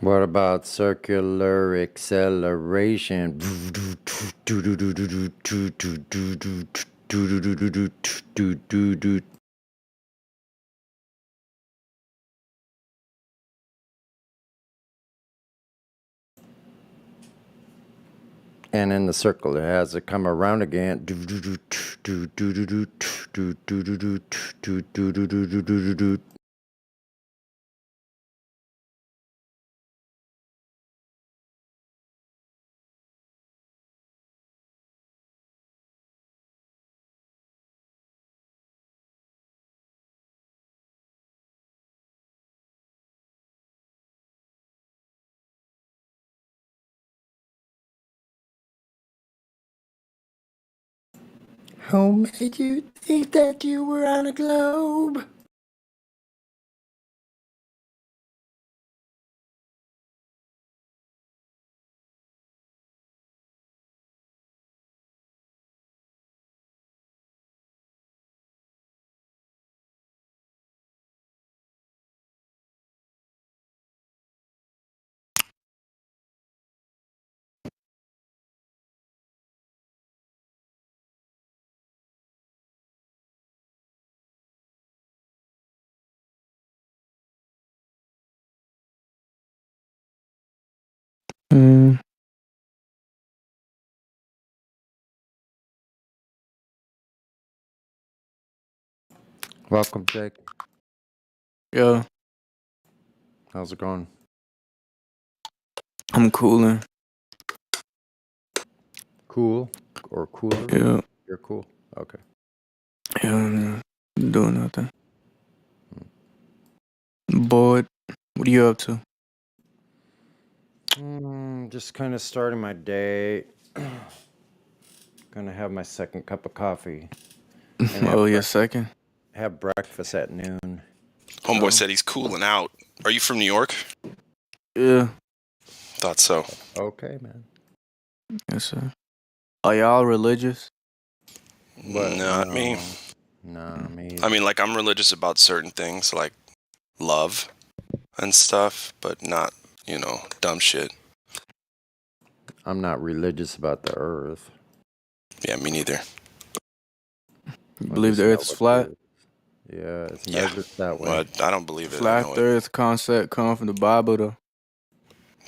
What about circular acceleration? And in the circle, it has to come around again. Who made you think that you were on a globe? Welcome, Jake. Yeah, How's it going? I'm cooling. Cool or cooler? Yeah, You're cool. Okay. yeah, doing nothing. Bored. What are you up to? Just kind of starting my day. Gonna have my second cup of coffee. And Oh, your second? have breakfast at noon. Homeboy said he's cooling out. Are you from New York? Yeah. Thought so. Okay, man. Yes, sir. Are y'all religious? But Not me. Nah, me. I mean, like, I'm religious about certain things, like love and stuff, but not, dumb shit. I'm not religious about the earth. Yeah, me neither. You believe the earth is flat? Yeah, it's measured that way. But I don't believe it. Flat earth concept come from the Bible, though.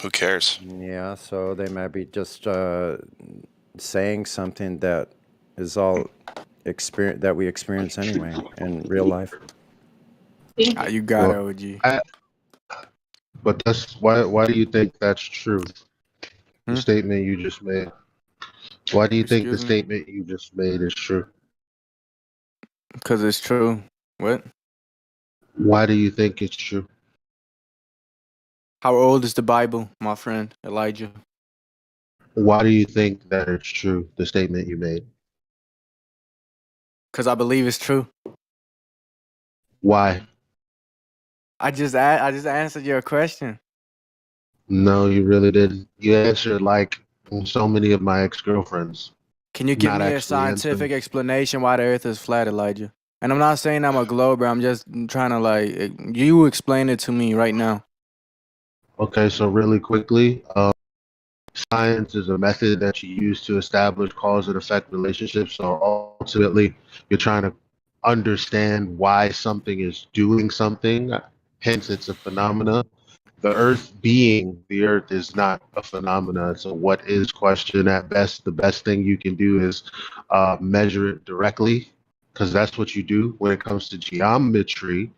Who cares? Yeah, so they might be just saying something that is all experience that we experience anyway in real life. You got it, OG. But that's why do you think that's true? The statement you just made. Why do you think the statement you just made is true? Because it's true. What? Why do you think it's true? How old is the Bible, my friend Elijah? Why do you think that it's true, the statement you made? Because I believe it's true. Why? I just answered your question. No, you really didn't. You answered like so many of my ex-girlfriends. Can you give me a scientific explanation why the earth is flat, Elijah? And I'm not saying I'm a glober. I'm just trying to you explain it to me right now. Okay, so really quickly, science is a method that you use to establish cause and effect relationships. So ultimately, you're trying to understand why something is doing something. Hence, it's a phenomena. The Earth being the Earth is not a phenomena. It's a what is question at best. The best thing you can do is measure it directly, because that's what you do when it comes to geometry,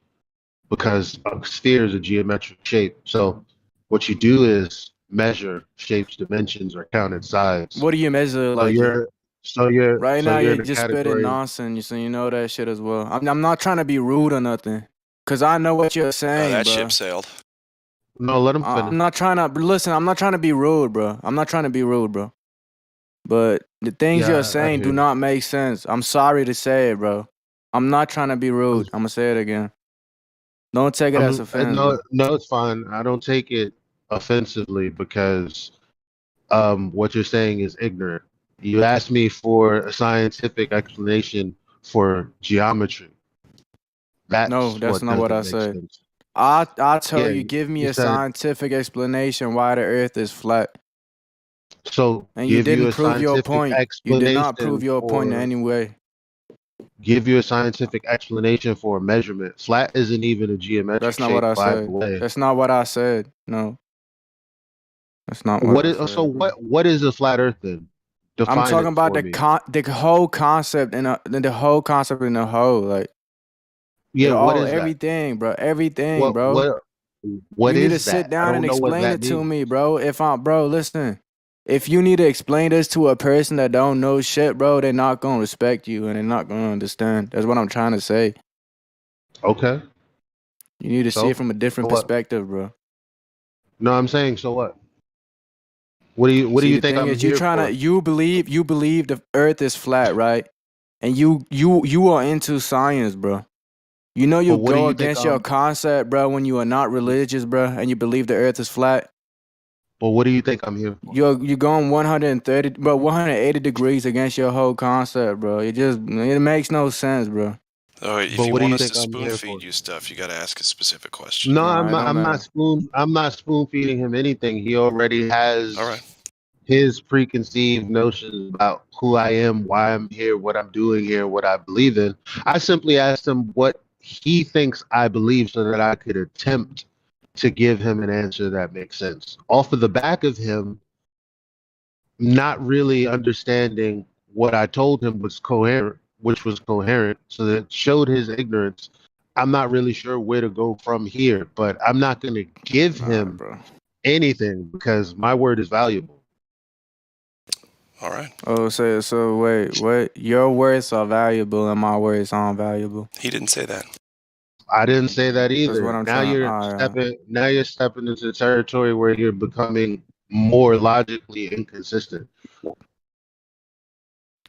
because a sphere is a geometric shape. So what you do is measure shapes, dimensions, or count its size. What do you measure, Elijah? Right now you're just spitting nonsense, so you know that shit as well. I'm not trying to be rude or nothing, cause I know what you're saying, that bro. ship sailed. No, let him finish. I'm not trying to listen. I'm not trying to be rude, bro. I'm not trying to be rude, bro. But the things you're saying do not make sense. I'm sorry to say it, bro. I'm not trying to be rude. I'm gonna say it again. Don't take it as offense. No, it's fine. I don't take it offensively because what you're saying is ignorant. You asked me for a scientific explanation for geometry. That's not what I said. I tell Yeah, you, give me you a said scientific explanation why the Earth is flat, so. and you Give you didn't a prove your scientific point. You did not prove explanation your point in for any way. give you a scientific explanation for a measurement. Flat isn't even a geometric That's not what shape, I by the said. way. That's not what I said. No, that's not what What I is so said, bro. what is a flat Earth then? I'm Define talking it about for me. the whole concept and the whole concept in the whole, like Yeah, what is that? everything, bro. Everything, What bro. what what You need to is sit that? I down and don't know what explain that it to means. me, bro. Bro, listen. If you need to explain this to a person that don't know shit, bro, they're not gonna respect you and they're not gonna understand. That's what I'm trying to say. Okay. You need to see it So from a different what? perspective, bro. No, I'm saying so what? What do See, you the think thing I'm is, you here trying to for? you believe the Earth is flat, right? And you are into science, bro. You know But you what do go you think against your concept, bro, when you are not religious, bro, and you believe the Earth is flat. but what do you think I'm here for? You're going 130, bro, 180 degrees against your whole concept, bro. It makes no sense, bro. All right, if But you what do want you us think to I'm spoon here for? feed you stuff, you got to ask a specific question. No, All right, no matter. I'm not spoon feeding him anything. He already All right. has his preconceived notions about who I am, why I'm here, what I'm doing here, what I believe in. I simply asked him what he thinks I believe so that I could attempt to give him an answer that makes sense. Off of the back of him not really understanding what I told him was coherent, which was coherent, so that showed his ignorance. I'm not really sure where to go from here, but I'm not going to give All right, him bro. anything because my word is valuable. All right. Oh, so wait, what? Your words are valuable and my words aren't valuable. He didn't say that. I didn't say that That's what either. I'm trying. All right. Now you're stepping into territory where you're becoming more logically inconsistent.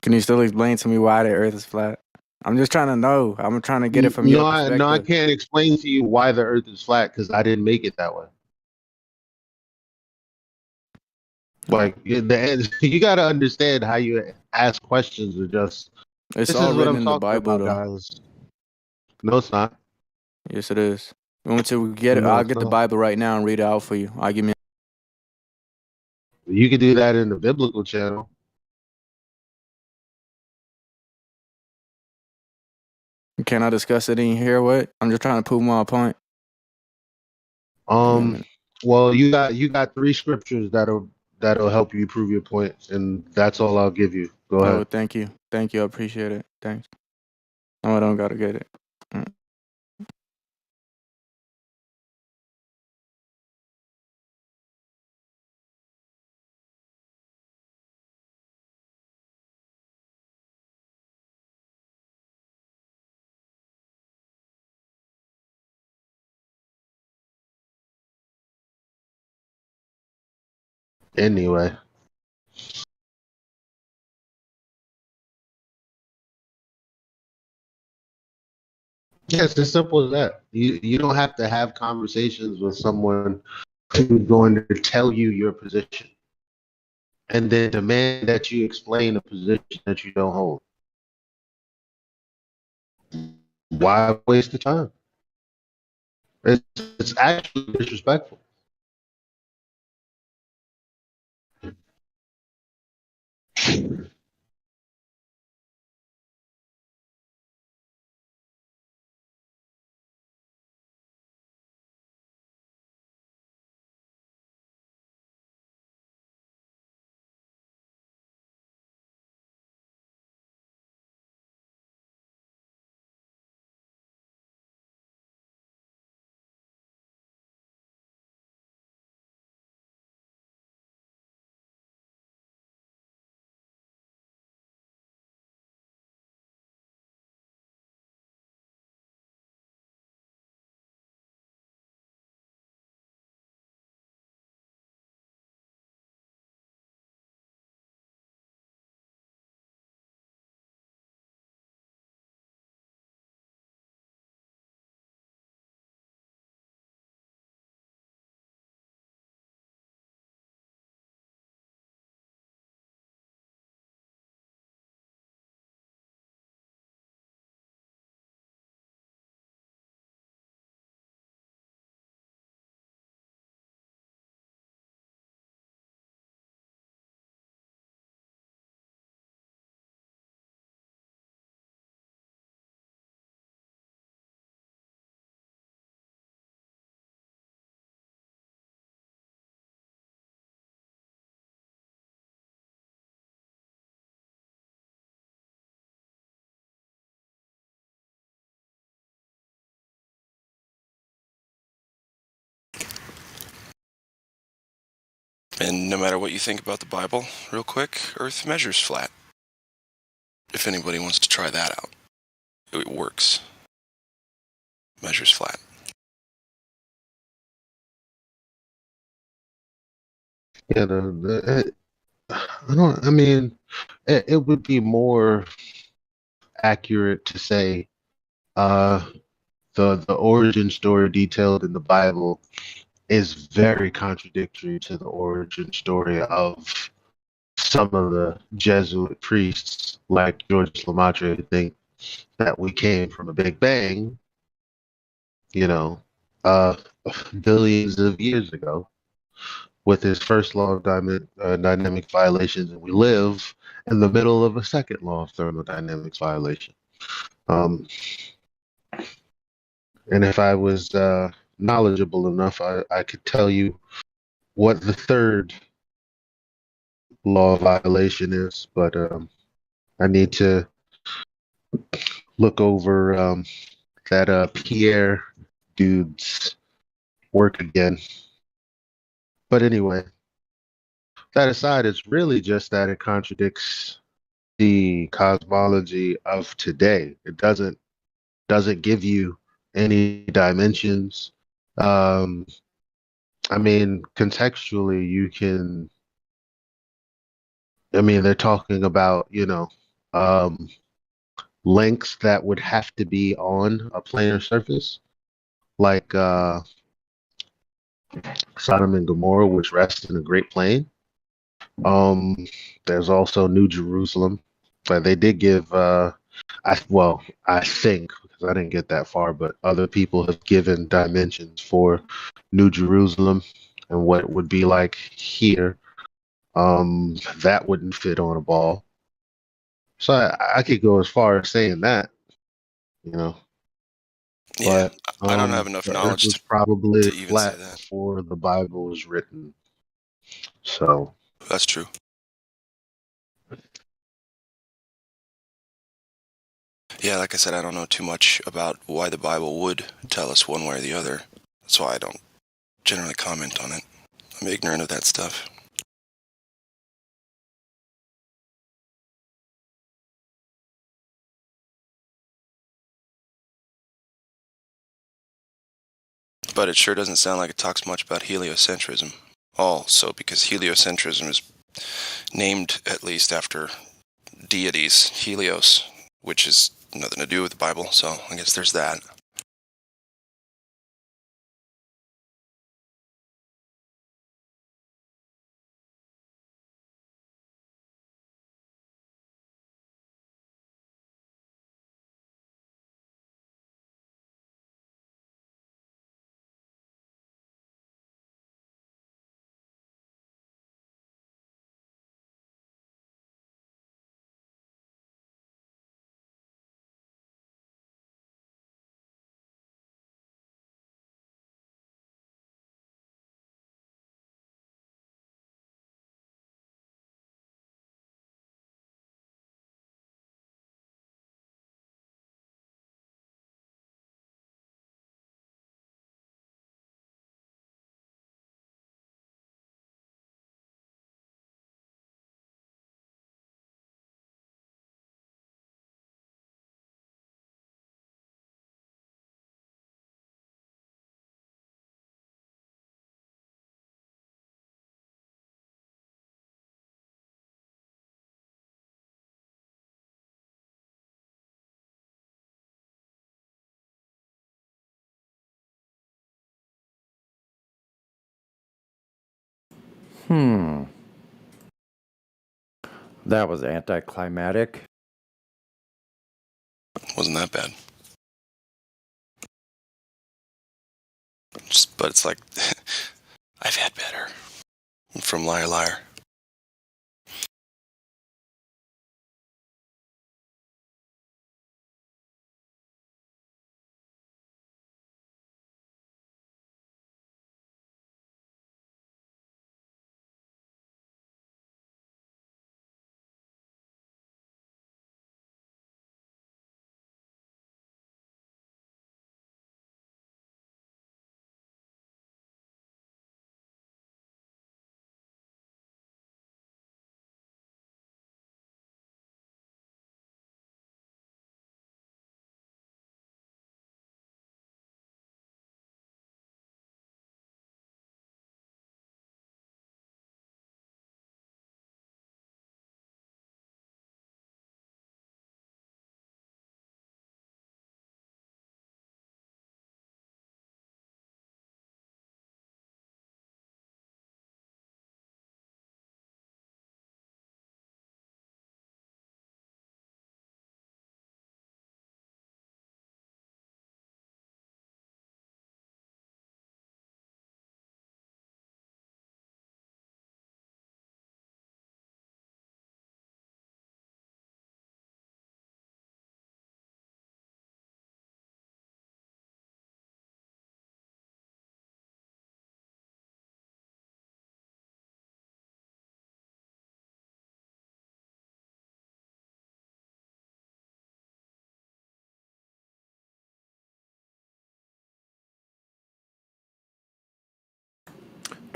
Can you still explain to me why the Earth is flat? I'm just trying to know. I'm trying to get it from your No, I perspective. can't explain to you why the earth is flat because I didn't make it that way. Okay. Like you got to understand how you ask questions. Or just It's this all is what written I'm in the talking Bible, about, though. guys. No, it's not. Yes, it is. You want to get it? No, I'll it's get the not. Bible right now and read it out for you. I'll give me. You could do that in the biblical channel. Can I discuss it in here? What? I'm just trying to prove my point. Give me a Um, minute. well, you got three scriptures that'll help you prove your point, and that's all I'll give you. Go Oh, ahead. thank you. Thank you. I appreciate it. Thanks. No, I don't gotta get it. Mm. Anyway, yeah, it's as simple as that. You don't have to have conversations with someone who's going to tell you your position and then demand that you explain a position that you don't hold. Why waste the time? It's actually disrespectful. And no matter what you think about the Bible, real quick, Earth measures flat. If anybody wants to try that out, it works. Measures flat. Yeah, I don't. I mean, it would be more accurate to say uh, the origin story detailed in the Bible is very contradictory to the origin story of some of the Jesuit priests, like George Lamatre, who think that we came from a Big Bang, you know, uh, billions of years ago, with his first law of dynamic violations, and we live in the middle of a second law of thermodynamics violation. Um, and if I was knowledgeable enough, I could tell you what the third law of violation is, but I need to look over that Pierre dude's work again. But anyway, that aside, it's really just that it contradicts the cosmology of today. It doesn't give you any dimensions. Um, I mean, contextually, you can. I mean, they're talking about um, lengths that would have to be on a planar surface, like Sodom and Gomorrah, which rests in a Great Plain. Um, there's also New Jerusalem, but they did give. I think because I didn't get that far, but other people have given dimensions for New Jerusalem and what it would be like here. That wouldn't fit on a ball. So I could go as far as saying that, you know. Yeah, But I don't have enough the Earth knowledge was probably to even say flat that. before the Bible was written. So That's true. Yeah, like I said, I don't know too much about why the Bible would tell us one way or the other. That's why I don't generally comment on it. I'm ignorant of that stuff. But it sure doesn't sound like it talks much about heliocentrism. Also, because heliocentrism is named at least after deities, Helios, which is nothing to do with the Bible, so I guess there's that. That was anticlimactic. Wasn't that bad. But it's like, I've had better. From Liar Liar.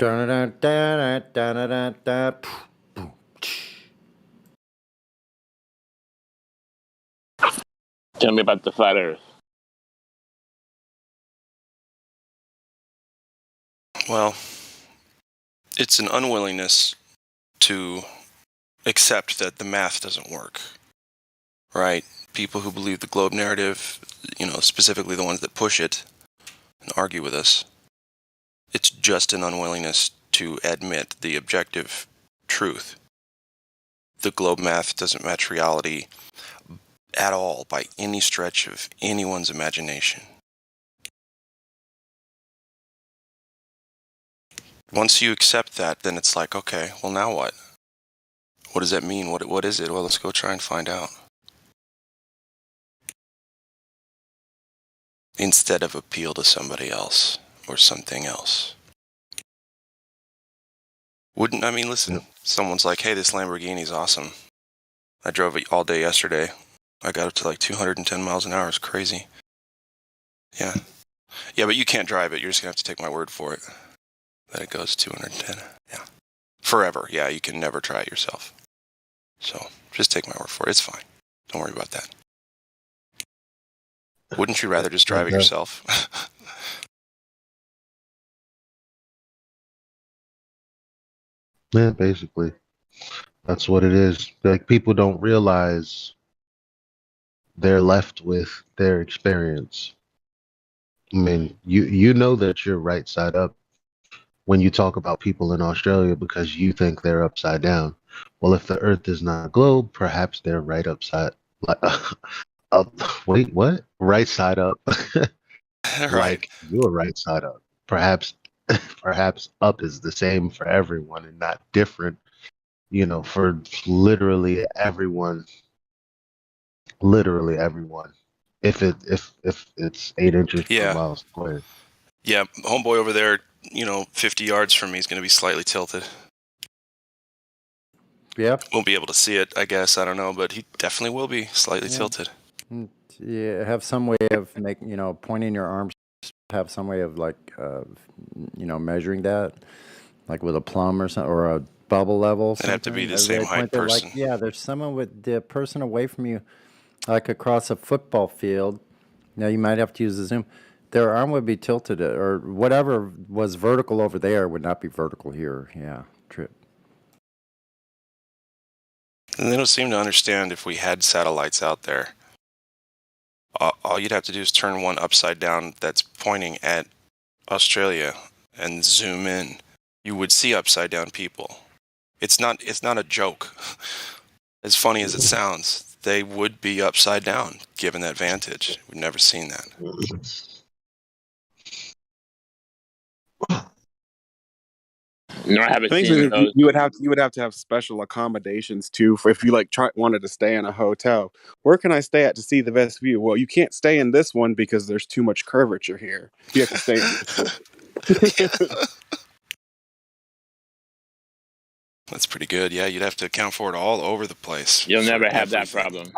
Da-da-da-da-da-da-da-da. Tell me about the flat Earth. Well, it's an unwillingness to accept that the math doesn't work, right? People who believe the globe narrative, specifically the ones that push it and argue with us, it's just an unwillingness to admit the objective truth. The globe math doesn't match reality at all by any stretch of anyone's imagination. Once you accept that, then it's like, okay, well, now what? What does that mean? What is it? Well, let's go try and find out. Instead of appeal to somebody else or something else. Listen, someone's like, hey, this Lamborghini's awesome. I drove it all day yesterday. I got up to like 210 miles an hour. It's crazy. Yeah. Yeah, but you can't drive it. You're just going to have to take my word for it. That it goes 210. Yeah. Forever. Yeah, you can never try it yourself. So just take my word for it. It's fine. Don't worry about that. Wouldn't you rather just drive it yourself? Yeah, basically. That's what it is. Like, people don't realize they're left with their experience. I mean, you know that you're right side up when you talk about people in Australia because you think they're upside down. Well, if the Earth is not a globe, perhaps they're right upside. Like, wait, what? Right side up. Right. Like you're right side up. Perhaps, perhaps up is the same for everyone and not different. For literally everyone. Literally everyone. If it's 8 inches per Yeah. mile squared. Yeah, homeboy over there, 50 yards from me is going to be slightly tilted. Yep. Won't be able to see it, I guess. I don't know, but he definitely will be slightly tilted. Yeah, have some way of making, pointing your arms, have some way of measuring that, like with a plumb or something, or a bubble level. It'd have to be the As they same height point there, person. there's someone with the person away from you, like across a football field. Now you might have to use the zoom. Their arm would be tilted, or whatever was vertical over there would not be vertical here. Yeah, true. And they don't seem to understand if we had satellites out there. All you'd have to do is turn one upside down that's pointing at Australia and zoom in. You would see upside down people. It's not a joke. As funny as it sounds, they would be upside down given that vantage. We've never seen that. Nor have I Things seen that those. you would have to have special accommodations too for if you wanted to stay in a hotel. Where can I stay at to see the best view? Well, you can't stay in this one because there's too much curvature here. You have to stay in this one. That's pretty good. Yeah, you'd have to account for it all over the place. You'll never have that everything. problem.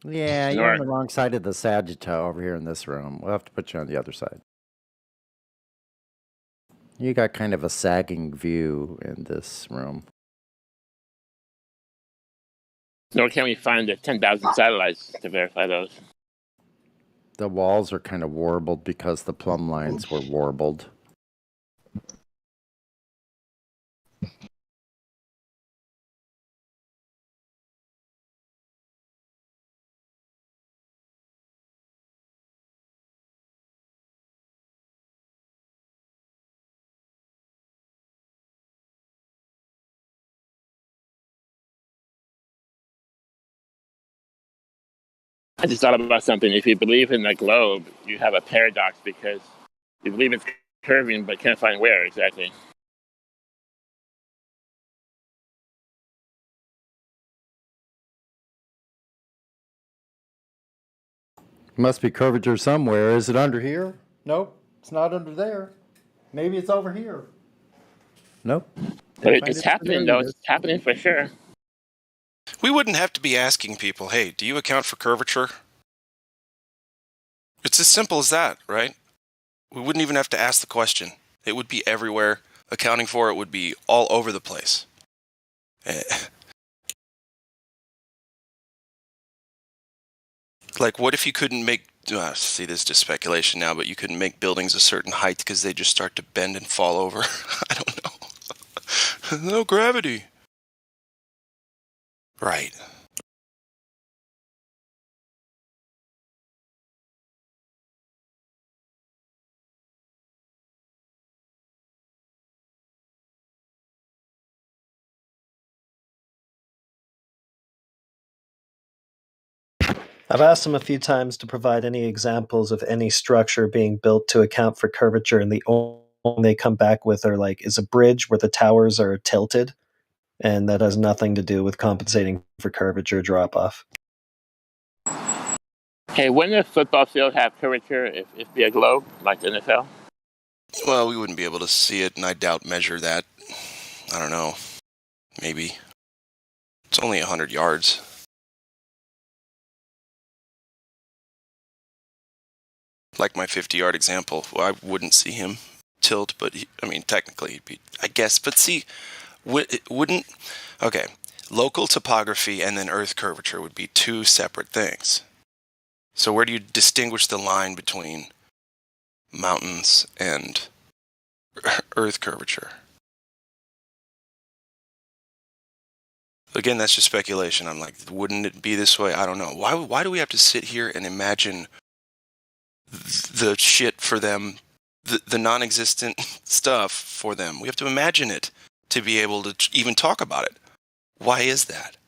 Yeah, you're on the wrong side of the Sagittarius over here in this room. We'll have to put you on the other side. You got kind of a sagging view in this room. Nor can we find the 10,000 satellites to verify those. The walls are kind of warbled because the plumb lines were warbled. I just thought about something. If you believe in the globe, you have a paradox because you believe it's curving but can't find where exactly. Must be curvature somewhere. Is it under here? Nope, it's not under there. Maybe it's over here. Nope. But it's happening, though. It's happening for sure. We wouldn't have to be asking people, hey, do you account for curvature? It's as simple as that, right? We wouldn't even have to ask the question. It would be everywhere. accounting for it would be all over the place. Like, what if you couldn't make, see, this is just speculation now, but you couldn't make buildings a certain height because they just start to bend and fall over? I don't know. No gravity. Right. I've asked him a few times to provide any examples of any structure being built to account for curvature, and the only they come back with are like is a bridge where the towers are tilted, and that has nothing to do with compensating for curvature drop off. Hey, wouldn't a football field have curvature if it be a globe like the NFL? Well, we wouldn't be able to see it, and I doubt measure that. I don't know. Maybe. It's only 100 yards. Like my 50-yard example, well, I wouldn't see him tilt, but technically he'd be, I guess. But see, wouldn't, okay, local topography and then earth curvature would be two separate things. So where do you distinguish the line between mountains and earth curvature? Again, that's just speculation. I'm like, wouldn't it be this way? I don't know. Why do we have to sit here and imagine the shit for them, the non-existent stuff for them? We have to imagine it to be able to even talk about it. Why is that?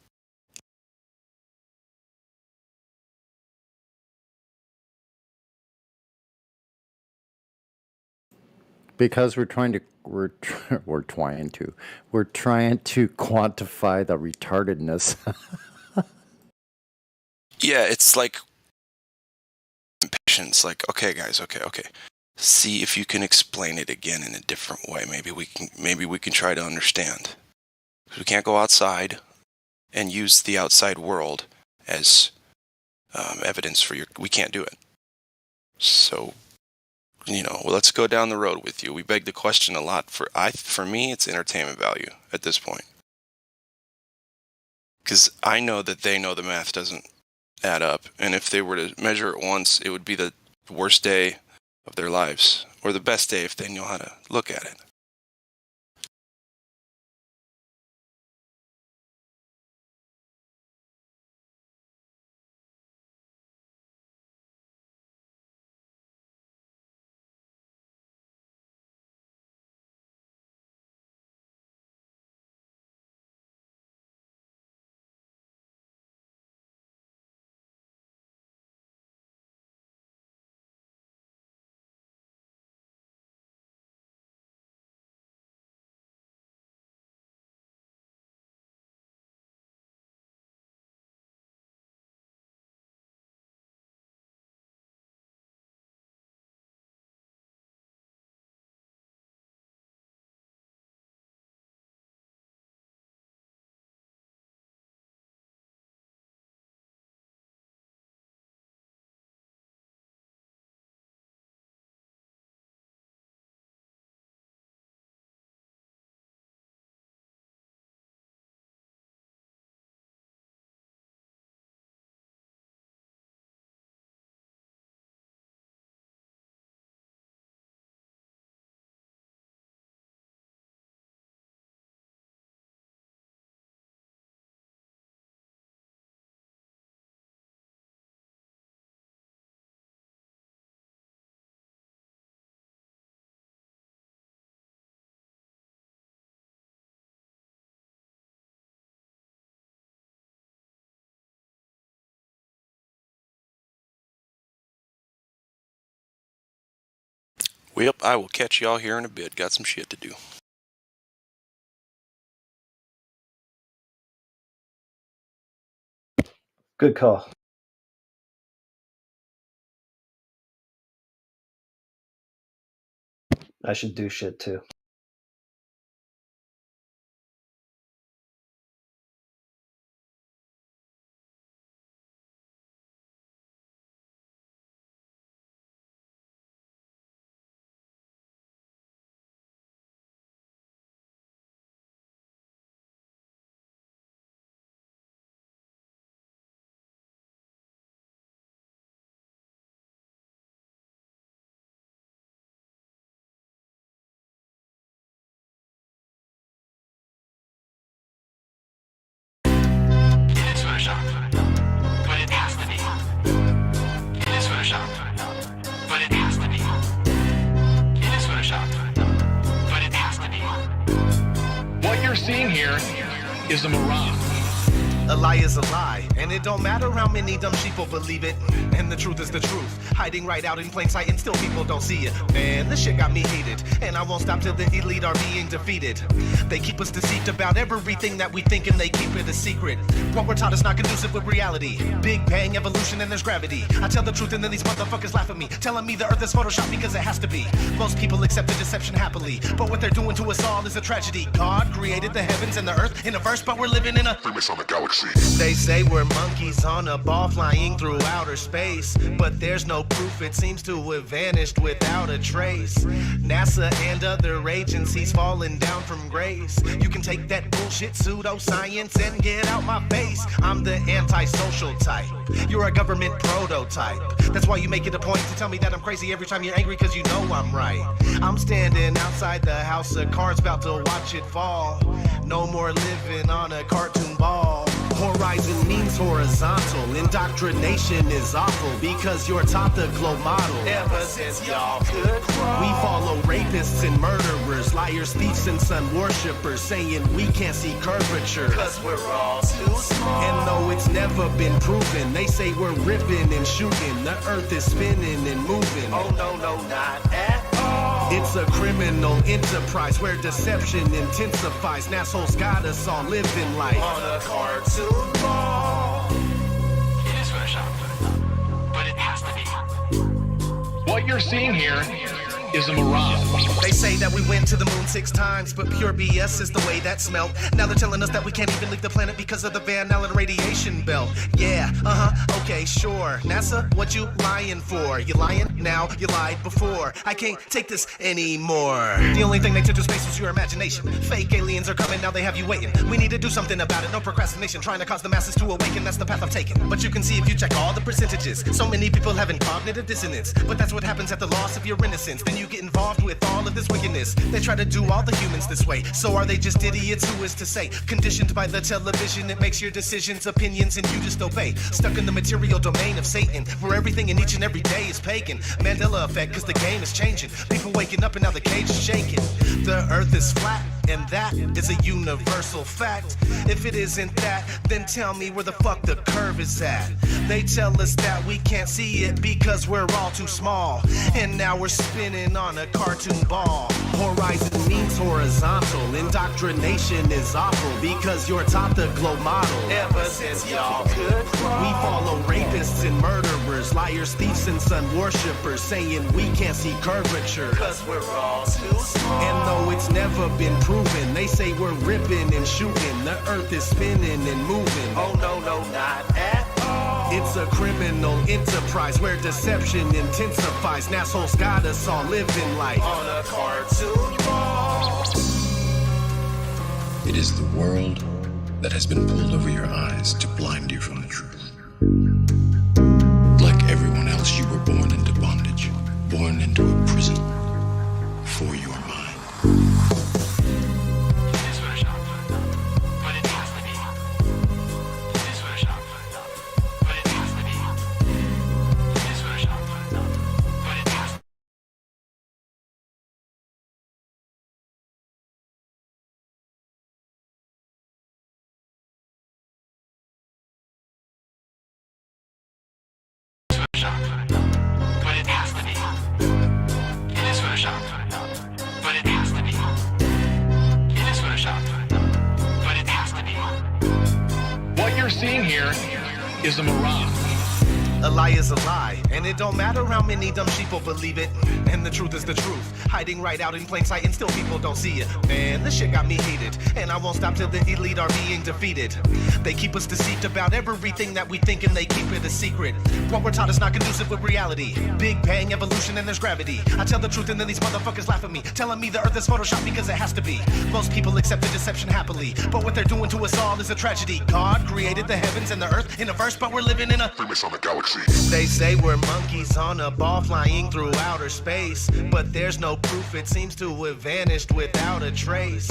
Because we're trying to quantify the retardedness. Yeah, it's like impatience. Like, okay, guys, okay. See if you can explain it again in a different way. Maybe we can try to understand. We can't go outside and use the outside world as evidence for we can't do it. So, let's go down the road with you. We beg the question a lot. For me, it's entertainment value at this point. Because I know that they know the math doesn't add up. And if they were to measure it once, it would be the worst day of their lives. Or the best day if they know how to look at it. Well, I will catch y'all here in a bit. Got some shit to do. Good call. I should do shit too. is a mirage. A lie is a lie, and it don't matter how many dumb sheeple believe it. And the truth is the truth, hiding right out in plain sight, and still people don't see it. Man, this shit got me heated, and I won't stop till the elite are being defeated. They keep us deceived about everything that we think, and they keep it a secret. What we're taught is not conducive with reality. Big bang, evolution, and there's gravity. I tell the truth, and then these motherfuckers laugh at me, telling me the earth is photoshopped because it has to be. Most people accept the deception happily, but what they're doing to us all is a tragedy. God created the heavens and the earth in a verse, but we're living in a Freemasonic galaxy. They say we're monkeys on a ball flying through outer space, but there's no proof, it seems to have vanished without a trace. NASA and other agencies falling down from grace. You can take that bullshit pseudoscience and get out my face. I'm the antisocial type, you're a government prototype. That's why you make it a point to tell me that I'm crazy every time you're angry, cause you know I'm right. I'm standing outside the house of cards about to watch it fall. No more living on a cartoon ball. Horizon means horizontal. Indoctrination is awful because you're taught the globe model. Ever since y'all could crawl, we follow rapists and murderers, liars, thieves, and sun worshippers, saying we can't see curvature cause we're all too small. And though it's never been proven, they say we're ripping and shooting. The earth is spinning and moving. Oh no, no, not at all. It's a criminal enterprise where deception intensifies. And assholes got us all living life on a cartoon ball. It is photoshopped, but it has to be. What you're seeing here is a mirage. They say that we went to the moon 6 times, but pure BS is the way that smelled. Now they're telling us that we can't even leave the planet because of the Van Allen radiation belt. Yeah, okay, sure. NASA, what you lying for? You lying now, you lied before. I can't take this anymore. The only thing they took to space was your imagination. Fake aliens are coming, now they have you waiting. We need to do something about it, no procrastination. Trying to cause the masses to awaken, that's the path I've taken. But you can see if you check all the percentages, so many people having cognitive dissonance. But that's what happens at the loss of your innocence. Then you get involved with all of this wickedness. They try to do all the humans this way. So are they just idiots? Who is to say? Conditioned by the television, it makes your decisions, opinions, and you just obey. Stuck in the material domain of Satan, where everything in each and every day is pagan. Mandela effect, cause the game is changing. People waking up and now the cage is shaking. The earth is flat, and that is a universal fact. If it isn't that, then tell me where the fuck the curve is at. They tell us that we can't see it because we're all too small, and now we're spinning on a cartoon ball. Horizon means horizontal. Indoctrination is awful because you're taught the globe model. Ever since y'all could crawl, we follow rapists and murderers, liars, thieves, and sun worshippers, saying we can't see curvature cause we're all too small. And though it's never been proven, they say we're ripping and shooting. The earth is spinning and moving. Oh no, no, not at all. It's a criminal enterprise where deception intensifies. And assholes got us all living life on a cartoon ball. It is the world that has been pulled over your eyes to blind you from the truth. Like everyone else, you were born into bondage, born into a prison for your mind. What you're seeing here is a mirage. A lie is a lie, and it don't matter how many dumb sheeple believe it. And the truth is the truth, hiding right out in plain sight, and still people don't see it. Man, this shit got me heated, and I won't stop till the elite are being defeated. They keep us deceived about everything that we think, and they keep it a secret. What we're taught is not conducive with reality. Big bang, evolution, and there's gravity. I tell the truth, and then these motherfuckers laugh at me, telling me the earth is photoshopped because it has to be. Most people accept the deception happily, but what they're doing to us all is a tragedy. God created the heavens and the earth in a verse, but we're living in a Freemasonic galaxy. They say we're monkeys on a ball flying through outer space. But there's no proof, it seems to have vanished without a trace.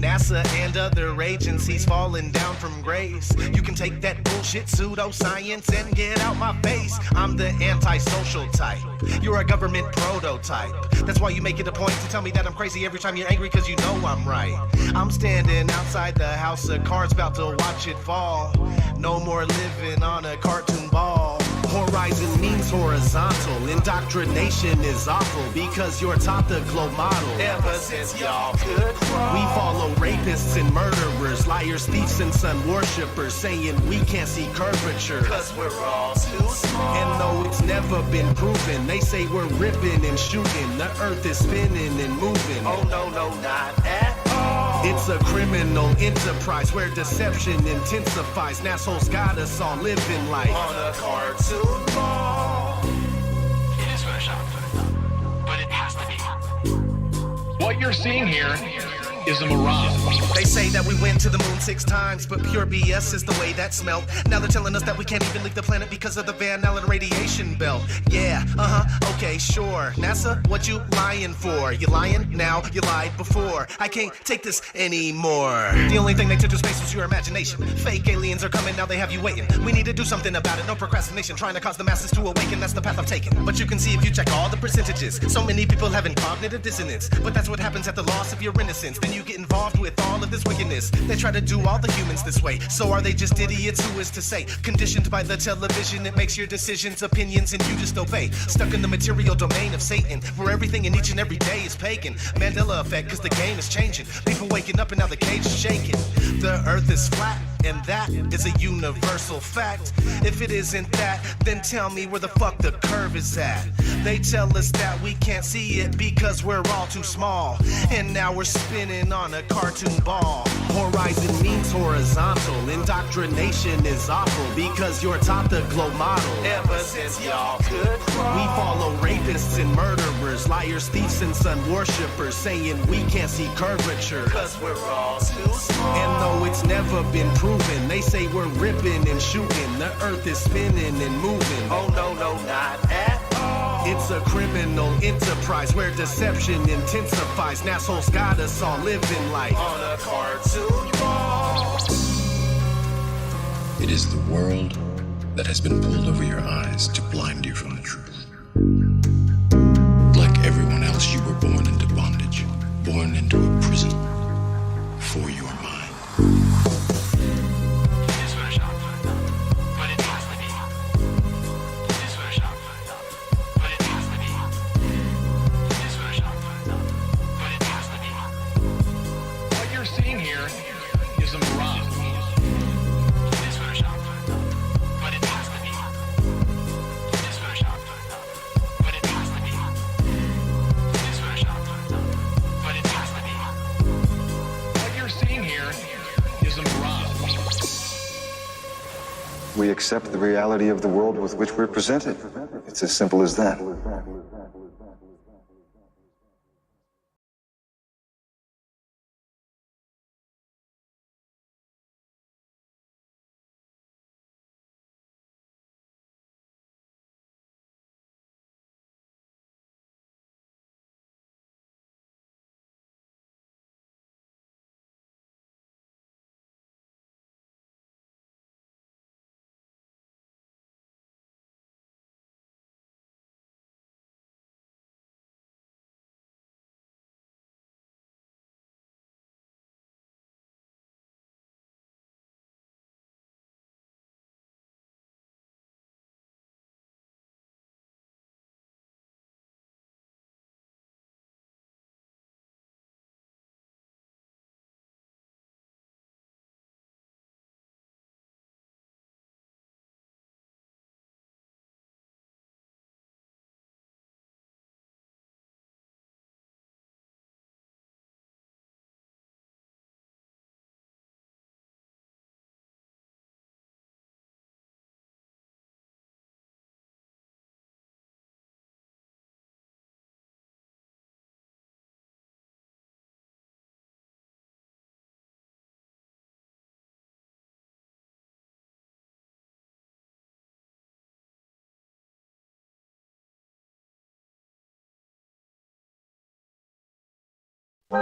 NASA and other agencies falling down from grace. You can take that bullshit pseudoscience and get out my face. I'm the antisocial type. You're a government prototype. That's why you make it a point to tell me that I'm crazy every time you're angry, cause you know I'm right. I'm standing outside the house of cards about to watch it fall. No more living on a cartoon ball. Horizon means horizontal. Indoctrination is awful because you're taught the globe model. Ever since y'all could crawl. We follow rapists and murderers, liars, thieves, and sun worshippers, saying we can't see curvature cause we're all too small. And though it's never been proven, they say we're ripping and shooting. The earth is spinning and moving. Oh no, not at all. It's a criminal enterprise where deception intensifies. Assholes got us all living life on a cartoon ball. It is photoshopped, but it has to be. What you're seeing here is a mirage. They say that we went to the moon 6 times, but pure BS is the way that smelled. Now they're telling us that we can't even leave the planet because of the Van Allen radiation belt. Yeah, okay, sure. NASA, what you lying for? You lying now? You lied before. I can't take this anymore. The only thing they took to space was your imagination. Fake aliens are coming, now they have you waiting. We need to do something about it. No procrastination, trying to cause the masses to awaken. That's the path I'm taking. But you can see if you check all the percentages. So many people having cognitive dissonance. But that's what happens at the loss of your innocence. Then you get involved with all of this wickedness. They try to do all the humans this way. So are they just idiots? Who is to say? Conditioned by the television, it makes your decisions, opinions, and you just obey. Stuck in the material domain of Satan, where everything in each and every day is pagan. Mandela effect, cause the game is changing. People waking up and now the cage is shaking. The earth is flat, and that is a universal fact. If it isn't that, then tell me where the fuck the curve is at. They tell us that we can't see it because we're all too small. And now we're spinning on a cartoon ball. Horizon means horizontal. Indoctrination is awful because you're taught the globe model. Ever since y'all could crawl. We follow rapists and murderers, liars, thieves, and sun worshippers, saying we can't see curvature cause we're all too small. And though it's never been proven, they say we're ripping and shooting. The earth is spinning and moving. Oh no, not at all. It's a criminal enterprise where deception intensifies. Assholes got us all living life on a cartoon ball. It is the world that has been pulled over your eyes to blind you from the truth. Like everyone else, you were born into bondage, born into a prison for your mind. It is photoshopped, but it has to be. It is photoshopped, but it has to be. It is photoshopped, but it has to be. What you're seeing here is a mirage. It is photoshopped, but it has to be. It is photoshopped, but it has to be. It is photoshopped, but it has to be. What you're seeing here is a mirage. We accept the reality of the world with which we're presented. It's as simple as that. Hey,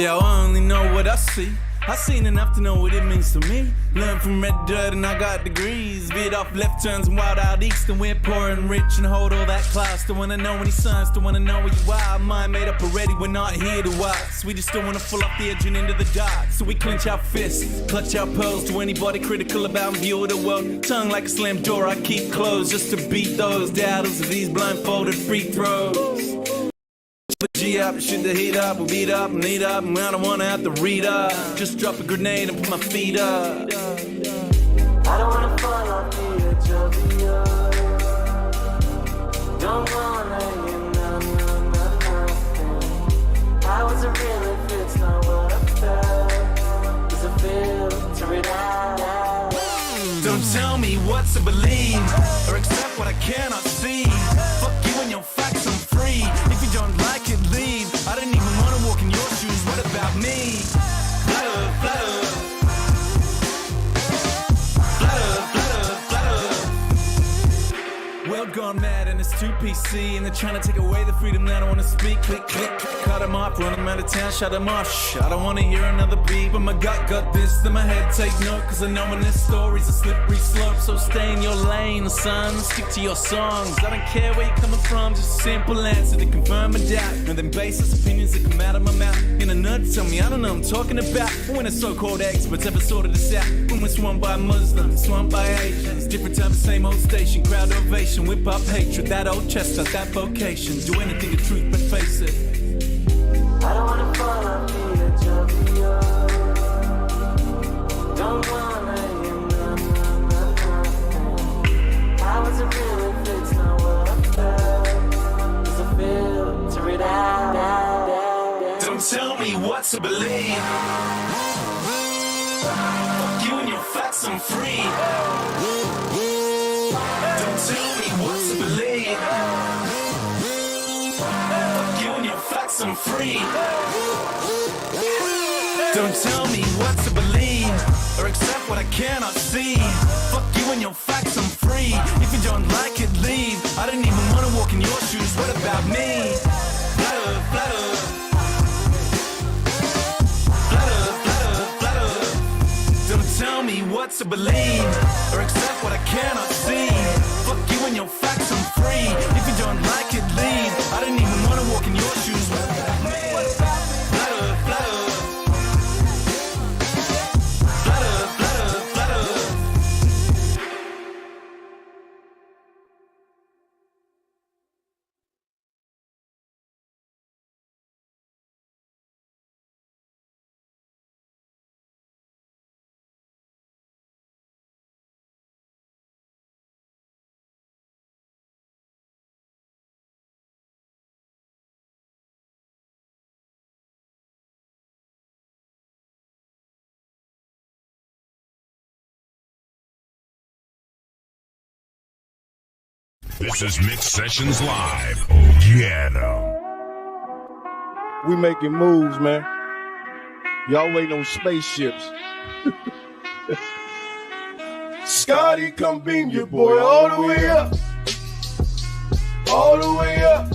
yo, I only know what I see. I seen enough to know what it means to me. Learned from red dirt and I got degrees. Veered off left turns and wild out east, and we're poor and rich and hold all that class. Don't wanna know any signs, don't wanna know where you are. Mind made up already, we're not here to watch. We just don't wanna fall off the edge and into the dark. So we clench our fists, clutch our pearls to anybody critical about view of the world. Tongue like a slammed door I keep closed just to beat those doubters of these blindfolded free throws. G up, shoot the heat up, we'll beat up and eat up, and I don't wanna have to read up. Just drop a grenade and put my feet up. I don't wanna fall off the edge of the earth. Don't wanna hear nothing. I wasn't real if it's not what I felt. Does it filter it out? Don't tell me what to believe, or accept what I cannot see. Fuck you and your facts, I'm free. If you don't like it, leave. I didn't even wanna walk in your shoes, what about me? Flutter, flutter. Flutter, flutter, flutter. World gone mad and it's too PC, and they're trying to take away the freedom that I wanna speak. Click, click, cut them off, run them out of town, shut them off. Shh, I don't wanna hear another beat, but my gut got this, then my head take note, cause I know when this story's a slippery slope. So stay in your lane, son, stick to your songs. I don't care where you're coming from, just a simple answer to confirm a doubt. And then baseless opinions that come out of my mouth. In a nut, tell me I don't know what I'm talking about. When the so-called experts ever sorted this out. When we're swamped by Muslims, swamped by Asians. Different time, same old station, crowd ovation, whip up hatred. That old chestnut, that vocation. Do anything to truth but face it. I don't wanna fall off the edge of the earth. Don't wanna hear nothing. I wasn't real if it's not what I felt. Does it filter it out? Don't tell me what to believe. Fuck you and your facts, I'm free. Don't tell me what to believe. Fuck you and your facts, I'm free. Don't tell me what to believe, or accept what I cannot see. Fuck you and your facts, I'm free. If you don't like it, leave. I didn't even wanna walk in your shoes, what about me? Flutter, flutter. Flutter, flutter, flutter. Don't tell me what to believe, or accept what I cannot see. Fuck you and your facts, I'm free. If you don't like it, leave. I didn't even wanna walk in your shoes, what about me? Flutter, flutter. Flutter, flutter, flutter. This is Mix Sessions Live. Oh, yeah, no. We making moves, man. Y'all waiting on spaceships. Scotty, come beam your boy all the way up. All the way up.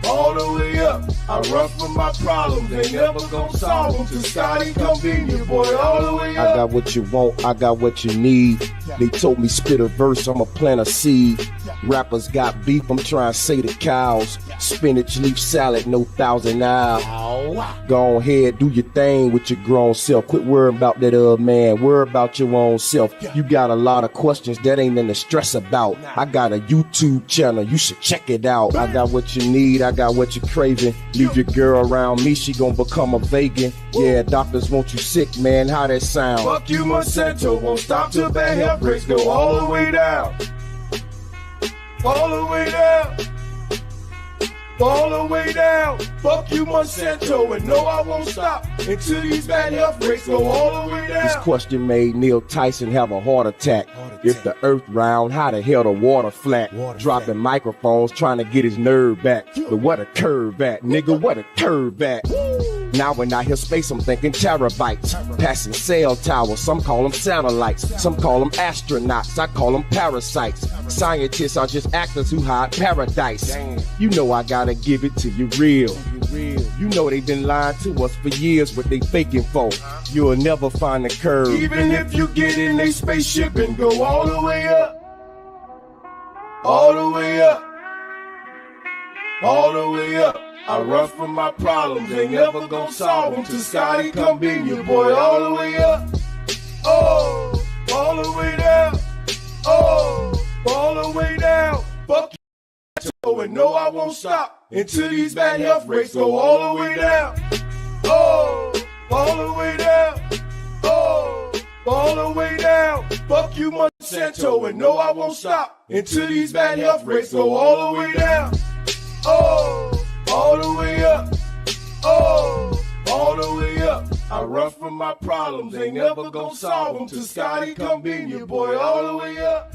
All the way up. I run from my problems, they never gon' solve them. To Scotty, come beam your boy all the way up. I got what you want, I got what you need. They told me spit a verse, I'ma plant a seed. Rappers got beef, I'm trying to say the cows. Spinach leaf salad, no Thousand Isle. Go ahead, do your thing with your grown self. Quit worrying about that other man, worry about your own self. You got a lot of questions that ain't nothing to stress about. I got a YouTube channel, you should check it out. I got what you need, I got what you're craving. Leave your girl around me, she gon' become a vegan. Yeah, doctors want you sick, man, how that sound? Fuck you, Monsanto, won't stop till bad health rates go all the way down. All the way down. All the way down. Fuck you, Monsanto, and no, I won't stop until these bad health rates go all the way down. This question made Neil Tyson have a heart attack. If the earth round, how the hell the water flat? Dropping microphones trying to get his nerve back. But what a curve at, nigga, what a curve at. Now when I hear space, I'm thinking terabytes. Passing cell towers, some call them satellites. Some call them astronauts, I call them parasites. Scientists are just actors who hide paradise. You know I gotta give it to you real. You know they've been lying to us for years, what they faking for. You'll never find the curve. Even if you get in a spaceship and go all the way up. All the way up. All the way up. I run from my problems, ain't never gonna solve them. Till Scotty come beam you, boy, all the way up. Oh, all the way down. Oh, all the way down. Fuck you, and no, I won't stop until these bad health rates go all the way down. Oh, all the way down. Oh, all the way down. Fuck you, Monsanto, and no, I won't stop until these bad health rates go all the way down. Oh, all the way up. Oh, all the way up. I run from my problems, ain't never gonna solve them. Till Scotty come beam you, boy, all the way up.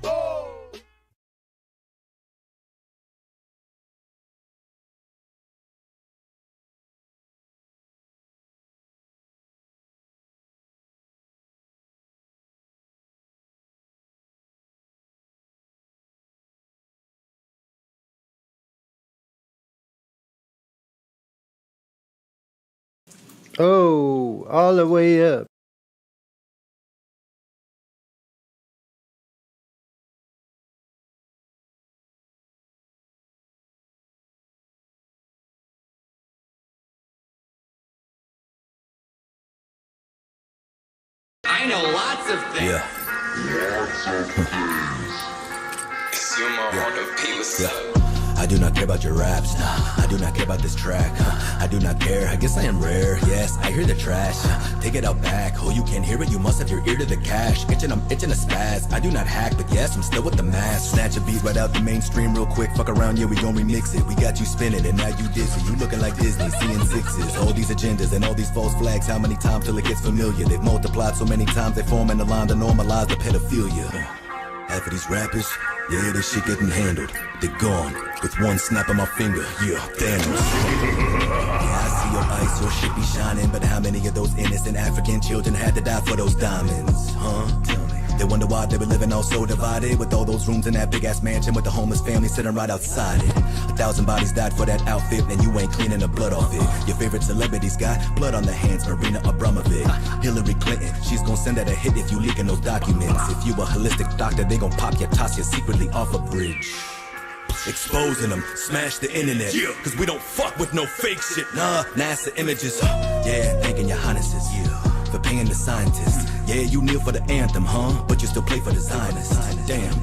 Oh. Oh, all the way up. I know lots of things. Yeah. I do not care about your raps, nah. I do not care about this track, I do not care, I guess I am rare. Yes, I hear the trash, take it out back. Oh, you can't hear it, you must have your ear to the cash. I'm itching a spaz, I do not hack, but yes, I'm still with the mask. Snatch a beat right out the mainstream real quick. Fuck around, yeah, we gon' remix it. We got you spinning and now you dizzy. You looking like Disney, seeing sixes. All these agendas and all these false flags, how many times till it gets familiar? They've multiplied so many times, they form in a line to normalize the pedophilia. Half of these rappers, yeah, this shit getting handled. They're gone with one snap of my finger. Yeah, Thanos. Yeah, I see your ice, your shit be shining, but how many of those innocent African children had to die for those diamonds? Huh? Tell me. They wonder why they were living all so divided, with all those rooms in that big ass mansion with the homeless family sitting right outside it. 1,000 bodies died for that outfit, and you ain't cleaning the blood off it. Your favorite celebrities got blood on their hands, Marina Abramovic. Hillary Clinton, she's gonna send out a hit if you leaking those documents. If you a holistic doctor, they gon' pop your Tasya secretly off a bridge. Exposing them, smash the internet, yeah. Cause we don't fuck with no fake shit. Nah, NASA images, yeah, thanking your highnesses, yeah, for paying the scientists. Yeah, you kneel for the anthem, huh? But you still play for the Zionists. Damn,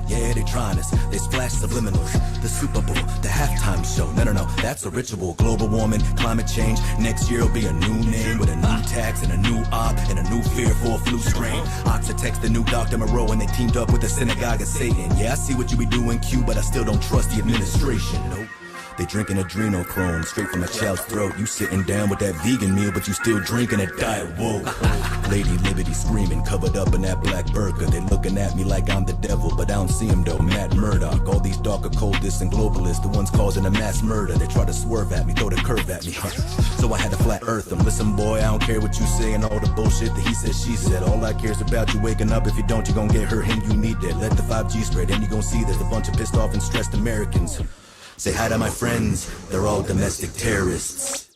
yeah, they trying us. They splash subliminals. The Super Bowl, the halftime show. No, that's a ritual. Global warming, climate change. Next year will be a new name with a new tax and a new op and a new fear for a flu strain. Oxa text the new Dr. Moreau and they teamed up with the synagogue of Satan. Yeah, I see what you be doing, Q, but I still don't trust the administration. Nope. They drinking adrenochrome straight from a child's throat. You sitting down with that vegan meal, but you still drinking a diet woke. Lady Liberty screaming, covered up in that black burqa. They looking at me like I'm the devil, but I don't see him though. Matt Murdock, all these dark occultists and globalists, the ones causing a mass murder. They try to swerve at me, throw the curve at me. So I had to flat earth them. Listen, boy, I don't care what you say and all the bullshit that he said, she said. All I care is about you waking up. If you don't, you gon' get her, him, you need that. Let the 5G spread, and you gon' see there's a bunch of pissed off and stressed Americans. Say hi to my friends, they're all domestic terrorists.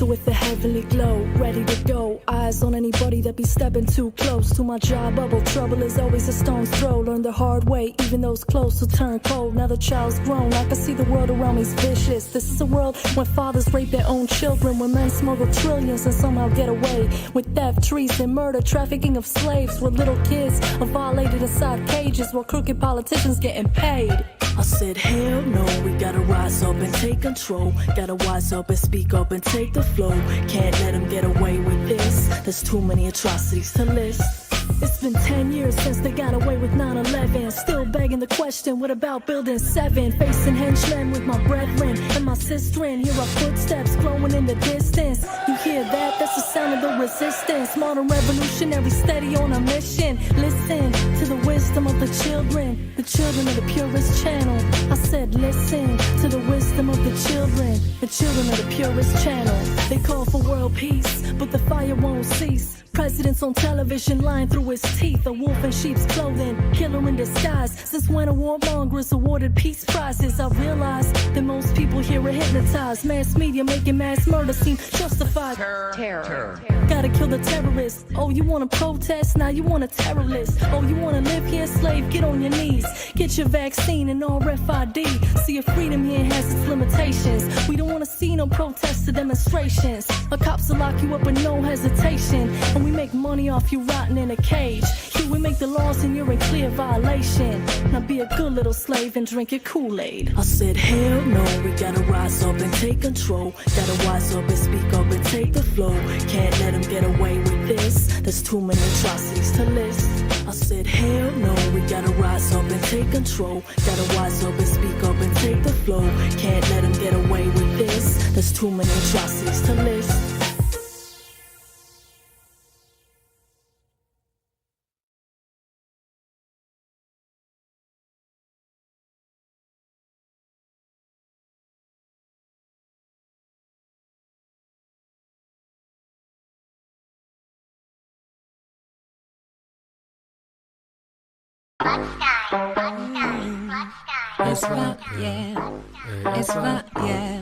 crystal with a heavenly glow, ready to go. Eyes on anybody that be stepping too close to my job bubble. Trouble is always a stone's throw. Learn the hard way, even those close will turn cold. Now the child's grown, I can see the world around me's vicious. This is a world when fathers rape their own children, when men smuggle trillions and somehow get away with theft, treason, murder, trafficking of slaves, where little kids are violated inside cages while crooked politicians getting paid. I said, hell no, we gotta rise up and take control. Gotta wise up and speak up and take the flow. Can't let them get away with this. There's too many atrocities to list. It's been 10 years since they got away with 9/11. Still begging the question, what about building 7? Facing henchmen with my brethren and my sisterin. Hear our footsteps glowing in the distance. You hear that? That's the sound of the resistance. Modern revolutionary steady on a mission. Listen to the wisdom of the children of the purest channel. I said listen to the wisdom of the children of the purest channel. They call for world peace, but the fire won't cease. Presidents on television lying through his teeth. A wolf in sheep's clothing, killer in disguise. Since when are warmongers awarded peace prizes? I realize that most people here are hypnotized. Mass media making mass murder seem justified. Terror. Gotta kill the terrorists. Oh, you wanna protest? Now you want a terrorist. Oh, you wanna live here, slave? Get on your knees. Get your vaccine and RFID. See, your freedom here has its limitations. We don't wanna see no protests or demonstrations. A cops will lock you up with no hesitation. And we make money off you rotting in a cage. Here we make the laws and you're in clear violation. Now be a good little slave and drink your Kool-Aid. I said, hell no, we gotta rise up and take control. Gotta wise up and speak up and take the flow. Can't let them get away with this. There's too many atrocities to list. I said, hell no, we gotta rise up and take control. Gotta wise up and speak up and take the flow. Can't let them get away with this. There's too many atrocities to list. It's rock, yeah. It's rock, yeah.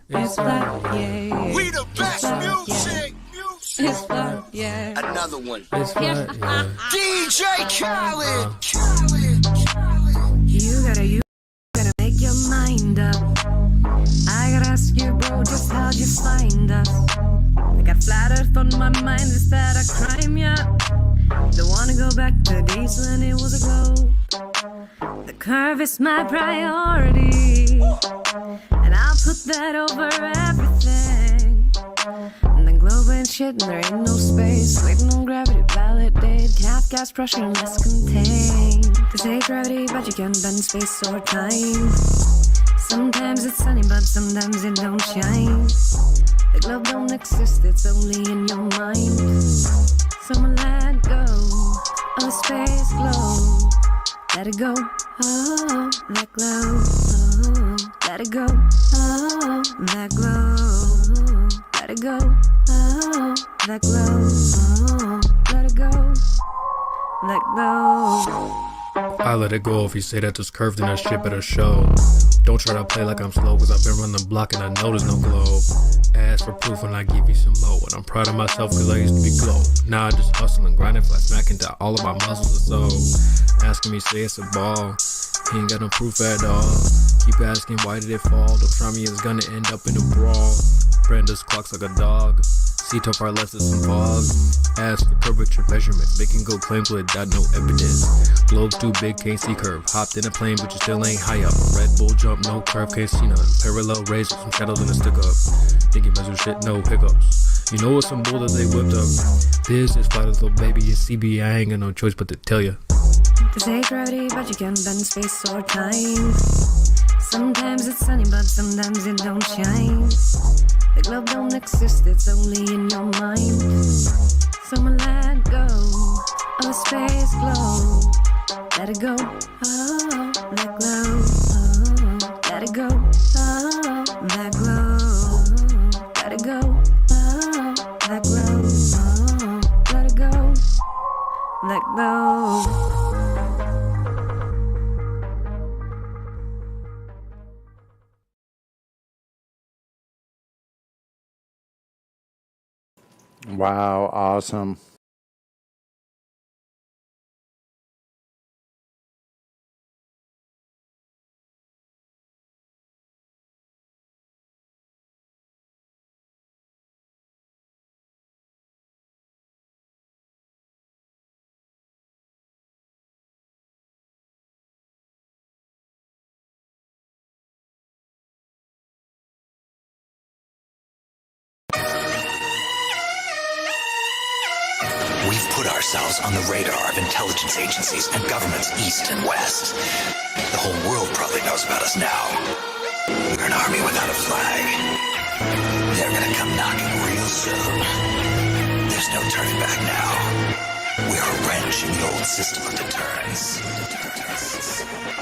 It's rock, yeah. We the best music. It's rock, yeah. Another one. It's rock, yeah. DJ Khaled. You gotta make your mind up. I gotta ask you, bro, just how'd you find us? I got flat earth on my mind, is that a crime, yeah? Don't wanna go back to days when it was a glow. The curve is my priority, and I'll put that over everything. And the globe ain't shit, and there ain't no space. Waiting on gravity, validate. Half gas pressure, and less contained. This ain't gravity, but you can bend space or time. Sometimes it's sunny, but sometimes it don't shine. The globe don't exist, it's only in your mind. So let go of the space glow. Let it go, oh, that glow, oh, let it go, oh, that glow, let it go, oh, that glow, oh, let it go, let go. I let it go if you say that this curved and that shit better show. Don't try to play like I'm slow, cause I've been running the block and I know there's no glow. Ask for proof and I give you some more. And I'm proud of myself cause I used to be glow. Now I just hustle and grind and flat smack into all of my muscles or so. Asking me say it's a ball, he ain't got no proof at all. Keep asking why did it fall, don't try me, it's gonna end up in a brawl. Branda's clocks like a dog, C-top our less is some fog. Ask for curvature measurements, making go claims without no evidence. Globe's too big, can't see curve. Hopped in a plane, but you still ain't high up. Red Bull jump, no curve, can't see none. Parallel rays with some shadows and a stick up. Thinking measure shit, no hiccups. You know what's some bull that they whipped up. This is flat as little baby, it's CB, I ain't got no choice but to tell ya. This ain't gravity, but you can bend space or time. Sometimes it's sunny, but sometimes it don't shine. The globe don't exist, it's only in your mind. So let go of the space glow. Let it go, oh, that glow, oh, let it go, oh, that glow, let it go, oh, that glow, oh, let it go, let go. Wow, awesome. We've put ourselves on the radar of intelligence agencies and governments east and west. The whole world probably knows about us now. We're an army without a flag. They're gonna come knocking real soon. There's no turning back now. We're a wrench in the old system of deterrence.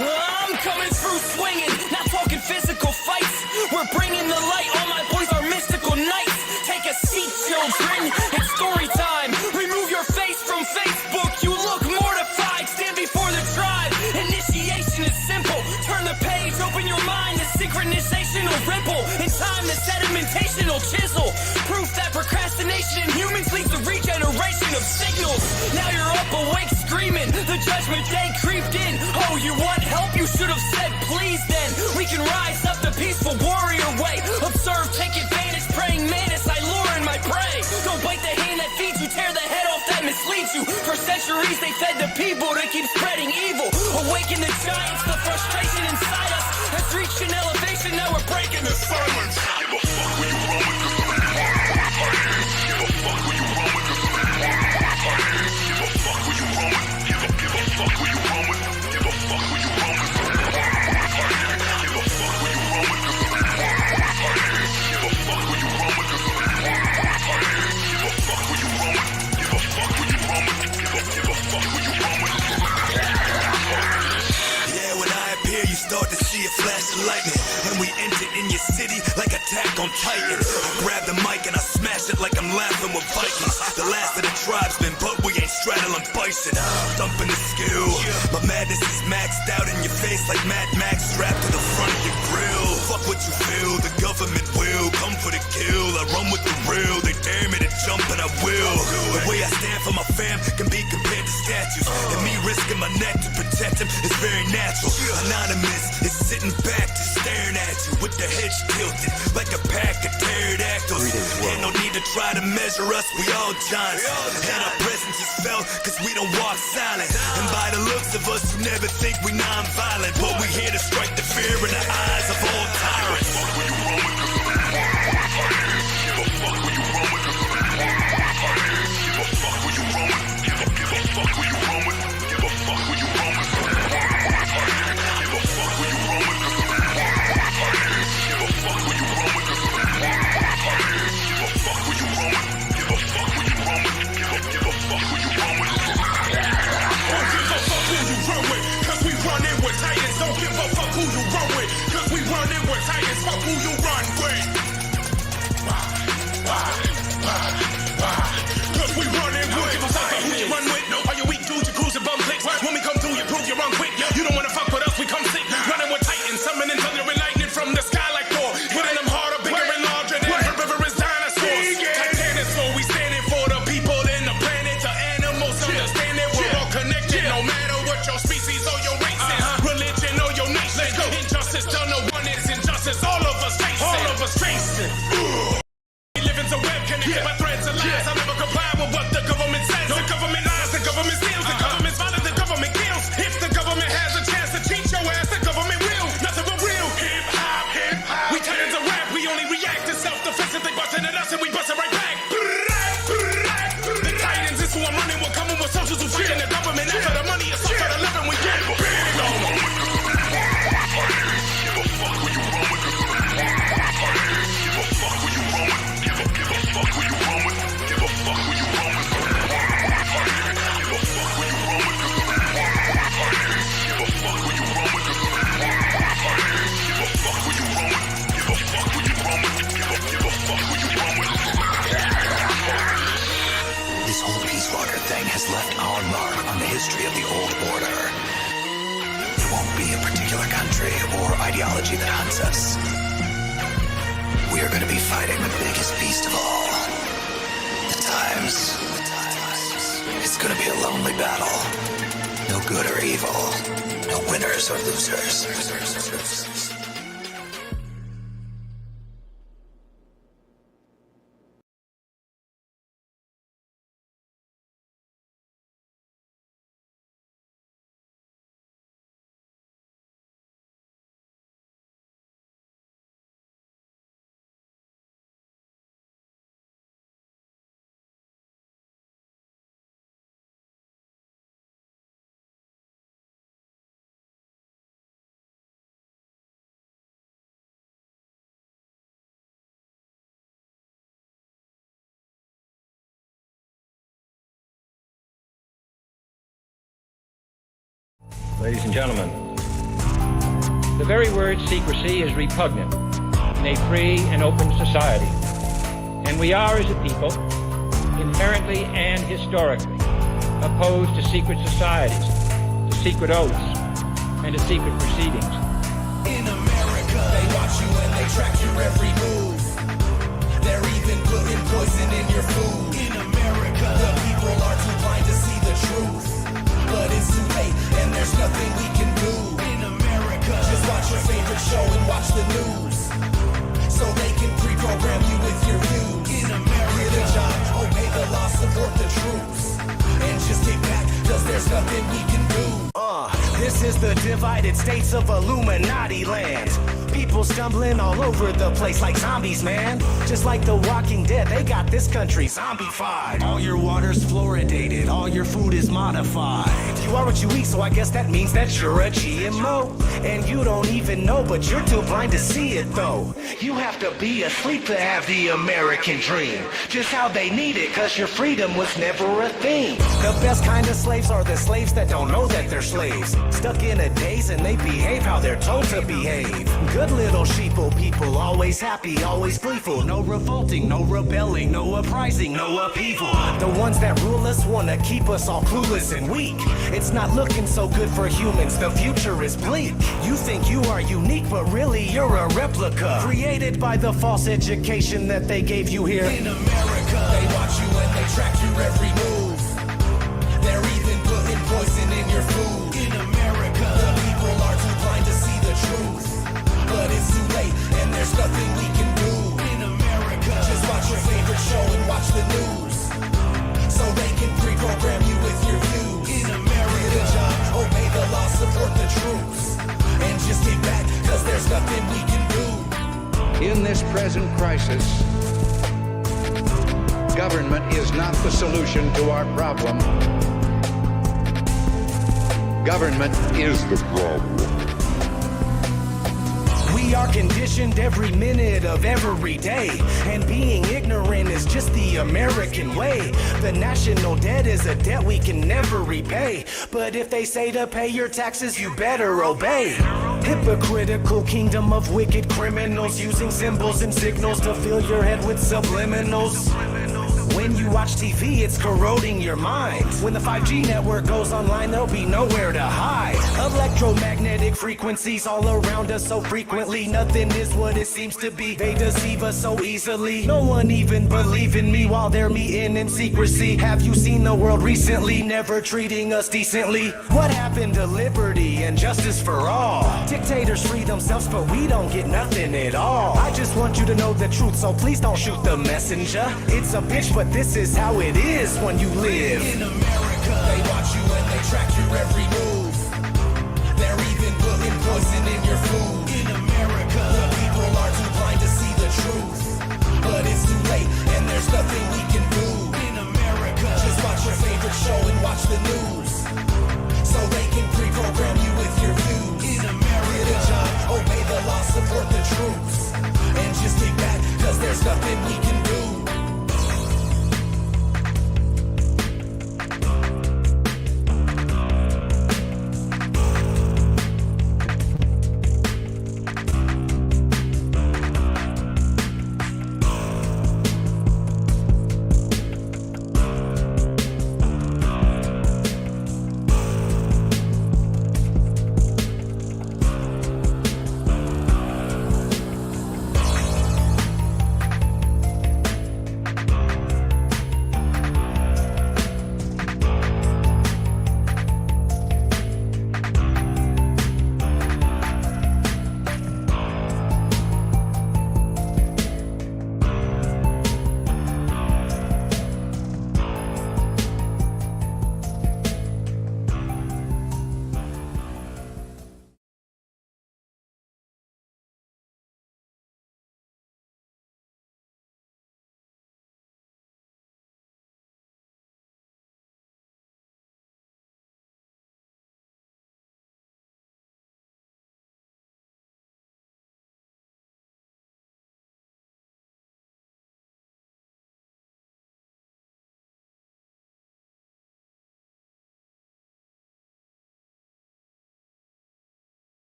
I'm coming through swinging, not talking physical fights. We're bringing the light, all my boys are mystical knights. Take a seat, children, it's story time. Remove your face from Facebook, you look mortified. Stand before the tribe, initiation is simple. Turn the page, open your mind, the synchronization will ripple. In time, the sedimentation will chisel. Proof that procrastination in humans leads to regeneration of signals. Now you're up awake screaming, the judgment day creeped in. Oh, you want help? You should have said please then. We can rise up the peaceful warrior way. Observe, take advantage, praying mantis, I lure in my prey. Don't bite the hand that feeds you, tear the head off that misleads you. For centuries they fed the people to keep spreading evil. Awaken the giants, the frustration inside us has reached an elevation, now we're breaking the silence. Give a fuck who you run with, give a fuck who you run with, give a fuck who you run with, give a fuck who you run with, give a fuck who you run with, give a fuck who you run with, give a fuck who you run with, give a fuck who you run with, give a fuck who you run with, give a fuck who you run with, give a fuck who you run with. Yeah, when I appear, you start to see a flash of lightning, and we enter in your city like Attack on Titan. I grab the mic and I smash it like I'm laughing with Vikings. The last of the tribesmen, but we ain't straddling bison. Dumping the skill, my madness is maxed out in your face like Mad Max strapped to the front of your grill. Fuck what you feel, the government will come for the kill. I run with the real, they dare me to jump and I will. The way I stand for my fam can be compared to statues, and me risking my neck to protect them is very natural. Anonymous is sitting back just staring at you with the head tilted like a pack of pterodactyls. Ain't no need to try to measure us, we all giants. And our presence is felt cause we don't walk silent. And by the looks of us, you never think we non-violent, but we here to strike the fear in the eyes of all tyrants. Give a fuck who you run with, give a fuck who you run with, give a fuck who you run with, give a fuck who you run with, give a fuck who you run with, give a fuck who you run with, give a fuck who you run with, give a fuck who you run with, give a fuck who you run with, give a fuck who you run with. Don't give a fuck who you run with, cause we running with titans. Don't give a fuck who you run with, cause we running with titans. Fuck who you run with. Cause we running with. Give a fuck who you run with. Are you weak dudes, you cruising bum clicks? When we come through, you prove you run quick. You don't wanna fuck with us, we come sick. Running with titans, summoning thunder and lightning from the sky like Thor. Hitting them harder, bigger and larger than herbivorous dinosaurs. Titanosaur, we standing for the people and the planet. The animals understand that we're all connected. No matter what your species or your race is, religion or your nation. Injustice done no one is injustice. All of us facing. All of us facing. We live in the web connected by threads and lies. I never comply with what the government says. The government lies, the government steals, the government's violent, the government kills. If the government has a chance to cheat your ass, the government will. Nothing but real hip hop, hip hop. We turn into rap, we only react to self-defense. If they busting at us and we busting right back. The Titans is who I'm running with, coming with socials who fighting the government. After the money, it's all for the living, we get big on them. Give a fuck who you run with. Give a fuck who you run with. Give a fuck who you run with. Give a fuck who you run with. Give a fuck who you run with. Give a fuck who you run with. Give a fuck who you run with. Give a fuck who you run with. Give a fuck who you run with. This whole Peace Walker thing has left our mark on the history of the old order. It won't be a particular country or ideology that hunts us. We are going to be fighting the biggest beast of all, the tide. times. It's gonna be a lonely battle. No good or evil. No winners or losers. Ladies and gentlemen, the very word secrecy is repugnant in a free and open society. And we are, as a people, inherently and historically opposed to secret societies, to secret oaths, and to secret proceedings. In America, they watch you and they track your every move. They're even putting poison in your food. In America, the people are too blind to see the truth. But it's too late and there's nothing we can do. In America, just watch your favorite show and watch the news, so they can pre-program you with your views. In America, get a job, obey the law, support the troops, and just kick back, cause there's nothing we can do. This is the divided states of Illuminati land. People stumbling all over the place like zombies, man. Just like the Walking Dead, they got this country zombified. All your water's fluoridated, all your food is modified. You are what you eat, so I guess that means that you're a GMO. And you don't even know, but you're too blind to see it though. You have to be asleep to have the American dream. Just how they need it, cause your freedom was never a thing. The best kind of slaves are the slaves that don't know that they're slaves. Stuck in a daze and they behave how they're told to behave. Good little sheeple people, always happy, always gleeful. No revolting, no rebelling, no uprising, no upheaval. The ones that rule us wanna keep us all clueless and weak. It's not looking so good for humans, the future is bleak. You think you are unique, but really you're a replica, created by the false education that they gave you here. In America, they watch you and they track your every move. They're even putting poison in your food. In America, the people are too blind to see the truth. But it's too late, and there's nothing we can do. In America, just watch your favorite show and watch the news, so they can pre-program you with your views. In America, get a job, obey the law, support the troops, and just kick back, cause there's nothing we can do. In this present crisis, government is not the solution to our problem. Government is the problem. We are conditioned every minute of every day, and being ignorant is just the American way. The national debt is a debt we can never repay, but if they say to pay your taxes, you better obey. Hypocritical kingdom of wicked criminals, using symbols and signals to fill your head with subliminals. When you watch TV, it's corroding your mind. When the 5G network goes online, there'll be nowhere to hide. Electromagnetic frequencies all around us so frequently. Nothing is what it seems to be. They deceive us so easily. No one even believe in me while they're meeting in secrecy. Have you seen the world recently? Never treating us decently. What happened to liberty and justice for all? Dictators free themselves, but we don't get nothing at all. I just want you to know the truth, so please don't shoot the messenger. It's a bitch, but this is how it is when you live. In America, they watch you and they track your every move. They're even putting poison in your food. In America, the people are too blind to see the truth. But it's too late and there's nothing we can do. In America, just watch your favorite show and watch the news, so they can pre-program you with your views. In America, get a job, obey the law, support the troops, and just kick back, cause there's nothing we can do.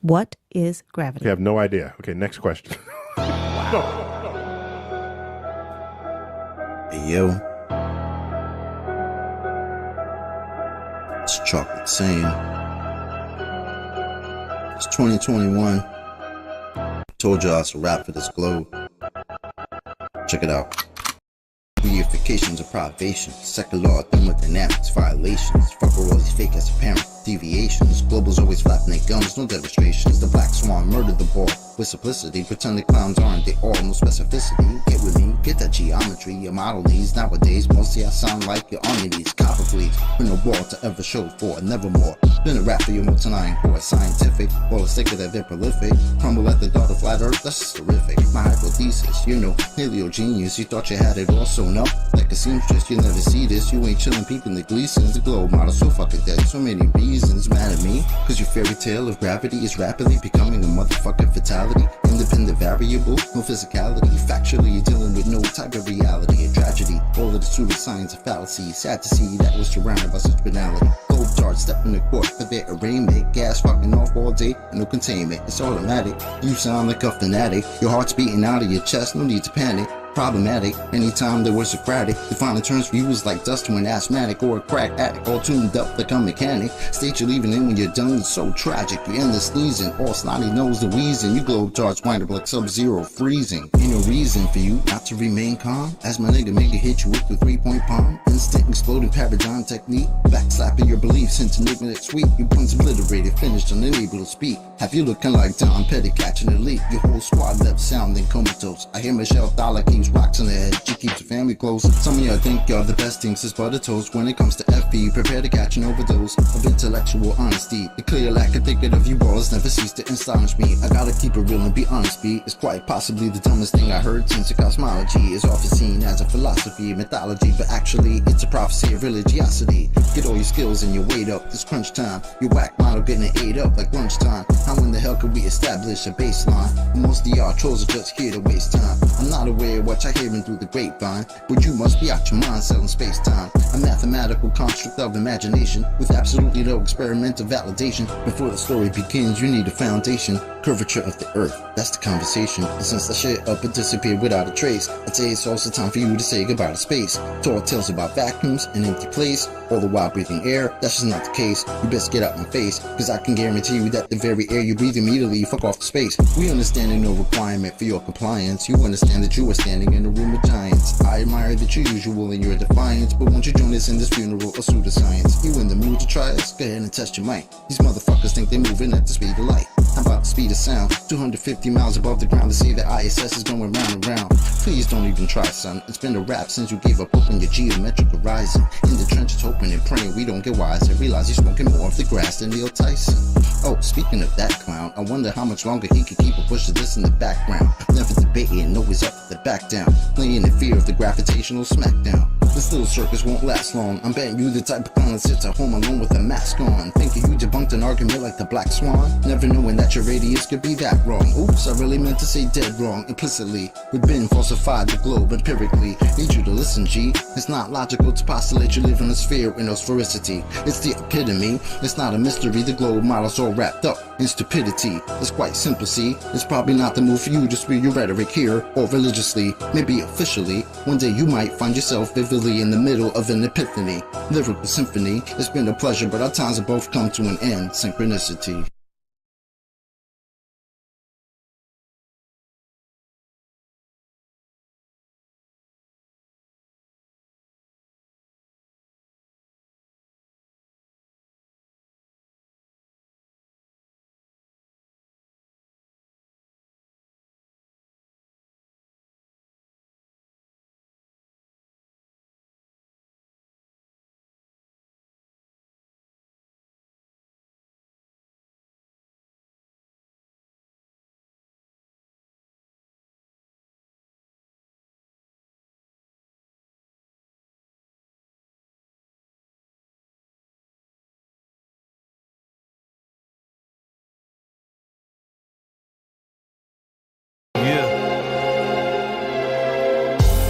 What is gravity? Okay, I have no idea. Okay, next question. Hey, yo. It's Chocolate saying. It's 2021. Told y'all it's a wrap for this globe. Check it out. Reifications of privation, secular law, thermodynamics, violations. Fuck with all these fake as apparent deviations. Globals always flapping their gums, no demonstrations. The black swan murdered the ball with simplicity. Pretend the clowns aren't they all, no specificity. Get with me, get that geometry. Your model needs nowadays. Mostly I sound like your army needs copper pleats. With no ball to ever show for, nevermore. Been a rap for your multi-nine core, scientific. All the sicker that they're prolific. Crumble at the thought of flat earth, that's just terrific. My hypothesis, you know, paleo genius. You thought you had it all sewn up like a seamstress. You never see this, you ain't chillin' peeping the Gleasons. The globe model so fucking dead, so many reasons. Mad at me, cause your fairy tale of gravity is rapidly becoming a motherfucking fatality. Independent variable, no physicality. Factually, you're dealing with no type of reality. A tragedy, all of the pseudoscience of fallacy. Sad to see that was surrounded by such banality. Globe darts step in the court for their arraignment. Gas fucking off all day, no containment. It's automatic, you sound like a fanatic. Your heart's beating out of your chest, no need to panic. Problematic, anytime they were Socratic. Defining terms for you was like dust to an asthmatic or a crack addict, all tuned up like a mechanic. State you're leaving in when you're done, it's so tragic. You end the sneezing, all snotty nose the wheezing. You globe tarts wind up like Sub-Zero freezing. Ain't no reason for you not to remain calm. As my nigga make hit you with the 3-point palm. Instant exploding paradigm technique. Backslapping your beliefs into enigma that's sweet. Your points obliterated, finished, unable to speak. Have you looking like Don Petty catching a leak? Your whole squad left sounding comatose. I hear Michelle Dollar keeps rocks on her head, she keeps her family close. Some of y'all think y'all the best things since butter toast. When it comes to FB, prepare to catch an overdose of intellectual honesty. The clear lack of thinking of you all has never ceased to astonish me. I gotta keep it real and be honest, B. It's quite possibly the dumbest thing I heard since the cosmology is often seen as a philosophy, mythology, but actually it's a prophecy of religiosity. Get all your skills and your weight up, this crunch time. Your whack model getting ate up like lunchtime. How in the hell could we establish a baseline? Most of y'all trolls are just here to waste time. I'm not aware of what I hear through the grapevine, but you must be out your mind selling space-time. A mathematical construct of imagination with absolutely no experimental validation. Before the story begins, you need a foundation. Curvature of the earth, that's the conversation. And since I shit up and disappeared without a trace, I'd say it's also time for you to say goodbye to space. Tall tales about vacuums and empty place, all the while breathing air. That's just not the case. You best get out my face, cause I can guarantee you that the very air you breathe immediately fuck off the space. We understand no requirement for your compliance. You understand that you are standing in a room of giants. I admire that you're usual in your defiance, but won't you join us in this funeral of pseudoscience? You in the mood to try us? Go ahead and test your might. These motherfuckers think they're moving at the speed of light. How about the speed of sound? 250 miles above the ground to see the ISS is going round and round. Please don't even try, son. It's been a rap since you gave up open your geometric horizon. In the trenches hoping and praying we don't get wise and realize you're smoking more of the grass than Neil Tyson. Oh, speaking of that clown, I wonder how much longer he can keep a push of this in the background. Never debating, always up for the back down. Playing in fear of the gravitational smackdown. This little circus won't last long. I'm betting you the type of clown that sits at home alone with a mask on, thinking you debunked an argument like the Black Swan, never knowing that your radius could be that wrong. Oops, I really meant to say dead wrong implicitly. We've been falsified the globe empirically. Need you to listen, G. It's not logical to postulate you live in a sphere with no sphericity. It's the epitome. It's not a mystery. The globe model's all wrapped up in stupidity. It's quite simple, see. It's probably not the move for you to spew your rhetoric here or religiously, maybe officially. One day you might find yourself vividly in the middle of an epiphany, lyrical symphony. It's been a pleasure, but our times have both come to an end. Synchronicity.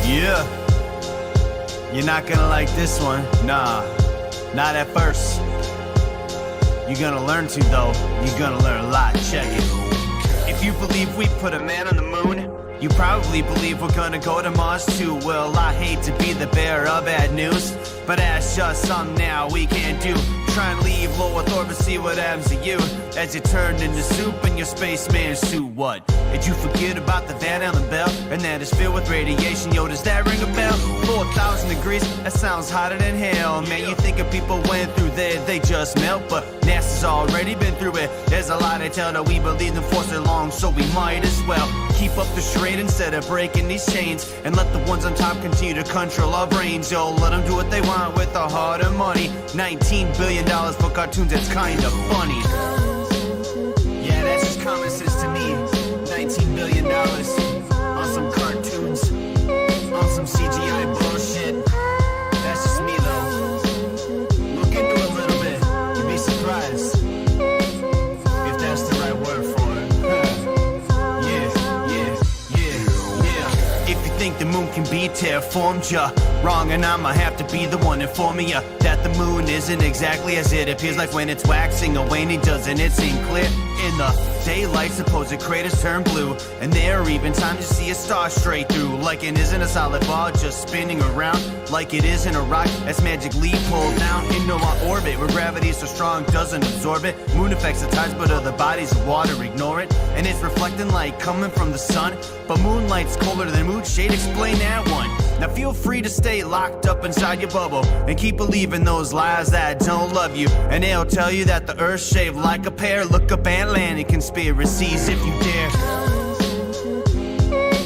Yeah. You're not gonna like this one. Nah, not at first. You're gonna learn to though, you're gonna learn a lot, check it. If you believe we put a man on the moon, you probably believe we're gonna go to Mars too. Well, I hate to be the bearer of bad news, but that's just something now we can't do. Try and leave low Earth orbit, see what happens to you as you turned into soup in your spaceman suit. What? Did you forget about the Van Allen bell? And that is filled with radiation. Yo, does that ring a bell? 4,000 degrees, that sounds hotter than hell. Man, you think if people went through there, they just melt. But NASA's already been through it. There's a lie they tell that we believe them for so long, so we might as well keep up the charade instead of breaking these chains, and let the ones on top continue to control our brains. Yo, let them do what they want with our hard-earned money. $19 billion for cartoons, that's kinda funny. Yeah, that's just common sense to me. $19 billion on some cartoons, on some CGI bullshit. That's just me though. Look into it a little bit, you'd be surprised if that's the right word for it. If you think the moon can be terraformed, you're wrong, and I'ma have to be the one informing you that the moon isn't exactly as it appears. Like when it's waxing or waning, doesn't it seem clear? In the daylight, supposed craters turn blue, and there are even times you see a star straight through. Like it isn't a solid ball just spinning around, like it isn't a rock that's magically pulled down into our orbit, where gravity is so strong doesn't absorb it. Moon affects the tides, but other bodies of water ignore it, and it's reflecting light coming from the sun. But moonlight's colder than moon shade, explain that one. Now feel free to stay locked up inside your bubble and keep believing those lies that don't love you, and they'll tell you that the earth's shaped like a pear. Look up Atlantic conspiracies if you dare.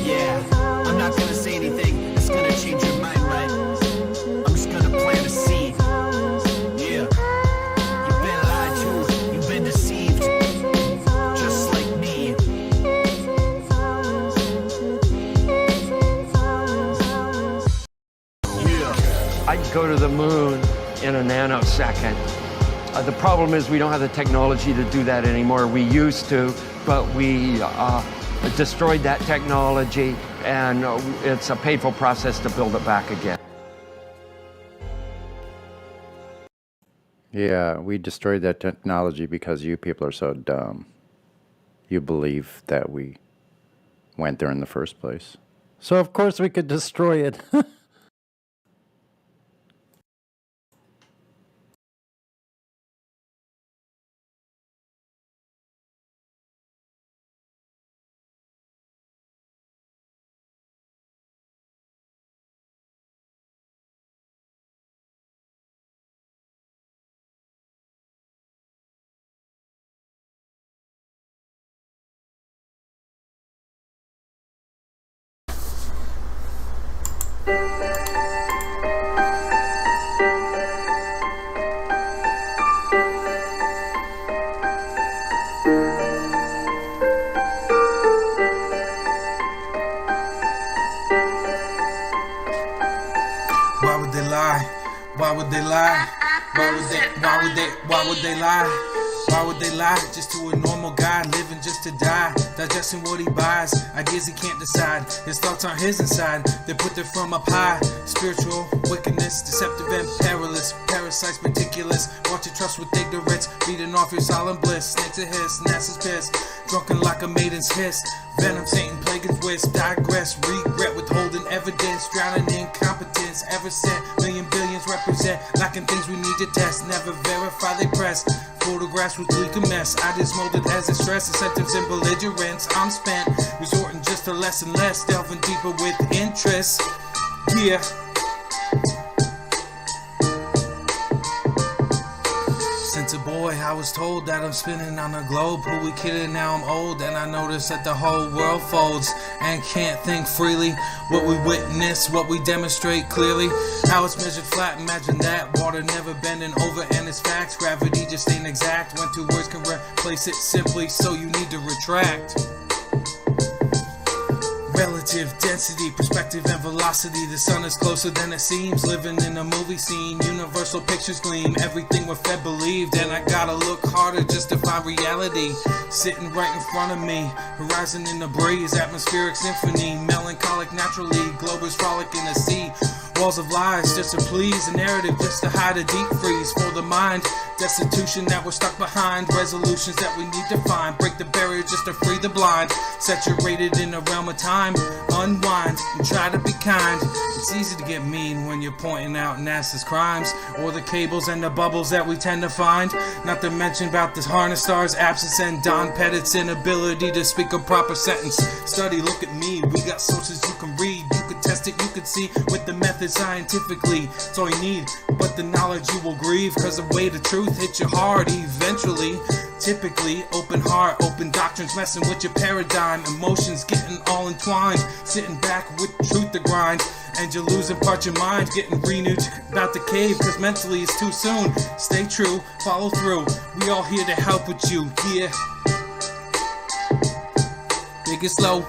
Yeah, I'm not gonna say anything that's gonna change your mind, right? I'm just gonna plant a seed. Yeah, you've been lied to, you've been deceived, just like me. I'd go to the moon in a nanosecond. The problem is we don't have the technology to do that anymore. We used to, but we destroyed that technology, and it's a painful process to build it back again. Yeah, we destroyed that technology because you people are so dumb. You believe that we went there in the first place. So of course we could destroy it. Why would they lie? Why would they lie? Why would they lie? Why would they lie? Just to a normal guy living just to die, digesting what he buys, ideas he can't decide. His thoughts aren't his inside, they're put there from up high. Spiritual wickedness, deceptive and perilous, parasites meticulous. Watch your trust with ignorance, beating off your solemn bliss. Snakes a hiss, NASA's pissed, drunken like a maiden's hiss. Venom, Satan, plague and twist, digress, regret, withholding evidence, drowning in competence. Ever sent, million billions represent, lacking things we need to test. Never verify, they press photographs with leak a mess. I just molded as a stress, a sentence in belligerence. I'm spent, resorting just to less and less, delving deeper with interest. Yeah. Since a boy, I was told that I'm spinning on a globe. Who we kidding? Now I'm old, and I notice that the whole world folds and can't think freely. What we witness, what we demonstrate clearly. How it's measured flat, imagine that. Water never bending over, and it's facts. Gravity just ain't exact. When two words can replace it simply, so you need to retract. Relative density, perspective and velocity. The sun is closer than it seems. Living in a movie scene, universal pictures gleam. Everything we're fed believed, and I gotta look harder just to find reality. Sitting right in front of me, horizon in the breeze, atmospheric symphony. Melancholic naturally, globers frolic in the sea. Walls of lies just to please, a narrative just to hide a deep freeze for the mind. Destitution that we're stuck behind, resolutions that we need to find. Break the barrier just to free the blind. Saturated in a realm of time, unwind and try to be kind. It's easy to get mean when you're pointing out NASA's crimes, or the cables and the bubbles that we tend to find. Not to mention about the harness star's absence and Don Pettit's inability to speak a proper sentence. Study, look at me, we got sources you can read. You can test it, you can see with the method scientifically. It's all you need, but the knowledge you will grieve, cause the way to truth hit you hard eventually. Typically, open heart, open doctrines messing with your paradigm. Emotions getting all entwined, sitting back with truth to grind. And you're losing part your mind, getting renewed about the cave, cause mentally it's too soon. Stay true, follow through, we all here to help with you, yeah. Big and slow.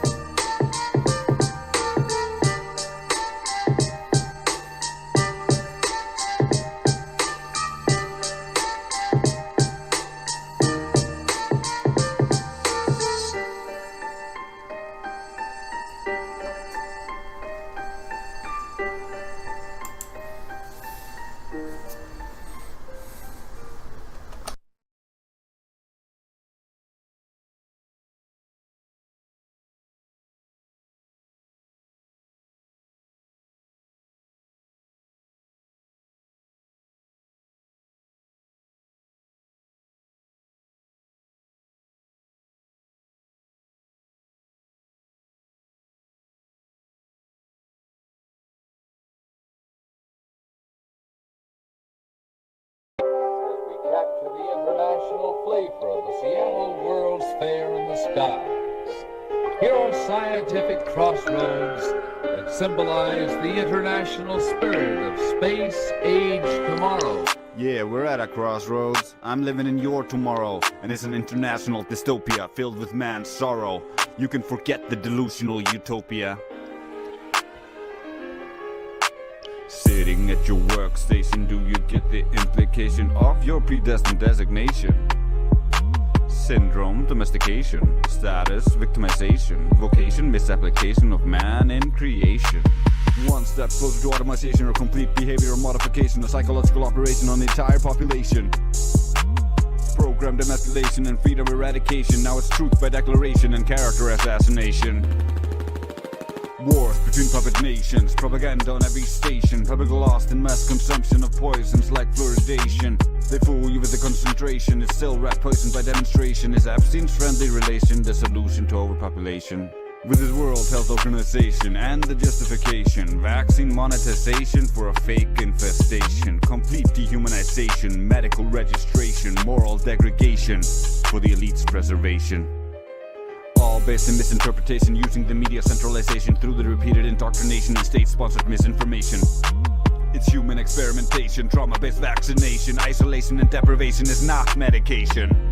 Capture the international flavor of the Seattle World's Fair in the skies. Here are scientific crossroads that symbolize the international spirit of space age tomorrow. Yeah, we're at a crossroads. I'm living in your tomorrow, and it's an international dystopia filled with man's sorrow. You can forget the delusional utopia. Sitting at your workstation, do you get the implication of your predestined designation? Syndrome, domestication, status, victimization, vocation, misapplication of man in creation. One step closer to automation or complete behavioral modification, a psychological operation on the entire population. Programmed emasculation and freedom eradication, now it's truth by declaration and character assassination. Wars between puppet nations, propaganda on every station, public lost in mass consumption of poisons like fluoridation. They fool you with the concentration, it's still rat poison by demonstration. Is Epstein's friendly relation the solution to overpopulation? With his World Health Organization and the justification, vaccine monetization for a fake infestation, complete dehumanization, medical registration, moral degradation for the elite's preservation. All based in misinterpretation, using the media centralization through the repeated indoctrination and state-sponsored misinformation. It's human experimentation, trauma-based vaccination, isolation and deprivation is not medication.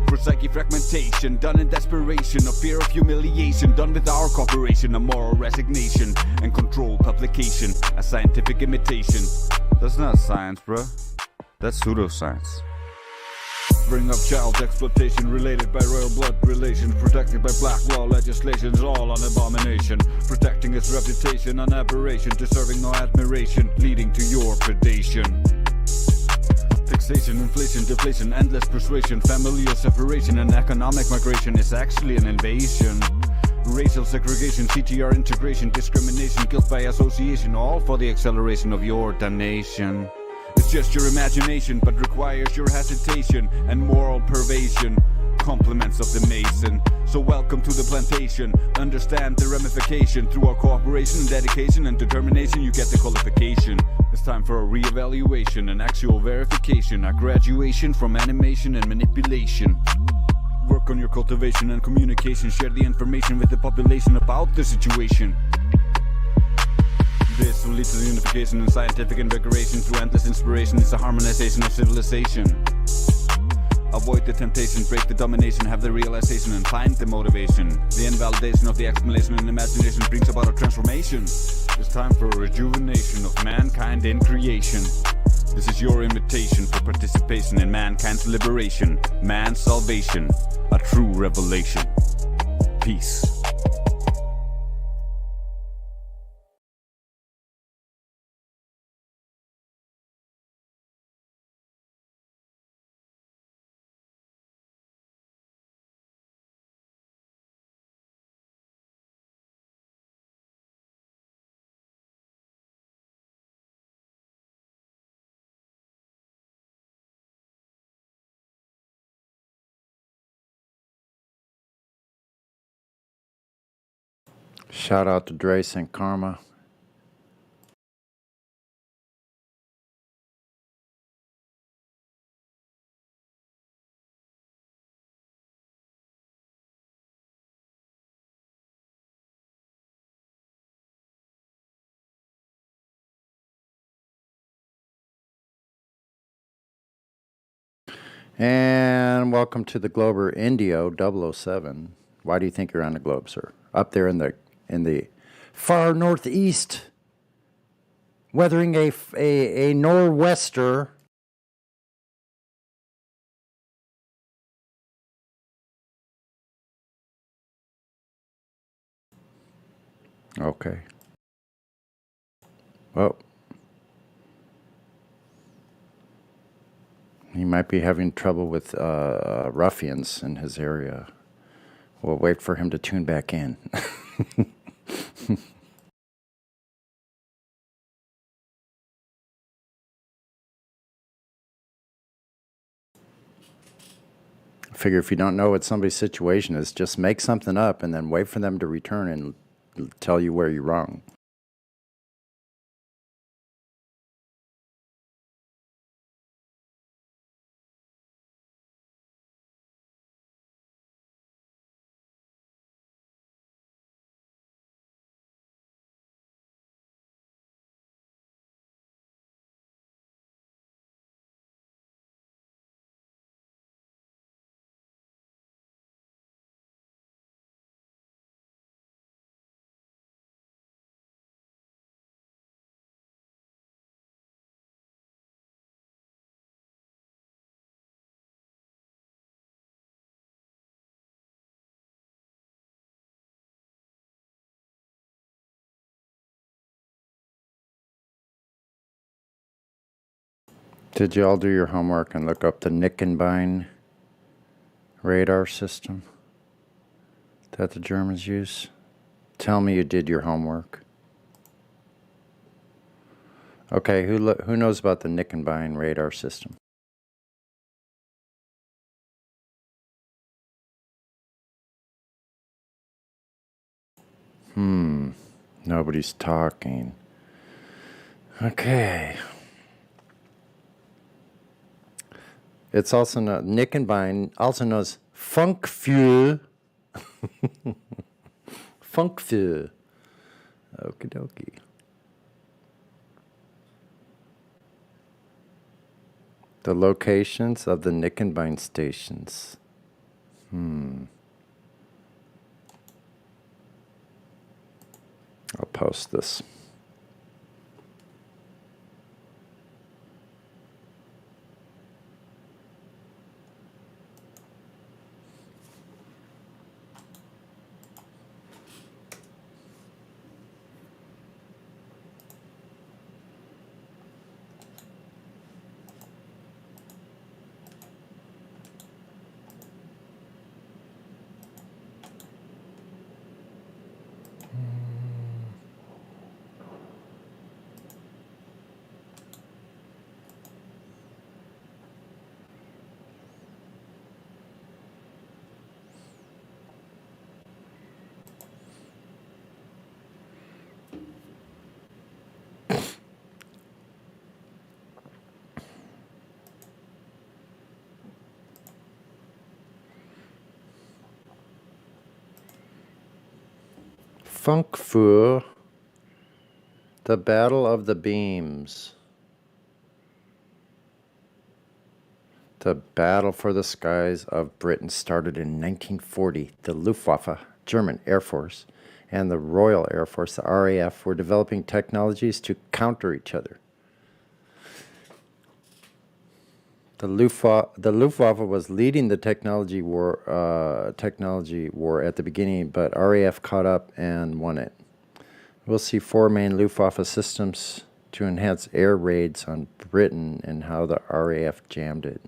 For psyche fragmentation, done in desperation, a fear of humiliation, done with our cooperation, a moral resignation, and controlled publication, a scientific imitation. That's not science, bruh. That's pseudoscience. Bring up child exploitation related by royal blood relations, protected by black law legislation is all an abomination. Protecting its reputation, an aberration, deserving no admiration, leading to your predation. Fixation, inflation, deflation, endless persuasion, familial separation, and economic migration is actually an invasion. Racial segregation, CTR integration, discrimination, guilt by association, all for the acceleration of your damnation. It's just your imagination, but requires your hesitation and moral pervasion. Compliments of the mason. So welcome to the plantation. Understand the ramification. Through our cooperation and dedication and determination, you get the qualification. It's time for a re-evaluation, an actual verification, a graduation from animation and manipulation. Work on your cultivation and communication. Share the information with the population about the situation. This will lead to the unification and scientific invigoration. Through endless inspiration, it's a harmonization of civilization. Avoid the temptation, break the domination, have the realization and find the motivation. The invalidation of the explanation and imagination brings about a transformation. It's time for a rejuvenation of mankind in creation. This is your invitation for participation in mankind's liberation, man's salvation, a true revelation. Peace. Shout out to Drace and Karma. And welcome to the Glober Indio 007. Why do you think you're on the globe, sir? Up there in the far northeast, weathering a nor'wester. Okay. Well, he might be having trouble with ruffians in his area. We'll wait for him to tune back in. I figure if you don't know what somebody's situation is, just make something up and then wait for them to return and tell you where you're wrong. Did you all do your homework and look up the Nickenbein radar system that the Germans use? Tell me you did your homework. Okay, who knows about the Nickenbein radar system? Nobody's talking. Okay. It's also known, Nickenbein, also known as Funkfuel. Funkfuel. Okie dokie. The locations of the Nickenbein stations. I'll post this. Funkfuhr, the Battle of the Beams. The battle for the skies of Britain started in 1940. The Luftwaffe, German Air Force, and the Royal Air Force, the RAF, were developing technologies to counter each other. The Luftwaffe was leading the technology war at the beginning, but RAF caught up and won it. We'll see 4 main Luftwaffe systems to enhance air raids on Britain and how the RAF jammed it.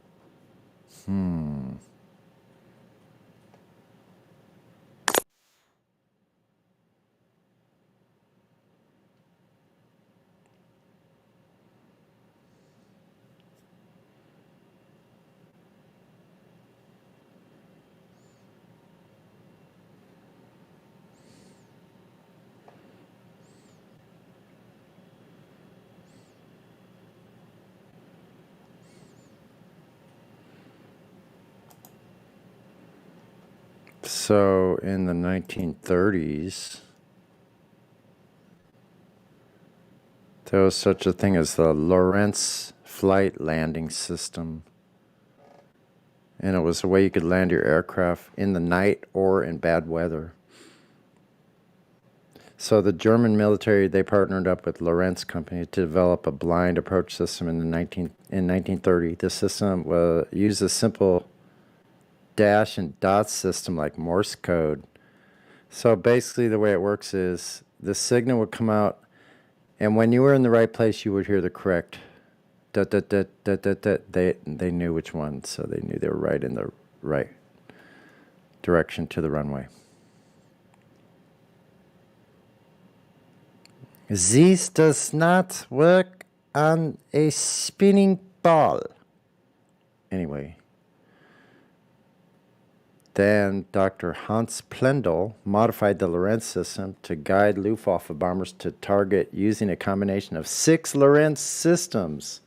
So in the 1930s, there was such a thing as the Lorentz Flight Landing System. And it was a way you could land your aircraft in the night or in bad weather. So the German military, they partnered up with Lorentz Company to develop a blind approach system in 1930. The system used a simple dash and dot system like Morse code. So basically the way it works is the signal would come out, and when you were in the right place, you would hear the correct dot, dot, dot, dot, dot, dot. They knew which one, so they knew they were right in the right direction to the runway. This does not work on a spinning ball. Anyway. Then Dr. Hans Plendel modified the Lorentz system to guide Luftwaffe bombers to target using a combination of 6 Lorentz systems.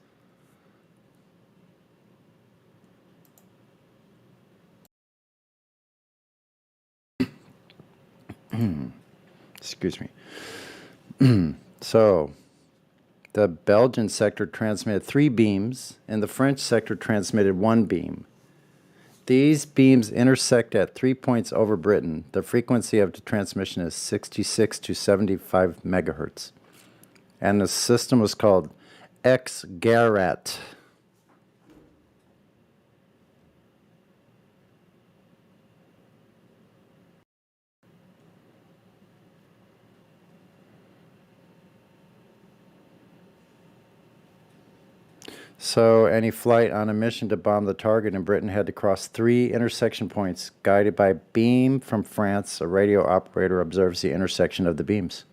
Excuse me. So, the Belgian sector transmitted 3 beams, and the French sector transmitted 1 beam. These beams intersect at 3 points over Britain. The frequency of the transmission is 66 to 75 megahertz. And the system was called X-Garrat. So any flight on a mission to bomb the target in Britain had to cross 3 intersection points guided by a beam from France. A radio operator observes the intersection of the beams.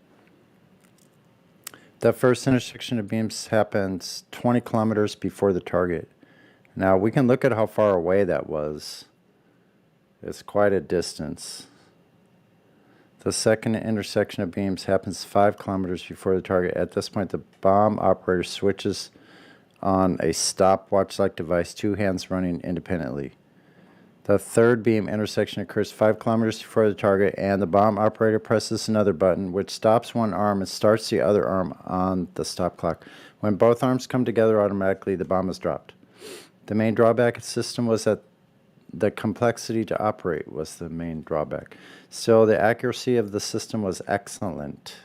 The first intersection of beams happens 20 kilometers before the target. Now we can look at how far away that was. It's quite a distance. The second intersection of beams happens 5 kilometers before the target. At this point, the bomb operator switches on a stopwatch-like device, 2 hands running independently. The third beam intersection occurs 5 kilometers before the target, and the bomb operator presses another button, which stops one arm and starts the other arm on the stop clock. When both arms come together automatically, the bomb is dropped. The main drawback of the system was that the complexity to operate was the main drawback. So the accuracy of the system was excellent.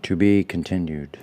To be continued.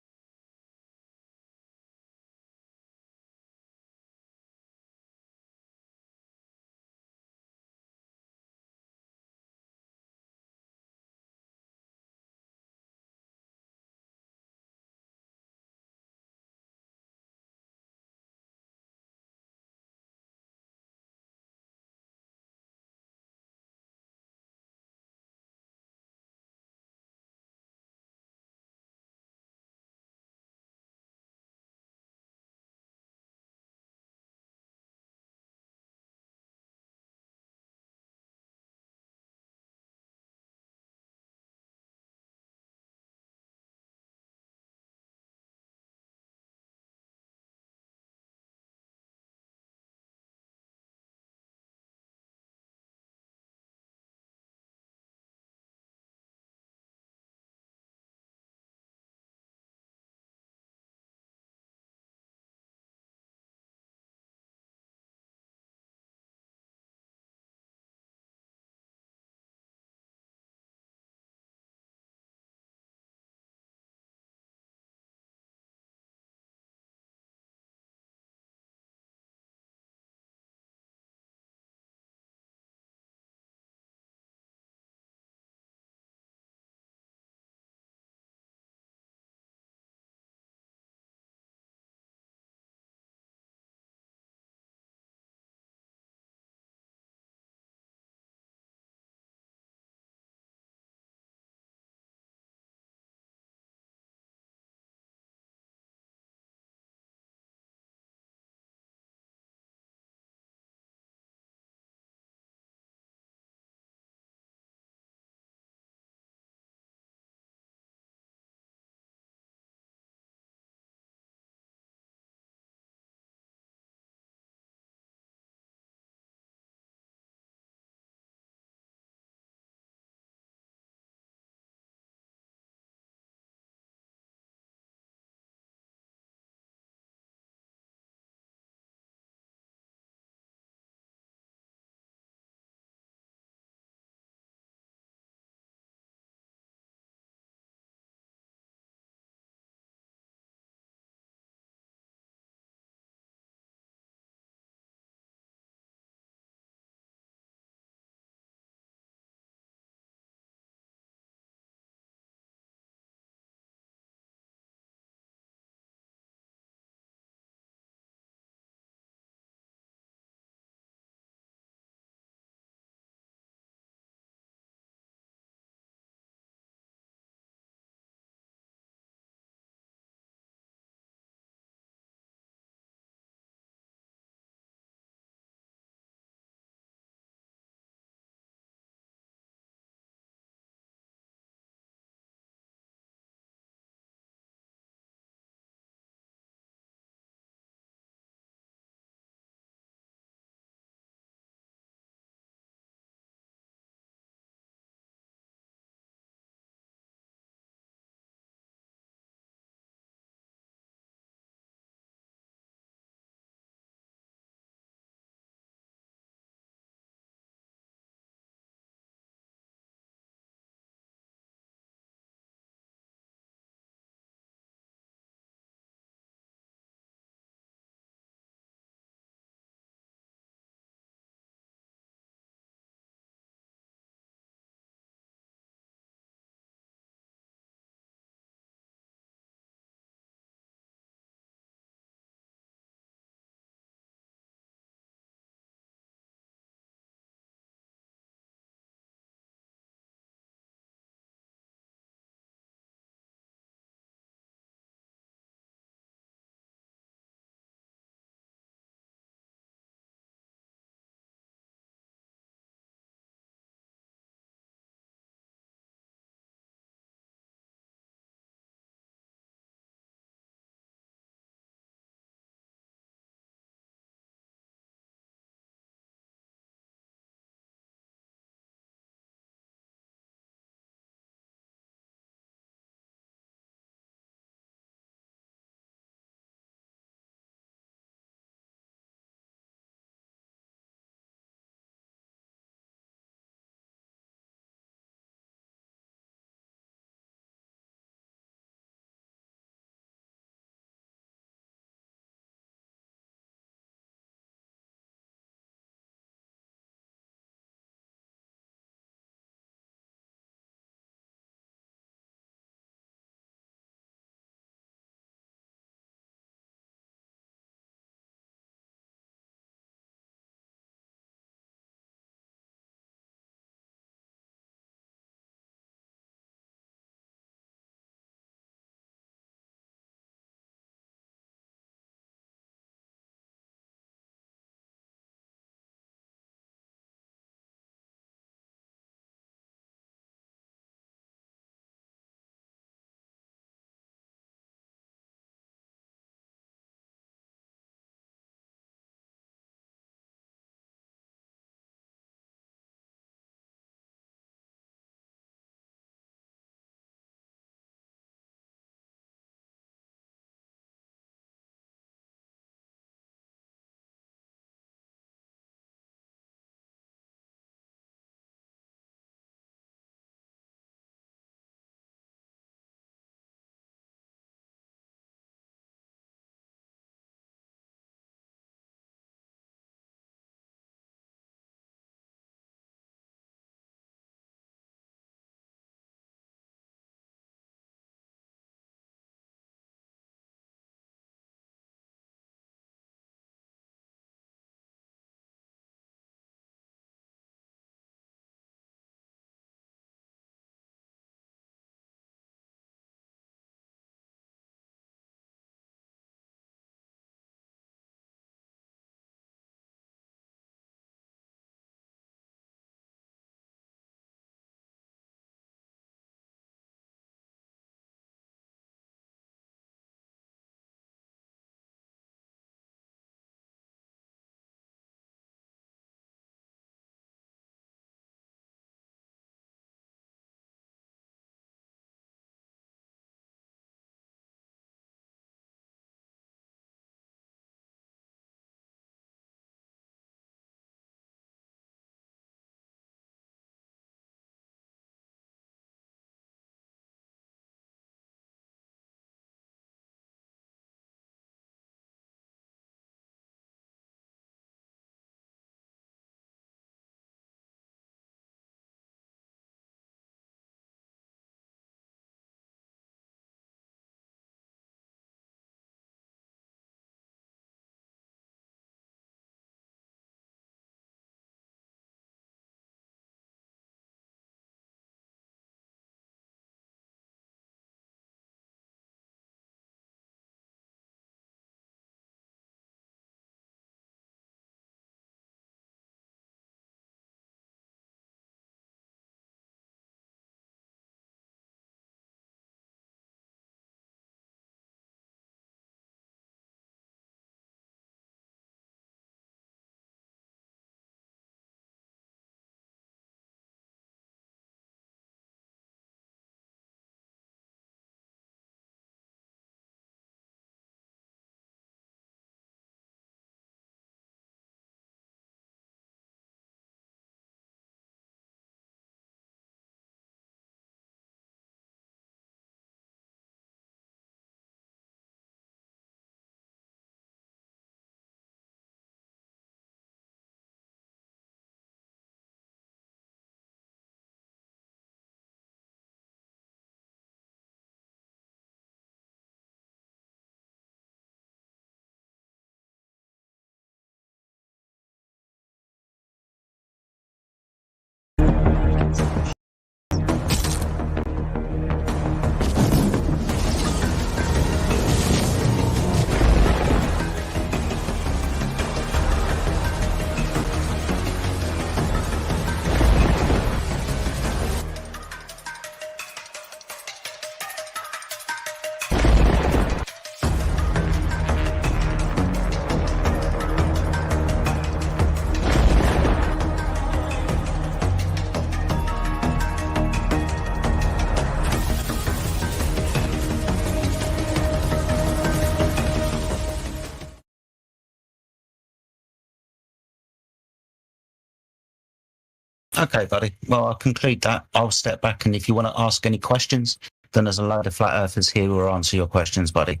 Okay, buddy. Well, I'll conclude that. I'll step back, and if you want to ask any questions, then there's a load of flat earthers here who will answer your questions, buddy.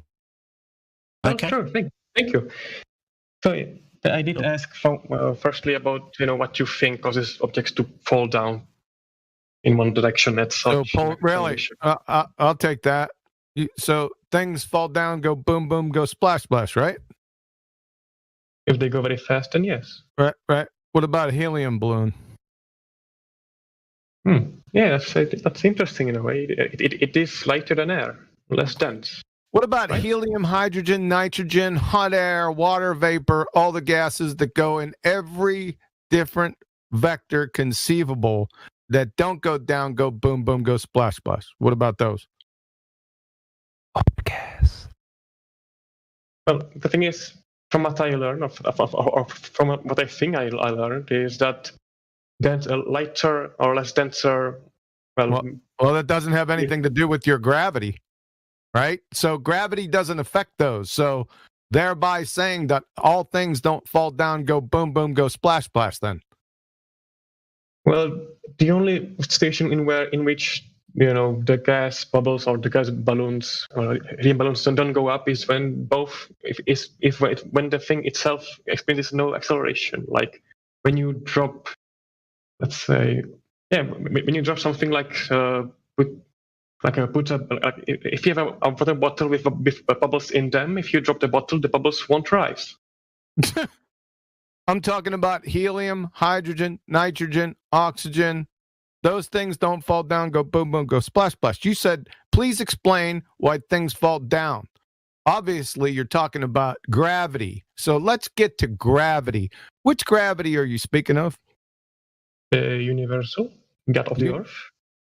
Okay. Sure. Thank you. So I did ask firstly about what you think causes objects to fall down in one direction at such. So, really, I'll take that. So things fall down, go boom, boom, go splash, splash, right? If they go very fast, then yes. Right. What about a helium balloon? Yeah, that's interesting in a way. It is lighter than air, less dense. What about helium, hydrogen, nitrogen, hot air, water vapor, all the gases that go in every different vector conceivable that don't go down, go boom, boom, go splash, splash? What about those? Oh, gas. Well, the thing is, from what I learned, or from what I think I learned, is that lighter or less denser. Well, that doesn't have anything to do with your gravity, right? So gravity doesn't affect those. So thereby saying that all things don't fall down, go boom, boom, go splash, splash then. Well, the only station in which the gas bubbles or the gas balloons or helium balloons don't go up is when when the thing itself experiences no acceleration. Like when you drop, let's say, when you drop something like if you have a water bottle with bubbles in them, if you drop the bottle, the bubbles won't rise. I'm talking about helium, hydrogen, nitrogen, oxygen. Those things don't fall down, go boom, boom, go splash, splash. You said, please explain why things fall down. Obviously, you're talking about gravity. So let's get to gravity. Which gravity are you speaking of? The universal God of the earth.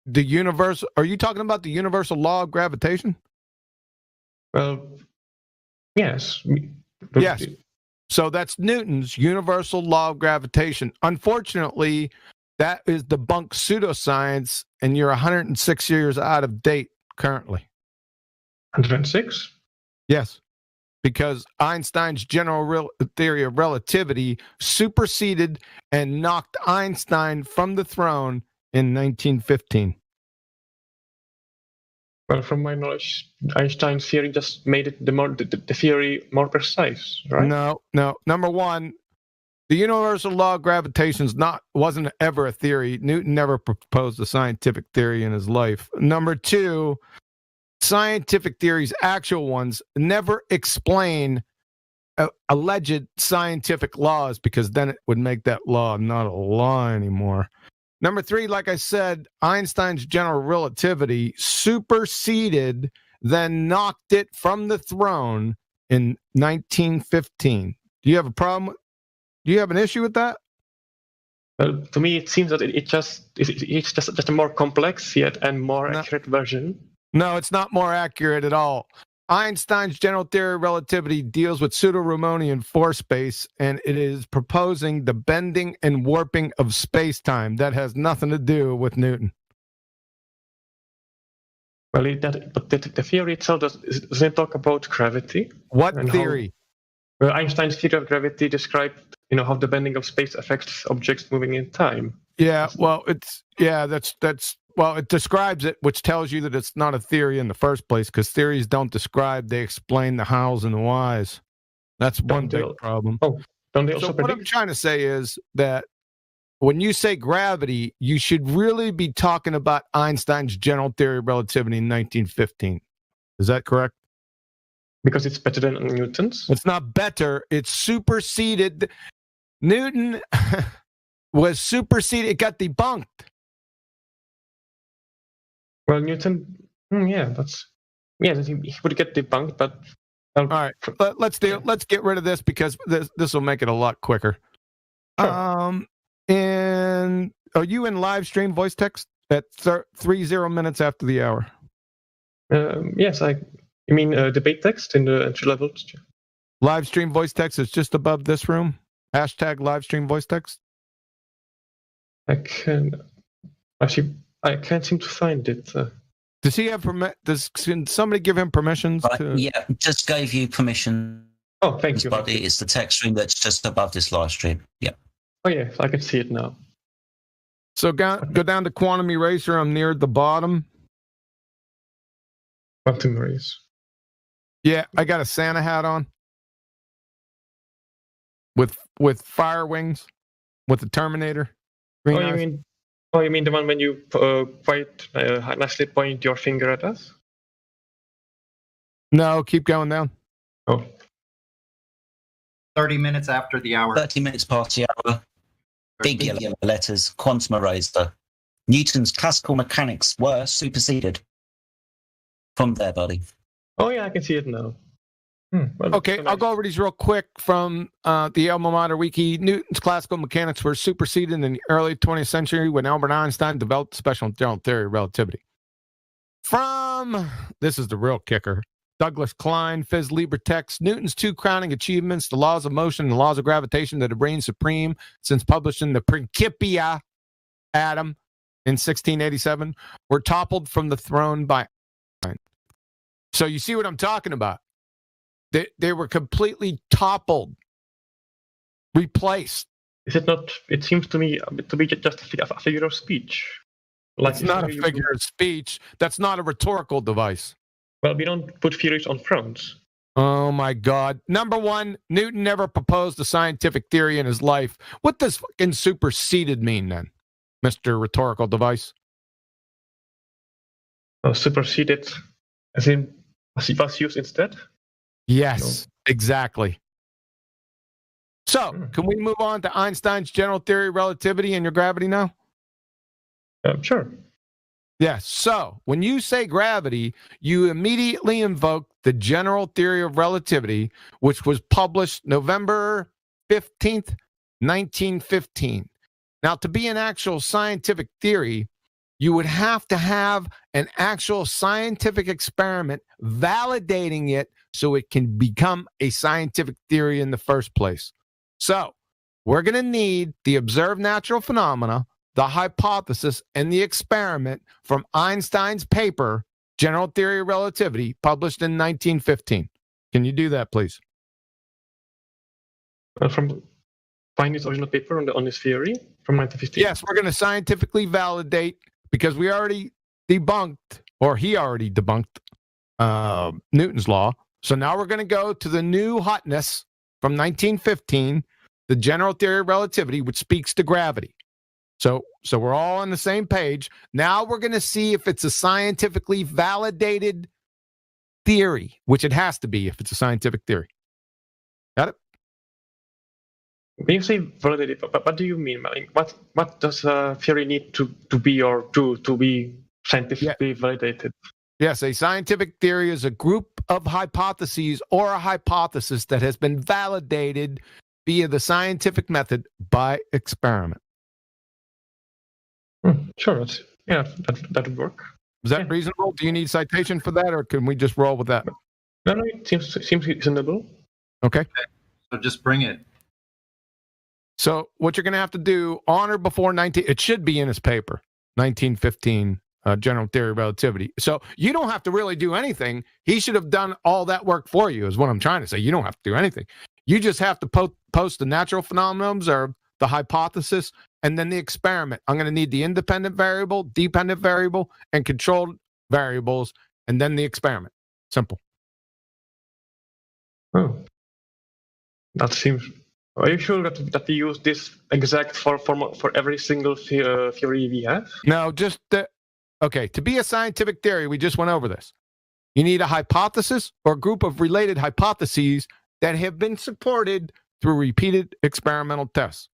The universal. Are you talking about the universal law of gravitation? Well, yes. Yes. So that's Newton's universal law of gravitation. Unfortunately, that is debunked pseudoscience, and you're 106 years out of date currently. 106? Yes, because Einstein's general theory of relativity superseded and knocked Einstein from the throne in 1915. Well, from my knowledge, Einstein's theory just made it the theory more precise, right? No. Number one, the universal law of gravitation wasn't ever a theory. Newton never proposed a scientific theory in his life. Number two, scientific theories, actual ones, never explain alleged scientific laws, because then it would make that law not a law anymore. Number three, like I said, Einstein's general relativity superseded, then knocked it from the throne in 1915. Do you have a problem? Do you have an issue with that? Well, to me, it seems that it's just a more complex yet and more accurate version. No, it's not more accurate at all. Einstein's general theory of relativity deals with pseudo-Riemannian force space, and it is proposing the bending and warping of space-time. That has nothing to do with Newton. Well, but the theory itself doesn't talk about gravity. What theory? Einstein's theory of gravity described, how the bending of space affects objects moving in time. Yeah, well, it describes it, which tells you that it's not a theory in the first place, because theories don't describe, they explain the hows and the whys. That's one big problem. Oh, don't they also so predict? What I'm trying to say is that when you say gravity, you should really be talking about Einstein's general theory of relativity in 1915. Is that correct? Because it's better than Newton's? It's not better. It's superseded. Newton was superseded. It got debunked. Well, Newton, he would get debunked, but... All right, let's get rid of this, because this will make it a lot quicker. Sure. And are you in live stream voice text at 30 minutes after the hour? Yes, you mean debate text in the entry level? Live stream voice text is just above this room. Hashtag live stream voice text. I can't seem to find it. Does he have can somebody give him permissions? Yeah, just gave you permission. Oh, thank you. Buddy, it's the text stream that's just above this live stream. Yeah. Oh, yeah, I can see it now. So go down to Quantum Eraser. I'm near the bottom. Quantum Eraser. Yeah, I got a Santa hat on with fire wings, with the Terminator. Green eyes. You mean the one when you quite nicely point your finger at us? No, keep going down. Oh. 30 minutes after the hour. 30 minutes past the hour. Big yellow letters, quantum eraser. Newton's classical mechanics were superseded. From there, buddy. Oh, yeah, I can see it now. Okay, I'll go over these real quick from the Alma Mater Wiki. Newton's classical mechanics were superseded in the early 20th century when Albert Einstein developed the special general theory of relativity. This is the real kicker, Douglas Klein, Phys Liber Text, Newton's two crowning achievements, the laws of motion and the laws of gravitation that have reigned supreme since published in the Principia Atom in 1687, were toppled from the throne by Einstein. So you see what I'm talking about? They were completely toppled, replaced. Is it not? It seems to me to be just a figure of speech. It's not a figure of speech. That's not a rhetorical device. Well, we don't put theories on thrones. Oh, my God. Number one, Newton never proposed a scientific theory in his life. What does fucking superseded mean then, Mr. Rhetorical Device? Superseded, as in was used instead? Yes, exactly. So, can we move on to Einstein's general theory of relativity and your gravity now? Sure. Yes. So, when you say gravity, you immediately invoke the general theory of relativity, which was published November 15th, 1915. Now, to be an actual scientific theory, you would have to have an actual scientific experiment validating it so it can become a scientific theory in the first place. So we're going to need the observed natural phenomena, the hypothesis, and the experiment from Einstein's paper, General Theory of Relativity, published in 1915. Can you do that, please? From find his original paper on this theory from 1915? Yes, we're going to scientifically validate, because we already debunked, or he already debunked, Newton's law. So now we're going to go to the new hotness from 1915, the general theory of relativity, which speaks to gravity. So we're all on the same page. Now we're going to see if it's a scientifically validated theory, which it has to be if it's a scientific theory. Got it? When you say validated, what do you mean? I mean, what does a theory need to be or to be scientifically validated? Yes, a scientific theory is a group of hypotheses or a hypothesis that has been validated via the scientific method by experiment. Sure, that would work. Is that reasonable? Do you need citation for that, or can we just roll with that? No, it seems reasonable. Okay. So just bring it. So what you're going to have to do on or before it should be in his paper, 1915, General Theory of Relativity. So you don't have to really do anything. He should have done all that work for you, is what I'm trying to say. You don't have to do anything. You just have to post the natural phenomena observed, the hypothesis, and then the experiment. I'm going to need the independent variable, dependent variable, and controlled variables, and then the experiment. Simple. Oh, that seems. Are you sure that we use this exact for every single theory we have? No, just okay. To be a scientific theory, we just went over this. You need a hypothesis or a group of related hypotheses that have been supported through repeated experimental tests.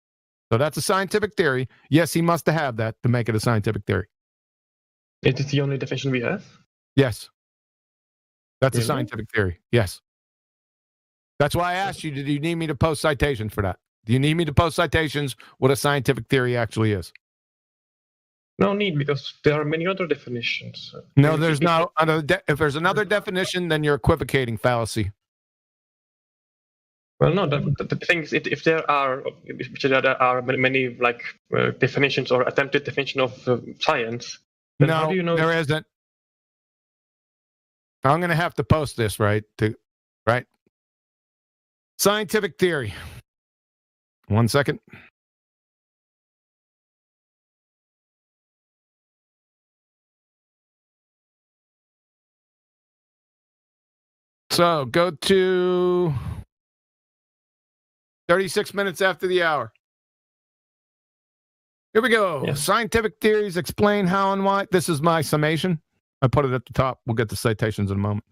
So that's a scientific theory. Yes, he must have that to make it a scientific theory. Is it the only definition we have? Yes. That's Really? a scientific theory. Yes. That's why I asked you, do you need me to post citations for that? Do you need me to post citations what a scientific theory actually is? No need, because there are many other definitions. No, there's no. If there's another definition, then you're equivocating fallacy. Well, no. The thing is, if there are many like definitions or attempted definition of science, then how do you know? There isn't. I'm going to have to post this, right? Scientific theory. 1 second. So go to 36 minutes after the hour. Here we go. Yeah. Scientific theories explain how and why. This is my summation. I put it at the top. We'll get to citations in a moment.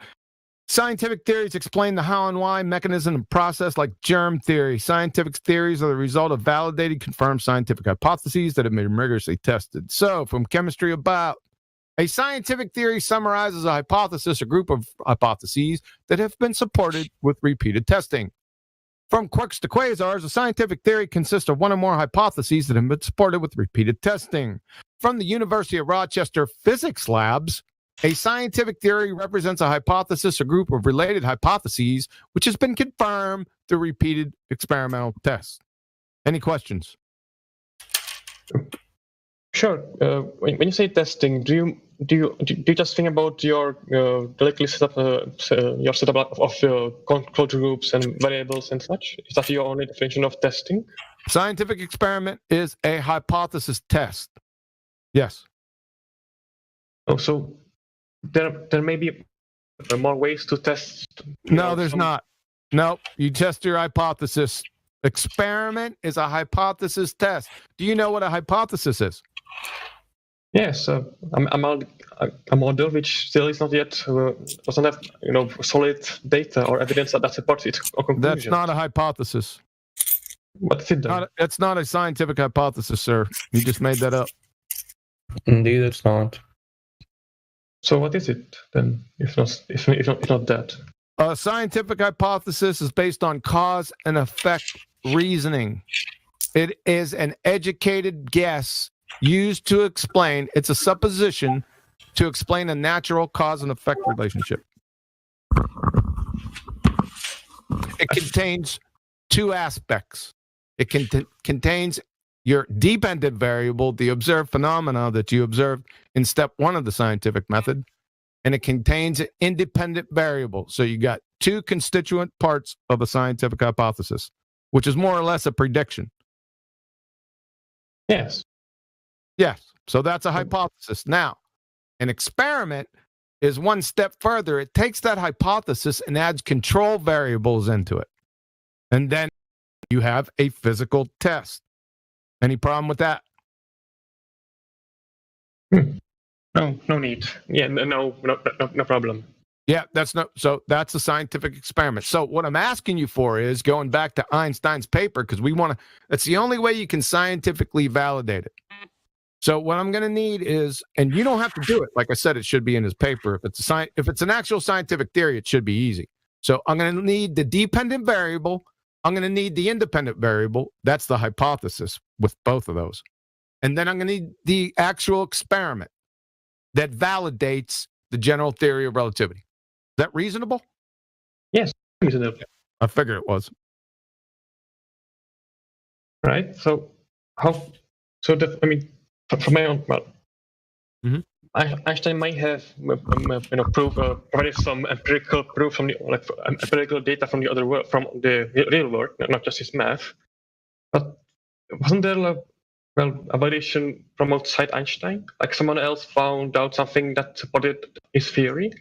Scientific theories explain the how and why, mechanism, and process like germ theory. Scientific theories are the result of validated, confirmed scientific hypotheses that have been rigorously tested. So, from chemistry about, a scientific theory summarizes a hypothesis, a group of hypotheses that have been supported with repeated testing. From quarks to quasars, a scientific theory consists of one or more hypotheses that have been supported with repeated testing. From the University of Rochester Physics Labs, a scientific theory represents a hypothesis, a group of related hypotheses, which has been confirmed through repeated experimental tests. Any questions? Sure. When you say testing, do you just think about your directly set up your setup of control groups and variables and such? Is that your only definition of testing? Scientific experiment is a hypothesis test. Yes. Oh, so there may be more ways to test. No, there's not. No, you test your hypothesis. Experiment is a hypothesis test. Do you know what a hypothesis is? Yes, a model which still is not yet doesn't have solid data or evidence that supports its conclusion. That's not a hypothesis. What's it then? It's not a scientific hypothesis, sir. You just made that up. Indeed, it's not. So what is it then? If not that. A scientific hypothesis is based on cause and effect reasoning. It is an educated guess used to explain, it's a supposition to explain a natural cause and effect relationship. It contains two aspects. It contains your dependent variable, the observed phenomena that you observed in step one of the scientific method, and it contains an independent variable. So you got two constituent parts of a scientific hypothesis, which is more or less a prediction. Yes. Yes. So that's a hypothesis. Now, an experiment is one step further. It takes that hypothesis and adds control variables into it. And then you have a physical test. Any problem with that? No need. Yeah, no problem. Yeah, that's a scientific experiment. So what I'm asking you for is going back to Einstein's paper, because that's the only way you can scientifically validate it. So what I'm going to need is, and you don't have to do it. Like I said, it should be in his paper. If it's an actual scientific theory, it should be easy. So I'm going to need the dependent variable. I'm going to need the independent variable. That's the hypothesis with both of those. And then I'm going to need the actual experiment that validates the general theory of relativity. Is that reasonable? Yes, reasonable. I figured it was. Right. So from my own, Einstein might have provided some empirical proof from empirical data from the other world, from the real world, not just his math. But wasn't there a validation from outside Einstein? Like someone else found out something that supported his theory?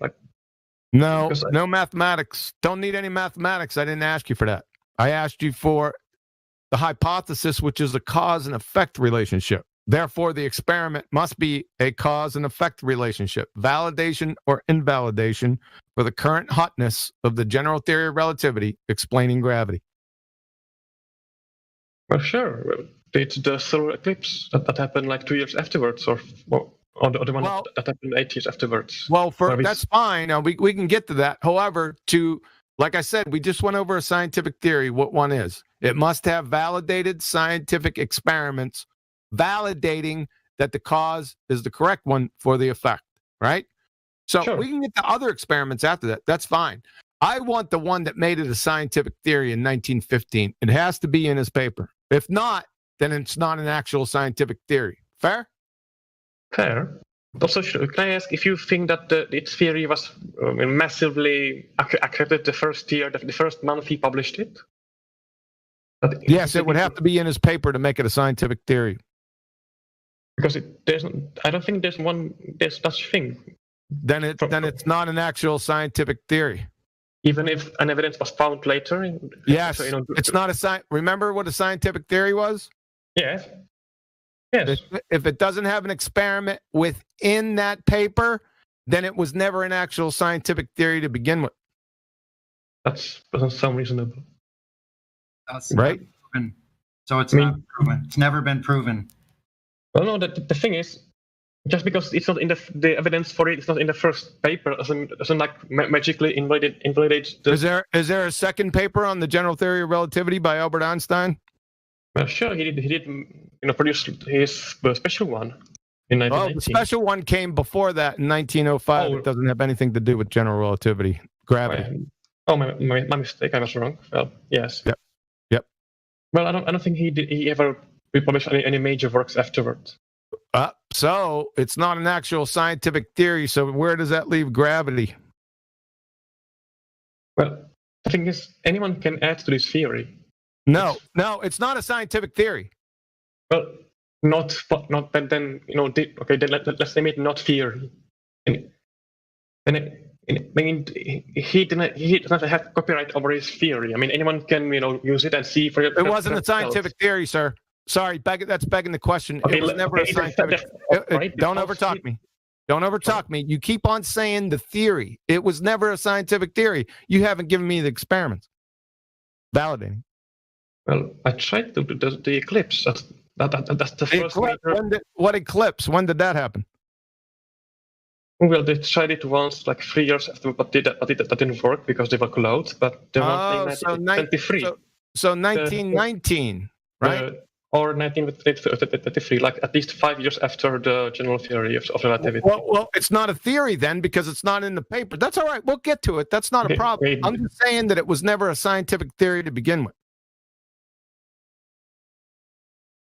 No mathematics. Don't need any mathematics. I didn't ask you for that. I asked you for the hypothesis, which is a cause and effect relationship. Therefore, the experiment must be a cause and effect relationship, validation or invalidation for the current hotness of the general theory of relativity explaining gravity. Well, sure. It's the solar eclipse that happened 2 years afterwards, or the one that happened 8 years afterwards. Well, that's fine. Now, we can get to that. However, like I said, we just went over a scientific theory, what one is. It must have validated scientific experiments validating that the cause is the correct one for the effect, right? So we can get to other experiments after that. That's fine. I want the one that made it a scientific theory in 1915. It has to be in his paper. If not, then it's not an actual scientific theory. Fair? Fair. Also, can I ask if you think that its theory was massively accurate the first year, the first month he published it? Yes, it would have to be in his paper to make it a scientific theory. Because I don't think there's such thing. Then it's not an actual scientific theory. even if an evidence was found later. Yes, it's not a science. Remember what a scientific theory was? Yes. Yes. If it doesn't have an experiment within that paper, then it was never an actual scientific theory to begin with. That doesn't sound reasonable. That's right. Proven. So it's not proven. It's never been proven. Well, no. The thing is, just because it's not in the evidence for it, it's not in the first paper, doesn't like magically invalidate the. Is there a second paper on the general theory of relativity by Albert Einstein? Well, sure, he did produce his special one in 1919. Oh, the special one came before that in 1905. It doesn't have anything to do with general relativity, gravity. My mistake. I was wrong. Well, yes. Yep. Well, I don't think he ever published any major works afterwards. So it's not an actual scientific theory. So where does that leave gravity? Well, the thing is, anyone can add to this theory. No, it's not a scientific theory. Well, not then okay. Then let's name it not theory. And I mean, he doesn't have copyright over his theory. I mean, anyone can use it and see for it. It wasn't a scientific theory, sir. Sorry, that's begging the question. Okay, it was never a scientific. Don't overtalk me. Don't overtalk me. You keep on saying the theory. It was never a scientific theory. You haven't given me the experiments validating. Well, I tried to do the eclipse. That's the first. What eclipse? When did that happen? Well, they tried it once, like 3 years after, but that didn't work because they were closed. But the one thing, 1923. So 1919, right? Or 1933, like at least 5 years after the general theory of relativity. Well, it's not a theory then because it's not in the paper. That's all right. We'll get to it. That's not a problem. I'm just saying that it was never a scientific theory to begin with.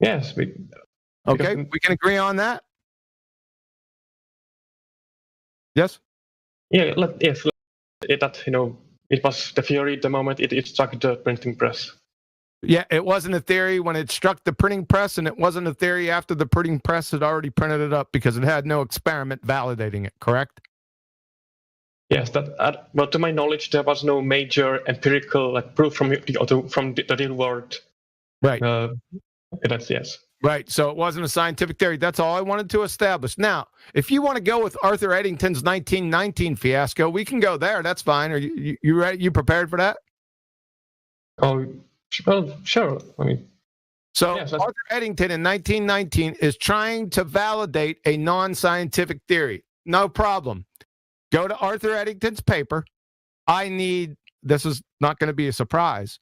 Yes. Okay, we can agree on that. Yes. Yeah. Yes. That it was the theory the moment it struck the printing press. Yeah, it wasn't a theory when it struck the printing press, and it wasn't a theory after the printing press had already printed it up because it had no experiment validating it. Correct. Yes, well, to my knowledge, there was no major empirical proof from the real world. Right. That's yes. Right. So it wasn't a scientific theory. That's all I wanted to establish. Now, if you want to go with Arthur Eddington's 1919 fiasco, we can go there. That's fine. Are you ready? You prepared for that? Oh, well, sure. I mean, so yes, Arthur Eddington in 1919 is trying to validate a non-scientific theory. No problem. Go to Arthur Eddington's paper. This is not going to be a surprise.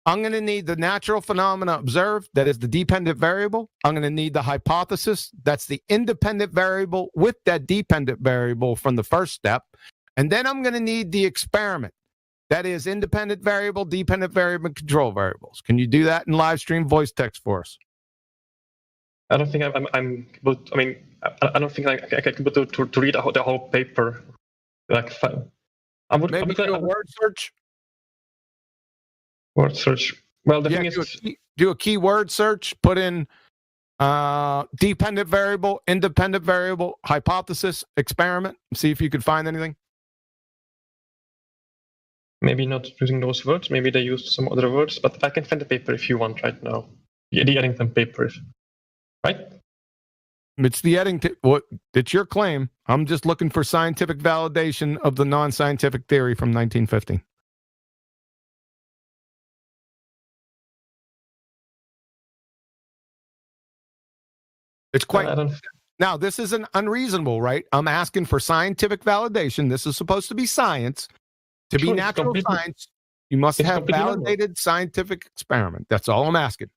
I'm going to need the natural phenomena observed, that is the dependent variable. I'm going to need the hypothesis, that's the independent variable with that dependent variable from the first step. And then I'm going to need the experiment, that is independent variable, dependent variable, and control variables. Can you do that in Livestream voice text for us? I don't think I'm I mean, I don't think I can able to read the whole paper. Maybe do a word search. Word search. Well, the thing is, do a keyword search. Put in dependent variable, independent variable, hypothesis, experiment. See if you could find anything. Maybe not using those words. Maybe they used some other words. But I can find the paper if you want right now. The Eddington paper, right? It's the Eddington. It's your claim. I'm just looking for scientific validation of the non-scientific theory from 1915. It's quite. Now, this isn't unreasonable, right? I'm asking for scientific validation. This is supposed to be science. To be natural science, you must have validated scientific experiment. That's all I'm asking.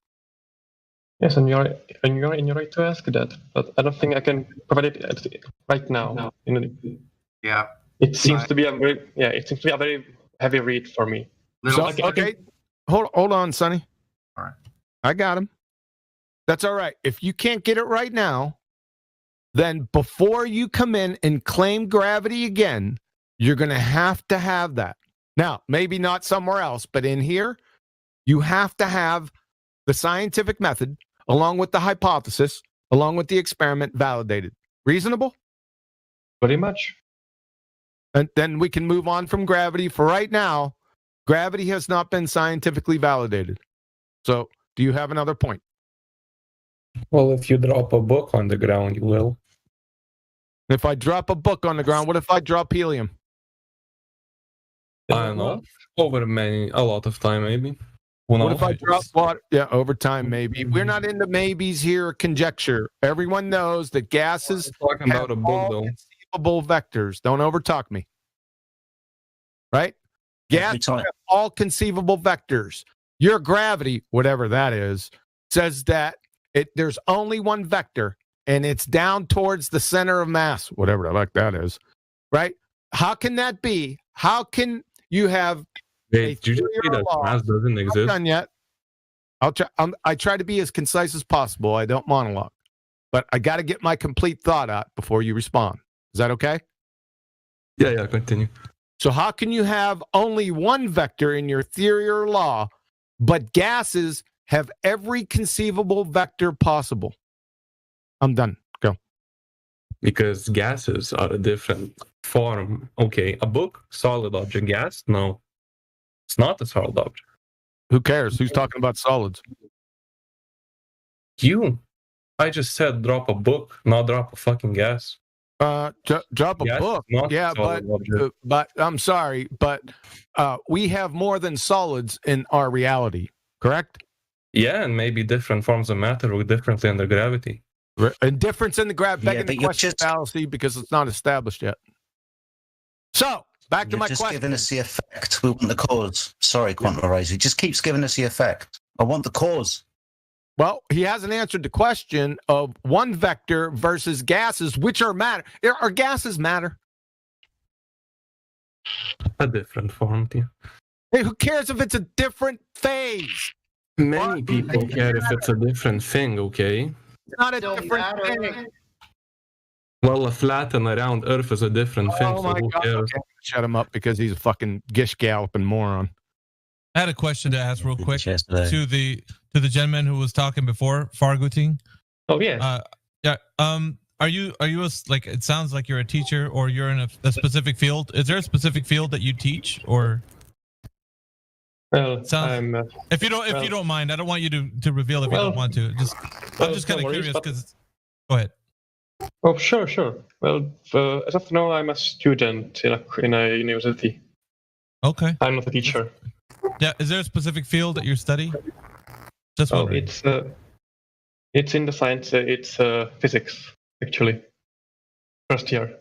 Yes, and you're in your right to ask that, but I don't think I can provide it right now. Yeah. It seems to be a very heavy read for me. Okay. Hold on, Sonny. All right. I got him. That's all right. If you can't get it right now, then before you come in and claim gravity again, you're going to have that. Now, maybe not somewhere else, but in here, you have to have the scientific method along with the hypothesis, along with the experiment validated. Reasonable? Pretty much. And then we can move on from gravity. For right now, gravity has not been scientifically validated. So, do you have another point? Well, if you drop a book on the ground, you will. If I drop a book on the ground, what if I drop helium? I don't know. Over a lot of time, maybe. Well, what if I drop water? Yeah, over time, maybe. We're not into maybes here or conjecture. Everyone knows that gases talking about a book, all though. conceivable vectors. Don't overtalk me. Right? Gases have all conceivable vectors. Your gravity, whatever that is, says that there's only one vector, and it's down towards the center of mass, whatever the heck that is. Right? How can that be? How can you have Wait, did you just say that mass doesn't exist? I'm not done yet. I try to be as concise as possible. I don't monologue, but I got to get my complete thought out before you respond. Is that okay? Yeah, continue. So how can you have only one vector in your theory or law, but gases have every conceivable vector possible? I'm done. Go. Because gases are a different form. Okay, a book, solid object. Gas, no. It's not a solid object. Who cares? Who's talking about solids? You. I just said drop a book, not drop a fucking gas. Drop a book. Yeah, but I'm sorry, but we have more than solids in our reality, correct? Yeah, and maybe different forms of matter work differently under gravity. And difference in the begging the question fallacy because it's not established yet. So, back to my question. You're just giving us the effect. We want the cause. Sorry, Quantumerizer. He just keeps giving us the effect. I want the cause. Well, he hasn't answered the question of one vector versus gases, which are matter. Are gases matter? A different form, yeah. Hey, who cares if it's a different phase? Many people care if it's a different thing, okay? It's not a different thing. Well, a flat and a round Earth is a different thing. Oh my God! Okay. Shut him up because he's a fucking gish galloping moron. I had a question to ask real quick to the gentleman who was talking before, Farguting. Oh yeah. Are you like? It sounds like you're a teacher or you're in a specific field. Is there a specific field that you teach or? Well, if you don't mind, I don't want you to reveal if you don't want to. I'm just kind of curious because. Go ahead. Oh, sure. Well, as of now, I'm a student in a university. Okay. I'm not a teacher. Yeah. Is there a specific field that you study? Just wondering. It's in the science. It's physics, actually. First year.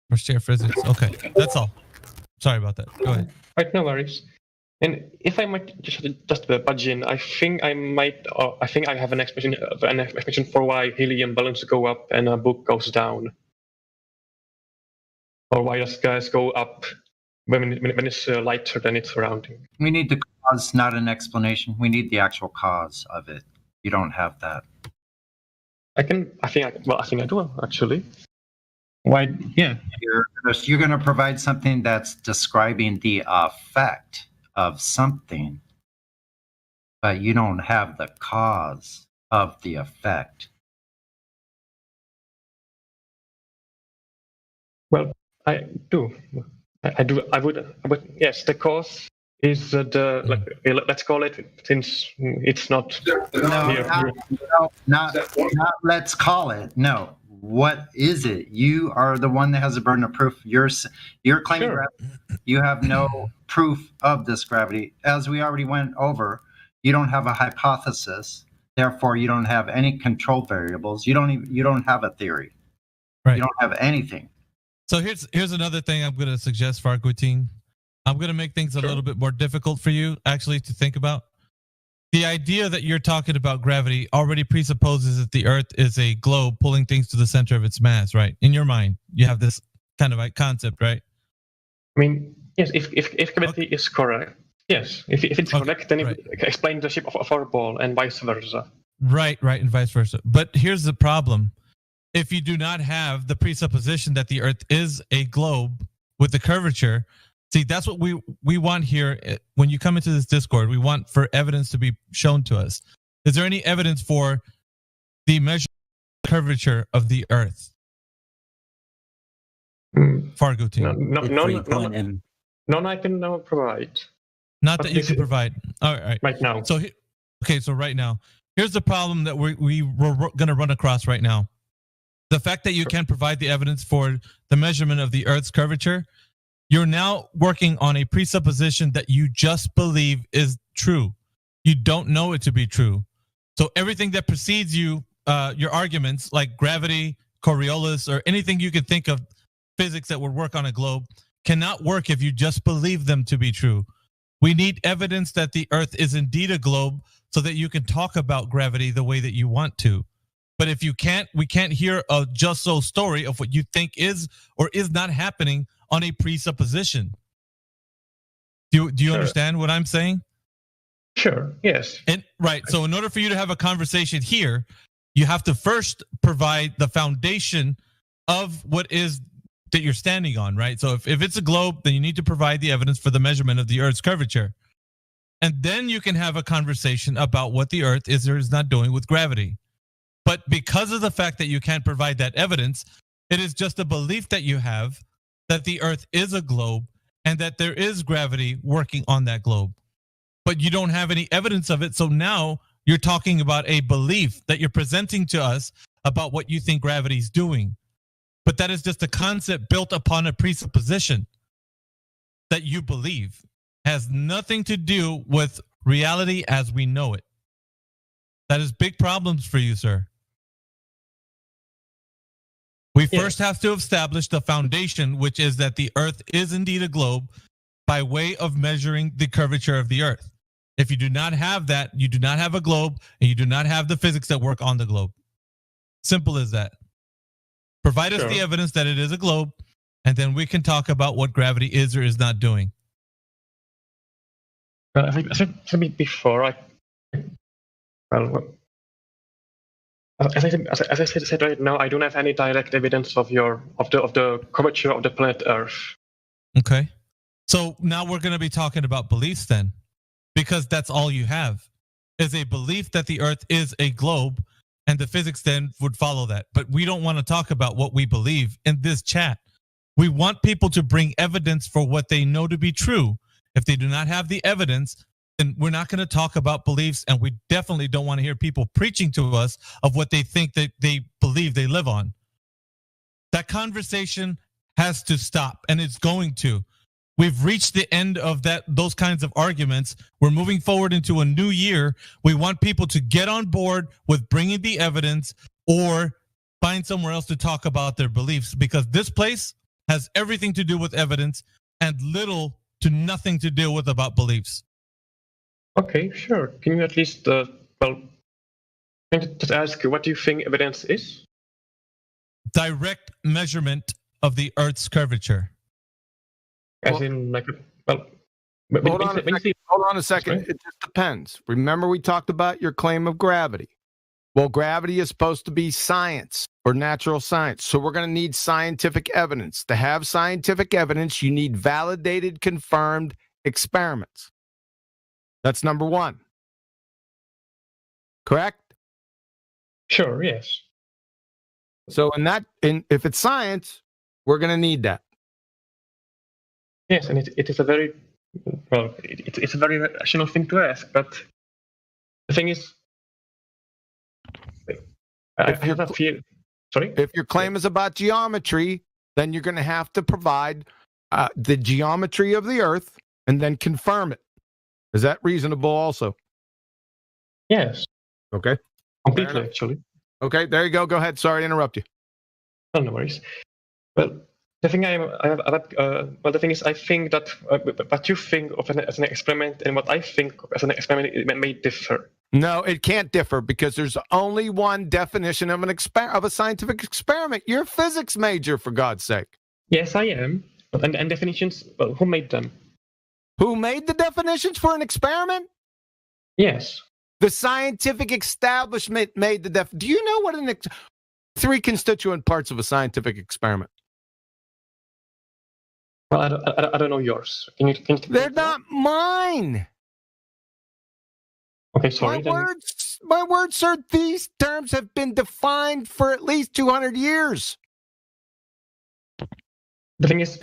First year physics. Okay, that's all. Sorry about that. Go ahead. Right, no worries. And if I might just budge in, I think I have an explanation for why helium balloons go up and a book goes down, or why does gas go up when it's lighter than its surrounding. We need the cause, not an explanation. We need the actual cause of it. You don't have that. I think I do actually. Why? Yeah, you're going to provide something that's describing the effect of something, but you don't have the cause of the effect. Well, I do. I would. Yes, the cause is that let's call it, since it's not. Not let's call it. No. What is it? You are the one that has the burden of proof. You're claiming gravity. You have no proof of this gravity. As we already went over, you don't have a hypothesis. Therefore, you don't have any control variables. You don't have a theory. Right. You don't have anything. So here's another thing I'm going to suggest, Fargutin. I'm going to make things a little bit more difficult for you, actually, to think about. The idea that you're talking about gravity already presupposes that the Earth is a globe pulling things to the center of its mass, right? In your mind, you have this kind of concept, right? I mean, yes, if gravity is correct, yes. If it's correct, then it explains the shape of our ball and vice versa. Right, and vice versa. But here's the problem. If you do not have the presupposition that the Earth is a globe with the curvature, see, that's what we want here. When you come into this Discord, we want for evidence to be shown to us. Is there any evidence for the measured curvature of the Earth? Fargo team. None I can now provide. Not that you can provide. All right. Right now. So, so right now, here's the problem that we're going to run across right now. The fact that you can't provide the evidence for the measurement of the Earth's curvature, you're now working on a presupposition that you just believe is true. You don't know it to be true. So everything that precedes you, your arguments like gravity, Coriolis, or anything you could think of physics that would work on a globe cannot work if you just believe them to be true. We need evidence that the Earth is indeed a globe so that you can talk about gravity the way that you want to. But if you can't, we can't hear a just so story of what you think is or is not happening on a presupposition. Do you understand what I'm saying? Sure, yes. And right, so in order for you to have a conversation here, you have to first provide the foundation of what is that you're standing on, right? So if it's a globe, then you need to provide the evidence for the measurement of the Earth's curvature. And then you can have a conversation about what the Earth is or is not doing with gravity. But because of the fact that you can't provide that evidence, it is just a belief that you have that the Earth is a globe and that there is gravity working on that globe. But you don't have any evidence of it, so now you're talking about a belief that you're presenting to us about what you think gravity is doing. But that is just a concept built upon a presupposition that you believe has nothing to do with reality as we know it. That is big problems for you, sir. We first have to establish the foundation, which is that the Earth is indeed a globe by way of measuring the curvature of the Earth. If you do not have that, you do not have a globe, and you do not have the physics that work on the globe. Simple as that. Provide us the evidence that it is a globe, and then we can talk about what gravity is or is not doing. I think before as I said right now, I don't have any direct evidence of the curvature of the planet Earth. Okay. So now we're going to be talking about beliefs then, because that's all you have is a belief that the Earth is a globe, and the physics then would follow that. But we don't want to talk about what we believe in this chat. We want people to bring evidence for what they know to be true. If they do not have the evidence, then we're not going to talk about beliefs, and we definitely don't want to hear people preaching to us of what they think that they believe they live on. That conversation has to stop, and it's going to. We've reached the end of those kinds of arguments. We're moving forward into a new year. We want people to get on board with bringing the evidence or find somewhere else to talk about their beliefs, because this place has everything to do with evidence and little to nothing to do with about beliefs. Okay, sure. Can you at least, can I just ask you, what do you think evidence is? Direct measurement of the Earth's curvature. As in, like, hold on a second. It just depends. Remember, we talked about your claim of gravity. Well, gravity is supposed to be science or natural science. So we're going to need scientific evidence. To have scientific evidence, you need validated, confirmed experiments. That's number one. Correct? Sure, yes. So if it's science, we're going to need that. Yes, and it is a very, it's a very rational thing to ask, but the thing is, I have a fear. Sorry? If your claim is about geometry, then you're going to have to provide the geometry of the Earth and then confirm it. Is that reasonable also? Yes. Okay. Completely, actually. Okay, there you go. Go ahead. Sorry to interrupt you. Oh, no worries. Well, the thing the thing is, I think that what you think of as an experiment and what I think as an experiment, it may differ. No, it can't differ because there's only one definition of a scientific experiment. You're a physics major, for God's sake. Yes, I am. And definitions, well, who made them? Who made the definitions for an experiment? Yes. The scientific establishment made the Do you know what three constituent parts of a scientific experiment? Well, I don't know yours. Can you They're not mine. Okay, sorry. My words, sir. These terms have been defined for at least 200 years. The thing is,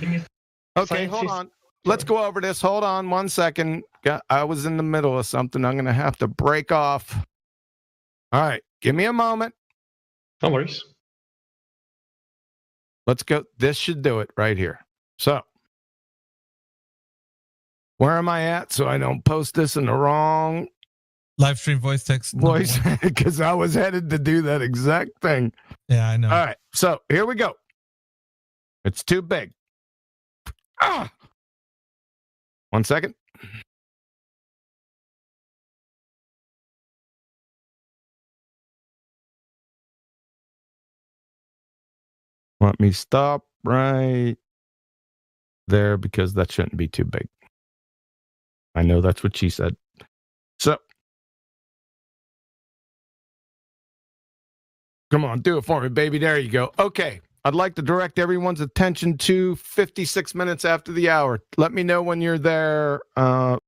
okay, hold on. Let's go over this. Hold on 1 second. I was in the middle of something. I'm going to have to break off. All right, give me a moment. No worries. Let's go. This should do it right here. So, where am I at so I don't post this in the wrong Livestream voice text. voice? Because I was headed to do that exact thing. Yeah, I know. All right, so here we go. It's too big. 1 second. Let me stop right there because that shouldn't be too big. I know that's what she said. So, come on, do it for me, baby. There you go. Okay. I'd like to direct everyone's attention to 56 minutes after the hour. Let me know when you're there. Farguten?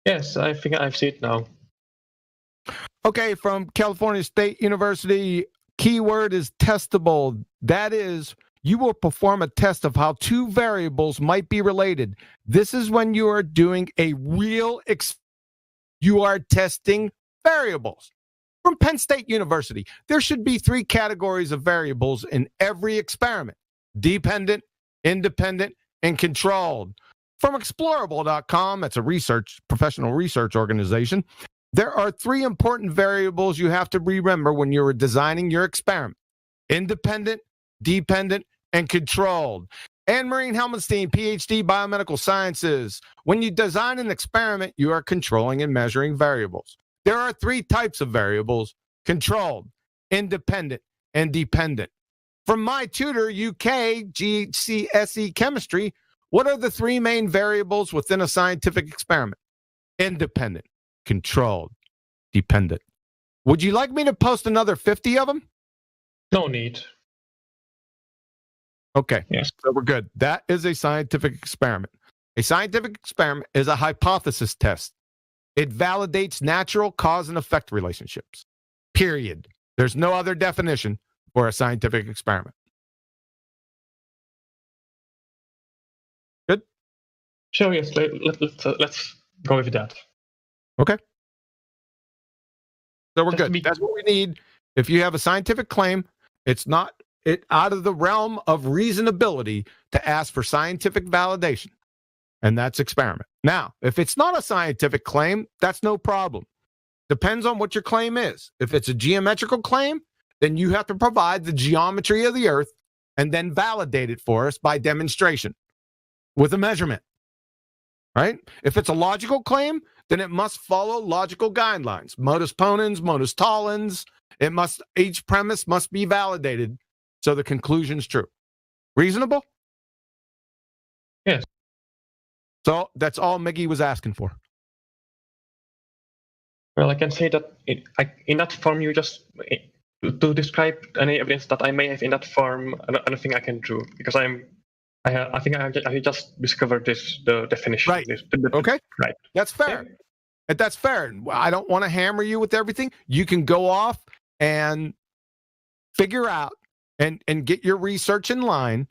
Yes, I think I've seen it now. Okay, from California State University, keyword is testable. That is, you will perform a test of how two variables might be related. This is when you are doing a real you are testing variables. From Penn State University, there should be 3 categories of variables in every experiment: dependent, independent, and controlled. From explorable.com, that's a professional research organization, there are 3 important variables you have to remember when you're designing your experiment: independent, dependent, and controlled. Anne-Marie Helmenstein, PhD, Biomedical Sciences. When you design an experiment, you are controlling and measuring variables. There are 3 types of variables: controlled, independent, and dependent. From my tutor, UK, GCSE Chemistry, what are the 3 main variables within a scientific experiment? Independent, controlled, dependent. Would you like me to post another 50 of them? No need. Okay, yes. So we're good. That is a scientific experiment. A scientific experiment is a hypothesis test. It validates natural cause and effect relationships. Period. There's no other definition for a scientific experiment. Good? Sure, yes. Let's go with that. Okay. So we're good. That's what we need. If you have a scientific claim, it's not out of the realm of reasonability to ask for scientific validation. And that's experiment. Now, if it's not a scientific claim, that's no problem. Depends on what your claim is. If it's a geometrical claim, then you have to provide the geometry of the Earth and then validate it for us by demonstration with a measurement. Right? If it's a logical claim, then it must follow logical guidelines. Modus ponens, modus tollens. Each premise must be validated so the conclusion's true. Reasonable? Yes. So that's all Miggy was asking for. Well, I can say that in that form, you just to describe any evidence that I may have in that form. I don't think I can do because I think I just discovered the definition. Right. Okay. Right. That's fair. Yeah. That's fair. I don't want to hammer you with everything. You can go off and figure out and get your research in line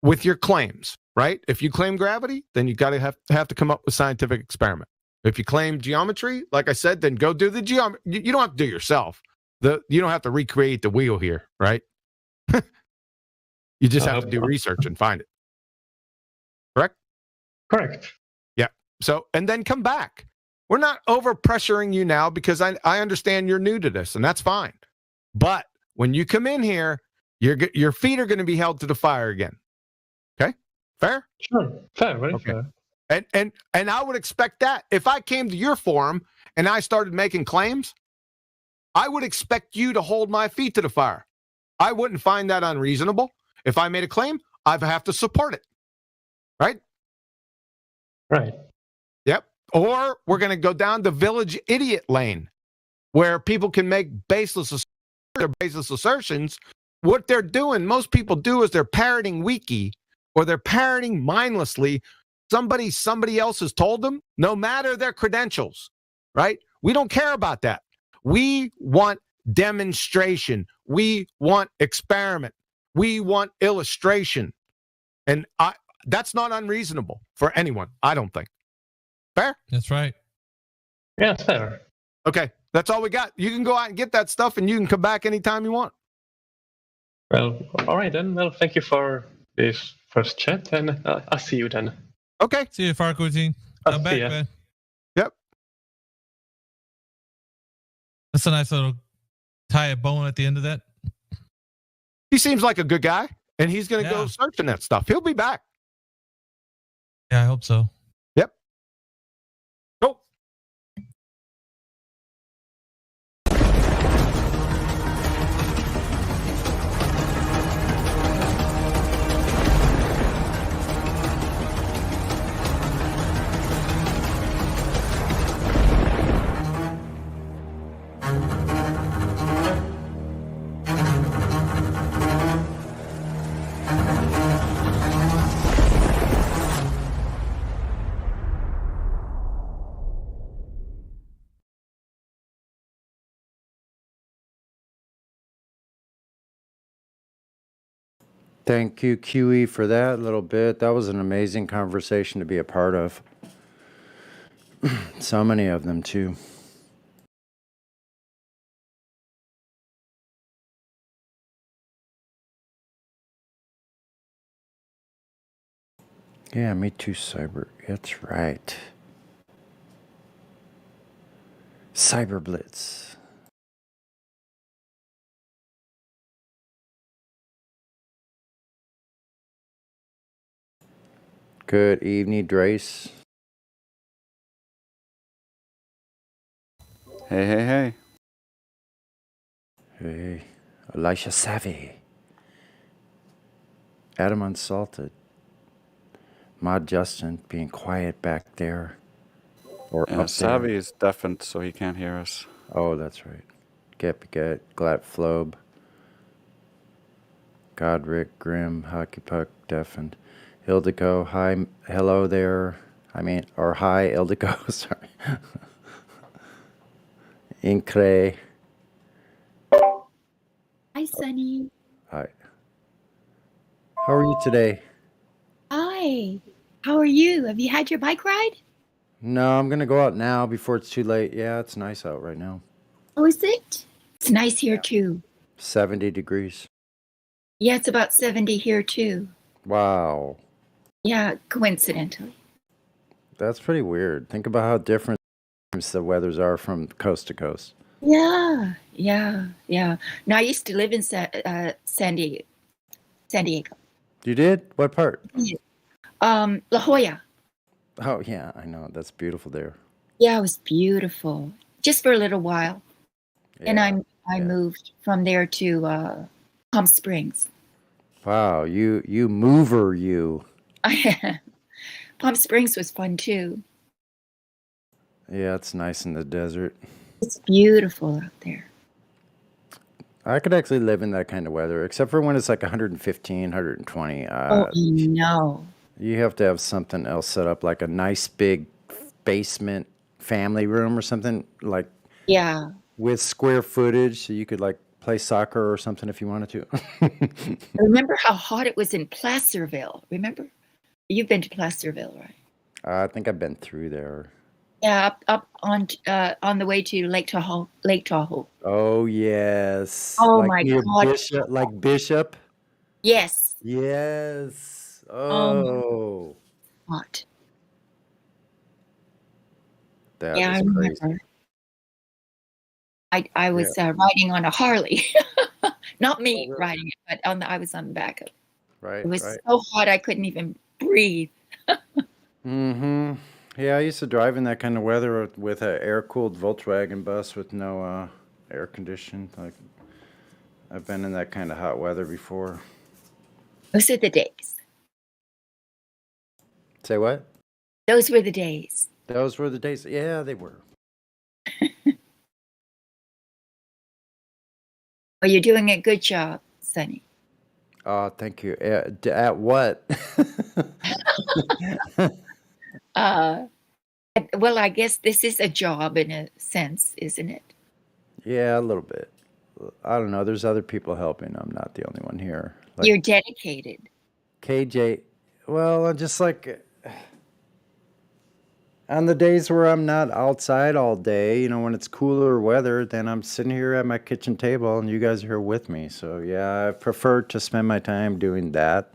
with your claims. Right? If you claim gravity, then you got to have to come up with scientific experiment. If you claim geometry, like I said, then go do the geometry. You don't have to do it yourself. You don't have to recreate the wheel here, right? You just have to do research and find it. Correct? Correct. Yeah. So, and then come back. We're not over pressuring you now because I understand you're new to this, and that's fine. But when you come in here, your feet are going to be held to the fire again. Okay? Fair? Sure. Fair. Very fair. And I would expect that. If I came to your forum and I started making claims, I would expect you to hold my feet to the fire. I wouldn't find that unreasonable. If I made a claim, I'd have to support it. Right? Right. Yep. Or we're going to go down the village idiot lane where people can make baseless assertions. What they're doing, most people do, is they're parroting wiki or they're parroting mindlessly somebody else has told them, no matter their credentials, right? We don't care about that. We want demonstration. We want experiment. We want illustration. And that's not unreasonable for anyone, I don't think. Fair? That's right. Yeah, fair. Okay, that's all we got. You can go out and get that stuff, and you can come back anytime you want. Well, all right then. Well, thank you for this first chat, and I'll see you then. Okay. See you, Farquharine. I'm back, man. Yep. That's a nice little tie a bone at the end of that. He seems like a good guy, and he's going to go searching that stuff. He'll be back. Yeah, I hope so. Yep. Go. Thank you, QE, for that little bit. That was an amazing conversation to be a part of. So many of them, too. Yeah, me too, Cyber. That's right. Cyber Blitz. Good evening, Drace. Hey, hey, hey. Hey, Elisha Savvy. Adam Unsalted. Mod Justin being quiet back there. Or Yeah, up Savvy there. is deafened, so he can't hear us. Oh, that's right. Get Glat Flobe. Godric, Grim, Hockey Puck, Deafened. Ildico, hi, hello there. Or hi, Ildico, sorry. Incre. Hi, Sunny. Hi. How are you today? Hi. How are you? Have you had your bike ride? No, I'm going to go out now before it's too late. Yeah, it's nice out right now. Oh, is it? It's nice here, too. 70 degrees. Yeah, it's about 70 here, too. Wow. Yeah, coincidentally. That's pretty weird. Think about how different the weathers are from coast to coast. Yeah. Now, I used to live in San Diego. You did? What part? La Jolla. Oh, yeah, I know. That's beautiful there. Yeah, it was beautiful. Just for a little while. And I moved from there to Palm Springs. Wow, you mover, you. Palm Springs was fun, too. Yeah, it's nice in the desert. It's beautiful out there. I could actually live in that kind of weather, except for when it's like 115, 120. Oh, I know. You have to have something else set up, like a nice big basement family room or something, like Yeah. with square footage, so you could like play soccer or something if you wanted to. Remember how hot it was in Placerville? Remember? You've been to Placerville, right? I think I've been through there. Yeah, up on the way to Lake Tahoe. Oh yes. Oh like my near God. Bishop, like Bishop. Yes. Yes. My Oh. hot. That Yeah, I is crazy. remember. I was riding on a Harley. Not me riding it, but I was on the back of it. Right. It was right. so hot I couldn't even breathe. Mm-hmm. Yeah, I used to drive in that kind of weather with an air-cooled Volkswagen bus with no air conditioning. Like, I've been in that kind of hot weather before. Those are the days. Say what? Those were the days. Those were the days. Yeah, they were. Oh, you're doing a good job, Sonny. Oh, thank you. At what? Well, I guess this is a job in a sense, isn't it? Yeah, a little bit. I don't know. There's other people helping. I'm not the only one here. Like You're dedicated. KJ, well, just like on the days where I'm not outside all day, when it's cooler weather, then I'm sitting here at my kitchen table and you guys are here with me. So, yeah, I prefer to spend my time doing that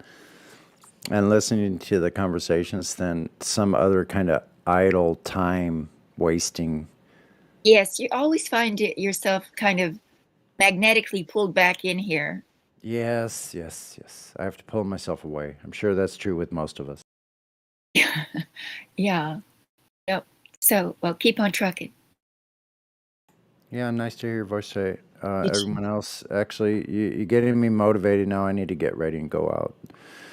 and listening to the conversations than some other kind of idle time wasting. Yes, you always find yourself kind of magnetically pulled back in here. Yes, yes, yes. I have to pull myself away. I'm sure that's true with most of us. Yeah. Yep. So, well, keep on trucking. Yeah, nice to hear your voice today. You too. Everyone else, actually, you're getting me motivated now. I need to get ready and go out.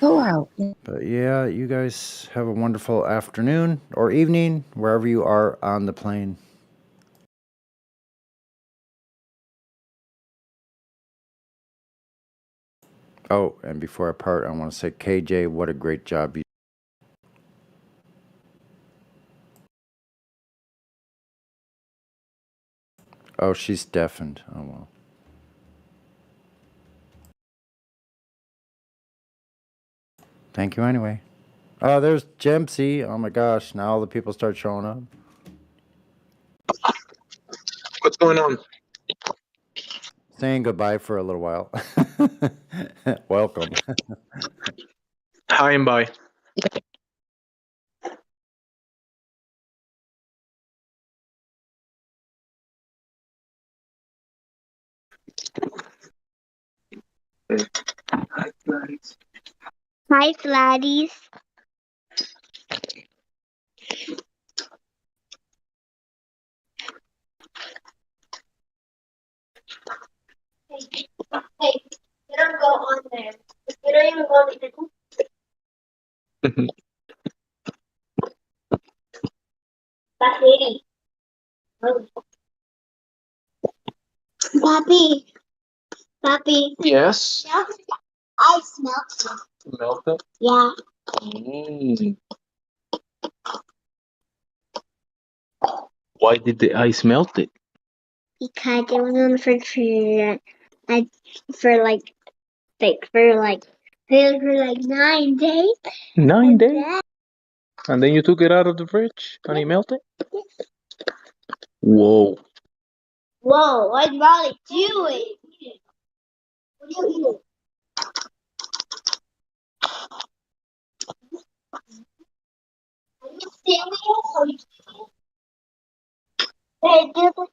Go out. But yeah, you guys have a wonderful afternoon or evening, wherever you are on the plane. Oh, and before I part, I want to say, KJ, what a great job you. Oh, she's deafened. Oh, well. Thank you anyway. Oh, there's Jempsy. Oh my gosh, now all the people start showing up. What's going on? Saying goodbye for a little while. Welcome. Hi and bye. Hi, Flatties. Hey, you don't go on there. You don't even go to the Papi. Papi. Papi. Yes. I smelled it. Melted. Yeah. Why did the ice melt it? Because it was on the fridge for like for like 9 days. 9 days? And then you took it out of the fridge and it melted? Whoa. Whoa, what's Molly doing? What are you eating? Are you serious? Are you Hey, do the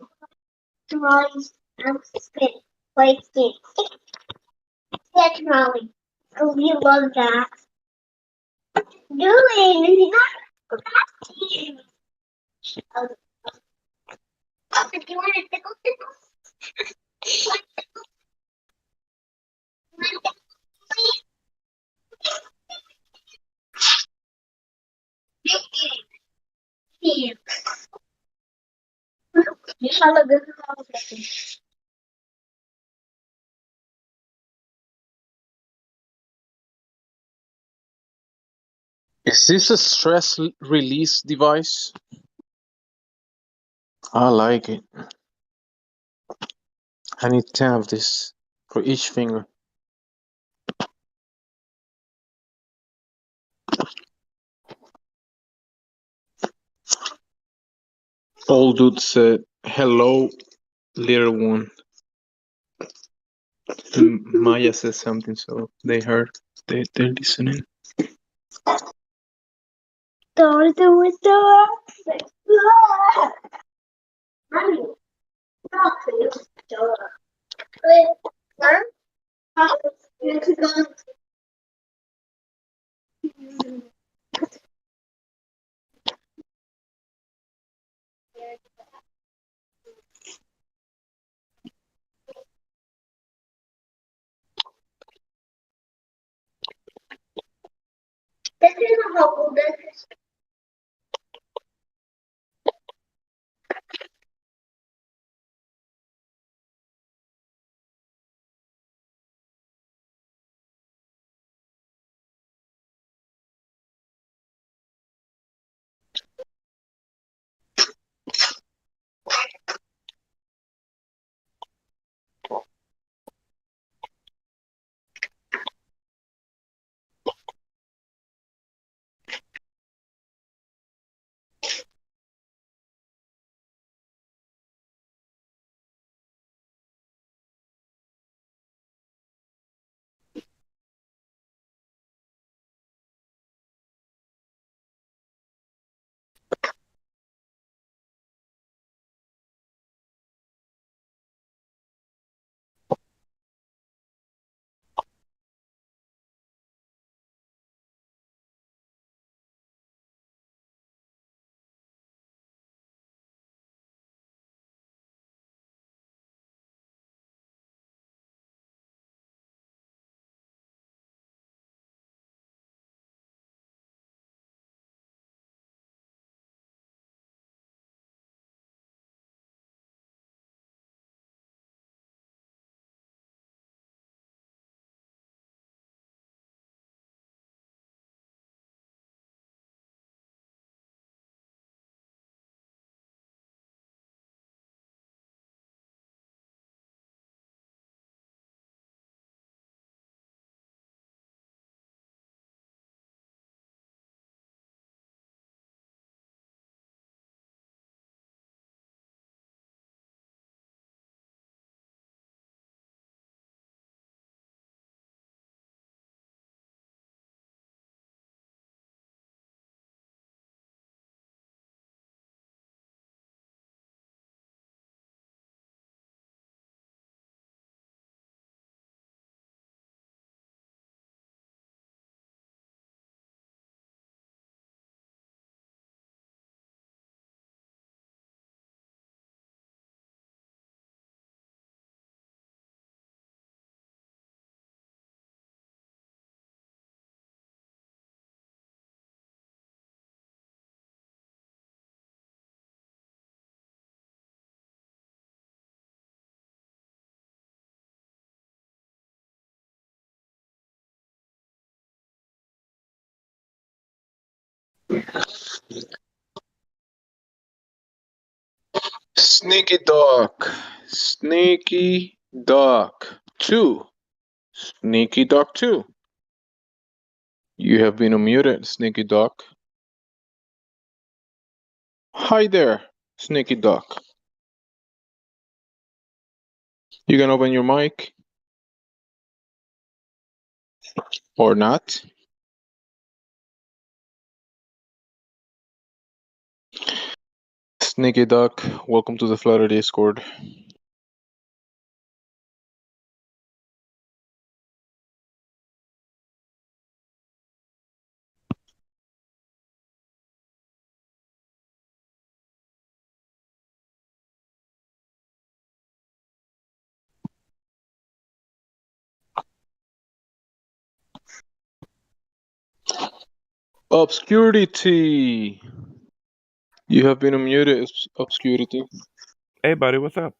tamales and spit. Like spit. Yeah, tamale. Oh, you love that. Doing it. Not nasty. Do you want to tickle tickle? Yeah. Is this a stress release device? I like it. I need 10 of this for each finger. Old dude said, hello, little one. Maya said something, so they heard. They're listening. Door the window. Mommy, stop the door. Where? You could go. This is a hole. This is Sneaky Duck. Sneaky Duck 2. Sneaky Duck 2. You have been unmuted, Sneaky Duck. Hi there, Sneaky Duck. You can open your mic. Or not. Sneaky Duck, welcome to the Flutter Discord. Obscurity. You have been unmuted, Obscurity. Hey, buddy, what's up?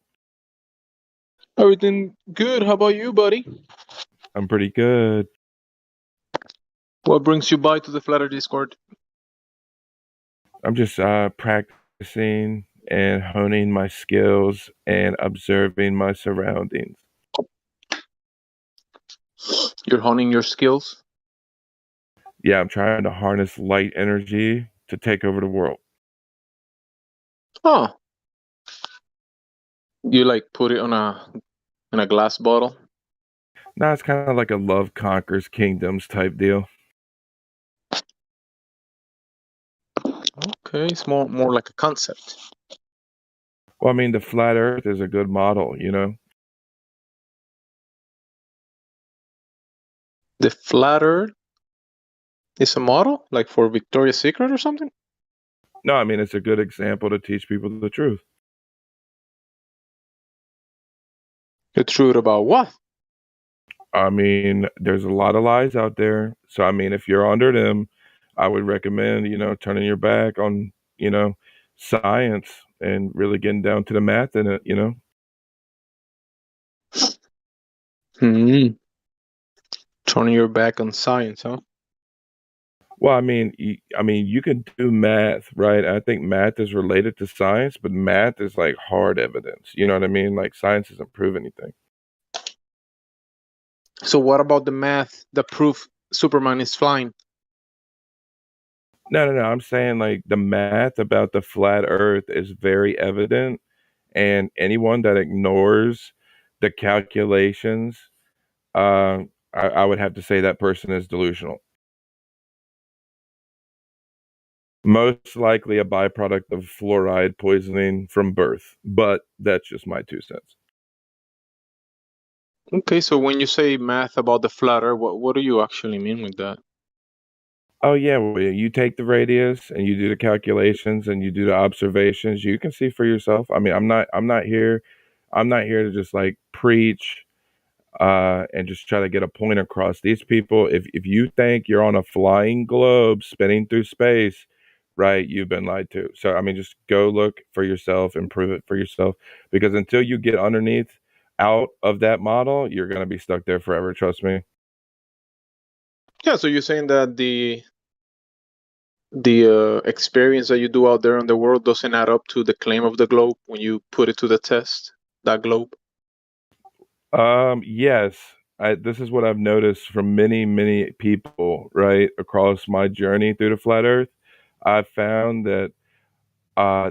Everything good. How about you, buddy? I'm pretty good. What brings you by to the Flutter Discord? I'm just practicing and honing my skills and observing my surroundings. You're honing your skills? Yeah, I'm trying to harness light energy to take over the world. Huh. You like put it on in a glass bottle? Now it's kind of like a love conquers kingdoms type deal. Okay, it's more like a concept. Well, I mean, the flat Earth is a good model, you know. The flat Earth is a model, like for Victoria's Secret or something? No, I mean, it's a good example to teach people the truth. The truth about what? I mean, there's a lot of lies out there. So, I mean, if you're under them, I would recommend, turning your back on, science and really getting down to the math in it, Turning your back on science, huh? Well, I mean, you can do math, right? I think math is related to science, but math is like hard evidence. You know what I mean? Like science doesn't prove anything. So what about the math that prove Superman is flying? No. I'm saying like the math about the flat Earth is very evident, and anyone that ignores the calculations, I would have to say that person is delusional. Most likely a byproduct of fluoride poisoning from birth, but that's just my 2 cents. Okay, so when you say math about the flat Earth, what do you actually mean with that? Oh yeah, well, you take the radius and you do the calculations and you do the observations. You can see for yourself. I mean, I'm not here to just like preach and just try to get a point across. These people, if you think you're on a flying globe spinning through space, right, you've been lied to. So I mean, just go look for yourself and prove it for yourself, because until you get underneath out of that model, you're going to be stuck there forever, trust me. Yeah, so you're saying that the experience that you do out there in the world doesn't add up to the claim of the globe when you put it to the test, that globe? Yes. This is what I've noticed from many people, right, across my journey through the flat Earth. I've found that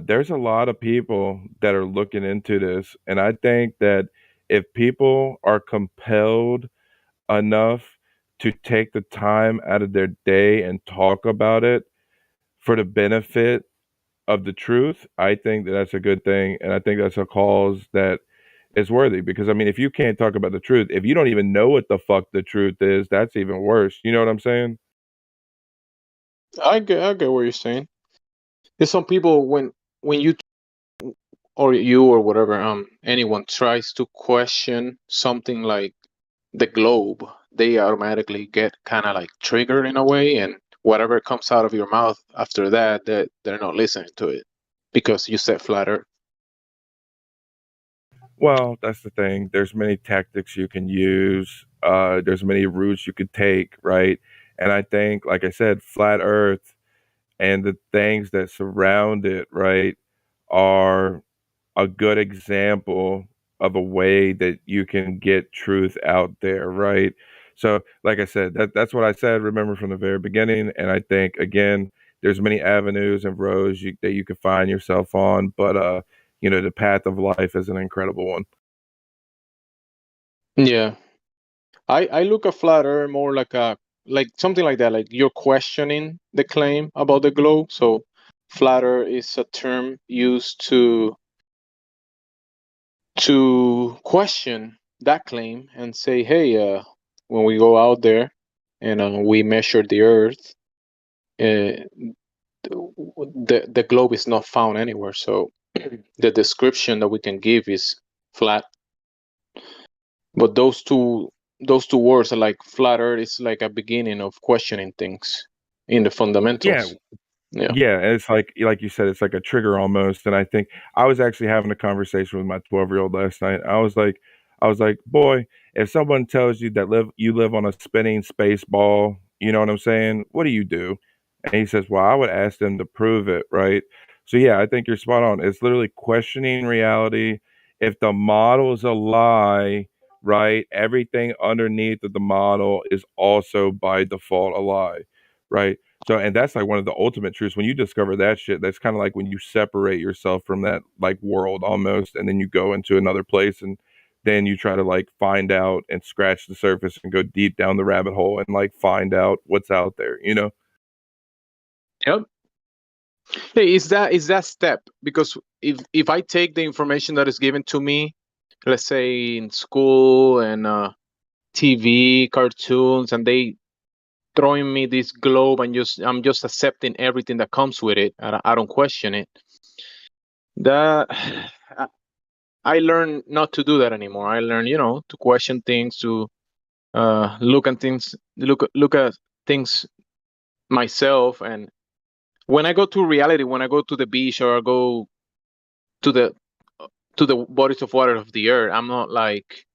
there's a lot of people that are looking into this, and I think that if people are compelled enough to take the time out of their day and talk about it for the benefit of the truth, I think that that's a good thing, and I think that's a cause that is worthy. Because I mean, if you can't talk about the truth, if you don't even know what the fuck the truth is, that's even worse. You know what I'm saying? I get what you're saying. There's some people when you or whatever anyone tries to question something like the globe, they automatically get kind of like triggered in a way, and whatever comes out of your mouth after that, they're not listening to it because you said flat Earth. Well, that's the thing. There's many tactics you can use. There's many routes you could take, right? And I think, like I said, flat Earth and the things that surround it, right, are a good example of a way that you can get truth out there, right? So, like I said, that's what I said. Remember from the very beginning, and I think again, there's many avenues and roads that you can find yourself on, but the path of life is an incredible one. Yeah, I look at flat Earth more like something like that. Like you're questioning the claim about the globe. So flat Earth is a term used to question that claim and say, hey, when we go out there and we measure the Earth, the globe is not found anywhere. So the description that we can give is flat. But those two words are like flat Earth is like a beginning of questioning things in the Yeah, fundamentals. Yeah. yeah, and it's like you said, it's like a trigger almost. And I think I was actually having a conversation with my 12-year-old last night. I was like, boy, if someone tells you that you live on a spinning space ball, you know what I'm saying? What do you do? And he says, well, I would ask them to prove it, right? So yeah, I think you're spot on. It's literally questioning reality. If the model is a lie, right, everything underneath of the model is also by default a lie, right? So, and that's like one of the ultimate truths. When you discover that shit, that's kind of like when you separate yourself from that like world almost, and then you go into another place, and then you try to like find out and scratch the surface and go deep down the rabbit hole and like find out what's out there, you know? Yep. Hey, is that step? Because if I take the information that is given to me, let's say in school and TV, cartoons, and they throwing me this globe and I'm just accepting everything that comes with it, and I don't question it. That I learned not to do that anymore. I learned, to question things, to look at things myself. And when I go to reality, when I go to the beach or I go to the bodies of water of the earth, I'm not like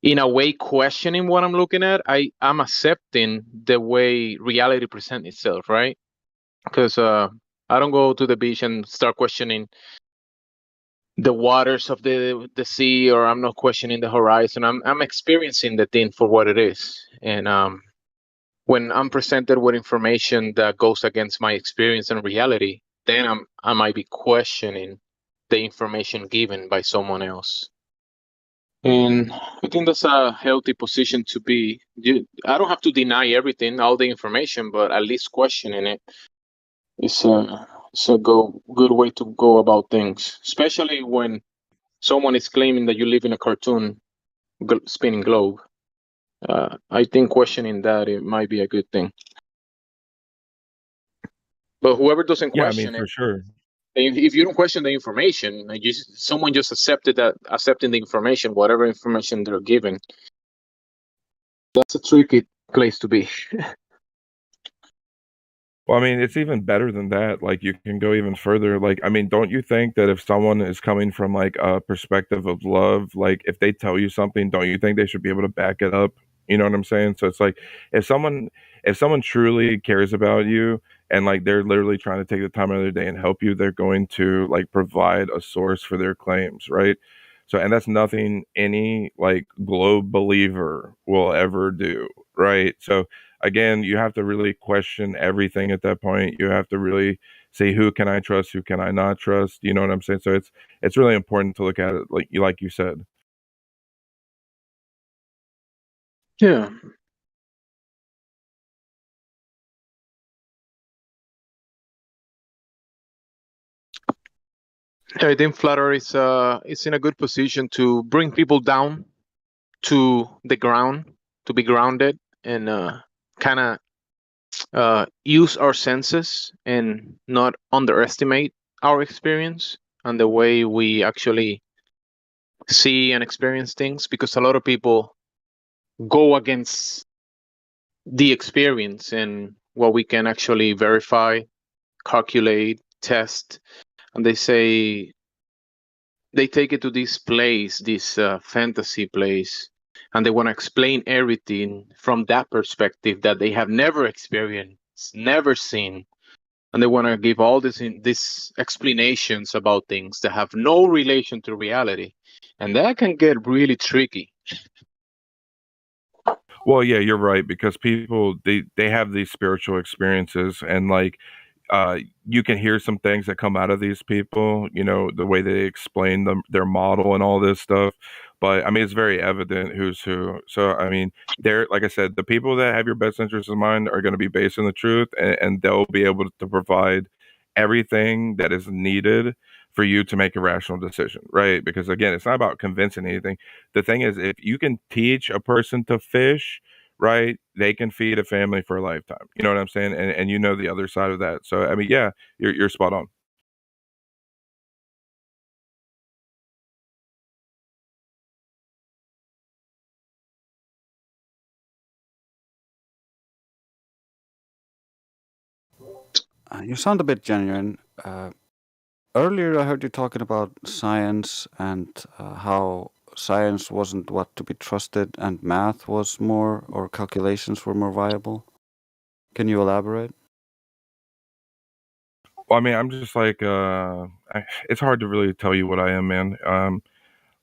in a way questioning what I'm looking at. I'm accepting the way reality presents itself, right? Because I don't go to the beach and start questioning the waters of the sea, or I'm not questioning the horizon. I'm experiencing the thing for what it is. And when I'm presented with information that goes against my experience and reality, then I might be questioning the information given by someone else. And I think that's a healthy position to be. I don't have to deny everything, all the information, but at least questioning it is a good way to go about things, especially when someone is claiming that you live in a cartoon spinning globe. I think questioning that, it might be a good thing. But whoever doesn't Yeah, I mean, question for it, sure. if you don't question the information, like someone just accepting the information, whatever information they're given, that's a tricky place to be. Well, I mean, it's even better than that. Like, you can go even further. Like, I mean, don't you think that if someone is coming from like a perspective of love, like if they tell you something, don't you think they should be able to back it up? You know what I'm saying? So it's like if someone truly cares about you and like they're literally trying to take the time out of their day and help you, they're going to like provide a source for their claims, right? So, and that's nothing any like globe believer will ever do, right? So again, you have to really question everything at that point. You have to really say, who can I trust, who can I not trust? You know what I'm saying? So it's really important to look at it like you said. Yeah. I think Flutter is in a good position to bring people down to the ground, to be grounded, and kind of use our senses and not underestimate our experience and the way we actually see and experience things. Because a lot of people go against the experience and what we can actually verify, calculate, test, and they take it to this place, this fantasy place, and they want to explain everything from that perspective that they have never experienced, never seen. and they want to give all these explanations about things that have no relation to reality, and that can get really tricky. Well, yeah, you're right, because people they have these spiritual experiences, and like you can hear some things that come out of these people, the way they explain their model and all this stuff. But I mean, it's very evident who's who. So I mean, they're, like I said, the people that have your best interests in mind are going to be based on the truth, and they'll be able to provide everything that is needed for you to make a rational decision, right? Because again, it's not about convincing anything. The thing is, if you can teach a person to fish, right, they can feed a family for a lifetime. You know what I'm saying? And you know the other side of that. So I mean, yeah, you're spot on. You sound a bit genuine. Earlier, I heard you talking about science and how science wasn't what to be trusted and math was more, or calculations were more viable. Can you elaborate? Well, I mean, I'm just like, it's hard to really tell you what I am, man.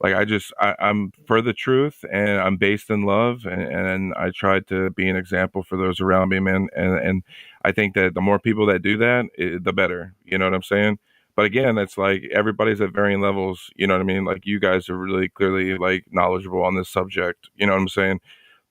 Like I'm for the truth, and I'm based in love, and I try to be an example for those around me, man. And I think that the more people that do that, the better. You know what I'm saying? But again, it's like everybody's at varying levels. You know what I mean? Like you guys are really clearly like knowledgeable on this subject. You know what I'm saying?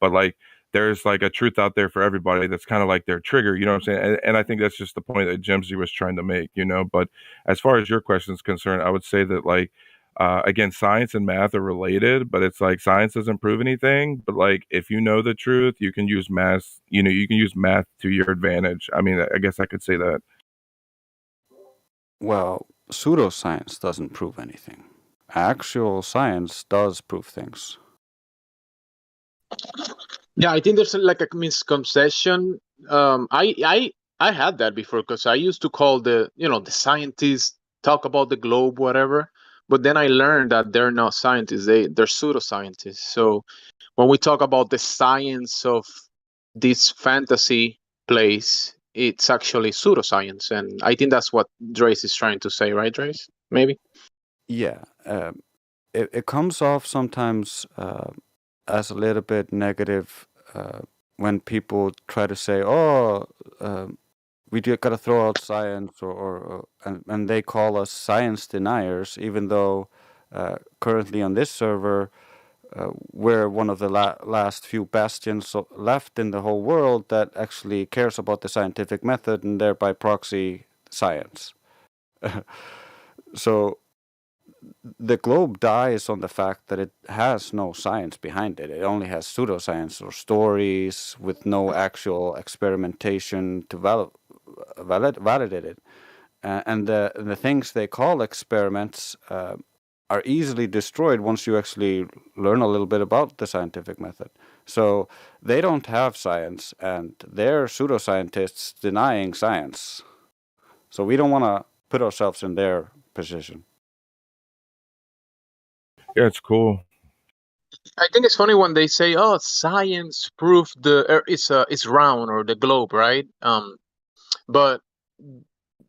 But like there's like a truth out there for everybody that's kind of like their trigger. You know what I'm saying? And I think that's just the point that Jimsy was trying to make. But as far as your question is concerned, I would say that like again, science and math are related, but it's like science doesn't prove anything. But like, if you know the truth, you can use math. You can use math to your advantage. I mean, I guess I could say that. Well, pseudoscience doesn't prove anything. Actual science does prove things. Yeah, I think there's like a misconception. I had that before, because I used to call the scientists talk about the globe, whatever. But then I learned that they're not scientists; they're pseudoscientists. So when we talk about the science of this fantasy place, it's actually pseudoscience, and I think that's what Drace is trying to say, right, Drace? Maybe. Yeah, it comes off sometimes as a little bit negative when people try to say, "Oh, we got to throw out science," and they call us science deniers, even though currently on this server we're one of the last few bastions left in the whole world that actually cares about the scientific method and thereby proxy science. So the globe dies on the fact that it has no science behind it. It only has pseudoscience or stories with no actual experimentation to validate it. And the things they call experiments are easily destroyed once you actually learn a little bit about the scientific method. So they don't have science, and they're pseudoscientists denying science. So we don't want to put ourselves in their position. Yeah, it's cool. I think it's funny when they say, "Oh, science proved the Earth is round, or the globe," right? But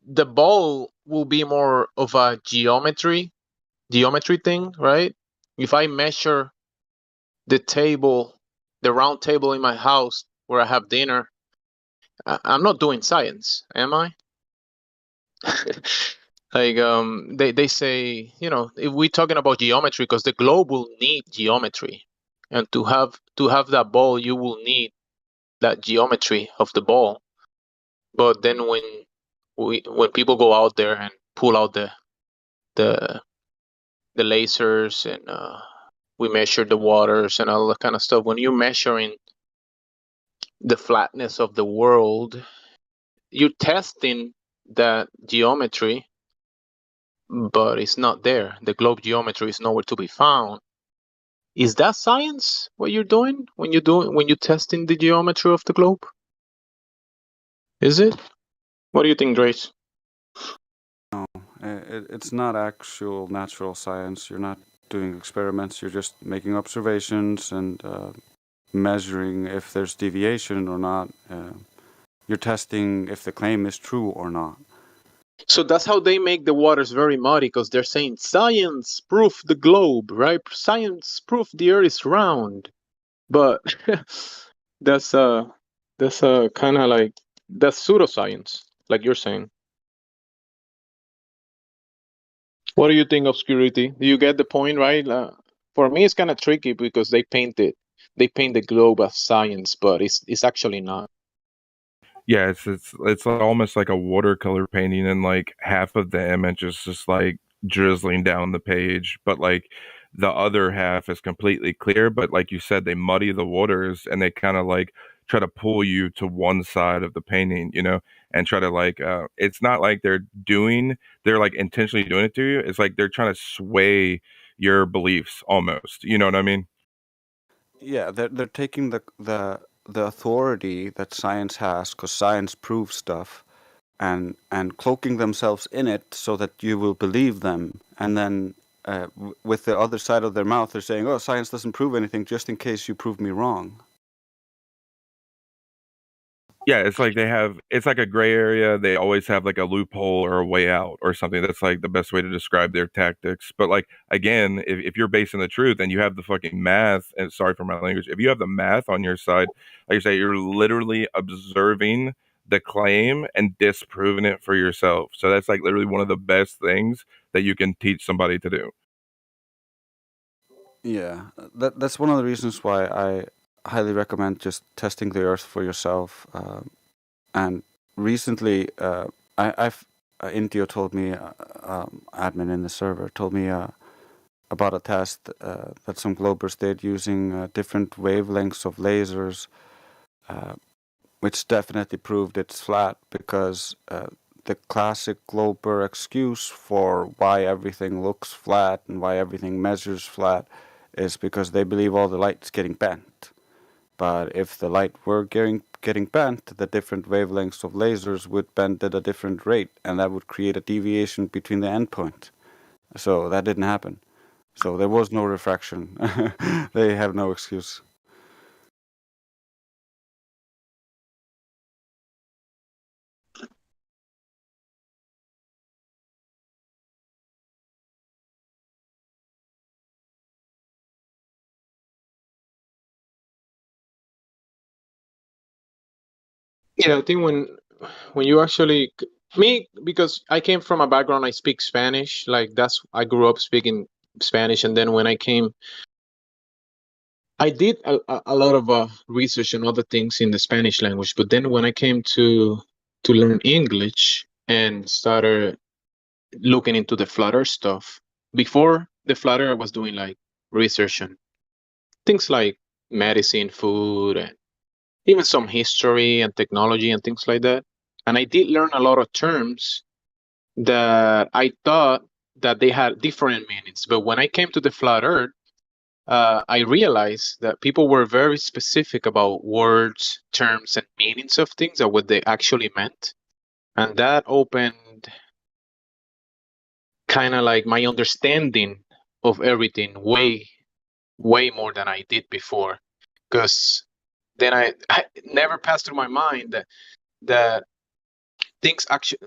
the ball will be more of a geometry thing, right? If I measure the round table in my house where I have dinner, I'm not doing science, am I? Like they say, if we're talking about geometry, because the globe will need geometry, and to have that ball, you will need that geometry of the ball. But then when people go out there and pull out the lasers, and we measure the waters and all that kind of stuff, when you're measuring the flatness of the world, you're testing that geometry, but it's not there. The globe geometry is nowhere to be found. Is that science, what you're doing when you're testing the geometry of the globe? Is it? What do you think, Drace? No, it's not actual natural science. You're not doing experiments. You're just making observations and measuring if there's deviation or not. you're testing if the claim is true or not. So that's how they make the waters very muddy, because they're saying science proof the globe, right? Science proof the earth is round. But that's kind of like, that's pseudoscience, like you're saying. What do you think, Obscurity? Do you get the point, right? For me, it's kind of tricky because they paint the globe as science, but it's actually not. Yeah, it's almost like a watercolor painting, and like half of the image is just like drizzling down the page, but like the other half is completely clear. But like you said, they muddy the waters and they kind of like try to pull you to one side of the painting, and try to like it's not like they're like intentionally doing it to you. It's like they're trying to sway your beliefs almost. You know what I mean? Yeah, they're taking the authority that science has, because science proves stuff, and cloaking themselves in it so that you will believe them, and then with the other side of their mouth, they're saying, "Oh, science doesn't prove anything, just in case you prove me wrong." Yeah, it's like it's like a gray area. They always have like a loophole or a way out or something. That's like the best way to describe their tactics. But like, again, if you're basing the truth and you have the fucking math, and sorry for my language, if you have the math on your side, like you say, you're literally observing the claim and disproving it for yourself. So that's like literally one of the best things that you can teach somebody to do. Yeah, that's one of the reasons why I highly recommend just testing the earth for yourself. And recently, Intio told me, admin in the server, told me about a test that some globers did using different wavelengths of lasers, which definitely proved it's flat, because the classic glober excuse for why everything looks flat and why everything measures flat is because they believe all the light's getting bent. But if the light were getting bent, the different wavelengths of lasers would bend at a different rate, and that would create a deviation between the endpoint. So that didn't happen. So there was no refraction. They have no excuse. Yeah, I think when you actually, me, because I came from a background, I speak Spanish. Like I grew up speaking Spanish, and then when I came, I did a lot of research and other things in the Spanish language. But then when I came to learn English and started looking into the Flat Earth stuff, before the Flat Earth, I was doing like research on things like medicine, food, and even some history and technology and things like that. And I did learn a lot of terms that I thought that they had different meanings. But when I came to the Flat Earth, I realized that people were very specific about words, terms, and meanings of things and what they actually meant. And that opened kind of like my understanding of everything way, way more than I did before. Because then I never passed through my mind that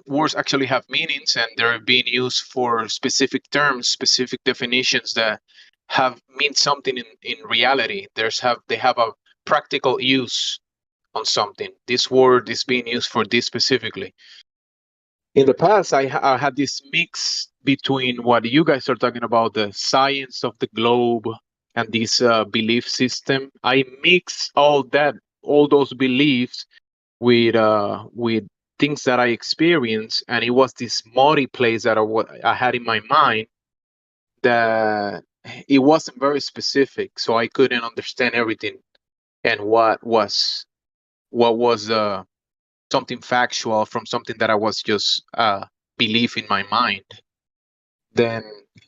words actually have meanings, and they're being used for specific terms, specific definitions that mean something in reality. They have a practical use on something. This word is being used for this specifically. In the past, I had this mix between what you guys are talking about, the science of the globe, and this belief system. I mix all those beliefs with things that I experienced, and it was this muddy place that I had in my mind that it wasn't very specific, so I couldn't understand everything and what was something factual from something that I was just belief in my mind. Then,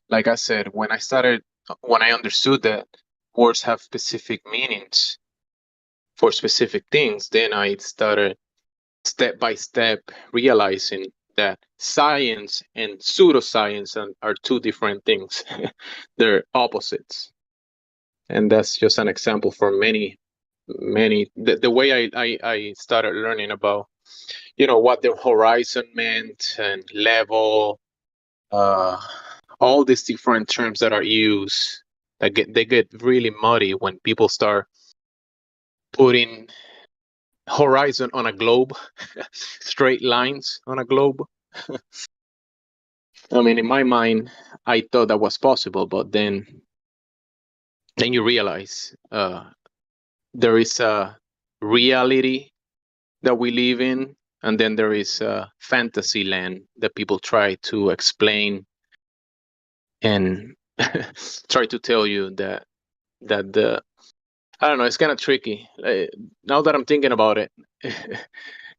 like I said, when I understood that words have specific meanings for specific things, then I started step by step realizing that science and pseudoscience are two different things. They're opposites. And that's just an example for many. The way I started learning about what their horizon meant and level, all these different terms that are used. They get really muddy when people start putting horizon on a globe, straight lines on a globe. I mean, in my mind, I thought that was possible, but then you realize there is a reality that we live in, and then there is a fantasy land that people try to explain and try to tell you that the I don't know. It's kind of tricky. Now that I'm thinking about it,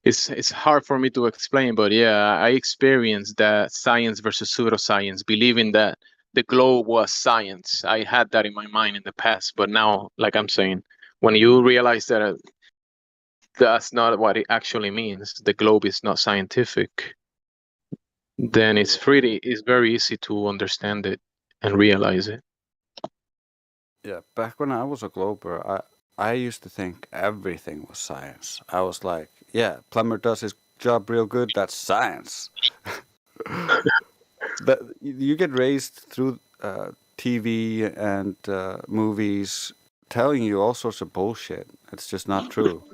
it's hard for me to explain. But yeah, I experienced that science versus pseudoscience, believing that the globe was science. I had that in my mind in the past, but now, like I'm saying, when you realize that that's not what it actually means, the globe is not scientific, then it's very easy to understand it and realize it. Yeah, back when I was a glober, I used to think everything was science. I was like, yeah, plumber does his job real good. That's science. But you get raised through TV and movies telling you all sorts of bullshit. It's just not true.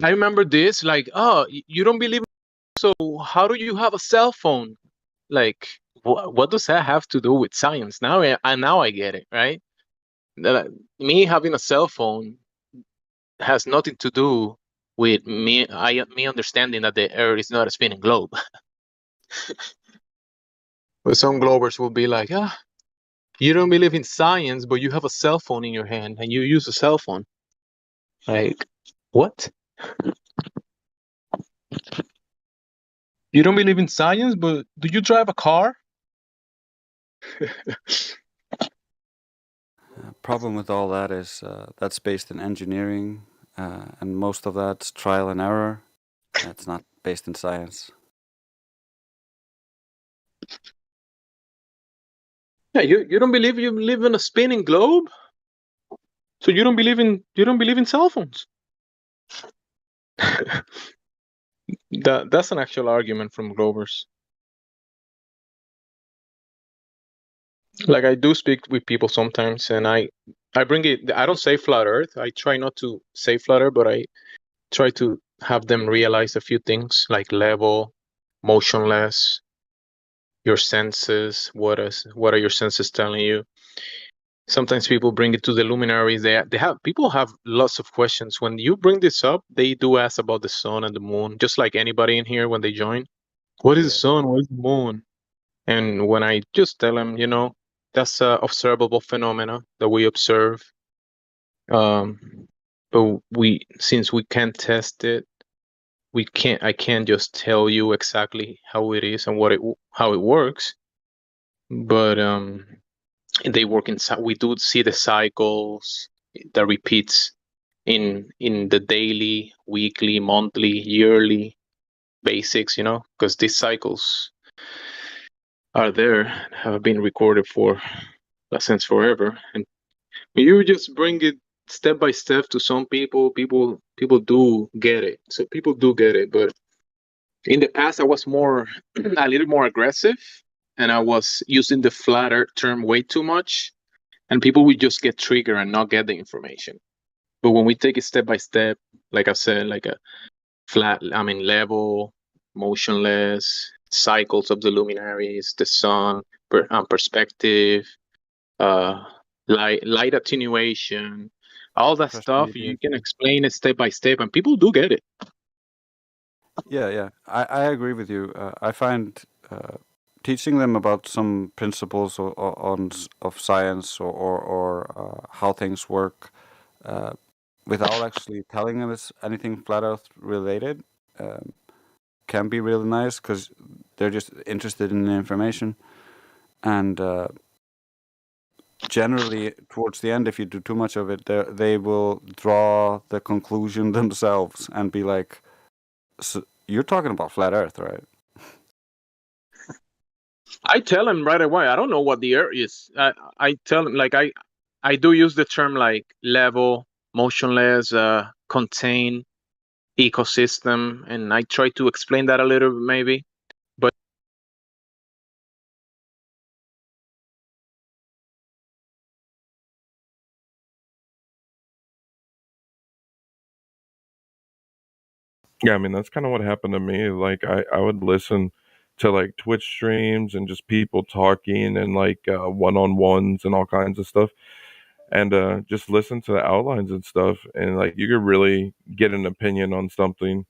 I remember this, like, oh, you don't believe, so how do you have a cell phone? Like, what does that have to do with science? Now I get it, right? Me having a cell phone has nothing to do with me understanding that the Earth is not a spinning globe. But some globers will be like, you don't believe in science, but you have a cell phone in your hand and you use a cell phone. Like, what? You don't believe in science, but do you drive a car? Problem with all that is that's based in engineering, and most of that's trial and error. It's not based in science. Yeah, you don't believe you live in a spinning globe? So you don't believe in cell phones? That's an actual argument from Glovers. Like, I do speak with people sometimes, and I bring it. I don't say flat Earth. I try not to say flat Earth, but I try to have them realize a few things like level, motionless, your senses. What are your senses telling you? Sometimes people bring it to the luminaries. People have lots of questions. When you bring this up, they do ask about the sun and the moon, just like anybody in here when they join. What is the sun? What is the moon? And when I just tell them, that's observable phenomena that we observe. But since we can't test it, I can't just tell you exactly how it is and how it works. But they work inside. We do see the cycles that repeats in the daily, weekly, monthly, yearly basics, because these cycles are there, have been recorded for since forever. And you just bring it step by step to some people do get it. So people do get it, but in the past I was a little more aggressive, and I was using the flat earth term way too much, and people would just get triggered and not get the information. But when we take it step by step, like I said, like a level, motionless, cycles of the luminaries, the sun, perspective, light attenuation, all that stuff, you can explain it step by step, and people do get it. Yeah. I agree with you. I find teaching them about some principles of science or how things work without actually telling them it's anything flat Earth related can be really nice, because they're just interested in the information. And generally, towards the end, if you do too much of it, they will draw the conclusion themselves and be like, so you're talking about flat Earth, right? I tell them right away, I don't know what the Earth is. I tell them, like, I do use the term like level, motionless, contain. ecosystem, and I try to explain that a little bit maybe. But Yeah, I mean that's kind of what happened to me. Like I would listen to like Twitch streams and just people talking and like one-on-ones and all kinds of stuff, and just listen to the outlines and stuff, and like you could really get an opinion on something.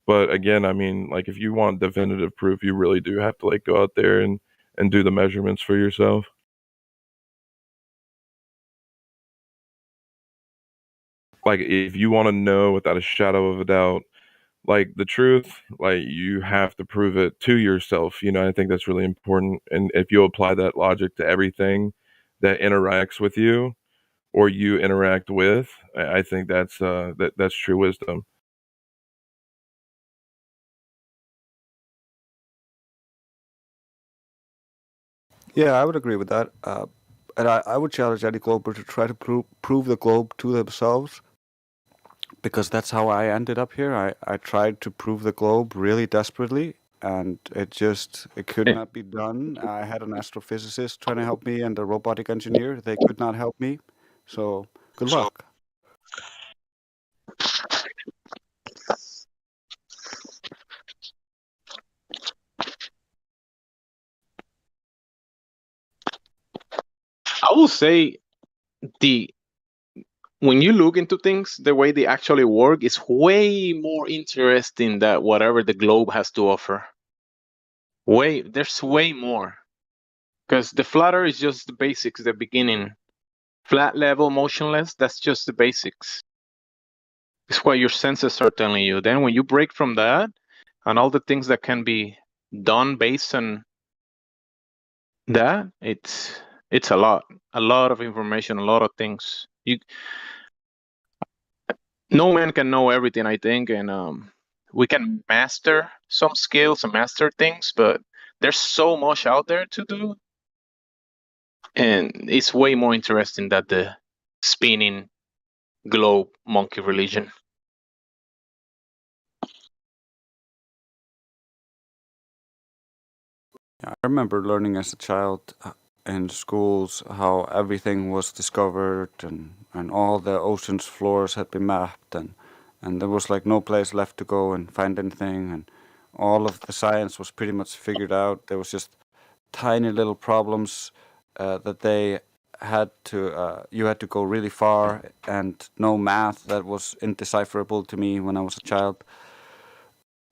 But again, I mean, like if you want definitive proof, you really do have to like go out there and do the measurements for yourself. Like if you want to know without a shadow of a doubt like the truth, like you have to prove it to yourself. I think that's really important. And if you apply that logic to everything that interacts with you or you interact with, I think that's true wisdom. Yeah, I would agree with that. And I would challenge any glober to try to prove the globe to themselves, because that's how I ended up here. I tried to prove the globe really desperately, and it could not be done. I had an astrophysicist trying to help me and a robotic engineer. They could not help me. So good luck. I will say the when you look into things, the way they actually work is way more interesting than whatever the globe has to offer. There's way more. Because the flutter is just the basics, the beginning. Flat, level, motionless, that's just the basics. It's what your senses are telling you. Then when you break from that and all the things that can be done based on that, it's a lot of information, a lot of things. No man can know everything, I think, and we can master some skills and master things, but there's so much out there to do, and it's way more interesting than the spinning globe monkey religion. I remember learning as a child in schools how everything was discovered, and all the ocean's floors had been mapped, and there was like no place left to go and find anything, and all of the science was pretty much figured out. There was just tiny little problems that they had to you had to go really far, and no math that was indecipherable to me when I was a child.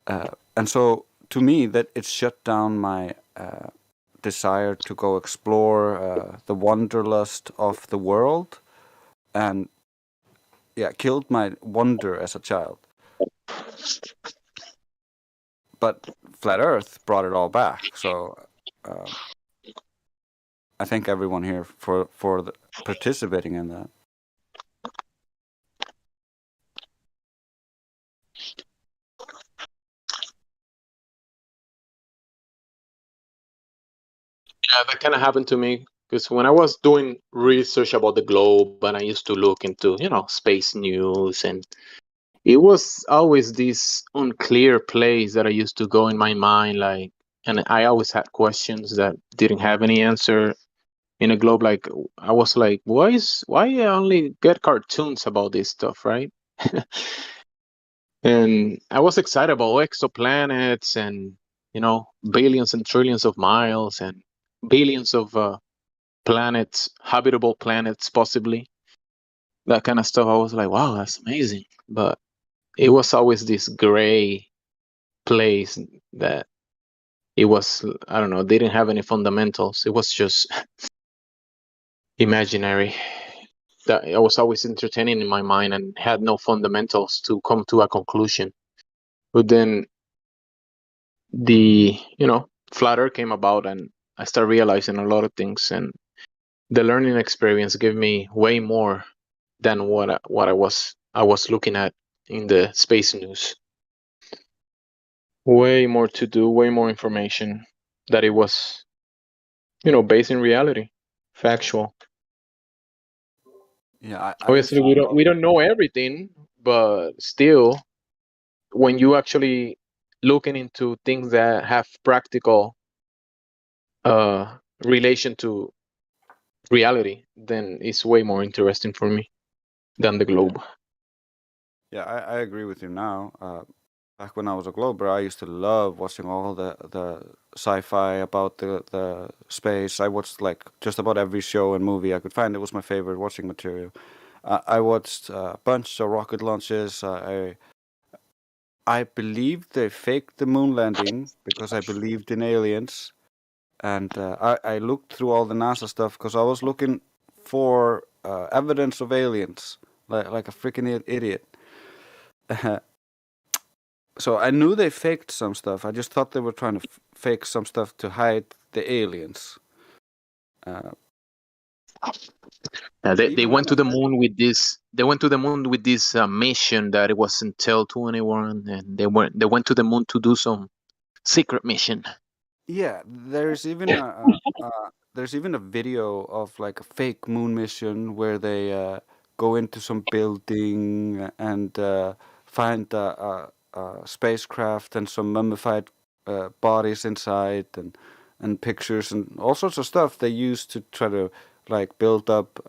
And so to me that it shut down my desire to go explore the wanderlust of the world, and killed my wonder as a child. But flat earth brought it all back. So I thank everyone here for participating in that. Yeah, that kind of happened to me because when I was doing research about the globe and I used to look into, space news, and it was always this unclear place that I used to go in my mind, like, and I always had questions that didn't have any answer in a globe. Like, I was like, why I only get cartoons about this stuff, right? And I was excited about exoplanets and, billions and trillions of miles and billions of planets, habitable planets, possibly. That kind of stuff. I was like, wow, that's amazing. But it was always this gray place that it was, I don't know, they didn't have any fundamentals. It was just imaginary. That I was always entertaining in my mind and had no fundamentals to come to a conclusion. But then the, flat earth came about, and I started realizing a lot of things, and the learning experience gave me way more than what I was looking at in the space news. Way more to do, way more information that it was, based in reality, factual. Yeah, Obviously we don't know everything, but still when you actually looking into things that have practical relation to reality, then it's way more interesting for me than the globe. Yeah, I agree with you now. Back when I was a Glober, I used to love watching all the sci-fi about the space. I watched like just about every show and movie I could find. It was my favorite watching material. I watched a bunch of rocket launches. I believed they faked the moon landing because I believed in aliens. And I looked through all the NASA stuff because I was looking for evidence of aliens, like a freaking idiot. So I knew they faked some stuff. I just thought they were trying to fake some stuff to hide the aliens. They went to the moon with this. They went to the moon with this mission that it wasn't tell to anyone, and they went to the moon to do some secret mission. Yeah, there's even a video of like a fake moon mission where they go into some building and find a spacecraft and some mummified bodies inside and pictures and all sorts of stuff they use to try to like build up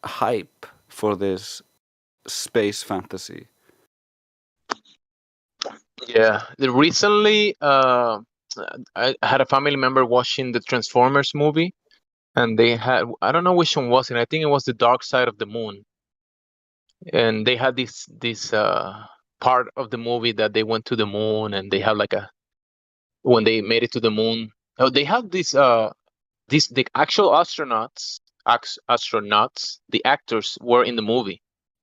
hype for this space fantasy. Yeah, recently, I had a family member watching the Transformers movie, and they had, I don't know which one was it. I think it was the Dark Side of the Moon, and they had this part of the movie that they went to the moon, and they had like a when they made it to the moon. Oh, they have this the actual astronauts, the actors were in the movie,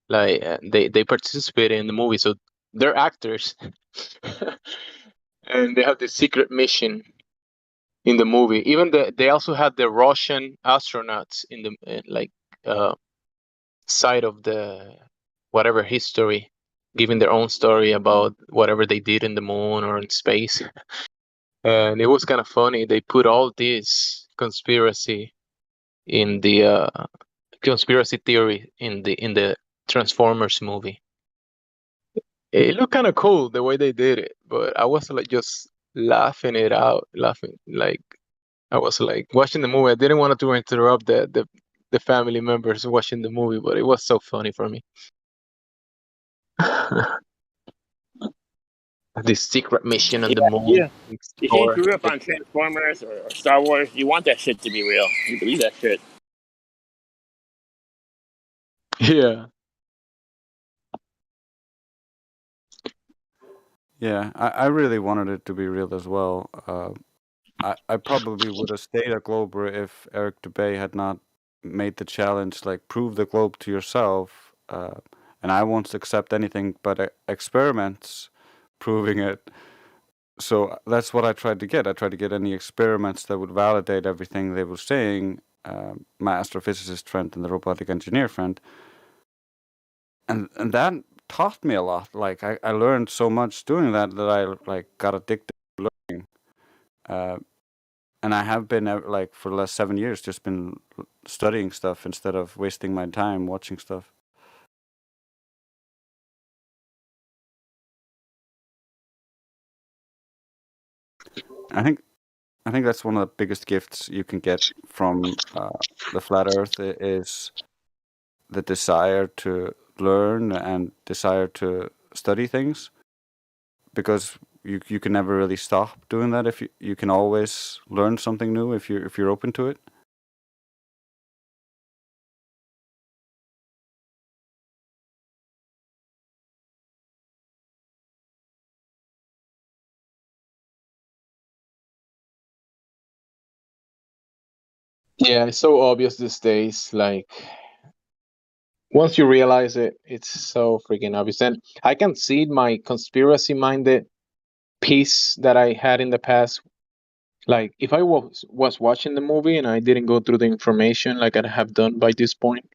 like they participated in the movie, so they're actors. And they have the secret mission in the movie. Even they also had the Russian astronauts in the side of the whatever history, giving their own story about whatever they did in the moon or in space. And it was kind of funny. They put all this conspiracy in the conspiracy theory in the Transformers movie. It looked kind of cool the way they did it, but I was like just laughing it out, laughing like I was like watching the movie. I didn't want to interrupt the family members watching the movie, but it was so funny for me. This secret mission on the moon. Yeah. If you grew up on Transformers or Star Wars, you want that shit to be real. You believe that shit. Yeah. Yeah, I really wanted it to be real as well. I probably would have stayed at Glober if Eric Dubay had not made the challenge, like, prove the globe to yourself. And I won't accept anything but experiments proving it. So that's what I tried to get. I tried to get any experiments that would validate everything they were saying, my astrophysicist friend and the robotic engineer friend. And that taught me a lot. Like I learned so much doing that I like got addicted to learning. And I have been like for the last 7 years just been studying stuff instead of wasting my time watching stuff. I think that's one of the biggest gifts you can get from the flat Earth is the desire to learn and desire to study things, because you can never really stop doing that. If you can always learn something new if you're open to it. Yeah, it's so obvious these days. Like once you realize it, it's so freaking obvious. And I can see my conspiracy-minded piece that I had in the past. Like if I was watching the movie and I didn't go through the information like I have done by this point,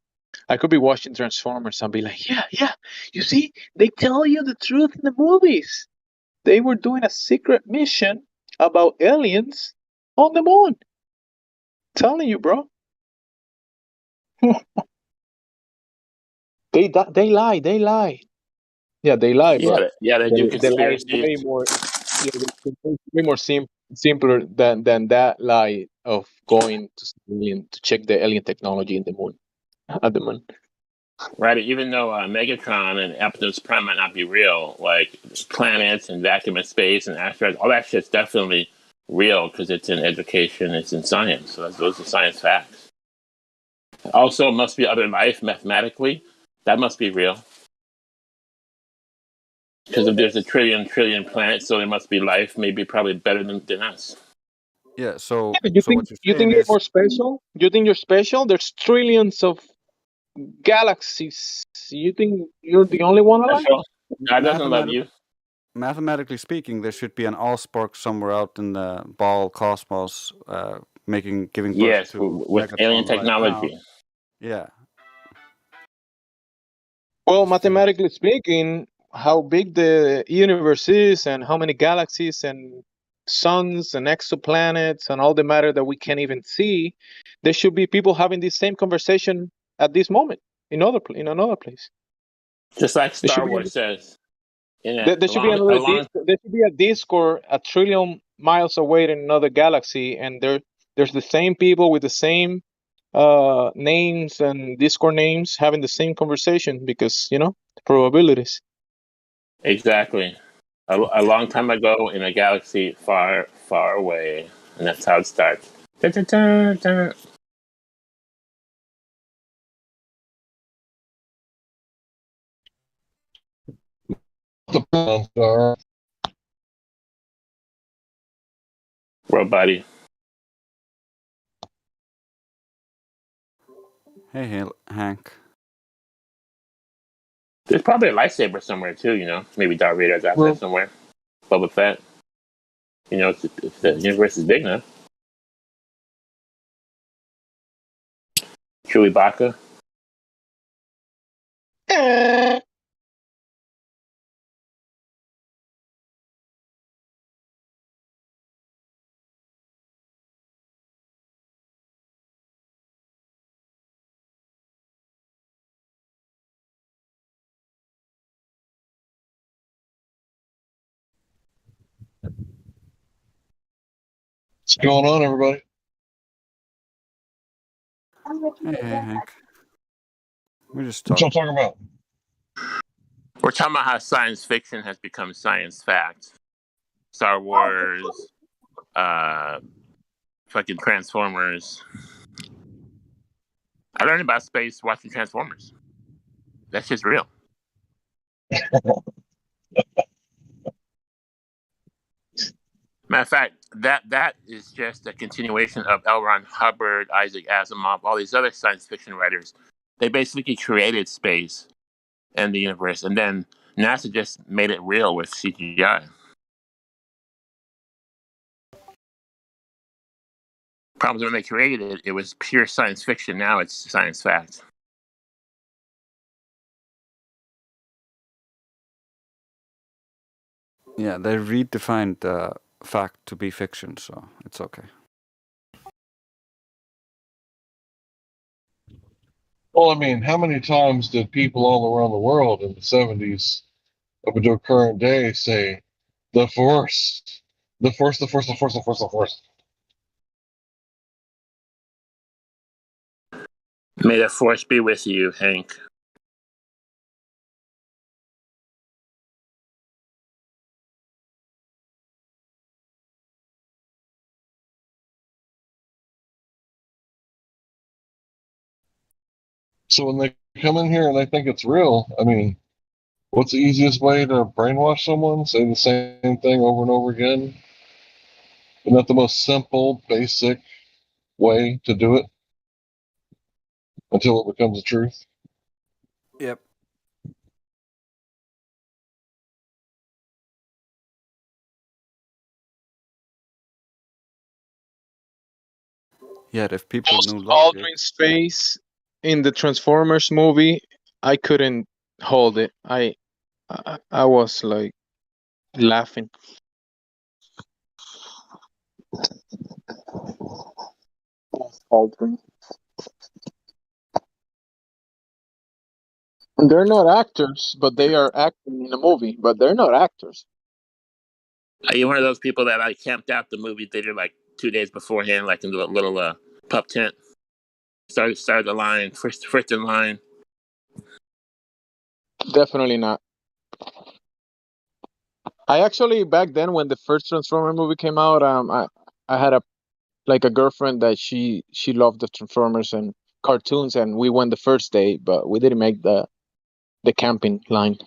I could be watching Transformers and be like, yeah, you see, they tell you the truth in the movies. They were doing a secret mission about aliens on the moon. Telling you, bro. They lie. Yeah, they lie, but they do the lie is conspiracies. way more, way more simpler than that lie of going to alien to check the alien technology in the moon at the moon. Right, even though Megatron and Optimus Prime might not be real, like planets and vacuum in space and asteroids, all that shit's definitely real because it's in education, it's in science. So those are science facts. Also, must be other life mathematically. That must be real. Because if there's a trillion planets, so there must be life, maybe probably better than us. Yeah. So You so think what you're you saying think you're is more special? You think you're special? There's trillions of galaxies. You think you're the only one alive? God doesn't love you. mathematically speaking, there should be an Allspark somewhere out in the ball cosmos, giving birth Yes, to with alien Megatron right now. technology. Yeah. Well, mathematically speaking, how big the universe is and how many galaxies and suns and exoplanets and all the matter that we can't even see, there should be people having this same conversation at this moment in another place. Just like There should Star be Wars says. In there should be a another long there should be a Discord a trillion miles away in another galaxy, and there's the same people with the same names and Discord names having the same conversation because probabilities. Exactly. A long time ago in a galaxy far, far away. And that's how it starts. Dun, dun, dun, dun. World buddy. Hey, Hank. There's probably a lightsaber somewhere too, Maybe Darth Vader's out there somewhere. Boba Fett. If the universe is big enough. Chewbacca. What's going on, everybody? Hey, Hank. We're just What y'all talking. talking about? We're talking about how science fiction has become science fact. Star Wars, fucking Transformers. I learned about space watching Transformers. That shit's real. Matter of fact, that is just a continuation of L. Ron Hubbard, Isaac Asimov, all these other science fiction writers. They basically created space and the universe, and then NASA just made it real with CGI. Problems when they created it, it was pure science fiction. Now it's science fact. Yeah, they redefined fact to be fiction, so it's okay. Well, I mean, how many times did people all around the world in the 70s up until current day say, the Force, the Force, the Force, the Force, the Force, the Force? May the force be with you, Hank. So when they come in here and they think it's real, I mean, what's the easiest way to brainwash someone? Say the same thing over and over again? Isn't that the most simple, basic way to do it until it becomes the truth? Yep. Yeah, if people knew logic. Aldrin's face in the Transformers movie, I couldn't hold it. I was like laughing. Aldrin. They're not actors, but they are acting in a movie. But they're not actors. Are you one of those people that like camped out the movie theater like 2 days beforehand, like in the little pup tent? Started the line first in line. Definitely not. I actually back then when the first Transformer movie came out, I had a girlfriend that she loved the Transformers and cartoons, and we went the first day, but we didn't make the camping line.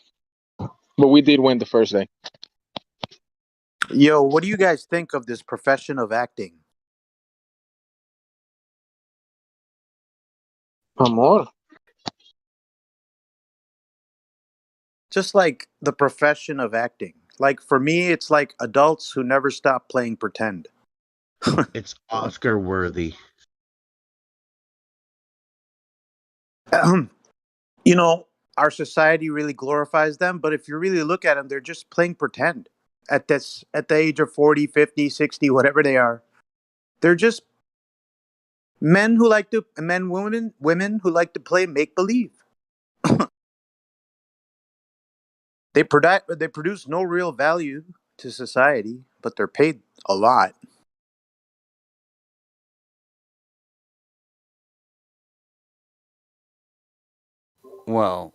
But we did win the first day. Yo, what do you guys think of this profession of acting? Amor. Just like the profession of acting. Like for me, it's like adults who never stop playing pretend. It's Oscar worthy. You know, our society really glorifies them, but if you really look at them, they're just playing pretend at the age of 40, 50, 60, whatever they are. They're just men, women who like to play make believe. They produce no real value to society, but they're paid a lot. Well,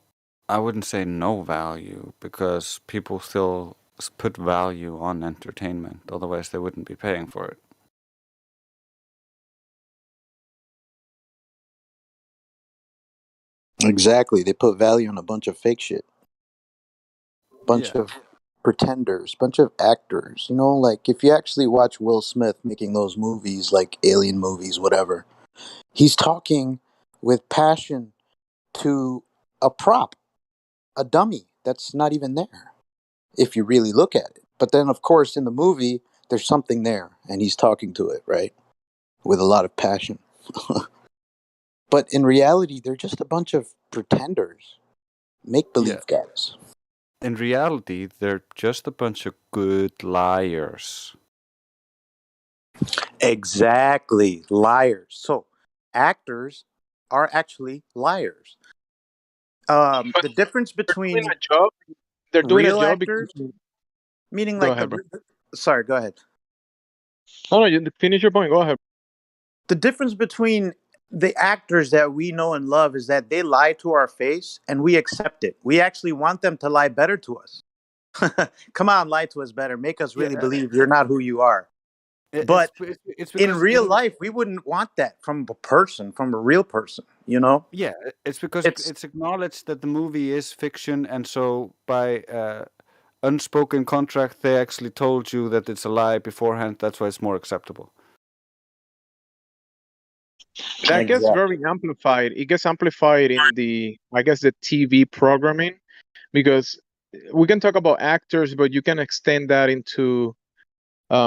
I wouldn't say no value because people still put value on entertainment. Otherwise, they wouldn't be paying for it. Exactly. They put value on a bunch of fake shit. Bunch Yeah. of pretenders, bunch of actors. You know, like if you actually watch Will Smith making those movies, like alien movies, whatever, he's talking with passion to a prop, a dummy that's not even there, if you really look at it. But then, of course, in the movie, there's something there, and he's talking to it, right? With a lot of passion. But in reality, they're just a bunch of pretenders, make believe guys. In reality, they're just a bunch of good liars. Exactly, liars. So, actors are actually liars. The difference between Doing a job. They're doing a real job because. actors, meaning Go like ahead, bro. sorry, go ahead. Oh no, you finish your point. Go ahead. The difference between the actors that we know and love is that they lie to our face and we accept it. We actually want them to lie better to us. Come on, lie to us better. Make us really believe you're not who you are. But it's in because real life, we wouldn't want that from a person, from a real person, you know? Yeah, it's because it's acknowledged that the movie is fiction, and so by unspoken contract, they actually told you that it's a lie beforehand. That's why it's more acceptable. That gets very amplified. It gets amplified in the, I guess, the TV programming, because we can talk about actors, but you can extend that into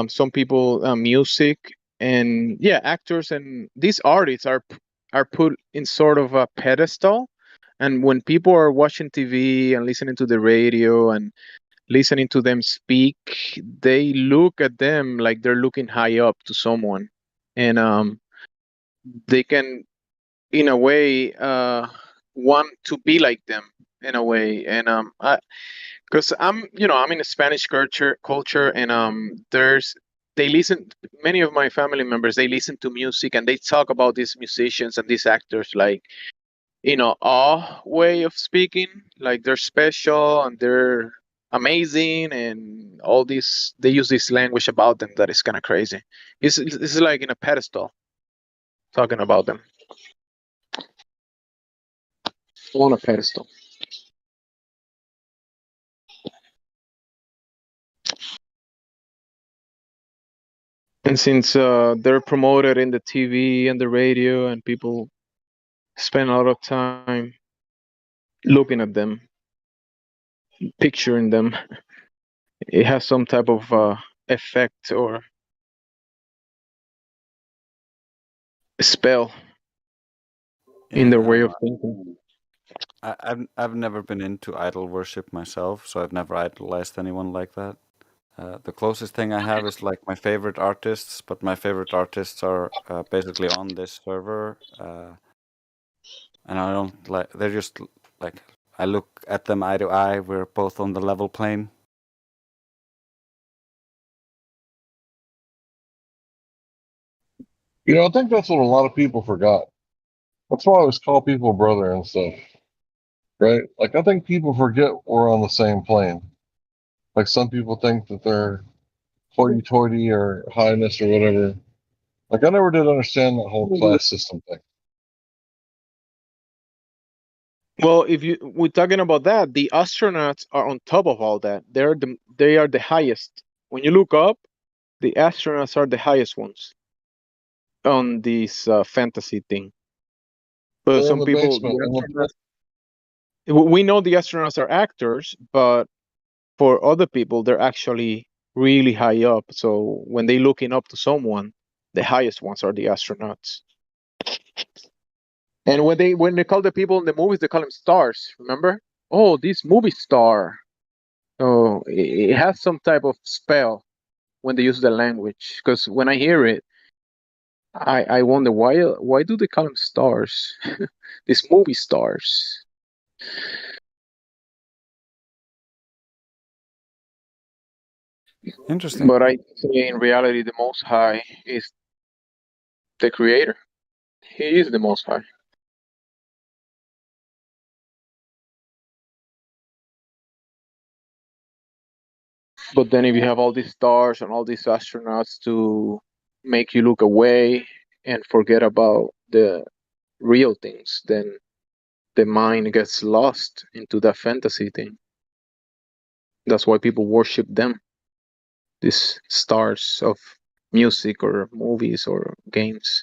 some people, music, and yeah, actors and these artists are put in sort of a pedestal. And when people are watching TV and listening to the radio and listening to them speak, they look at them like they're looking high up to someone, and they can, in a way, want to be like them in a way. And because I'm in a Spanish culture, and there's they listen. Many of my family members, they listen to music and they talk about these musicians and these actors like, our way of speaking, like they're special and they're amazing and all this. They use this language about them that is kind of crazy. It's like in a pedestal talking about them on a pedestal. And since they're promoted in the TV and the radio, and people spend a lot of time looking at them, picturing them, it has some type of effect or spell in their way of thinking. I've never been into idol worship myself, so I've never idolized anyone like that. The closest thing I have is like my favorite artists, but my favorite artists are basically on this server, and I don't like. They're just like I look at them eye to eye. We're both on the level plane. You know, I think that's what a lot of people forgot. That's why I always call people brother and stuff, right? Like, I think people forget we're on the same plane. Like, some people think that they're hoity-toity or highness or whatever. Like, I never did understand that whole class system thing. Well, if we're talking about that, the astronauts are on top of all that. They are the highest. When you look up, the astronauts are the highest ones on this fantasy thing. But They're in some the people, basement. we know the astronauts are actors, but for other people, they're actually really high up. So when they looking up to someone, the highest ones are the astronauts. And when they call the people in the movies, they call them stars. Remember? Oh, this movie star. Oh, it has some type of spell when they use the language. Because when I hear it, I wonder why do they call them stars? These movie stars. Interesting. But I say in reality, the Most High is the Creator. He is the Most High. But then if you have all these stars and all these astronauts to make you look away and forget about the real things, then the mind gets lost into that fantasy thing. That's why people worship them, these stars of music or movies or games.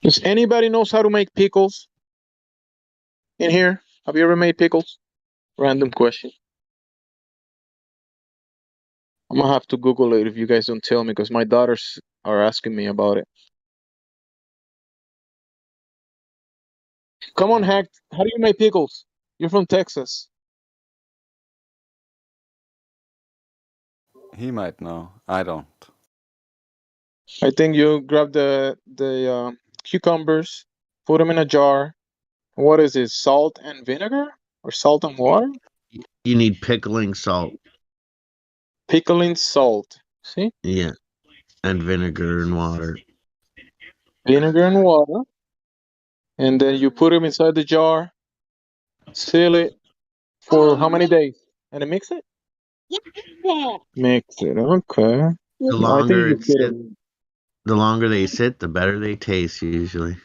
Does anybody knows how to make pickles in here? Have you ever made pickles? Random question. I'm gonna have to Google it if you guys don't tell me, because my daughters are asking me about it. Come on, Hack. How do you make pickles? You're from Texas. He might know. I don't. I think you grab the cucumbers, put them in a jar. What is it? Salt and vinegar or salt and water? You need pickling salt. Pickling salt. See? Yeah. And vinegar and water. Vinegar and water. And then you put them inside the jar, seal it for how many days? And then mix it? Mix it. Okay. The I think longer you it did sit, it. the longer they sit, the better they taste usually.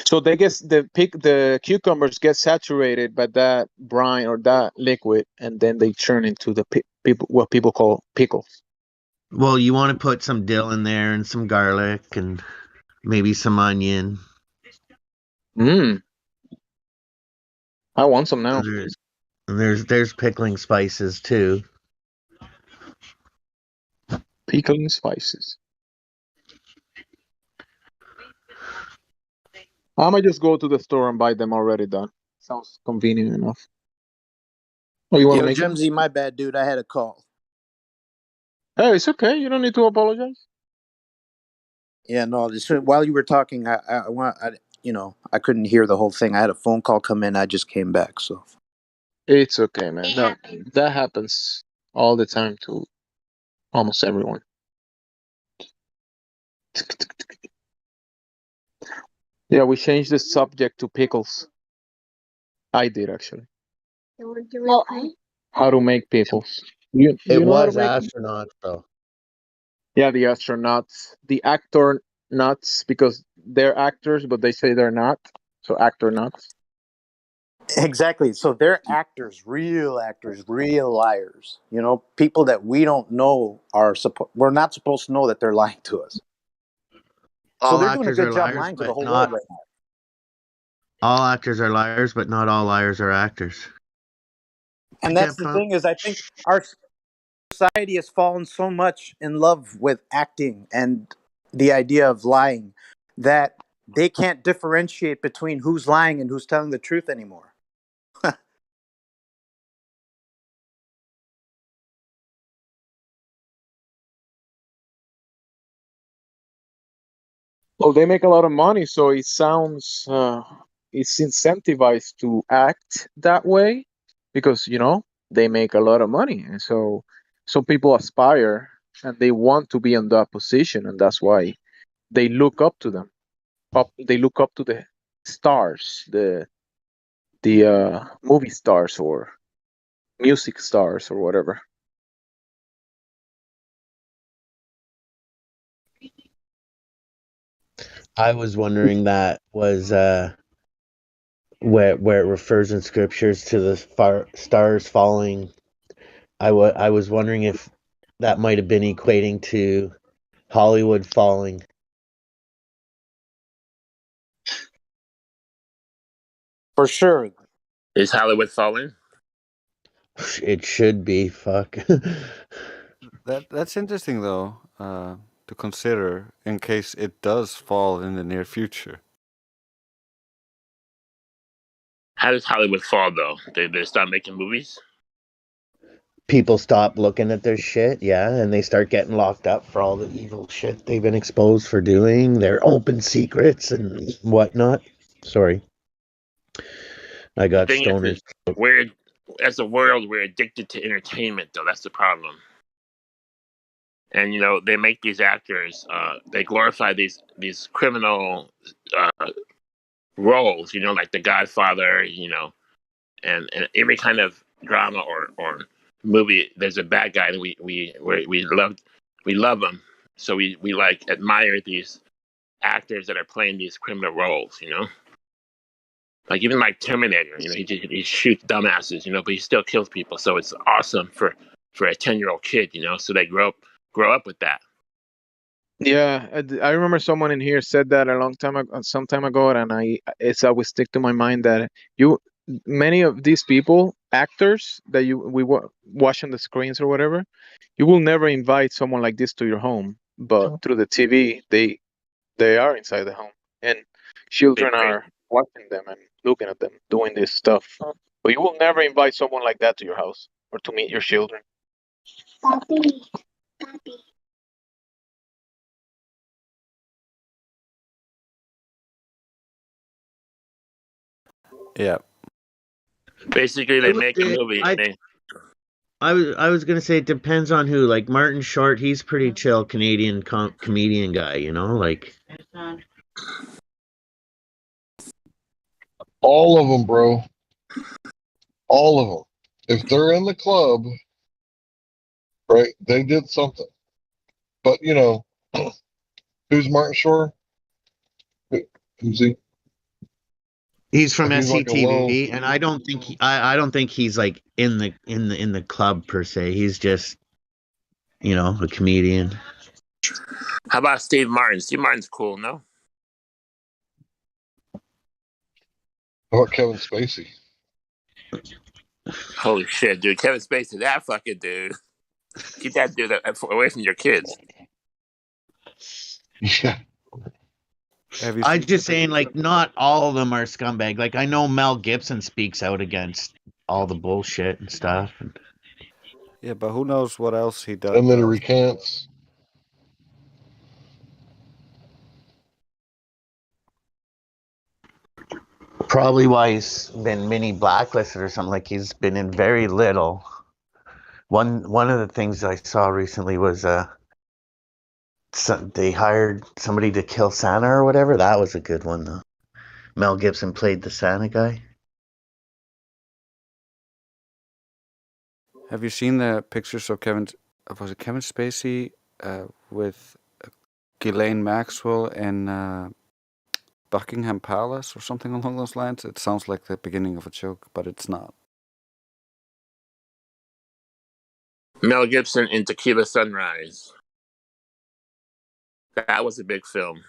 So the cucumbers get saturated by that brine or that liquid, and then they turn into the what people call pickles. Well, you want to put some dill in there and some garlic and maybe some onion. I want some now. There's pickling spices too. Pickling spices. I might just go to the store and buy them already done. Sounds convenient enough. Oh, you want to Yo, make them? Jimsy, my bad, dude. I had a call. Hey, it's okay. You don't need to apologize. Yeah, no. While you were talking, I couldn't hear the whole thing. I had a phone call come in. I just came back, so. It's okay, man. No, that happens all the time to almost everyone. Yeah, we changed the subject to pickles. I did actually. How to make pickles. You It know how to was make? astronauts though. Yeah, the astronauts, the actor nuts, because they're actors, but they say they're not. So actor nuts. Exactly. So they're actors, real liars. People that we don't know we're not supposed to know that they're lying to us. So all they're doing a actors good are job liars, lying to the but whole world not right now. all actors are liars, but not all liars are actors. And that's the thing is, I think our society has fallen so much in love with acting and the idea of lying that they can't differentiate between who's lying and who's telling the truth anymore. Well, they make a lot of money, so it sounds it's incentivized to act that way because they make a lot of money, and so some people aspire and they want to be in that position, and that's why they look up to them. They look up to the stars, the movie stars or music stars or whatever. I was wondering that was where it refers in scriptures to the stars falling. I was wondering if that might have been equating to Hollywood falling. For sure. Is Hollywood falling? It should be. Fuck. That's interesting though to consider in case it does fall in the near future. How does Hollywood fall though? They stop making movies? People stop looking at their shit, yeah, and they start getting locked up for all the evil shit they've been exposed for doing, their open secrets and whatnot. Sorry. I The got thing stoners. is, we're as a world we're addicted to entertainment though. That's the problem. And they make these actors. They glorify these criminal roles. Like The Godfather. And every kind of drama or movie, there's a bad guy, and we love them. So we like admire these actors that are playing these criminal roles. Like even like Terminator. He shoots dumbasses. But he still kills people. So it's awesome for a 10-year-old kid. So they grow up with that. Yeah, I remember someone in here said that a long time ago, some time ago, and it's always stick to my mind that many of these people, actors that we watch on the screens or whatever, you will never invite someone like this to your home, but through the TV, they are inside the home, and children are watching them and looking at them doing this stuff. But you will never invite someone like that to your house or to meet your children. Papi. Yeah. Basically, they make a movie. I was gonna say it depends on who. Like Martin Short, he's pretty chill Canadian comedian guy. Like All of them, bro. All of them. If they're in the club, right, they did something. But who's Martin Short? Who's he? he's from He's like a SCTV, and I don't think I don't think he's like in the club per se. He's just a comedian. How about Steve Martin? Steve Martin's cool, no? How about Kevin Spacey? Holy shit, dude! Kevin Spacey, that fucking dude. Keep that dude away from your kids. Yeah. I'm just saying, like, not all of them are scumbag. Like, I know Mel Gibson speaks out against all the bullshit and stuff. Yeah, but who knows what else he does? And then he recants. Probably why he's been mini blacklisted or something. Like, he's been in very little. One of the things I saw recently was they hired somebody to kill Santa or whatever. That was a good one, though. Mel Gibson played the Santa guy. Have you seen the pictures of Kevin Spacey with Ghislaine Maxwell in Buckingham Palace or something along those lines? It sounds like the beginning of a joke, but it's not. Mel Gibson in Tequila Sunrise. That was a big film.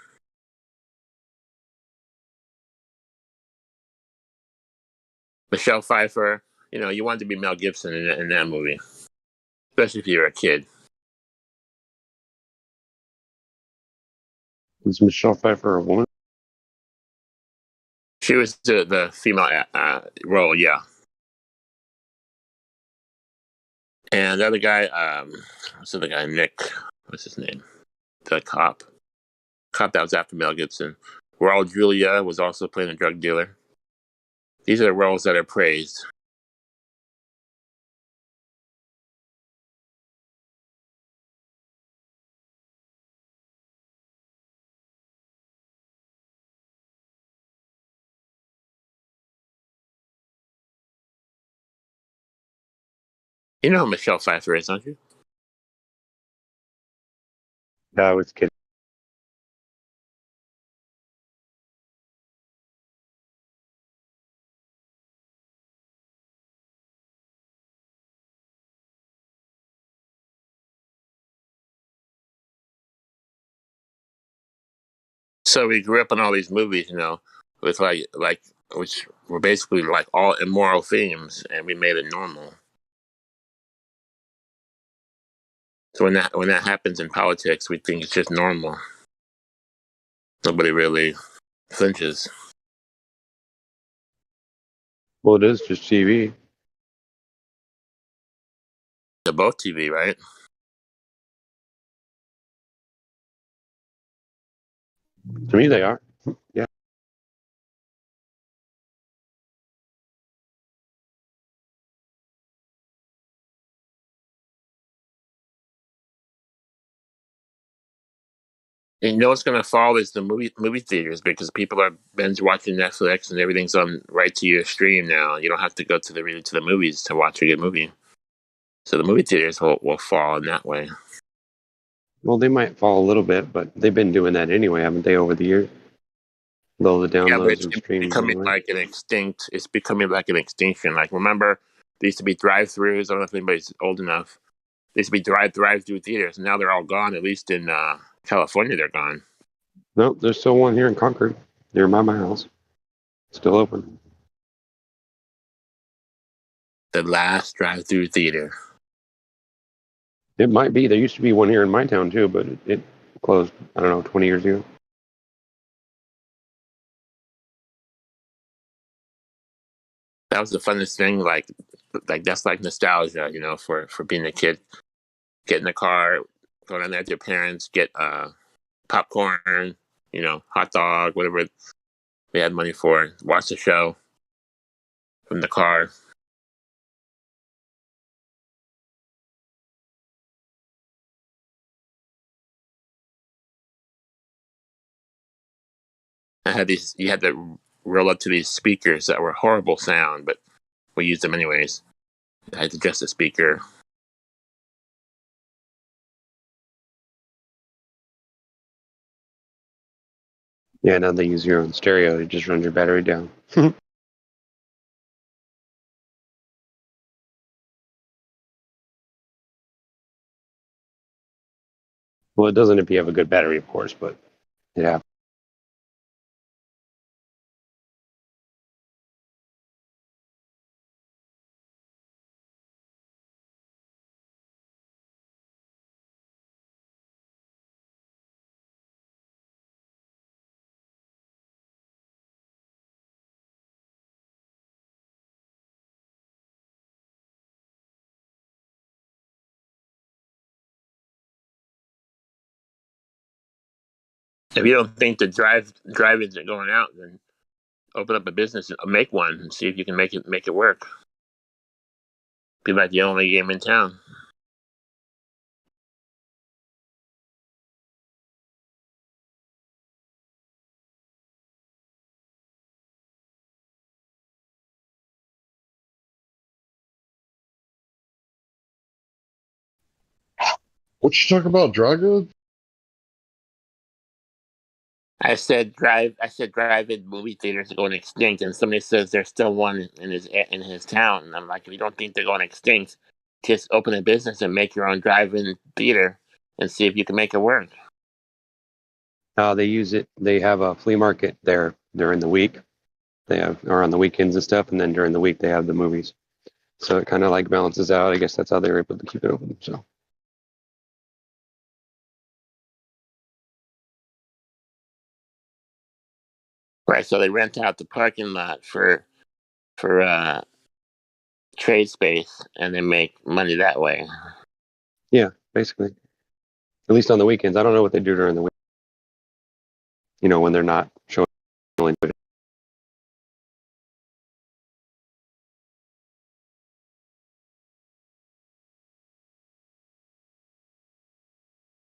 Michelle Pfeiffer. You know, you wanted to be Mel Gibson in that movie, especially if you were a kid. Is Michelle Pfeiffer a woman? She was the female role, yeah. And the other guy, what's the other guy? Nick, what's his name? The cop that was after Mel Gibson. Raul Julia was also playing a drug dealer. These are the roles that are praised. You know who Michelle Pfeiffer is, don't you? No, I was kidding. So we grew up on all these movies, you know, with like which were basically like all immoral themes, and we made it normal. So when that happens in politics, we think it's just normal. Nobody really flinches. Well, it is just TV. They're both TV, right? To me, they are. Yeah. And you know what's going to fall is the movie theaters, because people are binge watching Netflix and everything's on right to your stream now. You don't have to go to the movies to watch a good movie. So the movie theaters will fall in that way. Well, they might fall a little bit, but they've been doing that anyway, haven't they, over the years? Though the Yeah, but downloads and streams becoming anyway. like an extinct. It's becoming like an extinction. Like, remember, there used to be drive-throughs. I don't know if anybody's old enough. There used to be drive-through theaters, and now they're all gone. At least in California, they're gone. No, there's still one here in Concord, near my house. Still open. The last drive-through theater. It might be. There used to be one here in my town too, but it closed, I don't know, 20 years ago. That was the funnest thing. Like that's like nostalgia, you know, for being a kid. Get in the car, go down there with your parents, get popcorn, you know, hot dog, whatever we had money for. Watch the show from the car. You had to roll up to these speakers that were horrible sound, but we used them anyways. I had to adjust the speaker. Yeah, now they use your own stereo. It just runs your battery down. Well, it doesn't if you have a good battery, of course, but yeah. If you don't think the drive-ins are going out, then open up a business, make one, and see if you can make it work. Be like the only game in town. What you talking about, dry goods? I said drive-in movie theaters are going extinct, and somebody says there's still one in his town. And I'm like, if you don't think they're going extinct, just open a business and make your own drive-in theater and see if you can make it work. They use it. They have a flea market there during the week, They have, or on the weekends and stuff, and then during the week they have the movies. So it kind of like balances out. I guess that's how they're able to keep it open. So. Right, so they rent out the parking lot for trade space, and they make money that way. Yeah, basically. At least on the weekends. I don't know what they do during the week. You know, when they're not showing.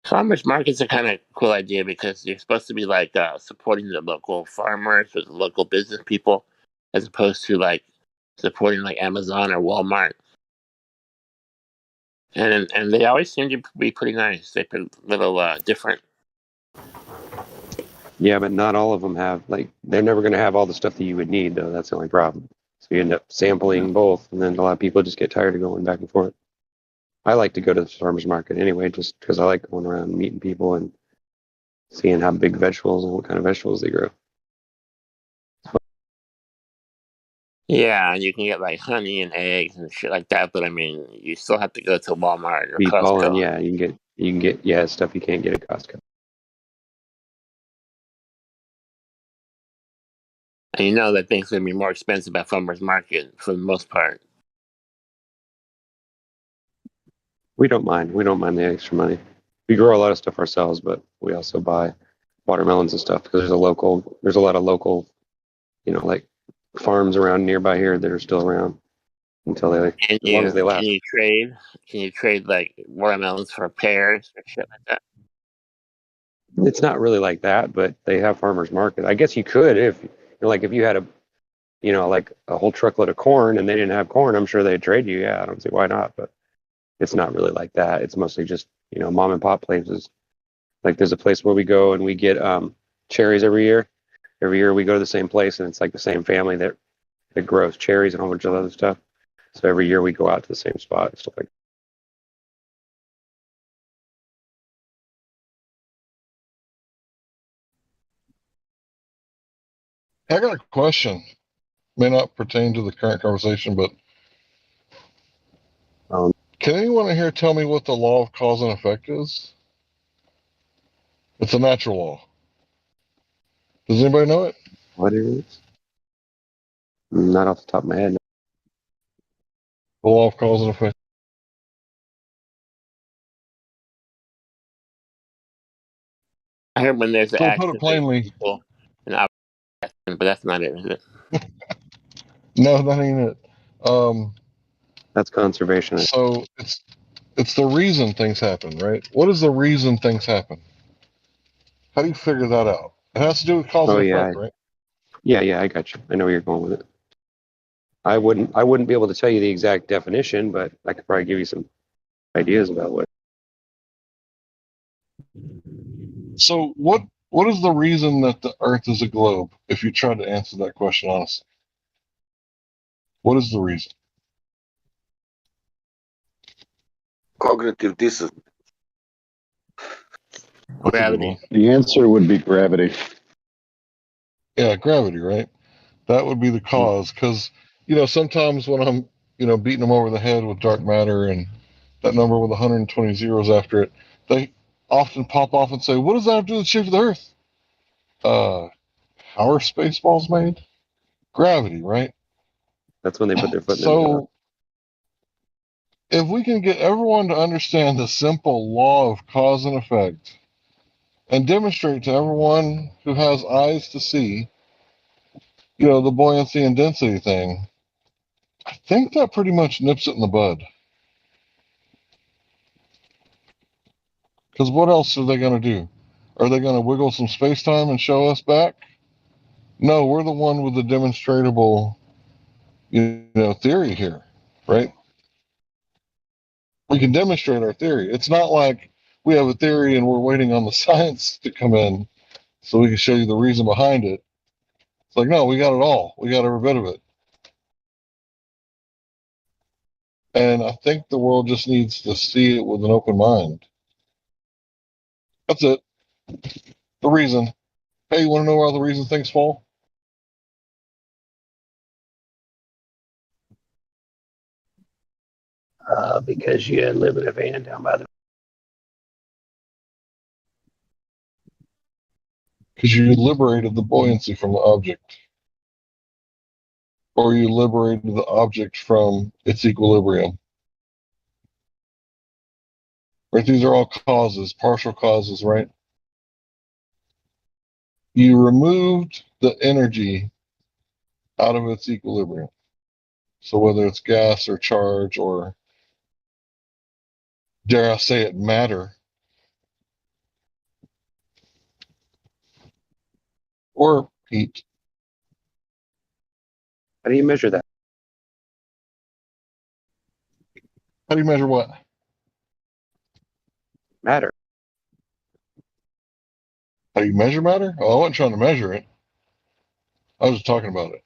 Farmers markets are kind of cool idea because you're supposed to be like supporting the local farmers or the local business people, as opposed to like supporting like Amazon or Walmart. And they always seem to be pretty nice. They're a little different. Yeah, but not all of them have, like, they're never going to have all the stuff that you would need, though. That's the only problem. So you end up sampling both, and then a lot of people just get tired of going back and forth. I like to go to the farmer's market anyway, just because I like going around and meeting people and seeing how big vegetables and what kind of vegetables they grow. Yeah, and you can get like honey and eggs and shit like that. But I mean, you still have to go to Walmart or Beef pollen, Costco. yeah, you can get yeah stuff you can't get at Costco. And you know that things are going to be more expensive at farmers market for the most part. We don't mind. We don't mind the extra money. We grow a lot of stuff ourselves, but we also buy watermelons and stuff because there's a lot of local, you know, like farms around nearby here that are still around until they, Can as long as you they can last. you trade? Can you trade like watermelons for pears or shit like that? It's not really like that, but they have farmers market. I guess you could if, you know, like if you had a, you know, like a whole truckload of corn and they didn't have corn, I'm sure they'd trade you. Yeah, I don't see why not, but it's not really like that. It's mostly just, you know, mom and pop places. Like there's a place where we go and we get cherries every year. Every year we go to the same place and it's like the same family that grows cherries and a whole bunch of other stuff. So every year we go out to the same spot and stuff like that. I got a question. May not pertain to the current conversation, but can anyone in here tell me what the law of cause and effect is? It's a natural law. Does anybody know it? What it is? Not off the top of my head. The law of cause and effect. I heard when there's an So put it accident, plainly, people an accident, but that's not it, is it? no, that ain't it. That's conservation. So it's the reason things happen, right? What is the reason things happen? How do you figure that out? It has to do with cause Oh and yeah, effect, right? yeah, I got you. I know where you're going with it. I wouldn't be able to tell you the exact definition, but I could probably give you some ideas about what. So what is the reason that the Earth is a globe? If you try to answer that question honestly, what is the reason? Cognitive dissonance. Gravity. The answer would be gravity. Yeah, gravity, right? That would be the cause. Because, you know, sometimes when I'm, you know, beating them over the head with dark matter and that number with 120 zeros after it, they often pop off and say, what does that have to do with the shape of the Earth? How are Spaceballs made? Gravity, right? That's when they put their foot in the So, if we can get everyone to understand the simple law of cause and effect and demonstrate to everyone who has eyes to see, you know, the buoyancy and density thing, I think that pretty much nips it in the bud. Because what else are they going to do? Are they going to wiggle some space time and show us back? No, we're the one with the demonstrable, you know, theory here, right? We can demonstrate our theory. It's not like we have a theory and we're waiting on the science to come in so we can show you the reason behind it. It's like, no, we got it all. We got every bit of it. And I think the world just needs to see it with an open mind. That's it. The reason. Hey, you want to know where all the reason things fall? Because you live in a van down by the. Because you liberated the buoyancy from the object. Or you liberated the object from its equilibrium. Right? These are all causes, partial causes, right? You removed the energy out of its equilibrium. So whether it's gas or charge or, dare I say it, matter, or heat. How do you measure that? How do you measure what? Matter. How do you measure matter? Oh, I wasn't trying to measure it. I was just talking about it.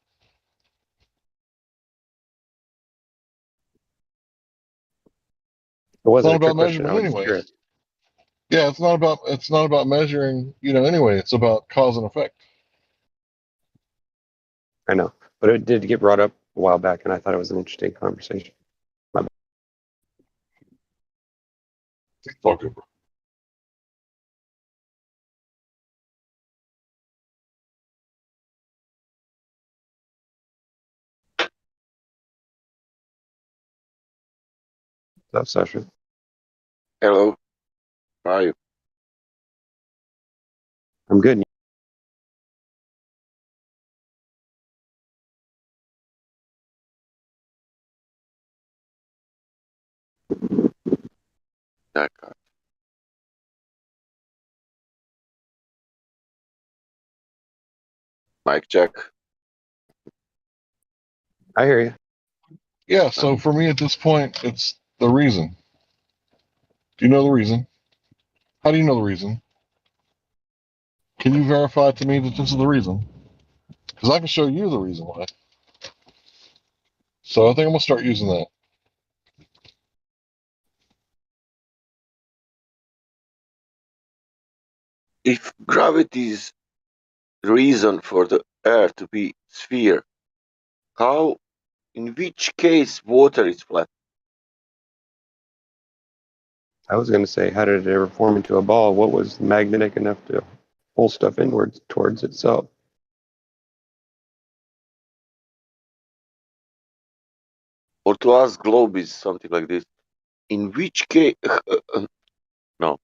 It wasn't It's a not trick about question. I measurement was just anyway. curious. Yeah, it's not about measuring, anyway. It's about cause and effect. I know, but it did get brought up a while back, and I thought it was an interesting conversation. My bad. Okay. What's up, Sasha? Hello. How are you? I'm good. That guy. Mic check. I hear you. Yeah, so for me at this point, it's the reason. Do you know the reason? How do you know the reason? Can you verify to me that this is the reason? Because I can show you the reason why. So I think I'm going to start using that. If gravity is reason for the Earth to be sphere, how, in which case, water is flat? I was going to say, how did it ever form into a ball? What was magnetic enough to pull stuff inwards towards itself? Or to ask globe is something like this. In which case, no,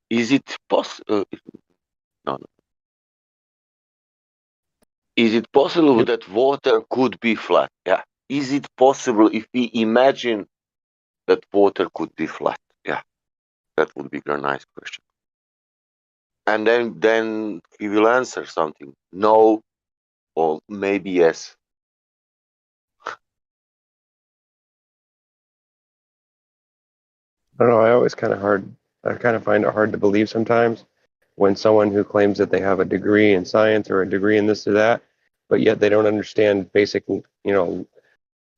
is it possible? No, no. Is it possible that water could be flat? Yeah. Is it possible if we imagine that water could be flat? Yeah. That would be a nice question. And then he will answer something. No, or maybe yes. I don't know. I kind of find it hard to believe sometimes when someone who claims that they have a degree in science or a degree in this or that, but yet they don't understand basic,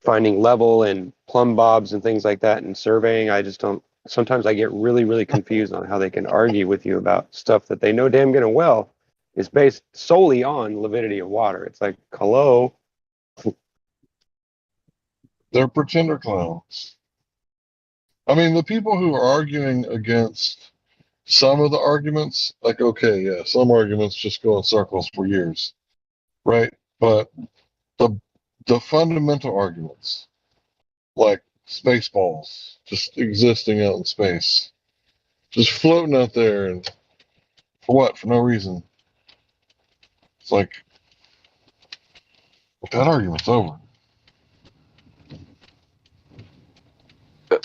finding level and plumb bobs and things like that and surveying. I just don't. Sometimes I get really, really confused on how they can argue with you about stuff that they know damn good and well is based solely on lividity of water. It's like, hello. They're pretender clowns. I mean, the people who are arguing against some of the arguments, like, okay, yeah, some arguments just go in circles for years, right? But the fundamental arguments, like spaceballs just existing out in space, just floating out there, and for what? For no reason. It's like that argument's over.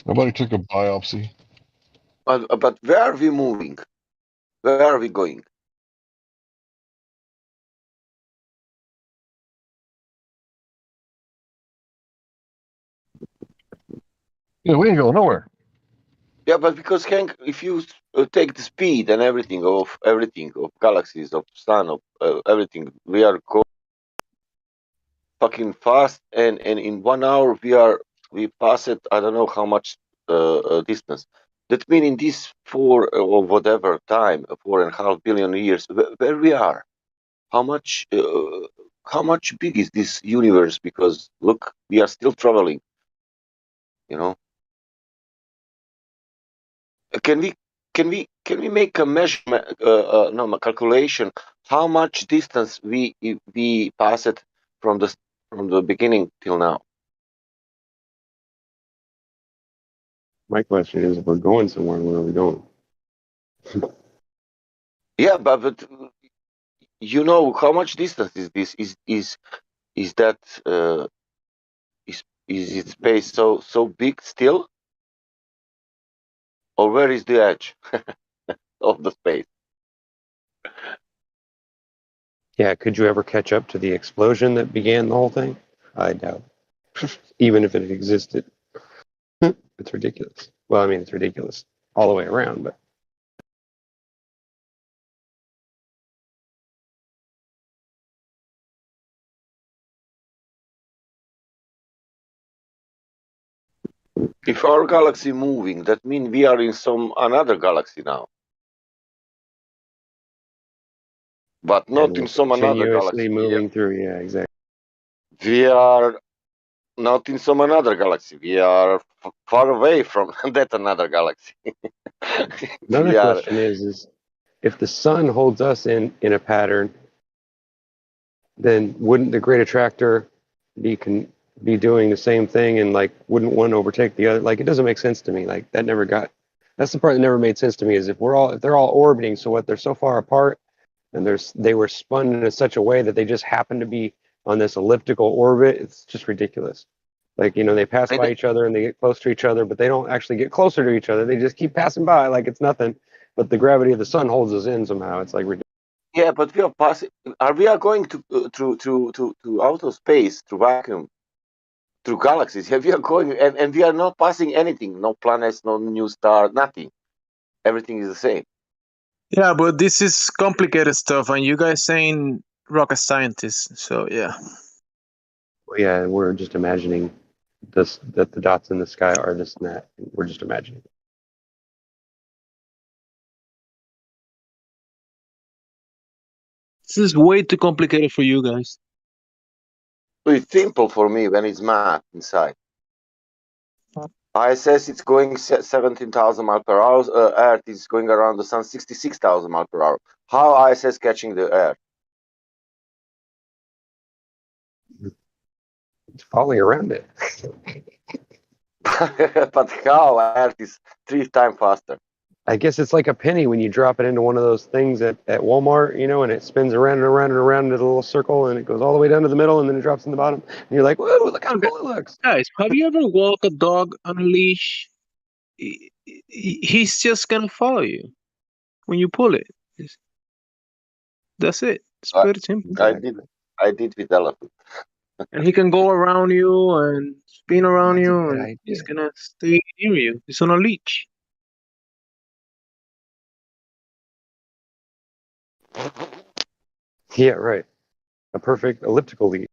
Nobody took a biopsy. But where are we moving? Where are we going? Yeah, we ain't going nowhere. Yeah, but because Hank, if you take the speed and everything of galaxies, of sun, of everything, we are going fucking fast, and in 1 hour we pass it. I don't know how much distance. That means in this or whatever time, 4.5 billion years, where we are, how much big is this universe? Because look, we are still traveling. You know. Can we make a measurement, no, a calculation how much distance we passed from the beginning till now? My question is, if we're going somewhere, where are we going? Yeah, but you know how much distance is this? Is that is its space so big still, or where is the edge of the space? Yeah, could you ever catch up to the explosion that began the whole thing? I doubt. Even if it existed. It's ridiculous. Well, I mean, it's ridiculous all the way around, but If our galaxy moving, that means we are in some another galaxy now, but and not in we're some another continuously galaxy. moving through. Yeah, exactly. We are not in some another galaxy. We are far away from that another galaxy. Another we are. question is if the sun holds us in a pattern, then wouldn't the great attractor be doing the same thing, and like wouldn't one overtake the other? Like, it doesn't make sense to me. Like, that never got. That's the part that never made sense to me. Is if they're all orbiting, so what? They're so far apart, and they were spun in such a way that they just happen to be on this elliptical orbit. It's just ridiculous. Like, they pass by each other and they get close to each other, but they don't actually get closer to each other. They just keep passing by like it's nothing. But the gravity of the sun holds us in somehow. It's like ridiculous. Yeah, but we are passing. We are going to outer space, through vacuum, through galaxies. Yeah, we are going, and we are not passing anything. No planets, no new star, nothing. Everything is the same. Yeah, but this is complicated stuff, and you guys saying rocket scientists, so yeah. Well, yeah, we're just imagining that the dots in the sky are just that. We're just imagining. This is way too complicated for you guys. It's simple for me when it's math inside. ISS it's going 17,000 miles per hour. Earth is going around the sun 66,000 miles per hour. How ISS catching the Earth? It's falling around it. But how Earth is 3 times faster? I guess it's like a penny when you drop it into one of those things at Walmart, and it spins around and around and around in a little circle, and it goes all the way down to the middle, and then it drops in the bottom. And you're like, whoa, look how cool it looks. Guys, have you ever walked a dog on a leash? He's just gonna follow you when you pull it. That's it. It's pretty simple. I did with elephant. And he can go around you and spin around That's a you, good and idea. he's gonna stay near you. It's on a leash. Yeah, right. A perfect elliptical lead.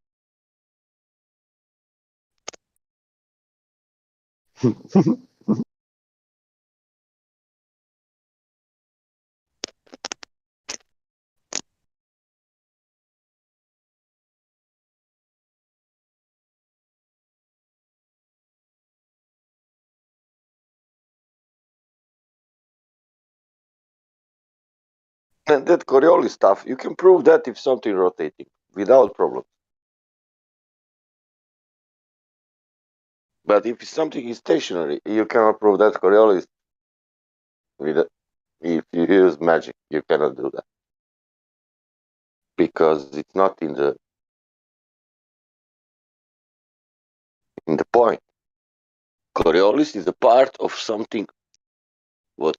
And that Coriolis stuff, you can prove that if something rotating without problem. But if something is stationary, you cannot prove that Coriolis with it. If you use magic, you cannot do that because it's not in the point. Coriolis is a part of something what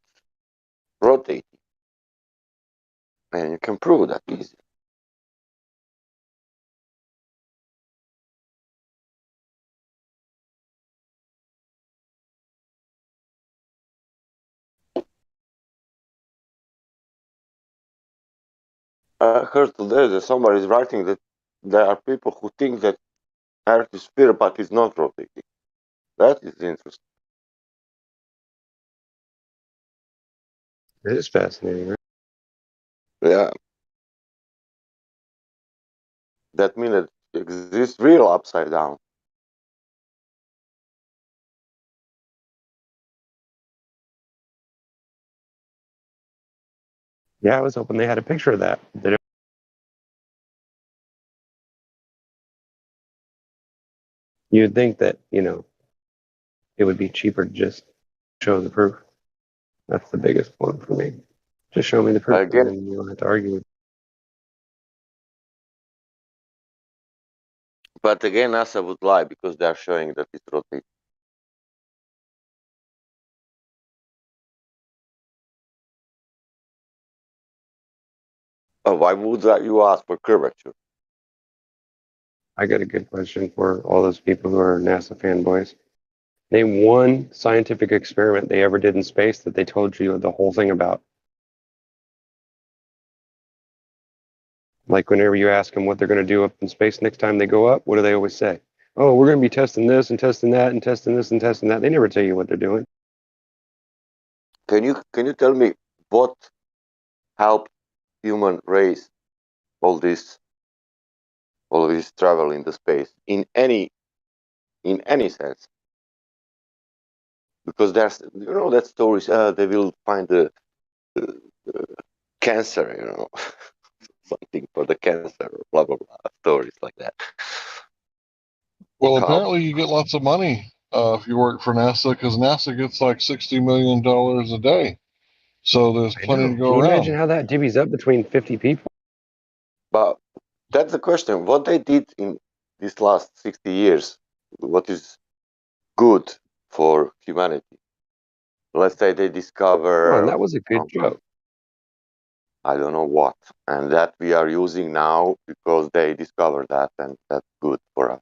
rotating, and you can prove that easily. I heard today that somebody is writing that there are people who think that Earth is sphere but is not rotating. That is interesting. It is fascinating, right? Yeah. That means that exists real upside down. Yeah, I was hoping they had a picture of that. You'd think that, it would be cheaper to just show the proof. That's the biggest one for me. Just show me the proof, and Again, then you don't have to argue with. but again, NASA would lie because they are showing that it rotates. Why would you ask for curvature? I got a good question for all those people who are NASA fanboys. Name one scientific experiment they ever did in space that they told you the whole thing about. Like whenever you ask them what they're going to do up in space next time they go up, what do they always say? Oh, we're going to be testing this and testing that and testing this and testing that. They never tell you what they're doing. Can you tell me what helped human race all this travel in the space in any sense? Because there's that stories they will find the cancer, something for the cancer, blah blah blah, stories like that. Well, How? apparently you get lots of money if you work for NASA, because NASA gets like $60 million a day. So there's I plenty to know. go Can you imagine around. how that divvies up between 50 people? But that's the question. What they did in these last 60 years, what is good for humanity? Let's say they Come on, discover, that was a good joke. I don't know what, and that we are using now because they discovered that, and that's good for us.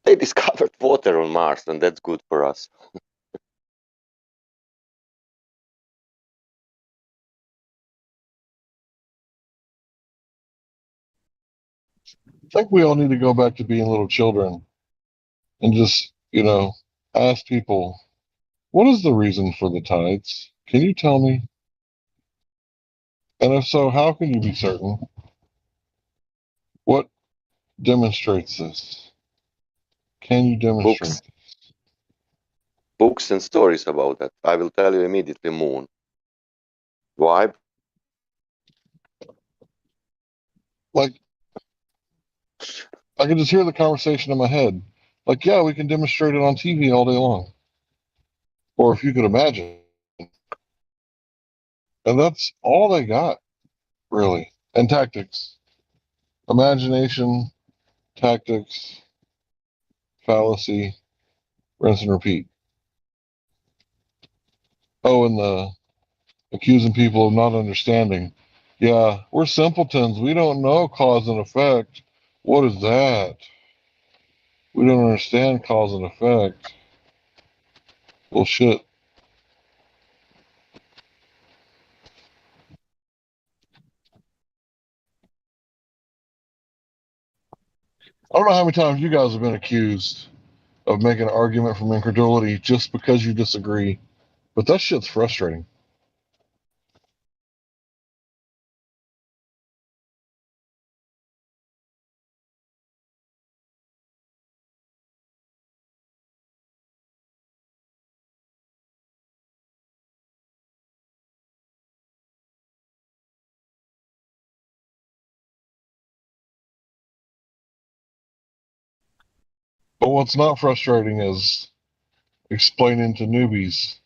They discovered water on Mars, and that's good for us. I think we all need to go back to being little children and just, ask people, what is the reason for the tides? Can you tell me? And if so, how can you be certain? What demonstrates this? Can you demonstrate? Books and stories about that. I will tell you immediately. Moon. Why? Like, I can just hear the conversation in my head. Like, yeah, we can demonstrate it on TV all day long. Or if you could imagine. And that's all they got, really. And tactics. Imagination, tactics, fallacy, rinse and repeat. Oh, and the accusing people of not understanding. Yeah, we're simpletons. We don't know cause and effect. What is that? We don't understand cause and effect. Well, shit. I don't know how many times you guys have been accused of making an argument from incredulity just because you disagree, but that shit's frustrating. But what's not frustrating is explaining to newbies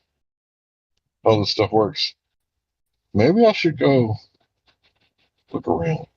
how this stuff works. Maybe I should go look around.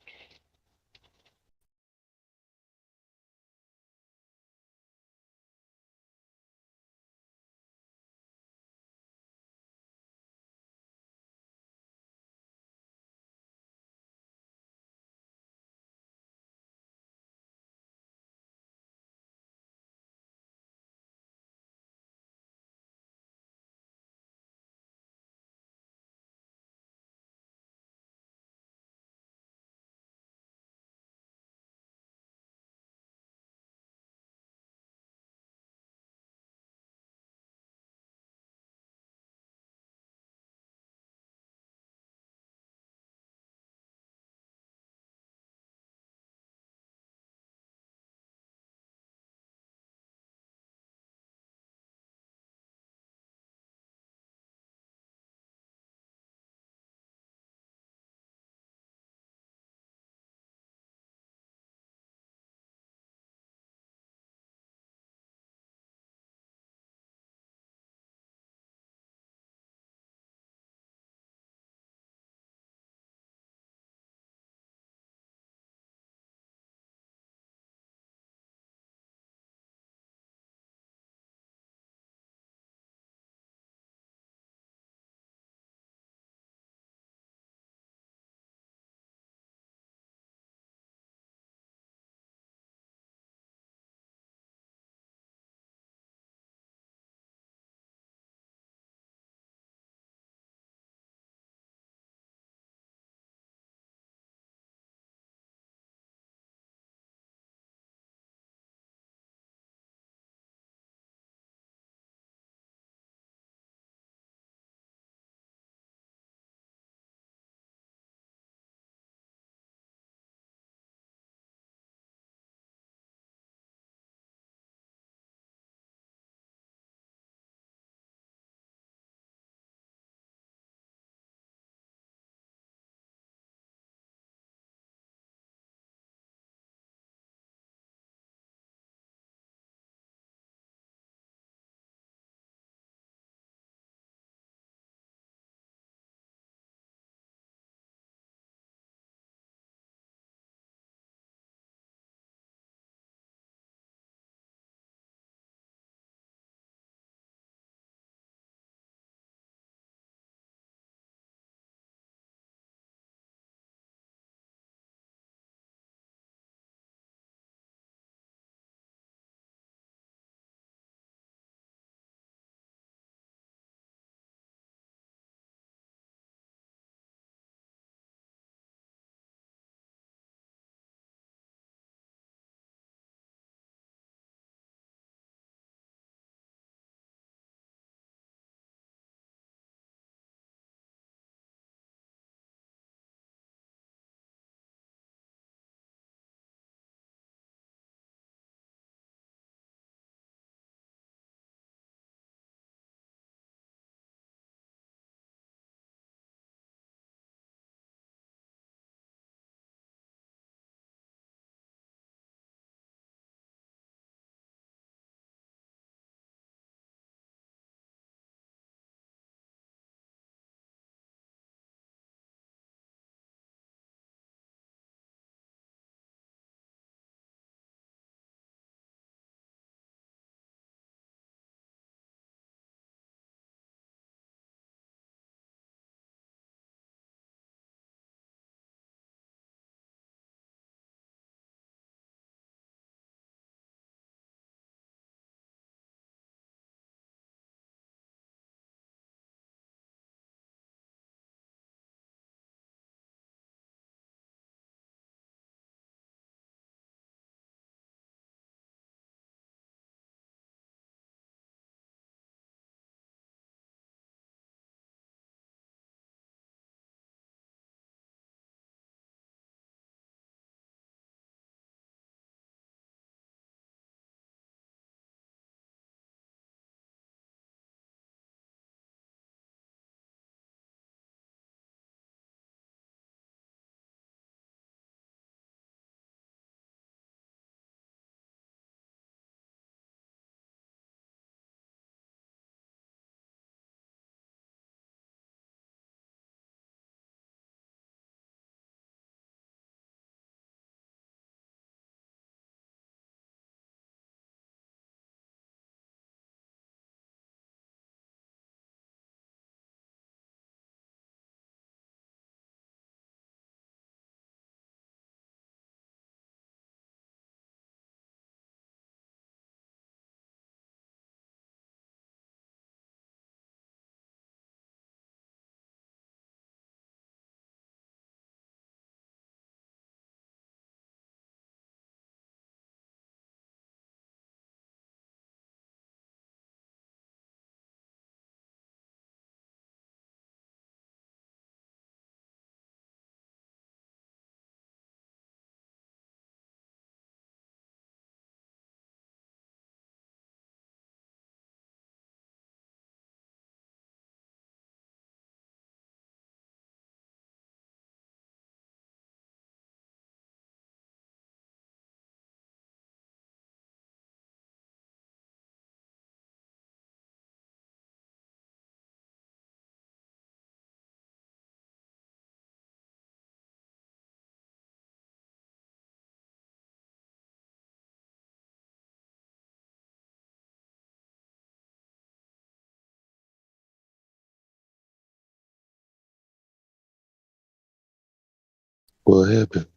What happened?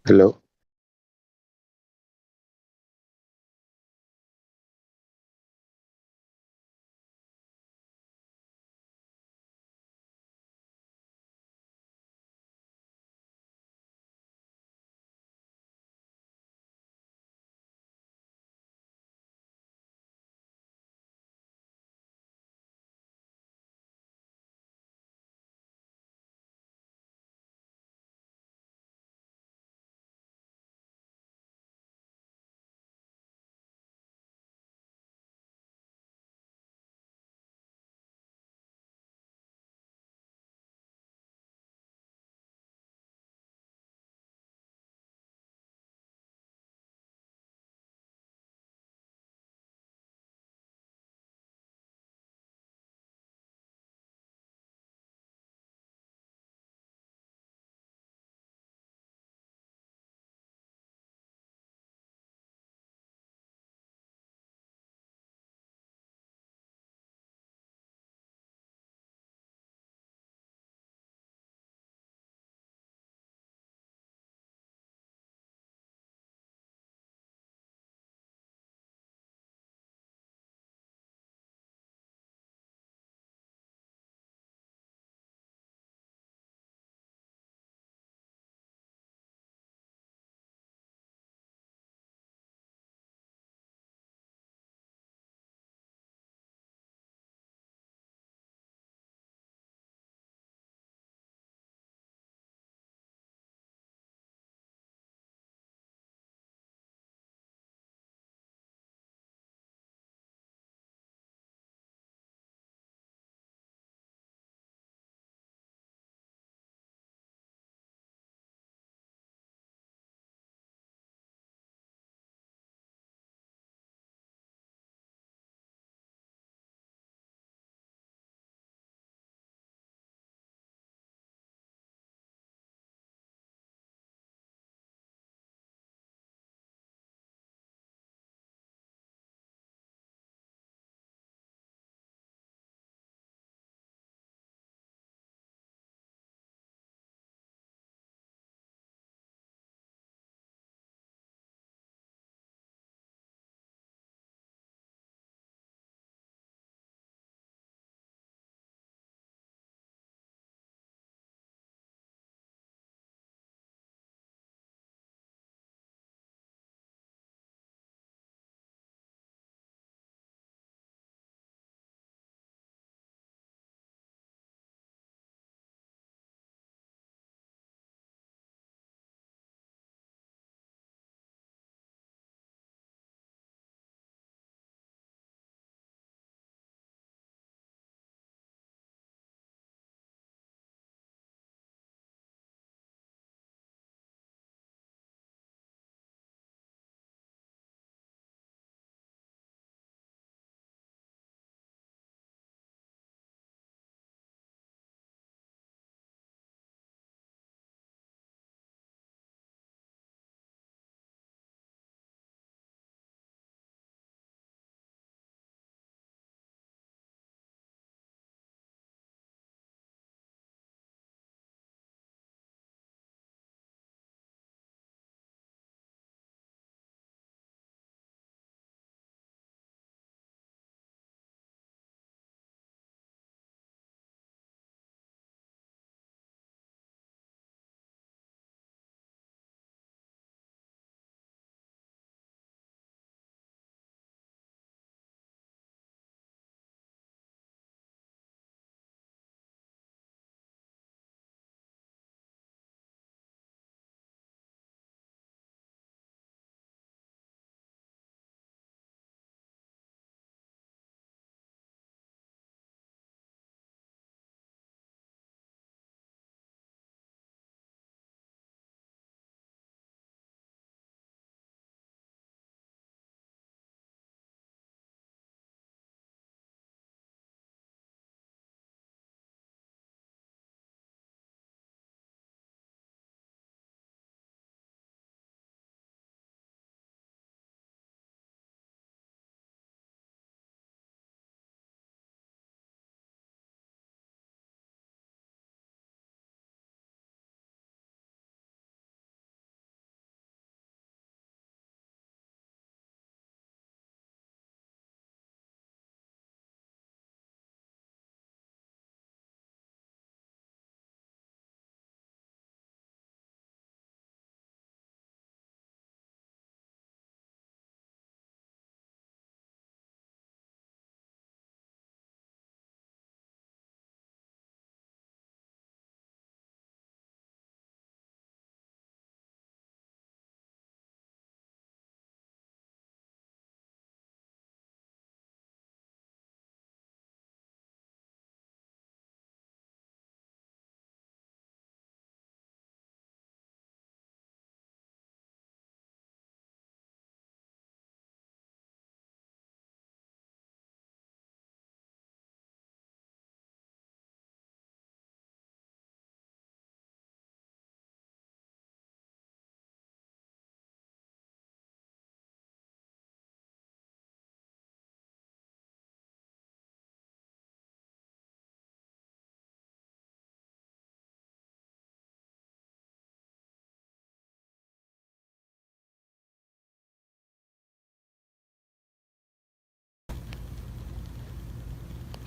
Hello.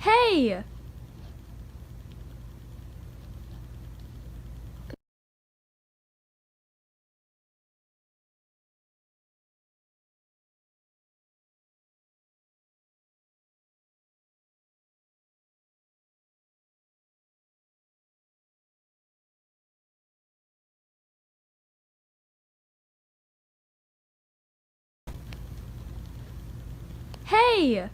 Hey! Hey!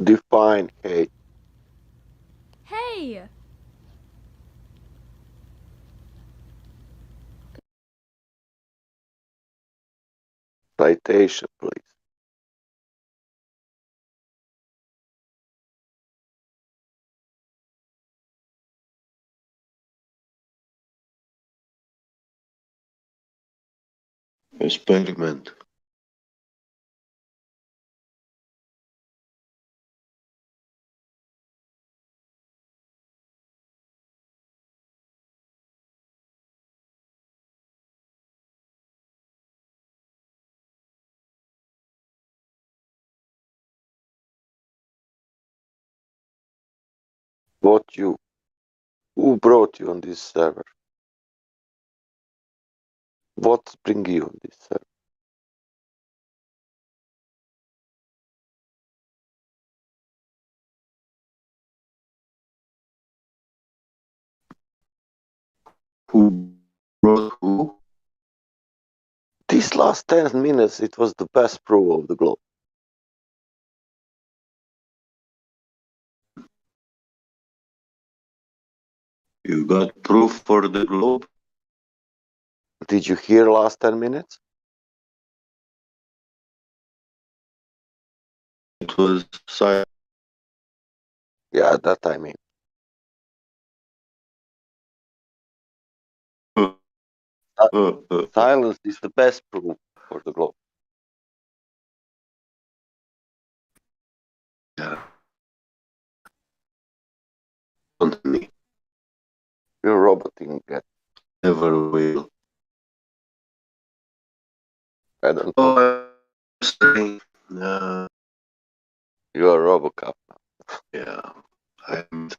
Define hate. Hey! Citation, please. Experiment. What you? Who brought you on this server? What bring you on this server? Who brought who? These last 10 minutes, it was the best pro of the globe. You got proof for the globe? Did you hear last 10 minutes? It was silent. Yeah, that I mean. Silence is the best proof for the globe. Yeah. Don't me. You're roboting again. Never will. I don't know. I'm saying, you're a Robocop now. Yeah. I'm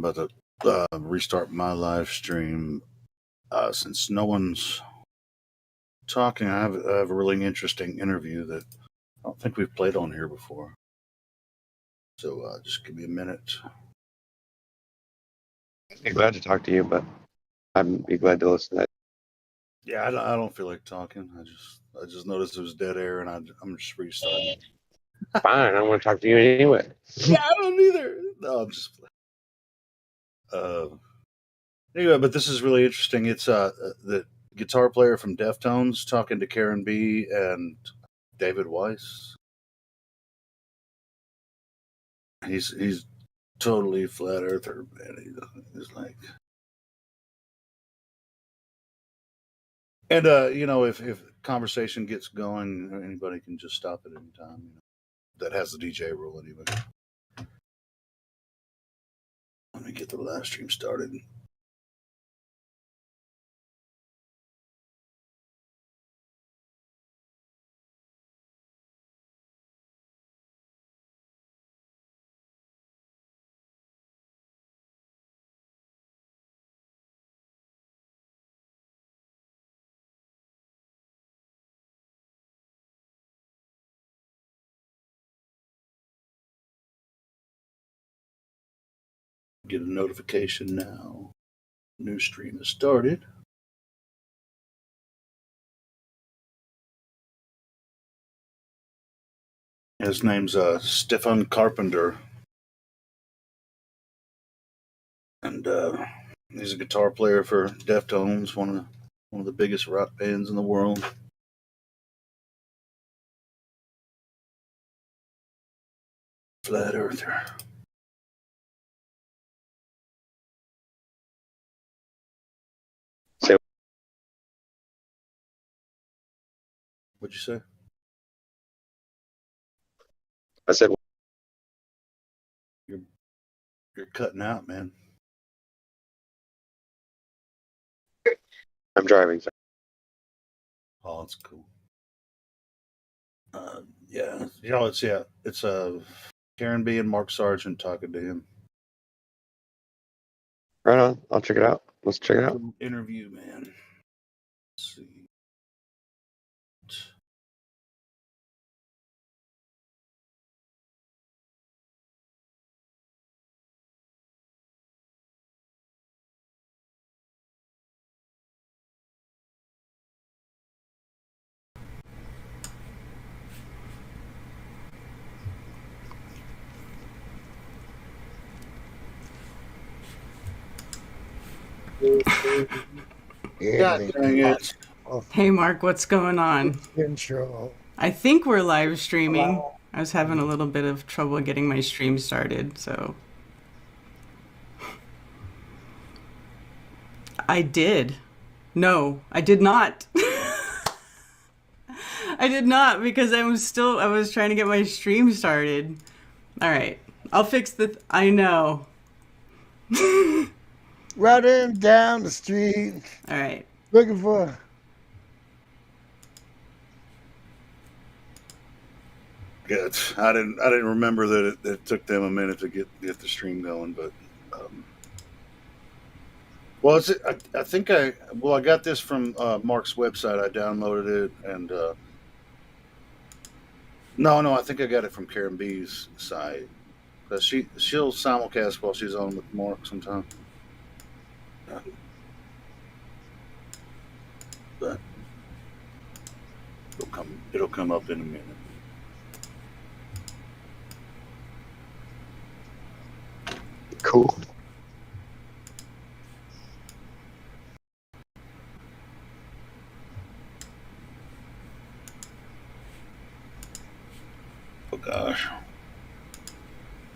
I'm about to restart my live stream. Since no one's talking, I have a really interesting interview that I don't think we've played on here before. So just give me a minute. I'd be glad to talk to you, but I'd be glad to listen to that. Yeah, I don't feel like talking. I just noticed it was dead air, and I'm just restarting. Fine, I want to talk to you anyway. Yeah, I don't either. No, I'm just. Anyway, but this is really interesting. It's the guitar player from Deftones talking to Karen B and David Weiss. He's totally flat earther, man. He's like, and if conversation gets going, anybody can just stop at any time. That has the DJ rule anyway. Let me get the live stream started. Get a notification now. New stream has started. His name's Stefan Carpenter, and he's a guitar player for Deftones, one of the biggest rock bands in the world. Flat earther. So, What'd you say? I said, You're cutting out, man. I'm driving. So. Oh, that's cool. Yeah, it's Karen B and Mark Sargent talking to him. Right on. I'll check it out. Let's check it out. Interview, man. Let's see. God dang it. Hey, Mark, what's going on? Intro. I think we're live streaming. I was having a little bit of trouble getting my stream started, so. I did. No, I did not. I did not because I was trying to get my stream started. All right, I'll fix I know. Running down the street. All right. Looking for. Good. I didn't remember that it took them a minute to get the stream going, but well, I think I got this from Mark's website. I downloaded it, and no, I think I got it from Karen B's site because she'll simulcast while she's on with Mark sometimes. But it'll come up in a minute. Cool. Oh gosh.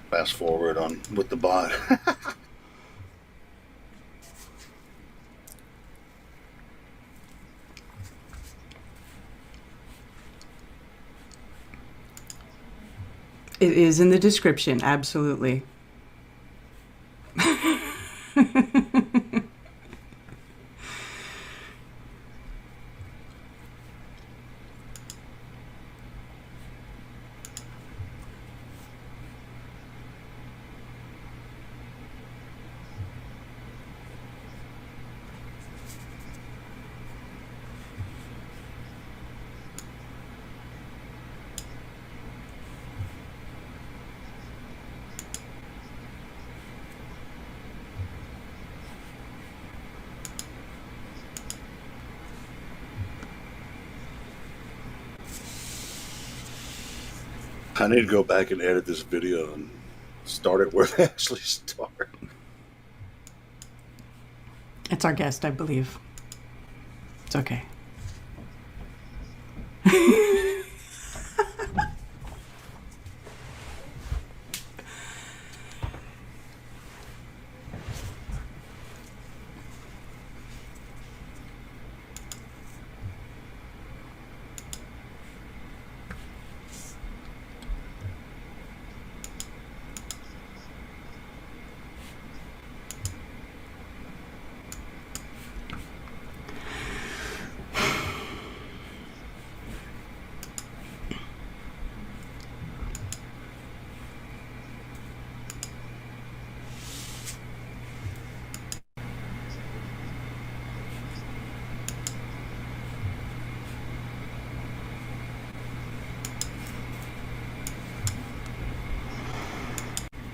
Fast forward on with the bot. It is in the description, absolutely. I need to go back and edit this video and start it where they actually start. It's our guest, I believe. It's okay.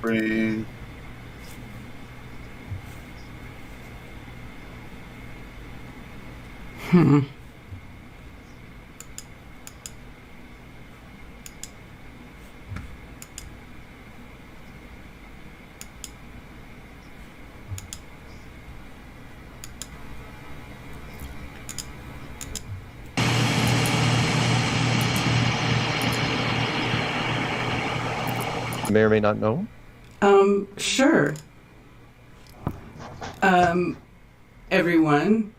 Bring. May or may not know. Sure. Everyone.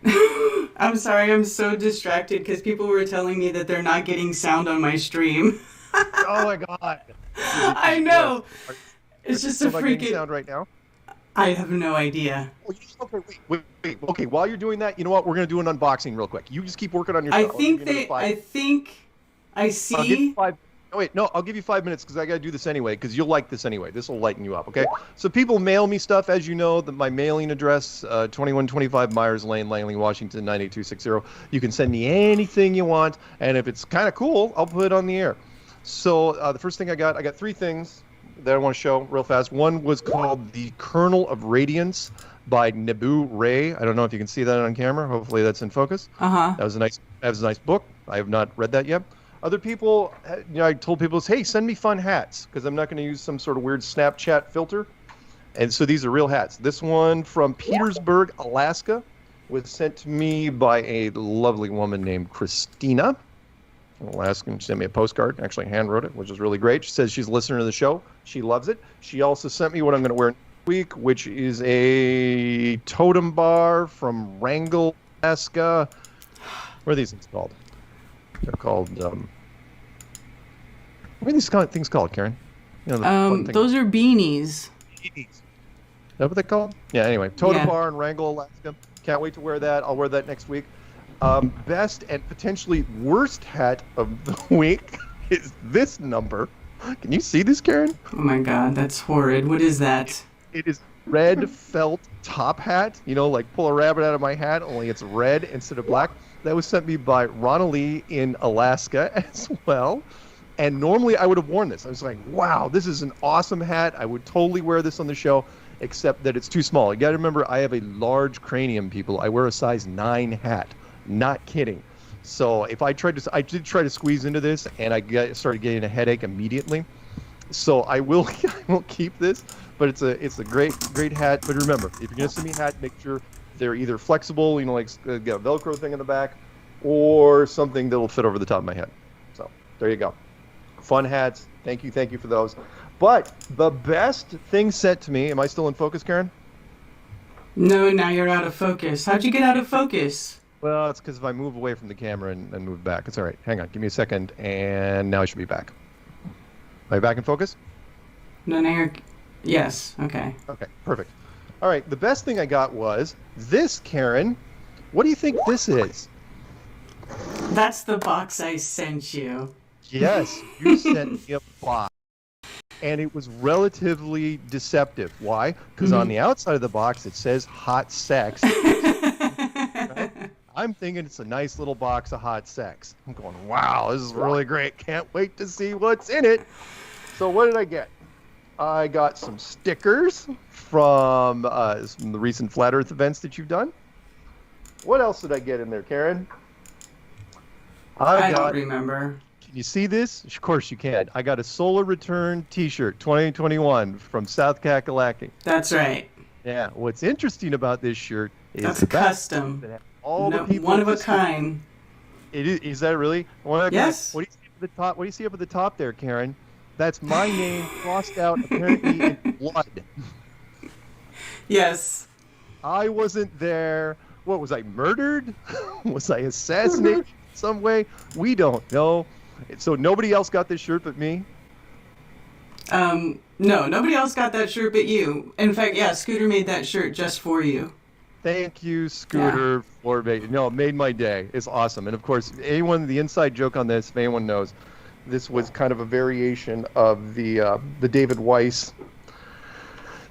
I'm sorry, I'm so distracted because people were telling me that they're not getting sound on my stream. Oh my god. I know. It's just a Am I getting freaking sound right now. I have no idea. Okay, wait. Okay, while you're doing that, you know what? We're gonna do an unboxing real quick. You just keep working on your I stuff. think I see. I'll give you 5. Oh, wait, no, I'll give you 5 minutes because I gotta do this anyway. Because you'll like this anyway. This will lighten you up. Okay. So people mail me stuff, as you know. My mailing address, 2125 Myers Lane, Langley, Washington 98260. You can send me anything you want, and if it's kind of cool, I'll put it on the air. So the first thing I got 3 things that I want to show real fast. One was called The Kernel of Radiance by Nebu Ray. I don't know if you can see that on camera. Hopefully that's in focus. Uh-huh. That was a nice book. I have not read that yet. Other people, I told people, hey, send me fun hats because I'm not going to use some sort of weird Snapchat filter. And so these are real hats. This one from Petersburg, Alaska, was sent to me by a lovely woman named Christina. Alaskan. She sent me a postcard, actually hand wrote it, which is really great. She says she's a listener to the show. She loves it. She also sent me what I'm going to wear next week, which is a totem bar from Wrangell, Alaska. What are these things called? They're called, what are these things called, Karen? You know, the fun thing. Those are beanies. Beanies. Is that what they're called? Yeah, anyway. Totem Yeah. bar in Wrangell, Alaska. Can't wait to wear that. I'll wear that next week. Best and potentially worst hat of the week is this number. Can you see this, Karen? Oh my god, that's horrid. What is that? It is red felt top hat. You know, like pull a rabbit out of my hat, only it's red instead of black. That was sent me by Ronald in Alaska as well. And normally I would have worn this. I was like, wow, this is an awesome hat. I would totally wear this on the show, except that it's too small. You got to remember, I have a large cranium, people. I wear a size 9 hat. Not kidding. So if I did try to squeeze into this, and I started getting a headache immediately. So I will keep this, but it's a great hat. But remember, if you're gonna send me a hat, make sure they're either flexible, you know, like get a Velcro thing in the back, or something that'll fit over the top of my head. So there you go. Fun hats. Thank you for those. But the best thing sent to me. Am I still in focus, Karen? No, now you're out of focus. How'd you get out of focus? Well, it's because if I move away from the camera and move back, it's all right. Hang on, give me a second, and now I should be back. Am I back in focus? No, now you're... Yes, okay. Okay, perfect. All right, the best thing I got was this, Karen. What do you think this is? That's the box I sent you. Yes, you sent me a box. And it was relatively deceptive. Why? Because on the outside of the box, it says hot sex. Right? I'm thinking it's a nice little box of hot sex. I'm going, wow, this is really great. Can't wait to see what's in it. So what did I get? I got some stickers from the recent Flat Earth events that you've done. What else did I get in there, Karen? I don't remember. Can you see this? Of course you can. I got a Solar Return T-shirt 2021 from South Kakalaki. That's right. Yeah. What's interesting about this shirt is That's the back. custom. That have all No, the people. one of a kind. It is. Is that really? One of a Yes. kind. What do you see up at the top? What do you see up at the top there, Karen? That's my name crossed out apparently in blood. Yes. I wasn't there. What was I murdered? Was I assassinated in some way? We don't know. So nobody else got this shirt but me? No, nobody else got that shirt but you. In fact, yeah, Scooter made that shirt just for you. Thank you, Scooter, for making. No, it made my day. It's awesome. And of course, the inside joke on this, if anyone knows, this was kind of a variation of the David Weiss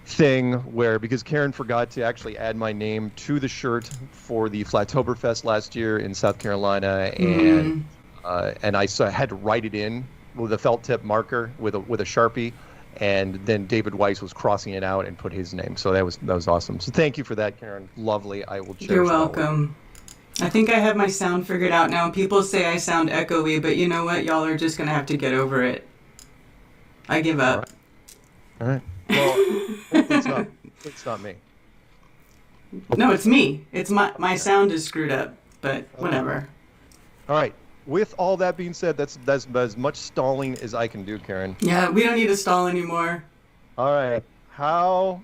thing where, because Karen forgot to actually add my name to the shirt for the Flattoberfest last year in South Carolina, and I had to write it in with a felt tip marker with a Sharpie, and then David Weiss was crossing it out and put his name. So that was awesome. So thank you for that, Karen. Lovely. I will cherish You're that one. welcome. I think I have my sound figured out now. People say I sound echoey, but you know what? Y'all are just going to have to get over it. I give up. All right. Well, it's not me. No, it's me. It's my sound is screwed up, but whatever. All right. With all that being said, that's as much stalling as I can do, Karen. Yeah, we don't need to stall anymore. All right. Tell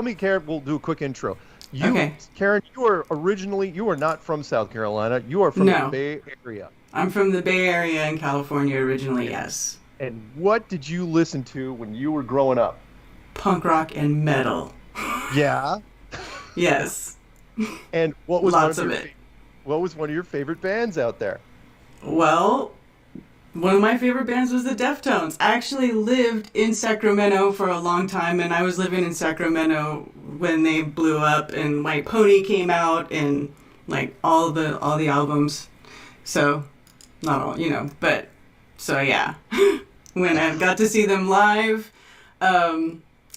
me, Karen, we'll do a quick intro. Okay. Karen, you are not from South Carolina. You are from the Bay Area. I'm from the Bay Area in California originally, yes. And what did you listen to when you were growing up? Punk rock and metal. Yeah. Yes. And what was lots of it? What was one of your favorite bands out there? Well, one of my favorite bands was the Deftones. I actually lived in Sacramento for a long time, and I was living in Sacramento when they blew up and White Pony came out and like all the albums. So, not all, but so yeah. When I got to see them live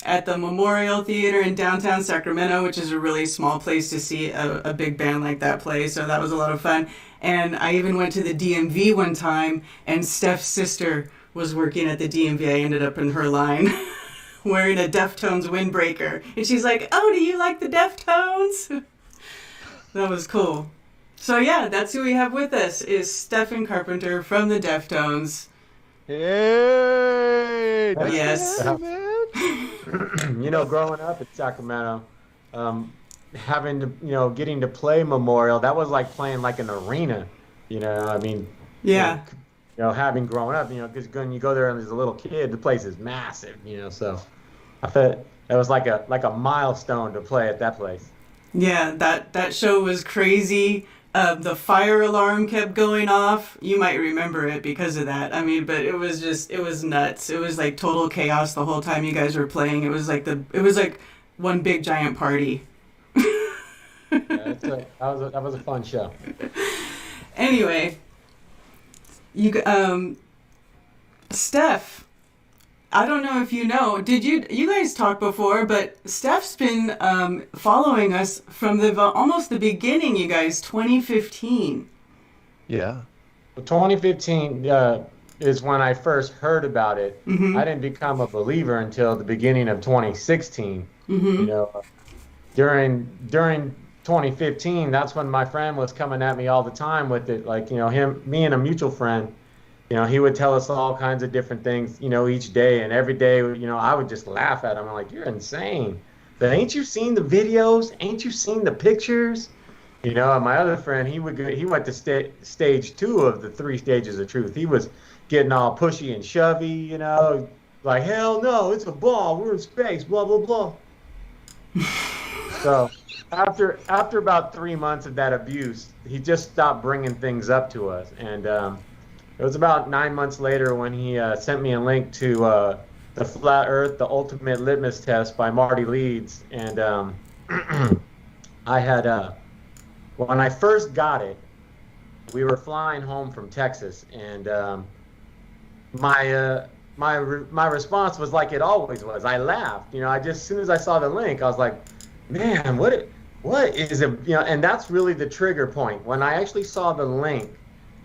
at the Memorial Theater in downtown Sacramento, which is a really small place to see a big band like that play, so that was a lot of fun. And I even went to the DMV one time, and Steph's sister was working at the DMV. I ended up in her line wearing a Deftones windbreaker. And she's like, "Oh, do you like the Deftones?" That was cool. So yeah, that's who we have with us, is Stephen Carpenter from the Deftones. Hey! Yes. Growing up in Sacramento, having to, getting to play Memorial, that was like playing like an arena, Yeah. Having grown up, because when you go there as a little kid, the place is massive, so I thought that was like a milestone to play at that place. Yeah, that show was crazy. The fire alarm kept going off. You might remember it because of that. I mean, but it was nuts. It was like total chaos the whole time you guys were playing. It was like one big giant party. That was a fun show. Anyway, Steph, I don't know if you know, did you guys talk before, but Steph's been following us from almost the beginning, you guys, 2015. Yeah. 2015 is when I first heard about it. Mm-hmm. I didn't become a believer until the beginning of 2016. Mm-hmm. During 2015, that's when my friend was coming at me all the time with it. Like, me and a mutual friend, he would tell us all kinds of different things, each day. And every day, I would just laugh at him. I'm like, "You're insane. But ain't you seen the videos? Ain't you seen the pictures?" And my other friend, he went to stage 2 of the 3 stages of truth. He was getting all pushy and shovey, like, "Hell no, it's a ball. We're in space, blah, blah, blah." So after about 3 months of that abuse, he just stopped bringing things up to us. And it was about 9 months later when he sent me a link to The Flat Earth, The Ultimate Litmus Test by Marty Leeds. And I had, when I first got it, we were flying home from Texas, and my response was like it always was. I laughed. As soon as I saw the link, I was like, "Man, what is it?" And that's really the trigger point. When I actually saw the link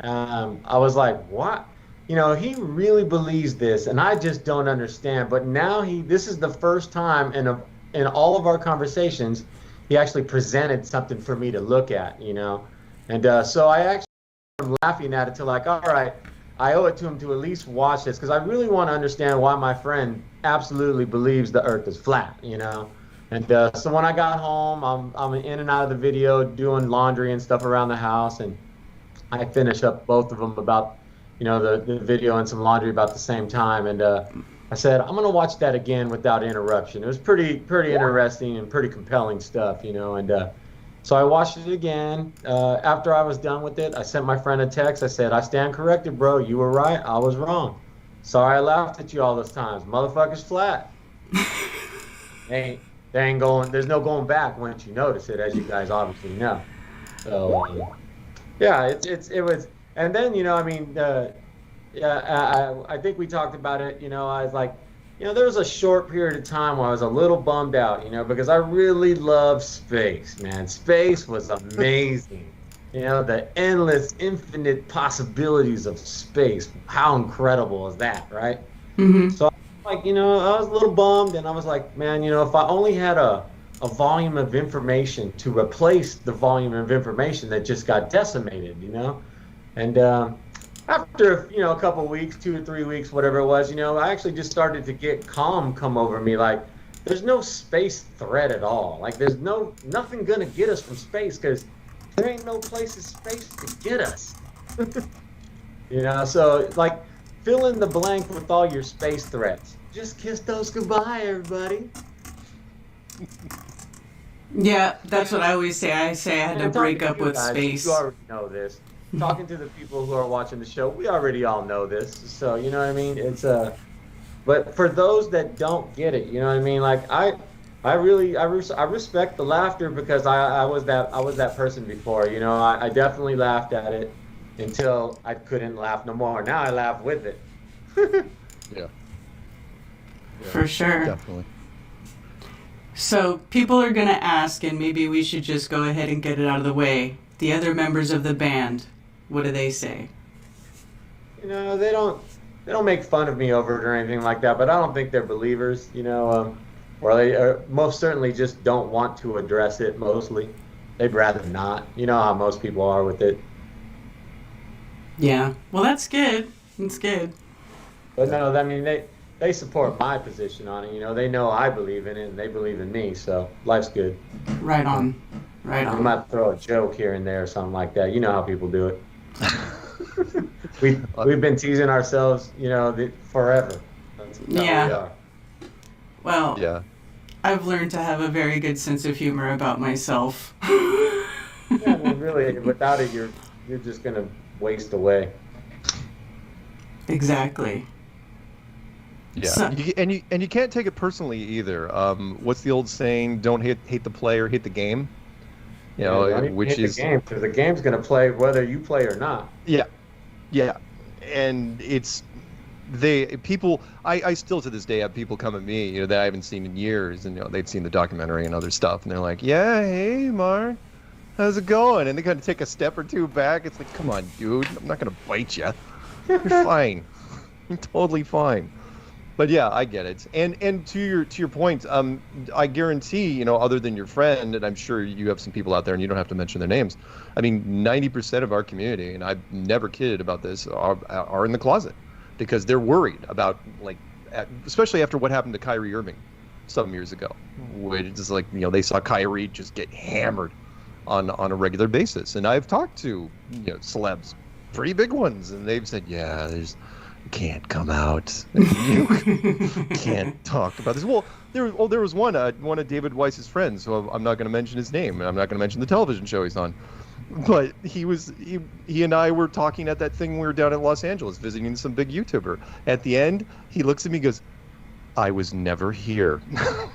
I was like, what? You know, he really believes this, and I just don't understand. But now this is the first time in all of our conversations, he actually presented something for me to look at, you know. And so I actually am laughing at it to like, all right, I owe it to him to at least watch this because I really want to understand why my friend absolutely believes the Earth is flat, you know. And so when I got home, I'm in and out of the video, doing laundry and stuff around the house, and I finished up both of them about, you know, the video and some laundry about the same time. And I said, I'm gonna watch that again without interruption. It was pretty interesting and pretty compelling stuff, you know. And so I watched it again. After I was done with it, I sent my friend a text. I said, I stand corrected, bro. You were right. I was wrong. Sorry I laughed at you all those times. Motherfucker's flat. They ain't going. There's no going back once you notice it, as you guys obviously know. So. Yeah, it was, and then you know, I mean, yeah, I think we talked about it. You know, I was like, you know, there was a short period of time where I was a little bummed out. You know, because I really love space, man. Space was amazing. You know, the endless, infinite possibilities of space. How incredible is that, right? Mm-hmm. So, like, you know, I was a little bummed, and I was like, man, you know, if I only had a volume of information to replace the volume of information that just got decimated, you know. And after, you know, a couple of weeks, 2 or 3 weeks, whatever it was, you know, I actually just started to get calm come over me. Like, there's no space threat at all. Like, there's nothing gonna get us from space because there ain't no place in space to get us. You know, so like, fill in the blank with all your space threats. Just kiss those goodbye, everybody. Yeah, that's what I always say. I say I had to break up with guys, space. You already know this. Talking to the people who are watching the show, we already all know this. So you know what I mean. It's but for those that don't get it, you know what I mean. Like I respect the laughter because I was that person before. You know, I definitely laughed at it until I couldn't laugh no more. Now I laugh with it. Yeah. For sure. Definitely. So people are going to ask, and maybe we should just go ahead and get it out of the way. The other members of the band, what do they say? You know, they don't make fun of me over it or anything like that, but I don't think they're believers, you know, or they most certainly just don't want to address it mostly. They'd rather not. You know how most people are with it. Yeah. Well, that's good. That's good. But no, I mean, they support my position on it. You know, they know I believe in it and they believe in me, so life's good. Right on. Right on. I might throw a joke here and there or something like that. You know how people do it. We've been teasing ourselves, you know, forever. That's how we are. Well, yeah. I've learned to have a very good sense of humor about myself. Yeah, I mean, really, without it, you're just gonna waste away. Exactly. Yeah, So- and you can't take it personally either. What's the old saying? Don't hate the player, hate the game. You know, don't even which hit is the game because the game's gonna play whether you play or not. yeah, and it's people. I still to this day have people come at me, you know, that I haven't seen in years, and you know they've seen the documentary and other stuff, and they're like, "Yeah, hey, Mark, how's it going?" And they kind of take a step or two back. It's like, "Come on, dude, I'm not gonna bite you. You're fine. You're totally fine." But yeah, I get it. And to your point, I guarantee, you know, other than your friend, and I'm sure you have some people out there, and you don't have to mention their names. I mean, 90% of our community, and I've never kidded about this, are in the closet because they're worried about, like, especially after what happened to Kyrie Irving some years ago, which is like, you know, they saw Kyrie just get hammered on a regular basis. And I've talked to, you know, celebs, pretty big ones, and they've said, yeah, can't come out. You can't talk about this. Well, there was one of David Weiss's friends, so I'm not going to mention his name, and I'm not going to mention the television show he's on. But he and I were talking at that thing when we were down in Los Angeles visiting some big YouTuber. At the end, he looks at me and goes, "I was never here."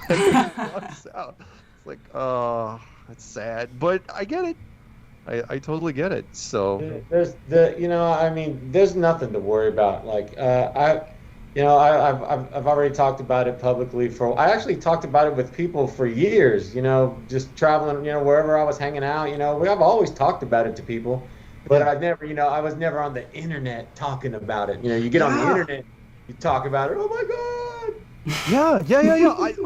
And he walks out. It's like, oh, that's sad, but I get it. I totally get it. So there's there's nothing to worry about. Like I've already talked about it publicly. I actually talked about it with people for years. You know, just traveling. You know, wherever I was hanging out. You know, I've always talked about it to people, But I never, I was never on the internet talking about it. You get on the internet, you talk about it. Oh my God! Yeah.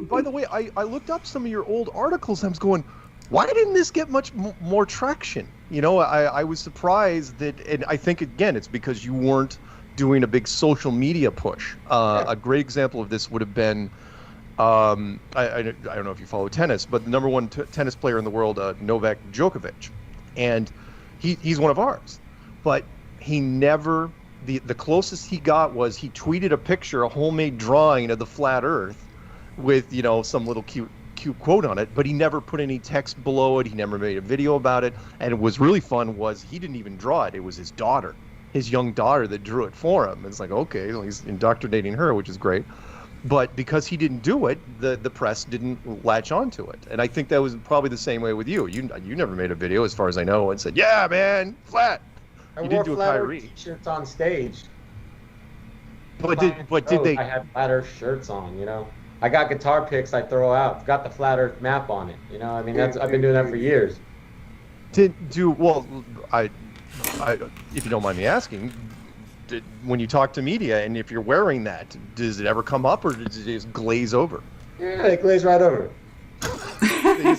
By the way, I looked up some of your old articles. I was going, why didn't this get much more traction? I was surprised that, and I think again, it's because you weren't doing a big social media push. A great example of this would have been, I don't know if you follow tennis, but the number one tennis player in the world, Novak Djokovic, and he's one of ours, but he never. The closest he got was he tweeted a picture, a homemade drawing of the flat Earth, with some little cute quote on it, but he never put any text below it. He never made a video about it. And it was really fun was he didn't even draw it. It was his daughter, his young daughter, that drew it for him. It's like, okay, well, he's indoctrinating her, which is great. But because he didn't do it, the press didn't latch onto it. And I think that was probably the same way with you. You never made a video, as far as I know, and said, yeah, man, flat. I You wore didn't do a flat Earth Kyrie. t-shirts on stage. But did they? I had flat Earth shirts on. I got guitar picks I throw out. It's got the flat Earth map on it. I mean, I've been doing that for years. I, if you don't mind me asking, when you talk to media and if you're wearing that, does it ever come up or does it just glaze over? Yeah, they glaze right over.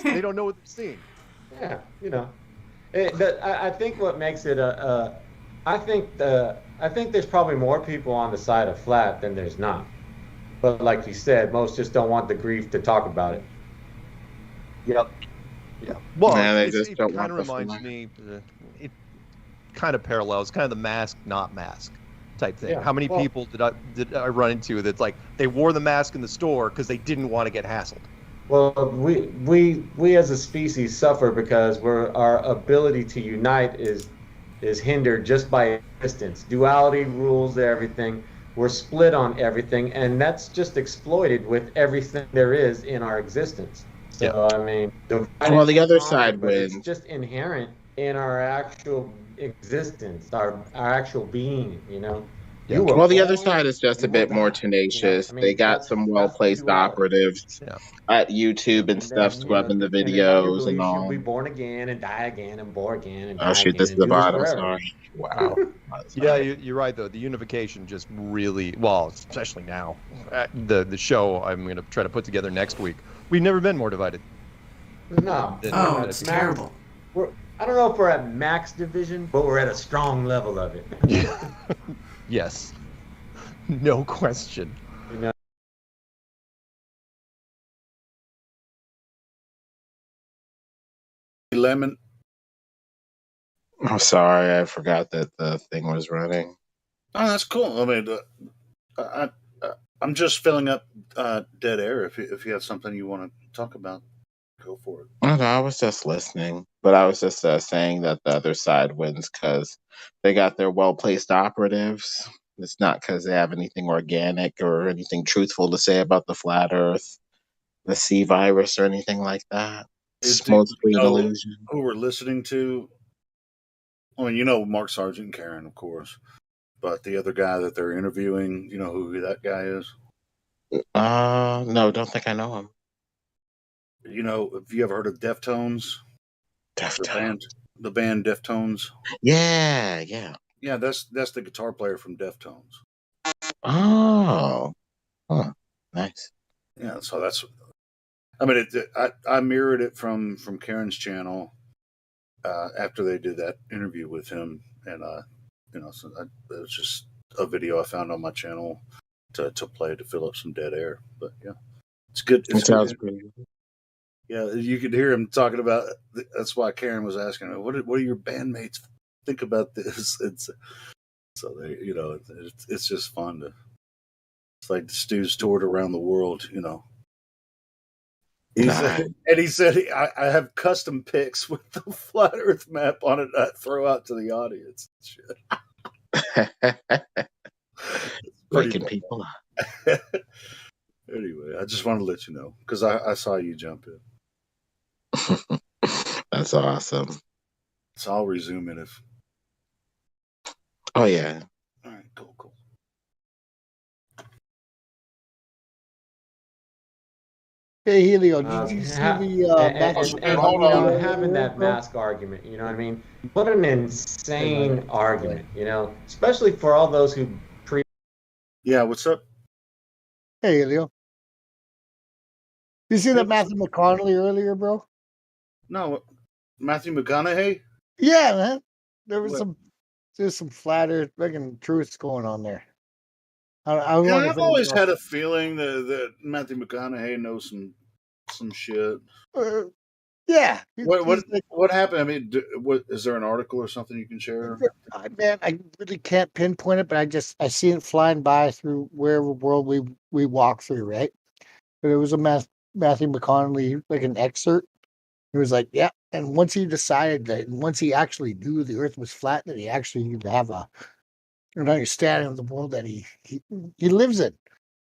They don't know what they're seeing. Yeah, I think what makes it I think there's probably more people on the side of flat than there's not. But like you said, most just don't want the grief to talk about it. Yep. Yeah. Well, they it just don't kind want of the reminds flag. me. It kind of parallels, kind of the mask, not mask type thing. Yeah, How many well- people did I run into that's like they wore the mask in the store because they didn't want to get hassled? Well, we as a species suffer because our ability to unite is hindered just by distance. Duality rules everything. We're split on everything, and that's just exploited with everything there is in our existence. So I mean, Well, the other divided side but it's wins. just inherent in our actual existence, our actual being. You were Well, the other born side is just a and will bit more die. tenacious. I mean, They got that's some the well-placed duality. operatives at YouTube and stuff, Then, scrubbing the and then got your videos and beliefs. You'll all. be born again and die again and born again and Oh, die shoot, again this is and the do this bottom. forever. Sorry. Wow. Yeah, you're right though. The unification just really, well, especially now. The show I'm going to try to put together next week. We've never been more divided. No. Oh, it's terrible. I don't know if we're at max division, but we're at a strong level of it. Yes. No question. Lemon. I'm sorry, I forgot that the thing was running. Oh, that's cool. I mean, I'm just filling up dead air. If you have something you want to talk about, go for it. Oh, no, I was just listening, but I was just saying that the other side wins because they got their well-placed operatives. It's not because they have anything organic or anything truthful to say about the flat Earth, the C virus, or anything like that. It's mostly an illusion. Who we're listening to? I mean, Mark Sargent and Karen, of course, but the other guy that they're interviewing, you know who that guy is? No, don't think I know him. Have you ever heard of Deftones? The band Deftones. Yeah. Yeah, that's the guitar player from Deftones. Oh, nice. Yeah, so that's. I mean, I mirrored it from Karen's channel after they did that interview with him, and so it was just a video I found on my channel to play to fill up some dead air. But yeah, it's good. It sounds pretty good. Yeah, you could hear him talking about. That's why Karen was asking, "What do your bandmates think about this?" It's so they, it's just fun to. It's like Stu's toured around the world, He said, I have custom pics with the flat Earth map on it. I throw out to the audience. Shit. Waking people up. Anyway, I just want to let you know because I saw you jump in. That's awesome. So I'll resume it if. Oh yeah. All right. Cool. Hey Helio, did you see the Matthew McConaughey having video, that bro? mask argument, you know what I mean? What an insane argument, you know, especially for all those who Yeah, what's up? Hey Helio, you see that Matthew McConaughey earlier, bro? No, Matthew McConaughey. Yeah, man. What? There's some flat earth fucking truths going on there. I Yeah, wonder I've if always anybody had a feeling that Matthew McConaughey knows some shit. yeah, What he's like, what happened? I mean, what is there an article or something you can share? man, I really can't pinpoint it, but I see it flying by through wherever world we walk through, right? But it was a Matthew McConaughey, like an excerpt. He was like, yeah. And once he decided that, and once he actually knew the Earth was flat, that he actually needed to have an understanding of the world that he lives in.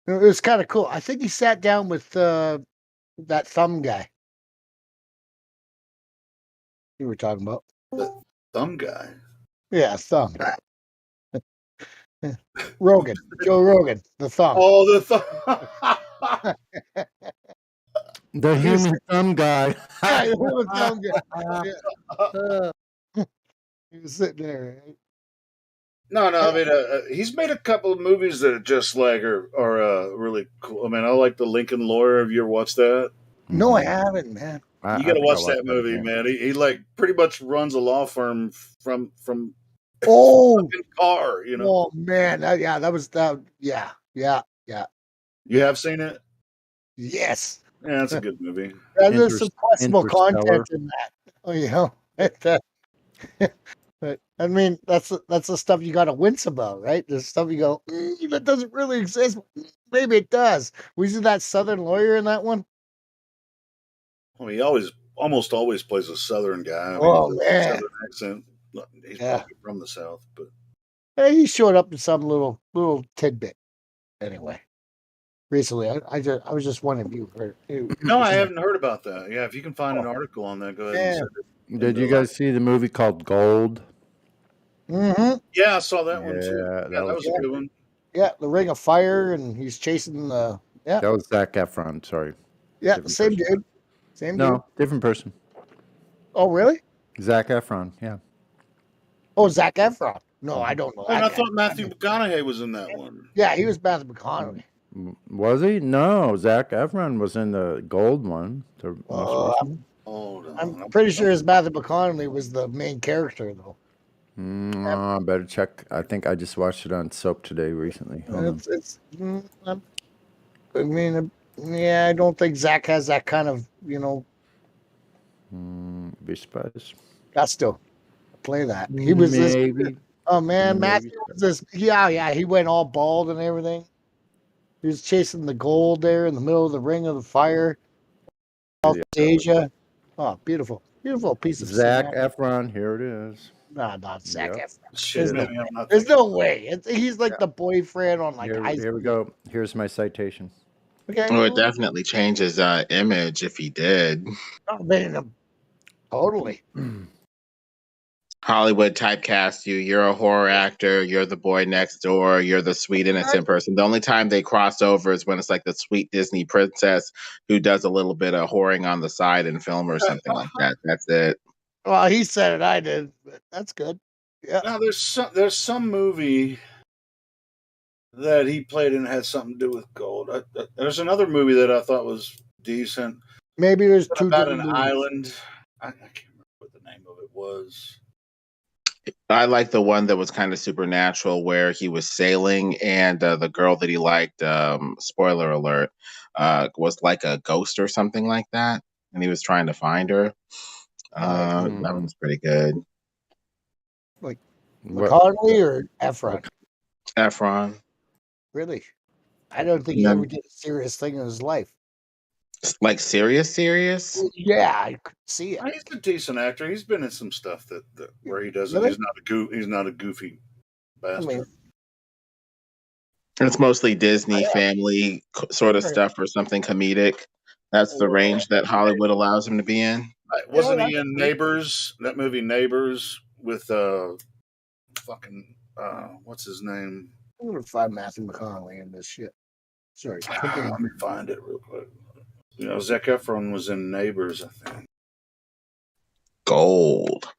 It was kind of cool. I think he sat down with that thumb guy you were talking about. The thumb guy. Yeah, thumb. Rogan, Joe Rogan, the thumb. Oh, the thumb. The He was human thumb guy. yeah, the human thumb guy. Yeah. He was sitting there. Right? No, I mean, he's made a couple of movies that are just like are really cool. I mean, I like The Lincoln Lawyer. Have you ever watched that? No, I haven't, man. You got to watch that movie, man. He like pretty much runs a law firm from Oh, car. You know. Oh man, that was that. Yeah. You have seen it? Yes. Yeah, that's a good movie. There's some questionable content in that. Oh, you know. But I mean, that's the stuff you got to wince about, right? There's stuff you go, that doesn't really exist. Maybe it does. Was it that Southern lawyer in that one? Well, he almost always plays a Southern guy. I mean, Oh, he's a man. Southern accent. He's Yeah. probably from the South, but Hey, he showed up in some little tidbit. Anyway, recently, I was just wondering if you heard. no, I haven't heard about that. Yeah, if you can find an article on that, go ahead and send it. Did you guys see the movie called Gold? Mm-hmm. Yeah, I saw that one too. Yeah, Yeah, that was a good one. Yeah, the Ring of Fire, and he's chasing the. Yeah, That was Zac Efron. Sorry. yeah, Different same person. dude. Same dude. No, different person. Oh, really? Zac Efron. Yeah. Oh, Zac Efron. No, I don't know. And that I guy. thought Matthew McConaughey was in that one. Yeah, he was Matthew McConaughey. Was he? No, Zac Efron was in the Gold one. The most recent. I'm pretty sure his Matthew McConaughey was the main character, though. I better check. I think I just watched it on Soap Today recently. Hold on. I mean, yeah, I don't think Zach has that kind of, Be surprised. gusto to play that. He was Maybe. this. Oh man, Maybe. Matthew was this. Yeah, he went all bald and everything. He was chasing the gold there in the middle of the Ring of the Fire. South Asia. Oh, beautiful piece of Zac cinema. Efron. Here it is. No, not Zac Yep. Efron. Shit, There's no way. He's like the boyfriend on like Here we go. Here's my citation. Okay. Oh, it definitely changed his image if he did. Oh, man, totally. Hollywood typecast you. You're a horror actor. You're the boy next door. You're the sweet, innocent person. The only time they cross over is when it's like the sweet Disney princess who does a little bit of whoring on the side in film or something like that. That's it. Well, he said it. I did. But that's good. Yeah. Now there's some movie that he played in had something to do with gold. There's another movie that I thought was decent. Maybe there's two about different an movies. island. I can't remember what the name of it was. I like the one that was kind of supernatural where he was sailing and the girl that he liked, spoiler alert, was like a ghost or something like that. And he was trying to find her. That one's pretty good. Like McConaughey or Efron? Efron. Really? I don't think he ever did a serious thing in his life. Like serious? Yeah, I could see it. He's a decent actor. He's been in some stuff that where he doesn't. Really? He's not a goofy bastard. I mean, It's mostly Disney family sort of stuff or something comedic. That's the range that Hollywood allows him to be in. Wasn't he in Neighbors? That movie Neighbors with fucking what's his name? I'm gonna find Matthew McConaughey in this shit. Sorry. Let me find it real quick. You know, Zac Efron was in Neighbors, I think. Gold.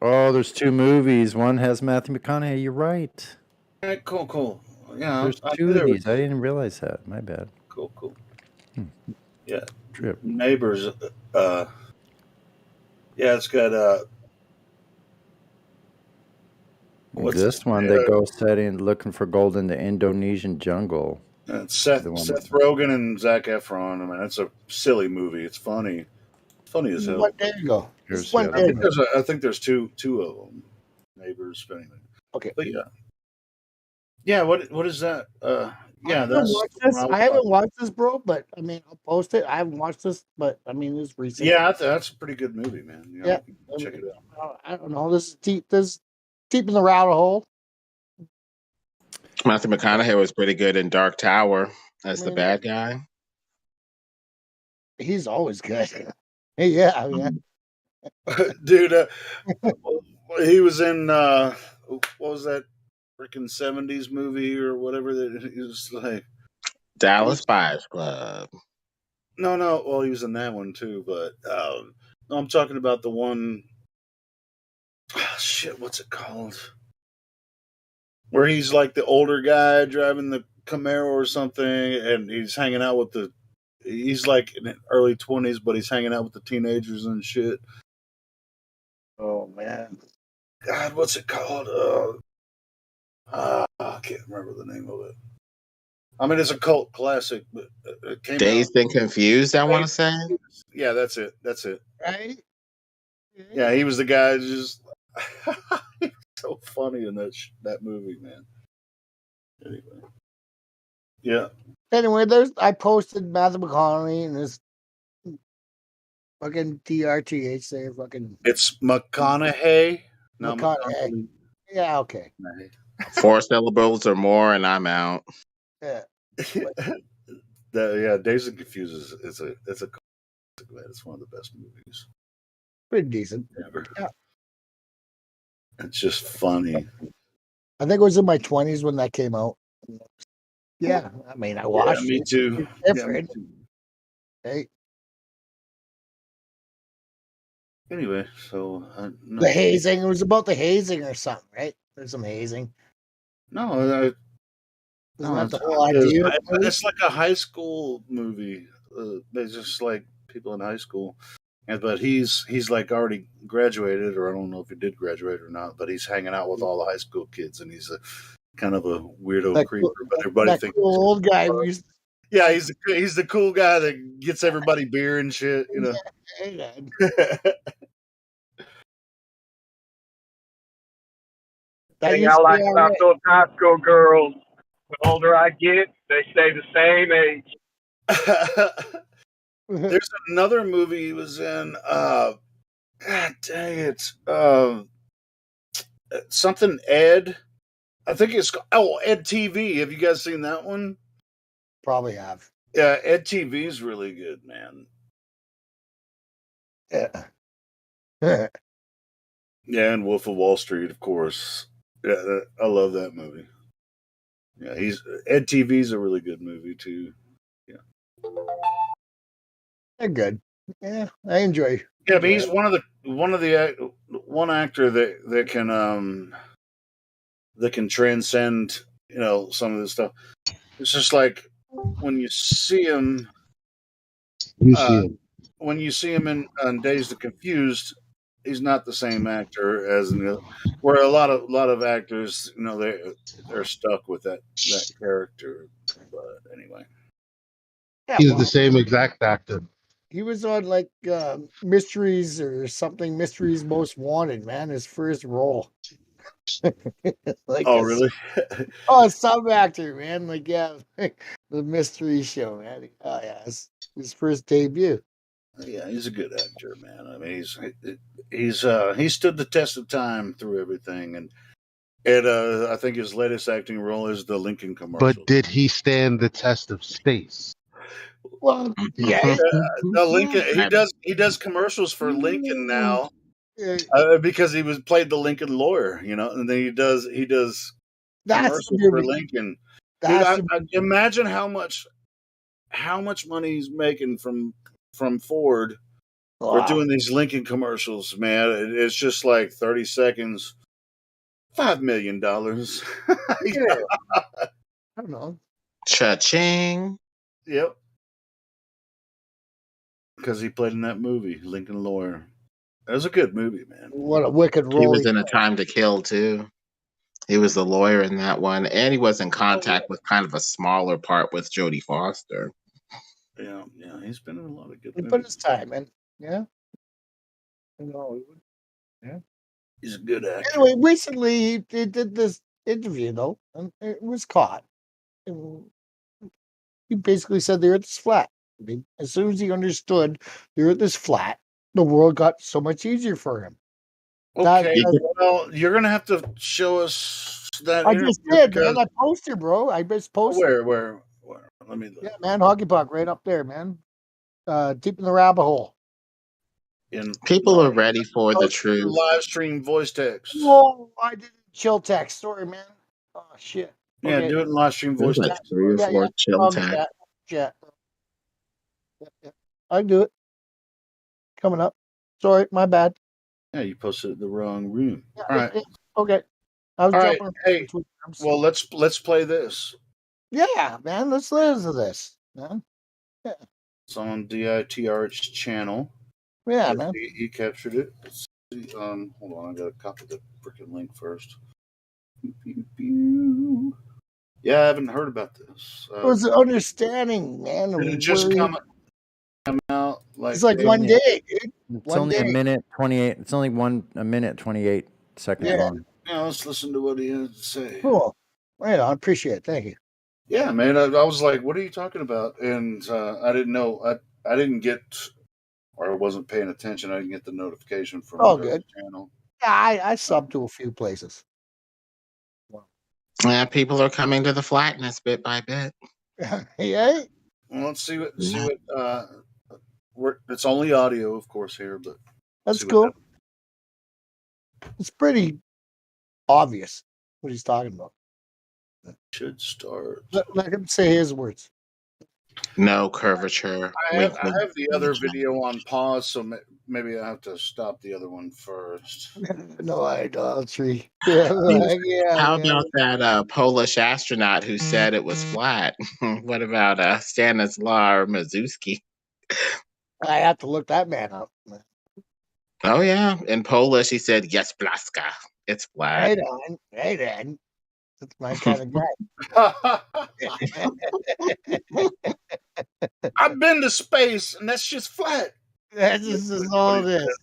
Oh, there's two movies. One has Matthew McConaughey. You're right. All right, cool. Yeah, There's I two knew of there was these. I didn't realize that. My bad. cool. Hmm. Yeah, Trip. Neighbors. Yeah, it's got what's This one, they go setting looking for gold in the Indonesian jungle. Seth The one- Rogen and Zac Efron. I mean, it's a silly movie. It's funny. It's funny as hell. There you go. Here's one the I other think one. I think there's two of them. Neighbors, but anyway. Okay. But yeah. What is that? Yeah, I that's watched the one this. I was I haven't talking. watched this, bro. But I mean, I'll post it. I haven't watched this, but I mean, it's recent. Yeah, that's a pretty good movie, man. You know, Yeah. check it out. I don't know. This is deep. This is deep in the rabbit hole. Matthew McConaughey was pretty good in Dark Tower as the bad guy. He's always good. Yeah. Dude, he was in what was that freaking 70s movie or whatever that he was like Dallas Buyers Club. No, well he was in that one too, but no, I'm talking about the one shit, what's it called? Where he's like the older guy driving the Camaro or something and he's hanging out with he's like in the early 20s, but he's hanging out with the teenagers and shit. Oh man. God, what's it called? I can't remember the name of it. I mean, it's a cult classic, but it came Dazed out. and Confused, I want to say. Yeah, that's it. Right? Yeah, he was the guy just so funny in that movie, man. Anyway. Yeah. Anyway, I posted Matthew McConaughey and this fucking TRTH there, fucking It's McConaughey. No, McConaughey. Yeah, okay. 4 syllables or more, and I'm out. Yeah. Dazed and Confused it's a classic, man. It's one of the best movies Pretty decent. ever. Yeah. It's just funny. I think it was in my 20s when that came out. Yeah, I mean, I watched me it. too. It's Yeah, me different. too. Hey, Anyway, so no. the hazing. It was about the hazing or something, right? There's some hazing. No, Isn't that the whole it's, idea? it's like a high school movie. They just like people in high school, but he's like already graduated, or I don't know if he did graduate or not. But he's hanging out with all the high school kids, and he's a kind of a weirdo creeper. But everybody that thinks cool old guy. yeah, he's the cool guy that gets everybody beer and shit. You know. Hey, man. Thing I like about those high school girls, the older I get, they stay the same age. There's another movie he was in. God dang it. Something Ed. I think it's Ed TV. Have you guys seen that one? Probably have. Yeah, Ed TV is really good, man. Yeah. Yeah, and Wolf of Wall Street, of course. Yeah, I love that movie. Yeah, Ed TV's a really good movie too. Yeah, They're good. Yeah, I enjoy. Yeah, but he's one actor that can transcend, some of this stuff. It's just like when you see him, when you see him in Dazed and Confused, he's not the same actor as where a lot of actors, they're stuck with that character. But anyway, Yeah, He's the same exact actor. He was on like Mysteries or something. Mysteries Most Wanted, man. His first role. really? Some actor, man. Like the mystery show, man. Oh yeah, his first debut. Yeah, he's a good actor, man. I mean, he stood the test of time through everything, and I think his latest acting role is the Lincoln commercial. But did he stand the test of space? Well, yeah. Lincoln. He does commercials for Lincoln now, because he played the Lincoln lawyer, and then he does commercials for Lincoln. Dude, imagine how how much money he's making from Ford for Wow. doing these Lincoln commercials, man. It's just like 30 seconds, $5 million. Yeah. I don't know. Cha-ching. Yep. Because he played in that movie, Lincoln Lawyer. It was a good movie, man. What a wicked He role was he in A played. Time to Kill too. He was the lawyer in that one, and he was in contact with kind of a smaller part with Jodie Foster. Yeah, he's been in a lot of good He put movies. his time in. Yeah. In Hollywood. Yeah. He's a good actor. Anyway, recently he did this interview though, and it was caught. And he basically said the Earth is flat. I mean, as soon as he understood the Earth is flat, the world got so much easier for him. Okay, well, you're gonna have to show us that I interview. just did, because- man. I posted, bro. I just posted. Where? Let me look. Yeah, man. Hockey puck right up there, man. Deep in the rabbit hole. People are ready for the Oh, truth. live stream voice text. Whoa, I did chill text. Sorry, man. Oh shit. Yeah, Okay. do it in live stream voice There's like text. 3 or 4 chill I'll get tags. that. Yeah. Yeah. I do it. Coming up. Sorry, my bad. Yeah, you posted it in the wrong room. Yeah, All right. Okay. I was All right. jumping. Hey, well, let's play this. Yeah, man. Let's listen to this, man. Yeah, It's on DITR's channel. yeah, Yes, man. He captured it. Let's see. Hold on, I gotta copy the freaking link first. Yeah, I haven't heard about this. It was an understanding, man. Of Did it just where- come out like It's like one day, dude. It's One only day. a minute 28. It's only a minute 28 seconds Yeah. long. Yeah, let's listen to what he has to say. Cool. Right on. Appreciate it. Thank you. Yeah, man. I was like, "What are you talking about?" And I didn't know. I didn't get, or I wasn't paying attention. I didn't get the notification from Oh, the good. channel. Yeah, I subbed to a few places. Yeah, people are coming to the flatness bit by bit. Yeah. Well, let's see what. It's only audio, of course, here, but That's see what cool. It's pretty obvious what he's talking about. should start. Let him say his words. No curvature. I Wink, have wink. the other video on pause, so maybe I have to stop the other one first. No idolatry. Yeah, How yeah. about that Polish astronaut who said it was flat? What about Stanislaw Mazuski? I have to look that man up. Oh yeah, in Polish he said yes, Blaska. It's flat. Right on. Right on. That's my kind of guy. I've been to space, and that's just flat. This is all it is.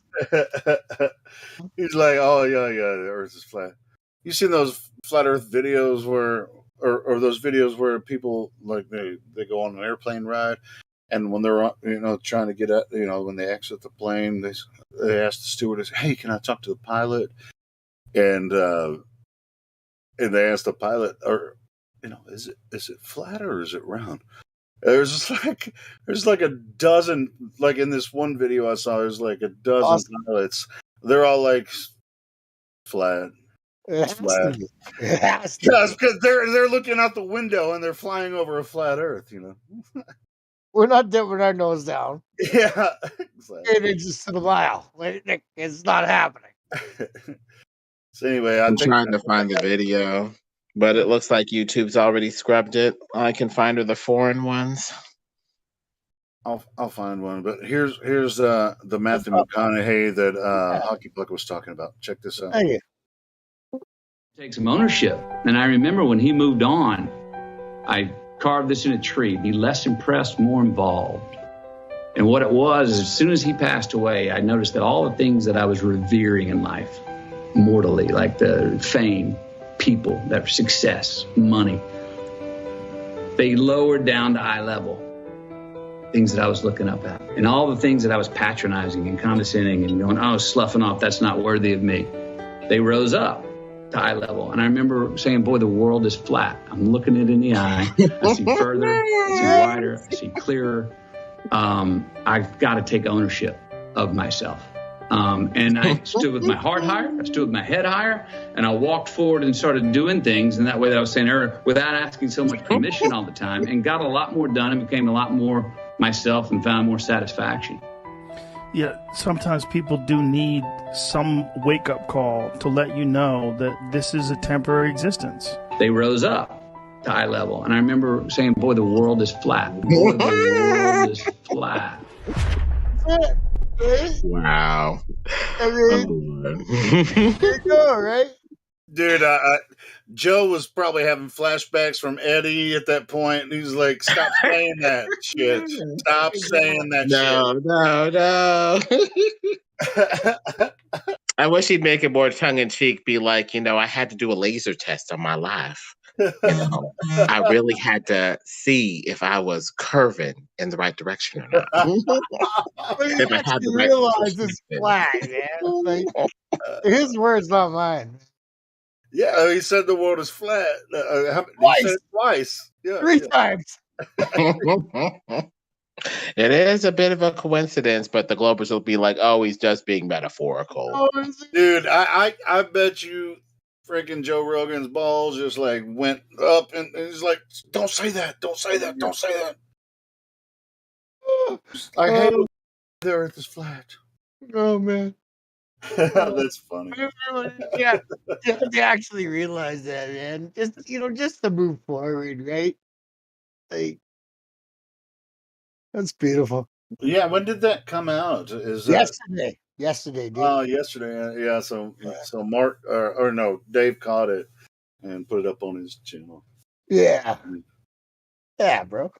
He's like, "Oh yeah, the Earth is flat." You seen those flat Earth videos where, or those videos where people like they go on an airplane ride, and when they're trying to get out, when they exit the plane, they ask the stewardess, "Hey, can I talk to the pilot?" And they ask the pilot, or is it flat or is it round? There's like a dozen, like in this one video I saw, there's like a dozen pilots. They're all like flat. It's flat. Yes, because they're looking out the window and they're flying over a flat Earth. We're not dipping our nose down. Yeah, exactly. 8 inches to the mile. It's not happening. So anyway, I'm trying to find the video, but it looks like YouTube's already scrubbed it. All I can find are the foreign ones. I'll find one. But here's the Matthew McConaughey that Hockey Puck was talking about. Check this out. Thank you. Take some ownership. And I remember when he moved on, I carved this in a tree, be less impressed, more involved. And what it was, as soon as he passed away, I noticed that all the things that I was revering in life, mortally, like the fame, people, that success, money, they lowered down to eye level. Things that I was looking up at. And all the things that I was patronizing and condescending and going, oh, sloughing off, that's not worthy of me. They rose up to eye level. And I remember saying, boy, the world is flat. I'm looking it in the eye. I see further, I see wider, I see clearer. I've got to take ownership of myself. And I stood with my heart higher, I stood with my head higher, and I walked forward and started doing things. And that way, that I was saying earlier, without asking so much permission all the time, and got a lot more done and became a lot more myself and found more satisfaction. Yeah, sometimes people do need some wake-up call to let you know that this is a temporary existence. They rose up to eye level. And I remember saying, boy, the world is flat. Boy, the world is flat. Wow. I mean, there you go, right? Dude, Joe was probably having flashbacks from Eddie at that point. And he's like, stop saying that shit. Stop saying that No. I wish he'd make it more tongue in cheek, be like, I had to do a laser test on my life. I really had to see if I was curving in the right direction or not. But he If I had actually the right realized it's perspective. flat, man. Like, his words, not mine. Yeah, he said the world is flat. He said it twice. Yeah, 3 times. It is a bit of a coincidence, but the Globers will be like, oh, he's just being metaphorical. Oh, dude, I bet you freaking Joe Rogan's balls just like went up and he's like, don't say that, don't say that, don't say that. I hate it. The earth is flat. Oh, man. That's funny. Yeah, they actually realize that, man. Just to move forward, right? Like, that's beautiful. Yeah, when did that come out? Is Yesterday. Yesterday, dude. Oh, yesterday. Yeah, so Mark or no, Dave caught it and put it up on his channel. Yeah. Yeah, bro.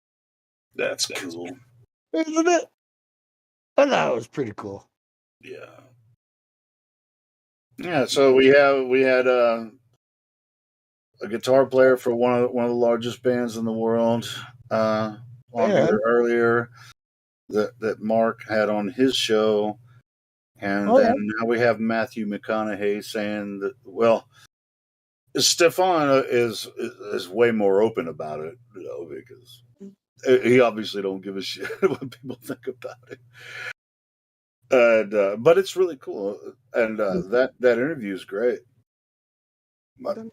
That's cool. Isn't it? I thought it was pretty cool. Yeah. Yeah, so we had a guitar player for one of the largest bands in the world on here earlier that Mark had on his show, and then now we have Matthew McConaughey saying that. Well, Stefan is way more open about it, because he obviously don't give a shit what people think about it. And but it's really cool, and that interview is great.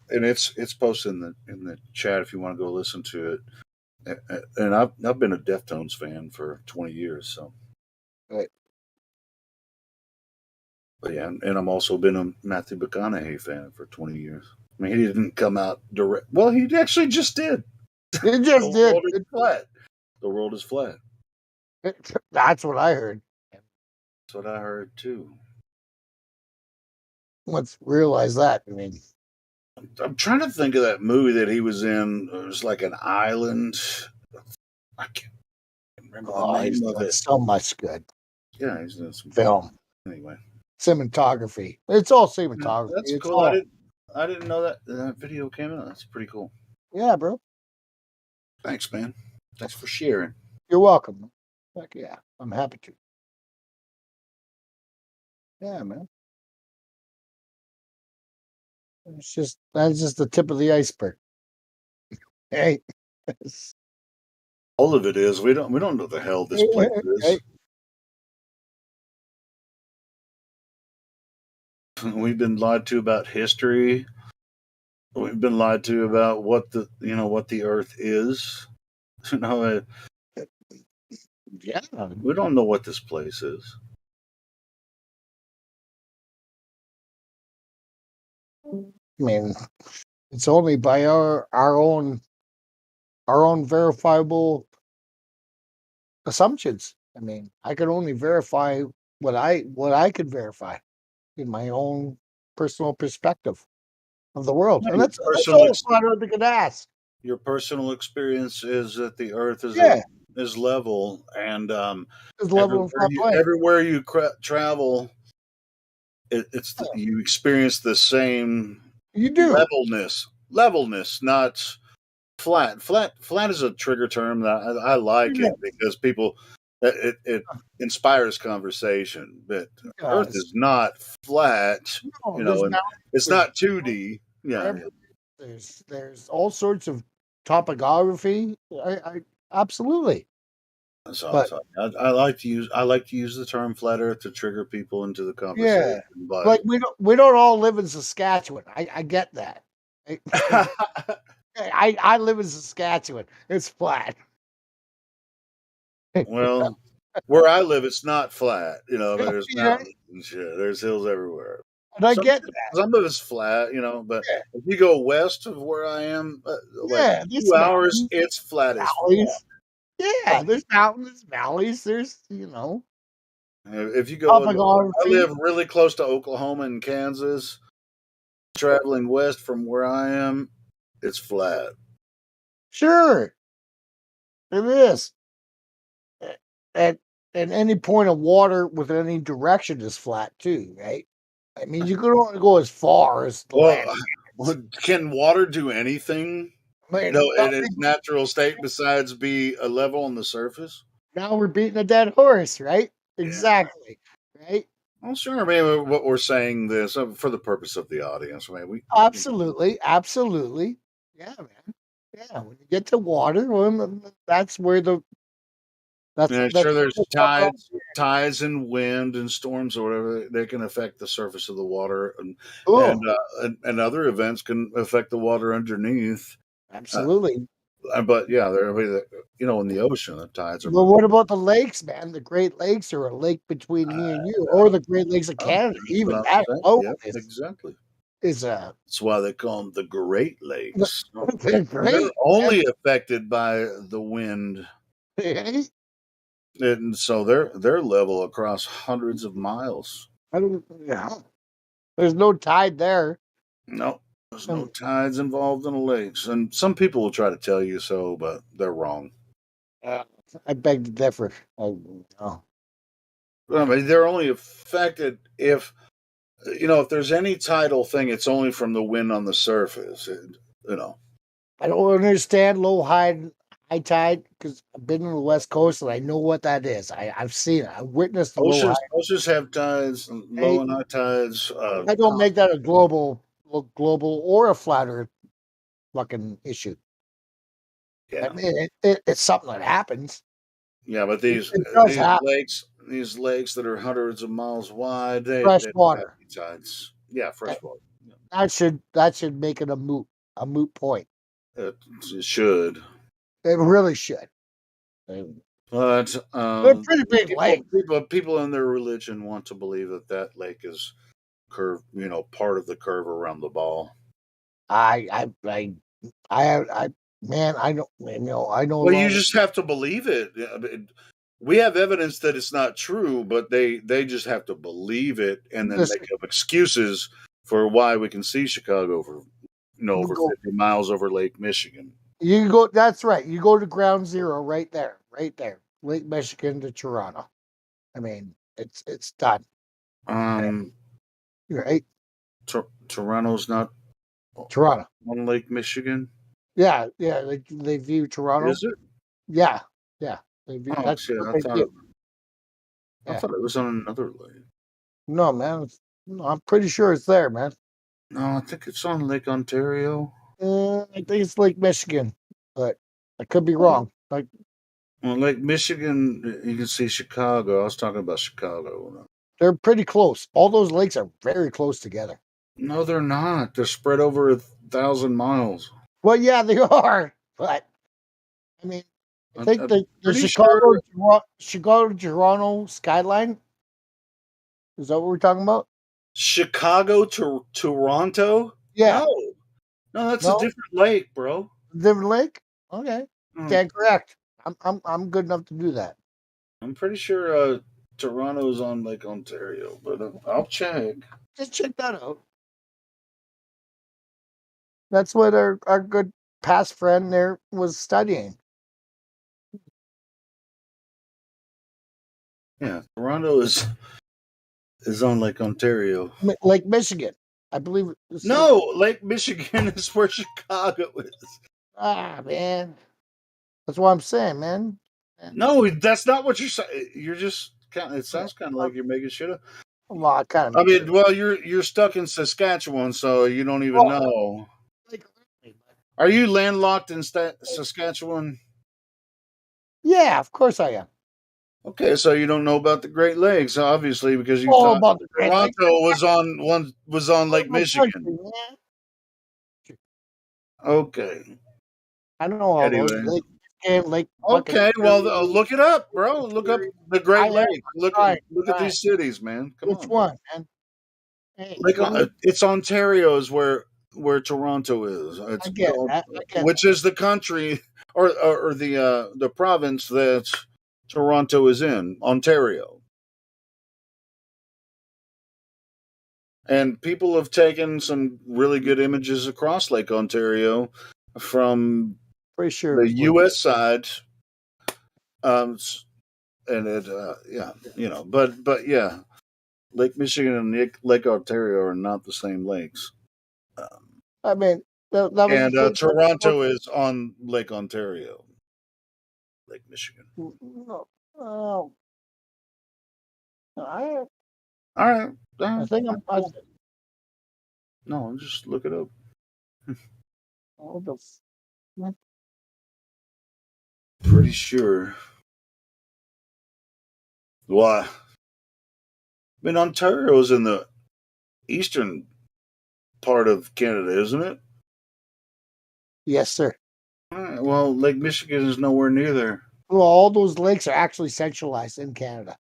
And it's posted in the chat if you want to go listen to it. And I've been a Deftones fan for 20 years, so. Right. But yeah, and I'm also been a Matthew McConaughey fan for 20 years. I mean, he didn't come out direct. Well, he actually just did. He just did. World is flat. The world is flat. That's what I heard. That's what I heard too. Let's realize that. I mean, I'm trying to think of that movie that he was in. It was like an island. I can't remember the name of it. So much good. Yeah, he's doing some film. Anyway, cinematography. It's all cinematography. That's it's cool. all, I didn't know that video came out. That's pretty cool. yeah, bro. Thanks, man. Thanks for sharing. You're welcome. Heck yeah, I'm happy to. Yeah, man. That's just the tip of the iceberg. Hey. All of it is. We don't know the hell this place is. We've been lied to about history. We've been lied to about what the Earth is. Yeah. We don't know what this place is. I mean, it's only by our own verifiable assumptions. I mean, I can only verify what I could verify in my own personal perspective of the world, and that's all flat earth could ask. Your personal experience is that the Earth is is level, and everywhere you travel, you experience the same. You do levelness, not flat. Flat is a trigger term that I like it because people it inspires conversation. But Earth is not flat. No, it's not 2D. Yeah. There's all sorts of topography. I absolutely. That's all I'm But talking. I like to use the term flat Earth to trigger people into the conversation. yeah, But like we don't all live in Saskatchewan. I get that. I live in Saskatchewan. It's flat. well, where I live, it's not flat. There's Yeah, mountains and shit. There's hills everywhere. and I Some get that. some of it's flat, but Yeah, if you go west of where I am, like yeah. There's 2 hours, mountains, it's flat as fuck. valleys. Yeah, there's mountains, valleys. There's If you go, I topography. live really close to Oklahoma and Kansas. Traveling west from where I am, it's flat. Sure, it is. At at any point of water with any direction is flat too, right? I mean, you can only go as far as the Well, land. can water do anything? I mean, In its natural state besides be a level on the surface? now we're beating a dead horse, right? Exactly, right? Well, sure. I mean, what we're saying this for the purpose of the audience. I mean, Absolutely, absolutely. Yeah, man. Yeah, when you get to water, well, that's where that's yeah, that's sure. where There's the water- tides and wind and storms or whatever. They can affect the surface of the water, and Oh, and other events can affect the water underneath. absolutely. But yeah, in the ocean, the tides are Well, moving. what about the lakes, man? The Great Lakes are a lake between me and you, or the Great Lakes of Canada. That's what Even I'm that saying. alone Yep, is exactly. is That's why they call them the Great Lakes. they're They're great. only affected by the wind, Man. and so they're level across hundreds of miles. I don't, yeah. There's no tide there. No, there's no Um, tides involved in the lakes, and some people will try to tell you so, but they're wrong. uh, I beg to differ. Oh. I mean, they're only affected if there's any tidal thing, it's only from the wind on the surface. I don't understand high tide because I've been on the West Coast and I know what that is. I've seen it. I witnessed the low Oceans have tides, high. low and high tides. I don't make that a global or a flat Earth fucking issue. Yeah. I mean, it's something that happens. Yeah, but It does happen. these lakes that are hundreds of miles wide, they Fresh don't have water. any tides. Yeah, fresh water. That should make it a moot point. It should. It really should. But They're pretty big lakes. people in their religion want to believe that lake is curved, part of the curve around the ball. I man, I don't, I know a Well, lot you of, just have to believe it. I mean, we have evidence that it's not true, but they just have to believe it and then this, make up excuses for why we can see Chicago for over 50 miles over Lake Michigan. you can go, that's right. You go to ground zero right there. Lake Michigan to Toronto. I mean, it's done. Right? Toronto's not Toronto. on Lake Michigan. Yeah, they view Toronto. Is it? Yeah. They view, Oh, that's shit! what I they thought do. I thought it was on another lake. No, man. No, I'm pretty sure it's there, man. No, I think it's on Lake Ontario. I think it's Lake Michigan, but I could be wrong. Like, Well, Lake Michigan, you can see Chicago. I was talking about Chicago. they're pretty close. All those lakes are very close together. No, they're not. They're spread over 1,000 miles. Well, yeah, they are. But I mean, I think the pretty Chicago Toronto skyline. Is that what we're talking about? Chicago to Toronto? Yeah. No, that's a different lake, bro. Different lake? Okay. Stand correct. I'm good enough to do that. I'm pretty sure Toronto's on Lake Ontario, but I'll check. Just check that out. That's what our good past friend there was studying. Yeah, Toronto is on Lake Ontario. Lake Michigan, I believe. No, Lake Michigan is where Chicago is. Ah, man. That's what I'm saying, man. No, that's not what you're saying. You're just kind of. It sounds kind of like you're making shit up. Well, I kind of. I mean, well, you're stuck in Saskatchewan, so you don't even know. Are you landlocked in Saskatchewan? Yeah, of course I am. Okay, so you don't know about the Great Lakes, obviously, because you All thought about the Great Lakes. Toronto was on Lake My Michigan. country, man. Okay. I know all those. Anyway. Lake Michigan, Lake fucking Okay, well, Erie, look it up, bro. Look up the I Great am. Lakes. I'm trying. Look at these cities, man. Come Which on. one, man? Hey, Like give me. it's Ontario is where Toronto is. I get that. I get Which is the country or the province that Toronto is in, Ontario. And people have taken some really good images across Lake Ontario from Pretty sure it the was Lake. U.S. side. And it, yeah, but yeah, Lake Michigan and Lake Ontario are not the same lakes. I mean, that was And the thing. Toronto is on Lake Ontario, Lake Michigan. No, oh, I All right. I think I'm. No, just look it up. Oh, the f- Pretty sure. Why? I mean, Ontario's in the eastern part of Canada, isn't it? Yes, sir. All right, well, Lake Michigan is nowhere near there. Well, all those lakes are actually centralized in Canada.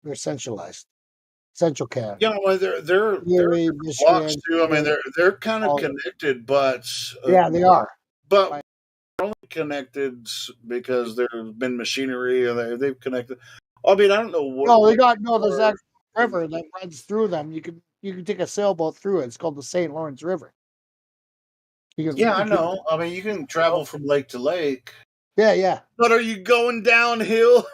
They're centralized, central Canada. Yeah, well, they're Erie, blocks Michigan. too. I mean, they're kind of all- connected, but Yeah, they are. but they're only connected because there's been machinery and they've connected. I mean, I don't know what. No, they got no. There's actually a river that runs through them. You can take a sailboat through it. It's called the St. Lawrence River. Yeah, I know. I mean, you can travel from lake to lake. Yeah, yeah. But are you going downhill?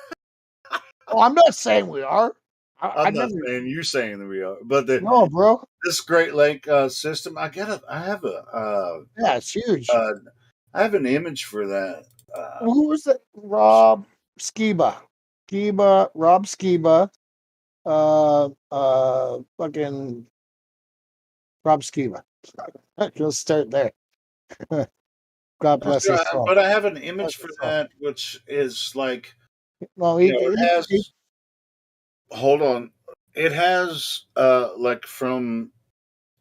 Oh, I'm not saying we are. I'm not saying you're saying that we are, but No, bro. This Great Lake system, I have a Yeah, it's huge. I have an image for that. Who was it? Rob Skiba. Rob Skiba. Fucking Rob Skiba. Let's start there. God bless his soul. But I have an image for that, which is like, well, it has. Hold on, it has like from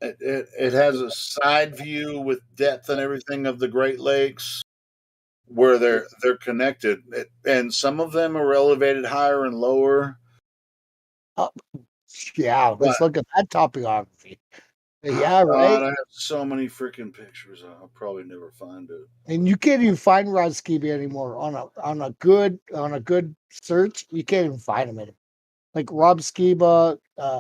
it has a side view with depth and everything of the Great Lakes, where they're connected, and some of them are elevated higher and lower. Yeah, let's look at that topography. Yeah, right. I have so many freaking pictures. I'll probably never find it. And you can't even find Rod Skiba anymore on a good search. You can't even find him anymore. Like Rob Skiba,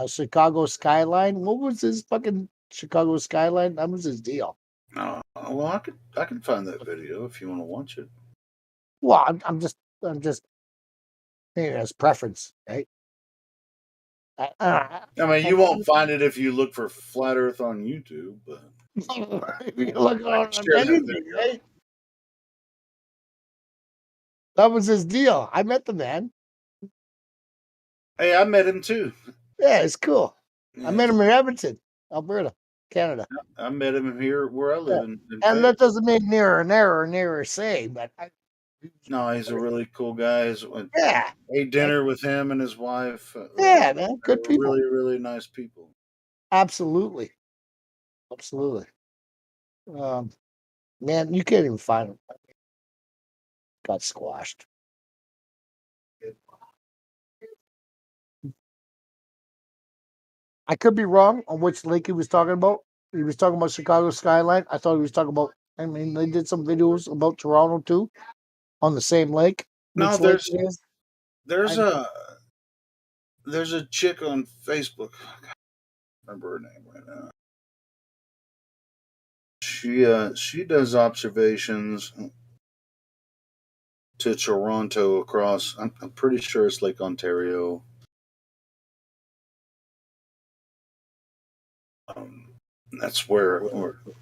Chicago Skyline. What was his fucking Chicago Skyline? That was his deal. Well, I can find that video if you want to watch it. Well, I'm just maybe that's preference, right? I mean, you won't find it if you look for Flat Earth on YouTube, but you look on anything, right? That was his deal. I met the man. Hey, I met him too. Yeah, it's cool. Yeah. I met him in Edmonton, Alberta, Canada. I met him here where I live in and that doesn't mean nearer say, but no, he's a really cool guy. Yeah. Ate dinner with him and his wife. Yeah, man. Good people. Really, really nice people. Absolutely. Absolutely. Man, you can't even find him. Got squashed. I could be wrong on which lake he was talking about. He was talking about Chicago Skyline. I thought he was talking about, I mean, they did some videos about Toronto too on the same lake. No, there's a chick on Facebook. I can't remember her name right now. She does observations to Toronto across. I'm pretty sure it's Lake Ontario. That's where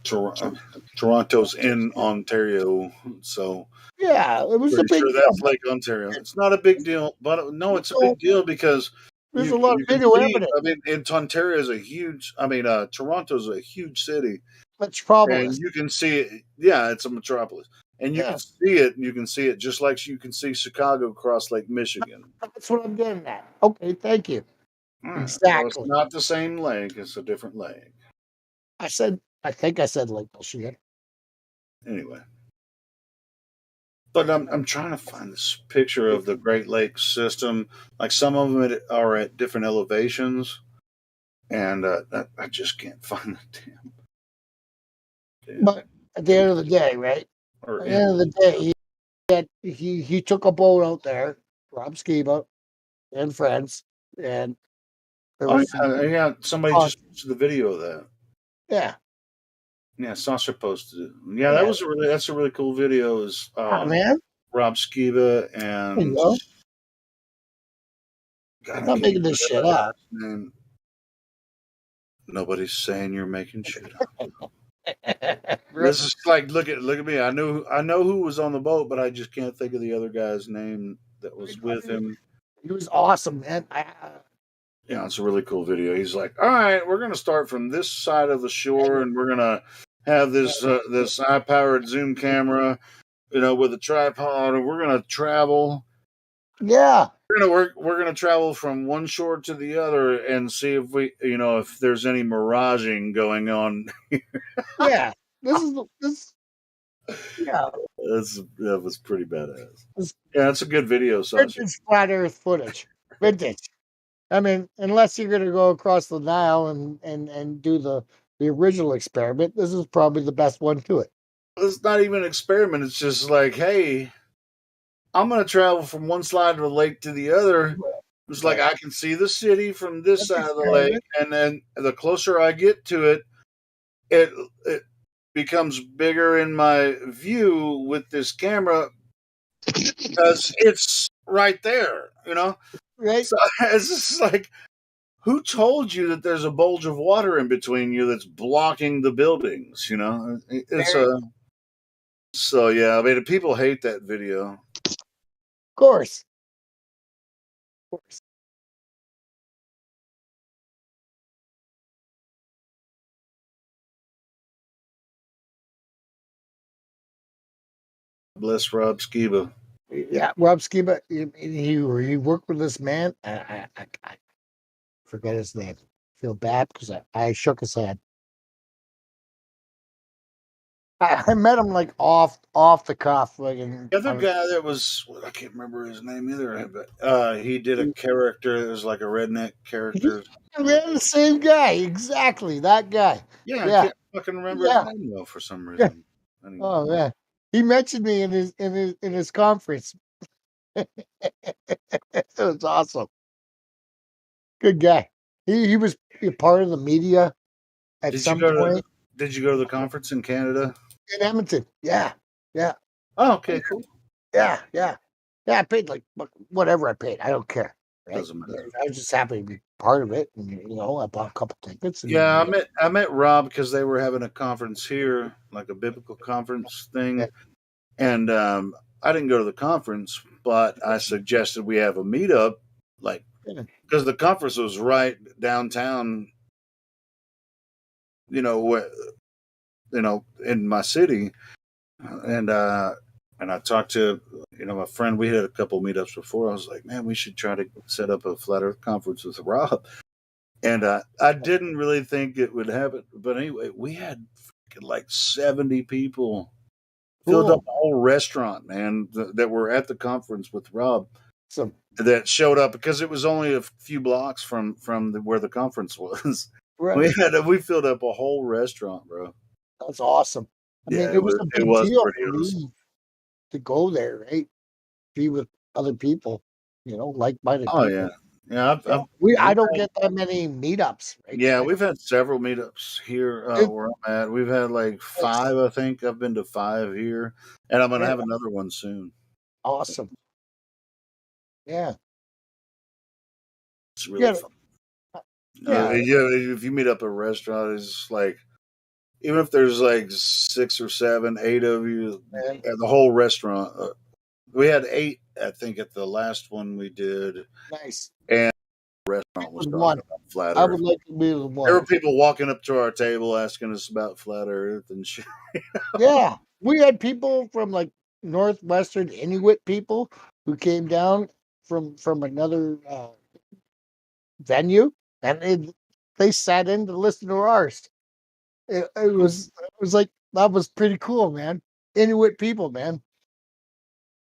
Toronto's in Ontario, so yeah, it was a big sure deal. that's Lake Ontario. It's not a big deal, but no, it's a big deal because there's a lot of video evidence. I mean, Ontario is a huge. I mean, Toronto's a huge city. Metropolis. And you can see it. Yeah, it's a metropolis, And you can see it. You can see it just like you can see Chicago across Lake Michigan. That's what I'm getting at. Okay, thank you. All right. Exactly. Well, it's not the same lake. It's a different lake. I think I said Lake Michigan. Anyway. But I'm trying to find this picture of the Great Lakes system. Like some of them are at different elevations, and I just can't find the damn. But at the end of the day, right? Or At the end of the day, he took a boat out there, Rob Skiba and friends, and there Oh was some, yeah. Somebody just posted the video of that. yeah. Yeah, Sasha posted it. Yeah, that's a really cool video. Is man. Rob Skiba There you and go. God, I'm I not can't making this remember shit that up. guy's name. Nobody's saying you're making shit up. This is like look at me. I know who was on the boat, but I just can't think of the other guy's name that was with him. He was awesome, man. Yeah, it's a really cool video. He's like, "All right, we're gonna start from this side of the shore, and we're gonna have this this high-powered zoom camera, with a tripod, and we're gonna travel. Yeah, We're gonna travel from one shore to the other and see if if there's any miraging going on." yeah. This. Yeah. That was pretty badass. Yeah, it's a good video, Sasha. Vintage flat Earth footage. Vintage. I mean, unless you're going to go across the Nile and do the original experiment, this is probably the best one to it. It's not even an experiment. It's just like, hey, I'm going to travel from one side of the lake to the other. It's like I can see the city from this side of the lake, and then the closer I get to it, it becomes bigger in my view with this camera because it's right there, Right. So it's just like, who told you that there's a bulge of water in between you that's blocking the buildings? It's so yeah. I mean, people hate that video. Of course. Bless Rob Skiba. Yeah, Rob Skiba. He worked with this man. I forget his name. I feel bad because I shook his hand. I met him like off the cuff. Like The other guy that was, I can't remember his name either, but he did a character that was like a redneck character. The same guy, exactly that guy. Yeah, I can't fucking remember his name though for some reason. Anyway. Oh man, he mentioned me in his conference. It was awesome. Good guy. He was a part of the media at some point. Did you go to the conference in Canada? In Edmonton. Yeah. Oh, okay, cool. Yeah. I paid like whatever I paid. I don't care. Right? Doesn't matter. I was just happy to be part of it, and I bought a couple tickets. Yeah, I met Rob because they were having a conference here, like a biblical conference thing, and I didn't go to the conference, but I suggested we have a meetup, like because the conference was right downtown, in my city, and I talked to my friend. We had a couple meetups before. I was like, man, we should try to set up a flat Earth conference with Rob. And I didn't really think it would happen, but anyway, we had like 70 people. Filled up the whole restaurant, man, that were at the conference with Rob. That showed up because it was only a few blocks from where the conference was. Right. We filled up a whole restaurant, bro. That's awesome. I mean, it was a big deal for me to go there, right? Be with other people, like-minded people. Oh yeah, yeah. I don't get that many meetups. Right? Yeah, we've had several meetups here where I'm at. We've had like 5, I think. I've been to 5 here, and I'm gonna have another one soon. Awesome. Yeah. It's really fun. Yeah, if you meet up at a restaurant, it's like, even if there's like 6 or 7, 8 of you at the whole restaurant. We had 8, I think, at the last one we did. Nice. And the restaurant was one. about flat Earth. I would like to be the one. There were people walking up to our table asking us about flat Earth and shit. Yeah. We had people from like northwestern Inuit people who came down from another venue, and they sat in to listen to ours. It was like that was pretty cool, man. Inuit people, man.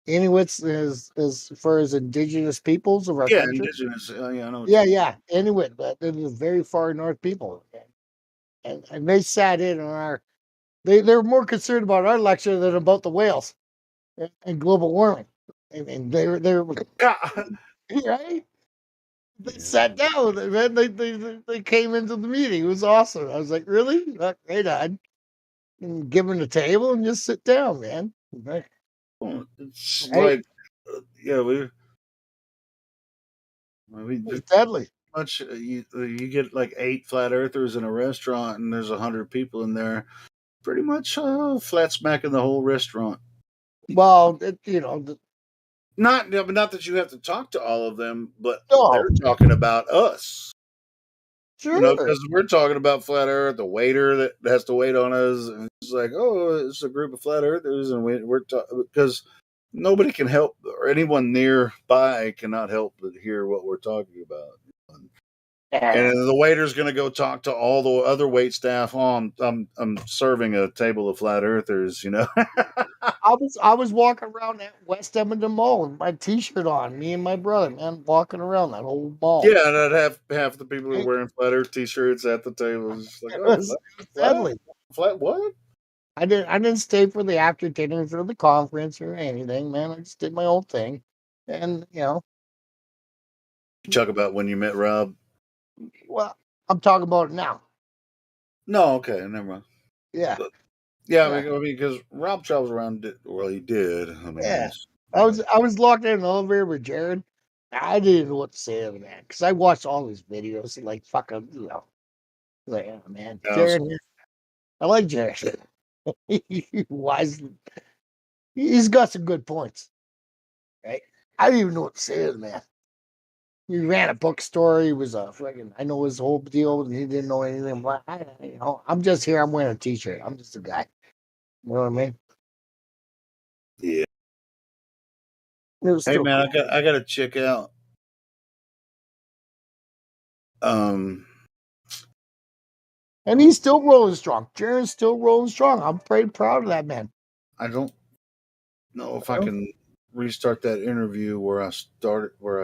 Inuits is as far as indigenous peoples of our Yeah, country. indigenous. Yeah, I know. Yeah, Inuit, but they're the very far north people, and they sat in on our. They were more concerned about our lecture than about the whales and global warming. And they were right. They sat down, man. They came into the meeting. It was awesome. I was like, really? Right on. And give them the table and just sit down, man. Right. Well, it's Right. like, yeah, It's deadly. much you get like 8 flat earthers in a restaurant, and there's 100 people in there. Pretty much flat smacking the whole restaurant. Well, Not that you have to talk to all of them, but no. they're talking about us. Sure. Because we're talking about flat Earth, the waiter that has to wait on us, and it's like, oh, it's a group of flat earthers, and we're because nobody can help, or anyone nearby cannot help but hear what we're talking about. And the waiter's going to go talk to all the other wait staff. Oh, I'm serving a table of flat earthers, I was walking around that West Edmonton Mall with my T-shirt on, me and my brother, man, walking around that old mall. Yeah, and I'd half the people who are wearing flat Earth T-shirts at the table. It's just like, It oh, was flat, deadly. flat what? I didn't stay for the after dinners or the conference or anything, man. I just did my own thing, and Talk about when you met Rob. well, I'm talking about it now. No, okay, never mind. Yeah. But, yeah, I mean, because Rob travels around. Well, he did. I mean, Yeah. I was locked in an elevator with Jared. I didn't know what to say to the man because I watched all his videos and like fucking, like, oh, man, Jared. I like Jared. Wise. He's got some good points, right? I didn't even know what to say to the man. He ran a bookstore. He was a fucking. I know his whole deal. He didn't know anything. But I'm just here. I'm wearing a T-shirt. I'm just a guy. You know what I mean? Yeah. It was Hey still man, cool. I got to check out. And he's still rolling strong. Jaren's still rolling strong. I'm pretty proud of that man. I don't know if I can restart that interview where I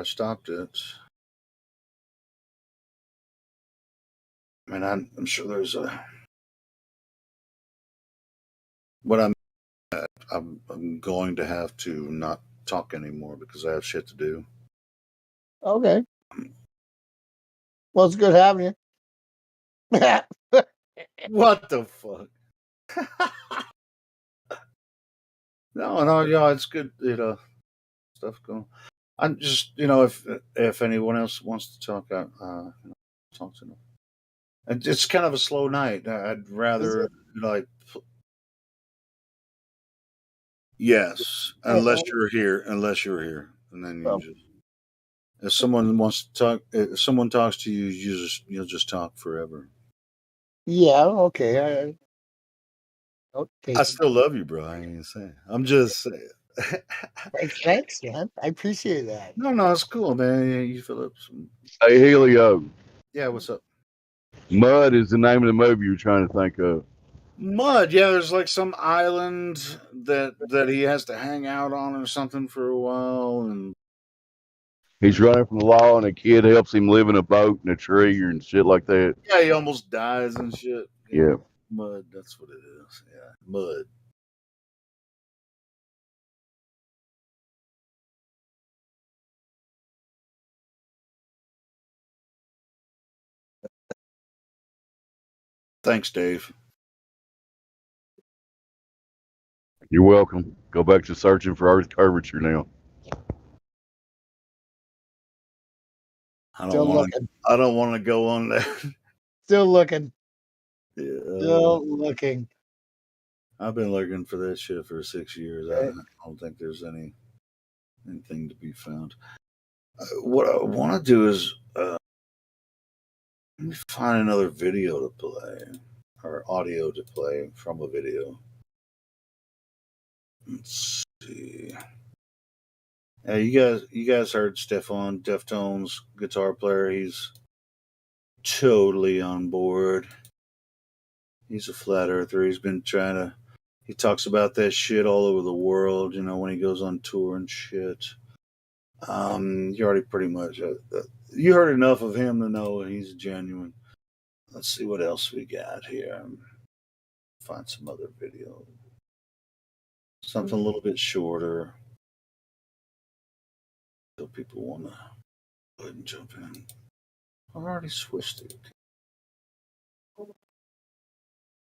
stopped it. I mean, I'm sure there's a. What I'm going to have to not talk anymore because I have shit to do. Okay. Well, it's good having you. What the fuck? No, it's good. Stuff going. I'm just, if anyone else wants to talk, talk to them. And it's kind of a slow night. I'd rather like, yes, unless you're here, and then you just. If someone wants to talk, if someone talks to you, you'll just talk forever. Yeah. Okay. Okay. I still love you, bro. I ain't saying. I'm just saying. Thanks, man. I appreciate that. No, it's cool, man. Yeah, you fill up some. Hey, Helio. Yeah, what's up? Mud is the name of the movie you're trying to think of. Mud, yeah. There's like some island that he has to hang out on or something for a while, and He's running from the law, and a kid helps him live in a boat in a tree and shit like that. yeah, he almost dies and shit. Yeah. Mud, that's what it is. Yeah, mud. Thanks, Dave. You're welcome. Go back to searching for Earth curvature now. I Still don't want to go on that. Still looking. Yeah, Still looking. I've been looking for that shit for 6 years. I don't think there's anything to be found. What I want to do is let me find another video to play or audio to play from a video. Let's see. You guys heard Stefan, Deftones guitar player. He's totally on board. He's a flat earther. He's been he talks about that shit all over the world, when he goes on tour and shit. You already pretty much, you heard enough of him to know he's genuine. Let's see what else we got here. Find some other video. Something a little bit shorter. So people want to go ahead and jump in. I've already switched it.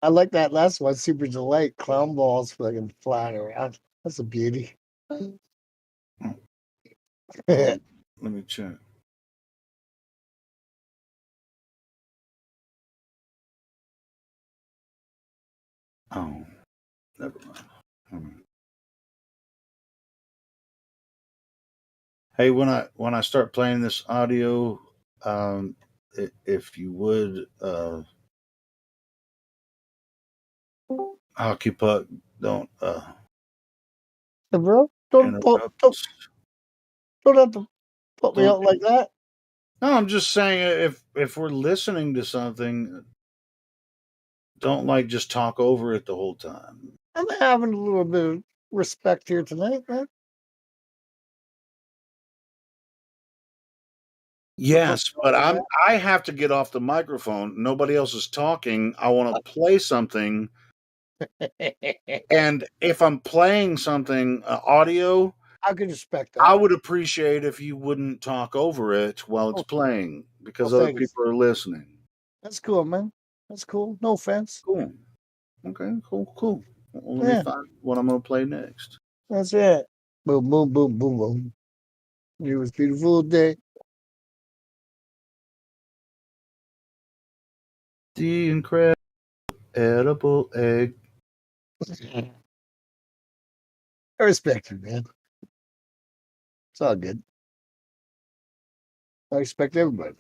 I like that last one, Super Delight. Clown balls fucking flying around. That's a beauty. Let me check. Oh, never mind. Hey, when I start playing this audio, if you would, Hockey Puck, don't Hey, bro, don't have to put me out like that. No, I'm just saying if we're listening to something, don't just talk over it the whole time. I'm having a little bit of respect here tonight, man. Yes, but I have to get off the microphone. Nobody else is talking. I want to play something. And if I'm playing something audio, I can respect that. I would appreciate if you wouldn't talk over it while it's playing, because other people are listening. That's cool, man. That's cool. No offense. Cool. Okay, cool. Well, let me find what I'm going to play next. That's it. Boom, boom, boom, boom, boom. It was a beautiful day. The incredible edible egg. I respect you, man. It's all good. I respect everybody.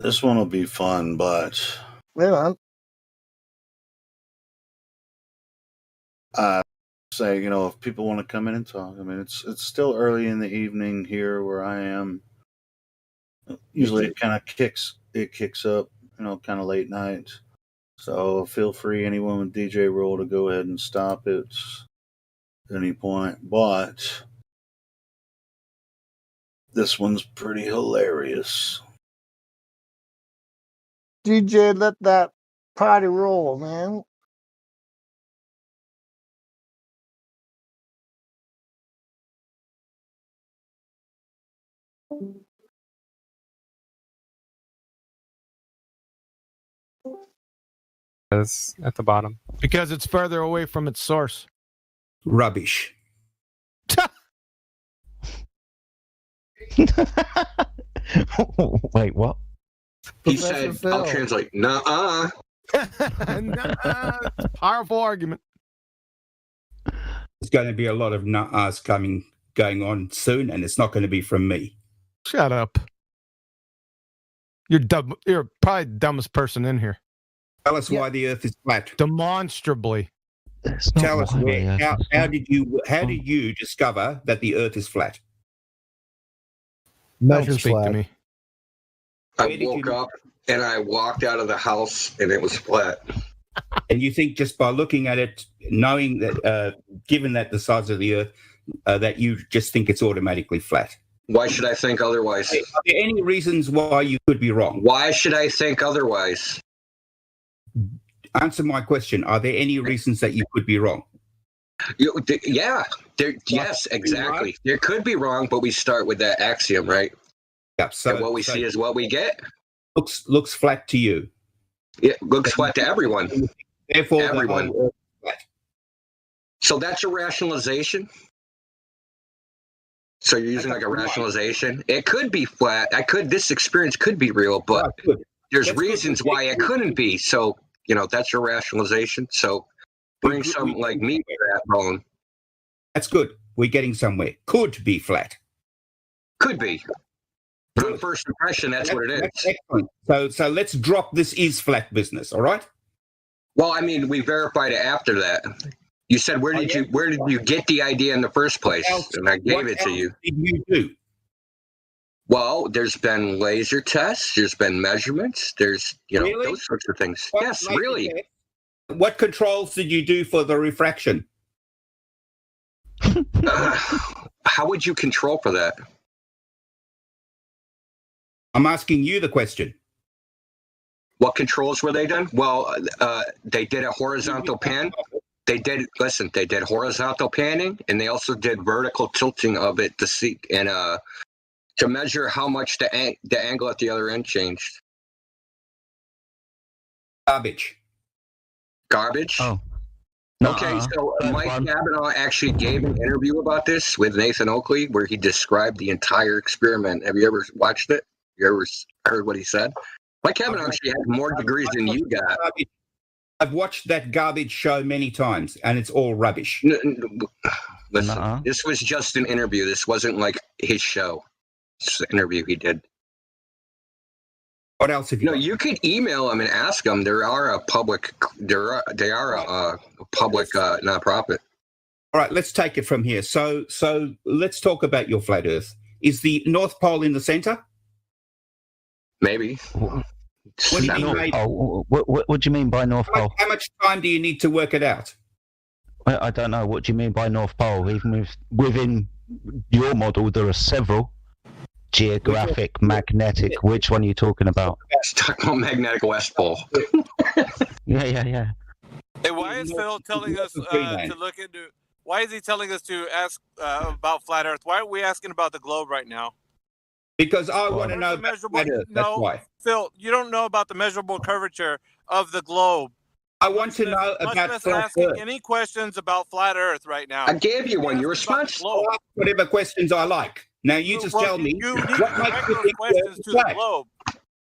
This one will be fun, but Yeah. say, if people want to come in and talk, I mean, it's still early in the evening here where I am. Usually it kind of kicks up, kind of late night. So feel free, anyone with DJ roll, to go ahead and stop it at any point. But this one's pretty hilarious. DJ, let that party roll, man. Is at the bottom because it's further away from its source. Rubbish. Wait, what? He said, I'll translate, nuh-uh. Nuh-uh. Powerful argument. There's going to be a lot of nuh-ahs going on soon, and it's not going to be from me. Shut up. You're dumb. You're probably the dumbest person in here. Tell us why the Earth is flat. Demonstrably. Tell us how did you discover that the Earth is flat? Don't speak to me. I woke up and I walked out of the house and it was flat. And you think just by looking at it, knowing that, given that the size of the Earth, that you just think it's automatically flat? Why should I think otherwise? Are there any reasons why you could be wrong? Why should I think otherwise? Answer my question. Are there any reasons that you could be wrong? Yeah. Yes, exactly. Right? There could be wrong, but we start with that axiom, right? Yeah. So and what we see is what we get. Looks flat to you. Yeah, looks flat to everyone. Therefore, everyone. The whole Earth is flat. So that's a rationalization. So you're using like a rationalization. It could be flat. This experience could be real, but there's reasons why it couldn't be. So that's your rationalization. So bring some like meat to that bone. That's good. We're getting somewhere. Could be flat. Could be. On first impression, that's what it is. That's excellent. So let's drop this is flat business. All right. Well, I mean, we verified it after that. You said, where did you get the idea in the first place? And I gave it to you. What did you do? Well, there's been laser tests. There's been measurements. There's, Really? those sorts of things. What Yes, laser really. test? What controls did you do for the refraction? How would you control for that? I'm asking you the question. What controls were they done? Well, they did a horizontal pan. They did horizontal panning, and they also did vertical tilting of it to see and to measure how much the angle at the other end changed. Garbage. Oh. Okay, so Mike Kavanaugh actually gave an interview about this with Nathan Oakley where he described the entire experiment. Have you ever watched it? You ever heard what he said? Mike Kavanaugh actually has more degrees than you got. I've watched that garbage show many times, and it's all rubbish. Listen, this was just an interview. This wasn't like his show. It's an interview he did. What else have you? No, you could email them and ask them. They are a public nonprofit. All right, let's take it from here. So let's talk about your flat Earth. Is the North Pole in the center? Maybe. What do you mean, maybe? What do you mean by North Pole? How much time do you need to work it out? I don't know. What do you mean by North Pole? Even within your model, there are several. Geographic, magnetic. Which one are you talking about? Let's talk about magnetic West Pole. Yeah. Hey, why is Phil telling us to look into? Why is he telling us to ask about flat Earth? Why are we asking about the globe right now? Because I want to know about flat Earth. That's why. Phil, you don't know about the measurable curvature of the globe. I want to know about flat asking Earth. any questions about flat Earth right now. I gave you one. Your response. I'll ask whatever questions I like. Now you just tell me what makes you think the Earth is flat.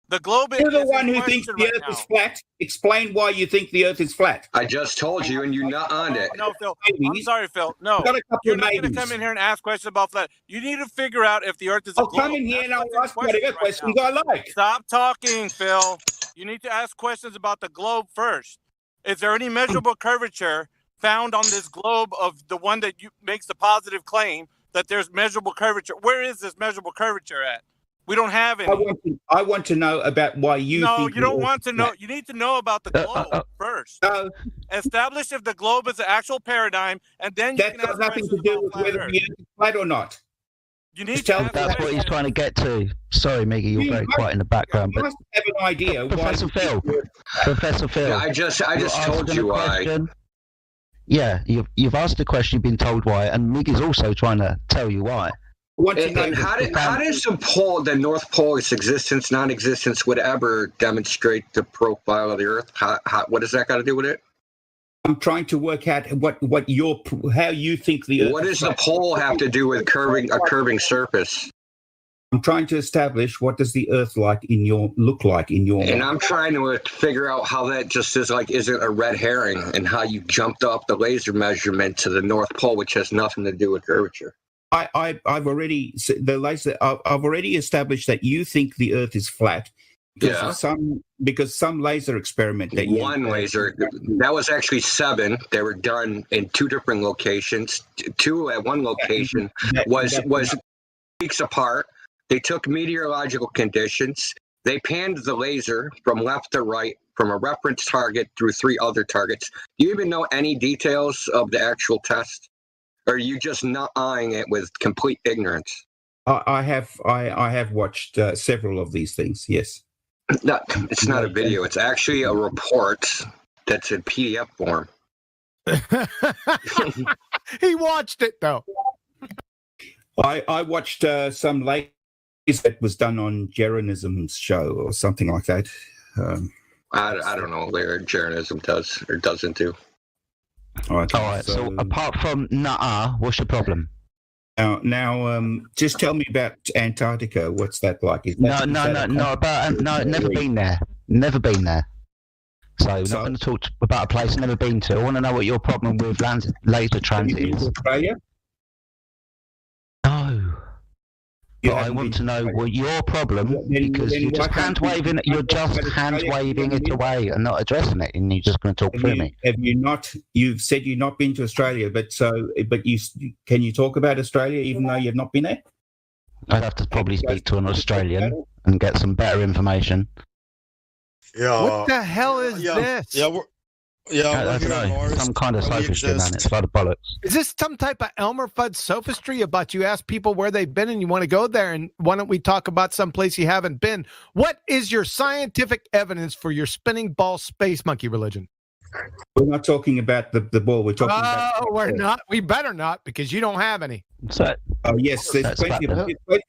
The globe is You're the one who thinks the Earth is flat. Explain why you think the Earth is flat. I just told you, and you're not on it. No, Phil. I'm sorry, Phil. No, you're not going to come in here and ask questions about flat. You need to figure out if the Earth is a globe. I'll come in here and I'll ask whatever questions I like. Stop talking, Phil. You need to ask questions about the globe first. Is there any measurable curvature found on this globe of the one that makes the positive claim that there's measurable curvature? Where is this measurable curvature at? We don't have any. I want to know about why you think. No, you don't want to know. You need to know about the globe first. Establish if the globe is the actual paradigm, and then you can ask nothing to do with whether the Earth is flat or not. You need to. That's what he's trying to get to. Sorry, Miggy, you're very quiet in the background. You must have an idea. Professor Phil. Professor Phil. Yeah, I just told you why. Yeah, you've asked a question, you've been told why, and Miggy's also trying to tell you why. And how does the North Pole's existence, non-existence, would ever demonstrate the profile of the Earth? What does that got to do with it? I'm trying to work out how you think the Earth. What does the pole have to do with a curving surface? I'm trying to establish what does the Earth look like in your. And I'm trying to figure out how that just isn't a red herring, and how you jumped off the laser measurement to the North Pole, which has nothing to do with curvature. I've already established that you think the Earth is flat because some laser experiment that laser that was actually 7. They were done in 2 different locations. 2 at one location was weeks apart. They took meteorological conditions. They panned the laser from left to right from a reference target through 3 other targets. Do you even know any details of the actual test? Or are you just not eyeing it with complete ignorance? I have watched several of these things. Yes. No, it's not a video. It's actually a report that's in PDF form. He watched it though. I watched some late that was done on Jeranism's show or something like that. I don't know where Jeranism does or doesn't do. All right. So apart from what's your problem? Now, just tell me about Antarctica. What's that like? Never been there. Never been there. So we're not going to talk about a place I've never been to. I want to know what your problem with laser transit is. Australia? No. But I want to know what your problem, because you're just hand waving it away and not addressing it, and you're just going to talk through me. Have you not? You've said you've not been to Australia, but can you talk about Australia even though you've not been there? I'd have to probably speak to an Australian and get some better information. Yeah. What the hell is this? I don't know. Some kind of sophistry, man. It's a lot of bollocks. Is this some type of Elmer Fudd sophistry about you ask people where they've been and you want to go there, and why don't we talk about some place you haven't been? What is your scientific evidence for your spinning ball space monkey religion? We're not talking about the ball. We're talking about. Oh, we're not. We better not, because you don't have any. Oh yes, there's plenty of evidence that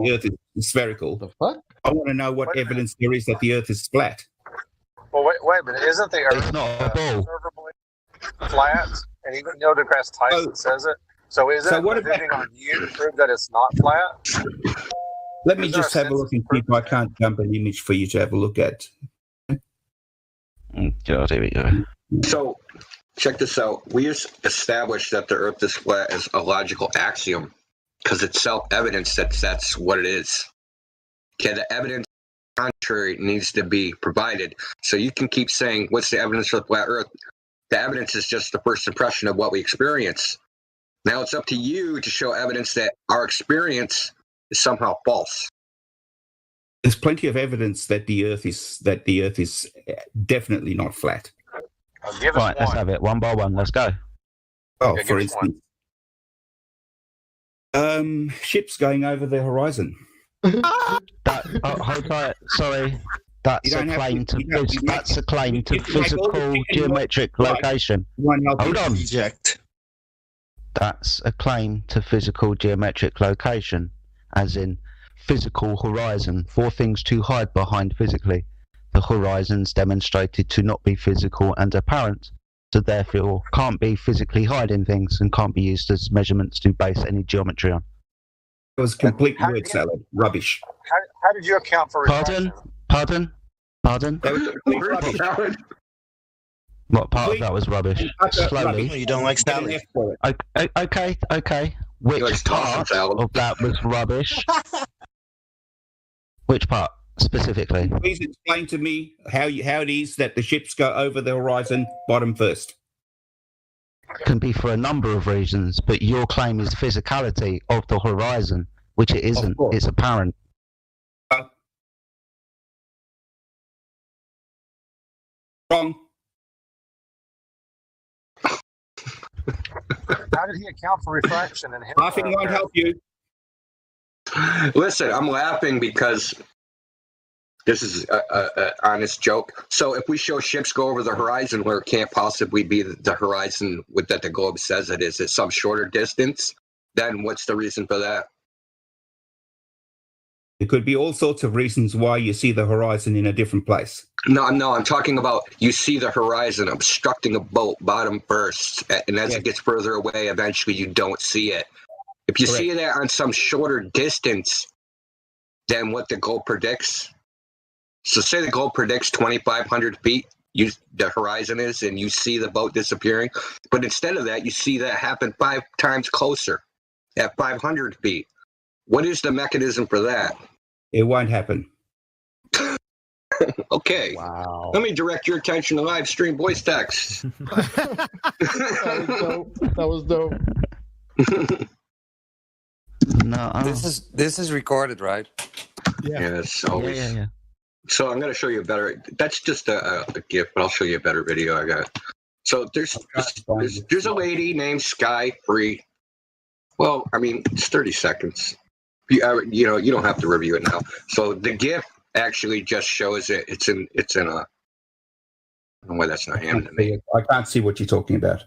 the Earth is spherical. The fuck? I want to know what evidence there is that the Earth is flat. Well, wait a minute. Isn't the Earth observably flat? And even Neil deGrasse Tyson says it. So is it depending on you to prove that it's not flat? Let me just have a look and see if I can't jump an image for you to have a look at. God, here we go. So, check this out. We established that the Earth is flat as a logical axiom because it's self-evident that that's what it is. Okay, the evidence contrary needs to be provided. So you can keep saying, what's the evidence for the flat Earth? The evidence is just the first impression of what we experience. Now it's up to you to show evidence that our experience is somehow false. There's plenty of evidence that the Earth is definitely not flat. Right, let's have it one by one. Let's go. Oh, for instance, ships going over the horizon. Hold on, sorry. That's a claim to physical geometric location. Hold on. That's a claim to physical geometric location, as in physical horizon, for things to hide behind physically. The horizon's demonstrated to not be physical and apparent, so therefore can't be physically hiding things and can't be used as measurements to base any geometry on. It was complete word salad. Rubbish. How did you account for refraction? Pardon? What part of that was rubbish? Slowly. You don't like salad. Okay. Which part of that was rubbish? Which part specifically? Please explain to me how it is that the ships go over the horizon bottom first. Can be for a number of reasons, but your claim is physicality of the horizon, which it isn't. It's apparent. Wrong. How did he account for refraction? And Laughing won't help you. Listen, I'm laughing because this is an honest joke. So if we show ships go over the horizon where it can't possibly be the horizon that the globe says it is, at some shorter distance, then what's the reason for that? There could be all sorts of reasons why you see the horizon in a different place. No, I'm talking about you see the horizon obstructing a boat bottom first, and as it gets further away, eventually you don't see it. If you see that on some shorter distance than what the globe predicts, so say the globe predicts 2,500 feet, the horizon is, and you see the boat disappearing, but instead of that, you see that happen 5 times closer at 500 feet. What is the mechanism for that? It won't happen. Okay. Wow. Let me direct your attention to live stream voice text. That was dope. No. This is recorded, right? Yeah, it's always. Yeah. So I'm going to show you a better. That's just a GIF, but I'll show you a better video I got. So there's a lady named Sky Free. Well, I mean, it's 30 seconds. You don't have to review it now. So the GIF actually just shows it. It's in a. I don't know why that's not animated. I can't see what you're talking about.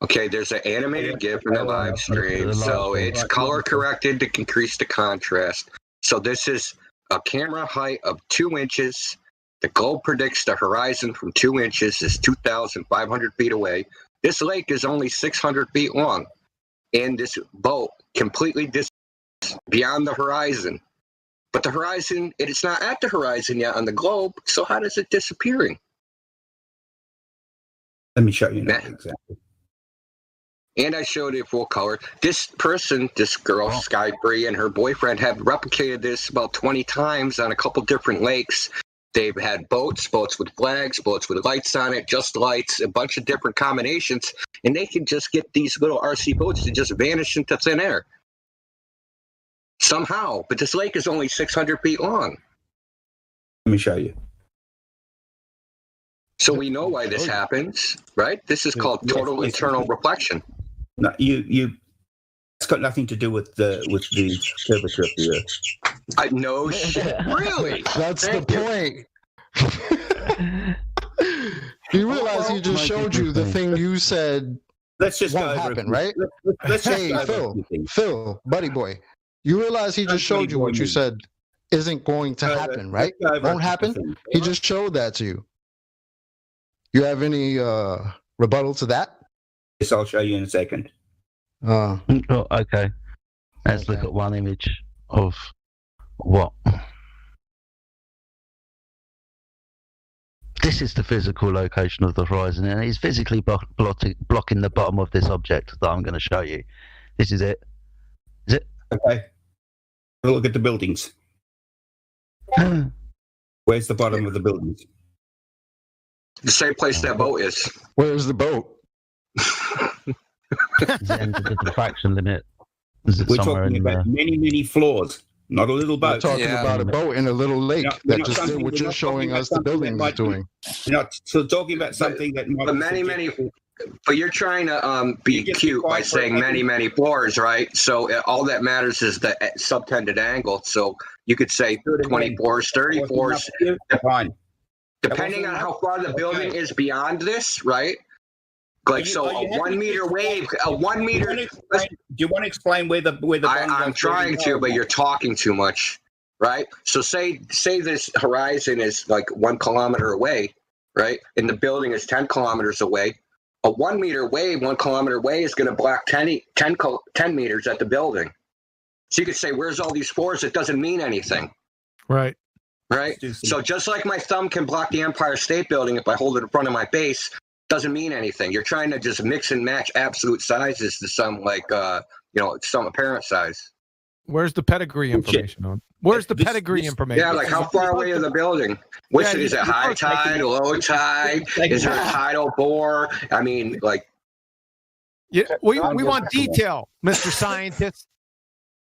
Okay, there's an animated GIF in the live stream, so it's color corrected to increase the contrast. So this is a camera height of 2 inches. The globe predicts the horizon from 2 inches is 2,500 feet away. This lake is only 600 feet long, and this boat completely beyond the horizon. But the horizon, it's not at the horizon yet on the globe. So how does it disappearing? Let me show you now exactly. And I showed it full color. This person, this girl, Sky Bree, and her boyfriend have replicated this about 20 times on a couple different lakes. They've had boats with flags, boats with lights on it, just lights, a bunch of different combinations, and they can just get these little RC boats to just vanish into thin air. Somehow. But this lake is only 600 feet long. Let me show you. So we know why this happens, right? This is called total internal reflection. No, it's got nothing to do with the curvature of the Earth. I know shit. Really? That's the point. You realize he just showed you the thing you said Let's just won't happen, right? Let's Hey, Phil, buddy boy. You realize he just showed you what you said isn't going to happen, right? Won't happen? He just showed that to you. You have any rebuttal to that? Yes, I'll show you in a second. Oh, okay. Let's look at one image of what? This is the physical location of the horizon, and it's physically blocking the bottom of this object that I'm going to show you. This is it. Is it? Okay. Have a look at the buildings. Where's the bottom of the buildings? The same place that boat is. Where's the boat? It's the end of the diffraction limit. We're talking about many floors, not a little boat. We're talking about a boat in a little lake that just did what you're showing us the building is doing. You're not so talking about something that might but but you're trying to be cute by saying many floors, right? So all that matters is the subtended angle. So you could say 20 floors, 30 floors, depending on how far the building is beyond this, right? Like, so a 1 meter wave, a 1 meter. Do you want to explain where the I'm trying to, but you're talking too much, right? So say this horizon is like 1 kilometer away, right? And the building is 10 kilometers away. A 1 meter wave, 1 kilometer away is going to block 10 meters at the building. So you could say, where's all these floors? It doesn't mean anything. Right. Right. So just like my thumb can block the Empire State Building if I hold it in front of my base, doesn't mean anything. You're trying to just mix and match absolute sizes to some some apparent size. Where's the pedigree information on? Where's the pedigree information? Yeah, like how far away is the building? Is it high tide, low tide? Is there a tidal bore? I mean, like. Yeah, we want detail, Mr. Scientist.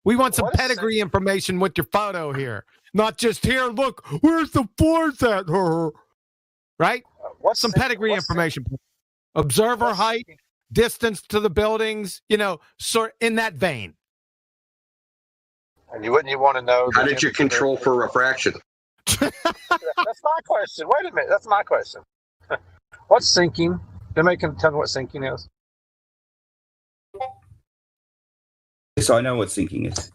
We want some pedigree information with your photo here. Not just here, look, where's the floors at her? Right? Some pedigree information. Observer height, distance to the buildings, sort in that vein. And you want to know. How did you control for refraction? That's my question. Wait a minute. That's my question. What's sinking? Anybody can tell me what sinking is? Yes, I know what sinking is.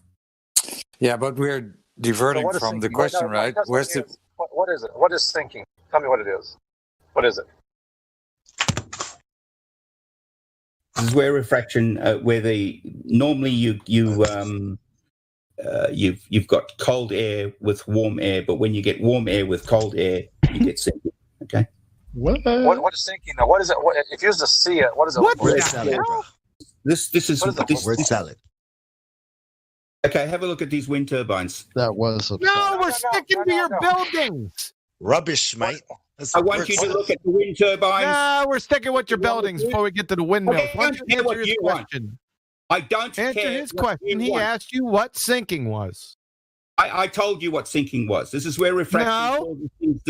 Yeah, but we're diverting from the question, right? What is it? What is sinking? Tell me what it is. What is it? This is where refraction, normally you've got cold air with warm air, but when you get warm air with cold air, you get sinking. Okay. What is sinking? Now, what is it? If you was to see it, what is it? Word salad. This is word salad. Okay, have a look at these wind turbines. That was no, we're sticking to your buildings. Rubbish, mate. I want you to look at the wind turbines. No, we're sticking with your buildings before we get to the windmills. Okay, I don't care what you want. I don't answer care his question. He asked you what sinking was. I told you what sinking was. This is where refraction causes things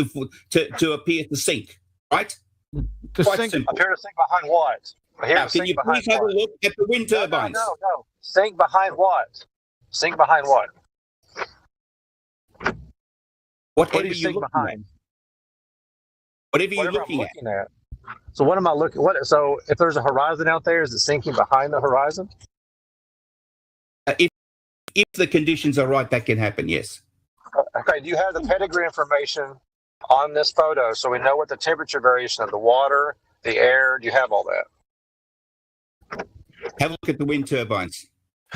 to appear to sink, right? Quite simple. Appear to sink behind what? Now, can you please have a look at the wind turbines? No. Sink behind what? Sink behind what? Whatever you're looking behind. Whatever you're looking at. So what am I looking? So if there's a horizon out there, is it sinking behind the horizon? If the conditions are right, that can happen. Yes. Okay. Do you have the pedigree information on this photo so we know what the temperature variation of the water, the air? Do you have all that? Have a look at the wind turbines.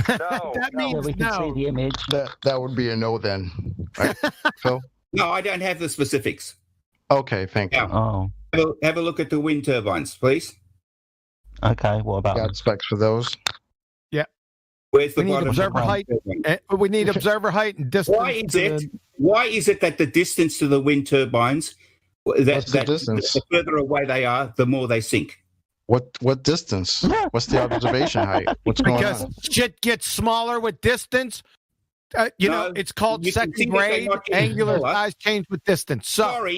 No. That means we can no. see the image. That would be a no then, right, Phil? No, I don't have the specifics. Okay, thank you. Oh, Have a look at the wind turbines, please. okay. What about Got specs for those? Yeah. Where's the We need bottom observer of the height. turbine? We need observer height and distance. Why is it that the distance to the wind turbines, What's the distance? the further away they are, the more they sink? What distance? What's the observation height? What's going Because on? shit gets smaller with distance. It's called you can see second that they're grade not getting angular smaller. size change with distance. So,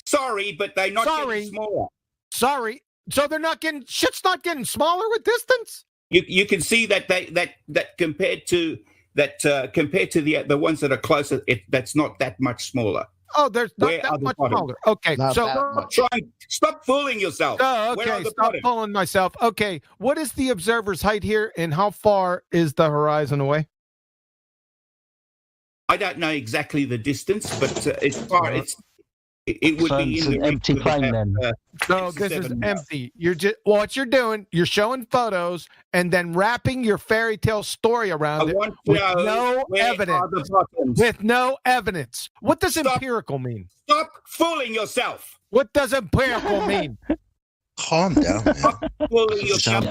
Sorry, but they're not getting smaller. Sorry. So they're not getting shit's not getting smaller with distance. You can see that that compared to the ones that are closer, that's not that much smaller. Oh, there's not Where are that the much bottoms? smaller. Okay, Not so that much. Stop fooling yourself. Oh, Where are okay. the Stop bottoms? pulling myself. Okay, what is the observer's height here, and how far is the horizon away? I don't know exactly the distance, but it's far. It would So be it's in an the empty region of plane about, then? No, this is 7 empty. You're just what you're doing. You're showing photos and then wrapping your fairy tale story around it want to with know no where are evidence. the bottoms. With no evidence. What does empirical mean? Stop fooling yourself. What does empirical mean? Calm down, man. Fooling You sound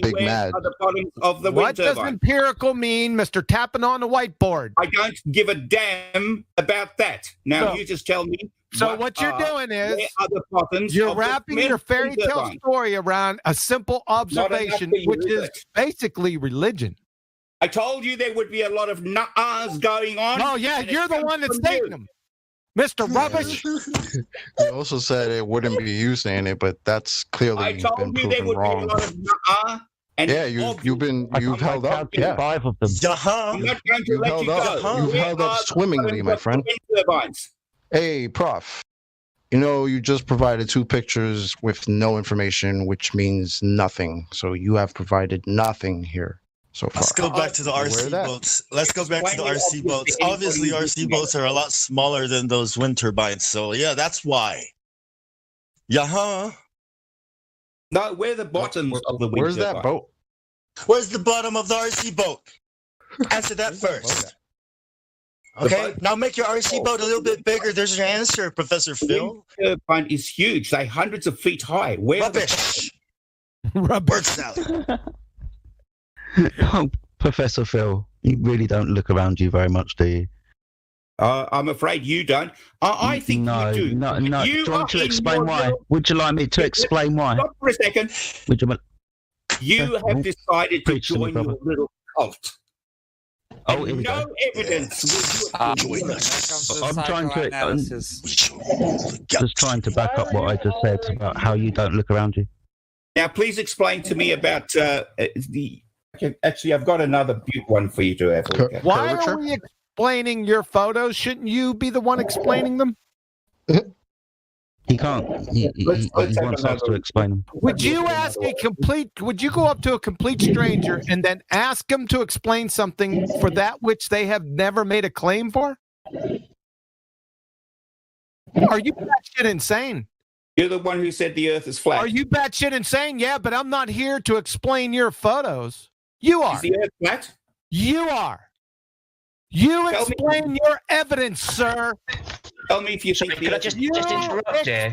big where mad. are the bottoms of the What wind does turbine. empirical mean, Mr. Tapping on the whiteboard? I don't give a damn about that. Now So- you just tell me. So what you're doing is where are the bottoms you're of the wrapping wind your fairy tale turbine? story around a simple observation, for you, which is is it? basically religion. I told you there would be a lot of nuh-ahs going on. Oh yeah, and it you're the comes one that's from taking you. them, Mr. Rubbish. You also said it wouldn't be you saying it, but that's I clearly been told you there proven would wrong. be a lot of nuh-ah. And Yeah, you've held up. Counted Yeah, 5 of them. I'm not going to you've let held you up. go. You've Where held up are the swimmingly, my bottoms of friend. the wind turbines? Hey, Prof. You just provided 2 pictures with no information, which means nothing. So you have provided nothing here so far. Let's go back to the You aware of RC that? boats. Let's go back to the Why RC would boats. anybody Obviously, be RC looking boats at are a lot smaller than those wind turbines. So, yeah, that's why. Yeah, No, where are the bottoms of the wind Where's turbine? that boat? Where's the bottom of the RC boat? Answer that first. Okay, now make your RC boat a little bit bigger. There's your answer, Professor The Phil. wind turbine is huge. They're hundreds of feet high. Where are the Rubbish. Rubbish. Word salad. Oh, Professor Phil, you really don't look around you very much, do you? I'm afraid you don't. I think no, you do. No. You Do you want are to in explain your why? little- Would you like me to explain why? Stop for a second. Would you? You have decided to Preach to me, join your brother. little cult. Oh, here we No go. evidence. Will I'm trying to. Just trying to back up what I just said about how you don't look around you. Now, please explain to me about the. Okay, actually, I've got another one for you to have a look at. Why are we explaining your photos? Shouldn't you be the one explaining them? He can't. He Let's wants us to explain them. Would you ask a complete? Would you go up to a complete stranger and then ask them to explain something for that which they have never made a claim for? Are you batshit insane? You're the one who said the Earth is flat. Are you batshit insane? Yeah, but I'm not here to explain your photos. You are. Is the Earth flat? You are. You explain your evidence, sir. Tell me if you think Could I just interrupt here?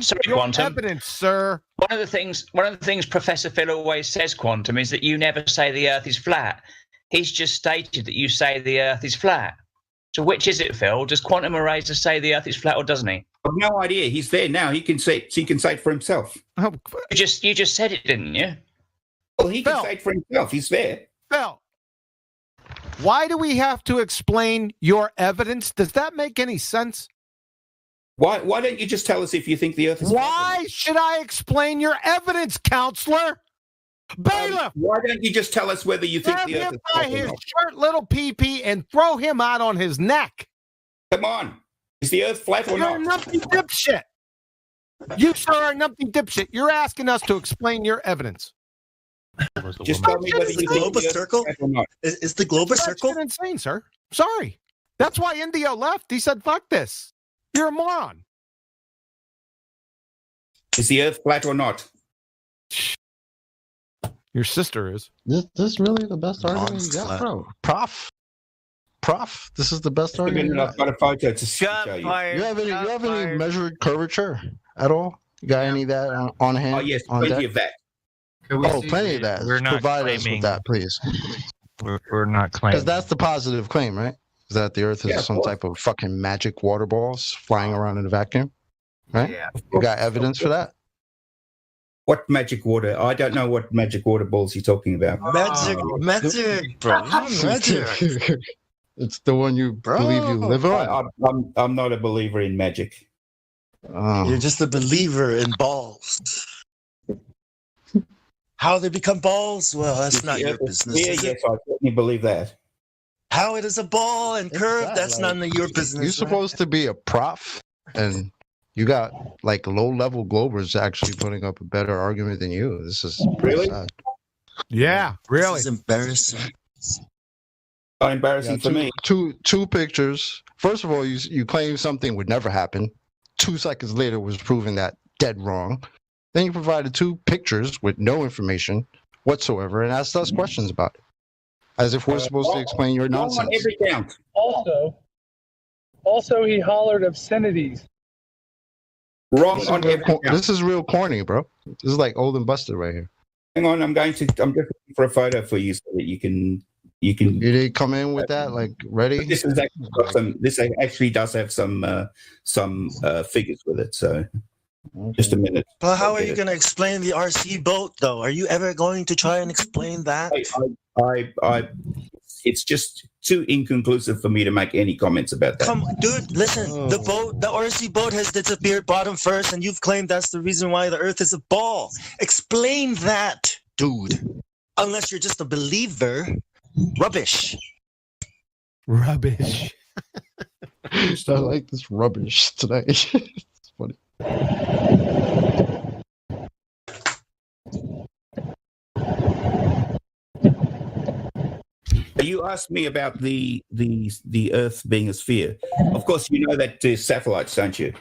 Sorry, your Quantum. evidence, sir. One of the things Professor Phil always says, Quantum, is that you never say the Earth is flat. He's just stated that you say the Earth is flat. So which is it, Phil? Does Quantum Eraser say the Earth is flat, or doesn't he? I've no idea. He's there now. He can say it for himself. You just said it, didn't you? Well, he can say it for himself. He's there. Phil, why do we have to explain your evidence? Does that make any sense? Why don't you just tell us if you think the Earth is flat? Why should I explain your evidence, counselor? Bailiff! Why don't you just tell us whether you think Grab the Earth him is by flat or his not? short little pee-pee and throw him out on his neck. Come on. Is the Earth flat or You're a not? numpty dipshit. You, sir, are a numpty dipshit. You're asking us to explain your evidence. Just tell me whether Is the you globe think a the Earth circle? is flat or not. Is the globe a circle? That's insane, sir. Sorry. That's why Indio left. He said, fuck this. You're a moron. Is the Earth flat or not? Your sister is. This really the best argument you got, bro? Prof, this is the best argument. I've got a photo to show you. You have any measured curvature at all? You got any of that on hand? Oh yes, on plenty deck? of that. Plenty of that. We're not Provide us with claiming that, please. We're not claiming. Because that's the positive claim, right? Is that the Earth is some type of fucking magic water balls flying around in a vacuum, right? Yeah. You got evidence for that? What magic water? I don't know what magic water balls you're talking about. Magic, bro. Magic. It's the one you believe you live on. I'm not a believer in magic. You're just a believer in balls. How they become balls? Well, that's not your business. Yeah, is yes, it? I certainly believe that. How it is a ball and curved, that's none of your business. You're supposed to be a prof, and you got like low-level globers actually putting up a better argument than you. This is pretty sad. Yeah, really. This is embarrassing. Not embarrassing for me. Two pictures. First of all, you claim something would never happen. 2 seconds later was proven that dead wrong. Then you provided 2 pictures with no information whatsoever and asked us questions about it. As if we're supposed to explain your nonsense. On every count. Also, he hollered obscenities. Wrong on every count. This is real corny, bro. This is like old and busted right here. Hang on, I'm just looking for a photo for you so that you can. You did come in with that like ready. This is actually got some. This actually does have some figures with it. So, just a minute. But how are you going to explain the RC boat, though? Are you ever going to try and explain that? It's just too inconclusive for me to make any comments about that. Come, dude, listen. The RC boat has disappeared bottom first, and you've claimed that's the reason why the Earth is a ball. Explain that, dude. Unless you're just a believer. Rubbish. I like this rubbish tonight. It's funny. You asked me about the Earth being a sphere. Of course, you know that satellites, don't you?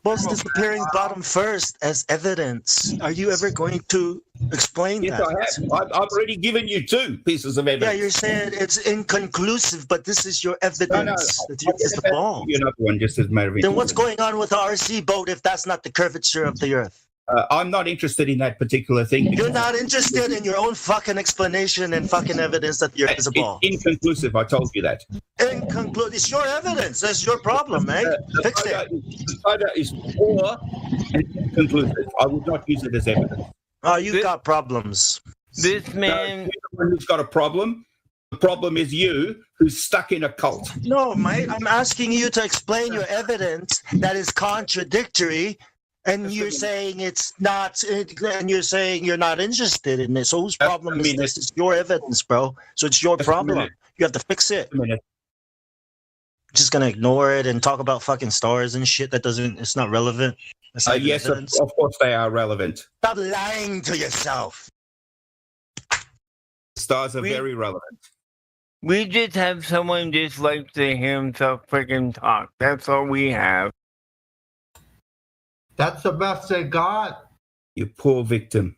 Both disappearing bottom first as evidence. Are you ever going to explain Yes, that? I have. I've already given you 2 pieces of evidence. Yeah, you're saying it's inconclusive, but this is your evidence that you is the ball. Another one, just as a matter of Then what's going on with the RC boat if that's not the curvature of the Earth? I'm not interested in that particular thing. You're not interested in your own fucking explanation and fucking evidence that the Earth is a ball. It's inconclusive. I told you that. Inconclusive. It's your evidence. That's your problem, man. Fix it. The photo is poor and inconclusive. I would not use it as evidence. Oh, you've got problems. This man, you're the one who's got a problem. The problem is you, who's stuck in a cult. No, mate. I'm asking you to explain your evidence that is contradictory. And you're saying it's not, and you're saying you're not interested in this. So whose problem is this? It's your evidence, bro. So it's your problem. You have to fix it. Just gonna ignore it and talk about fucking stars and shit it's not relevant. Yes, of course they are relevant. Stop lying to yourself. Stars are very relevant. We just have someone just like to hear himself freaking talk. That's all we have. That's the best they got. You poor victim.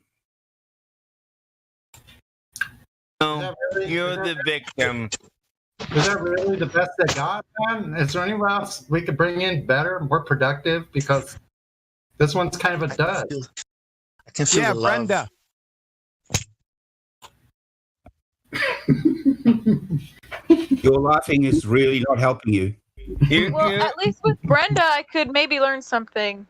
No, you're the victim. Is that really the best they got, man? Is there anyone else we could bring in better, more productive? Because this one's kind of a dud. I can feel the love. Brenda. Your laughing is really not helping you. Well, at least with Brenda, I could maybe learn something.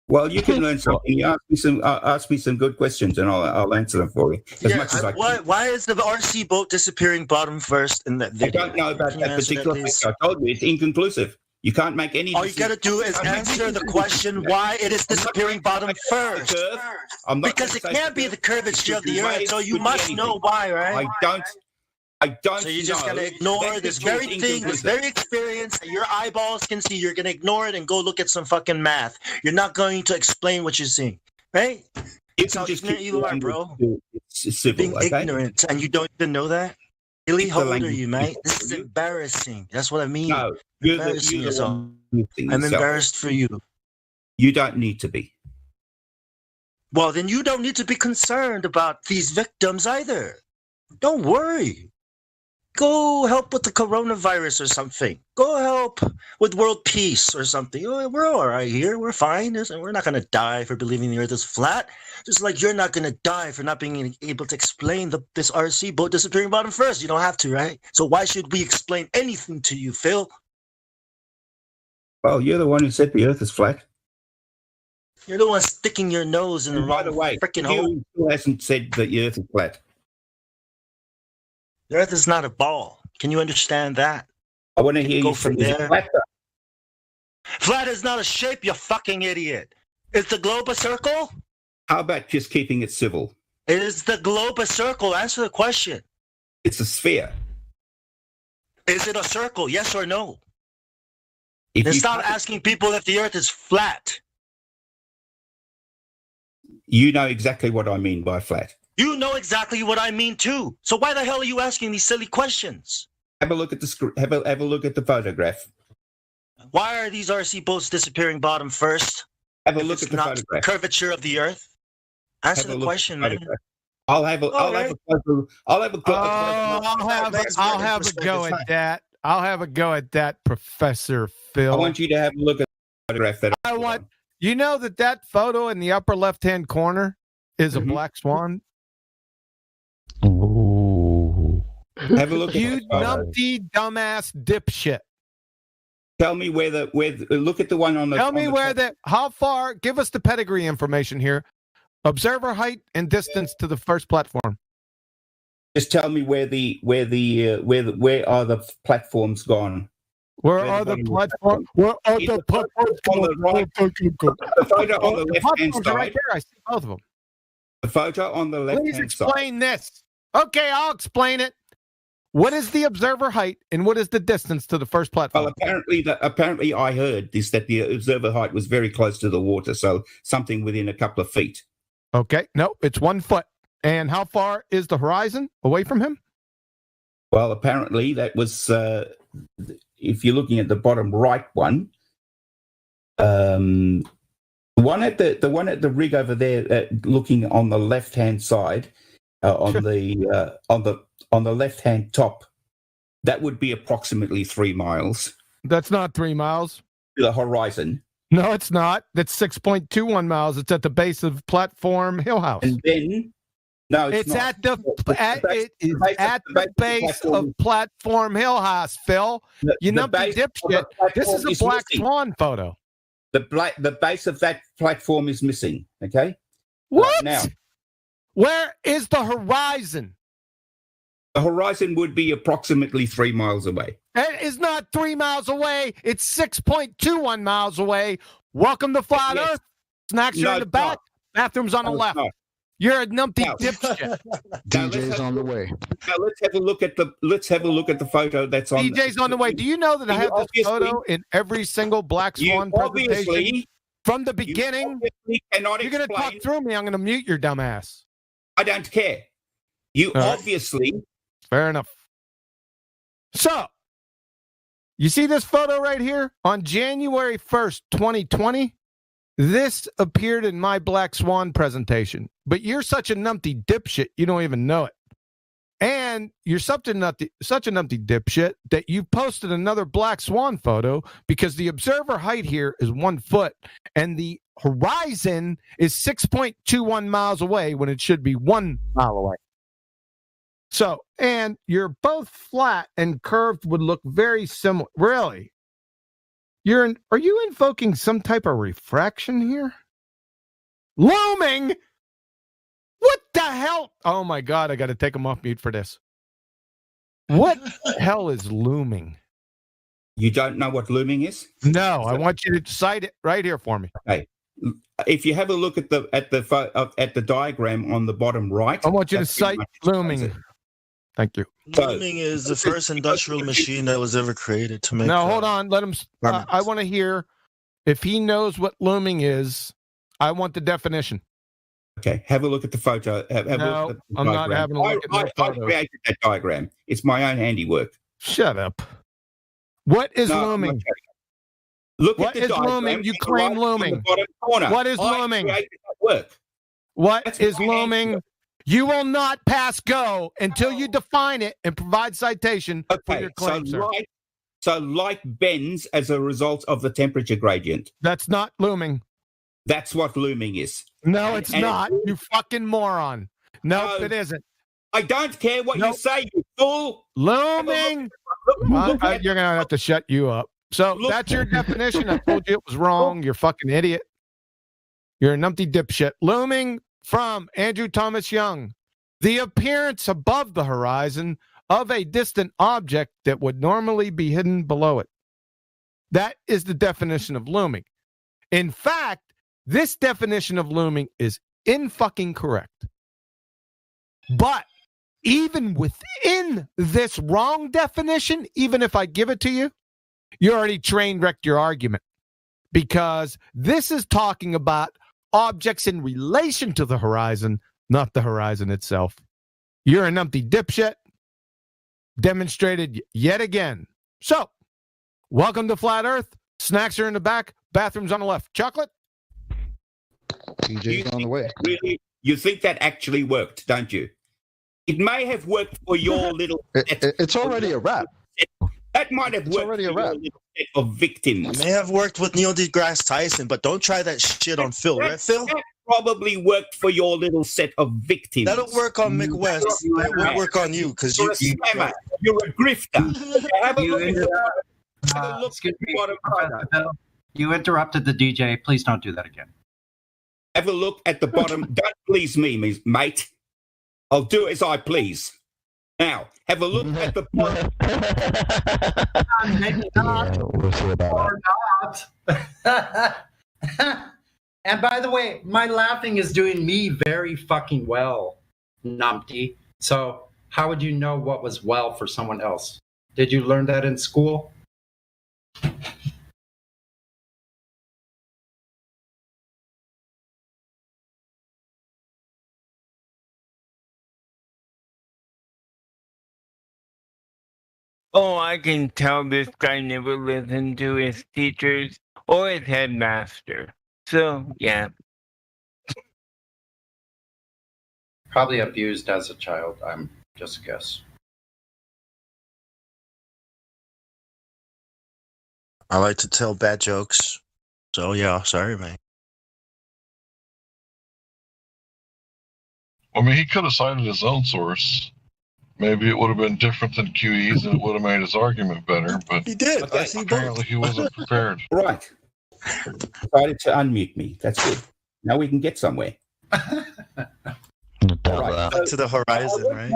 Well, you can learn something. You ask me some good questions, and I'll answer them for you as much as I can. Why is the RC boat disappearing bottom first in that video? I don't know about that particular thing. I told you it's inconclusive. You can't make any. All you got to do is answer the question why it is disappearing bottom first. Because it can't be the curvature of the Earth, so you must know why, right? I don't. So you're just gonna ignore this very thing, this very experience that your eyeballs can see. You're gonna ignore it and go look at some fucking math. You're not going to explain what you're seeing, right? That's how ignorant you are, bro. Being ignorant, and you don't even know that. Really, how old are you, mate? This is embarrassing. That's what I mean. No, embarrassing yourself. I'm embarrassed for you. You don't need to be. Well, then you don't need to be concerned about these victims either. Don't worry. Go help with the coronavirus or something. Go help with world peace or something. We're all right here. We're fine. We're not going to die for believing the earth is flat. Just like you're not going to die for not being able to explain this RC boat disappearing bottom first. You don't have to, right? So why should we explain anything to you, Phil? Well, you're the one who said the earth is flat. You're the one sticking your nose in the wrong freaking hole. Who hasn't said that the earth is flat? The earth is not a ball. Can you understand that? I want to hear you go from there. Flat? Flat is not a shape, you fucking idiot. Is the globe a circle? How about just keeping it civil? Is the globe a circle? Answer the question. It's a sphere. Is it a circle? Yes or no? Then stop asking people if the earth is flat. You know exactly what I mean by flat. You know exactly what I mean too. So why the hell are you asking these silly questions? Have a look at the have a look at the photograph. Why are these RC boats disappearing bottom first? Have a look at the photograph. Curvature of the earth. Answer the question, man. I'll have a go at that, Professor Phil. I want you to have a look at the photograph. You know that photo in the upper left-hand corner is a black swan? Ooh. Have a look you numpty dumbass dipshit. Tell me look at the one on the. Tell me how far, give us the pedigree information here. Observer height and distance to the first platform. Just tell me where are the platforms gone? Where are the platforms? Where are the platforms? The photo on the left-hand side. Right there. I see both of them. The photo on the left-hand side. Please explain this. Okay, I'll explain it. What is the observer height and what is the distance to the first platform? Well, apparently I heard that the observer height was very close to the water, so something within a couple of feet. Okay, no, it's 1 foot. And how far is the horizon away from him? Well, apparently that was, if you're looking at the bottom right one, the one at the rig over there, looking on the left-hand side, on the left-hand top, that would be approximately 3 miles. That's not 3 miles. To the horizon. No, it's not. That's 6.21 miles. It's at the base of Platform Hill House. And then, no, it's not. At the base of Platform Hill House, Phil. You numpty dipshit. This is a black swan photo. The base of that platform is missing. Okay. What? Now, where is the horizon? The horizon would be approximately 3 miles away. It is not 3 miles away. It's 6.21 miles away. Welcome to Flat Earth. Snacks are in the back. Bathrooms on the left. You're a numpty dipshit. DJ's on the way. Now let's have a look at the photo that's on. DJ's on the way. Do you know that I have this photo in every single Black Swan presentation from the beginning? You're going to talk through me. I'm going to mute your dumb ass. I don't care. You obviously. Fair enough. So, you see this photo right here? On January 1st, 2020, this appeared in my Black Swan presentation. But you're such a numpty dipshit, you don't even know it. And you're such a numpty dipshit that you posted another Black Swan photo because the observer height here is 1 foot and the horizon is 6.21 miles away when it should be 1 mile away. So, and you're both flat and curved would look very similar. Really? Are you invoking some type of refraction here? Looming? What the hell? Oh my God, I got to take him off mute for this. What the hell is looming? You don't know what looming is? No, I want you to cite it right here for me. Okay. If you have a look at the diagram on the bottom right, I want you to cite looming. Thank you. Looming is the first industrial machine that was ever created to make. Now, hold on. Let him. I want to hear if he knows what looming is. I want the definition. Okay, have a look at the photo. No, I'm not having a look at the photo. I created that diagram. It's my own handiwork. Shut up. What is looming? Look what at the is looming? You claim looming. What is looming? I created that work. What is looming? You will not pass go until you define it and provide citation for your claim, sir. So light bends as a result of the temperature gradient. That's not looming. That's what looming is. No, it's not. You fucking moron. Nope, it isn't. I don't care what you say, you fool. Looming. You're going to have to shut you up. So that's your definition. I told you it was wrong. You're fucking idiot. You're a numpty dipshit. Looming from Andrew Thomas Young. The appearance above the horizon of a distant object that would normally be hidden below it. That is the definition of looming. In fact, this definition of looming is in-fucking correct. But even within this wrong definition, even if I give it to you, you already train-wrecked your argument. Because this is talking about objects in relation to the horizon, not the horizon itself. You're a numpty dipshit. Demonstrated yet again. So, welcome to Flat Earth. Snacks are in the back. Bathrooms on the left. Chocolate? TJ's on the way. Really, you think that actually worked, don't you? It may have worked for your little... It's already a wrap. That might have worked for your little set of victims. It may have worked with Neil deGrasse Tyson, but don't try that shit on Phil, right, Phil? That probably worked for your little set of victims. That'll work on Mick West. That won't work on you because you're a scammer. You're a grifter. Have a look at the bottom. You interrupted the DJ. Please don't do that again. Have a look at the bottom. Don't please me, mate. I'll do it as I please. Now, have a look at the bottom. Maybe not. Yeah, we'll see about that. And by the way, my laughing is doing me very fucking well, numpty. So how would you know what was well for someone else? Did you learn that in school? Oh, I can tell this guy never listened to his teachers or his headmaster. So, yeah. Probably abused as a child, I'm just a guess. I like to tell bad jokes. So, yeah, sorry, man. I mean, he could have cited his own source. Maybe it would have been different than QE's and it would have made his argument better, but he did. Okay. Apparently he wasn't prepared. Right. Decided to unmute me. That's good. Now we can get somewhere. Right, to the horizon, right?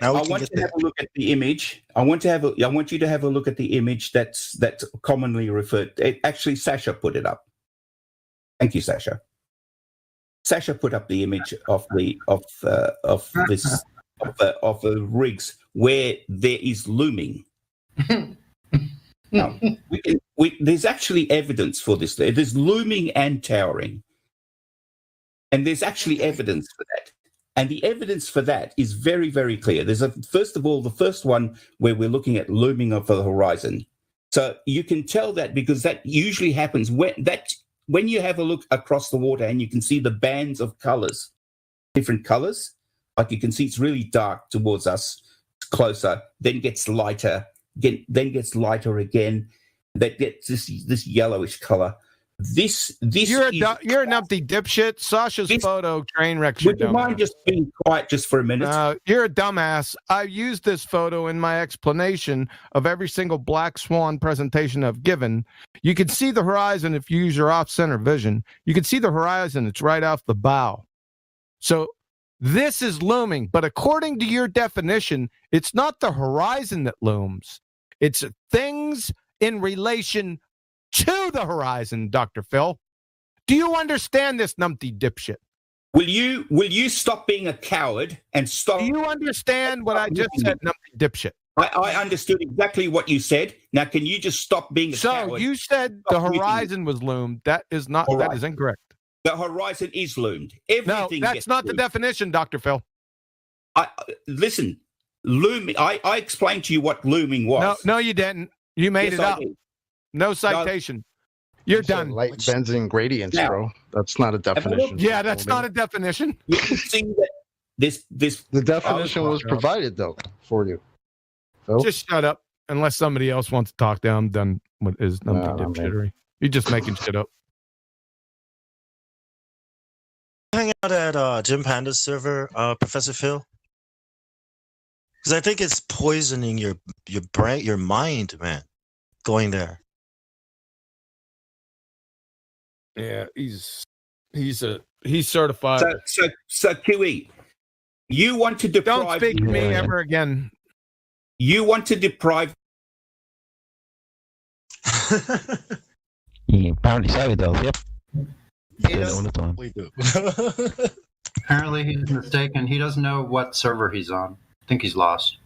I want to have a look at the image. I want you to have a look at the image that's commonly referred. Actually, Sasha put it up. Thank you, Sasha. Sasha put up the image of the rigs where there is looming. Now, there's actually evidence for this. There's looming and towering, and there's actually evidence for that. And the evidence for that is very, very clear. First of all, the first one where we're looking at looming of the horizon. So you can tell that because that usually happens when you have a look across the water and you can see the bands of colors, different colors. Like you can see it's really dark towards us, closer, then gets lighter, then gets lighter again. That gets this yellowish color. You're a numpty dipshit. Sasha's photo train wrecks your Would you mind just being quiet just for a minute? You're a dumbass. I used this photo in my explanation of every single black swan presentation I've given. You can see the horizon if you use your off-center vision. You can see the horizon. It's right off the bow. So this is looming, but according to your definition, it's not the horizon that looms. It's things in relation to the horizon, Dr. Phil. Do you understand this, numpty dipshit? Will you stop being a coward and stop? Do you understand what I just said, numpty dipshit? I understood exactly what you said. Now, can you just stop being a coward? So you said the horizon was loomed. That is not. That is incorrect. The horizon is loomed. Everything. No, that's not the definition, Dr. Phil. Listen, looming. I explained to you what looming was. No, you didn't. You made it up. Did. No citation. You're You said done. light benzene gradients, Now, bro. That's not a definition. Yeah, that's not a definition. You can see that this The definition was provided though for you. Phil? Just shut up. Unless somebody else wants to talk to him, done with his numpty not me. dipshittery. You're just making shit up. Hang out at Jim Panda's server, Professor Phil? Because I think it's poisoning your brain, your mind, man. Going there. Yeah, he's certified. So QE, you want to deprive. Don't speak to me ever again. You want to deprive. Yeah, apparently so, though. Yep. He Do it all the time. We do. Apparently, he's mistaken. He doesn't know what server he's on. I think he's lost.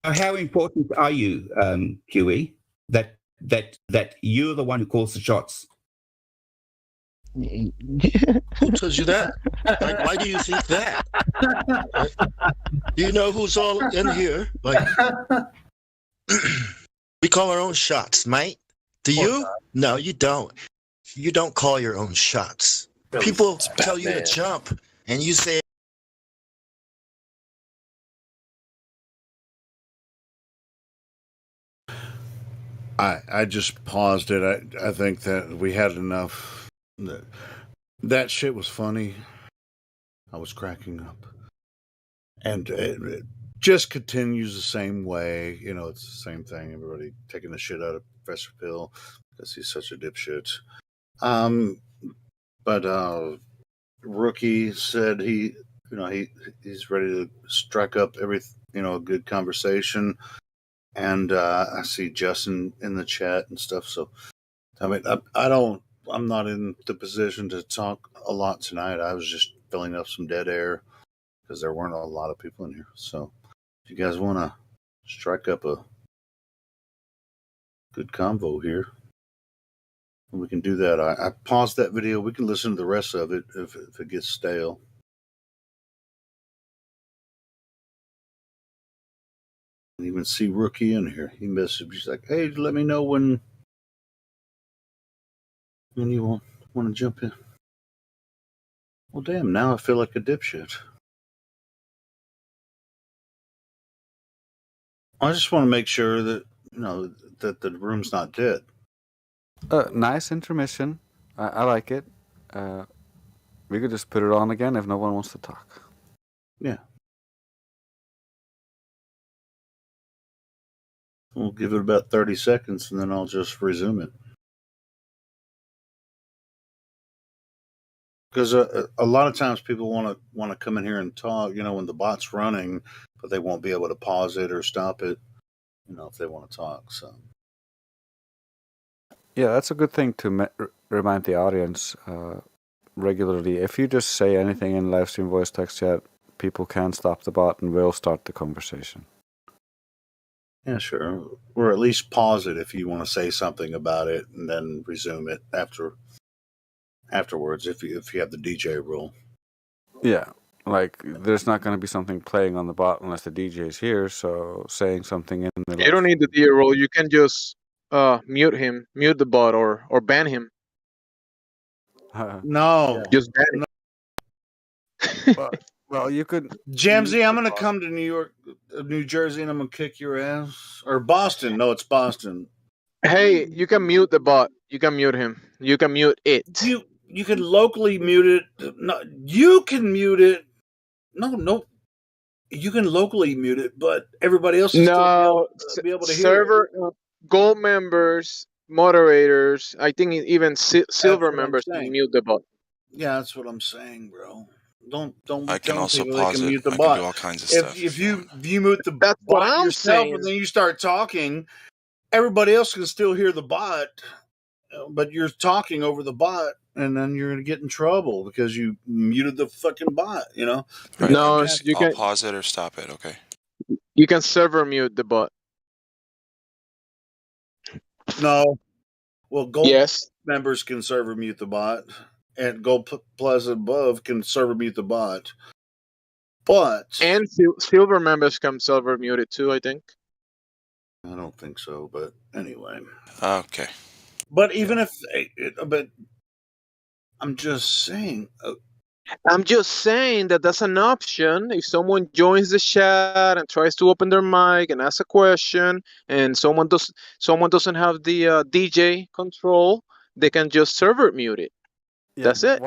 How important are you, QE? That you're the one who calls the shots. Who tells you that? Like, why do you think that? Do you know who's all in here? Like, we call our own shots, mate. Do you? No, you don't. You don't call your own shots. People tell you to jump, and you say. I just paused it. I think that we had enough. That shit was funny. I was cracking up. And it just continues the same way. You know, it's the same thing. Everybody taking the shit out of Professor Phil because he's such a dipshit. But Rookie said he's ready to strike up a good conversation. And I see Justin in the chat and stuff. So, I mean, I'm not in the position to talk a lot tonight. I was just filling up some dead air because there weren't a lot of people in here. So, if you guys want to strike up a good convo here, we can do that. I paused that video. We can listen to the rest of it if it gets stale. I even see Rookie in here. He messaged. He's like, "Hey, let me know when you want to jump in." Well, damn! Now I feel like a dipshit. I just want to make sure that that the room's not dead. Nice intermission. I like it. We could just put it on again if no one wants to talk. Yeah. We'll give it about 30 seconds and then I'll just resume it. Because a lot of times people want to come in here and talk, when the bot's running, but they won't be able to pause it or stop it, if they want to talk. So. Yeah, that's a good thing to remind the audience regularly. If you just say anything in Livestream voice text chat, people can stop the bot and will start the conversation. Yeah, sure. Or at least pause it if you want to say something about it and then resume it afterwards if you have the DJ rule. Yeah, like there's not going to be something playing on the bot unless the DJ is here, so saying something in the... You don't need the DJ rule. You can just mute the bot or ban him. No. Just ban him. Well, you could... Jamsey, I'm going to come to New Jersey, and I'm going to kick your ass. Or Boston. No, it's Boston. Hey, you can mute the bot. You can mute him. You can mute it. You can locally mute it. No, you can mute it. No. You can locally mute it, but everybody else is still be able to hear it. Gold members, moderators, I think even silver members can mute the bot. Yeah, that's what I'm saying, bro. Don't I can also people pause they can it. mute the I bot. can do all kinds of stuff. If you mute the bot yourself and then you start talking, everybody else can still hear the bot, but you're talking over the bot, and then you're gonna get in trouble because you muted the fucking bot. Right. No, I'll pause it or stop it. Okay. You can server mute the bot. No. Well, Gold members can server mute the bot, and Gold Plus above can server mute the bot. And silver members can silver mute it too, I think. I don't think so, but anyway. Okay. But even if, but I'm just saying. I'm just saying that that's an option. If someone joins the chat and tries to open their mic and ask a question, and someone doesn't have the DJ control, they can just server mute it. Yeah, That's it.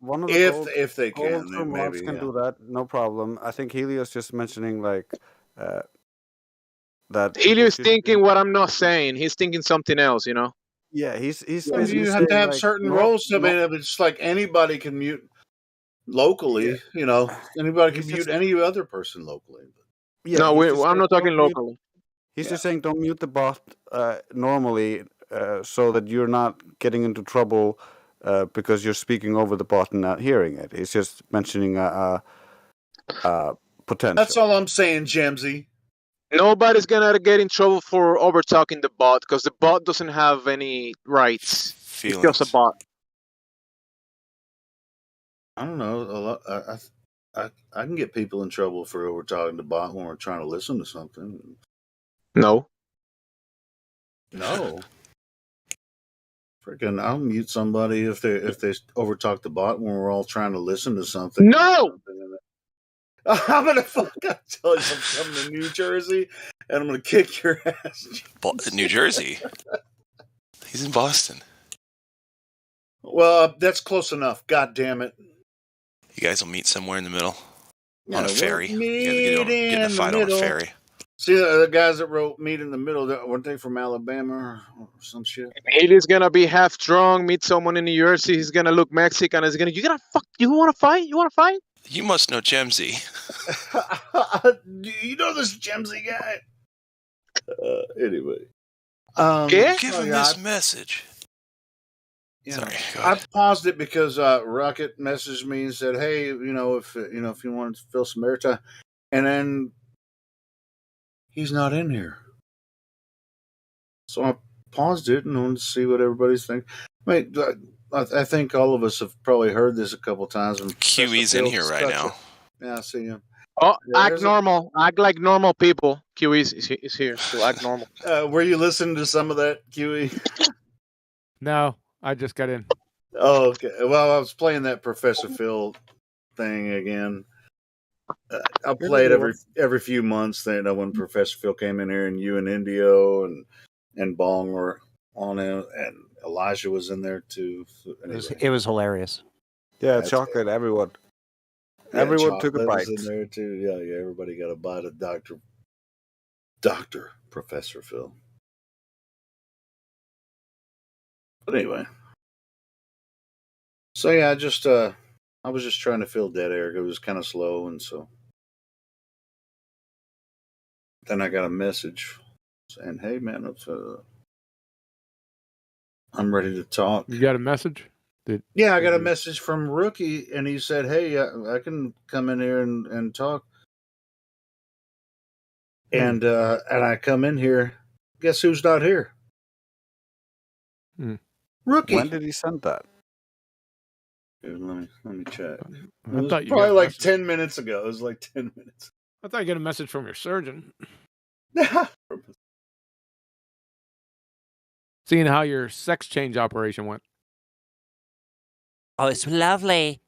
One of the if they gold can, from mods maybe can yeah. do that, no problem. I think Helios just mentioning like that. Helio's thinking what I'm not saying. He's thinking something else, you know. Yeah, he's Well, basically you have to saying, have like, certain roles. I mean, it's like anybody can mute locally. You know, anybody can mute any other person locally. Yeah, No, he's just I'm saying, not talking don't mute- locally. He's just saying don't mute the bot normally, so that you're not getting into trouble because you're speaking over the bot and not hearing it. He's just mentioning potential. That's all I'm saying, Jamsy. Nobody's gonna get in trouble for over talking the bot because the bot doesn't have any rights. It's just a bot. I don't know. A lot, I can get people in trouble for over talking to bot when we're trying to listen to something. No. No. Freaking, I'll mute somebody if they over talk the bot when we're all trying to listen to something. No. I'm gonna fucking tell you, I'm coming to New Jersey and I'm gonna kick your ass. New Jersey. He's in Boston. Well, that's close enough. God damn it. You guys will meet somewhere in the middle Yeah, on a we'll ferry. You meet guys get in a in fight the on a middle. ferry. See, the guys that wrote "Meet in the Middle" weren't they from Alabama or some shit? Haley's gonna be half drunk, meet someone in New Jersey. He's gonna look Mexican. He's gonna, you want to fight? You want to fight? You must know Gemsy. You know this Gemsy guy. Anyway, Give him this message. Sorry, go I ahead. paused it because Rocket messaged me and said, "Hey, if you want to fill some airtime," and then he's not in here, so I paused it and wanted to see what everybody's thinking. Wait, I think all of us have probably heard this a couple times. And QE's in here right now. Yeah, I see him. Oh, act normal. Act like normal people. QE is here, so act normal. Were you listening to some of that, QE? No, I just got in. Oh, okay. Well, I was playing that Professor Phil thing again. I'll play it every few months. When Professor Phil came in here, and you and Indio and Bong were on it, and Elijah was in there too. Anyway. It was hilarious. Yeah, chocolate. Everyone took a Chocolate bite. was in there too. Yeah. Everybody got a bite of Doctor Professor Phil. But anyway. So yeah, I was just trying to fill dead air. It was kind of slow, and so then I got a message saying, "Hey man, I'm ready to talk." You got a message? Yeah, I got a message from Rookie, and he said, "Hey, I can come in here and talk." And I come in here. Guess who's not here? Rookie. When did he send that? Let me check. It I was thought you probably got a like message. 10 minutes ago. It was like 10 minutes. I thought you got a message from your surgeon. Seeing how your sex change operation went. Oh, it's lovely.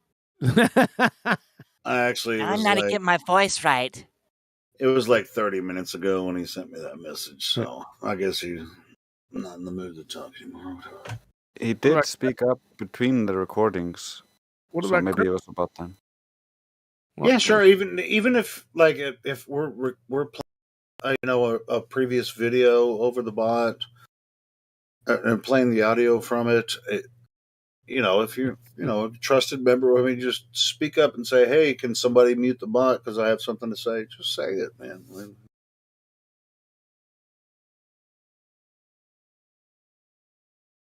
I actually, I'm not to get my voice right. It was like 30 minutes ago when he sent me that message. So I guess he's not in the mood to talk anymore. He did speak up between the recordings, What so about maybe it was about time. Yeah, sure. Even if like if we're playing, a previous video over the bot and playing the audio from it, if you're a trusted member, I mean, just speak up and say, "Hey, can somebody mute the bot because I have something to say?" Just say it, man.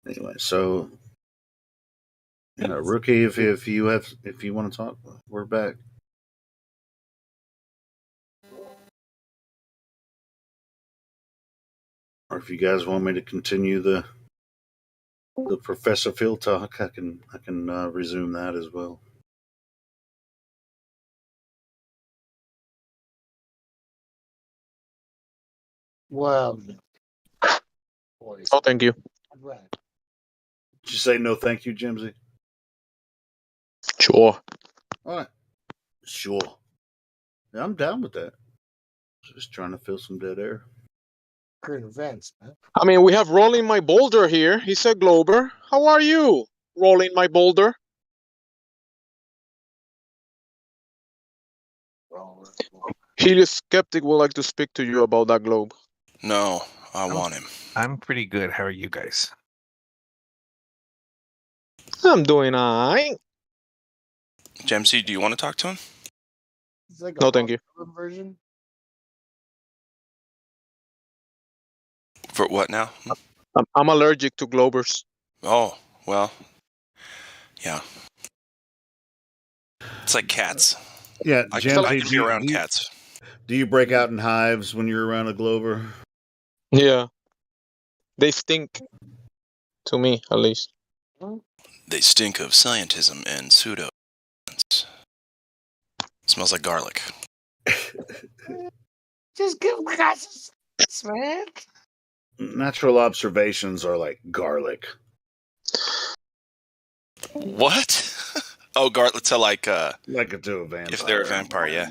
Anyway, so Rookie, if you want to talk, we're back. Or if you guys want me to continue the Professor Phil talk, I can resume that as well. Well, Oh, thank you. Did you say no thank you, Jimsy? Sure. All right. Sure. Yeah, I'm down with that. Just trying to fill some dead air. Current events, man. I mean, we have Rolling My Boulder here. He's a Glober. How are you, Rolling My Boulder? Helios Skeptic would like to speak to you about that globe. No, I want him. I'm pretty good. How are you guys? I'm doing alright. Jamesy, do you want to talk to him? It's like No, thank you. version. For what now? I'm allergic to Globers. Oh, well, yeah. It's like cats. Yeah, I Jamsy, can be around cats. Do you break out in hives when you're around a Glover? Yeah. They stink. To me, at least. They stink of scientism and pseudo. Smells like garlic. Just give me guys, man. Natural observations are like garlic. What? Oh, garlic to like a to a vampire. If they're a vampire, yeah.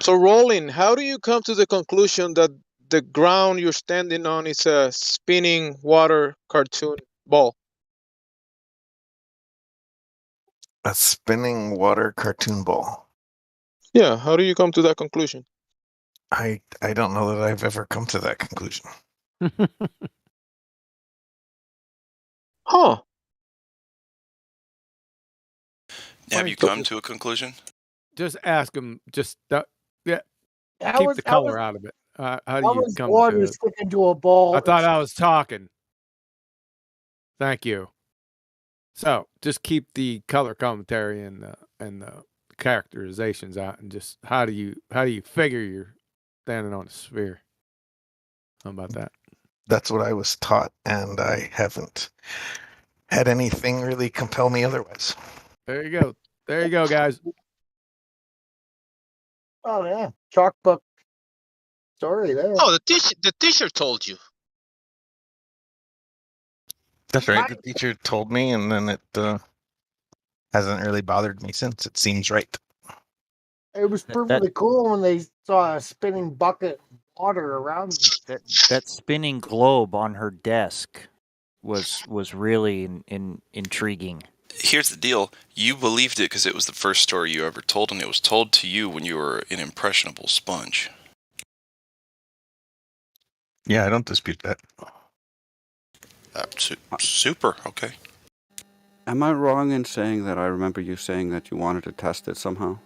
So, Rolling, how do you come to the conclusion that the ground you're standing on is a spinning water cartoon ball? A spinning water cartoon ball. Yeah, how do you come to that conclusion? I don't know that I've ever come to that conclusion. Huh. Have you come to a conclusion? Just ask him. Just yeah. How Keep was- the how color was- out of it. How How do you was come water to it? stick into a ball? I thought I was talking. Thank you. So just keep the color commentary and the characterizations out, and just how do you figure you're standing on a sphere? How about that? That's what I was taught, and I haven't had anything really compel me otherwise. There you go. There you go, guys. Oh yeah, chalk book story there. Oh, the teacher told you. That's right. The teacher told me, and then it hasn't really bothered me since. It seems right. It was perfectly cool when they saw a spinning bucket of water around them. That spinning globe on her desk was really intriguing. Here's the deal. You believed it because it was the first story you ever told, and it was told to you when you were an impressionable sponge. Yeah, I don't dispute that. Super. Okay. Am I wrong in saying that I remember you saying that you wanted to test it somehow?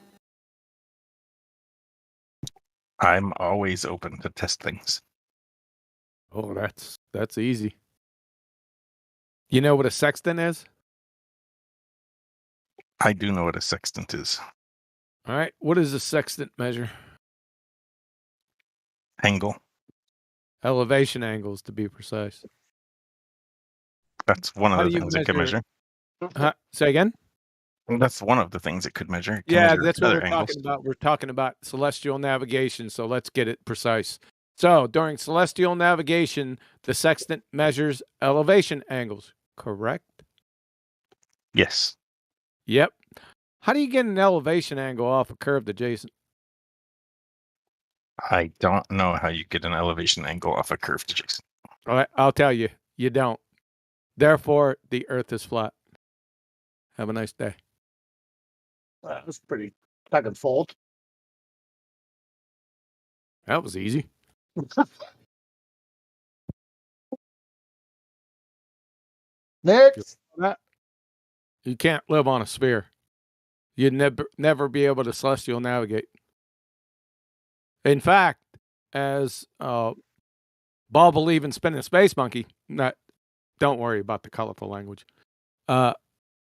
I'm always open to test things. Oh, that's easy. You know what a sextant is? I do know what a sextant is. All right. What does a sextant measure? Angle. Elevation angles, to be precise. That's one How of do the you things it could measure. Say again? That's one of the things it could measure. It can Yeah, measure that's what other we're angles. talking about. We're talking about celestial navigation, so let's get it precise. So during celestial navigation, the sextant measures elevation angles, correct? Yes. Yep. How do you get an elevation angle off a curved adjacent? I don't know how you get an elevation angle off a curved adjacent. All right, I'll tell you, you don't. Therefore, the Earth is flat. Have a nice day. That was pretty back and forth. That was easy. Next. You can't live on a sphere. You'd never be able to celestial navigate. In fact, as Ball believing spinning space monkey, don't worry about the colorful language.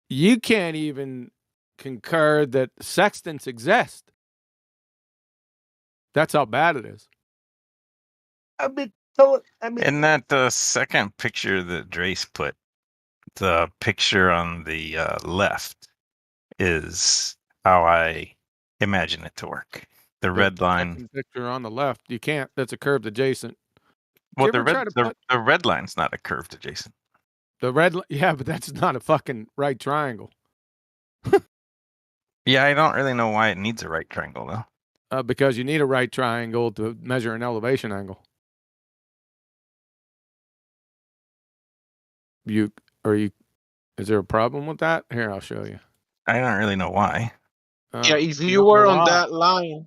You can't even concur that sextants exist. That's how bad it is. In that second picture that Drace put, the picture on the left is how I imagine it to work. The red line. Picture on the left, you can't. That's a curved adjacent. Well, you ever try to put the red line's not a curved adjacent. the red? Yeah, but that's not a fucking right triangle. Yeah, I don't really know why it needs a right triangle though. Because you need a right triangle to measure an elevation angle. Is there a problem with that? Here, I'll show you. I don't really know why. Yeah, if you were on that line.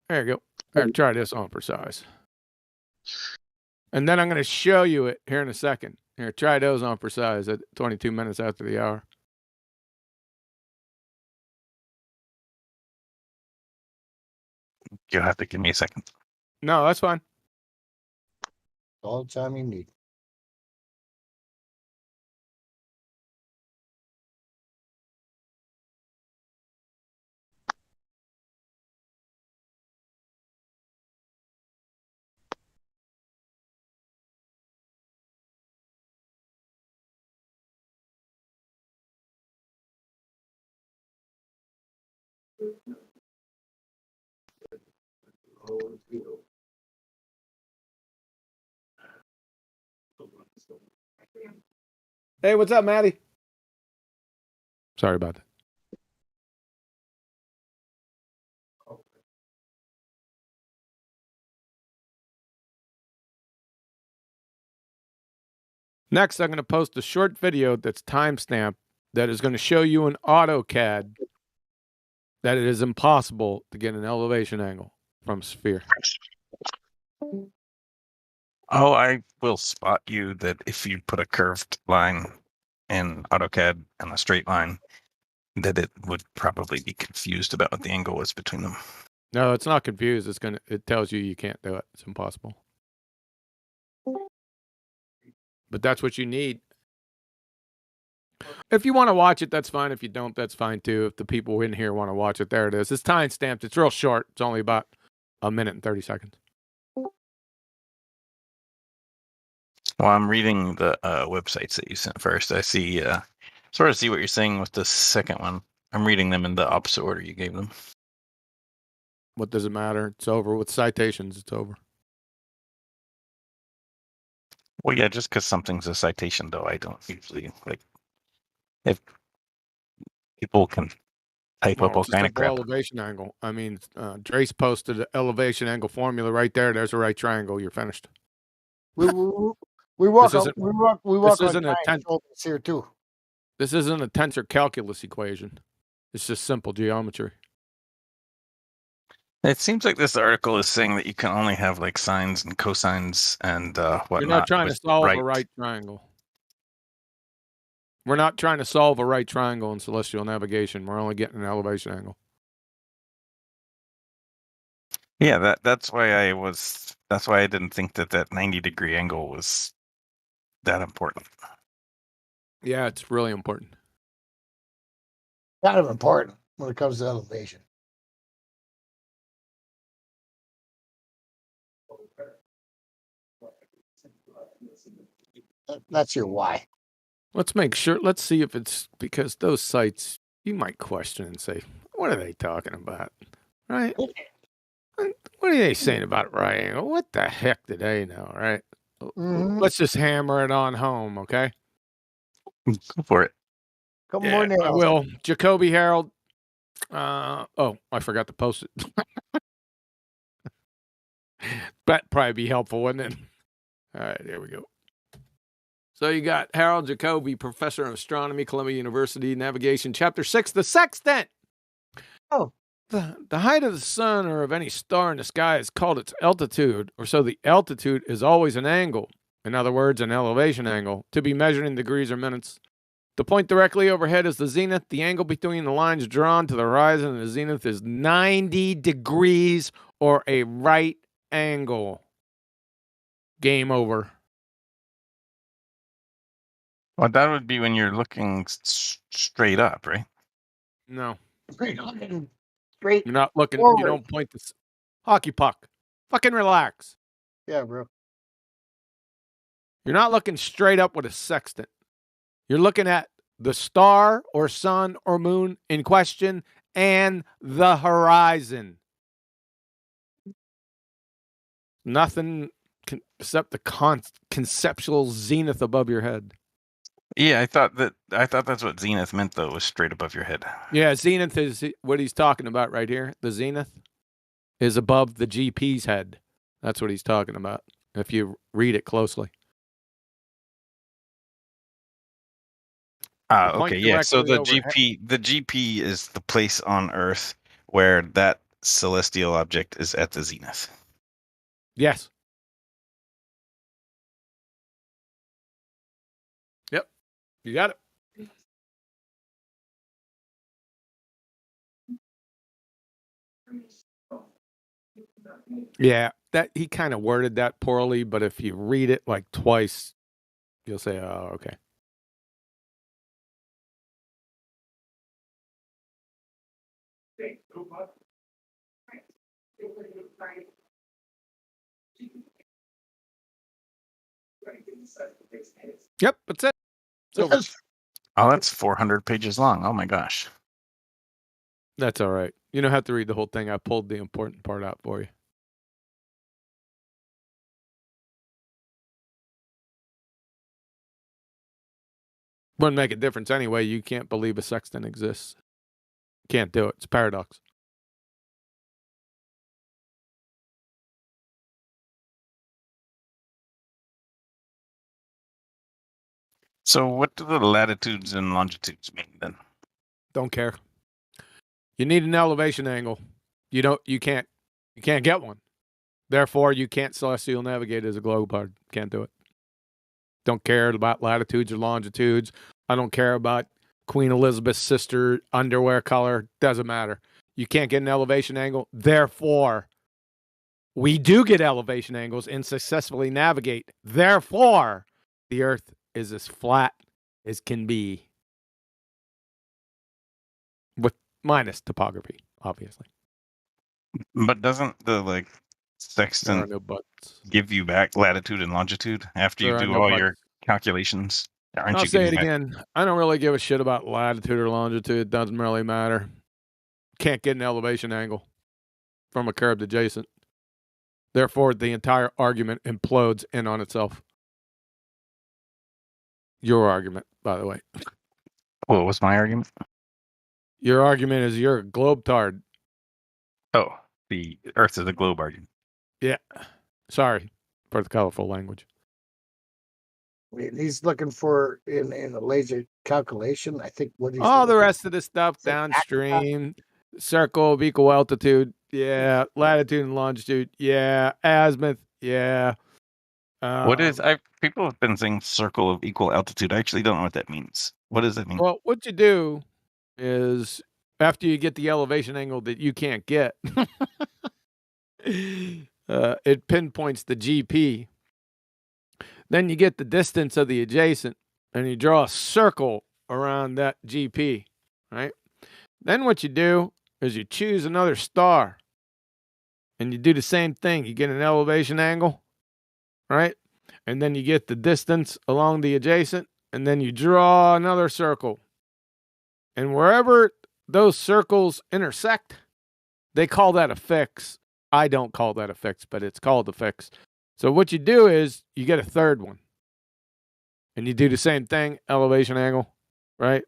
There you go. Here, try this on for size. And then I'm going to show you it here in a second. Here, try those on for size at 22 minutes after the hour. You'll have to give me a second. No, that's fine. All the time you need. Hey, what's up, Maddie? Sorry about that. Next, I'm going to post a short video that's timestamped that is going to show you in AutoCAD that it is impossible to get an elevation angle from sphere. Oh, I will spot you that if you put a curved line in AutoCAD and a straight line, that it would probably be confused about what the angle was between them. No, it's not confused. It tells you can't do it. It's impossible. But that's what you need. If you want to watch it, that's fine. If you don't, that's fine too. If the people in here want to watch it, there it is. It's time stamped. It's real short. It's only about a minute and 30 seconds. Well, I'm reading the websites that you sent first. I see, sort of see what you're saying with the second one. I'm reading them in the opposite order you gave them. What does it matter? It's over. With citations, it's over. Well, yeah, just because something's a citation, though, I don't usually like. If people can type up all kind of crap. Elevation angle. I mean, Drace posted an elevation angle formula right there. There's a right triangle. You're finished. We walk on triangles here too. This isn't a tensor calculus equation. It's just simple geometry. It seems like this article is saying that you can only have like sines and cosines and whatnot. You're not trying to solve a right triangle. We're not trying to solve a right triangle in celestial navigation. We're only getting an elevation angle. Yeah, that's why I didn't think that 90-degree angle was that important. Yeah, it's really important. Kind of important when it comes to elevation. That's your why. Let's make sure. Let's see if it's because those sites you might question and say, "What are they talking about?" Right? What are they saying about right angle? What the heck do they know? Right? Let's just hammer it on home, okay? Go for it. Couple more nails. I will. Jacoby Harold. Oh, I forgot to post it. That'd probably be helpful, wouldn't it? All right, here we go. So you got Harold Jacoby, professor of astronomy, Columbia University, navigation, chapter 6, the sextant. Oh. The height of the sun or of any star in the sky is called its altitude, or so the altitude is always an angle. In other words, an elevation angle, to be measured in degrees or minutes. The point directly overhead is the zenith. The angle between the lines drawn to the horizon and the zenith is 90 degrees or a right angle. Game over. Well, that would be when you're looking straight up, right? No. Straight on. Straight. You're not looking. Forward. You don't point this hockey puck. Fucking relax. Yeah, bro. You're not looking straight up with a sextant. You're looking at the star or sun or moon in question and the horizon. Nothing except the conceptual zenith above your head. Yeah, I thought that's what zenith meant, though, was straight above your head. Yeah, zenith is what he's talking about right here. The zenith is above the GP's head. That's what he's talking about, if you read it closely. Okay, yeah. So the GP is the place on Earth where that celestial object is at the zenith. Yes. Yep. You got it. Yeah, that he kind of worded that poorly, but if you read it like twice, you'll say, "Oh, okay." Yep, that's it. It's over. Oh, that's 400 pages long. Oh my gosh. That's all right. You don't have to read the whole thing. I pulled the important part out for you. Wouldn't make a difference anyway. You can't believe a sextant exists. Can't do it. It's a paradox. So what do the latitudes and longitudes mean then? Don't care. You need an elevation angle. You can't get one. Therefore, you can't celestial navigate as a globard. Can't do it. Don't care about latitudes or longitudes. I don't care about Queen Elizabeth's sister underwear color. Doesn't matter. You can't get an elevation angle. Therefore, we do get elevation angles and successfully navigate. Therefore, the Earth is as flat as can be, with minus topography, obviously. But doesn't the sextant no buts. give you back latitude and longitude after you There are do no all buts. your calculations? Aren't I'll you say it getting back- again. I don't really give a shit about latitude or longitude. It doesn't really matter. Can't get an elevation angle from a curved adjacent. Therefore, the entire argument implodes in on itself. Your argument, by the way. What was my argument? Your argument is you're a globetard. Oh, the Earth is a globe argument. Yeah. Sorry for the colorful language. He's looking for in a laser calculation. I think what he's All the looking rest of the stuff downstream, circle of equal altitude, yeah. Latitude and longitude, yeah. Azimuth, yeah. What is people have been saying circle of equal altitude. I actually don't know what that means. What does that mean? Well, what you do is after you get the elevation angle that you can't get, it pinpoints the GP. Then you get the distance of the adjacent, and you draw a circle around that GP, right? Then what you do is you choose another star, and you do the same thing. You get an elevation angle, right? And then you get the distance along the adjacent, and then you draw another circle. And wherever those circles intersect, they call that a fix. I don't call that a fix, but it's called a fix. So what you do is you get a third one. And you do the same thing, elevation angle, right?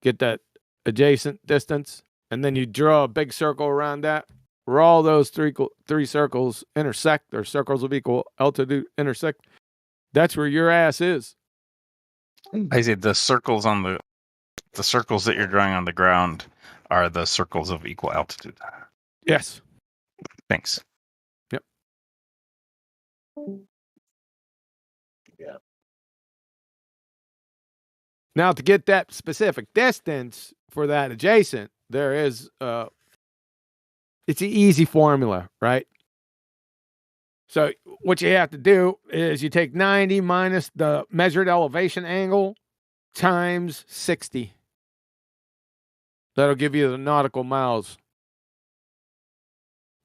Get that adjacent distance. And then you draw a big circle around that. Where all those three circles intersect, or circles of equal altitude intersect, that's where your ass is. I said the circles on the circles that you're drawing on the ground are the circles of equal altitude. Yes. Thanks. Yep. Yeah. Now, to get that specific distance for that adjacent, there is it's an easy formula, right? So what you have to do is you take 90 minus the measured elevation angle times 60. That'll give you the nautical miles.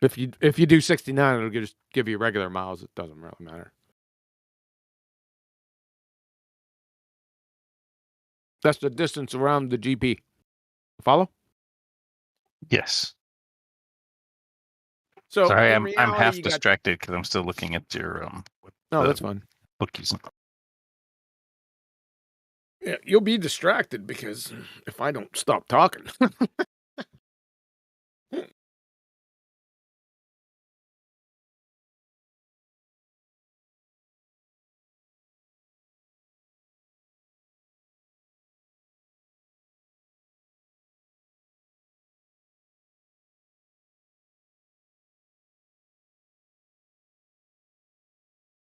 If you do 69, it'll just give you regular miles. It doesn't really matter. That's the distance around the GP. Follow? Yes. So sorry, in I'm reality, half you got- distracted because I'm still looking at your No, the that's fine. book using. Yeah, you'll be distracted because if I don't stop talking.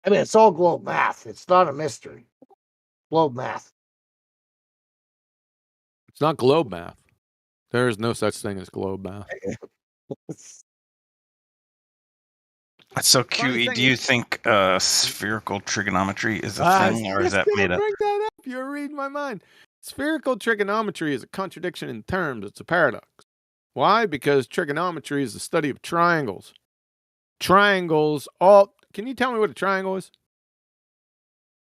I mean, it's all globe math. It's not a mystery. Globe math. It's not globe math. There is no such thing as globe math. So Funny QE, thing do you is- think spherical trigonometry is a thing, or I is was that gonna made up? bring that up. You're reading my mind. Spherical trigonometry is a contradiction in terms. It's a paradox. Why? Because trigonometry is the study of triangles. Triangles. Can you tell me what a triangle is?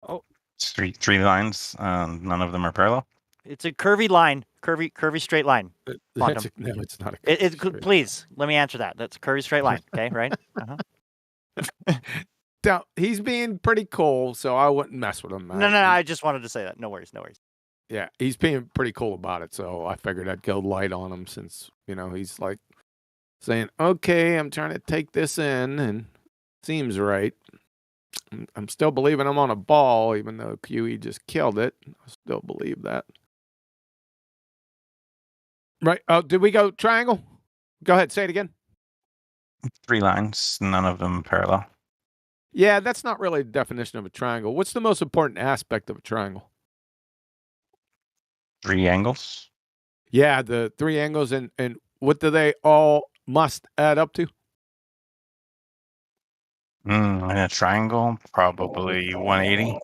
Oh, It's three lines. None of them are parallel. it's a curvy line, curvy straight line. Quantum. No, it's not. Please let me answer that. That's a curvy straight line. Okay, right? Now, he's being pretty cool, so I wouldn't mess with him. No. I just wanted to say that. No worries. Yeah, he's being pretty cool about it, so I figured I'd go light on him since, he's like saying, okay, I'm trying to take this in, and seems right. I'm still believing I'm on a ball, even though QE just killed it. I still believe that. Right. Oh, did we go triangle? Go ahead, say it again. 3 lines, none of them parallel. Yeah, that's not really the definition of a triangle. What's the most important aspect of a triangle? 3 angles. Yeah, the 3 angles, and what do they all must add up to? In a triangle, probably 180.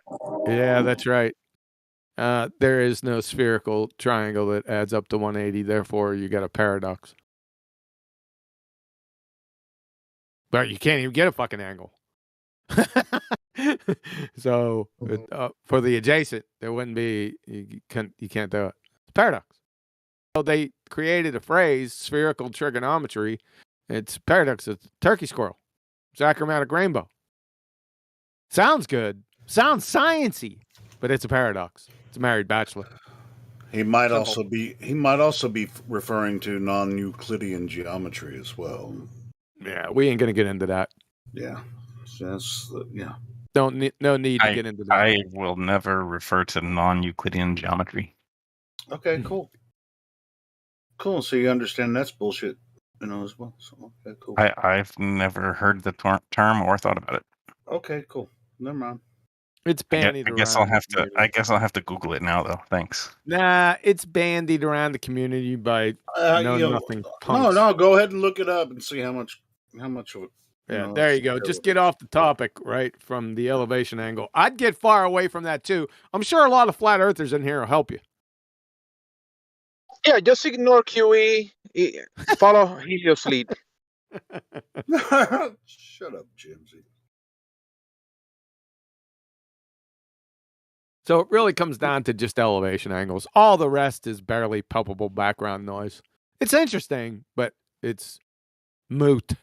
Yeah, that's right. There is no spherical triangle that adds up to 180. Therefore, you got a paradox. But you can't even get a fucking angle. So for the adjacent, there wouldn't be. You can't do it. It's a paradox. So they created a phrase, spherical trigonometry. It's paradox. It's turkey squirrel. It's achromatic rainbow. Sounds good. Sounds sciencey, but it's a paradox. It's a married bachelor. He might also be referring to non-Euclidean geometry as well. Yeah, we ain't gonna get into that. Yeah, yeah. No need to get into that. I will never refer to non-Euclidean geometry. Okay, cool. Cool. So you understand that's bullshit, as well. So okay, cool. I've never heard the term or thought about it. Okay, cool. Never mind. It's bandied I guess around. I'll have to Google it now, though. Thanks. Nah, it's bandied around the community by nothing punks. No. Go ahead and look it up and see how much of it. Yeah, there you go. Just get off the topic, right, from the elevation angle. I'd get far away from that too. I'm sure a lot of flat earthers in here will help you. Yeah, just ignore QE. Follow Helios lead. Shut up, Jimsy. So it really comes down to just elevation angles. All the rest is barely palpable background noise. It's interesting, but it's moot.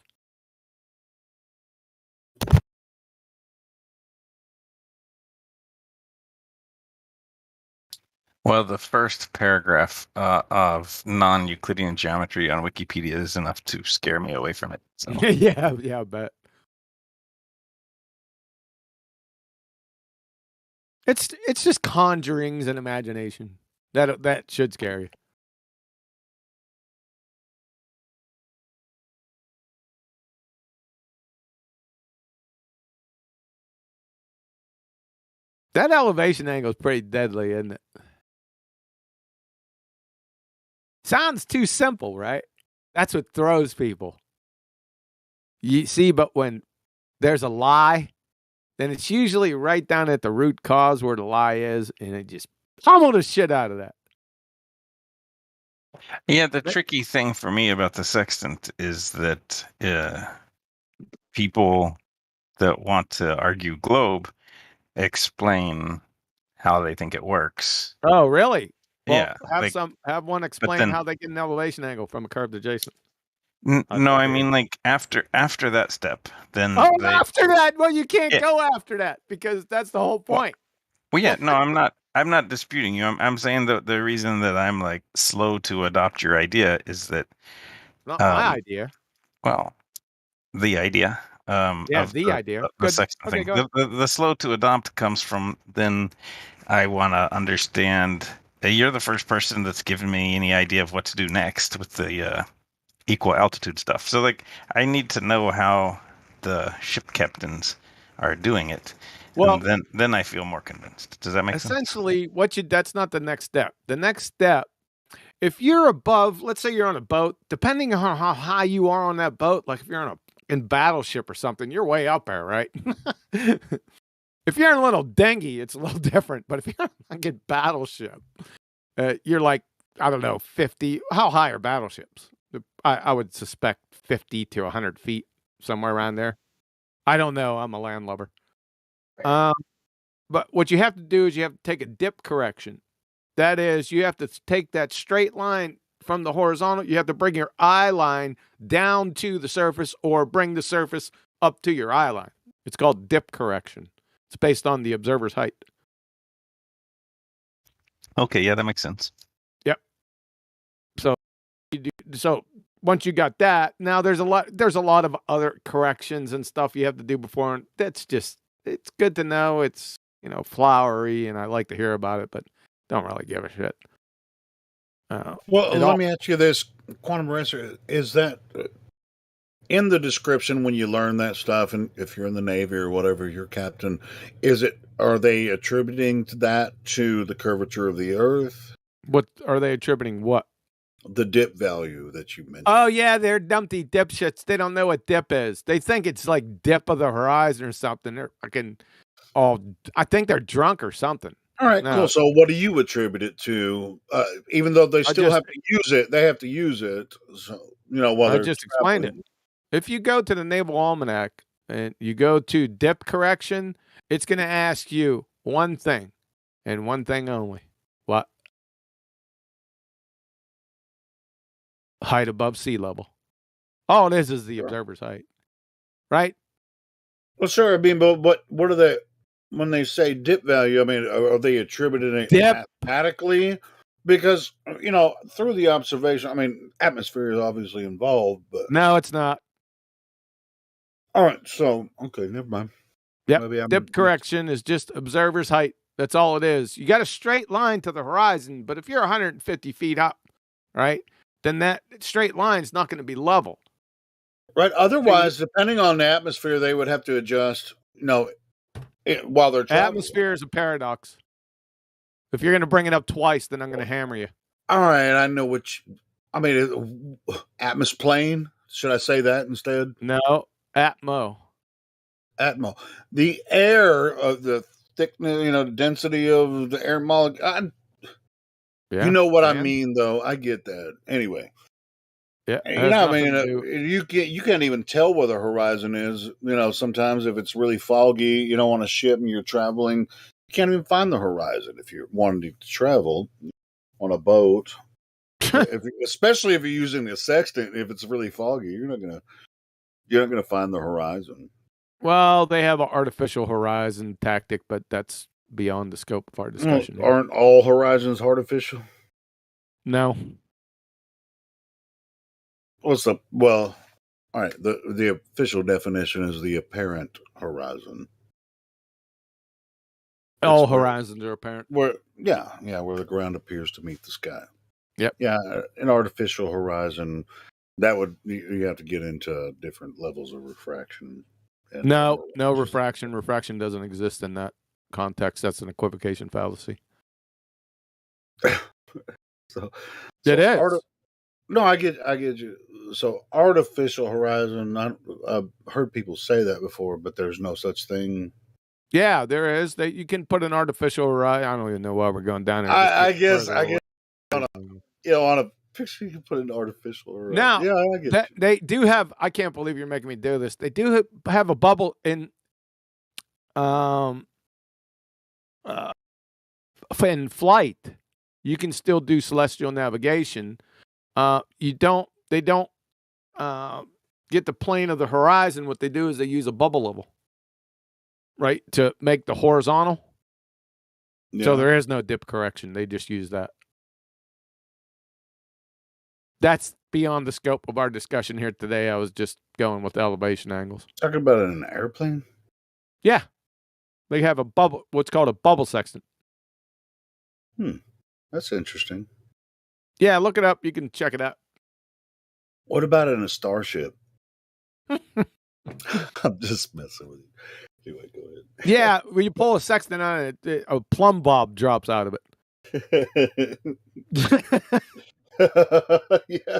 Well, the first paragraph of non-Euclidean geometry on Wikipedia is enough to scare me away from it. So. yeah, I bet. It's just conjurings and imagination. That should scare you. That elevation angle is pretty deadly, isn't it? Sounds too simple, right? That's what throws people. You see, but when there's a lie, then it's usually right down at the root cause where the lie is, and it just pummel the shit out of that. Yeah, the tricky thing for me about the sextant is that people that want to argue globe explain how they think it works. Oh, really? Well, Yeah. have one explain how they get an elevation angle from a curved adjacent. No, I mean like after that step, then After that, well, you can't Yeah. go after that because that's the whole point. Well, yeah, no, I'm not disputing you. I'm saying the reason that I'm like slow to adopt your idea is that Not my idea. well, the idea Yeah, of the idea. the Good. sex Okay, thing. go ahead. The slow to adopt comes from then I want to understand. You're the first person that's given me any idea of what to do next with the equal altitude stuff. So like I need to know how the ship captains are doing it. Well, and then I feel more convinced. Does that make sense? Essentially, that's not the next step. The next step, if you're above, let's say you're on a boat, depending on how high you are on that boat, like if you're on in battleship or something, you're way up there, right? If you're in a little dinghy, it's a little different. But if you're like in battleship, you're like, I don't know, 50. How high are battleships? I would suspect 50 to 100 feet, somewhere around there. I don't know. I'm a landlubber. But what you have to do is you have to take a dip correction. That is, you have to take that straight line from the horizontal. You have to bring your eye line down to the surface or bring the surface up to your eye line. It's called dip correction. It's based on the observer's height. Okay, yeah, that makes sense. Yep. So once you got that, now there's a lot of other corrections and stuff you have to do before. And that's just, it's good to know. It's, flowery, and I like to hear about it, but don't really give a shit. Well, let me ask you this, Quantum Racer, is that in the description when you learn that stuff, and if you're in the Navy or whatever, your captain, are they attributing that to the curvature of the Earth? What are they attributing? What? The dip value that you mentioned. Oh yeah, they're dumpty dipshits. They don't know what dip is. They think it's like dip of the horizon or something. They're fucking I think they're drunk or something. All right, No. cool. So what do you attribute it to? Even though they still have to use it, they have to use it. So, while I they're just explained it. If you go to the Naval Almanac and you go to dip correction, it's going to ask you one thing and one thing only. What? Height above sea level. All it is the observer's height. Right? Well, sure. I mean, but what are they, when they say dip value, I mean, are they attributing it mathematically? Because, through the observation, I mean, atmosphere is obviously involved, but. No, it's not. All right. So, okay, never mind. Yep. Dip correction is just observer's height. That's all it is. You got a straight line to the horizon, but if you're 150 feet up, right, then that straight line is not going to be level. Right. Otherwise, depending on the atmosphere, they would have to adjust, while they're traveling. Atmosphere is a paradox. If you're going to bring it up twice, then I'm going to hammer you. All right. I know atmosplane. Should I say that instead? No. Atmo. The air of the thickness, the density of the air molecule. You know what I mean, though. I get that. Anyway. Yeah. You can't even tell where the horizon is. Sometimes if it's really foggy, on a ship and you're traveling, you can't even find the horizon if you're wanting to travel on a boat. Especially if you're using the sextant, if it's really foggy, you're not gonna find the horizon. Well, they have an artificial horizon tactic, but that's beyond the scope of our discussion. Aren't all horizons artificial? No. All right. The official definition is the apparent horizon. All horizons are apparent. Where the ground appears to meet the sky. Yep. Yeah, an artificial horizon, you have to get into different levels of refraction. No refraction. Refraction doesn't exist in that context. That's an equivocation fallacy. It is. No, I get you. So artificial horizon, I've heard people say that before, but there's no such thing. Yeah, there is. You can put an artificial horizon. I don't even know why we're going down there. I guess on a picture you can put an artificial horizon. Now, yeah, I get they do have. I can't believe you're making me do this. They do have a bubble in flight. You can still do celestial navigation. They don't get the plane of the horizon, what they do is they use a bubble level, right, to make the horizontal. Yeah. So there is no dip correction. They just use that. That's beyond the scope of our discussion here today. I was just going with elevation angles. Talking about it in an airplane? Yeah. They have a bubble, what's called a bubble sextant. That's interesting. Yeah, look it up. You can check it out. What about in a starship? I'm just messing with you. Anyway, go ahead. Yeah, when you pull a sextant on it, a plumb bob drops out of it. Yeah.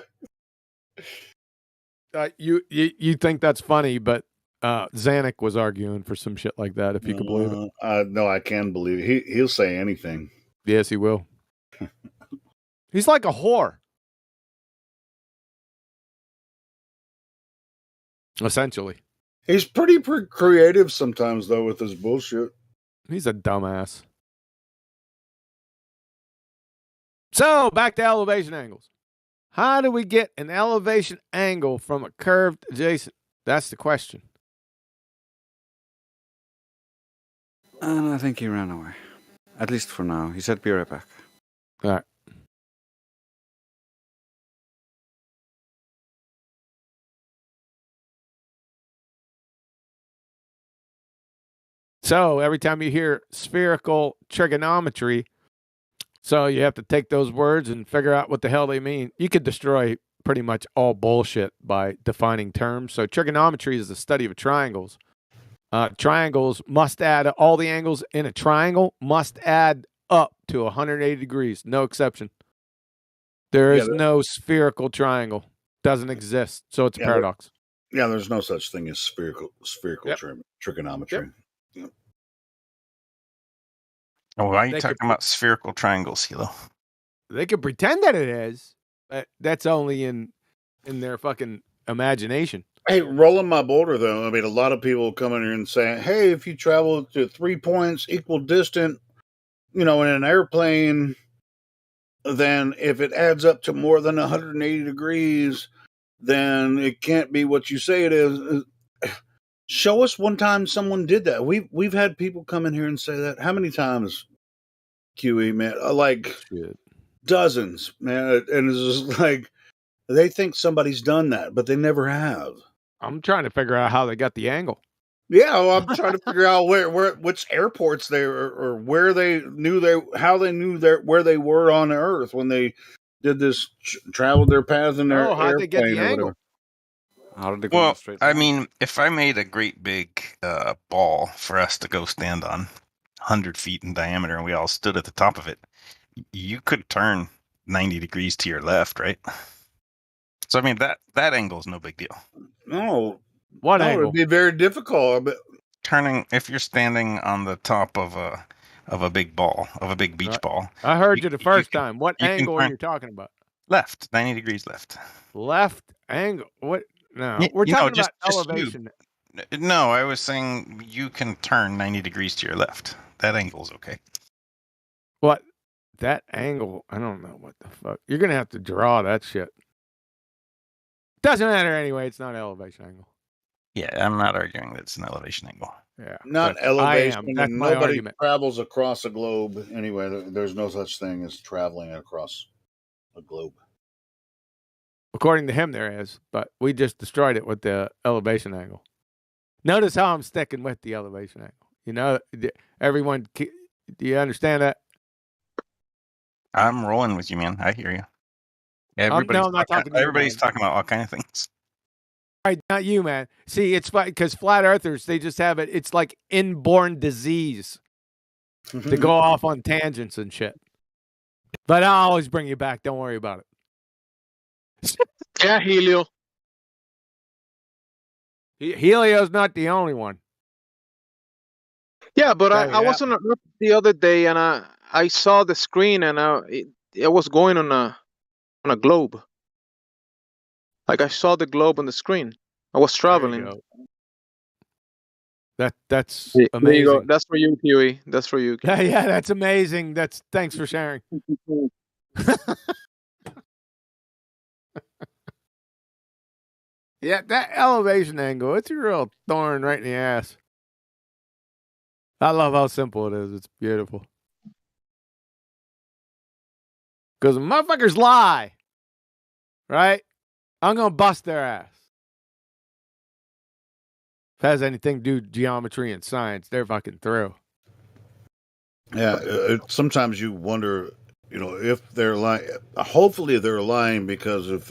You think that's funny, but Zanuck was arguing for some shit like that, if you could believe it. No, I can believe it. He'll say anything. Yes, he will. He's like a whore. Essentially. He's pretty creative sometimes, though, with his bullshit. He's a dumbass. So, back to elevation angles. How do we get an elevation angle from a curved adjacent? That's the question. And I think he ran away. At least for now. He said be right back. All right. So every time you hear spherical trigonometry, so you have to take those words and figure out what the hell they mean. You could destroy pretty much all bullshit by defining terms. So trigonometry is the study of triangles. Triangles must add, all the angles in a triangle must add up to 180 degrees. No exception. There is no spherical triangle. Doesn't exist. So it's a paradox. There's no such thing as spherical trigonometry. Yep. Oh, why are you talking about spherical triangles, Hilo? They could pretend that it is, but that's only in their fucking imagination. Hey, rolling my boulder, though, I mean, a lot of people come in here and say, hey, if you travel to 3 points equal distant, in an airplane, then if it adds up to more than 180 degrees, then it can't be what you say it is. Show us one time someone did that. We've had people come in here and say that. How many times, QE, man? Like dozens, man. And it's just like they think somebody's done that, but they never have. I'm trying to figure out how they got the angle. Yeah, well, I'm trying to figure out which airports they were, or where they knew how they knew where they were on Earth when they did this, traveled their paths in their how'd they get the airplane or angle? whatever. How did they go straight? I mean, if I made a great big ball for us to go stand on, 100 feet in diameter, and we all stood at the top of it, you could turn 90 degrees to your left, right? So, I mean, that angle is no big deal. No. What angle? It would be very difficult. But turning, if you're standing on the top of a big ball, of a big beach ball. I heard you the first time. What angle are you talking about? Left, 90 degrees left. Left angle? What? No, we're talking about elevation. No, I was saying you can turn 90 degrees to your left. That angle's okay. What? That angle? I don't know what the fuck. You're going to have to draw that shit. Doesn't matter anyway. It's not elevation angle. Yeah, I'm not arguing that it's an elevation angle. Yeah, not elevation. That's and my nobody argument. travels across a globe anyway. There's no such thing as traveling across a globe. According to him, there is, but we just destroyed it with the elevation angle. Notice how I'm sticking with the elevation angle. Everyone, do you understand that? I'm rolling with you, man. I hear you. Everybody's talking about all kinds of things. Right, not you, man. See, it's because flat earthers, they just have it. It's like inborn disease. They go off on tangents and shit. But I'll always bring you back. Don't worry about it. Yeah, Helio. Helio's not the only one. Yeah, but I was on a the other day and I saw the screen and it was going on a globe. Like I saw the globe on the screen. I was traveling. That's There amazing. you go. That's for you, Huey. That's for you. Yeah, that's amazing. Thanks for sharing. Yeah, that elevation angle, it's a real thorn right in the ass. I love how simple it is. It's beautiful. Because motherfuckers lie, right? I'm going to bust their ass. If it has anything to do with geometry and science, they're fucking through. Yeah, sometimes you wonder, if they're lying. Hopefully, they're lying because if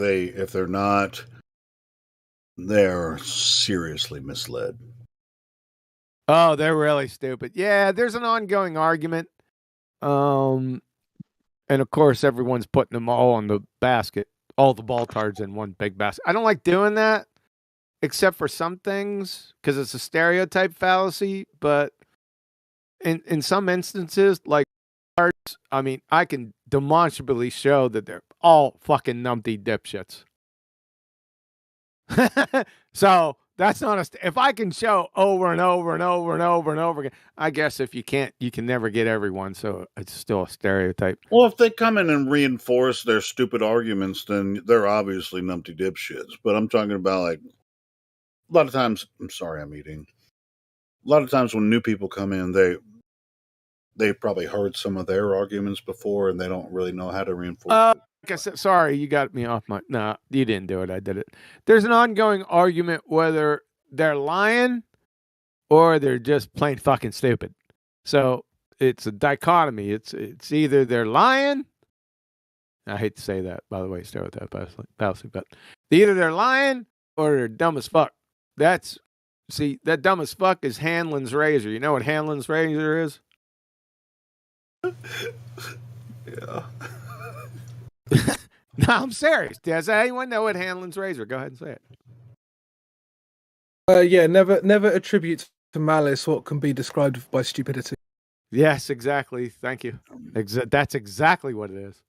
they're not, they're seriously misled. Oh, they're really stupid. Yeah, there's an ongoing argument. And of course, everyone's putting them all on the basket, all the baltards in one big basket. I don't like doing that, except for some things, because it's a stereotype fallacy. But in some instances, like arts, I mean, I can demonstrably show that they're all fucking numpty dipshits. So that's not if I can show over and over and over and over and over again. I guess if you can't, you can never get everyone. So it's still a stereotype. Well, if they come in and reinforce their stupid arguments, then they're obviously numpty dipshits. But I'm talking about, like, a lot of times. I'm sorry, I'm eating. A lot of times when new people come in, they probably heard some of their arguments before, and they don't really know how to reinforce it. Like I said, sorry, you got me off my. No, you didn't do it. I did it. There's an ongoing argument whether they're lying or they're just plain fucking stupid. So it's a dichotomy. It's either they're lying. I hate to say that, by the way, stereotype fallacy, but either they're lying or they're dumb as fuck. That dumb as fuck is Hanlon's razor. You know what Hanlon's razor is? Yeah. No, I'm serious. Does anyone know what Hanlon's razor? Go ahead and say it. Yeah, never attribute to malice what can be described by stupidity. Yes, exactly. Thank you. That's exactly what it is.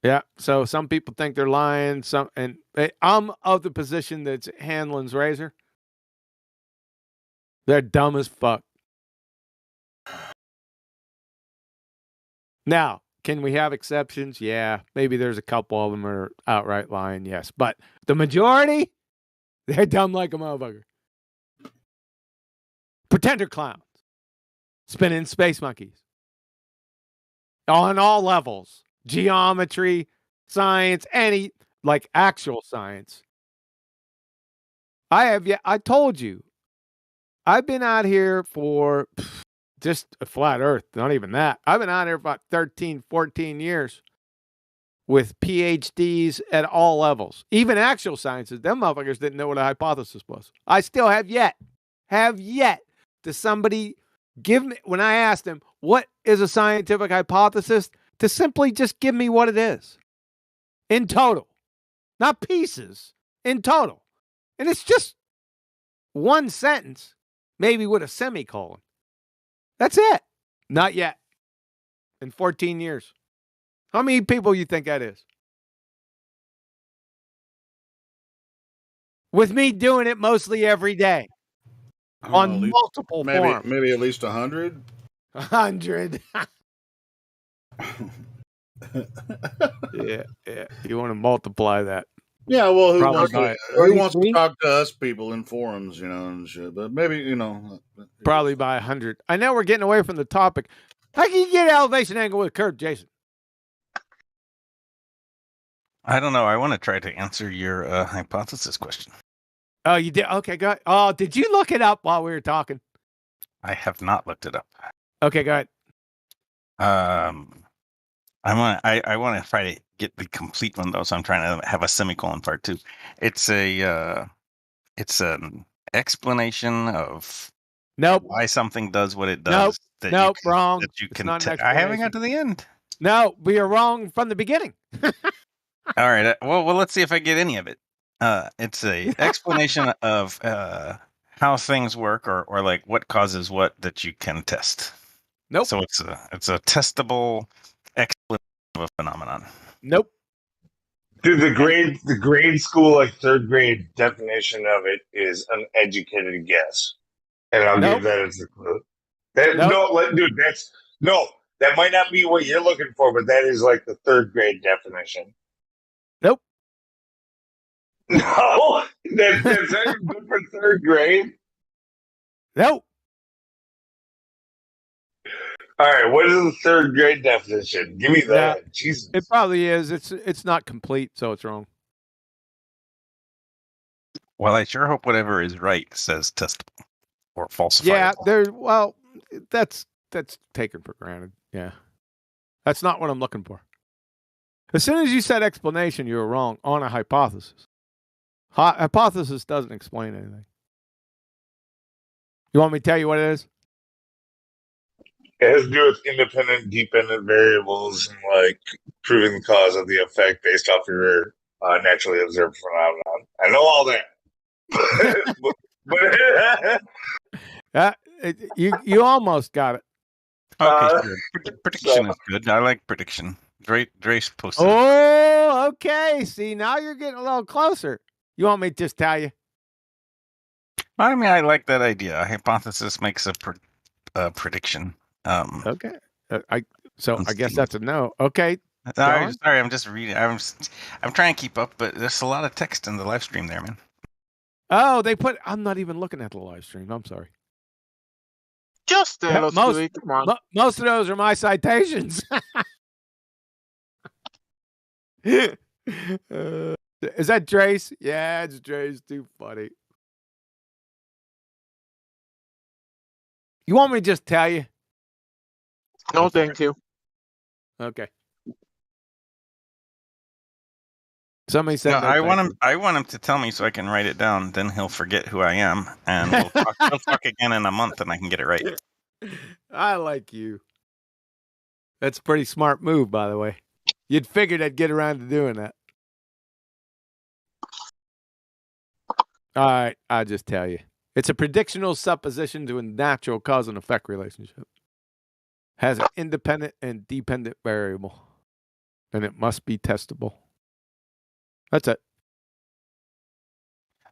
Yeah. So some people think they're lying. I'm of the position that it's Hanlon's razor. They're dumb as fuck. Now, can we have exceptions? Yeah. Maybe there's a couple of them are outright lying. Yes. But the majority, they're dumb like a motherfucker. Pretender clowns. Spinning space monkeys. On all levels. Geometry, science, like actual science. I told you. I've been out here for just a flat earth. Not even that. I've been out here for about 13, 14 years with PhDs at all levels. Even actual sciences. Them motherfuckers didn't know what a hypothesis was. I still have yet to somebody give me, when I asked them, what is a scientific hypothesis? To simply just give me what it is. In total. Not pieces. In total. And it's just one sentence, maybe with a semicolon. That's it. Not yet. In 14 years. How many people you think that is? With me doing it mostly every day. On multiple forms. Maybe at least 100? 100. Yeah. You want to multiply that. Yeah, well, who Probably wants to talk to us people in forums, and shit? But maybe, Probably by 100. I know we're getting away from the topic. How can you get an elevation angle with a curve, Jason? I don't know. I want to try to answer your hypothesis question. Oh, you did? Okay, go ahead. Oh, did you look it up while we were talking? I have not looked it up. Okay, go ahead. I want to try to get the complete one though, so I'm trying to have a semicolon part too. It's an explanation of why something does what it does. Wrong. That you It's can. not an I haven't got explanation. to the end. No, we are wrong from the beginning. All right. Well, let's see if I get any of it. It's a explanation of how things work, or like what causes what that you can test. Nope. So it's a testable explanation of a phenomenon. Nope. Dude, the grade school, like third grade definition of it is an educated guess, and I'll give that as a clue. That might not be what you're looking for, but that is like the third grade definition. Nope. No, that's not even good for third grade. Nope. All right, what is the third grade definition? Give me No, that. Jesus. it probably is. It's not complete, so it's wrong. Well, I sure hope whatever is right says testable or falsifiable. Yeah, that's taken for granted. Yeah. That's not what I'm looking for. As soon as you said explanation, you were wrong on a hypothesis. Hypothesis doesn't explain anything. You want me to tell you what it is? It has to do with independent, dependent variables and like proving the cause of the effect based off your naturally observed phenomenon. I know all that. You almost got it. Okay, sure. Prediction is good. I like prediction. Drace posted. Oh, okay. See, now you're getting a little closer. You want me to just tell you? I mean, I like that idea. A hypothesis makes a prediction. Okay. I guess that's a no. Okay. Sorry, I'm just reading. I'm trying to keep up, but there's a lot of text in the live stream there, man. Oh, I'm not even looking at the live stream. I'm sorry. Just tell us, Louis. Come on. Most of those are my citations. Is that Trace? Yeah, it's Trace. Too funny. You want me to just tell you? No, thank you. Okay. Somebody said No, no, I want him to tell me so I can write it down. Then he'll forget who I am, and we'll talk again in a month, and I can get it right. I like you. That's a pretty smart move, by the way. You'd figured I'd get around to doing that. All right, I'll just tell you. It's a predictional supposition to a natural cause and effect relationship. Has an independent and dependent variable, and it must be testable. That's it.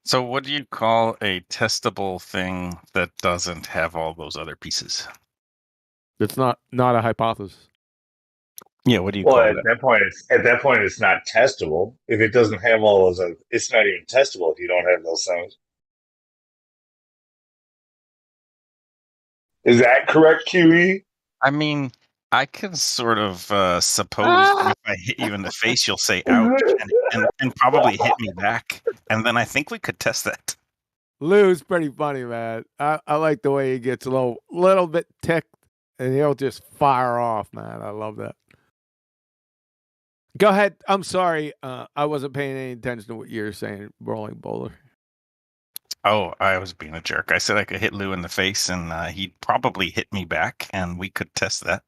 So what do you call a testable thing that doesn't have all those other pieces? It's not a hypothesis. Yeah, what do you Well, call at that? that point, it's not testable. If it doesn't have all those, it's not even testable if you don't have those things. Is that correct, QE? I mean, I can sort of suppose if I hit you in the face, you'll say ouch and probably hit me back. And then I think we could test that. Lou's pretty funny, man. I like the way he gets a little bit ticked and he'll just fire off, man. I love that. Go ahead. I'm sorry. I wasn't paying any attention to what you were saying, Rolling Bowler. Oh, I was being a jerk. I said I could hit Lou in the face, and he'd probably hit me back, and we could test that.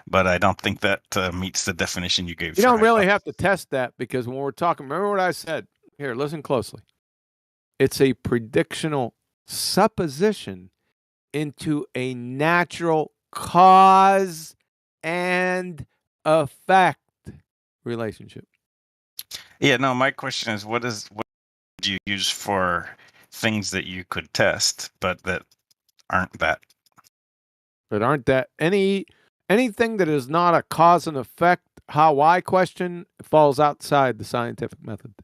But I don't think that meets the definition you gave. You don't really have to test that because when we're talking, remember what I said? Here, listen closely. It's a predictional supposition into a natural cause and effect relationship. Yeah, no, my question is what do you use for things that you could test, but that aren't that? But aren't that anything that is not a cause and effect how I question falls outside the scientific method.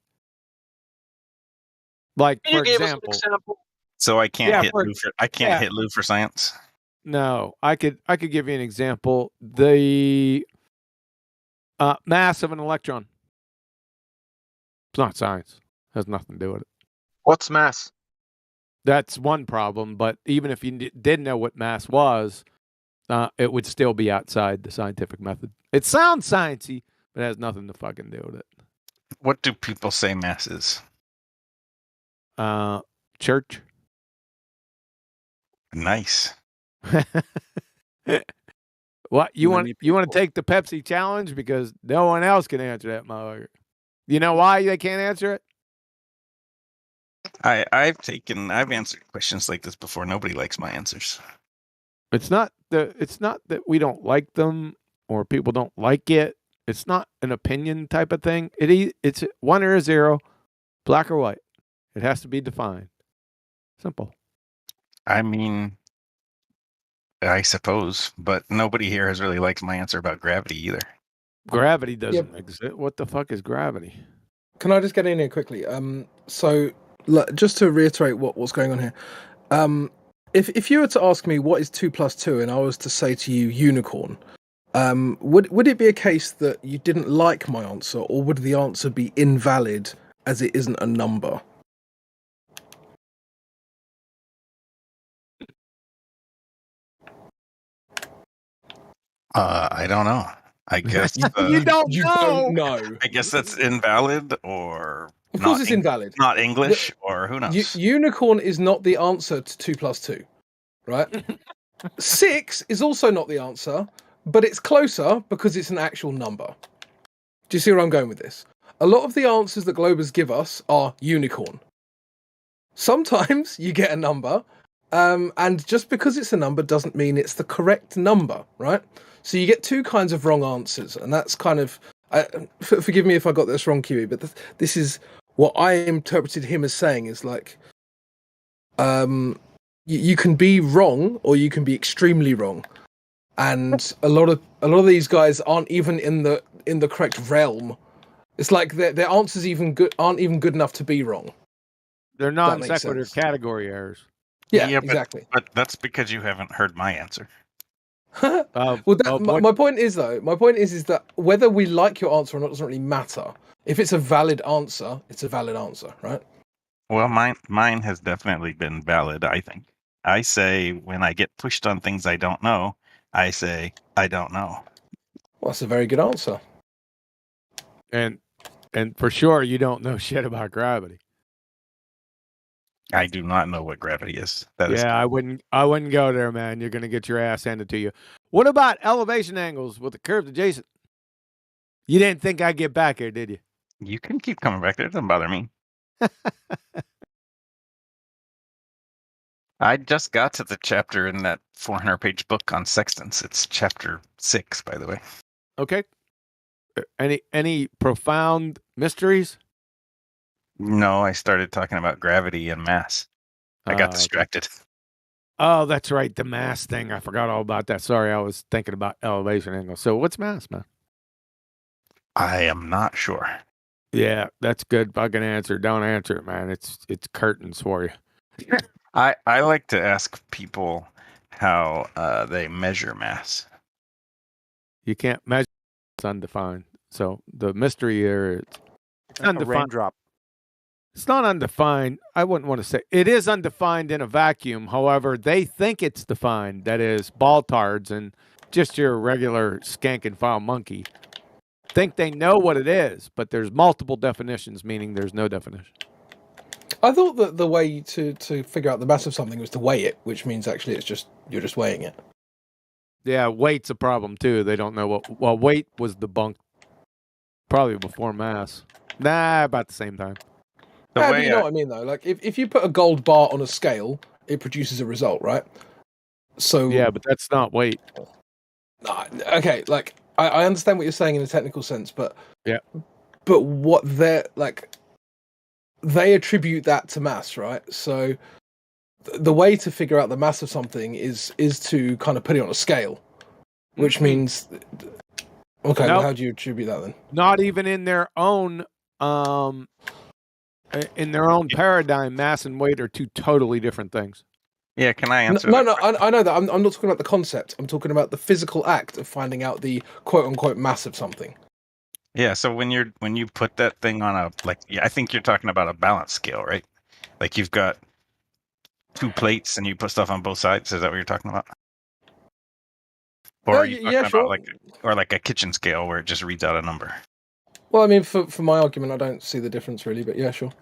Like, for example, so I can't hit Lou for hit Lou for science. No, I could give you an example. The mass of an electron. It's not science. It has nothing to do with it. What's mass? That's one problem. But even if you did know what mass was, it would still be outside the scientific method. It sounds sciencey, but it has nothing to fucking do with it. What do people say mass is? Church. Nice. What you want to take the Pepsi challenge because no one else can answer that, motherfucker. You know why they can't answer it? I've answered questions like this before. Nobody likes my answers. It's not that we don't like them or people don't like it. It's not an opinion type of thing. It's 1 or a 0, black or white. It has to be defined. Simple. I mean, I suppose, but nobody here has really liked my answer about gravity either. Gravity doesn't exist. What the fuck is gravity? Can I just get in here quickly? So just to reiterate what's going on here, if you were to ask me what is 2 plus 2, and I was to say to you unicorn, would it be a case that you didn't like my answer, or would the answer be invalid as it isn't a number? I don't know. I guess You don't know. I guess that's invalid, or Of course it's invalid. Not English, or who knows? Unicorn is not the answer to 2 plus 2, right? 6 is also not the answer, but it's closer because it's an actual number. Do you see where I'm going with this? A lot of the answers that Globers give us are unicorn. Sometimes you get a number, and just because it's a number doesn't mean it's the correct number, right? So you get two kinds of wrong answers, and that's kind of... forgive me if I got this wrong, QE, but this is what I interpreted him as saying is like... you can be wrong, or you can be extremely wrong, and a lot of these guys aren't even in the correct realm. It's like their answers aren't even good enough to be wrong. They're non sequitur category errors. Yeah, exactly. But that's because you haven't heard my answer. My point is that whether we like your answer or not doesn't really matter. If it's a valid answer, it's a valid answer, right? Well, mine has definitely been valid, I think. I say when I get pushed on things I don't know, I say I don't know. Well, that's a very good answer. And for sure, you don't know shit about gravity. I do not know what gravity is. I wouldn't go there, man. You're gonna get your ass handed to you. What about elevation angles with the curved adjacent? You didn't think I'd get back here, did you? You can keep coming back there. It doesn't bother me. I just got to the chapter in that 400-page book on sextants. It's chapter 6, by the way. Okay. Any profound mysteries? No, I started talking about gravity and mass. I got distracted. Oh, that's right. The mass thing. I forgot all about that. Sorry, I was thinking about elevation angle. So what's mass, man? I am not sure. Yeah, that's good fucking answer. Don't answer it, man. It's curtains for you. I like to ask people how they measure mass. You can't measure. It's undefined. So the mystery here is a raindrop. It's not undefined. I wouldn't want to say it is undefined in a vacuum. However, they think it's defined. That is, baltards and just your regular skank and file monkey think they know what it is, but there's multiple definitions, meaning there's no definition. I thought that the way to figure out the mass of something was to weigh it, which means actually you're just weighing it. Yeah, weight's a problem too. They don't know what. Well, weight was debunked probably before mass. Nah, about the same time. But you know what I mean, though. Like if you put a gold bar on a scale, it produces a result, right? So yeah, but that's not weight. Okay, like I understand what you're saying in a technical sense, but yeah, but what they attribute that to mass, right? So the way to figure out the mass of something is to kind of put it on a scale, which means okay. Nope. Well, how do you attribute that then? Not even in their own paradigm, mass and weight are two totally different things. Yeah, can I answer? No, I know that. I'm not talking about the concept. I'm talking about the physical act of finding out the quote unquote mass of something. Yeah, so when you put that thing on I think you're talking about a balance scale, right? Like you've got two plates and you put stuff on both sides. Is that what you're talking about? Or are you talking about like a kitchen scale where it just reads out a number? Well, I mean, for my argument, I don't see the difference really, but yeah, sure.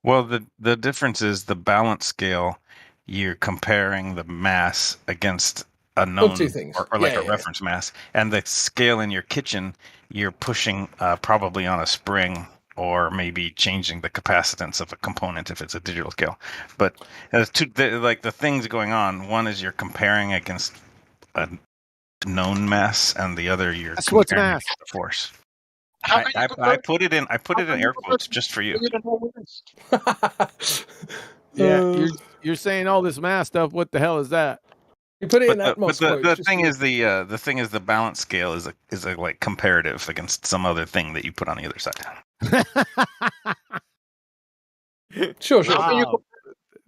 Well, the difference is the balance scale. You're comparing the mass against a known or like a reference mass, and the scale in your kitchen, you're pushing probably on a spring or maybe changing the capacitance of a component if it's a digital scale. But the things going on. One is you're comparing against a known mass, and the other you're comparing against the force. I put it in air quotes just for you. Yeah, you're saying all this math stuff. What the hell is that? You put it in Atmos. But the thing is the balance scale is a like comparative against some other thing that you put on the other side. Sure. How can you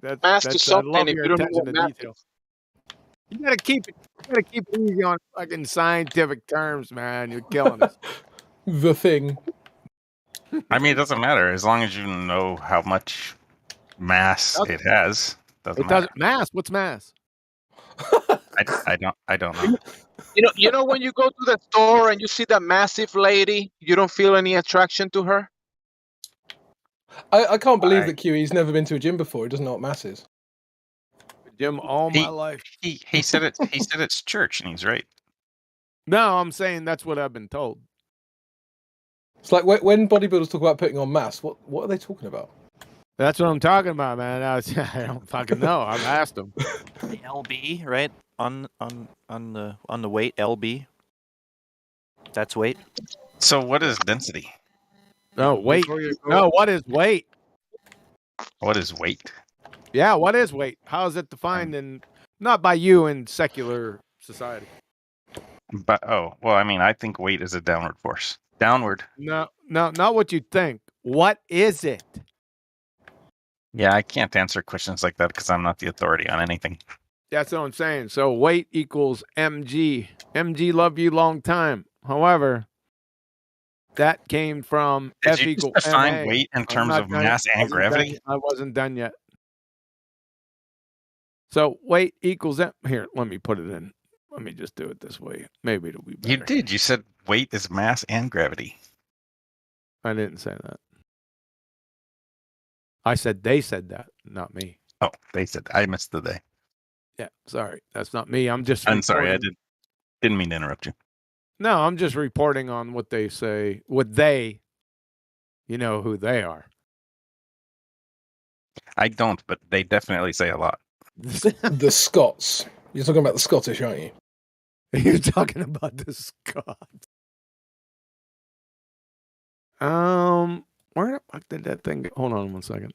Wow. mass to I something love if your you don't know attention what to mass detail. is? You gotta keep it easy on fucking scientific terms, man. You're killing us. The thing. I mean, it doesn't matter as long as you know how much mass it has. Doesn't It matter. doesn't mass. What's mass? I don't know. You know when you go to the store and you see that massive lady, you don't feel any attraction to her? I can't believe that QE's never been to a gym before. He doesn't know what mass is. Gym all my life. He said it's church, and he's right. No, I'm saying that's what I've been told. It's like when bodybuilders talk about putting on mass, what are they talking about? That's what I'm talking about, man. I don't fucking know. I've asked them. The LB, right? On the weight, LB. That's weight. So what is density? No, weight. No, what is weight? What is weight? Yeah, what is weight? How is it defined in not by you in secular society? But I mean, I think weight is a downward force. Downward. No, not what you think. What is it? Yeah, I can't answer questions like that because I'm not the authority on anything. That's what I'm saying. So weight equals mg. Mg love you long time. However, that came from Did F you equal just define ma. weight in I'm terms not of done- mass and I wasn't gravity? done- I wasn't done yet. So weight equals here. Let me put it in. Let me just do it this way. Maybe it'll be better. You did. You said weight is mass and gravity. I didn't say that. I said they said that, not me. Oh, they said. I missed the day. Yeah, sorry. That's not me. I'm just I'm sorry. I reporting- didn't mean to interrupt you. No, I'm just reporting on what they say. What they, you know who they are. I don't, but they definitely say a lot. The Scots. You're talking about the Scottish, aren't you? You're talking about the Scots. Where the fuck did that thing go? Hold on 1 second.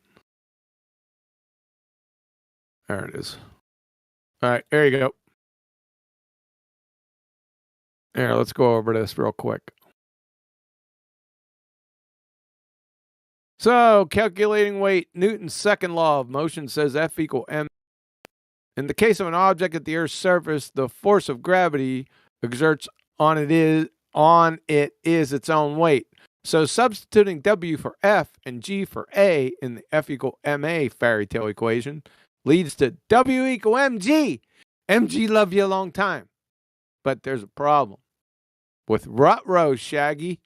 There it is. All right, there you go. Here, let's go over this real quick. So, calculating weight, Newton's second law of motion says F equal m. In the case of an object at the Earth's surface, the force of gravity exerts on it is its own weight. So, substituting W for F and G for A in the F equal ma fairy tale equation leads to W equal mg. Mg love you a long time. But there's a problem with Rutrow, Shaggy.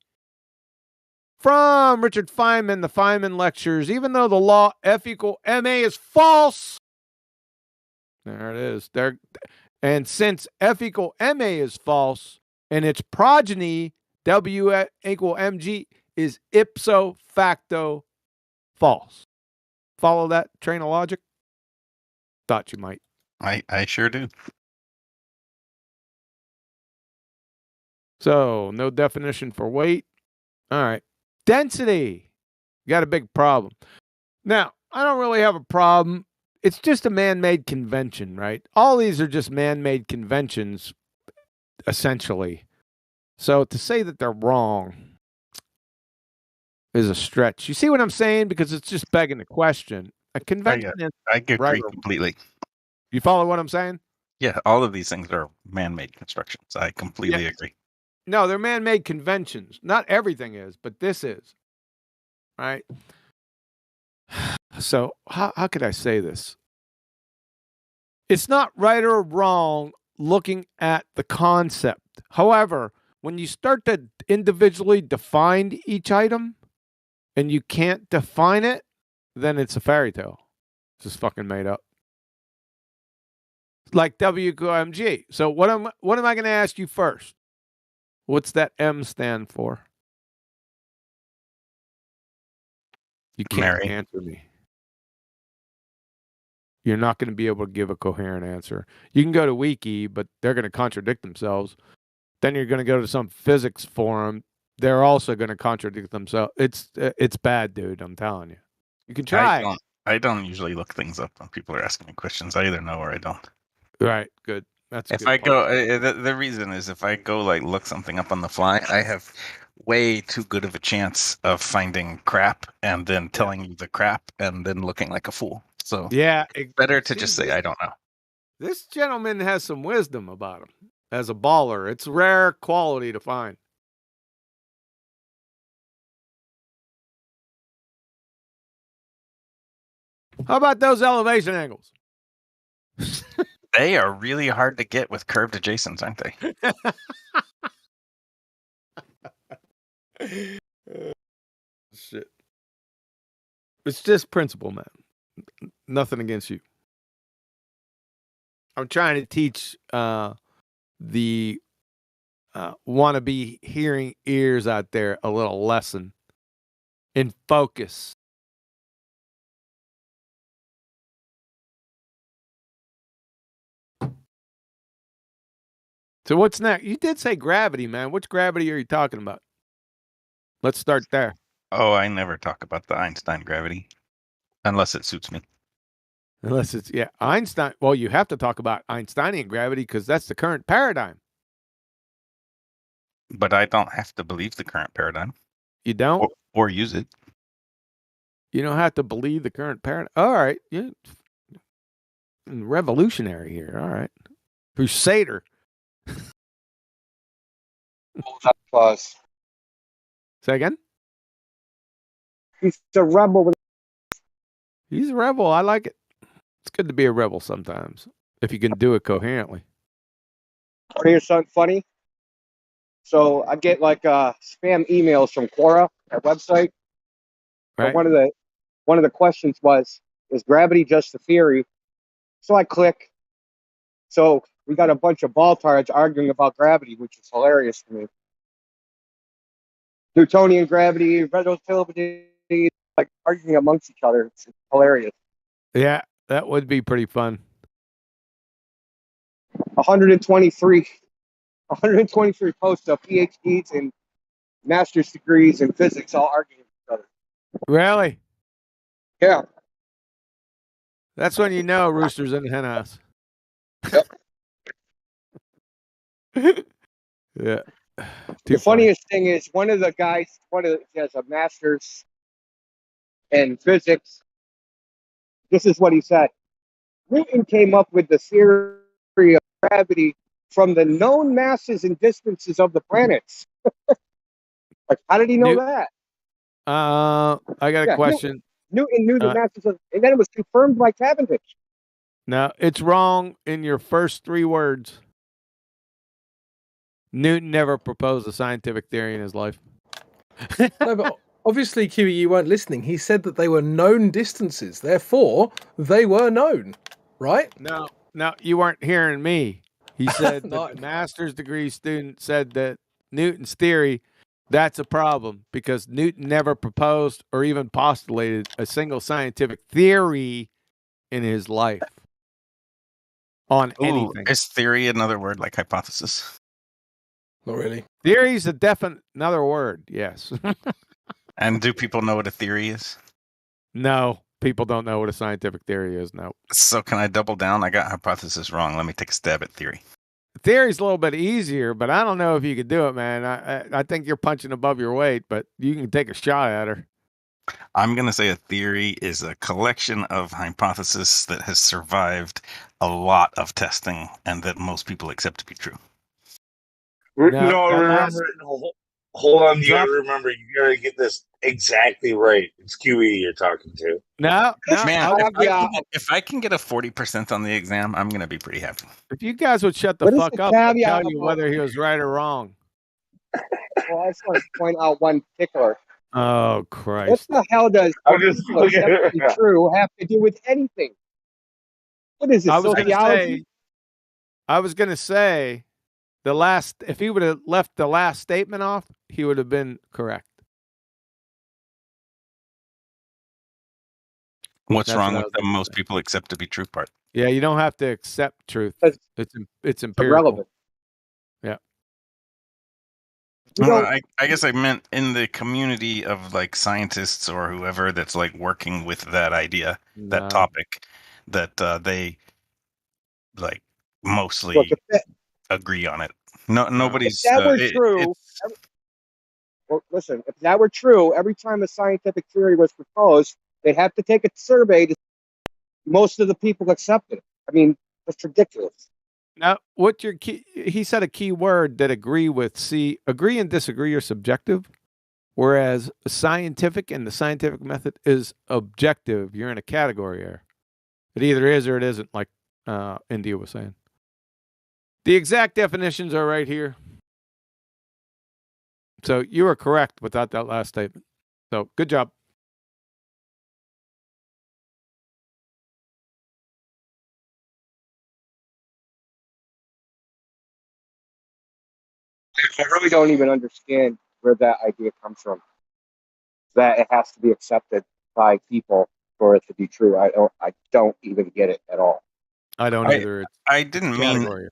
From Richard Feynman, the Feynman Lectures, even though the law F equal ma is false. There it is. There, and since F equal ma is false, and its progeny W equal mg is ipso facto false. Follow that train of logic? Thought you might. I sure do. So, no definition for weight. All right. Density. You got a big problem. Now, I don't really have a problem. It's just a man-made convention, right? All these are just man-made conventions, essentially. So to say that they're wrong is a stretch. You see what I'm saying? Because it's just begging the question. A convention is I agree right or- completely. You follow what I'm saying? Yeah, all of these things are man-made constructions. I completely agree. No, they're man-made conventions. Not everything is, but this is. Right? So how could I say this? It's not right or wrong looking at the concept. However, when you start to individually define each item and you can't define it, then it's a fairy tale. It's just fucking made up. Like W equal mg. So what am I going to ask you first? What's that M stand for? You can't Mary. answer me. You're not going to be able to give a coherent answer. You can go to Wiki, but they're going to contradict themselves. Then you're going to go to some physics forum. They're also going to contradict themselves. It's bad, dude. I'm telling you. You can try. I don't usually look things up when people are asking me questions. I either know or I don't. Right. Good. That's If good I part. go, the reason is if I go like look something up on the fly, I have way too good of a chance of finding crap and then telling you the crap and then looking like a fool. So Yeah, better to just say I don't know. This gentleman has some wisdom about him as a baller. It's rare quality to find. How about those elevation angles? They are really hard to get with curved adjacents, aren't they? Shit. It's just principle, man. Nothing against you. I'm trying to teach the wannabe hearing ears out there a little lesson in focus. So what's next? You did say gravity, man. Which gravity are you talking about? Let's start there. Oh, I never talk about the Einstein gravity unless it suits me. Unless it's, yeah, Einstein. Well, you have to talk about Einsteinian gravity because that's the current paradigm. But I don't have to believe the current paradigm. You don't? Or use it. You don't have to believe the current paradigm. All right. Yeah. Revolutionary here. All right. Crusader. Plus. Say again? He's a rebel. He's a rebel. I like it. It's good to be a rebel sometimes if you can do it coherently. Here's something funny. So I get like spam emails from Quora, that website. Right. One of the questions was, is gravity just a theory? So I click. So we got a bunch of baltards arguing about gravity, which is hilarious to me. Newtonian gravity, relativity, like arguing amongst each other. It's hilarious. Yeah, that would be pretty fun. 123 posts of PhDs and master's degrees in physics all arguing with each other. Really? Yeah. That's when you know Rooster's in the hen house. Yeah. The funniest thing is one of the guys, he has a master's in physics. This is what he said. Newton came up with the theory of gravity from the known masses and distances of the planets. Like, how did he know that? I got a question. Newton knew the masses of, and then it was confirmed by Cavendish. No, it's wrong in your first three words. Newton never proposed a scientific theory in his life. No, but obviously, QE, you weren't listening. He said that they were known distances. Therefore, they were known, right? No, you weren't hearing me. He said that the master's degree student said that Newton's theory, that's a problem because Newton never proposed or even postulated a single scientific theory in his life on anything. Is theory another word like hypothesis? Not really. Theory is a definite another word, yes. And do people know what a theory is? No, people don't know what a scientific theory is. No. So can I double down? I got hypothesis wrong. Let me take a stab at theory. Theory's a little bit easier, but I don't know if you could do it, man. I think you're punching above your weight, but you can take a shot at her. I'm going to say a theory is a collection of hypotheses that has survived a lot of testing and that most people accept to be true. No, remember, hold on. You gotta remember, you gotta get this exactly right. It's QE you're talking to. No, man. If I can get a 40% on the exam, I'm gonna be pretty happy. If you guys would shut the fuck up and tell you whether he was right or wrong. Well, I just want to point out one particular. Oh, Christ. What the hell does true have to do with anything? What is this, sociology? I was going to say, if he would have left the last statement off, he would have been correct. What's wrong with the most people accept to be true part? Yeah, you don't have to accept truth. It's empirical. Irrelevant. Yeah. I guess I meant in the community of like scientists or whoever that's like working with that idea, that topic, that they like mostly agree on it. No, nobody's. If that were true, Well, listen, if that were true, every time a scientific theory was proposed, they'd have to take a survey to most of the people accepted it. I mean, it's ridiculous. Now, what your key? He said a key word that agree with. See, agree and disagree are subjective, whereas scientific and the scientific method is objective. You're in a category here. It either is or it isn't, like India was saying. The exact definitions are right here. So you are correct without that last statement. So good job. I really don't even understand where that idea comes from. That it has to be accepted by people for it to be true. I don't even get it at all. I don't either. It's I didn't mean. category.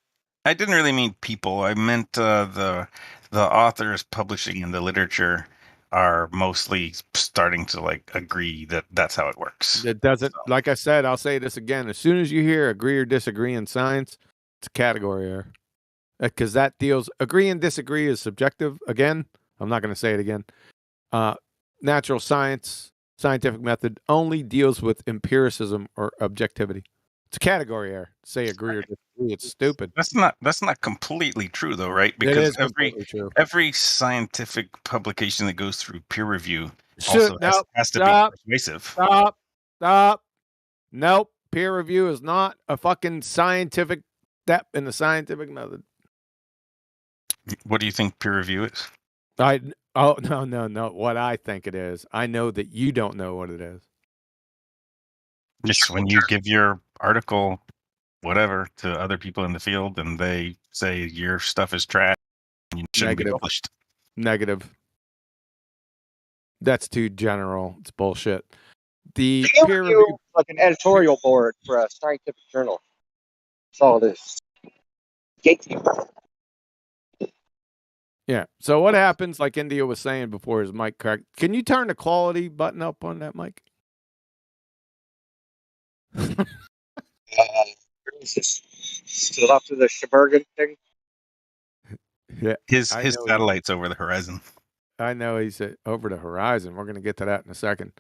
I didn't really mean people. I meant the authors publishing in the literature are mostly starting to like agree that that's how it works. It doesn't, like I said, I'll say this again. As soon as you hear agree or disagree in science, it's a category error. Because that deals, agree and disagree is subjective. Again, I'm not going to say it again. Natural science, scientific method only deals with empiricism or objectivity. It's a category error. Say agree or disagree. It's stupid. That's not completely true though, right? It Because is completely true. every scientific publication that goes through peer review also has to be persuasive. Stop. Nope. Peer review is not a fucking scientific step in the scientific method. What do you think peer review is? No. What I think it is. I know that you don't know what it is. Just when you give your article, whatever, to other people in the field, and they say your stuff is trash, and you shouldn't be published. Negative. That's too general. It's bullshit. The peer review is like an editorial board for a scientific journal. That's all it is. Gatekeeper. Yeah. So what happens, like India was saying before his mic cracked, can you turn the quality button up on that mic? Where is this? Still up to the Sheboygan thing? Yeah. His satellite's over the horizon. I know he's over the horizon. We're going to get to that in a second.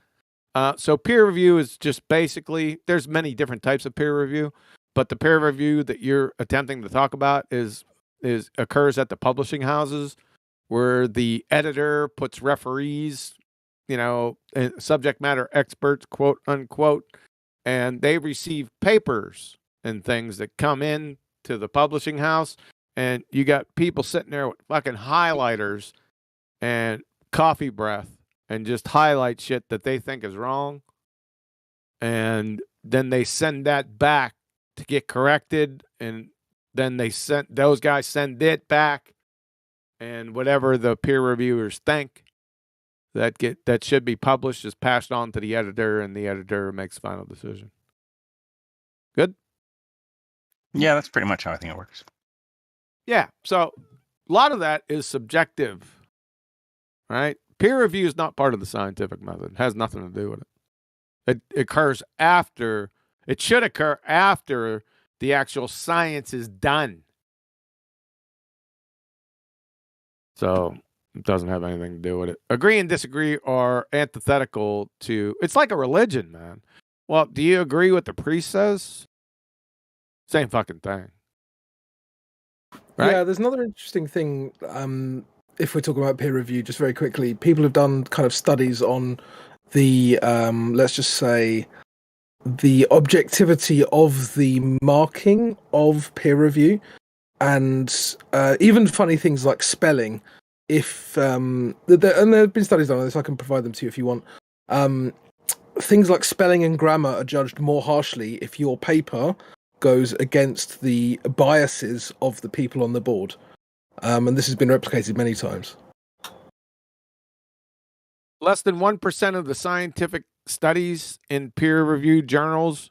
So peer review is just basically, there's many different types of peer review, but the peer review that you're attempting to talk about occurs at the publishing houses where the editor puts referees, subject matter experts, quote unquote, and they receive papers and things that come in to the publishing house. And you got people sitting there with fucking highlighters and coffee breath and just highlight shit that they think is wrong. And then they send that back to get corrected. And then those guys send it back. And whatever the peer reviewers think that should be published is passed on to the editor, and the editor makes final decision. Good? Yeah, that's pretty much how I think it works. Yeah. So a lot of that is subjective, right? Peer review is not part of the scientific method. It has nothing to do with it. It occurs after, it should occur after the actual science is done. So it doesn't have anything to do with it. Agree and disagree are antithetical to, it's like a religion, man. Well, do you agree with the priest says? Same fucking thing. Right? Yeah, there's another interesting thing. If we're talking about peer review, just very quickly, people have done kind of studies on the, let's just say, the objectivity of the marking of peer review, and even funny things like spelling. If and there have been studies on this, I can provide them to you if you want. Things like spelling and grammar are judged more harshly if your paper goes against the biases of the people on the board. And this has been replicated many times. Less than 1% of the scientific studies in peer-reviewed journals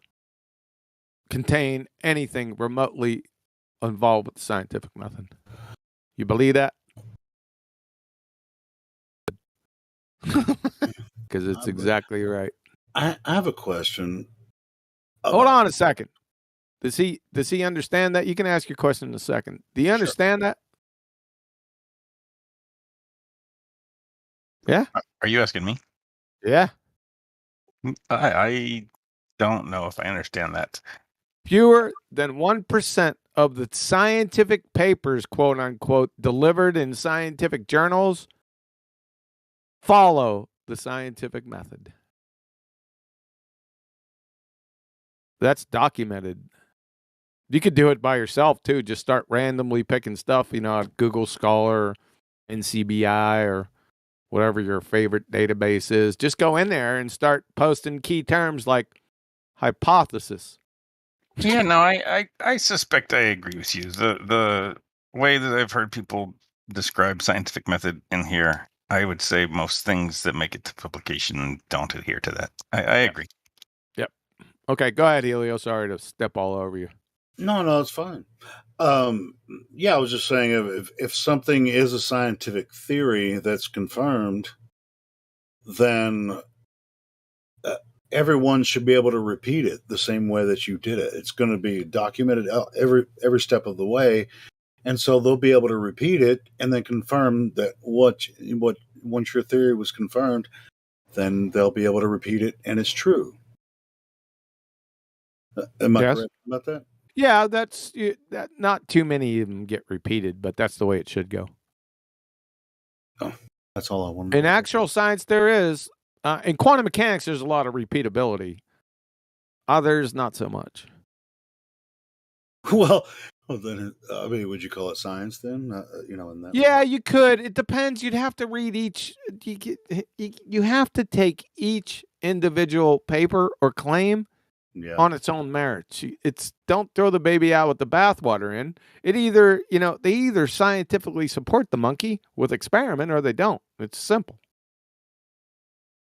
contain anything remotely involved with the scientific method. You believe that? Because it's exactly right. I have a question. Hold on a second. Does he understand that? You can ask your question in a second. Do you understand that? Yeah. Are you asking me? Yeah. I don't know if I understand that. Fewer than 1% of the scientific papers, quote unquote, delivered in scientific journals follow the scientific method. That's documented. You could do it by yourself too. Just start randomly picking stuff, at Google Scholar, NCBI, or whatever your favorite database is. Just go in there and start posting key terms like hypothesis. Yeah, no, I suspect I agree with you. The way that I've heard people describe scientific method in here, I would say most things that make it to publication don't adhere to that. I agree. Yep. Okay, go ahead, Helio. Sorry to step all over you. No, it's fine. Yeah, I was just saying if something is a scientific theory that's confirmed, then everyone should be able to repeat it the same way that you did it. It's going to be documented every step of the way, and so they'll be able to repeat it and then confirm that what once your theory was confirmed, then they'll be able to repeat it and it's true. Am I correct about that? Yeah, that not too many of them get repeated, but that's the way it should go. Oh, that's all I wanted. In actual science, there is. In quantum mechanics, there's a lot of repeatability. Others, not so much. Well, then, I mean, would you call it science then? In that. Yeah, you could. It depends. You'd have to read each. You have to take each individual paper or claim on its own merits. It's don't throw the baby out with the bathwater in. It either they either scientifically support the monkey with experiment or they don't. It's simple.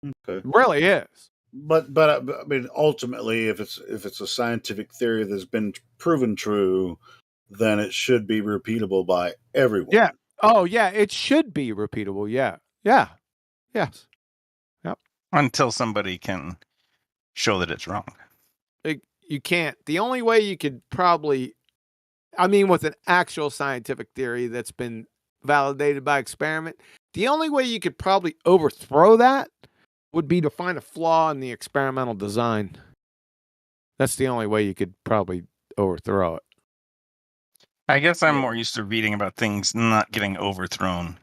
Okay. It really is. But I mean, ultimately, if it's a scientific theory that's been proven true, then it should be repeatable by everyone. Yeah. Oh, yeah. It should be repeatable. Yeah. Yeah. Yes. Yep. Until somebody can show that it's wrong. You can't. The only way you could probably, with an actual scientific theory that's been validated by experiment, the only way you could probably overthrow that would be to find a flaw in the experimental design. That's the only way you could probably overthrow it. I guess I'm more used to reading about things not getting overthrown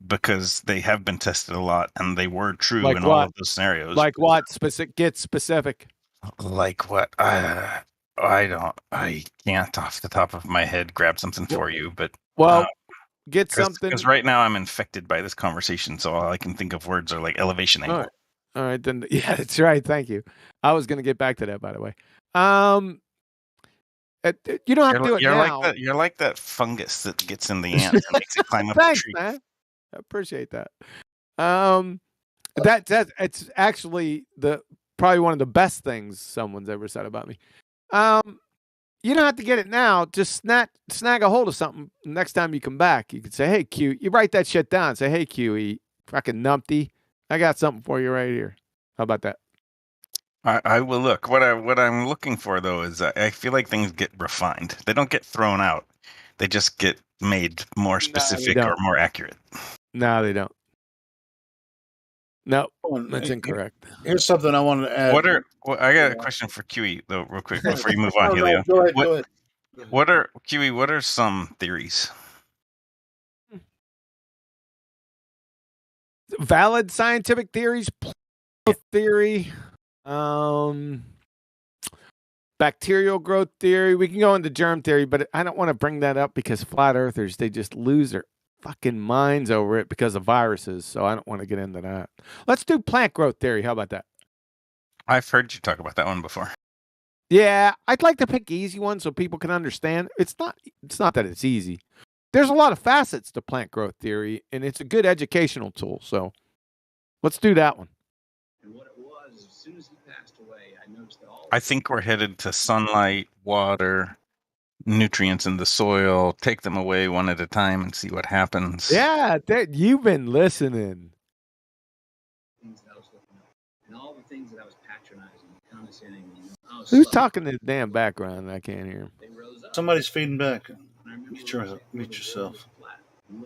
because they have been tested a lot and they were true in all of those scenarios. Like what? Get specific. Like what? I can't off the top of my head grab something for you, but get something. Because right now I'm infected by this conversation, so all I can think of words are like elevation angle. All right, then. Yeah, that's right. Thank you. I was going to get back to that, by the way. You don't have to do it now. You're like that fungus that gets in the ants and makes it climb up a Thanks, tree. man. I appreciate that. It's actually probably one of the best things someone's ever said about me. You don't have to get it now. Just snag a hold of something. Next time you come back, you can say, "Hey, Q," you write that shit down. Say, "Hey, QE, fucking numpty, I got something for you right here." How about that? I will look. What I'm looking for though is I feel like things get refined. They don't get thrown out. They just get made more specific or more accurate. No, they don't. No, that's incorrect. Here's something I wanted to add. I got a question for QE though, real quick before you move on, No, Helio. go ahead. What are some theories? Valid scientific theories, theory, bacterial growth theory. We can go into germ theory, but I don't want to bring that up because flat earthers, they just lose their fucking minds over it because of viruses. So I don't want to get into that. Let's do plant growth theory. How about that? I've heard you talk about that one before. Yeah, I'd like to pick easy ones so people can understand. It's not that it's easy. There's a lot of facets to plant growth theory, and it's a good educational tool. So let's do that one. And what it was, as soon as he passed away, I noticed that I think we're headed to sunlight, water, nutrients in the soil, take them away one at a time and see what happens. Yeah, you've been listening. things that I was looking at, and all the things that I was patronizing, condescending. Who's talking in the damn background? I can't hear him. Somebody's feeding back. Mute yourself.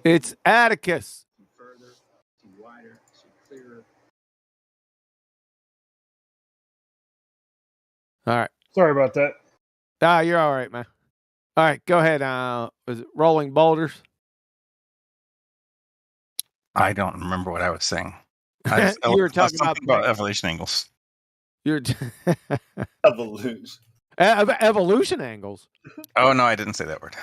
It's Atticus. Further, see wider, see All right. Sorry about that. Ah, you're all right, man. All right, go ahead. Was it rolling boulders? I don't remember what I was saying. You were talking something about evolution angles. You're Evolution. Evolution angles. Oh no, I didn't say that word.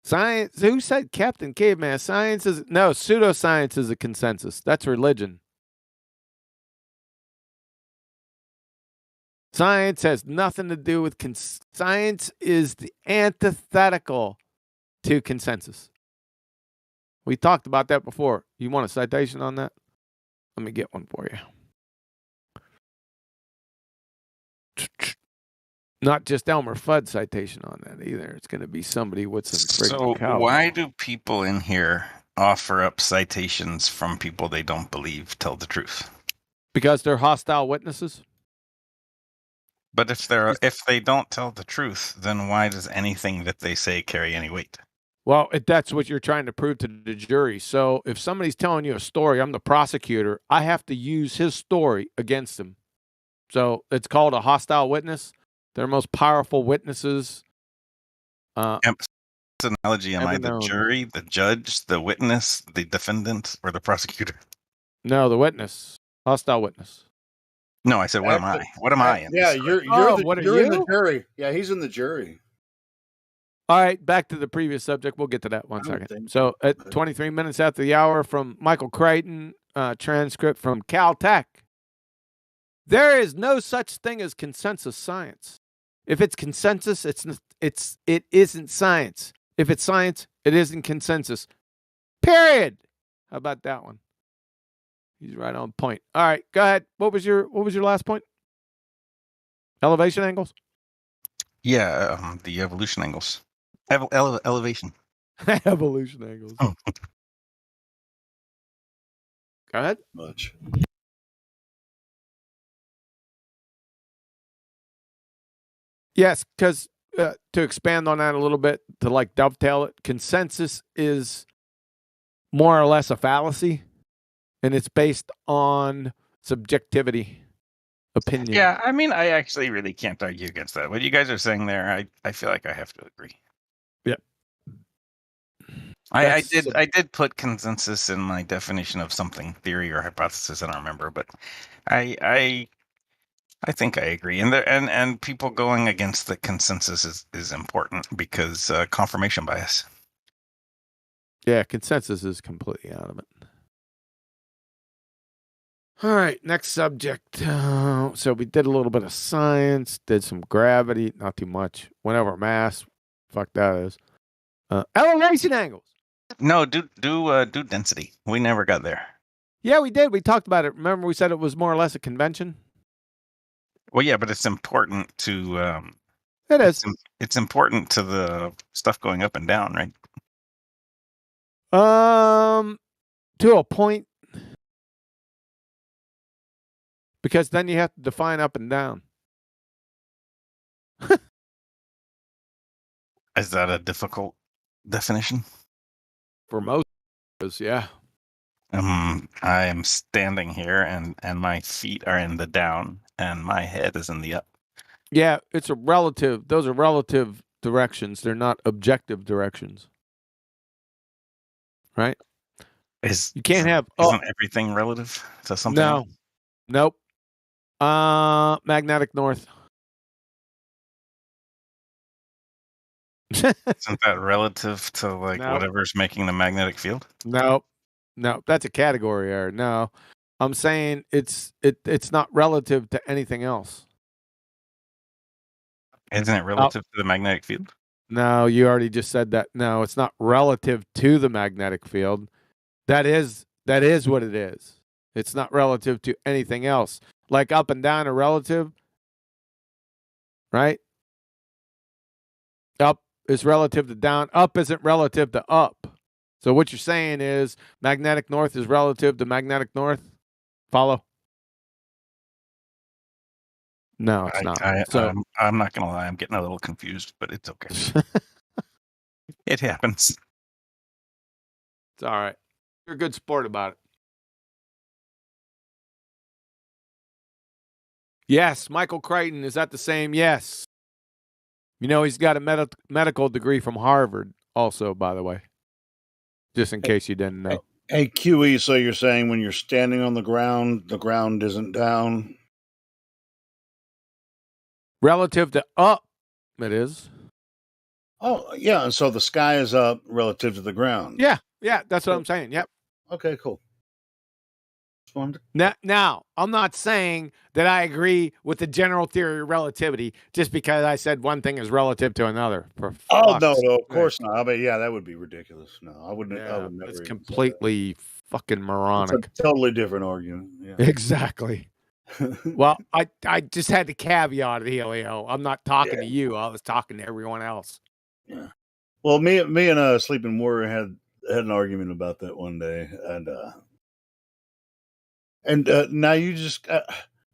Science. Who said Captain Caveman? Science is no pseudoscience is a consensus. That's religion. Science has nothing to do with science. Is the antithetical to consensus. We talked about that before. You want a citation on that? Let me get one for you. Not just Elmer Fudd citation on that either. It's going to be somebody with some friggin' So why do people in here offer up citations from people they don't believe tell the truth? Because they're hostile witnesses. But if they don't tell the truth, then why does anything that they say carry any weight? Well, that's what you're trying to prove to the jury. So if somebody's telling you a story, I'm the prosecutor, I have to use his story against him. So it's called a hostile witness. They're most powerful witnesses. It's an analogy. Am I the jury, the judge, the witness, the defendant, or the prosecutor? No, the witness. Hostile witness. No, I said, what am I? What am I in? Yeah, this you're in the jury. Yeah, he's in the jury. All right, back to the previous subject. We'll get to that one second. So at 23 minutes after the hour from Michael Crichton, transcript from Caltech. There is no such thing as consensus science. If it's consensus, it isn't science. If it's science, it isn't consensus. Period. How about that one? He's right on point. All right, go ahead. What was your last point? Elevation angles? Yeah, the evolution angles. Elevation. Evolution angles. Oh. Go ahead. Much. Yes, because to expand on that a little bit, to like dovetail it, consensus is more or less a fallacy, and it's based on subjectivity, opinion. Yeah, I mean, I actually really can't argue against that. What you guys are saying there, I feel like I have to agree. Yep. I did put consensus in my definition of something, theory or hypothesis. I don't remember, but I think I agree. And people going against the consensus is important because confirmation bias. Yeah, consensus is completely out of it. All right, next subject. So we did a little bit of science, did some gravity, not too much. Went over mass. Fuck that is. Elevation angles. No, do density. We never got there. Yeah, we did. We talked about it. Remember, we said it was more or less a convention. Well, yeah, but it's important to. It is. It's important to the stuff going up and down, right? To a point, because then you have to define up and down. Is that a difficult definition? For most of us, yeah. I am standing here, and my feet are in the down, and my head is in the up. Yeah, it's a relative. Those are relative directions. They're not objective directions. Right? You can't have. Isn't everything relative to something? No. Nope. Magnetic north. Isn't that relative to like No. whatever's making the magnetic field? No, that's a category error. No, I'm saying it's not relative to anything else. Isn't it relative to the magnetic field? No, you already just said that. No, it's not relative to the magnetic field. That is what it is. It's not relative to anything else. Like up and down are relative, right? Up is relative to down. Up isn't relative to up. So what you're saying is magnetic north is relative to magnetic north? Follow? No, it's not. I'm not going to lie. I'm getting a little confused, but it's okay. It happens. It's all right. You're a good sport about it. Yes, Michael Crichton, is that the same? Yes. You know, he's got a medical degree from Harvard also, by the way. Just in case you didn't know. Hey, QE, so you're saying when you're standing on the ground isn't down? Relative to up, it is. Oh, yeah, and so the sky is up relative to the ground. Yeah, that's what I'm saying. Yep. Okay, cool. Now, I'm not saying that I agree with the general theory of relativity just because I said one thing is relative to another. Oh, no, of course not. I mean, yeah, that would be ridiculous. No, I wouldn't. I would never. It's even completely fucking moronic. It's a totally different argument. Yeah. Exactly. Well, I just had to caveat it, Helio. I'm not talking to you. I was talking to everyone else. Yeah. Well, me and Sleeping Warrior had an argument about that one day, and now you just I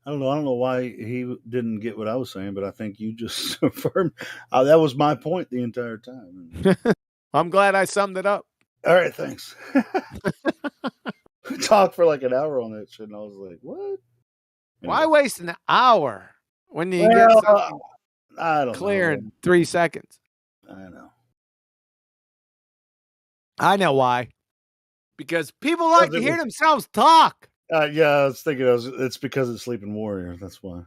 don't know why he didn't get what I was saying, but I think you just affirmed that was my point the entire time. I'm glad I summed it up. All right, thanks. We talked for like an hour on that shit, and I was like, "What? Why waste an hour when you get something clear in 3 seconds?" I know why. Because people like to hear themselves talk. Yeah, I was thinking it's because it's Sleeping Warrior. That's why.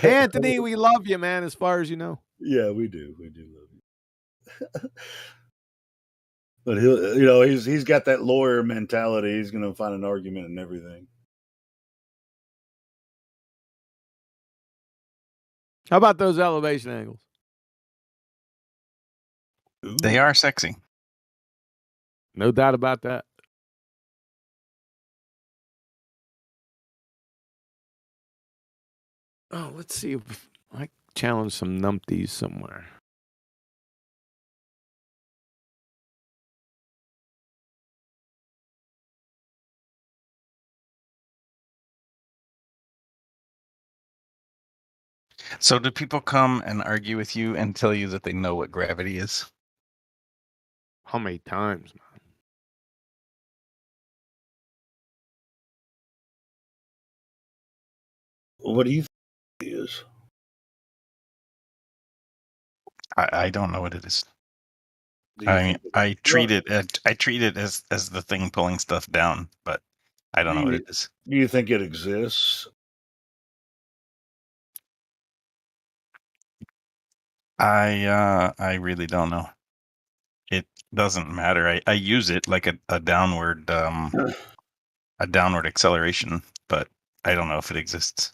Anthony, we love you, man, as far as you know. Yeah, we do. We do love you. But he's got that lawyer mentality. He's going to find an argument and everything. How about those elevation angles? They are sexy. No doubt about that. Oh, let's see if I challenge some numpties somewhere. So do people come and argue with you and tell you that they know what gravity is? How many times, man? What do you think it is? I don't know what it is. I mean, I treat it as the thing pulling stuff down, but I don't know what it is. Do you think it exists? I really don't know. It doesn't matter. I use it like a downward acceleration, but I don't know if it exists.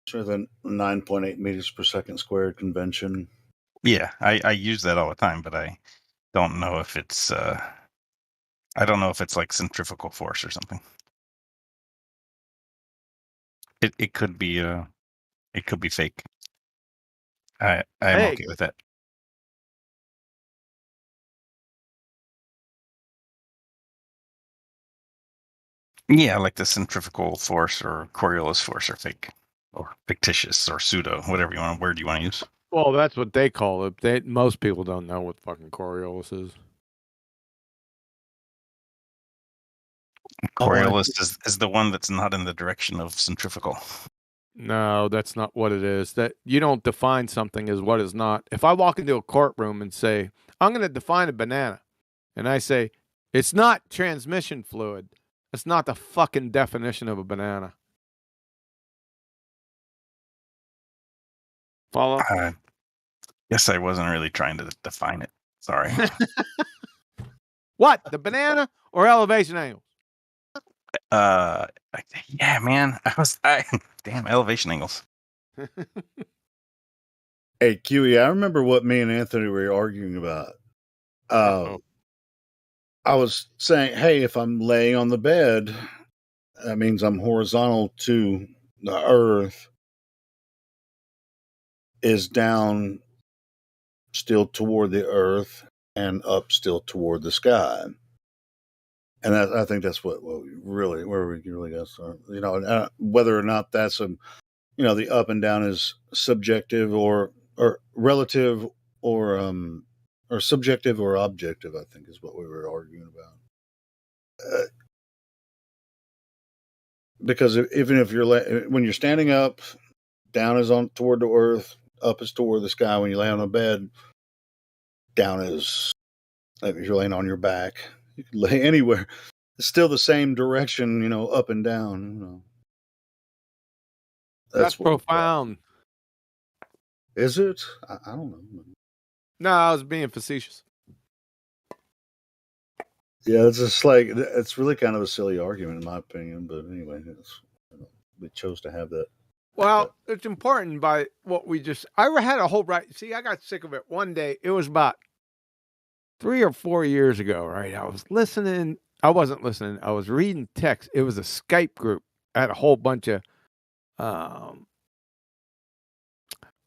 Sure, the 9.8 meters per second squared convention. Yeah, I use that all the time, but I don't know if it's I don't know if it's like centrifugal force or something. It could be fake. I'm okay with that. Yeah, like the centrifugal force or Coriolis force are fake, or fictitious, or pseudo, whatever word you want to use. Well, that's what they call it. Most people don't know what fucking Coriolis is. Coriolis is the one that's not in the direction of centrifugal. No, that's not what it is. That you don't define something as what is not. If I walk into a courtroom and say, I'm going to define a banana, and I say, it's not transmission fluid, it's not the fucking definition of a banana. Follow? Guess I wasn't really trying to define it. Sorry. What? The banana or elevation angle? Yeah, man. Damn, elevation angles. Hey, QE, I remember what me and Anthony were arguing about. I was saying, hey, if I'm laying on the bed, that means I'm horizontal to the earth, is down still toward the earth and up still toward the sky. And I think that's where we really got started. Whether or not that's the up and down is subjective or relative or or subjective or objective, I think is what we were arguing about. Because even if when you're standing up, down is on toward the earth, up is toward the sky. When you lay on a bed, down is, if you're laying on your back, you can lay anywhere. It's still the same direction, up and down. That's profound. Is it? I don't know. No, I was being facetious. Yeah, it's just like, it's really kind of a silly argument in my opinion. But anyway, we chose to have that. Well, it's important by what we just. I had a whole right. See, I got sick of it one day. It was about 3 or 4 years ago, right? I was listening. I wasn't listening. I was reading text. It was a Skype group. I had a whole bunch of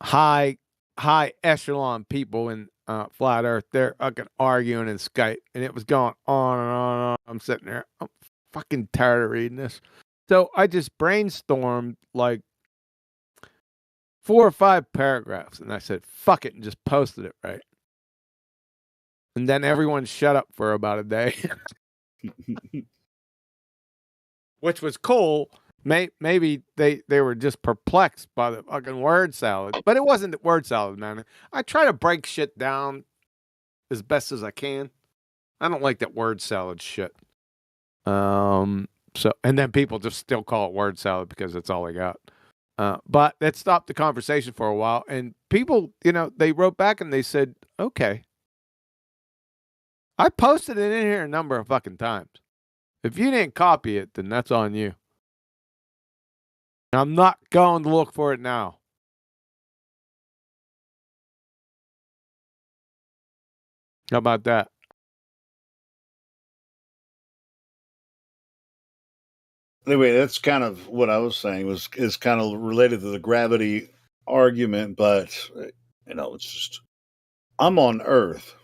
high echelon people in Flat Earth. They're fucking arguing in Skype, and it was going on and on and on. I'm sitting there. I'm fucking tired of reading this. So I just brainstormed like 4 or 5 paragraphs, and I said, fuck it, and just posted it, right? And then everyone shut up for about a day. Which was cool. Maybe they were just perplexed by the fucking word salad. But it wasn't the word salad, man. I try to break shit down as best as I can. I don't like that word salad shit. So, and then people just still call it word salad because that's all they got. But that stopped the conversation for a while. And people, they wrote back and they said, okay. I posted it in here a number of fucking times. If you didn't copy it, then that's on you. I'm not going to look for it now. How about that? Anyway, that's kind of what I was saying is kind of related to the gravity argument, but it's just, I'm on Earth.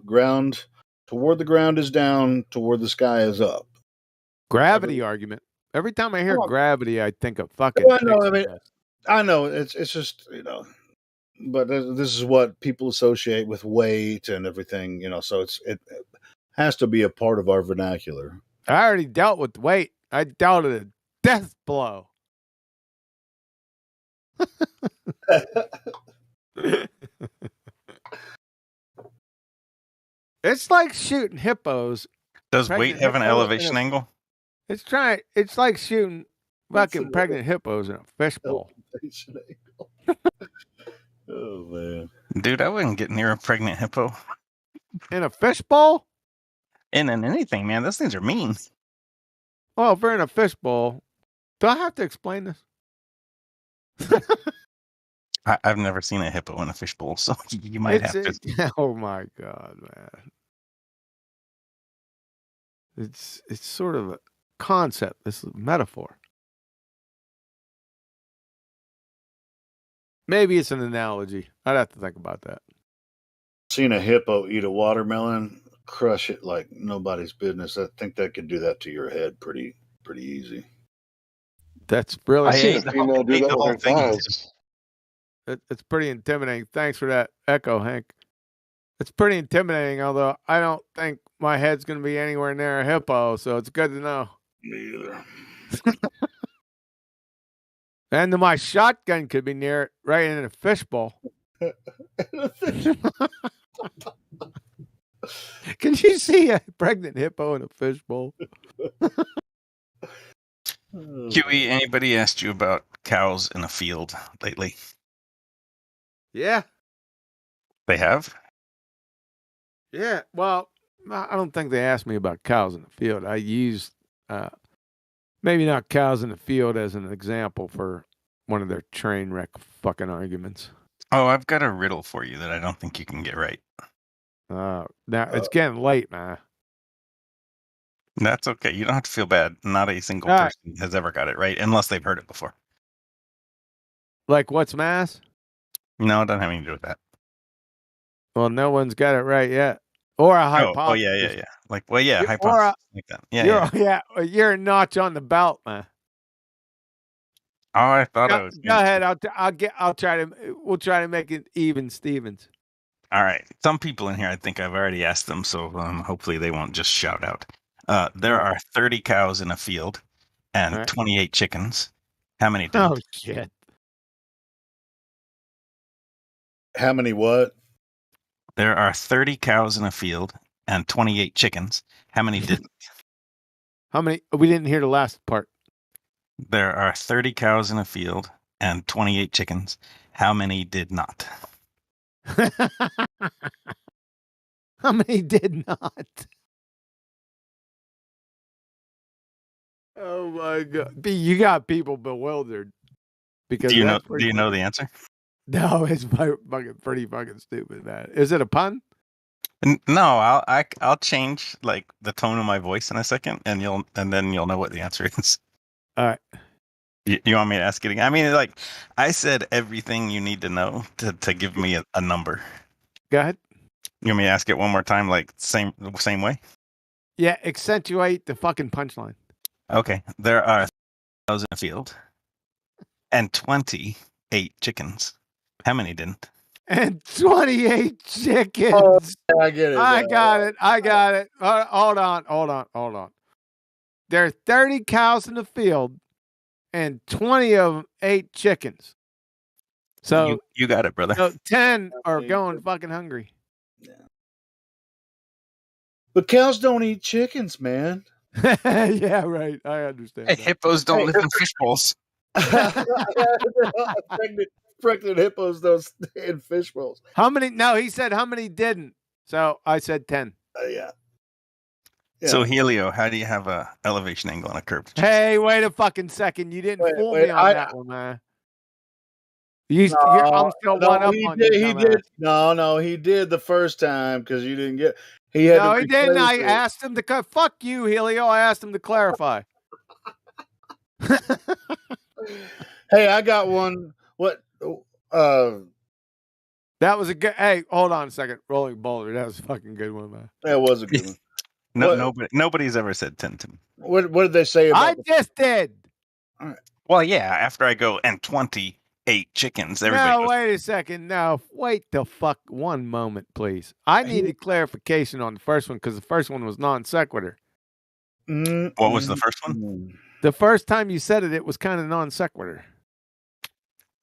Ground, toward the ground is down, toward the sky is up. Gravity argument. Every time I hear gravity, I think of fucking. Well, I know it's just but this is what people associate with weight and everything. So it has to be a part of our vernacular. I already dealt with weight. I dealt with a death blow. It's like shooting hippos. Does weight have an elevation angle? It's like shooting fucking pregnant hippos in a fishbowl. Oh man, dude, I wouldn't get near a pregnant hippo. In a fishbowl? In anything, man. Those things are mean. Well, if we're in a fishbowl, do I have to explain this? I've never seen a hippo in a fishbowl, so you might have to. Oh my god, man! It's sort of a concept. This is a metaphor. Maybe it's an analogy. I'd have to think about that. Seen a hippo eat a watermelon, crush it like nobody's business. I think that could do that to your head pretty easy. That's really. I seen a female do that with her thighs. It's pretty intimidating. Thanks for that echo, Hank. It's pretty intimidating, although I don't think my head's going to be anywhere near a hippo, so it's good to know. Me either. And my shotgun could be near it, right in a fishbowl. Can you see a pregnant hippo in a fishbowl? QE, anybody asked you about cows in a field lately? Yeah. They have? Yeah. Well, I don't think they asked me about cows in the field. I used maybe not cows in the field as an example for one of their train wreck fucking arguments. Oh, I've got a riddle for you that I don't think you can get right. Now it's getting late, man. That's okay. You don't have to feel bad. Not a single person has ever got it right, unless they've heard it before. Like what's mass? No, it doesn't have anything to do with that. Well, no one's got it right yet. Or a hypothesis. Oh yeah. Like, well, yeah, hypothesis. Like that. Yeah. You're a notch on the belt, man. Oh, I thought I was. Go ahead. We'll try to make it even, Stevens. All right. Some people in here, I think I've already asked them, so hopefully they won't just shout out. There are 30 cows in a field and 28 chickens. How many did? Oh shit! How many what? There are 30 cows in a field and 28 chickens. How many didn't? How many? We didn't hear the last part. There are 30 cows in a field and 28 chickens. How many did not? How many did not? Oh my god! You got people bewildered because Do you that's know? Do you know the answer? No, it's pretty fucking stupid, man. Is it a pun? No, I'll change like the tone of my voice in a second, and then you'll know what the answer is. All right. You want me to ask it again? I mean, like I said, everything you need to know to give me a number. Go ahead. You want me to ask it one more time, like same way? Yeah, accentuate the fucking punchline. Okay. There are cows in a field and 28 chickens. How many didn't? And 28 chickens. Oh, I get it. I got it. Hold on. There are 30 cows in the field and 20 of them ate chickens. So you got it, brother. So 10 are going fucking hungry. But cows don't eat chickens, man. Yeah, right. I understand. Hey, hippos don't live in fish bowls. Pregnant hippos don't stay in fish bowls. How many? No, he said how many didn't. So I said 10. Yeah. So Helio, how do you have a elevation angle on a curve? Hey, wait a fucking second. You didn't fool me on that one, man. I'm still one up on you. He did. No, he did the first time because you didn't get. He had. No, he didn't. I asked him to fuck you, Helio. I asked him to clarify. Hey, I got one. What? That was a good. Hey, hold on a second. Rolling Boulder. That was a fucking good one, man. That was a good one. Nobody's ever said 10 to me. What did they say about? I just did. All right. Well, yeah. After I go and 28 chickens, everybody. No, wait a second. No, wait the fuck one moment, please. I needed clarification on the first one because the first one was non sequitur. What was the first one? The first time you said it, it was kind of non sequitur.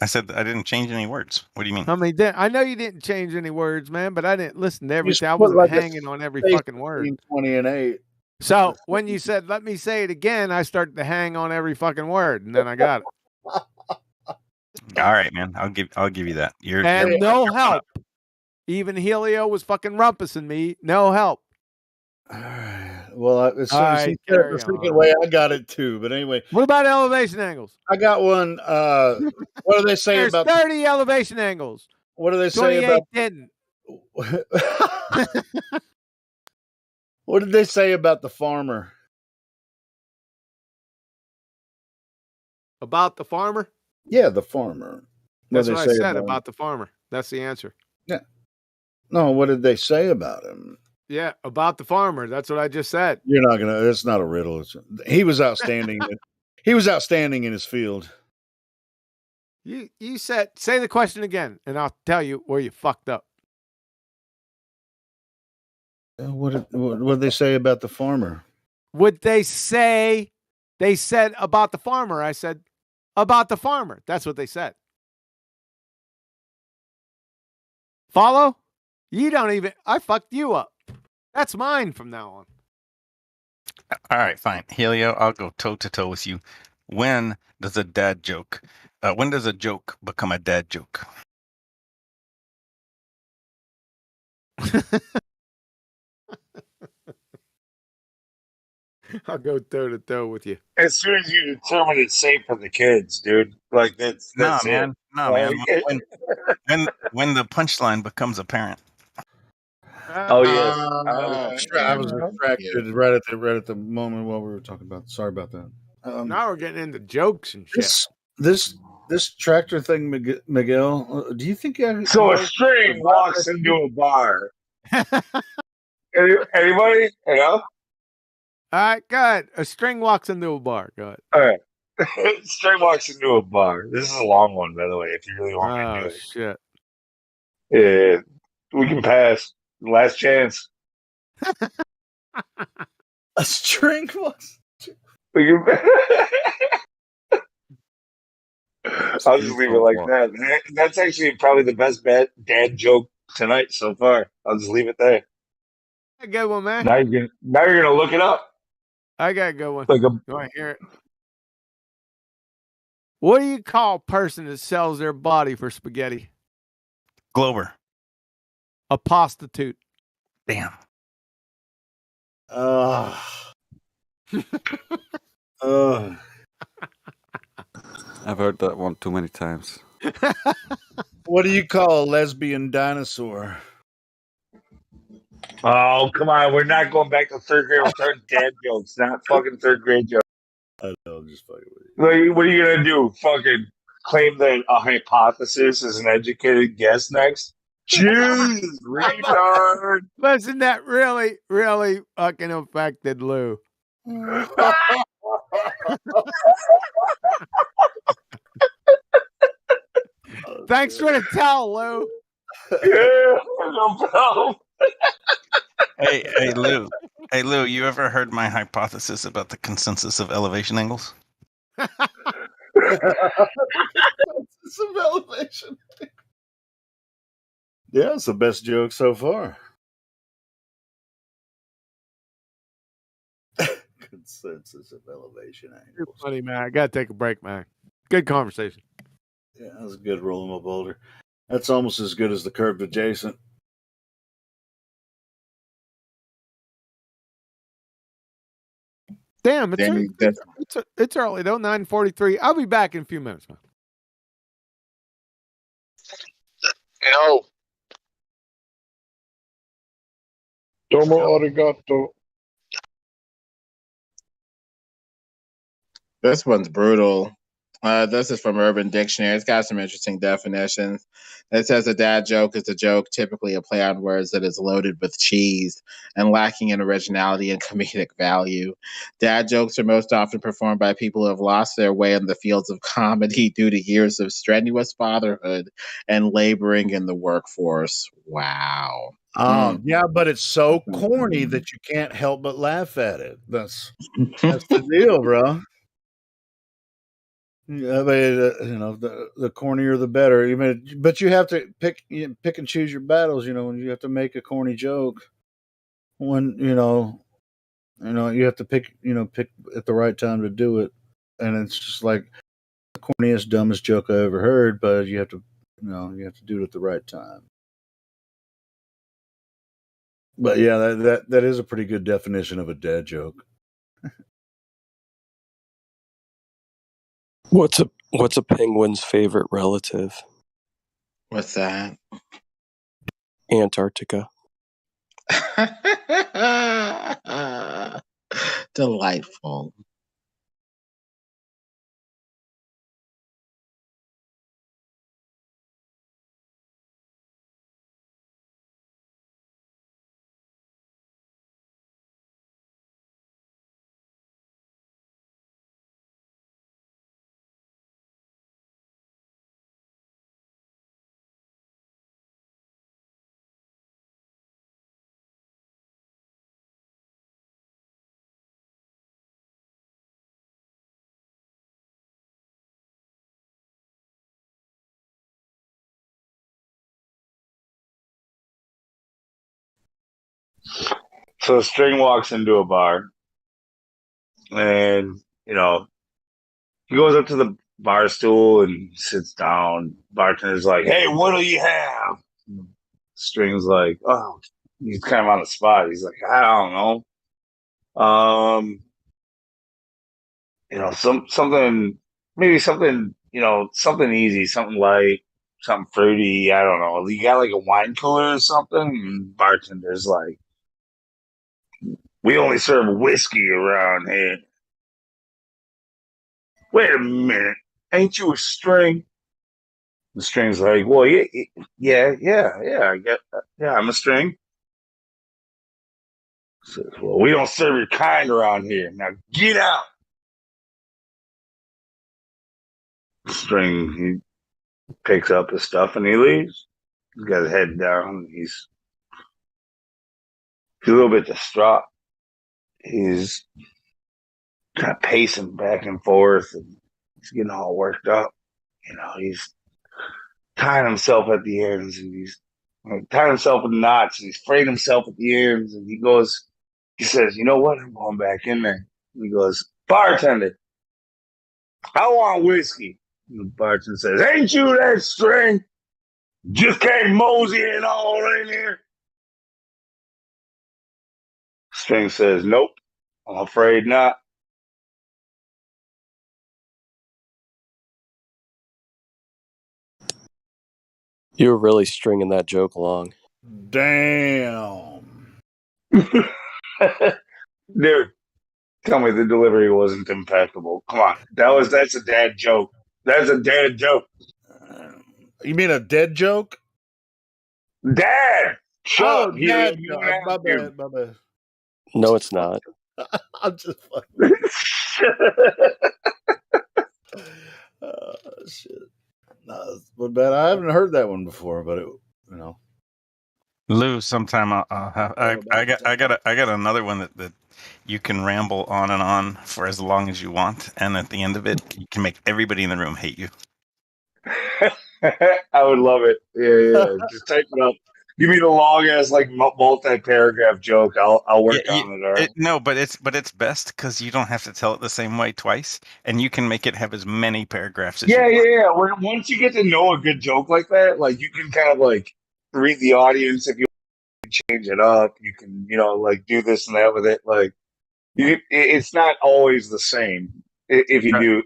I said I didn't change any words. What do you mean? How many did? I know you didn't change any words, man, but I didn't listen to everything. I wasn't hanging on every fucking word. 20 and 8. So when you said, "Let me say it again," I started to hang on every fucking word, and then I got it. All right, man. I'll give you that. You're no help. Even Helio was fucking rumpusing me. No help. Well, the second way I got it too. But anyway, what about elevation angles? I got one. What do they say There's about 30 elevation angles? What do they say about? Didn't. What did they say about the farmer? About the farmer? Yeah, the farmer. That's what I said about the farmer. That's the answer. Yeah. No, what did they say about him? Yeah, about the farmer. That's what I just said. You're not gonna. It's not a riddle. He was outstanding. He was outstanding in his field. You said say the question again, and I'll tell you where you fucked up. What did they say about the farmer? Would they say? They said about the farmer. I said about the farmer. That's what they said. Follow? You don't even. I fucked you up. That's mine from now on. All right, fine. Helio, I'll go toe to toe with you. When does a dad joke? When does a joke become a dad joke? I'll go toe to toe with you. As soon as you determine it's safe for the kids, dude. Like that's man. it. No, man. When the punchline becomes apparent. Oh yes, I was distracted right at the moment while we were talking about. Sorry about that. Now we're getting into jokes and shit. This tractor thing, Miguel. Do you think? So a string walks into a bar. Anybody? You know? All right, go ahead. A string walks into a bar. Go ahead. All right. String walks into a bar. This is a long one, by the way. If you really want me to do it. Shit. Yeah. We can pass. Last chance. A string box. We can. I'll just leave it like that. That's actually probably the best dad joke tonight so far. I'll just leave it there. A good one, man. Now you're gonna look it up. I got a good one. Like a, you want to hear it? What do you call a person that sells their body for spaghetti? Glober. A prostitute. Damn. I've heard that one too many times. What do you call a lesbian dinosaur? oh, come on. We're not going back to third grade. We're starting dad jokes, not fucking third grade jokes. I know, I'm just fucking with you. Like, what are you gonna do? Fucking claim that a hypothesis is an educated guess next? Jeez, retard. Listen, that really, really fucking affected Lou. Thanks for the towel, Lou. Yeah, no problem. Hey, Lou. Hey, Lou, you ever heard my hypothesis about the consensus of elevation angles? Some elevation. Yeah, it's the best joke so far. Consensus of elevation angles. You're funny, man. I gotta take a break, man. Good conversation. Yeah, that was a good rolling my boulder. That's almost as good as the curved adjacent. Damn, it's early though, 9:43. I'll be back in a few minutes, man. No. Domo arigato. This one's brutal. This is from Urban Dictionary. It's got some interesting definitions. It says a dad joke is a joke, typically a play on words that is loaded with cheese and lacking in originality and comedic value. Dad jokes are most often performed by people who have lost their way in the fields of comedy due to years of strenuous fatherhood and laboring in the workforce. Wow. Yeah, but it's so corny that you can't help but laugh at it. That's the deal, bro. Yeah, the cornier the better. But you have to pick and choose your battles. When you have to make a corny joke, when you have to pick at the right time to do it, and it's just like the corniest, dumbest joke I ever heard. But you have to do it at the right time. But yeah, that is a pretty good definition of a dad joke. What's a penguin's favorite relative? What's that? Antarctica. Delightful. So String walks into a bar, and he goes up to the bar stool and sits down. Bartender's like, "Hey, what'll you have?" String's like, "Oh," he's kind of on the spot. He's like, "I don't know. Something, maybe something, something easy, something light, something fruity. I don't know. You got like a wine cooler or something?" And bartender's like, "We only serve whiskey around here." "Wait a minute, ain't you a String?" The String's like, "Well, yeah, I get that. Yeah, I'm a String." Says, "Well, we don't serve your kind around here. Now get out." The String, he picks up his stuff and he leaves. He's got his head down. He's a little bit distraught. He's kind of pacing back and forth, and he's getting all worked up. He's tying himself at the ends, and he's tying himself in knots, and he's fraying himself at the ends. And he says, "You know what? I'm going back in there." And he goes, "Bartender, I want whiskey." And the bartender says, "Ain't you that string? Just came moseying all in here." String says, "Nope, I'm afraid not." You were really stringing that joke along. Damn. Dude, tell me the delivery wasn't impeccable. Come on. That's a dad joke. That's a dad joke. You mean a dead joke? Dad! Shut up, Dad. Helio. My bad. No, it's not. I'm just fucking. Shit. No, but bad. I haven't heard that one before, but Lou, sometime I'll have. I got another one that you can ramble on and on for as long as you want, and at the end of it, you can make everybody in the room hate you. I would love it. Yeah. Just type it up. Give me the long ass multi-paragraph joke. I'll work on it. All right. No, but it's best because you don't have to tell it the same way twice, and you can make it have as many paragraphs as you want. Yeah. Once you get to know a good joke like that, like you can kind of like read the audience if you change it up. You can like do this and that with it. Like it's not always the same if you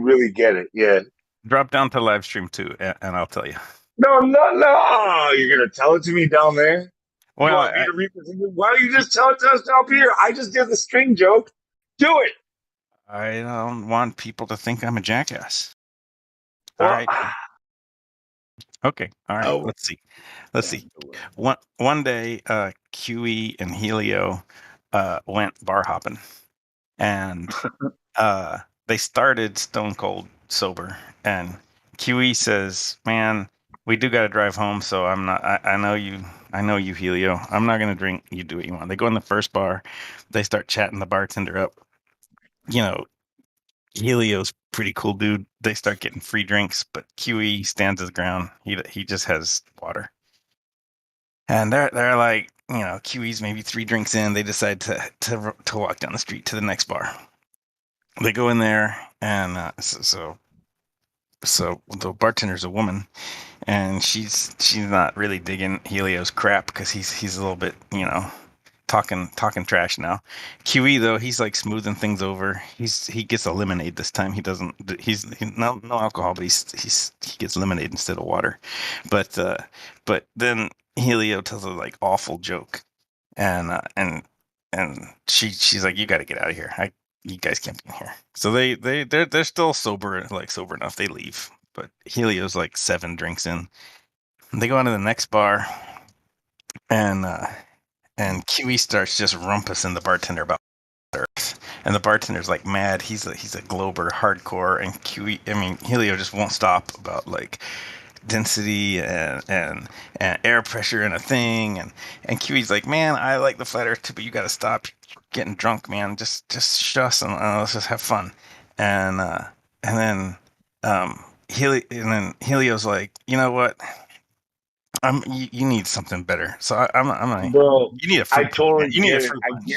really get it. Yeah. Drop down to Livestream too, and I'll tell you. No. You're gonna tell it to me down there. Well, you want me to represent it? Why don't you just tell it to us up here? I just did the string joke. Do it. I don't want people to think I'm a jackass. All right. Okay. All right. Let's see. One day, QE and Helio went bar hopping, and they started stone cold sober. And QE says, "Man, we do got to drive home, so I'm not. I know you, Helio. I'm not gonna drink. You do what you want." They go in the first bar. They start chatting the bartender up. Helio's pretty cool dude. They start getting free drinks, but QE stands his ground. He just has water. And they're like, QE's maybe 3 drinks in. They decide to walk down the street to the next bar. They go in there, and so the bartender's a woman, and she's not really digging Helio's crap because he's a little bit talking trash now. QE though, he's like smoothing things over. He gets a lemonade this time. He's no alcohol, but he gets lemonade instead of water. But then Helio tells a like awful joke, and she's like, "You got to get out of here. You guys can't be in here." So they're still sober enough. They leave, but Helio's like 7 drinks in. They go on to the next bar, and QE starts just rumpusing the bartender about Earth, and the bartender's like mad. He's a Glober hardcore, and Helio just won't stop about like density and air pressure and a thing, and QE's like, "Man, I like the flat Earth too, but you got to stop getting drunk, man. Just shush and let's just have fun." And then Helio's like, "You know what? You need something better." So I'm like, "Bro, you need a fruit I totally you need get a it. fruit punch."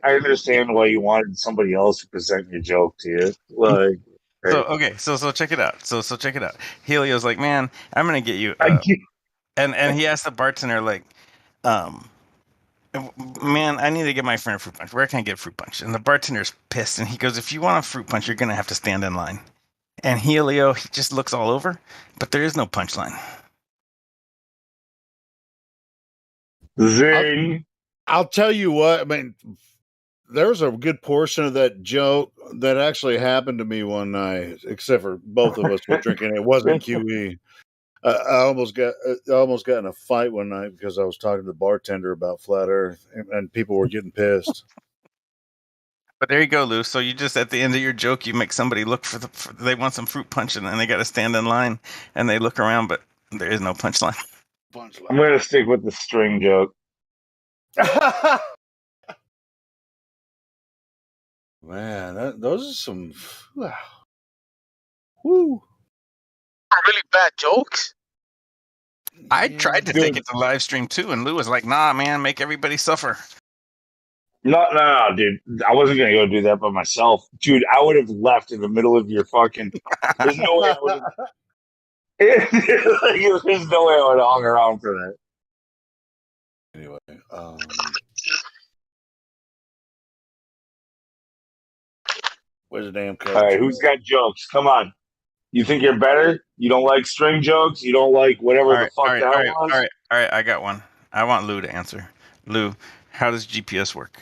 I understand why you wanted somebody else to present your joke to you. Like, So okay, so check it out. So check it out. Helio's like, "Man, I'm gonna get you." And he asked the bartender like, "Man, I need to get my friend a fruit punch. Where can I get a fruit punch?" And the bartender's pissed, and he goes, "If you want a fruit punch, you're gonna have to stand in line." And Helio, he just looks all over, but there is no punchline. Zing. I'll tell you what. I mean, there's a good portion of that joke that actually happened to me one night, except for both of us were drinking. It wasn't QE. I almost got in a fight one night because I was talking to the bartender about flat Earth, and people were getting pissed. But there you go, Lou. So you just at the end of your joke, you make somebody look they want some fruit punch, and then they got to stand in line, and they look around, but there is no punchline. Bunch I'm gonna stick with the string joke. Man, those are some. Wow. Woo. Really bad jokes. I tried to take it to live stream too, and Lou was like, "Nah, man, make everybody suffer." No, dude. I wasn't gonna go do that by myself, dude. I would have left in the middle of your fucking. There's no way I would have. There's no way I would have hung around for that. Anyway, where's the damn code? All right, who's got jokes? Come on. You think you're better? You don't like string jokes? You don't like whatever the fuck that was? All right. I got one. I want Lou to answer. Lou, how does GPS work?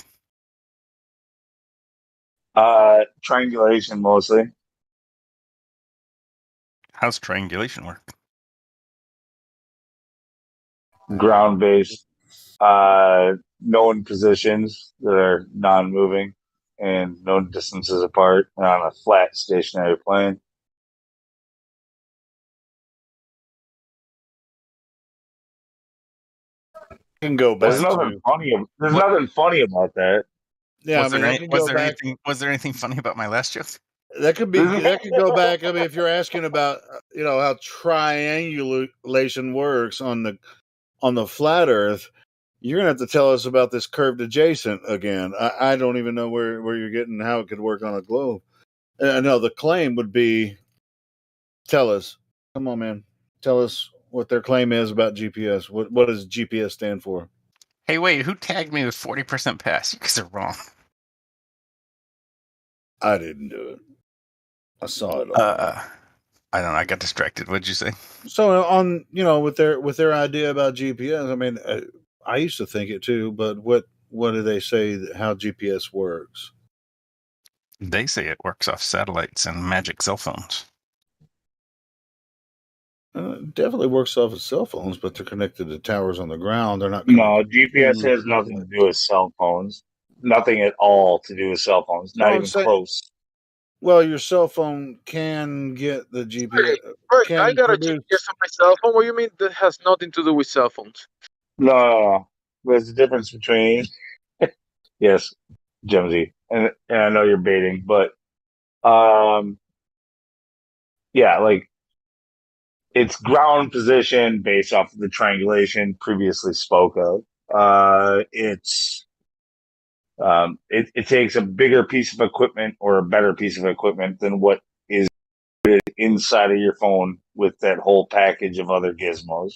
Triangulation mostly. How's triangulation work? Ground based. Known positions that are non-moving and known distances apart on a flat stationary plane. Can go back. There's nothing funny. There's nothing funny about that. Yeah, was there anything funny about my last joke? That could be. That could go back. I mean, if you're asking about, how triangulation works on the flat Earth, you're gonna have to tell us about this curved adjacent again. I don't even know where you're getting how it could work on a globe. No, the claim would be. Tell us. Come on, man. Tell us what their claim is about GPS. What does GPS stand for? Hey, wait, who tagged me with 40% pass? You guys are wrong. I didn't do it. I saw it. I don't know. I got distracted. What did you say? So on, with their idea about GPS, I mean, I used to think it too, but what do they say how GPS works? They say it works off satellites and magic cell phones. It definitely works off of cell phones, but they're connected to towers on the ground. They're not. No, GPS has nothing to do with cell phones. Nothing at all to do with cell phones. Not even close. Well, your cell phone can get the GPS. Wait, I got a GPS on my cell phone. What do you mean that has nothing to do with cell phones? No. There's a difference between. Yes, Jemsy, and I know you're baiting, but yeah, like it's ground position based off of the triangulation previously spoke of. It takes a bigger piece of equipment or a better piece of equipment than what is inside of your phone with that whole package of other gizmos.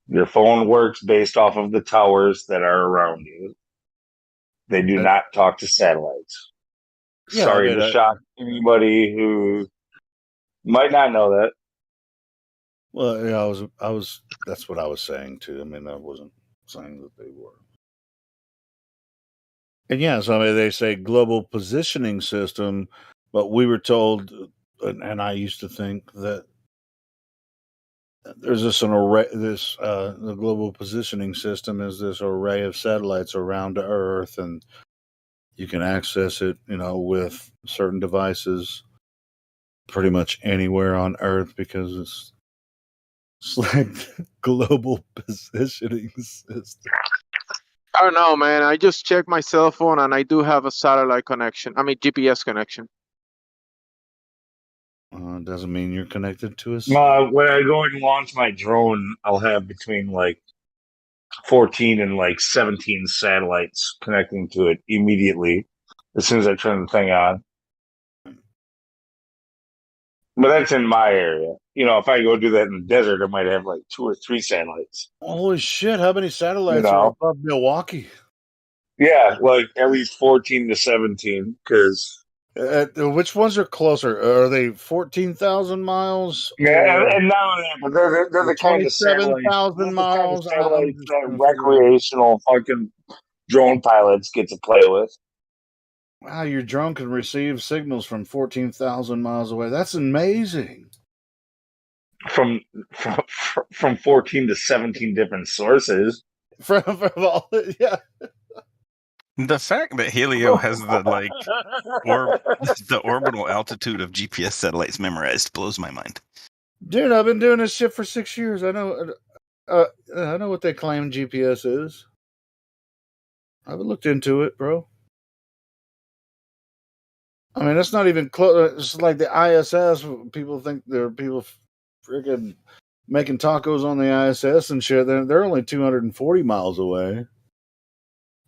Your phone works based off of the towers that are around you. They do not talk to satellites. Yeah, Sorry to shock anybody who might not know that. Well, yeah, I was. That's what I was saying too. I mean, I wasn't saying that they were. And yeah, so they say global positioning system, but we were told, and I used to think that there's an array. The global positioning system is this array of satellites around the Earth, and you can access it, with certain devices, pretty much anywhere on Earth because it's like global positioning system. I don't know, man. I just checked my cell phone and I do have a satellite connection. I mean, GPS connection. Doesn't mean you're connected to us. When I go and launch my drone, I'll have between 14 and 17 satellites connecting to it immediately as soon as I turn the thing on. But that's in my area. If I go do that in the desert, I might have 2 or 3 satellites. Holy shit! How many satellites are above Milwaukee? Yeah, at least 14 to 17. Because which ones are closer? Are they 14,000 miles? Yeah, and not only that, but they're the kind of satellites. 27,000 miles. Satellites that recreational fucking drone pilots get to play with. Wow, your drone can receive signals from 14,000 miles away. That's amazing. From 14 to 17 different sources. From all, yeah. The fact that Helio has the the orbital altitude of GPS satellites memorized blows my mind. Dude, I've been doing this shit for 6 years. I know. I know what they claim GPS is. I've looked into it, bro. I mean, it's not even close. It's like the ISS. People think there are people freaking making tacos on the ISS and shit. They're only 240 miles away.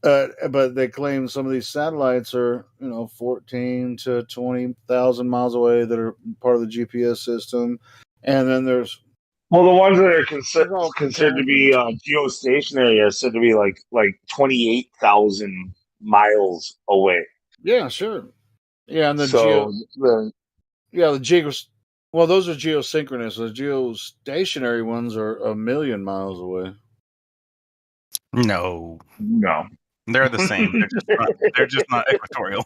But they claim some of these satellites are, 14 to 20,000 miles away that are part of the GPS system. And then there's Well, the ones that are all considered to be comparisons. geostationary are said to be like 28,000 miles away. Yeah, sure. Yeah, and the So the those are geosynchronous. The geostationary ones are 1,000,000 miles away. No, no, they're the same. They're just not equatorial.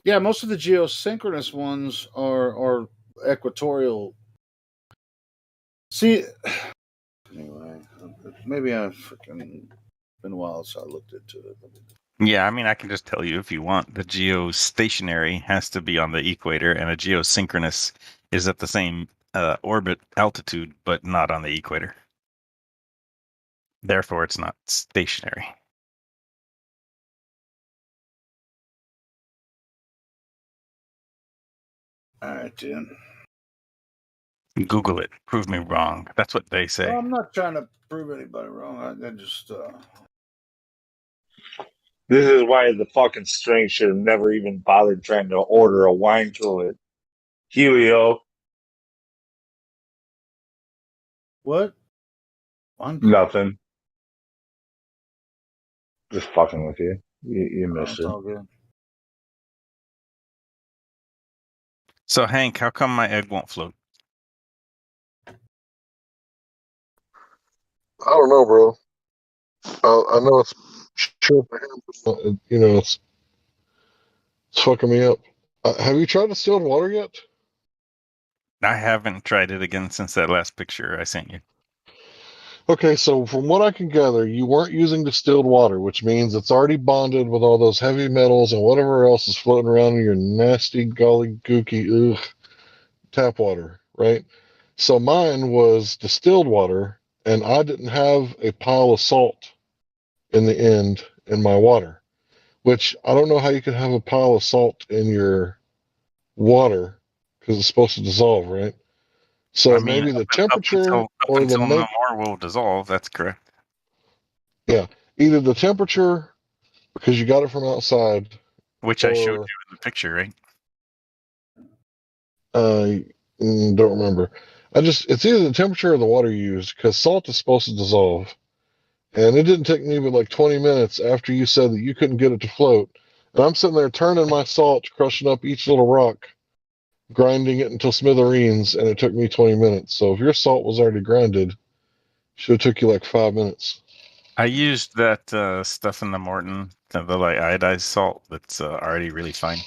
Yeah, most of the geosynchronous ones are equatorial. See, anyway, maybe I've freaking been a while since I looked into it. Yeah, I mean, I can just tell you if you want. The geostationary has to be on the equator, and a geosynchronous is at the same orbit altitude, but not on the equator. Therefore, it's not stationary. All right, then. Google it. Prove me wrong. That's what they say. Well, I'm not trying to prove anybody wrong. I just. this is why the fucking string should have never even bothered trying to order a wine cooler. Helio. What? Nothing. Just fucking with you. You missed it. All good. So, Hank, how come my egg won't float? I don't know, bro. I know it's sure for him, but, it's fucking me up. Have you tried distilled water yet? I haven't tried it again since that last picture I sent you. Okay, so from what I can gather, you weren't using distilled water, which means it's already bonded with all those heavy metals and whatever else is floating around in your nasty, golly, gooky, tap water, right? So mine was distilled water, and I didn't have a pile of salt in the end in my water, which I don't know how you could have a pile of salt in your water because it's supposed to dissolve, right? So I mean, maybe the temperature up or the until no make, more will dissolve. That's correct. yeah, either the temperature because you got it from outside, Which I showed you or in the picture, right? don't remember. It's either the temperature or the water you use because salt is supposed to dissolve. And it didn't take me but like 20 minutes after you said that you couldn't get it to float. And I'm sitting there turning my salt, crushing up each little rock, grinding it until smithereens, and it took me 20 minutes. So if your salt was already grinded, should have took you like 5 minutes. I used that stuff in the Morton, the like iodized salt that's already really fine.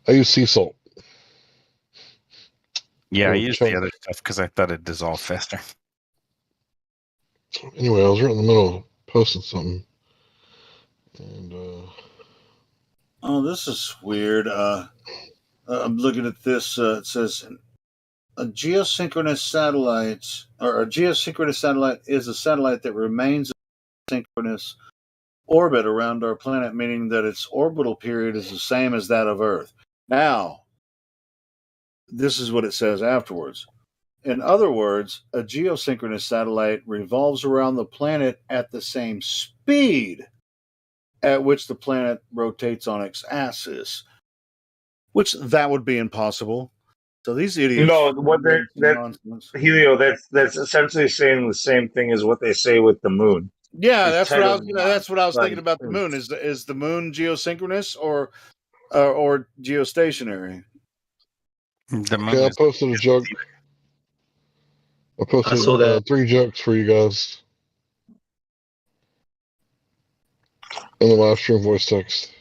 I use sea salt. Yeah, I Little used chunk. the other stuff because I thought it'd dissolve faster. Anyway, I was right in the middle of posting something. And Oh, this is weird. I'm looking at this. It says a geosynchronous satellite, or a geosynchronous satellite is a satellite that remains in synchronous orbit around our planet, meaning that its orbital period is the same as that of Earth. Now, this is what it says afterwards. In other words, a geosynchronous satellite revolves around the planet at the same speed at which the planet rotates on its axis, which that would be impossible. So these idiots. No, what nonsense. Helio, that's essentially saying the same thing as what they say with the moon. Yeah, It's that's what I was like, thinking about the moon. Is the moon geosynchronous or geostationary? The moon okay, I is posted a joke. I posted saw that. 3 jokes for you guys in the live stream voice text.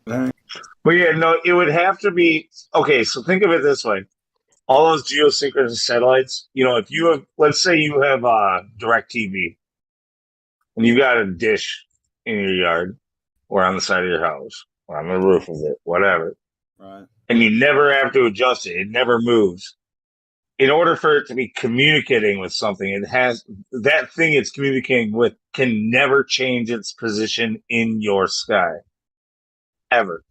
But yeah, no, it would have to be okay. So think of it this way: all those geosynchronous satellites, if you have, let's say you have direct TV and you've got a dish in your yard or on the side of your house or on the roof of it, whatever, Right. and you never have to adjust it, it never moves. In order for it to be communicating with something, it has that thing it's communicating with can never change its position in your sky. Ever.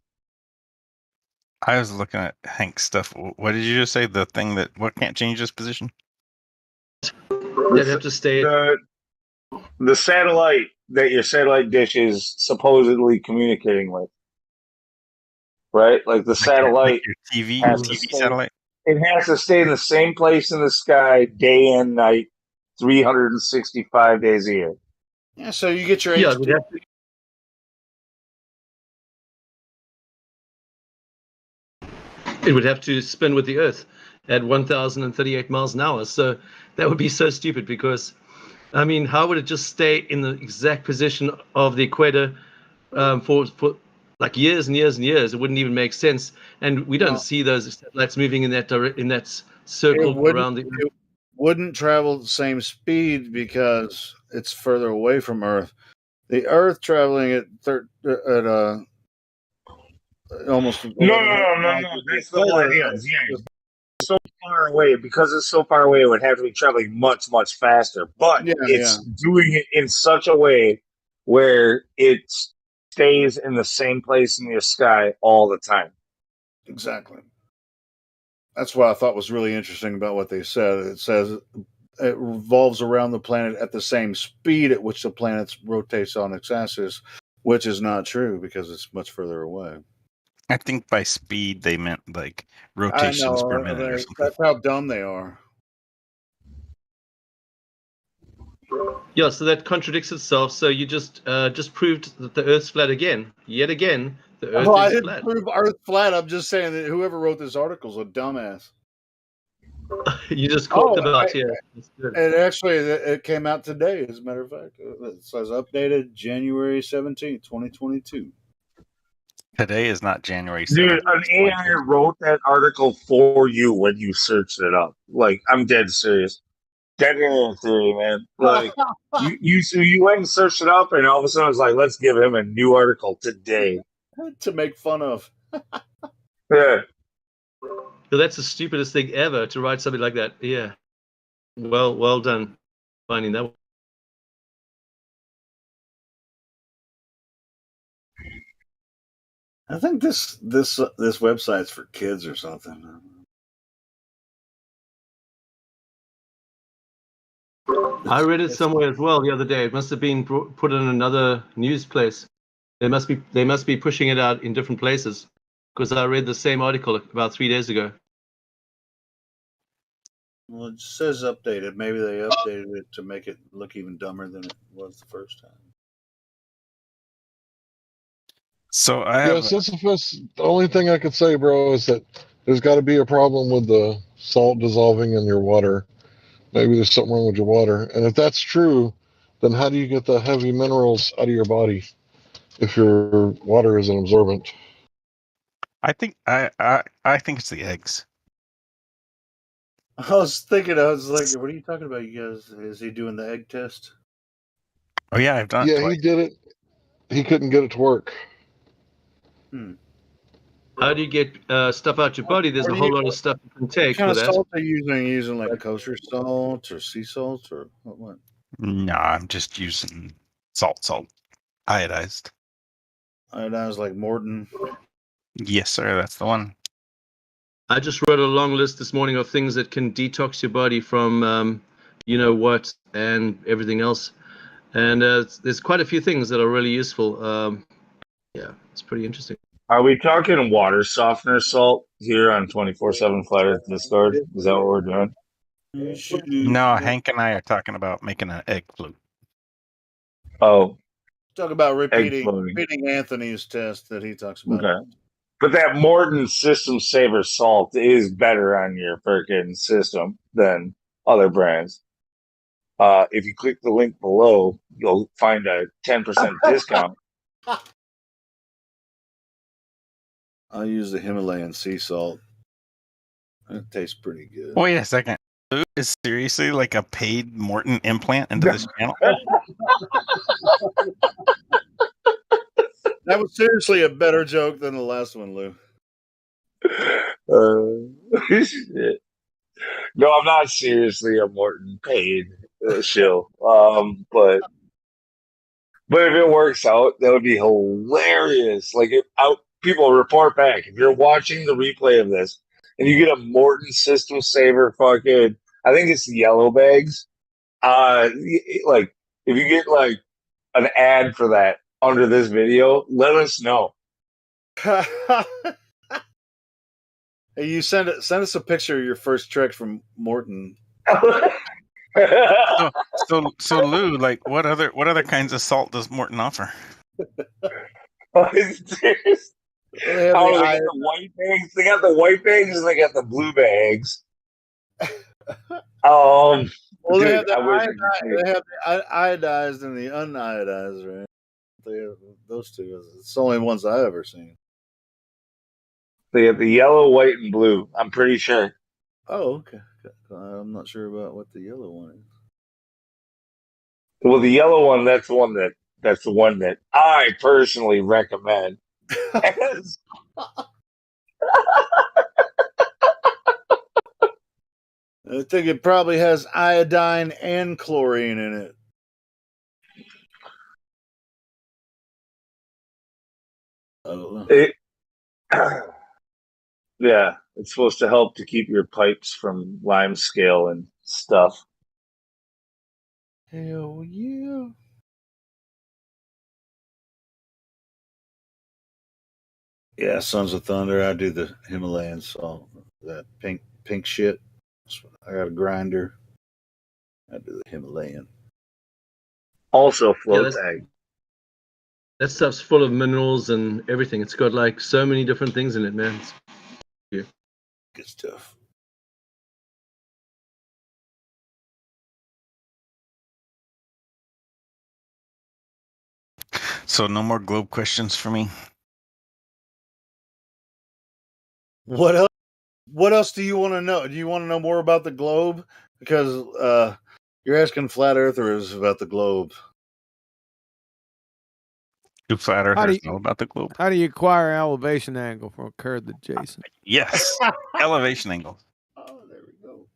I was looking at Hank's stuff. What did you just say? The thing what can't change its position? They'd have to stay. The satellite that your satellite dish is supposedly communicating with, right? Like the satellite, your TV, has to TV stay, satellite. it has to stay in the same place in the sky day and night, 365 days a year. Yeah, so you get your Yeah, HD. it would have to spin with the Earth at 1,038 miles an hour. So that would be so stupid because, I mean, how would it just stay in the exact position of the equator for like years and years and years? It wouldn't even make sense. And we don't see those satellites moving in that circle around the Earth. It wouldn't travel at the same speed because it's further away from Earth. The Earth traveling at almost No. That's the whole idea. Yeah, so far away because it's so far away. It would have to be traveling much, much faster. But it's doing it in such a way where it stays in the same place in your sky all the time. Exactly. That's what I thought was really interesting about what they said. It says it revolves around the planet at the same speed at which the planet rotates on its axis, which is not true because it's much further away. I think by speed they meant like rotations per minute or something. That's how dumb they are. Yeah, so that contradicts itself. So you just proved that the Earth's flat again. Yet again, the Earth I is didn't flat. prove Earth flat. I'm just saying that whoever wrote this article is a dumbass. You just called about here. And actually, it came out today, as a matter of fact. It says updated January 17th, 2022. Today is not January 7th. Dude, an AI wrote that article for you when you searched it up. Like, I'm dead serious. Dead serious, man. Like, you went and searched it up, and all of a sudden it's like, let's give him a new article today. To make fun of. Yeah. So that's the stupidest thing ever to write something like that. Yeah. Well done finding that one. I think this website's for kids or something. I read it somewhere as well the other day. It must have been put in another news place. They must be pushing it out in different places because I read the same article about 3 days ago. Well, it says updated. Maybe they updated it to make it look even dumber than it was the first time. So I have Sisyphus, the only thing I could say, bro, is that there's got to be a problem with the salt dissolving in your water. Maybe there's something wrong with your water. And if that's true, then how do you get the heavy minerals out of your body if your water isn't absorbent? I think it's the eggs. I was like, what are you talking about? You guys, is he doing the egg test? Oh yeah, I've done it twice. He did it. He couldn't get it to work. How do you get stuff out your body? There's a whole lot of stuff you can take. What kind for of that. salt are you using? Using like kosher salt or sea salt or what? No, I'm just using salt, iodized. Iodized like Morton. Yes, sir. That's the one. I just wrote a long list this morning of things that can detox your body from, you know what, and everything else. And there's quite a few things that are really useful. Yeah, it's pretty interesting. Are we talking water softener salt here on 24/7 Flat Earth Discord? Is that what we're doing? No, Hank and I are talking about making an egg flute. Oh. Talk about repeating Anthony's test that he talks about. Okay. But that Morton System Saver salt is better on your freaking system than other brands. If you click the link below, you'll find a 10% discount. I use the Himalayan sea salt. It tastes pretty good. Wait a second. Lou is seriously like a paid Morton implant into this channel? That was seriously a better joke than the last one, Lou. Shit. No, I'm not seriously a Morton paid shill. But if it works out, that would be hilarious. Like if out people report back if you're watching the replay of this and you get a Morton System Saver fucking, I think it's the yellow bags. Like if you get like an ad for that under this video, let us know. Hey, you send us a picture of your first trek from Morton. So Lou, like what other kinds of salt does Morton offer? They got the white bags. They got the white bags and they got the blue bags. Well, dude, they have the I wish I could they have the iodized and the uniodized, right? They have those two. It's the only ones I've ever seen. They have the yellow, white, and blue. I'm pretty sure. Oh, okay. I'm not sure about what the yellow one is. Well, the yellow one, that's the one that I personally recommend. I think it probably has iodine and chlorine in it. Yeah, it's supposed to help to keep your pipes from lime scale and stuff. Hell yeah. Yeah, Sons of Thunder. I do the Himalayan salt. That pink shit. I got a grinder. I do the Himalayan. Also, flow Yeah, tag. That stuff's full of minerals and everything. It's got like so many different things in it, man. Good stuff. So no more globe questions for me. What else? What else do you want to know? Do you want to know more about the globe? Because you're asking flat earthers about the globe. Do flat earthers know about the globe? How do you acquire elevation angle from a curve adjacent? Yes, elevation angle. Oh, there we go.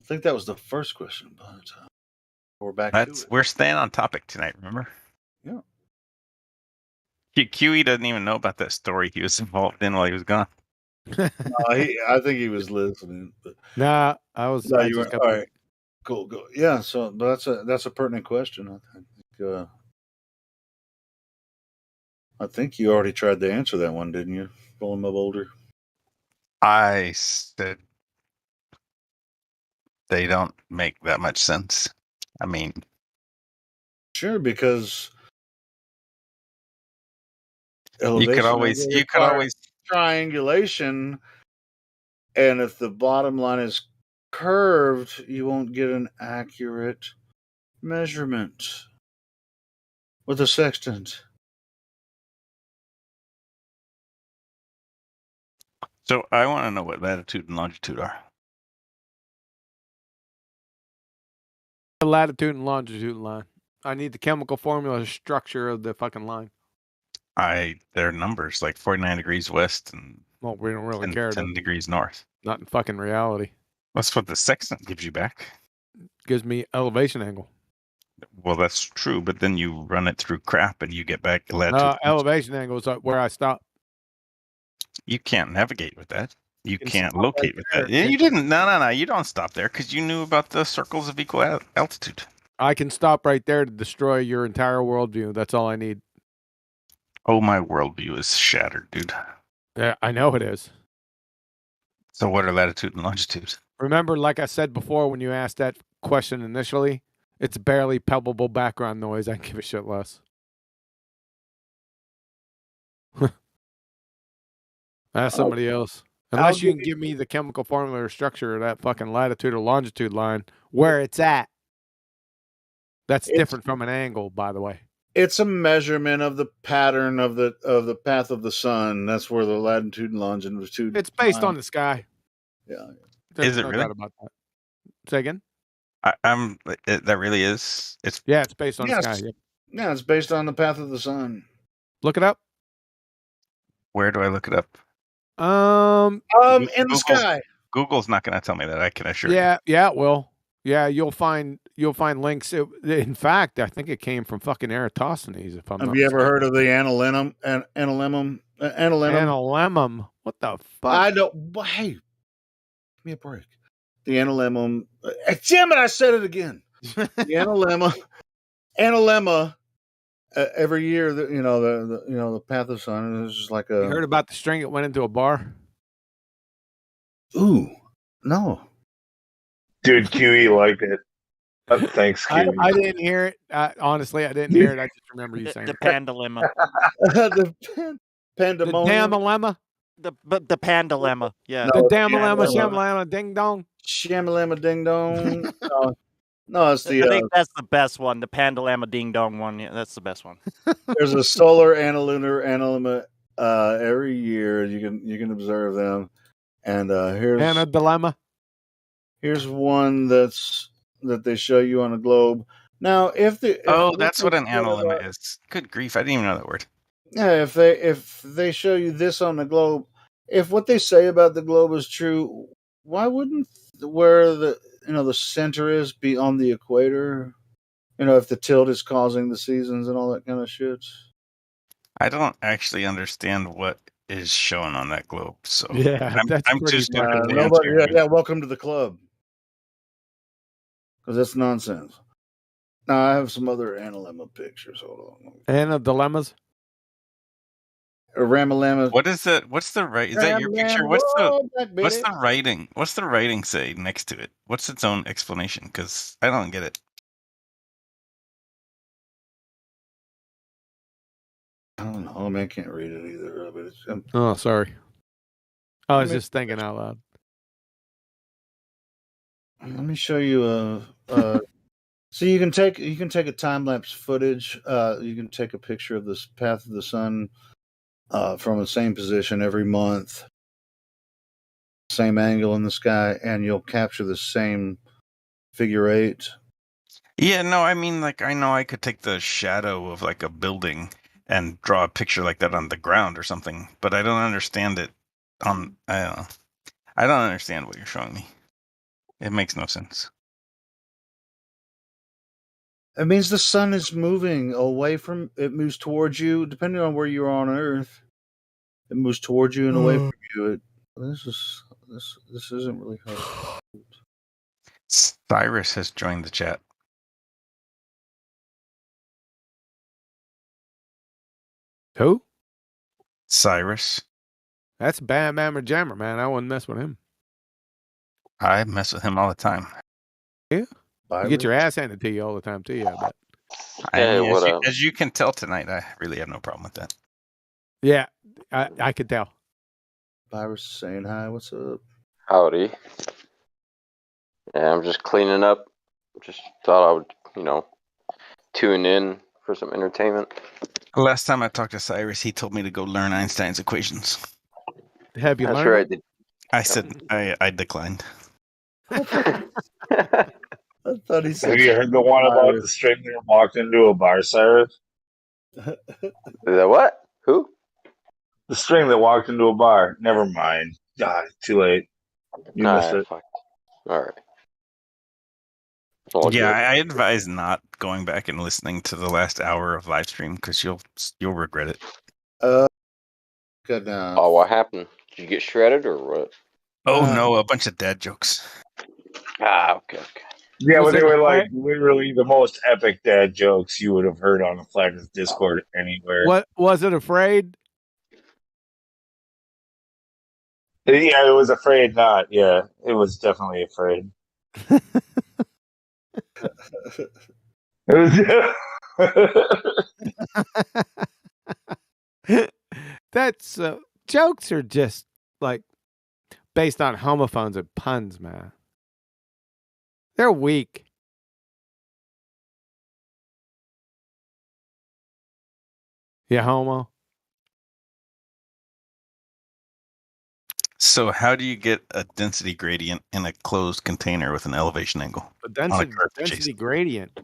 I think that was the first question, but we're back to it. We're staying on topic tonight. Remember? Yeah. QE doesn't even know about that story he was involved in while he was gone. I think he was listening. But Nah, I was. no, I you just were got all right. Cool. Yeah. So that's a pertinent question. I think you already tried to answer that one, didn't you, Rolling My Boulder? I said they don't make that much sense. I mean, sure, because you could always triangulation, and if the bottom line is curved, you won't get an accurate measurement with a sextant. So I want to know what latitude and longitude are. The latitude and longitude line. I need the chemical formula structure of the fucking line. Their numbers like 49 degrees west and well, we don't really 10, care. 10 degrees north. Not in fucking reality. That's what the sextant gives you back. Gives me elevation angle. Well, that's true, but then you run it through crap and you get back latitude. Elevation angle is where I stop. You can't navigate with that. You can't locate with that. You didn't. No. You don't stop there because you knew about the circles of equal altitude. I can stop right there to destroy your entire worldview. That's all I need. Oh, my worldview is shattered, dude. Yeah, I know it is. So what are latitude and longitude? Remember, like I said before, when you asked that question initially, it's barely palpable background noise. I give a shit less. Ask somebody else. Unless you can give me the chemical formula or structure of that fucking latitude or longitude line where it's at. That's different from an angle, by the way. It's a measurement of the pattern of the path of the sun. That's where the latitude and longitude. It's based on the sky. Yeah. There's Is it no really? doubt about that. Say again? That really is. It's Yeah, it's based on the Yes. sky. Yeah. Yeah, it's based on the path of the sun. Look it up. Where do I look it up? In the sky. Google's not going to tell me that. I can assure you. Yeah, it will. Yeah, you'll find links. In fact, I think it came from fucking Eratosthenes. If I'm Have not you ever mistaken. heard of the analemma? Analemma. What the fuck? I don't. But hey, give me a break. The analemma. Damn it! I said it again. The analemma. Every year, the path of the sun is just like a. You heard about the string that went into a bar? Ooh, no. Dude, QE liked it. Thanks, I QE. didn't hear it. Honestly, I didn't hear it. I just remember you saying The it. pandalemma. The The pandemonium. damalemma. The pandalemma. Yeah. The No, damalemma, pandemonium. shamalama, ding dong. Shamalama ding dong. No, it's I think that's the best one. The pandalemma ding dong one. Yeah, that's the best one. there's a solar and a lunar analemma every year. You can observe them, and And a dilemma. here's one that they show you on a globe. Now, if that's what an analemma is. Good grief! I didn't even know that word. Yeah, if they show you this on the globe, if what they say about the globe is true, why wouldn't where the center is be on the equator? If the tilt is causing the seasons and all that kind of shit. I don't actually understand what is shown on that globe. So Yeah, that's I'm pretty too stupid fucking to weird. answer. Yeah, welcome to the club. Because that's nonsense. Now I have some other analemma pictures. Hold on. And a dilemmas. Ramalama. What is that? What's the right? Is that your picture? What's the writing? What's the writing say next to it? What's its own explanation? Because I don't get it. I don't know. I mean, I can't read it either. But it's, Oh, sorry. I was just thinking out loud. Let me show you so you can take a time lapse footage. You can take a picture of this path of the sun from the same position every month, same angle in the sky, and you'll capture the same figure eight. Yeah, no, I mean, like, I know I could take the shadow of like a building and draw a picture like that on the ground or something, but I don't understand it. I don't know. I don't understand what you're showing me. It makes no sense. It means the sun is moving away from. It moves towards you, depending on where you are on Earth. It moves towards you and away from you. This isn't really hard. Cyrus has joined the chat. Who? Cyrus. That's Bam Mammer Jammer, man. I wouldn't mess with him. I mess with him all the time. Yeah. You get your ass handed to you all the time, too. Yeah, but I mean, as you can tell tonight, I really have no problem with that. yeah, I could tell. Virus saying hi. What's up? Howdy. Yeah, I'm just cleaning up. Just thought I would, tune in for some entertainment. Last time I talked to Cyrus, he told me to go learn Einstein's equations. Have you That's learned right. it? I said I declined. I thought he said. Have you heard the one about the string that walked into a bar, Cyrus? The what? Who? The string that walked into a bar. Never mind. God, too late. You missed it. Fuck. All right. Yeah, I advise not going back and listening to the last hour of live stream because you'll regret it. Good now. Oh, what happened? Did you get shredded or what? Oh no, a bunch of dad jokes. Okay. Yeah, well, they were like literally the most epic dad jokes you would have heard on a Flaggers Discord anywhere. What was it? Afraid? Yeah, it was afraid not. Yeah, it was definitely afraid. That's jokes are just like based on homophones and puns, man. They're weak. Yeah, homo. So how do you get a density gradient in a closed container with an elevation angle? A density gradient.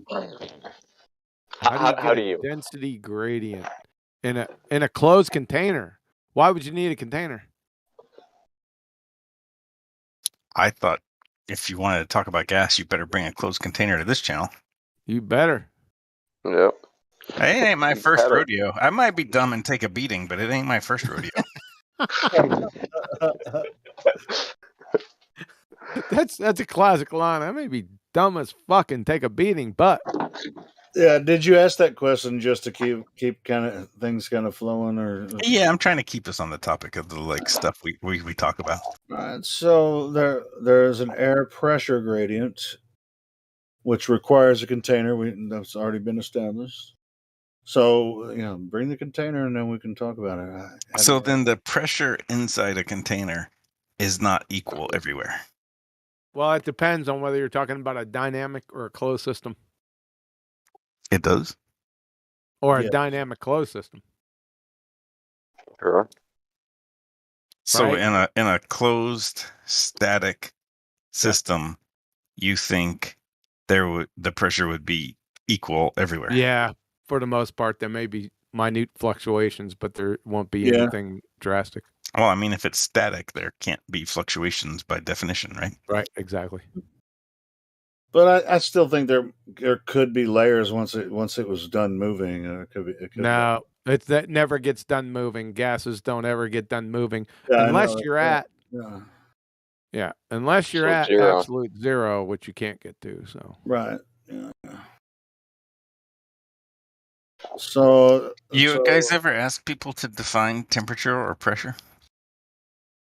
How do you? Density gradient in a closed container? Why would you need a container? I thought if you wanted to talk about gas, you better bring a closed container to this channel. You better. Yep. It ain't my first Better. rodeo. I might be dumb and take a beating, but it ain't my first rodeo. That's a classic line. I may be dumb as fuck and take a beating, but Yeah, did you ask that question just to keep kind of things kind of flowing, or? Yeah, I'm trying to keep us on the topic of the like stuff we talk about. Right. So there's an air pressure gradient, which requires a container. That's already been established. So bring the container and then we can talk about it. So then the pressure inside a container is not equal everywhere. well, it depends on whether you're talking about a dynamic or a closed system, It does. or a dynamic closed system. Sure. So Right. in a closed static system, you think the pressure would be equal everywhere. Yeah, for the most part, there may be minute fluctuations, but there won't be anything drastic. Well, I mean, if it's static, there can't be fluctuations by definition, right? Right, exactly. But I still think there could be layers once it was done moving. It could No, that never gets done moving. Gases don't ever get done moving Yeah, unless I know, you're yeah, at unless you're So at zero. absolute zero, which you can't get to. So right. Yeah. So You guys ever ask people to define temperature or pressure?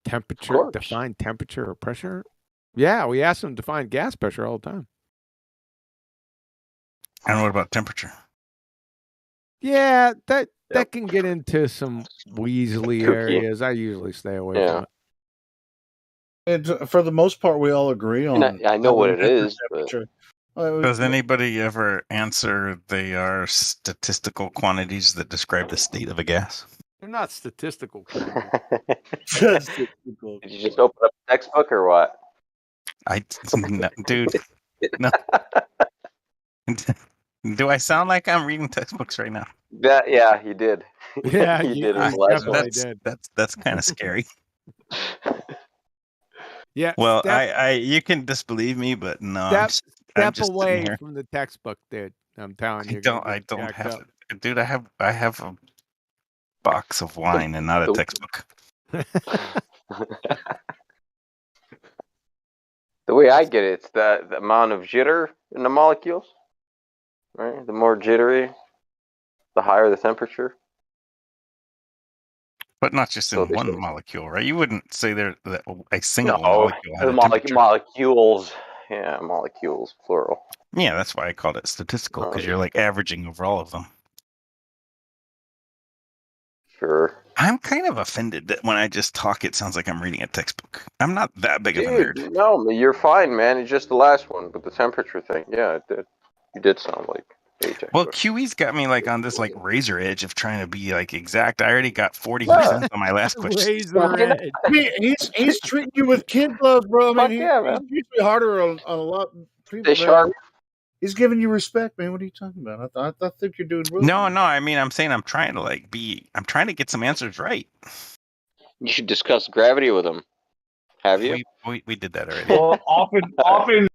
define temperature or pressure? Yeah, we ask them to define gas pressure all the time. And what about temperature? Yeah, that can get into some Weasley Kooky. areas. I usually stay away from it. And for the most part, we all agree on. I know what it is, but Does anybody ever answer they are statistical quantities that describe the state of a gas? They're not statistical. Did you just open up a textbook or what? No, dude. No. Do I sound like I'm reading textbooks right now? Yeah, you did. Yeah, you did. you definitely did. That's kind of scary. Yeah. Well, you can disbelieve me, but no, I'm Step just away sitting here. from the textbook, dude. I'm telling you. I don't have it. Dude, I have a box of wine and not a textbook. The way I get it, it's the amount of jitter in the molecules. Right? The more jittery, the higher the temperature. But not just in one molecule, right? You wouldn't say that a single molecule had the molecules. Yeah, molecules, plural. Yeah, that's why I called it statistical, because you're like averaging over all of them. Sure. I'm kind of offended that when I just talk, it sounds like I'm reading a textbook. I'm not that big of a nerd. No, you're fine, man. It's just the last one, but the temperature thing. Yeah, it did. You did sound like a textbook. Well, QE's got me like on this like razor edge of trying to be like exact. I already got 40% on my last question. Razor edge. He's treating you with kid gloves, bro. I mean, man. he's usually harder on a lot of people. They sharp. He's giving you respect, man. What are you talking about? I think you're doing really No. I mean, I'm saying I'm trying to get some answers right. You should discuss gravity with him. Have you? We did that already. Well, often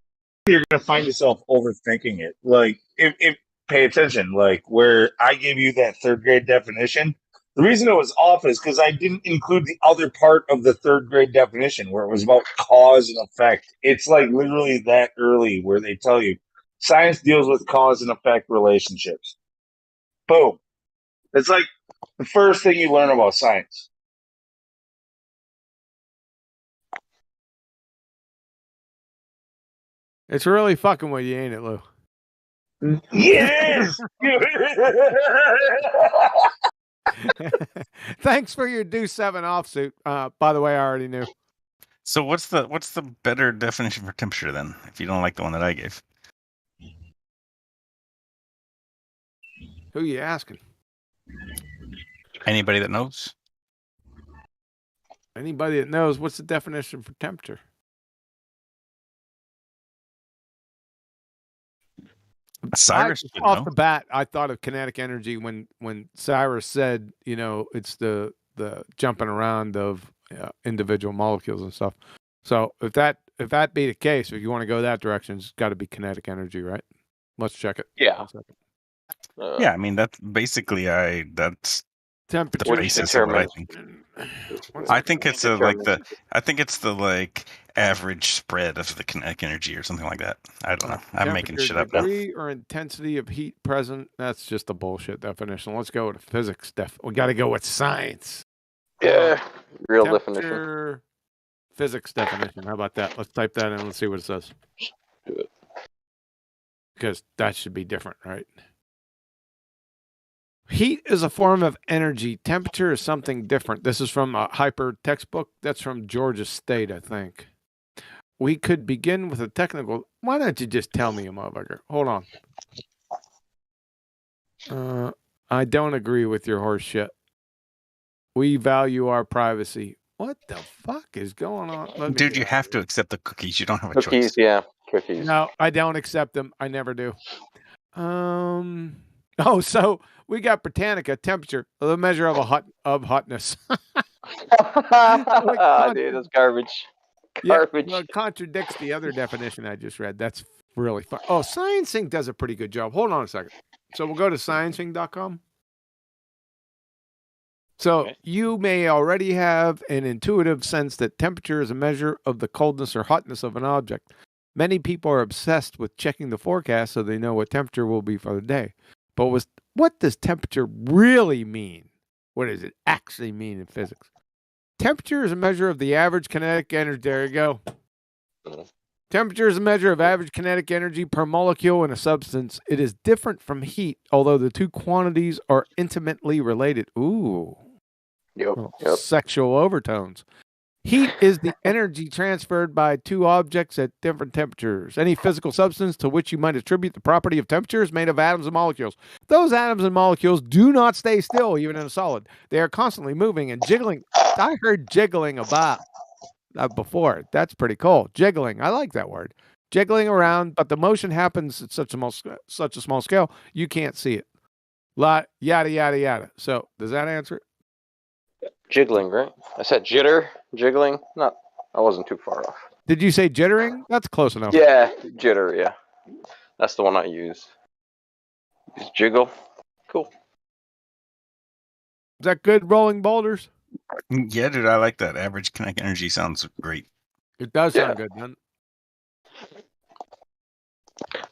you're gonna find yourself overthinking it. Like, if pay attention, like where I gave you that third grade definition. The reason it was off is because I didn't include the other part of the third grade definition where it was about cause and effect. It's like literally that early where they tell you science deals with cause and effect relationships. Boom. It's like the first thing you learn about science. It's really fucking with you, ain't it, Lou? Yes. Thanks for your Deuce 7 offsuit. By the way, I already knew. So what's the better definition for temperature then? If you don't like the one that I gave, who you asking? Anybody that knows? Anybody that knows, what's the definition for temperature? Cyrus should Off know. the bat, I thought of kinetic energy when Cyrus said, it's the jumping around of individual molecules and stuff. So if that be the case, if you want to go that direction, it's got to be kinetic energy, right? Let's check it. Yeah. 1 second. Yeah, I mean that's basically that's temperature. the basis of what I think. I think it's I think it's the like average spread of the kinetic energy or something like that. I don't know. I'm making shit up now. Degree or intensity of heat present. That's just a bullshit definition. Let's go with physics stuff. We got to go with science. Yeah, real definition. Physics definition. How about that? Let's type that in and let's see what it says. Do it. Because that should be different, right? Heat is a form of energy. Temperature is something different. This is from a hyper textbook. That's from Georgia State, I think. We could begin with a technical. Why don't you just tell me, motherfucker? Hold on. I don't agree with your horse shit. We value our privacy. What the fuck is going on? Dude, you have to accept the cookies. You don't have a Cookies, choice. yeah, cookies. No, I don't accept them. I never do. Oh, so we got Britannica temperature, the measure of hotness. Dude, that's garbage. Garbage. Yeah, well, it contradicts the other definition I just read. That's really fun. Oh, ScienceInc does a pretty good job. Hold on a second. So we'll go to scienceinc.com. So you may already have an intuitive sense that temperature is a measure of the coldness or hotness of an object. Many people are obsessed with checking the forecast so they know what temperature will be for the day. But what does temperature really mean? What does it actually mean in physics? Temperature is a measure of the average kinetic energy. There you go. Temperature is a measure of average kinetic energy per molecule in a substance. It is different from heat, although the two quantities are intimately related. Ooh. Yep. Sexual overtones. Heat is the energy transferred by two objects at different temperatures. Any physical substance to which you might attribute the property of temperature is made of atoms and molecules. Those atoms and molecules do not stay still, even in a solid. They are constantly moving and jiggling. I heard jiggling about before. That's pretty cool. Jiggling. I like that word. Jiggling around, but the motion happens at such a small scale, you can't see it. Yada, yada, yada. So, does that answer it? Jiggling, right? I said jiggling. I wasn't too far off. Did you say jittering? That's close enough. Yeah, jitter, yeah. That's the one I use. Use jiggle. Cool. Is that good, Rolling Boulders? Yeah, dude, I like that. Average kinetic energy sounds great. It does sound good, man.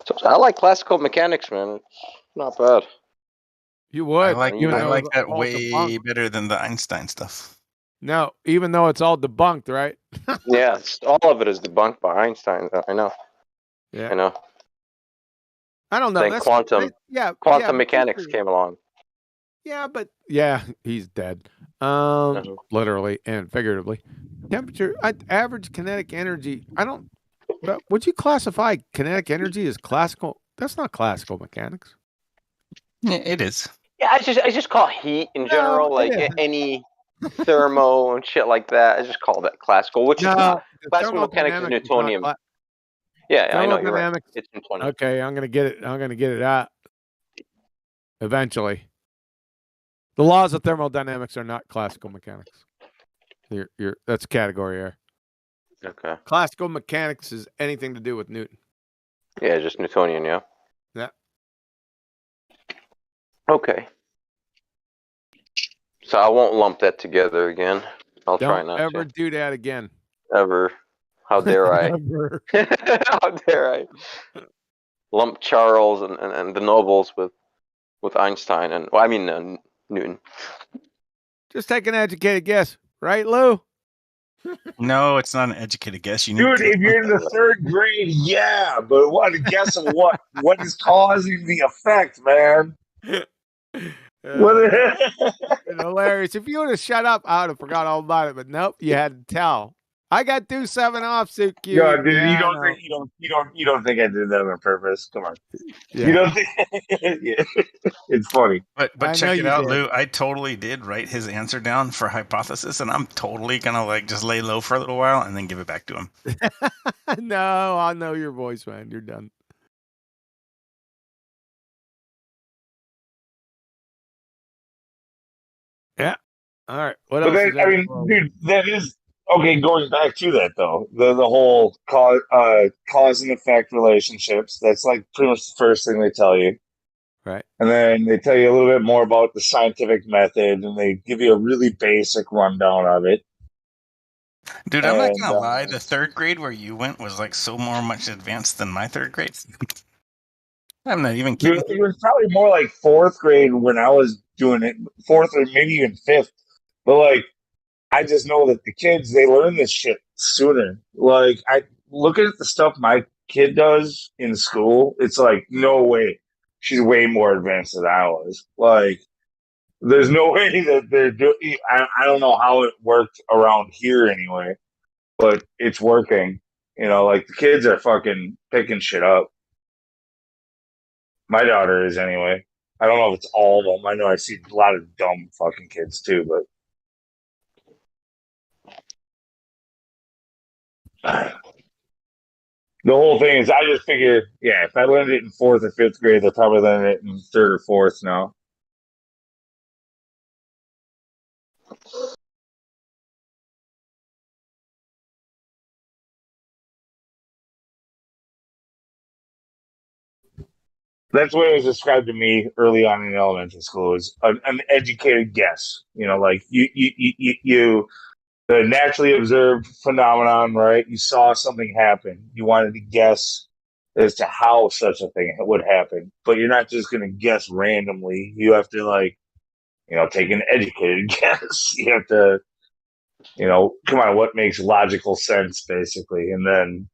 So, I like classical mechanics, man. It's not bad. You would. I like that way better than the Einstein stuff. No, even though it's all debunked, right? Yeah, all of it is debunked by Einstein. I know. Yeah. I know. I don't know. Then quantum mechanics came along. Yeah, but yeah, he's dead. Literally and figuratively. Temperature, average kinetic energy. But would you classify kinetic energy as classical? That's not classical mechanics. Yeah, it is. Yeah, I just call heat in general, like any thermo and shit like that. I just call that classical, which is not. Classical mechanics is Newtonian. Yeah, I know you're right. It's Newtonian. Okay, I'm gonna get it out eventually. The laws of thermodynamics are not classical mechanics. That's category error. Okay. Classical mechanics is anything to do with Newton. Yeah, just Newtonian, yeah. Yeah. Okay. So I won't lump that together again. I'll try not to. Don't ever do that again. Ever. How dare I? Ever. How dare I? Lump Charles and the nobles with Einstein and Newton. Just take an educated guess, right, Lou? No, it's not an educated guess. You Dude, if you're in the third grade, yeah, but what a guess of what is causing the effect, man? Hilarious. If you would have shut up, I would have forgot all about it. But nope, you had to tell. I got 2 7-offs, Q. Yeah, dude, Yeah, you I don't know. think you don't think I did that on purpose? Come on. Yeah. You don't think yeah. It's funny. But I know check it you out, did. Lou. I totally did write his answer down for hypothesis, and I'm totally gonna like just lay low for a little while and then give it back to him. No, I know your voice, man. You're done. Yeah. All right. What But else then, is there? I mean, dude, that is okay. Going back to that though, the whole cause and effect relationships. That's like pretty much the first thing they tell you, right? And then they tell you a little bit more about the scientific method, and they give you a really basic rundown of it. Dude, I'm not gonna lie. The 3rd grade where you went was like so much advanced than my 3rd grade. I'm not even kidding. It was probably more like 4th grade when I was doing it, 4th or maybe even 5th. But like, I just know that the kids, they learn this shit sooner. Like, I looking at the stuff my kid does in school, it's like, no way. She's way more advanced than I was. Like, there's no way that they're doing. I don't know how it worked around here anyway, but it's working. You know, like the kids are fucking picking shit up. My daughter is anyway. I don't know if it's all of them. I know I see a lot of dumb fucking kids too, but the whole thing is, I just figure, yeah, if I learned it in 4th or 5th grade, they're probably learning it in 3rd or 4th now. That's what it was described to me early on in elementary school, as an educated guess. You know, like you the naturally observed phenomenon, right? You saw something happen. You wanted to guess as to how such a thing would happen, but you're not just going to guess randomly. You have to, like, you know, take an educated guess. You have to, you know, come on, what makes logical sense, basically, and then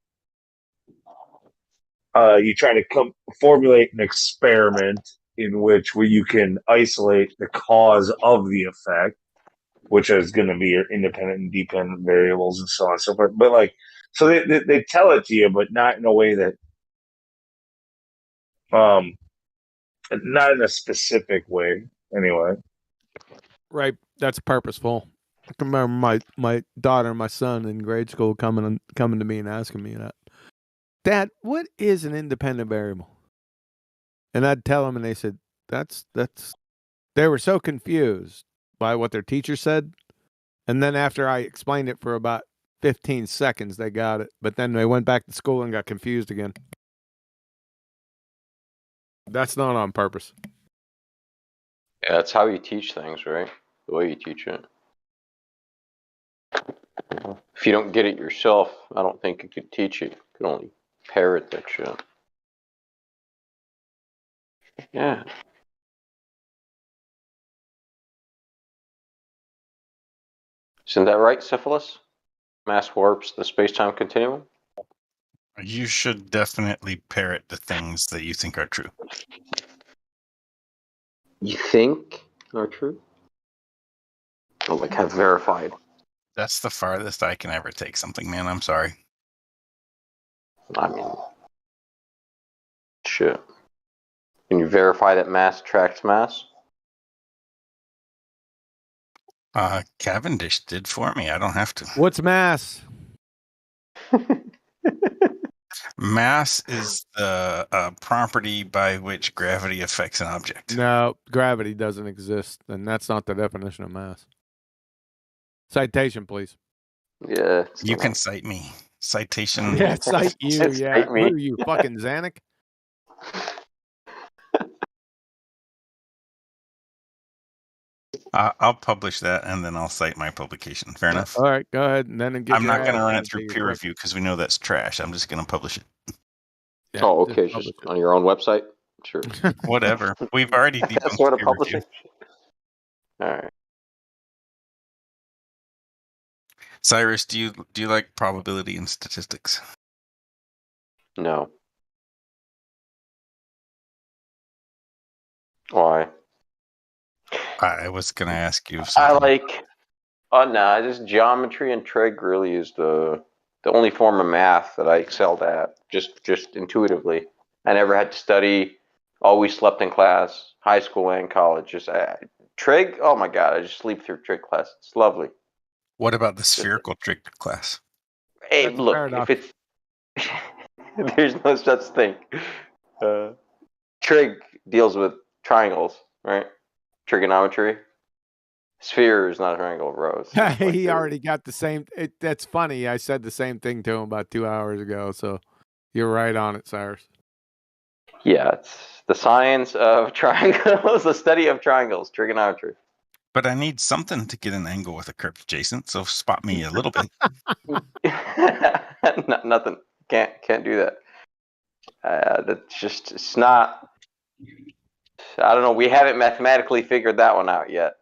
you try to formulate an experiment in which where you can isolate the cause of the effect, which is going to be your independent and dependent variables and so on and so forth. But like, so they tell it to you, but not in a way that, not in a specific way, anyway. Right. That's purposeful. I can remember my daughter and my son in grade school coming to me and asking me that. Dad, what is an independent variable? And I'd tell them, and they said, that's. They were so confused by what their teacher said. And then after I explained it for about 15 seconds, they got it. But then they went back to school and got confused again. That's not on purpose. Yeah, that's how you teach things, right? The way you teach it. If you don't get it yourself, I don't think you could teach it. You could only parrot that shit. Yeah. Isn't that right, syphilis? Mass warps the space-time continuum? You should definitely parrot the things that you think are true. You think are true? Oh, like have verified. That's the farthest I can ever take something, man. I'm sorry. I mean, shit. Can you verify that mass attracts mass? Cavendish did for me. I don't have to. What's mass? Mass is the property by which gravity affects an object. No, gravity doesn't exist, and that's not the definition of mass. Citation, please. Yeah. You can cite me. Citation. Yeah, cite you. Yeah. Cite me. What are you, fucking Zanuck? I'll publish that, and then I'll cite my publication. Fair enough. All right, go ahead, and then get I'm not going to run it attitude through to peer you review because we know that's trash. I'm just going to publish it. Yeah, oh, okay. Just on your own website? Sure. Whatever. We've already That's debunked where to peer publish review. it? Alright. Cyrus, do you like probability and statistics? No. Why? I was going to ask you I something. like Oh no, just geometry and trig really is the only form of math that I excelled at. Just intuitively. I never had to study. Always slept in class, high school and college. Just trig. Oh my god, I just sleep through trig class. It's lovely. What about the spherical trig class? Hey, That's a look, paradox. if it's there's no such thing. Trig deals with triangles, right? Trigonometry. Sphere is not a triangle, bro. It's like He already got the same. That's funny. I said the same thing to him about 2 hours ago. So you're right on it, Cyrus. yeah, it's the science of triangles, the study of triangles, trigonometry. But I need something to get an angle with a curve adjacent, so spot me a little bit. Nothing. Can't do that. That's just, it's not. I don't know. We haven't mathematically figured that one out yet.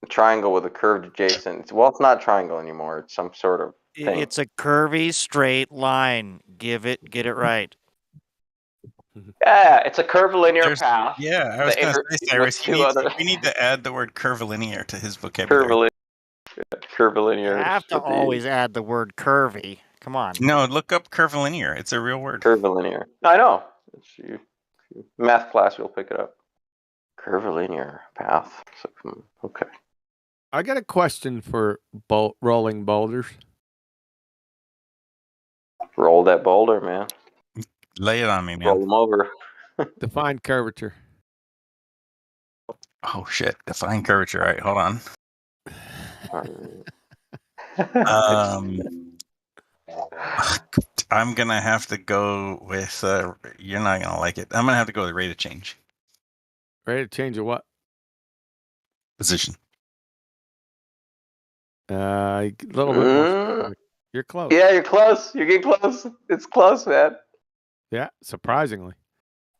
A triangle with a curved adjacent. Well, it's not a triangle anymore. It's some sort of thing. It's a curvy straight line. Get it right. Yeah, it's a curvilinear path. Yeah, I was going to say, Cyrus, we need to add the word curvilinear to his vocabulary. Curvilinear. You have to always add the word curvy. Come on. No, look up curvilinear. It's a real word. Curvilinear. I know. Math class, you'll pick it up. Curvilinear path. Okay. I got a question for rolling boulders. Roll that boulder, man. Lay it on me, man. Roll them over. Define curvature. Oh shit! Define curvature. All right, hold on. I'm gonna have to go with. You're not gonna like it. I'm gonna have to go with rate of change. Rate of change of what? Position. A little bit more specific. You're close. Yeah, you're close. You're getting close. It's close, man. Yeah, surprisingly.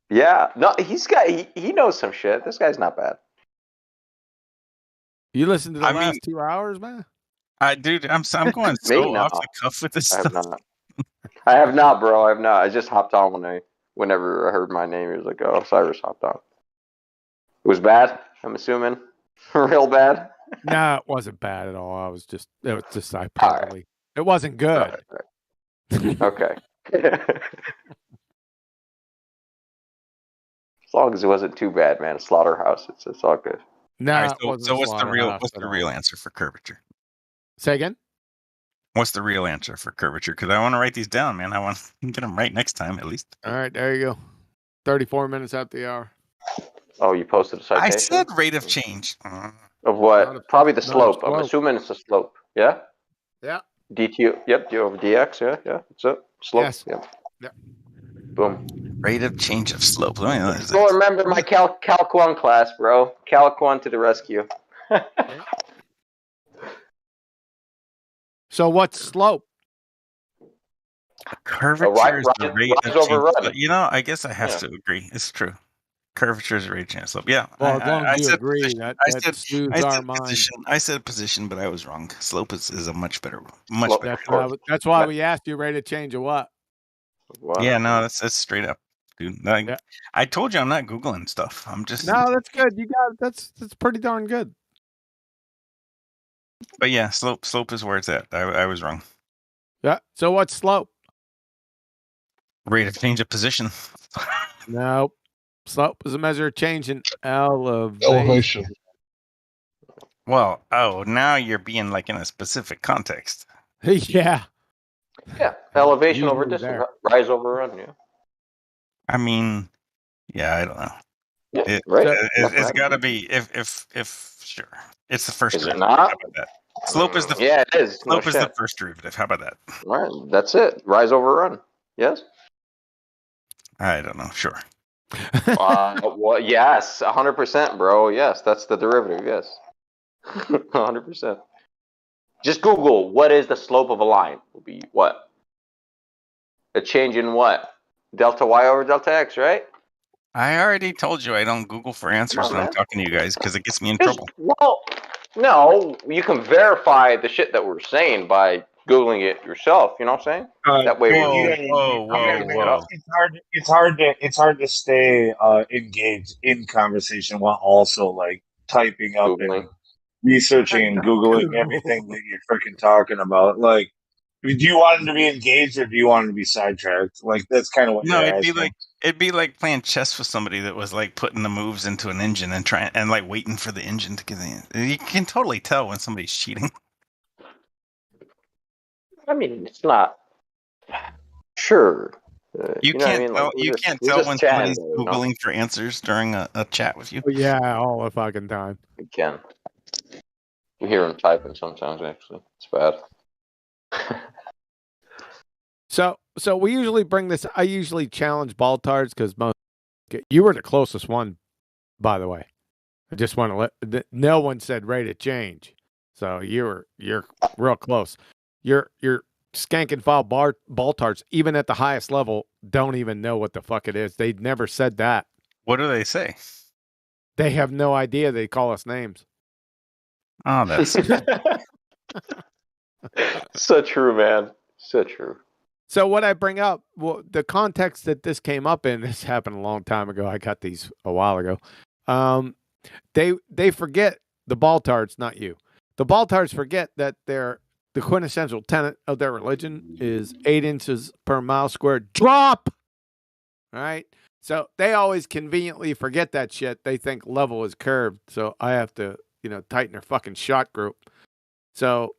Yeah. No, he knows some shit. This guy's not bad. You listened to the last 2 hours, man? I'm going so off the cuff with this I stuff. have not. I have not, bro. I have not. I just hopped on whenever I heard my name. He was like, "Oh, Cyrus hopped on." It was bad. I'm assuming, real bad. No, it wasn't bad at all. It was just hyperbole. Right. It wasn't good. Right. Okay. As long as it wasn't too bad, man. Slaughterhouse. It's all good. No. Right, so what's the real answer for curvature? Say again. What's the real answer for curvature? Because I want to write these down, man. I want to get them right next time, at least. All right, there you go. 34 minutes out the hour. Oh, you posted a citation? I said rate of change. Of what? Probably the slope. I'm assuming it's the slope. Yeah? Yeah. DT. Yep. Over DX. Yeah. That's it. Slope. Yes. Yep. Yeah. Boom. Rate of change of slope. Well, remember my Calc 1 class, bro. Calc 1 to the rescue. So what's slope? Curvature is the rate of change. You know, I guess I have to agree. It's true. Curvature is the rate of change of slope. Yeah. Well, as long as you agree, position. that soothes our mind. I said position, but I was wrong. Slope is a much better. That's why we asked you rate of change of what? Wow. Yeah, no, that's straight up, dude. I told you I'm not Googling stuff. I'm just. No, that's good. You got that's pretty darn good. But yeah, slope is where it's at. I was wrong. Yeah. So what's slope? Rate of change of position. Nope. Slope is a measure of change in elevation. Well, now you're being like in a specific context. Yeah. Yeah. Elevation over distance. Rise over run. Yeah. I mean, yeah, I don't know. Yeah, It's got to be if sure. It's the first. Is it not? How about that? Slope is the it is. Slope is the first derivative. How about that? Right. That's it. Rise over run. Yes. I don't know. Sure. Well, yes, 100%, bro. Yes, that's the derivative. Yes, 100%. Just Google what is the slope of a line. Will be what? A change in what? Delta y over delta x, right? I already told you I don't Google for answers when I'm talking to you guys because it gets me in trouble. Well, no, you can verify the shit that we're saying by Googling it yourself. You know what I'm saying? That way, whoa. It's hard to stay engaged in conversation while also like typing up. researching and Googling everything that you're freaking talking about. Like, do you want him to be engaged or do you want him to be sidetracked? Like, that's kind of what No, you're asking. it'd be like playing chess with somebody that was like putting the moves into an engine and trying and like waiting for the engine to get in. You can totally tell when somebody's cheating. I mean, it's not. Sure. You know what I can't mean? tell. Like, You just, can't we're tell just when chatting somebody's there, you know? googling for answers during a chat with you. Yeah, all the fucking time. You can. You hear him typing sometimes. Actually, it's bad. So we usually bring this. I usually challenge Baltards because most. You were the closest one, by the way. I just want to let. No one said rate of change, so you're real close. Your skank and file Baltards, even at the highest level, don't even know what the fuck it is. They never said that. What do they say? They have no idea. They call us names. Oh, that's so true, man. So true. So what I bring up, well, the context that this came up in, this happened a long time ago. I got these a while ago. They forget the Baltards, not you. The Baltards forget that the quintessential tenet of their religion is 8 inches per mile squared drop. All right. So they always conveniently forget that shit. They think level is curved. So I have to, tighten their fucking shot group. So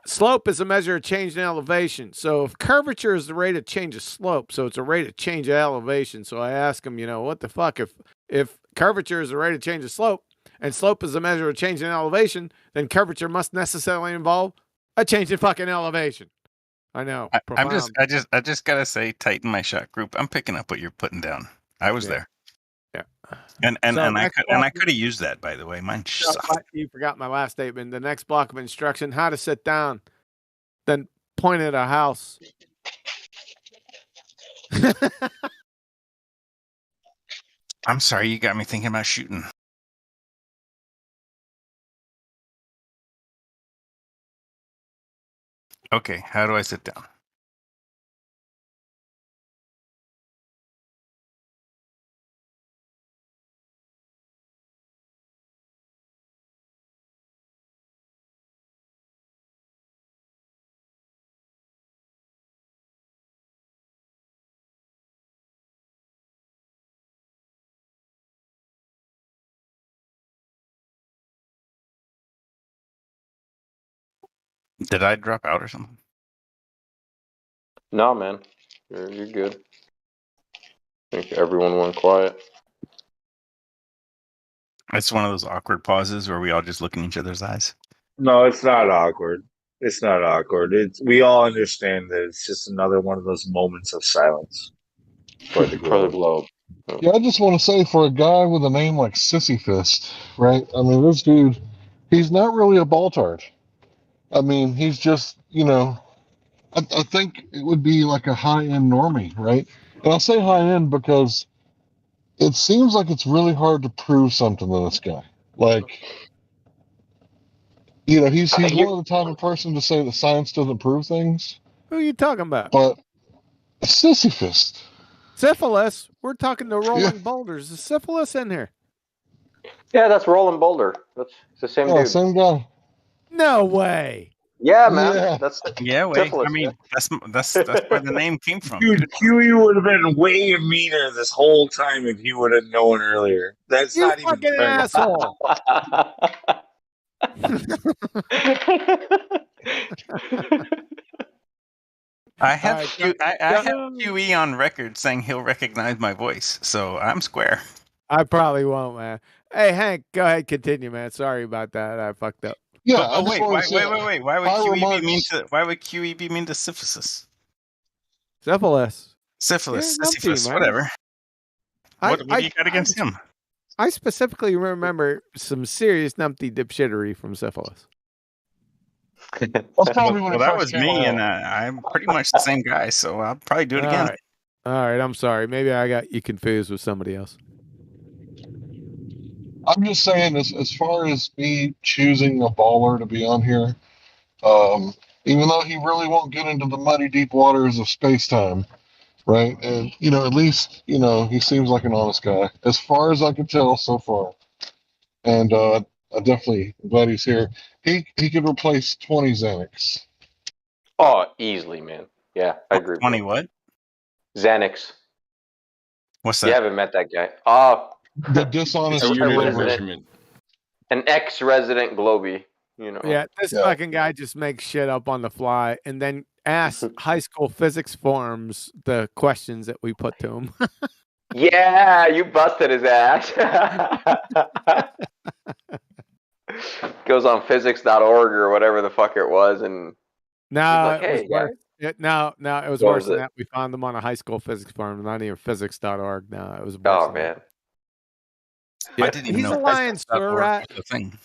slope is a measure of change in elevation. So if curvature is the rate of change of slope, so it's a rate of change of elevation. So I ask them, what the fuck? If curvature is the rate of change of slope and slope is a measure of change in elevation, then curvature must necessarily involve a change in fucking elevation. I know. I just gotta say, tighten my shot group. I'm picking up what you're putting down. I was there. Yeah. And I could have used that, by the way. Mine sucked. You forgot my last statement. The next block of instruction: how to sit down, then point at a house. I'm sorry, you got me thinking about shooting. Okay, how do I sit down? Did I drop out or something? No, man. You're good. I think everyone went quiet. It's one of those awkward pauses where we all just look in each other's eyes. No, it's not awkward. It's not awkward. We all understand that it's just another one of those moments of silence for the globe. Yeah, I just want to say, for a guy with a name like Sissy Fist, right? I mean, this dude, he's not really a Baltard. I mean, he's just, I think it would be like a high-end normie, right? And I say high-end because it seems like it's really hard to prove something to this guy. Like, he's one of the type of person to say that science doesn't prove things. Who are you talking about? But Sisyphus. Syphilis. We're talking to Rolling Boulders. Is syphilis in here? Yeah, that's Roland Boulder. It's the same dude. Same guy. No way. Yeah, man. Yeah. That's syphilis, I mean, that's where the name came from. Dude, Huey would have been way meaner this whole time if he would have known earlier. That's you not fucking even fair. asshole. I have QE on record saying he'll recognize my voice, so I'm square. I probably won't, man. Hey, Hank, go ahead, continue, man. Sorry about that. I fucked up. Yeah, but wait. Why would QE be mean to? Why would QE be mean to syphilis? Syphilis. Sisyphus, whatever. What do you got against him? I specifically remember some serious numpty dipshittery from syphilis. Well, that was me, and I'm pretty much the same guy, so I'll probably do it again. All right, I'm sorry. Maybe I got you confused with somebody else. I'm just saying, as far as me choosing a baller to be on here, even though he really won't get into the muddy, deep waters of space-time, right? And, at least, he seems like an honest guy, as far as I can tell so far. And Definitely glad he's here. He could replace 20 Xanax. Oh, easily, man. Yeah, I agree. 20 what? Xanax. What's You that? haven't met that guy. Oh, The dishonest a rover. resident, an ex-resident Globey. You know. Yeah, this fucking guy just makes shit up on the fly and then asks high school physics forums the questions that we put to him. Yeah, you busted his ass. Goes on physics.org or whatever the fuck it was, and No, he's like, it was hey, worse. guys. No, it was What worse was than it? that. We found them on a high school physics forum, not even physics.org. No, it was worse. Oh than man. that. I Yeah, didn't even he's know a lion physics.org surat. was a thing.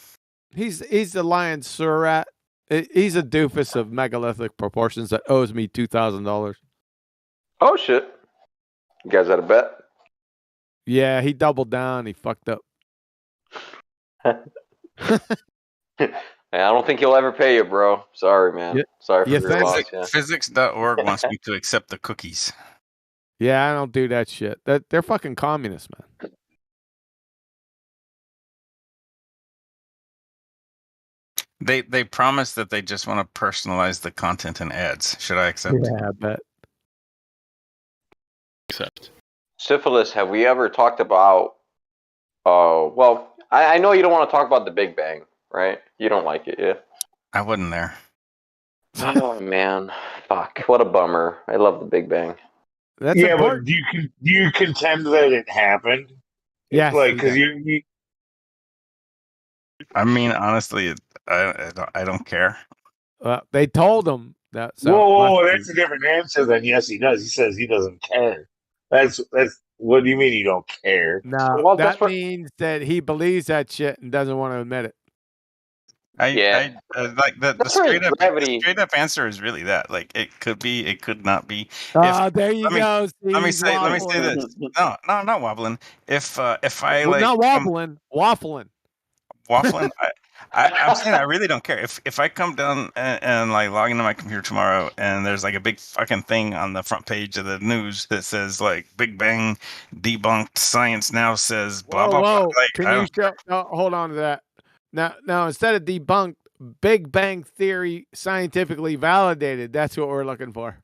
He's the lion surat. He's a doofus of megalithic proportions that owes me $2,000. Oh shit. You guys had a bet? Yeah, he doubled down. He fucked up. I don't think he'll ever pay you, bro. Sorry, man. Sorry for your loss. Yeah. Physics.org wants me to accept the cookies. Yeah, I don't do that shit. They're fucking communists, man. They promise that they just want to personalize the content and ads. Should I accept? Yeah, I bet. Accept. Syphilis, have we ever talked about well, I know you don't want to talk about the Big Bang, right? You don't like it, yeah? I wasn't there. Oh man. Fuck. What a bummer. I love the Big Bang. That's yeah, important. but do you contend that it happened? Yes, like he because did. you I mean, honestly, I don't care. They told him that. So whoa, that's a different answer than yes, he does. He says he doesn't care. That's what do you mean you don't care? No, Well, that means that he believes that shit and doesn't want to admit it. I like the That's where straight up gravity. the straight up answer is really that. Like it could be, it could not be. Oh, there you let me- go. Let me He's say waffling. this. No, not wobbling. If I Well, like not waffling, waffling. waffling, I'm saying I really don't care. If I come down and like log into my computer tomorrow and there's like a big fucking thing on the front page of the news that says like Big Bang debunked, science now says blah blah blah. Like, Can you show? No, hold on to that. Now, instead of debunked, Big Bang Theory scientifically validated. That's what we're looking for.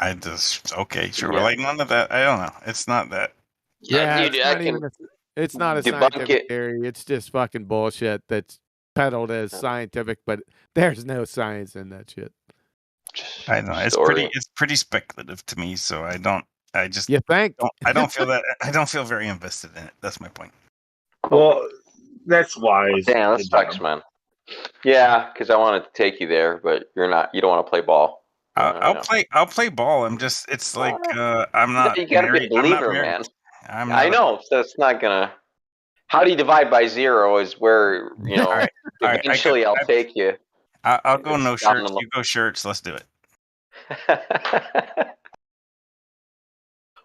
I just okay, sure. Yeah. Like none of that. I don't know. It's not that. Yeah, dude, it's not a debunk scientific it. theory. It's just fucking bullshit that's peddled as scientific, but there's no science in that shit. I don't know. It's pretty speculative to me. So I just You think? I don't feel that. I don't feel very invested in it. That's my point. well, that's wise. Damn, that sucks, man. Yeah, because I wanted to take you there, but you're not. You don't want to play ball. I'll play ball. I'm just. It's like I'm not. You gotta be a married. I'm not believer, married. man. I'm I not know. So it's not gonna. How do you divide by zero? Is where you know. All right, eventually, I'll take you. I'll go no It's down shirts. the- You go shirts. Let's do it.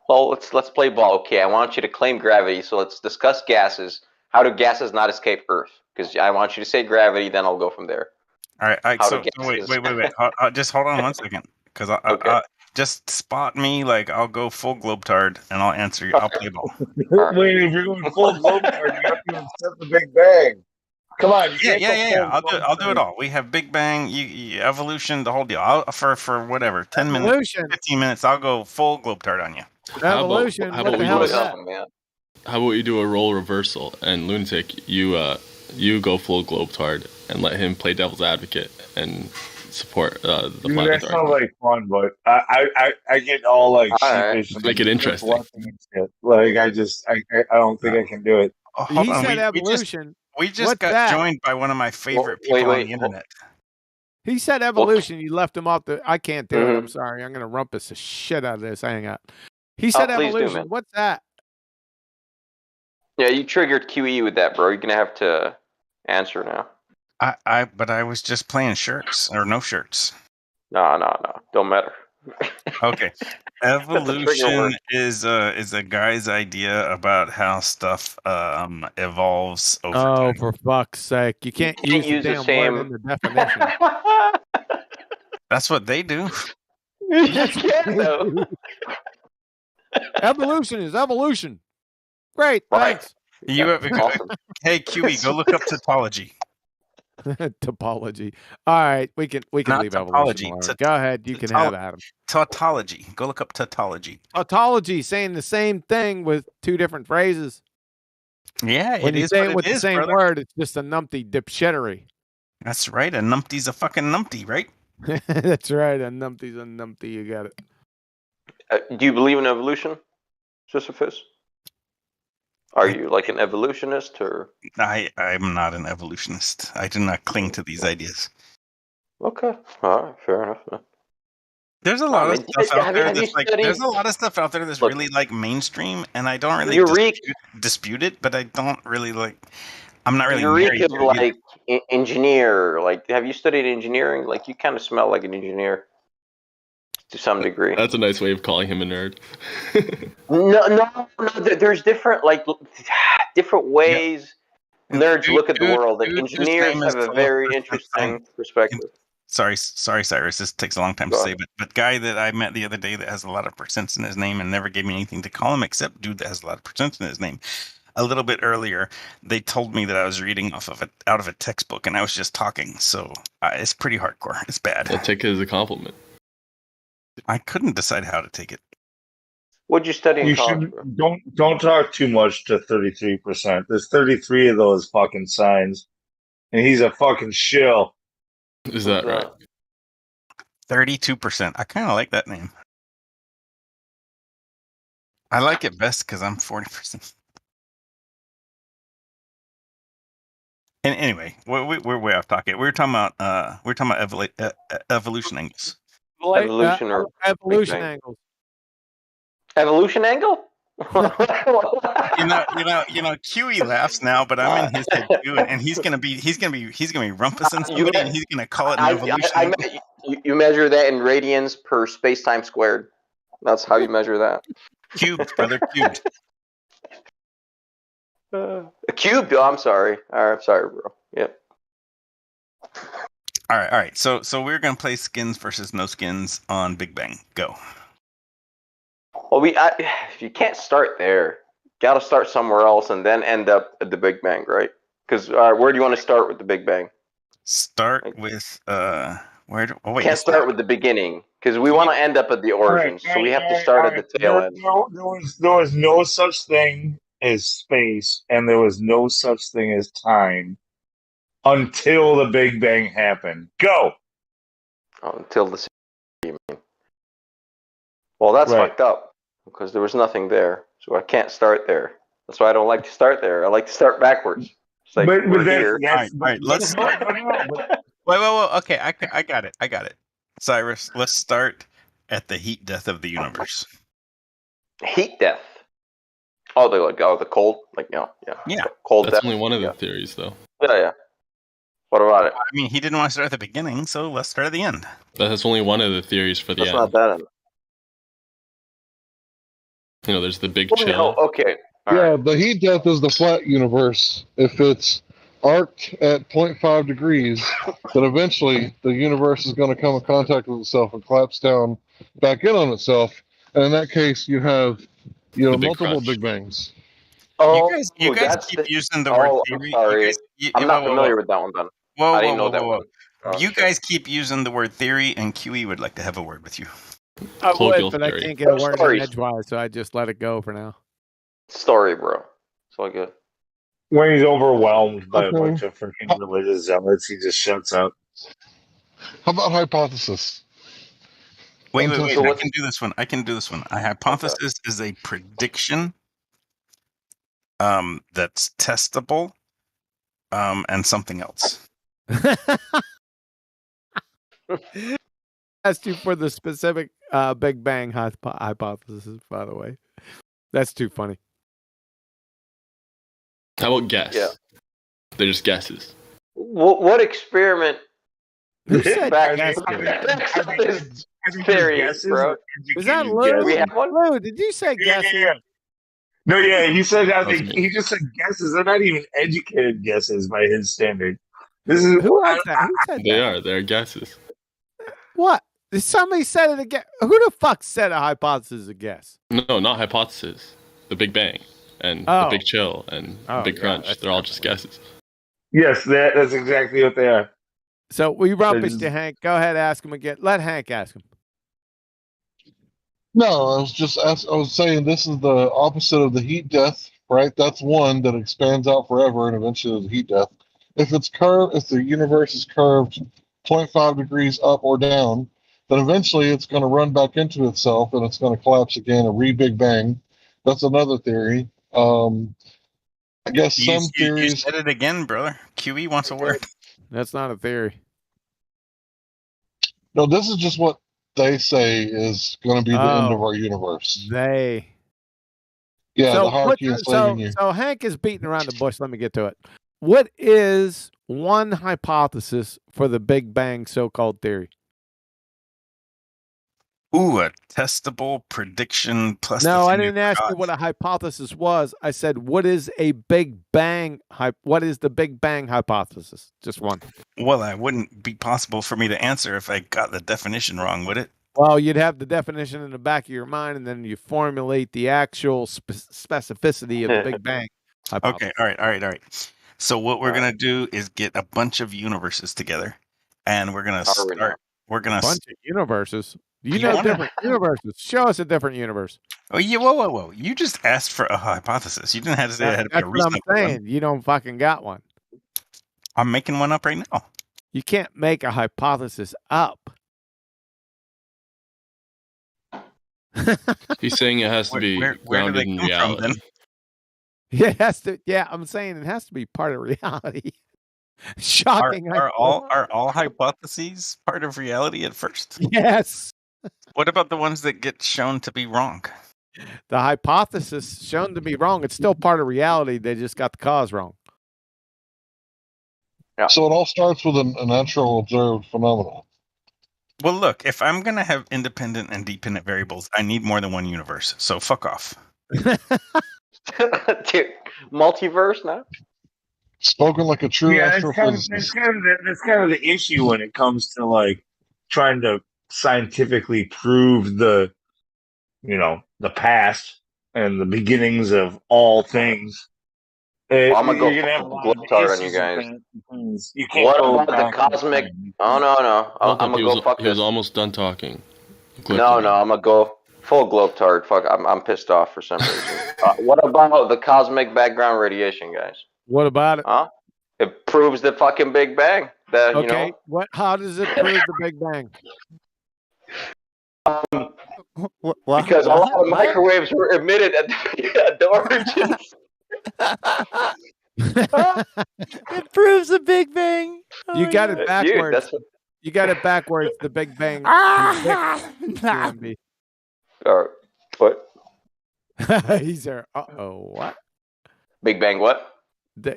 Well, let's play ball. Okay, I want you to claim gravity. So let's discuss gases. How do gases not escape Earth? Because I want you to say gravity, then I'll go from there. All right. How So do wait. gases- Just hold on one second, because Okay. just spot me. Like I'll go full globetard and I'll answer you. I'll play ball. Wait, if you're going full globe card, you have to accept the Big Bang. Come on, you can't go full I'll do globe it all. We have Big Bang, evolution, the whole deal. For whatever, 10 minutes, Evolution. 15 minutes. I'll go full globetrot on you. Evolution. What the hell is that? How about we do a role reversal and Lunatic, you go full globetard and let him play devil's advocate and support the Dude, flag that authority. sounds like fun, but I get all like sheepish. Let's make it interesting. Like I don't think I can do it. Oh, hold He on. said evolution. We just What's got that? joined by one of my favorite people on the internet. He said evolution. You left him off the. I can't do it. I'm Mhm. sorry. I'm gonna rumpus the shit out of this. Hang out. He said please do, evolution. man. What's that? Yeah, you triggered QE with that, bro. You're gonna have to answer now. But I was just playing shirts or no shirts. No. Don't matter. Okay. That's a trigger Evolution word. is a guy's idea about how stuff evolves over Oh, time. for fuck's sake! You can't use the use the damn same- word in the definition. That's what they do. You can't though. Evolution is evolution. Great, Right. thanks. You have awesome. Hey, QE, go look up tautology. Topology. All right, we can Not leave evolution topology. alone. Go ahead, you can have Adam. Tautology. Go look up tautology. Tautology, saying the same thing with two different phrases. Yeah, When it you is say what it with it the is, same brother. word, it's just a numpty dipshittery. That's right. A numpty's a fucking numpty, right? That's right. A numpty's a numpty. You got it. Do you believe in evolution, Sisyphus? Are you like an evolutionist or? I'm not an evolutionist. I do not cling to these ideas. Okay, all right, fair enough. Man. There's a lot of stuff out there that's like. There's a lot of stuff out there that's really like mainstream, and I don't really dispute it, but I don't really like. I'm not really married to it like engineer. Like, have you studied engineering? Like, you kind of smell like an engineer to some degree. That's a nice way of calling him a nerd. No. There's different ways nerds look at the world, and engineers have a very interesting perspective. Sorry, Cyrus. This takes a long time to say, but guy that I met the other day that has a lot of percents in his name and never gave me anything to call him except dude that has a lot of percents in his name. A little bit earlier, they told me that I was reading out of a textbook, and I was just talking. So it's pretty hardcore. It's bad. I'll take it as a compliment. I couldn't decide how to take it. What'd you study in college? Don't talk too much to 33%. There's 33 of those fucking signs, and he's a fucking shill. Is that right? 32%. I kind of like that name. I like it best because I'm 40%. And anyway, we're way off topic. We're talking about evolution angles. Evolution or evolution angles. Evolution angle? you know, QE laughs now, but I'm in his head too, and he's gonna be rumpusing somebody, and he's gonna call it an evolution. You measure that in radians per space-time squared. That's how you measure that. Cubed, brother, cubed. A cube? Oh, I'm sorry. All right, I'm sorry, bro. Yep. All right. So we're gonna play skins versus no skins on Big Bang. Go. Well, if you can't start there, got to start somewhere else and then end up at the Big Bang, right? Because where do you want to start with the Big Bang? Start with Can't start with the beginning because we want to end up at the origins, so we have to start at the tail end. There was no such thing as space, and there was no such thing as time until the Big Bang happened. Go. Until the. You mean? Well, that's fucked up because there was nothing there, so I can't start there. That's why I don't like to start there. I like to start backwards. It's like we're here. All right. Let's start. Wait. Okay, I got it. Cyrus, let's start at the heat death of the universe. Heat death. Oh, the cold, yeah. Cold That's death. only one of the theories, though. Yeah. What about it? I mean, he didn't want to start at the beginning, so let's start at the end. That's only one of the theories for the end. That's not bad. You know, there's the big chill. No, okay. The heat death is the flat universe. If it's arced at 0.5 degrees, then eventually the universe is going to come in contact with itself and collapse down back in on itself. And in that case, you have multiple Big Bangs. Oh, you guys keep using the word theory. Sorry. I'm not familiar with that one, then. I didn't know that one. You guys keep using the word theory, and QE would like to have a word with you. I would, but I can't get a word in edgewise, so I just let it go for now. Story, bro. It's all good. When he's overwhelmed by a bunch of freaking religious zealots, he just shuts up. How about hypothesis? Wait. I can do this one. A hypothesis is a prediction that's testable and something else. Asked you for the specific Big Bang hypothesis, by the way. That's too funny. How about guess? Yeah. They're just guesses. What experiment? Who said guesses? Theories, bro. Was that Lou? We have one? Lou, did you say guesses? Yeah. No, he said he just said guesses. They're not even educated guesses by his standard. This is who was that? Who said that? They're guesses. What? Somebody said it again. Who the fuck said a hypothesis is a guess? No, not hypothesis. The Big Bang. and the Big Chill and the Big Crunch. They're all just guesses. Yes, that's exactly what they are. So we rumpaged to Hank. Go ahead, ask him again. Let Hank ask him. No, I was saying this is the opposite of the heat death, right? That's one that expands out forever and eventually there's a heat death. If it's curved, if the universe is curved 0.5 degrees up or down, then eventually it's going to run back into itself and it's going to collapse again, a re-Big Bang. That's another theory. I guess some theories. You said it again, brother. QE wants a word. That's not a theory. No, this is just what they say is going to be the end of our universe. They. Yeah, the hierarchy enslaving you. So Hank is beating around the bush. Let me get to it. What is one hypothesis for the Big Bang so-called theory? Ooh, a testable prediction plus. No, I didn't ask you what a hypothesis was. I said, what is a Big Bang? What is the Big Bang hypothesis? Just one. Well, it wouldn't be possible for me to answer if I got the definition wrong, would it? Well, you'd have the definition in the back of your mind, and then you formulate the actual specificity of the Big Bang hypothesis. Okay, all right. So what we're gonna do is get a bunch of universes together, and we're gonna start. We're gonna bunch of universes. You know different universes. Show us a different universe. Oh yeah, whoa! You just asked for a hypothesis. You didn't have to say it had to be a reasonable what I'm saying. You don't fucking got one. I'm making one up right now. You can't make a hypothesis up. He's saying it has to be grounded in reality. It has to. Yeah, I'm saying it has to be part of reality. Shocking. Are all hypotheses part of reality at first? Yes. What about the ones that get shown to be wrong? The hypothesis shown to be wrong, it's still part of reality. They just got the cause wrong. Yeah. So it all starts with a natural observed phenomenon. Well, look, if I'm going to have independent and dependent variables, I need more than one universe. So fuck off. Dude, multiverse now? Spoken like a true astrophysicist. That's kind of the issue when it comes to like trying to scientifically prove the past and the beginnings of all things. Well, I'm gonna go globe-tart on you guys. You can't what go about the cosmic? Oh no! I'm gonna go fuck He was almost done talking. No, I'm gonna go full globe-tart. Fuck, I'm pissed off for some reason. What about the cosmic background radiation, guys? What about it? Huh? It proves the fucking Big Bang. Okay. What? How does it prove the Big Bang? Because a lot of microwaves were emitted at the origins. It proves the Big Bang. You got it backwards. Dude, you got it backwards. The Big Bang. What? He's there. What? Big Bang what?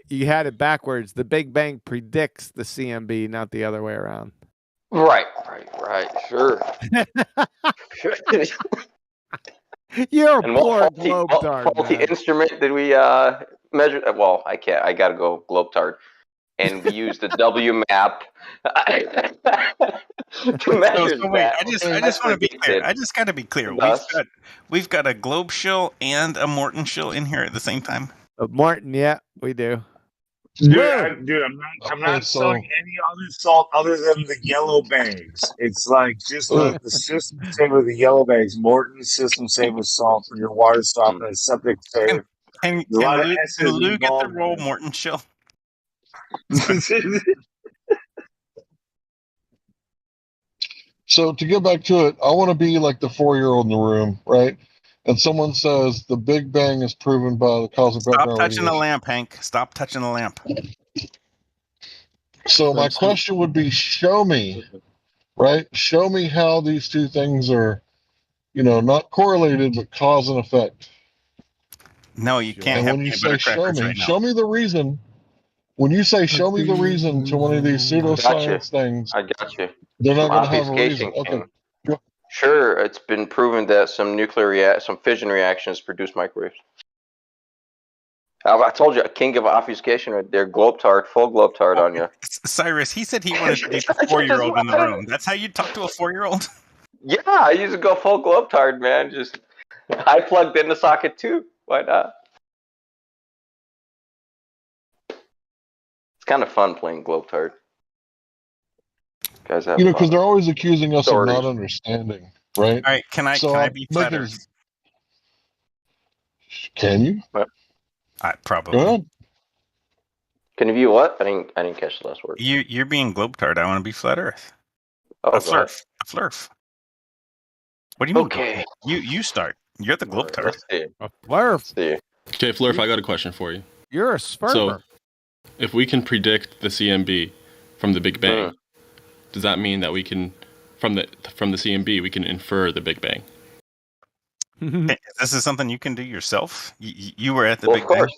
You had it backwards. The Big Bang predicts the CMB, not the other way around. Right. Sure. You're and a poor globe-tart. Faulty instrument did we measure? Well, I can't. I gotta go globe-tart. And we used the W map to measure so wait, I just want to be clear. I just got to be clear. We've got a globe shill and a Morton shill in here at the same time. Morton, yeah, we do. Dude, I'm not selling any other salt other than the yellow bags. It's like just the system saver, the yellow bags. Morton system saver salt for your water softener, septic safe. Can Lou get the roll Morton shill? So to get back to it, I want to be like the 4-year-old in the room, right? And someone says the Big Bang is proven by the cosmic background. Stop touching the lamp, Hank. Stop touching the lamp. So my question would be, show me, right? Show me how these two things are, not correlated, but cause and effect. No, you can't. And have when you peanut say butter show me, right now. show me the reason. When you say show me the reason to one of these pseudoscience things, I got you. They're not going to have a Obfuscation reason. Okay. king. Sure, it's been proven that some some fission reactions produce microwaves. I told you, a king of obfuscation right there, globe-tart, full globe-tart on you. Cyrus, he said he wanted to be the 4-year-old in the room. That's how you talk to a 4-year-old? Yeah, I used to go full globe-tart, man. I plugged in the socket too. Why not? It's kind of fun playing Globetard. Guys have because they're always accusing us of not understanding, right? All right, can I be flat Earth? Can you? Probably. Go ahead. Can you be what? I didn't catch the last word. You're being Globetard. I want to be flat Earth. Oh, a flurf. A flurf. What do you mean? Okay. You start. You're the Globetard. Let's see. A flurf. Let's see. Okay, Flurf, I got a question for you. You're a spermer. So, if we can predict the CMB from the Big Bang, does that mean that we can, from the CMB, we can infer the Big Bang? This is something you can do yourself. You were at the Big Bang.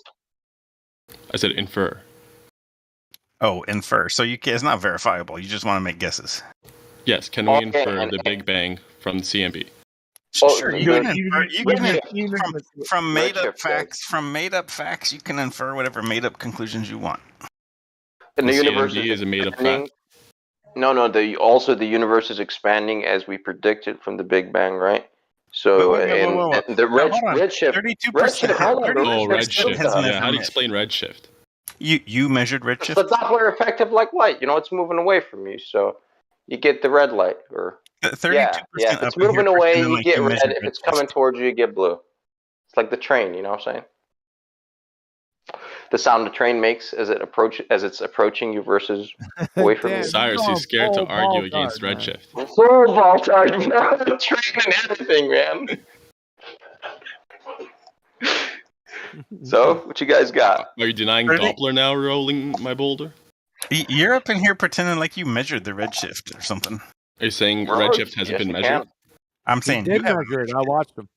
I said infer. Oh, infer. So it's not verifiable. You just want to make guesses. Yes. Can we infer the Big Bang from the CMB? Sure, you can infer from made up facts. From made up facts, you can infer whatever made up conclusions you want. And the universe is a made up expanding. fact. No. The universe is expanding as we predicted from the Big Bang, right? So Whoa. and the redshift. 32%. Redshift. Yeah. How do you explain redshift? You measured redshift. It's the Doppler effect of like light. It's moving away from you, so you get the red light. Or 32%. If it's moving away, you get red. If it's coming towards you, you get blue. It's like the train. You know what I'm saying? The sound the train makes as it's approaching you versus away from you. Cyrus, he's scared to argue against redshift. Full ball charge, man. Train and everything, man. So, what you guys got? Are you denying Doppler now, rolling my boulder? You're up in here pretending like you measured the redshift or something. Are you saying redshift hasn't been measured? I'm saying you measure it. I watched him.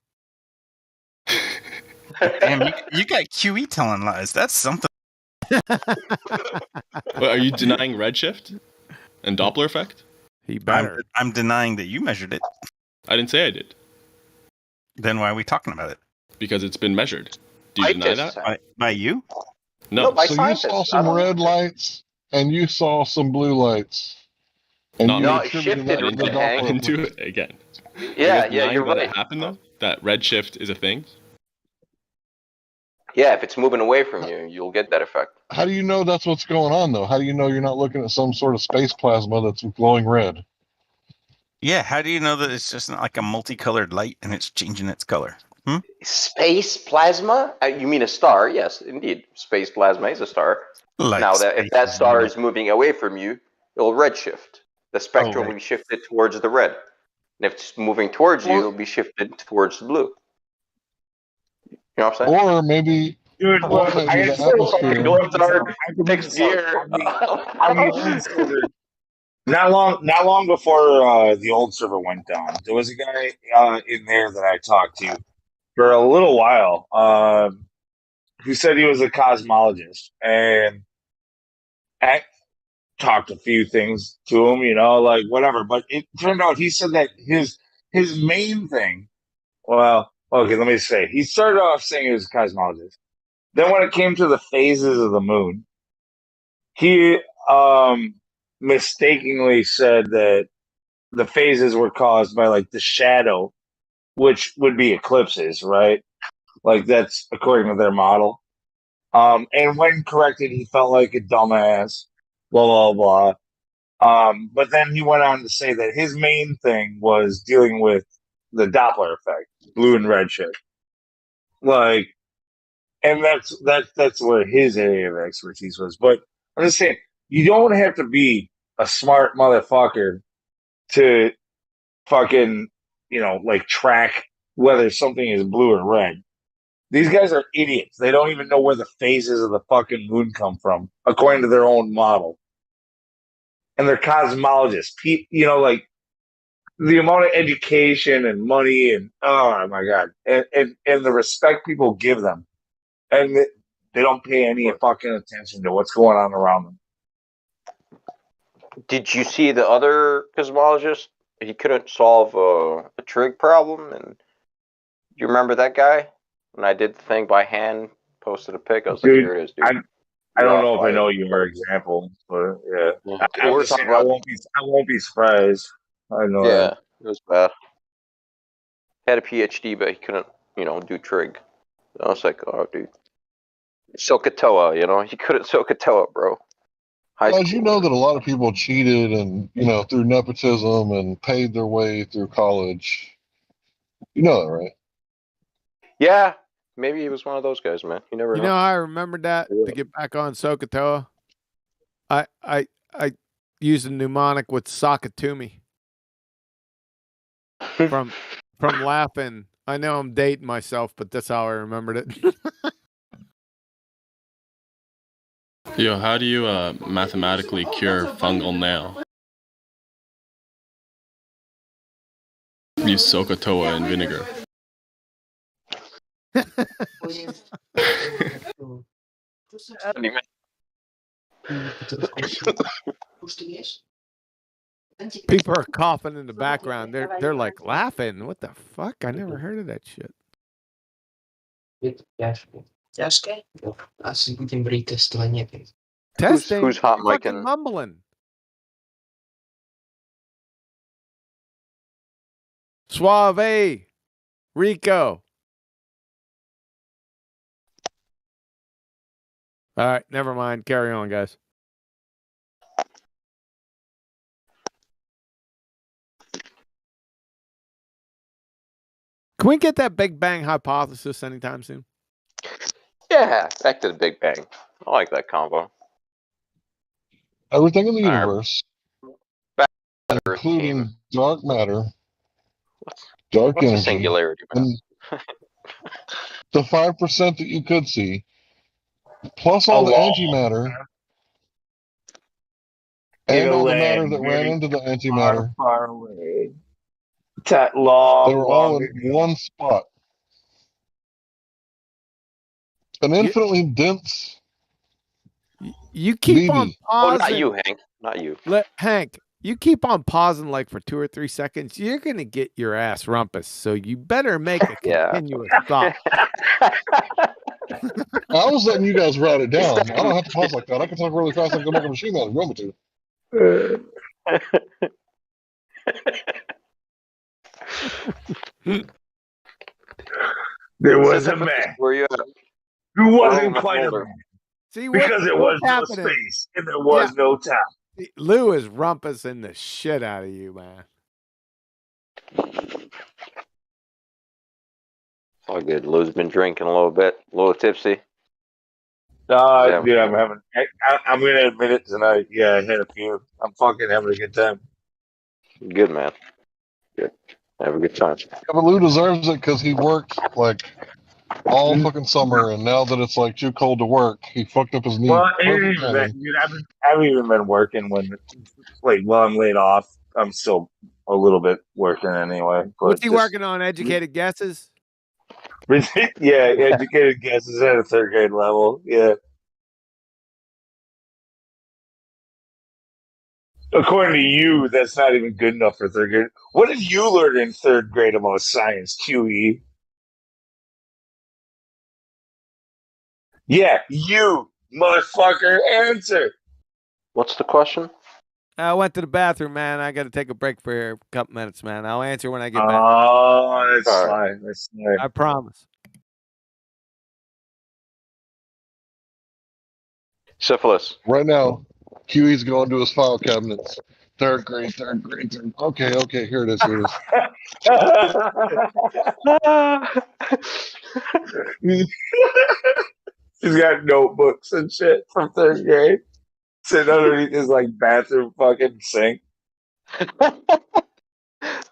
Damn, you got QE telling lies. That's something. Are you denying redshift and Doppler effect? He better. I'm denying that you measured it. I didn't say I did. Then why are we talking about it? Because it's been measured. Do you deny that? By you? No. So you saw some red lights and you saw some blue lights. And it shifted. I didn't do it again. Yeah, you're right. That happened though. That redshift is a thing. Yeah, if it's moving away from you, you'll get that effect. How do you know that's what's going on, though? How do you know you're not looking at some sort of space plasma that's glowing red? Yeah, how do you know that it's just not like a multicolored light and it's changing its color? Space plasma? You mean a star? Yes, indeed. Space plasma is a star. Now, if that star is moving away from you, it'll redshift. The spectrum will be shifted towards the red. And if it's moving towards you, it'll be shifted towards the blue. You know what I'm saying? Or maybe, Dude, look, I the atmosphere. Next year. Not long before the old server went down, there was a guy in there that I talked to for a little while who said he was a cosmologist, and I talked a few things to him, like whatever. But it turned out he said that his main thing. Well, okay, let me say. He started off saying he was a cosmologist. Then when it came to the phases of the moon, he mistakenly said that the phases were caused by like the shadow, which would be eclipses, right? Like that's according to their model. And when corrected, he felt like a dumbass, blah, blah, blah. But then he went on to say that his main thing was dealing with the Doppler effect, blue and red shit. Like, and that's where his area of expertise was. But I'm just saying, you don't have to be a smart motherfucker to fucking, like track whether something is blue or red. These guys are idiots. They don't even know where the phases of the fucking moon come from, according to their own model. And they're cosmologists. Like the amount of education and money and oh my god, and the respect people give them, and they don't pay any fucking attention to what's going on around them. Did you see the other cosmologist? He couldn't solve a trig problem, and you remember that guy? When I did the thing by hand, posted a pic. I was like, "Here it is, dude." I don't know if I know your example, but yeah, I won't be surprised. I know. Yeah, it was bad. Had a PhD, but he couldn't, do trig. I was like, "Oh, dude, SOHCAHTOA, he couldn't SOHCAHTOA, bro." Guys, you know that a lot of people cheated and, through nepotism and paid their way through college. You know that, right? Yeah, maybe he was one of those guys, man. You never You know. know, I remembered that to get back on Sokotoa. I used a mnemonic with Sakatumi from laughing. I know I'm dating myself, but that's how I remembered it. Yo, how do you mathematically cure fungal nail? Use Sokotoa and vinegar. People are coughing in the background. They're like laughing. What the fuck? I never heard of that shit. Testing. Who's hot You're micing? fucking mumbling. Suave. Rico. All right, never mind. Carry on, guys. Can we get that Big Bang hypothesis anytime soon? Yeah, back to the Big Bang. I like that combo. Everything in the universe, Earth including came. dark matter, dark What's the energy, singularity, man? and the 5% that you could see, plus all the antimatter, and all the matter that ran into the antimatter. Far away. That long, They were all in one spot. An infinitely dense. You keep on pausing. Oh, not you, Hank. Not you. Hank, you keep on pausing like for 2 or 3 seconds. You're gonna get your ass rumpus. So you better make a continuous thought. I was letting you guys write it down. I don't have to pause like that. I can talk really fast and go make a machine out if you want me to. There was a man Where you who wasn't quite a man. See, because there was no happening? space and there was no time. Lou is rumpusing the shit out of you, man. All good. Lou's been drinking a little bit, a little tipsy. Dude, I'm gonna admit it tonight. Yeah, I had a few. I'm fucking having a good time. Good, man. Good. Have a good time. Yeah, but Lou deserves it because he worked like all fucking summer, and now that it's like too cold to work, he fucked up his knee. Well, dude, I've even been working while I'm laid off. I'm still a little bit working anyway. What's he working on? Educated guesses? Yeah, educated guesses at a third grade level. Yeah. According to you, that's not even good enough for third grade. What did you learn in third grade about science, QE? Yeah, you, motherfucker, answer. What's the question? I went to the bathroom, man. I got to take a break for a couple minutes, man. I'll answer when I get back. Oh, that's fine. That's fine. I promise. Syphilis. Right now, QE's going to his file cabinets. Third grade. Okay, here it is. He's got notebooks and shit from third grade sitting underneath his bathroom fucking sink.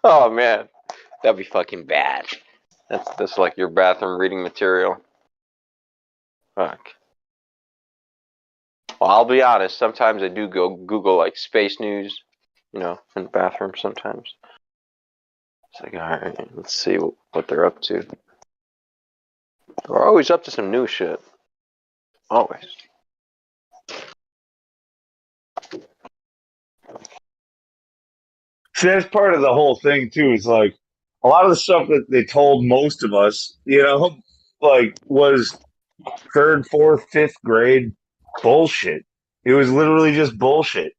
Oh man, that'd be fucking bad. That's like your bathroom reading material. Fuck. Well, I'll be honest. Sometimes I do go Google space news, in the bathroom. Sometimes it's like, all right, let's see what they're up to. They're always up to some new shit. Always. See, that's part of the whole thing too. Is a lot of the stuff that they told most of us, was third, fourth, fifth grade bullshit. It was literally just bullshit.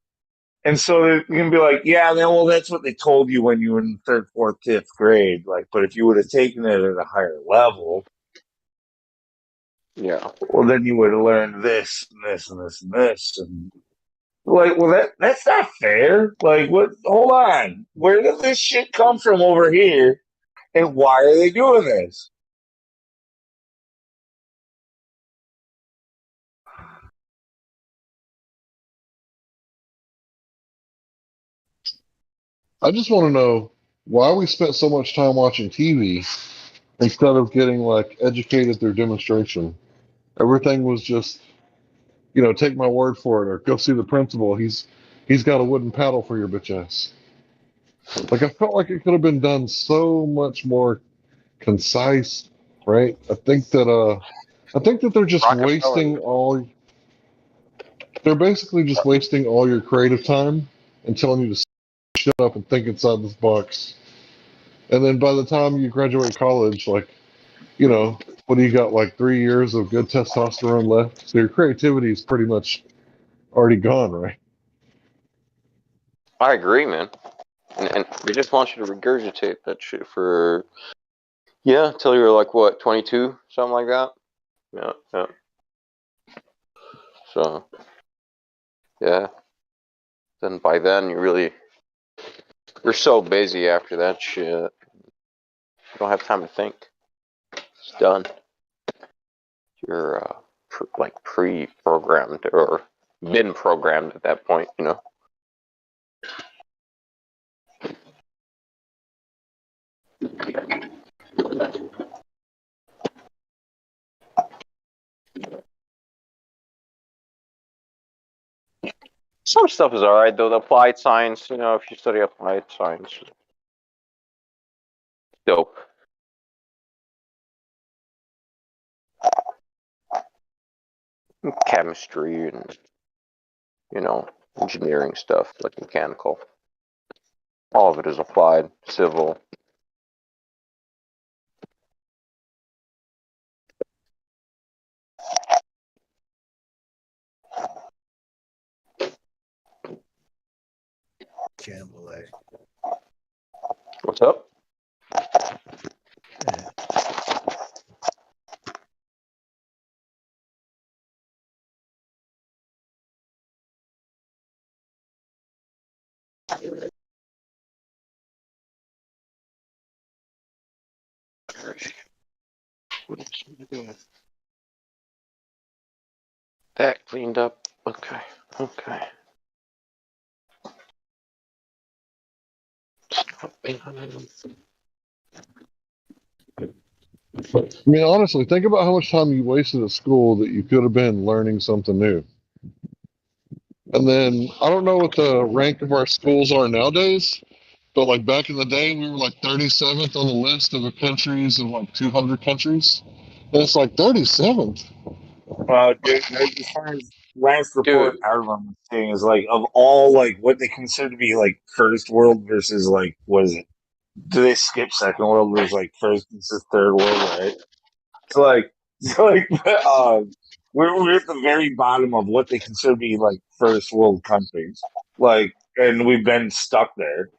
And so you can be like, yeah, well, that's what they told you when you were in third, fourth, fifth grade. But if you would have taken it at a higher level, yeah, well, then you would have learned this and this and this and this. And Like, well, that's not fair. Like, what? Hold on. Where does this shit come from over here? And why are they doing this? I just want to know why we spent so much time watching TV instead of getting like educated through demonstration. Everything was just, take my word for it, or go see the principal. He's got a wooden paddle for your bitch ass. Like I felt like it could have been done so much more concise, right? I think that they're just Rockefeller. wasting all. They're basically just wasting all your creative time and telling you to shut up and think inside this box. And then by the time you graduate college, like, what do you got? Like 3 years of good testosterone left. So your creativity is pretty much already gone, right? I agree, man. And they just want you to regurgitate that shit for until you're like what 22, something like that. Yeah. So yeah, then by then you're so busy after that shit. You don't have time to think. It's done. You're pre-programmed or been programmed at that point. Some stuff is alright though. The applied science, if you study applied science, dope. Chemistry and engineering stuff like mechanical. All of it is applied. Civil. What's up? What else am I doing? That cleaned up. Okay. I mean, honestly, think about how much time you wasted at school that you could have been learning something new. And then I don't know what the rank of our schools are nowadays, but like back in the day, we were like 37th on the list of the countries of like 200 countries. And it's like 37th. Dude, as far as last report Dude. I remember seeing is like of all like what they consider to be like first world versus like was it? Do they skip second world versus like first versus third world, right? So like, we're at the very bottom of what they consider to be like first world countries, like, and we've been stuck there.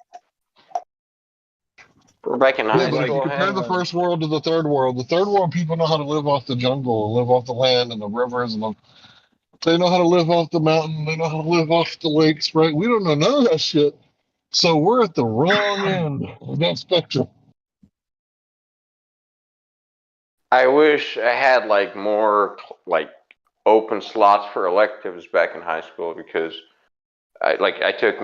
We're back in Yeah, high but if you school. compare the first world to the third world people know how to live off the jungle and live off the land and the rivers they know how to live off the mountain. They know how to live off the lakes, right? We don't know none of that shit. So we're at the wrong end of that spectrum. I wish I had like more like open slots for electives back in high school because I took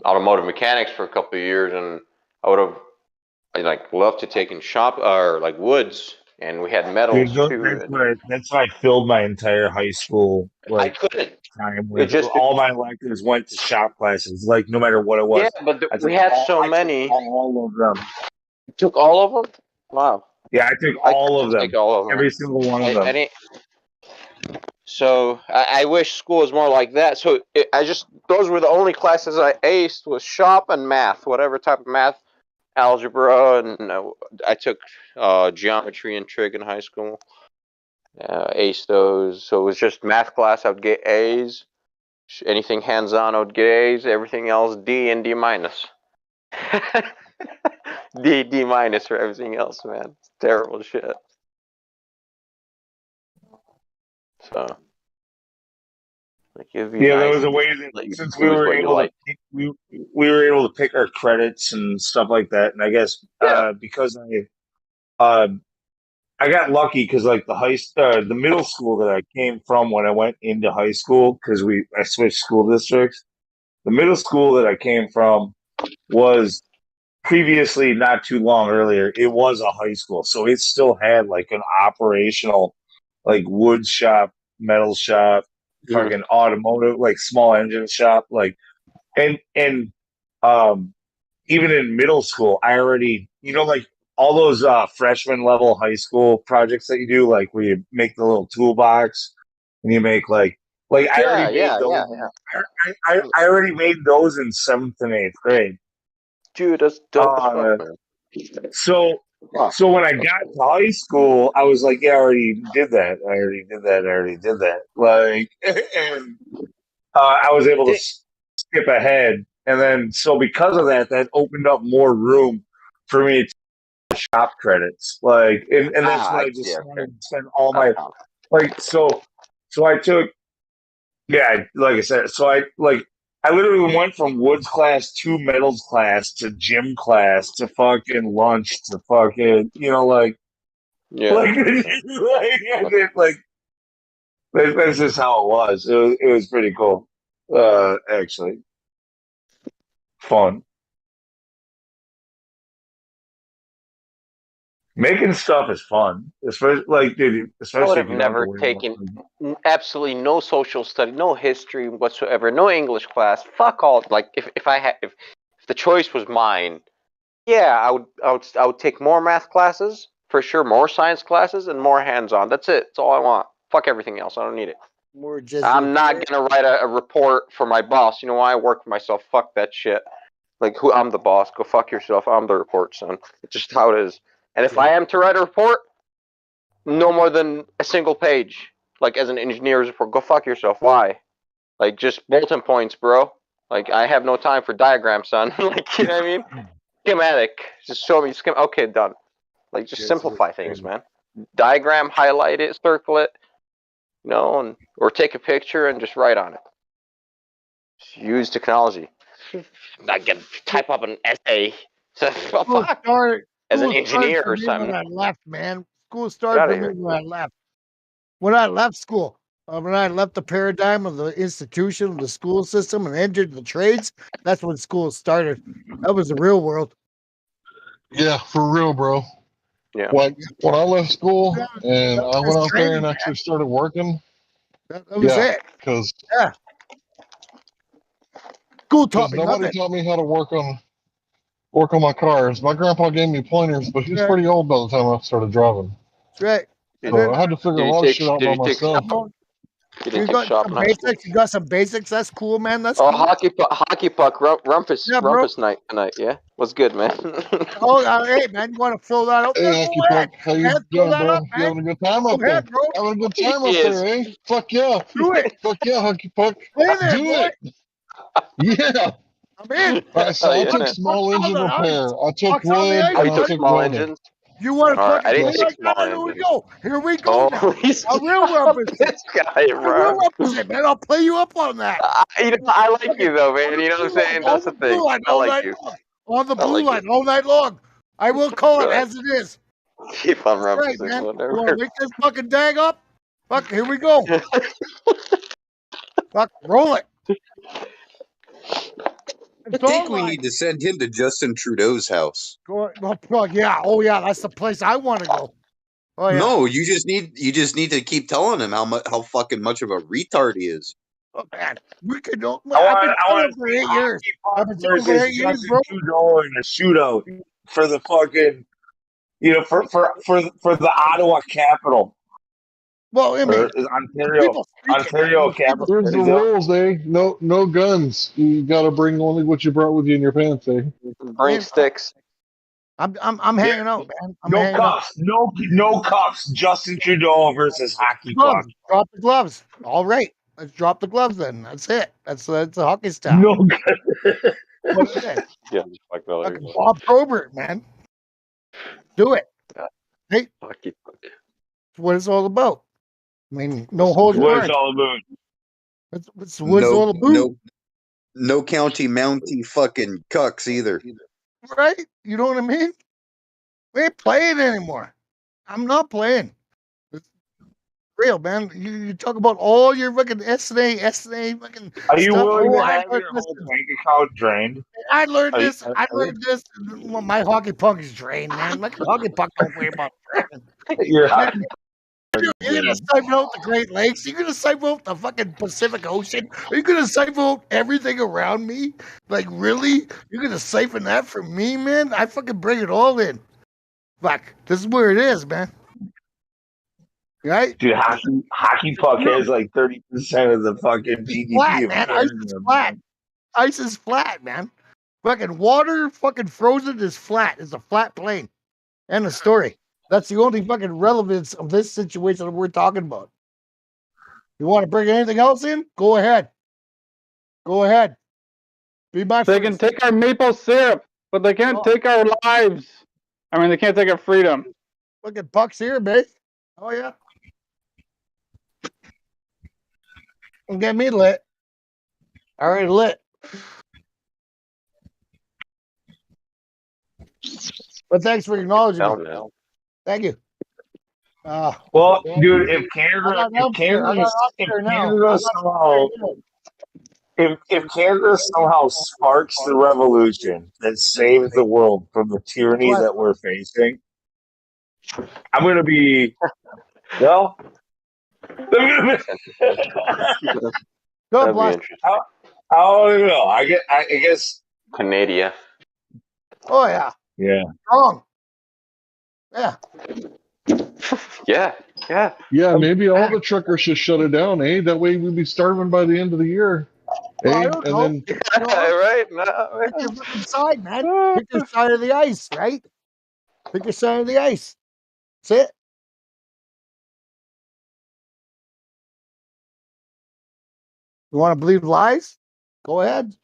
automotive mechanics for a couple of years and I like loved to take in shop or like woods and we had metals Dude, too. that's what I filled my entire high school I like couldn't. time It with. just All my electives went to shop classes, like no matter what it yeah, was. but we had so I took many. all of them. You took all of them? Wow. Yeah, I took I all of couldn't take them, all of them. every single one of I them. didn't. So I wish school was more like that. So those were the only classes I aced was shop and math, whatever type of math, algebra, and I took geometry and trig in high school. Aced those. So it was just math class. I would get A's. Anything hands-on, I would get A's. Everything else D and D minus. D minus for everything else, man. It's terrible shit. So Like it'd be Yeah, there nice was a to way just that let you since we choose were what you able to like. pick, we were able to pick our credits and stuff like that, and I guess because I got lucky because like the middle school that I came from when I went into high school because I switched school districts. The middle school that I came from was previously not too long earlier. It was a high school, so it still had like an operational like wood shop, metal shop, fucking automotive like small engine shop, like and um even in middle school, I already, like all those freshman level high school projects that you do, like where you make the little toolbox and you make like I Yeah, already made yeah, those. yeah, yeah. I already made those in 7th and 8th grade. Dude, that's dope as fuck, man. So when I got to high school, I was like, yeah, I already did that. I already did that. I already did that. Like, and I was able to skip ahead. And then, so because of that, that opened up more room for me to shop credits. Like, and that's when I I see. just Okay. started to spend all my, like, so I took, yeah, like I said, I literally went from woods class to metals class to gym class to fucking lunch to fucking, Yeah. like that's just how it was. It was pretty cool. Actually, fun. Making stuff is fun, especially dude, I would especially have if you don't have to never worry about. taken absolutely no social study, no history whatsoever, no English class. Fuck all. Like if the choice was mine, yeah, I would take more math classes for sure, more science classes, and more hands-on. That's it. That's all I want. Fuck everything else. I don't need it. More just. I'm not gonna write a report for my boss. You know why? I work for myself. Fuck that shit. Like who? I'm the boss. Go fuck yourself. I'm the report, son. It's just how it is. And if I am to write a report, no more than a single page. Like as an engineer's report, go fuck yourself. Why? Like just bulletin points, bro. Like I have no time for diagrams, son. Like you know what I mean? Schematic. Just show me schematic. Okay, done. Like just simplify things, man. Diagram, highlight it, circle it, or take a picture and just write on it. Just use technology. I'm not gonna type up an essay. Fuck. As an engineer for or me when something. I left, man. School Get started out for of me here. when I left. When I left school, when I left the paradigm of the institution, of the school system, and entered the trades, that's when school started. That was the real world. Yeah, for real, bro. Yeah. Like when I left school and I went out there and training, actually started working. That was it. Because school taught me nobody nothing. taught me how to work on my cars. My grandpa gave me pointers, but he was pretty old by the time I started driving. That's right. So I had to figure a lot of shit out by myself. You didn't take shop some in high school. basics. You got some basics. That's cool, man. That's Oh, cool. hockey puck, rumpus, Yeah, bro. rumpus night tonight. Yeah, what's good, man? Hey, man, you want to fill that up? Hey, There? Hockey Go ahead. Puck, how you doing, bro? Up, You having a good time up Go there? ahead, bro. Having a good time up He there, eh? Fuck yeah. Do it. Fuck yeah, Hockey Puck. Play there, Do boy. it. Yeah. I'm in. All right, so I took Yeah. small engine repair. I took Puck's on the wood, ice. and You I took took small welding. engines. You want to All right, fucking I didn't play take like small that? Here we engines. go. Here we go now. A real rumpus. This guy, bro. Man. I'll play you up on that. I like you though, man. You know what I'm saying? That's the thing. I like you. On the blue line all night long. I will call it as it is. Keep on Right, rumpusing, man. You whatever. want to wake this fucking dag up? Fuck, here we go. Fuck, roll it. I think we need to send him to Justin Trudeau's house. Yeah. Oh, yeah. That's the place I want to go. Oh, yeah. No, you just need to keep telling him how fucking much of a retard he is. Oh, man. We could go. I I've been want telling for 8 years. I've been telling for versus 8 years, Justin bro. Trudeau in a shootout for the fucking, for the Ottawa Capital. Well, I mean, Ontario Capital. Here's the rules, eh? No guns. You got to bring only what you brought with you in your pants, eh? Bring sticks. I'm hanging out, man. I'm no hanging cuffs. out. No cuffs. Justin Trudeau versus Hockey Puck. Drop the gloves. All right. Let's drop the gloves then. That's it. That's a hockey style. No What is it? Yeah, fuck Fucking Bob Probert, man. Do it. Hey, Hockey Puck. that's what it's all about. I mean, no holds What barred. it's all about. What's No, all the boo? no county mounty fucking cucks either. Right? You know what I mean? We ain't playing anymore. I'm not playing. It's real, man. You talk about all your fucking SNA fucking Are you stuff. willing Oh, to I have learned your this. whole bank account drained? I learned Are you, this. are, I are you, learned this. Well, my hockey puck is drained, man. My hockey puck don't worry about draining. your Man, hockey you're gonna siphon out the Great Lakes. You're gonna siphon out the fucking Pacific Ocean. Are you gonna siphon out everything around me? Like, really? You're gonna siphon that from me, man? I fucking bring it all in. Fuck, this is where it is, man. Right? Dude, hockey puck has like 30% of the fucking Flat, GDP of man. Ice is Canada, flat. man. Ice is flat, man. Fucking water, fucking frozen is flat. It's a flat plane. End of story. That's the only fucking relevance of this situation that we're talking about. You want to bring anything else in? Go ahead. Go ahead. Be my They can take our maple syrup, but they can't take our lives. I mean, they can't take our freedom. Look at Puck's here, mate. Oh, yeah. Don't get me lit. Already lit. But thanks for acknowledging me. Thank you. Well, yeah, dude, if I got enough here. I got enough here now. I got Somehow, if Canada somehow sparks the revolution that saves the world from the tyranny that we're facing, I'm gonna be well. God bless. I don't know. I guess Canada. Oh yeah. Yeah. Strong. Yeah. Yeah. Yeah. Yeah, maybe all the truckers should shut it down, eh? That way we'd be starving by the end of the year. Well, I Eh? don't And know. then Right? Pick your fucking side, man. Pick your side of the ice, right? Pick your side of the ice. That's it. You want to believe lies? Go ahead.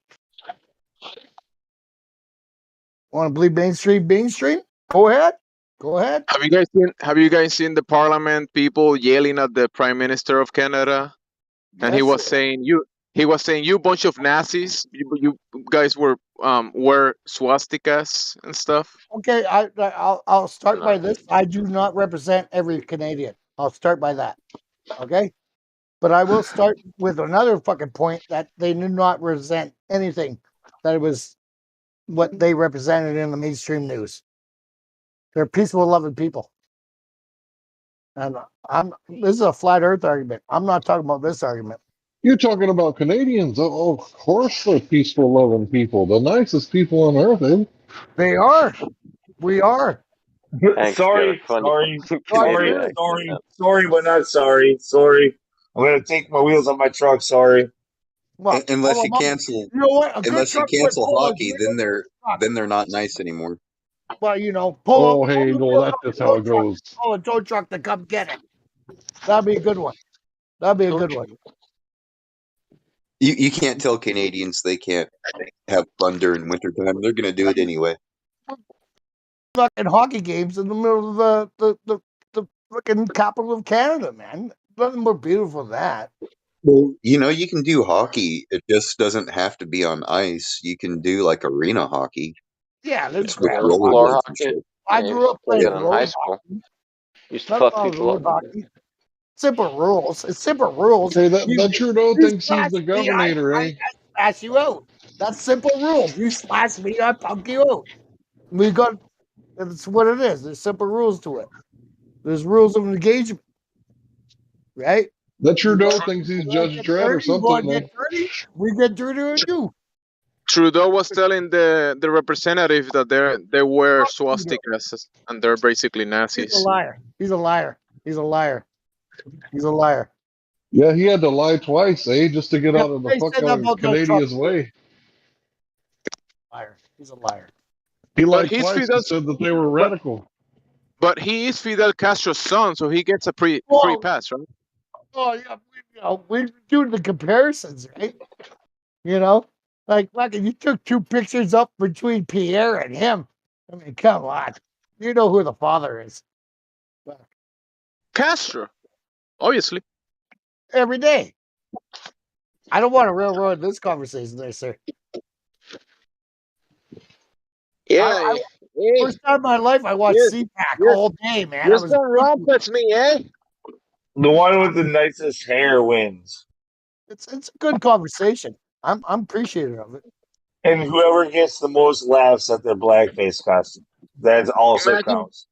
Want to believe mainstream? Go ahead. Go ahead. Have you guys seen the parliament people yelling at the prime minister of Canada? And he was saying you bunch of Nazis. You guys wear swastikas and stuff. Okay, I'll start by this. I do not represent every Canadian. I'll start by that. Okay? But I will start with another fucking point that they do not represent anything that it was what they represented in the mainstream news. They're peaceful, loving people. And this is a flat earth argument. I'm not talking about this argument. you're talking about Canadians. Oh, of course they're peaceful, loving people. The nicest people on earth, eh? They are. We are. Sorry, but not sorry. Sorry. I'm gonna take my wheels on my truck. Sorry. Well, Unless you cancel, you know what? A good unless you truck cancel pull a hockey, then they're not nice anymore. Well, you know, Oh, hey, no, that's just how it goes. Pull a tow truck to come get it. That'd be a good one. That'd be a good one. You can't tell Canadians they can't have fun during wintertime. They're gonna do it anyway. Fucking hockey games in the middle of the fucking capital of Canada, man. Nothing more beautiful than that. Well, you can do hockey. It just doesn't have to be on ice. You can do like arena hockey. Yeah, there's It's with grass. rollerblades and shit. I grew up playing road high school. hockey. Used to Nothing fuck wrong people with up. road hockey. Simple rules. It's simple rules. Okay, that Trudeau thinks he's the governor, eh? I slash you out. That's simple rules. You slash me, I punk you out. We got. That's what it is. There's simple rules to it. There's rules of engagement, right? That Trudeau thinks he's Judge Dredd or something, man. We get dirty on you. Trudeau was telling the representative that they wear swastikas and they're basically Nazis. He's a liar. He's a liar. He's a liar. He's a liar. Yeah, he had to lie twice, eh? Just to get out of the they fuck said that out of about Donald Canadians' Trump. way. Liar. He's a liar. He But lied he's twice and said that they were radical. But he is Fidel Castro's son, so he gets a free pass, right? Oh yeah, we're doing the comparisons, right? You know, like you took two pictures up between Pierre and him. I mean, come on, you know who the father is. Castro, obviously. Every day. I don't want to railroad this conversation there, sir. Yeah. First time in my life, I watched CPAC all day, man. You're I was some rumpets, me, eh? The one with the nicest hair wins. it's a good conversation. I'm appreciative of it. And whoever gets the most laughs at their blackface costume, that also Imagine counts.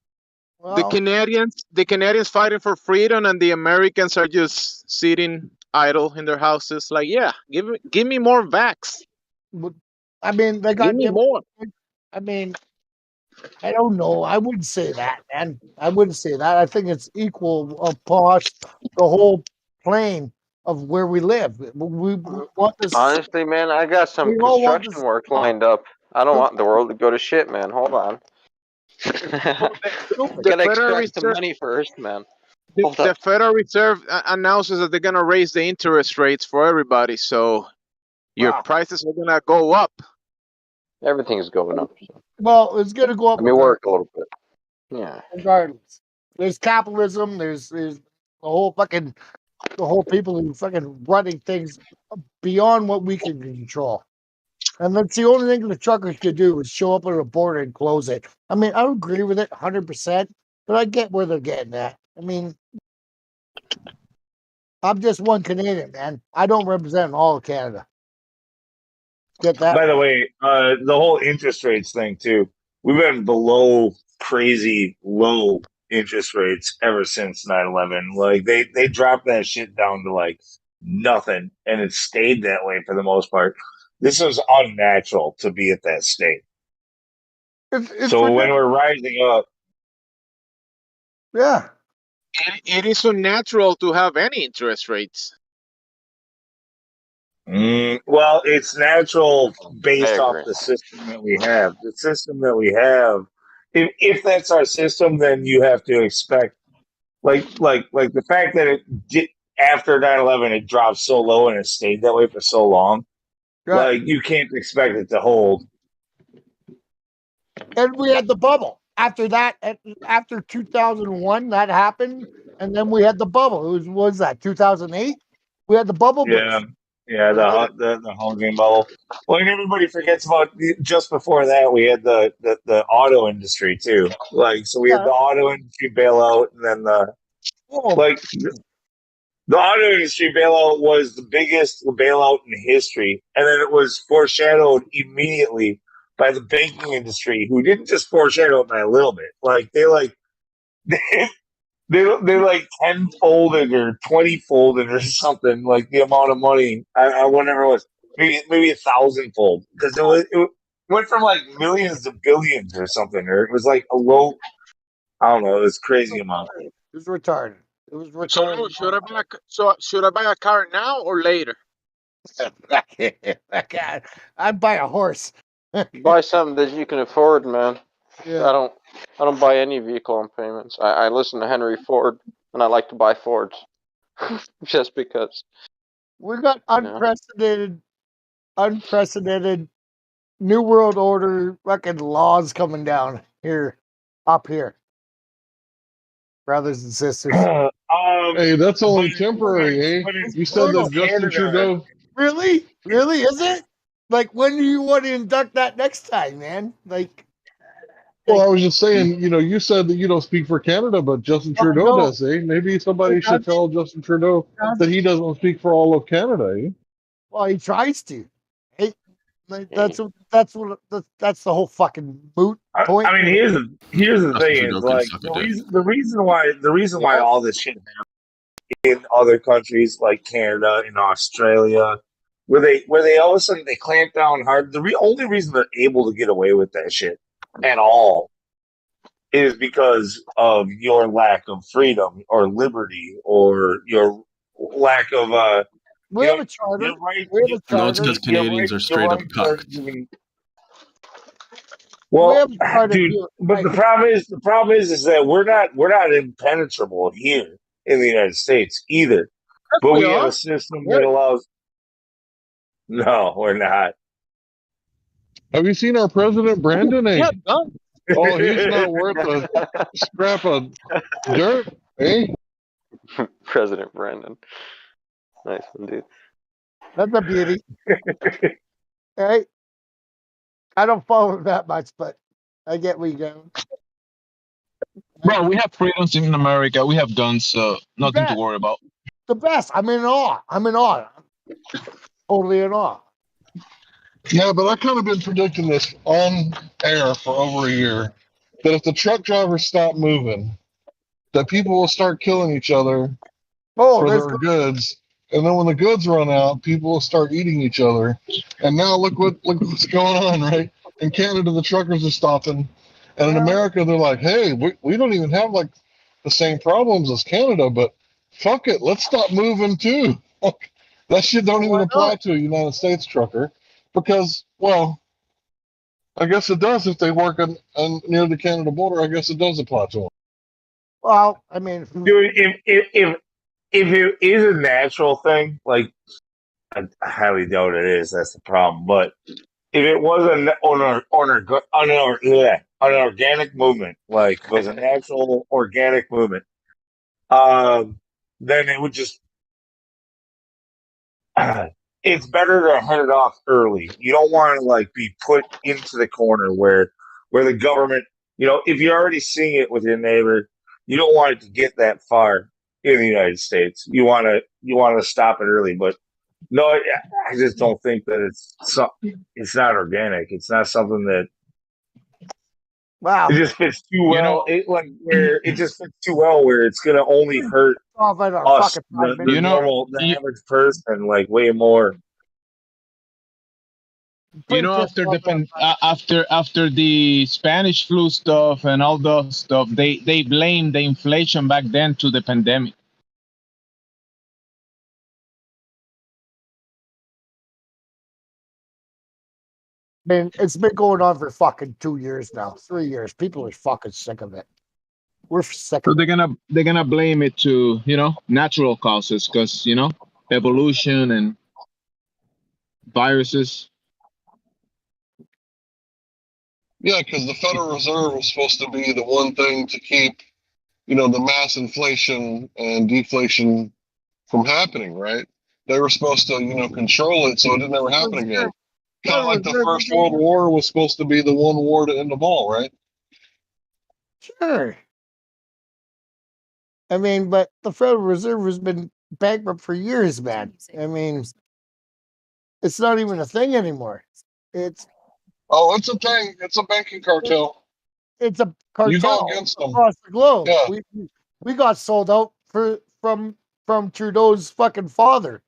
the Canadians fighting for freedom, and the Americans are just sitting idle in their houses. Like, yeah, give me more vax. I mean, they got Give me more. I mean, I don't know. I wouldn't say that, man. I wouldn't say that. I think it's equal across the whole plane of where we live. We want this. Honestly, man, I got some We all want construction work lined up. I don't want the world to go to shit, man. Hold on. The Gotta Federal extract the Reserve, money first, man. the Federal Reserve announces that they're gonna raise the interest rates for everybody, so your prices are gonna go up. Everything's going up. So. Well, it's going to go up. Let me work a little bit. Yeah. Regardless, there's capitalism. There's the whole people who fucking running things beyond what we can control. And that's the only thing the truckers could do is show up at a border and close it. I mean, I don't agree with it 100%, but I get where they're getting at. I mean, I'm just one Canadian, man. I don't represent all of Canada. Get that? By the way, the whole interest rates thing too. We've been below crazy low interest rates ever since 9/11. Like they dropped that shit down to like nothing, and it stayed that way for the most part. This is unnatural to be at that state. So when we're rising up, yeah, it is unnatural to have any interest rates. Well, it's natural based off the system that we have. The system that we have, if that's our system, then you have to expect, like the fact that it did after 9/11, it dropped so low and it stayed that way for so long. Right. Like you can't expect it to hold. And we had the bubble. After that, after 2001, that happened, and then we had the bubble. What was that 2008? We had the bubble. Yeah. Yeah, the housing bubble. Well, and everybody forgets about just before that we had the auto industry too. Like, so we had the auto industry bailout, and then the auto industry bailout was the biggest bailout in history, and then it was foreshadowed immediately by the banking industry, who didn't just foreshadow it by a little bit. Like they like 10-folded or 20-folded or something, like the amount of money. I whatever it was, maybe 1,000-fold, because it went from like millions to billions or something, or it was like a low. I don't know. It was crazy amount. It was retarded. It was retarded. Should I buy a car now or later? I'd buy a horse. Buy something that you can afford, man. Yeah. I don't buy any vehicle on payments. I listen to Henry Ford, and I like to buy Fords, just because. We got unprecedented New World Order fucking laws coming down here, up here, brothers and sisters. Hey, that's only temporary, eh? You said that Justin Trudeau. Really? Is it? Like, when do you want to induct that next time, man? Like. Well, I was just saying, you said that you don't speak for Canada, but Justin Trudeau does, eh? Maybe somebody should tell Justin Trudeau that he doesn't speak for all of Canada, eh? Well, he tries to. That's the whole fucking moot point. I mean, here's the thing: is like the reason why all this shit happens in other countries like Canada and Australia, where they all of a sudden they clamp down hard. The only reason they're able to get away with that shit at all is because of your lack of freedom or liberty, or your lack of we have a charter. We have a charter. No, it's because Canadians are straight up cocked. Well, dude, but the problem is that we're not impenetrable here in the United States either. But we have a system that allows. No, we're not. Have you seen our president, Brandon? Eh? Oh, he's not worth a scrap of dirt, eh? President Brandon. Nice one, dude. That's a beauty. Right? I don't follow that much, but I get where you're going. Bro, we have freedoms in America. We have guns, so nothing to worry about. The best. I'm in awe. Totally in awe. Yeah, but I kind of been predicting this on air for over a year that if the truck drivers stop moving, that people will start killing each other for their goods, and then when the goods run out, people will start eating each other. And now look what's going on, right? In Canada, the truckers are stopping, and in America, they're like, "Hey, we don't even have like the same problems as Canada, but fuck it, let's stop moving too." That shit don't even apply to a United States trucker because, well, I guess it does if they work near the Canada border. I guess it does apply to them. Well, I mean, dude, if it is a natural thing, like I highly doubt it is. That's the problem. But if it was an organic movement, like it was a natural organic movement, then it would just. It's better to head it off early. You don't want to like be put into the corner where the government, if you're already seeing it with your neighbor, you don't want it to get that far in the United States. You want to stop it early, but no, I just don't think that it's not organic. It's not something that wow. It just fits too well. It just fits too well where it's gonna only hurt us, the average person, like way more. After the Spanish flu stuff and all those stuff, they blamed the inflation back then to the pandemic. Man, it's been going on for fucking 2 years now, 3 years. People are fucking sick of it. We're sick So of it. they're gonna blame it to natural causes because evolution and viruses. Yeah, because the Federal Reserve was supposed to be the one thing to keep, the mass inflation and deflation from happening, right? They were supposed to, control it so it didn't ever happen again. Kind of like the First World War was supposed to be the one war to end them all, right? Sure. I mean, but the Federal Reserve has been bankrupt for years, man. I mean, it's not even a thing anymore. It's it's a thing. It's a banking cartel. It's a cartel You go against them across the globe. Yeah. We got sold out from Trudeau's fucking father,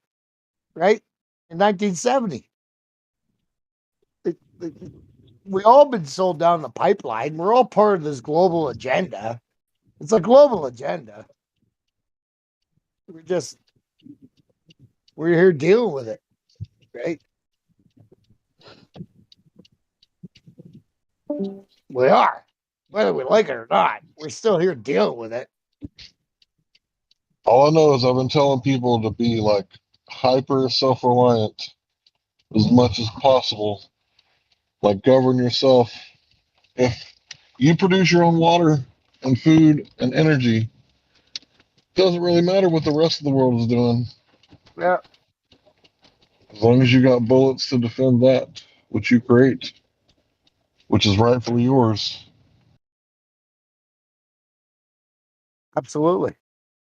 right? In 1970. We all been sold down the pipeline. We're all part of this global agenda. It's a global agenda. We're here dealing with it, right? We are. Whether we like it or not, we're still here dealing with it. All I know is I've been telling people to be like hyper self-reliant as much as possible. Like govern yourself. If you produce your own water and food and energy, it doesn't really matter what the rest of the world is doing. Yeah. As long as you got bullets to defend that, which you create, which is rightfully yours. Absolutely.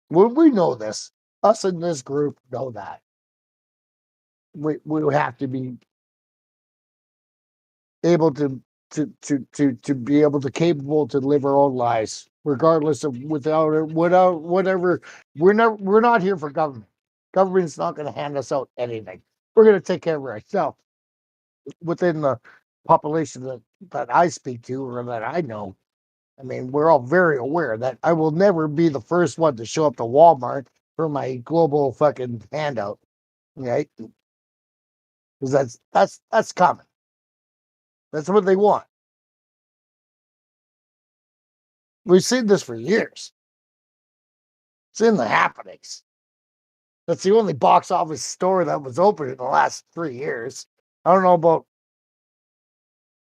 We know this. Us in this group know that. We have to be able to be able to capable to live our own lives, regardless of without whatever. We're not here for government. Government's not going to hand us out anything. We're going to take care of ourselves within the population that I speak to or that I know. I mean, we're all very aware that I will never be the first one to show up to Walmart for my global fucking handout, right? Because that's common. That's what they want. We've seen this for years. It's in the happenings. That's the only box office store that was open in the last 3 years. I don't know about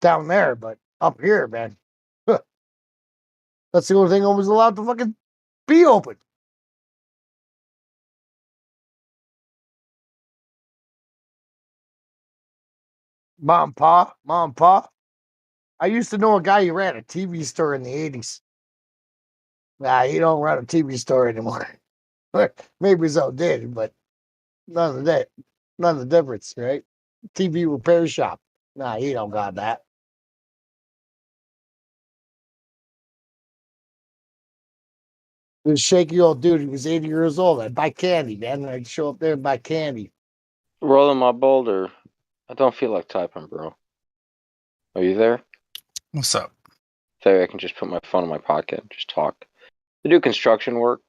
down there, but up here, man. That's the only thing that was allowed to fucking be open. Mom and Pa. I used to know a guy who ran a TV store in the 80s. Nah, he don't run a TV store anymore. Maybe so did, but none of that. None of the difference, right? TV repair shop. Nah, he don't got that. This shaky old dude, he was 80 years old. I'd buy candy, man. I'd show up there and buy candy. Rolling my boulder. I don't feel like typing, bro. Are you there? What's up? Sorry, I can just put my phone in my pocket and just talk. I do construction work.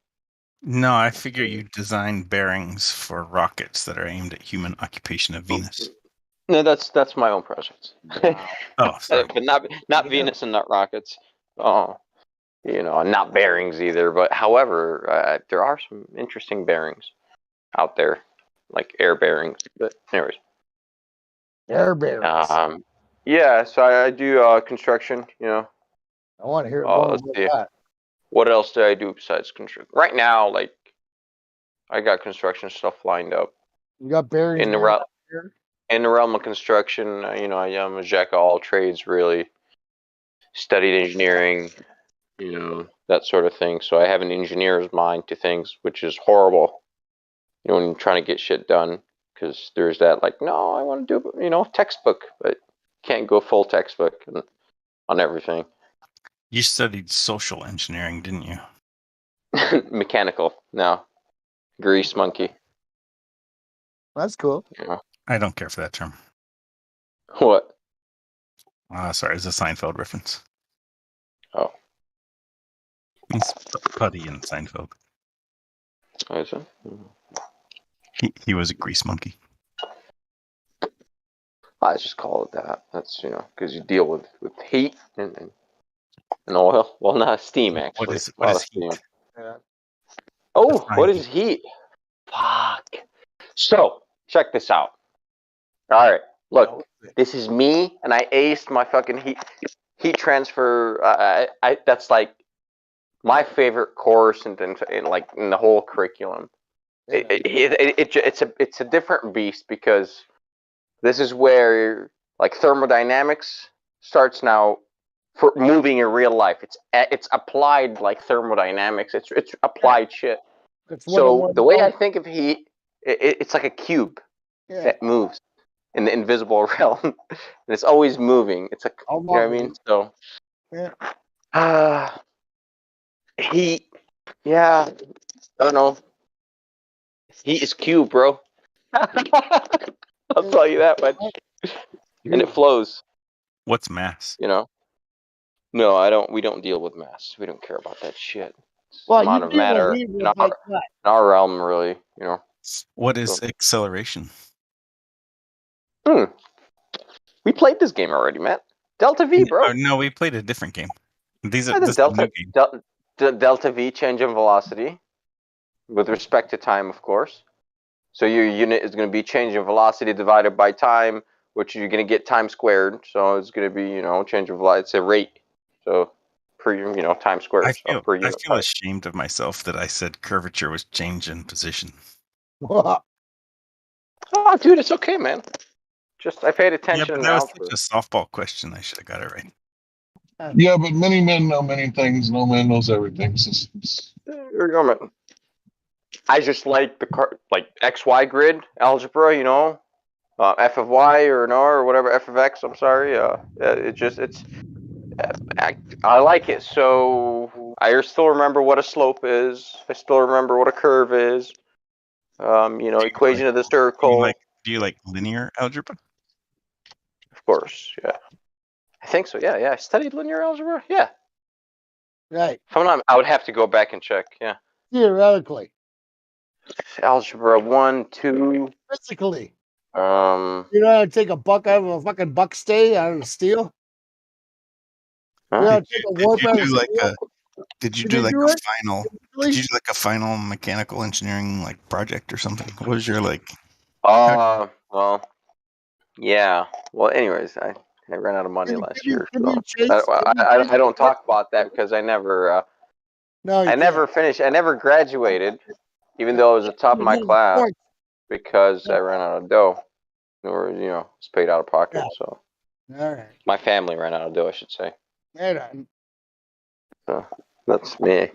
No, I figure you design bearings for rockets that are aimed at human occupation of Venus. No, that's my own project. Oh, sorry. But not Venus and not rockets. Oh, not bearings either. But however, there are some interesting bearings out there, like air bearings. But anyways, air bearings. Yeah. So I do construction. I want to hear more about that. What else do I do besides construction? Right now, like, I got construction stuff lined up. You got bearings in the realm of construction. I am a jack of all trades, really. Studied engineering, that sort of thing. So I have an engineer's mind to things, which is horrible. When you're trying to get shit done, because there's that, like, no, I want to do, textbook, but can't go full textbook on everything. You studied social engineering, didn't you? Mechanical, no. Grease monkey. That's cool. Yeah. I don't care for that term. What? Sorry, it's a Seinfeld reference. Oh. It's Putty in Seinfeld. Oh, is it? He was a grease monkey. I just call it that. That's, because you deal with heat and oil. Well, not steam, actually. What is heat? Yeah. Oh, what is heat? Fuck. So, check this out. All right. Look, this is me, and I aced my fucking heat transfer. That's like my favorite course in the whole curriculum. It's a different beast, because this is where, like, thermodynamics starts now for moving in real life. It's applied, like, thermodynamics. It's applied shit. So the way I think of heat, it's like a cube that moves in the invisible realm, and it's always moving. It's like, you know what I mean? So, heat, yeah, I don't know. Heat is cube, bro. I'll tell you that much. And it flows. What's mass? No, I don't. We don't deal with mass. We don't care about that shit. Well, Amount of matter in our realm, really. What is acceleration? We played this game already, Matt. Delta V, bro. No, we played a different game. This is Delta V, change in velocity, with respect to time, of course. So your unit is going to be change in velocity divided by time, which you're going to get time squared. So it's going to be, change in velocity. It's a rate. So per, time squared. I feel ashamed of myself that I said curvature was change in position. Oh, dude, it's okay, man. Just I paid attention. Yeah, but that was such a softball question. I should have got it right. Yeah, but many men know many things. No man knows everything. I just like like XY grid algebra, f of y or an r or whatever, f of x. I'm sorry. I like it. So I still remember what a slope is. I still remember what a curve is. Equation of the circle. Do you like linear algebra? Of course, yeah. I think so. Yeah. I studied linear algebra. Yeah. Right. If I'm not, I would have to go back and check. Yeah. Theoretically. Algebra 1, 2. Physically. You know how to take a buck out of a fucking buck stay out of steel? Huh? Did you do like a final mechanical engineering project or something? What was your well, yeah. Well, anyways, I ran out of money last year. So I don't talk about that because I never finished. I never graduated, even though I was the top of my class, because I ran out of dough. or it's paid out of pocket. Yeah. So All right. my family ran out of dough, I should say. Right on. So that's me.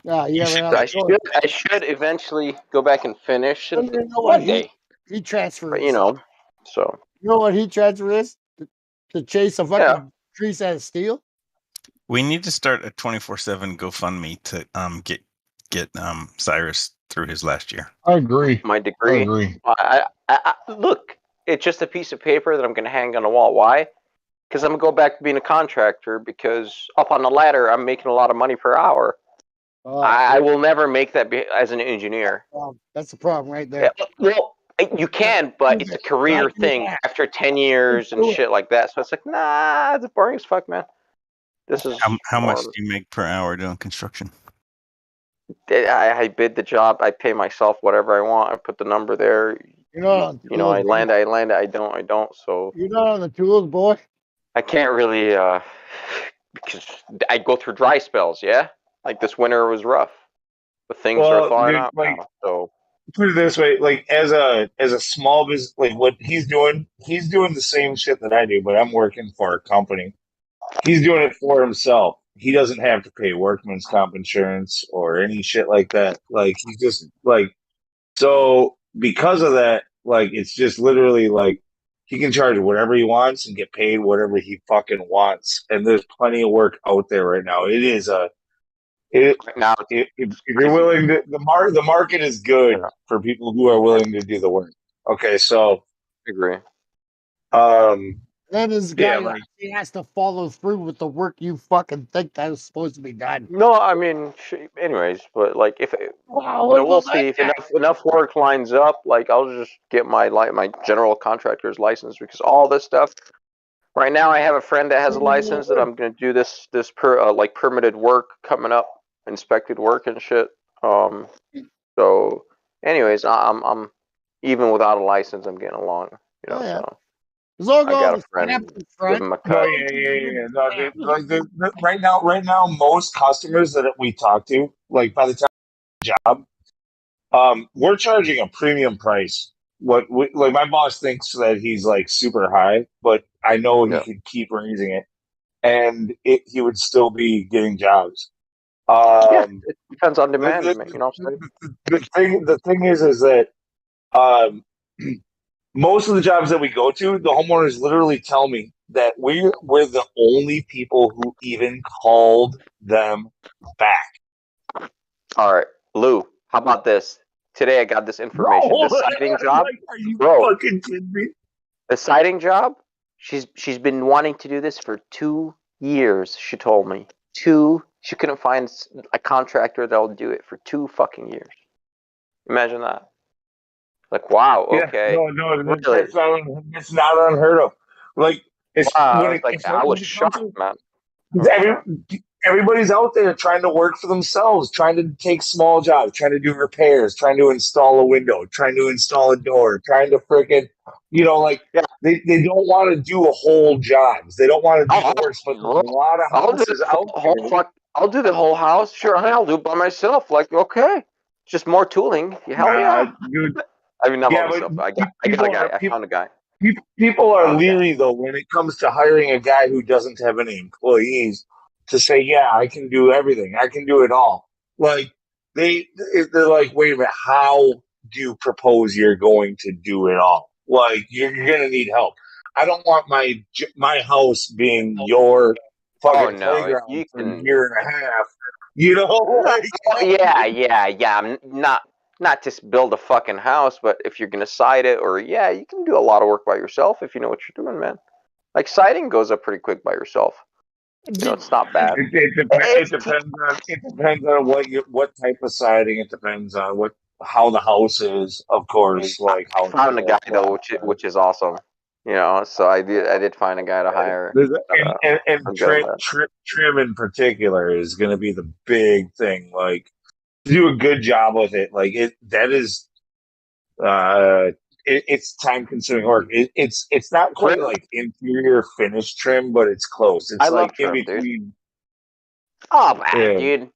Yeah, you ever have I should eventually go back and finish You know one what day. heat transfer But is? so You know what heat transfer is? To chase a fucking tree out of steel? We need to start a 24/7 GoFundMe to get Cyrus through his last year. I agree. My degree. I agree. I look, it's just a piece of paper that I'm going to hang on the wall. Why? Because I'm going to go back to being a contractor, because up on the ladder, I'm making a lot of money per hour. I will never make that as an engineer. That's the problem right there. Well, you can, but it's a career thing after 10 years and shit like that. So it's like, nah, it's boring as fuck, man. This is How much do you make per hour doing construction? I bid the job. I pay myself whatever I want. I put the number there. I land. I don't. So you're not on the tools, boy. I can't really because I go through dry spells. Yeah, like this winter was rough, but things are thawing out now. So put it this way, like as a small business, like what he's doing the same shit that I do, but I'm working for a company. He's doing it for himself. He doesn't have to pay workman's comp insurance or any shit like that. Like he's just like, so because of that, like it's just literally like he can charge whatever he wants and get paid whatever he fucking wants. And there's plenty of work out there right now. It is if you're willing to, the market is good for people who are willing to do the work. Okay, so agree. Then this guy he has to follow through with the work you fucking think that is supposed to be done. No, I mean, anyways, but like if we'll see if enough work lines up. Like I'll just get my general contractor's license, because all this stuff. Right now, I have a friend that has a license that I'm going to do this permitted work coming up, inspected work and shit. So, anyways, I'm even without a license, I'm getting along. So. I got a friend. Give him a cut. No, right now, most customers that we talk to, like by the time job, we're charging a premium price. Like my boss thinks that he's like super high, but I know he could keep raising it, and he would still be getting jobs. It depends on demand. The thing is that most of the jobs that we go to, the homeowners literally tell me that we're the only people who even called them back. All right, Lou, how about this? Today I got this information. No, the siding job, are you fucking kidding me? The siding job, she's been wanting to do this for 2 years, she told me. She couldn't find a contractor that'll do it for 2 fucking years. Imagine that. Like, wow, okay. No, really? It's not unheard of. Like, I was shocked, man. Everybody's out there trying to work for themselves, trying to take small jobs, trying to do repairs, trying to install a window, trying to install a door, trying to freaking, they don't want to do a whole jobs. They don't want to do the work, but there's a lot of houses out there. I'll do the whole house. Sure, I'll do it by myself. Like, okay. Just more tooling. Hell yeah. Dude. I mean, not by myself. I got a guy. I found a guy. People are leery, though, when it comes to hiring a guy who doesn't have any employees to say, yeah, I can do everything. I can do it all. Like, they're like, wait a minute, how do you propose you're going to do it all? Like, you're going to need help. I don't want my house being your fucking playground for a year and a half. Yeah. Not just build a fucking house, but if you're gonna side it, or you can do a lot of work by yourself if you know what you're doing, man. Like siding goes up pretty quick by yourself. It's not bad. It depends on what type of siding. It depends on how the house is, of course. Like how I found a guy though, which is awesome. So I did find a guy to hire. And trim in particular is going to be the big thing. Like, to do a good job with it, like it's time consuming work. It's not quite like interior finish trim, but it's close. It's like in between. Dude. Oh man, dude.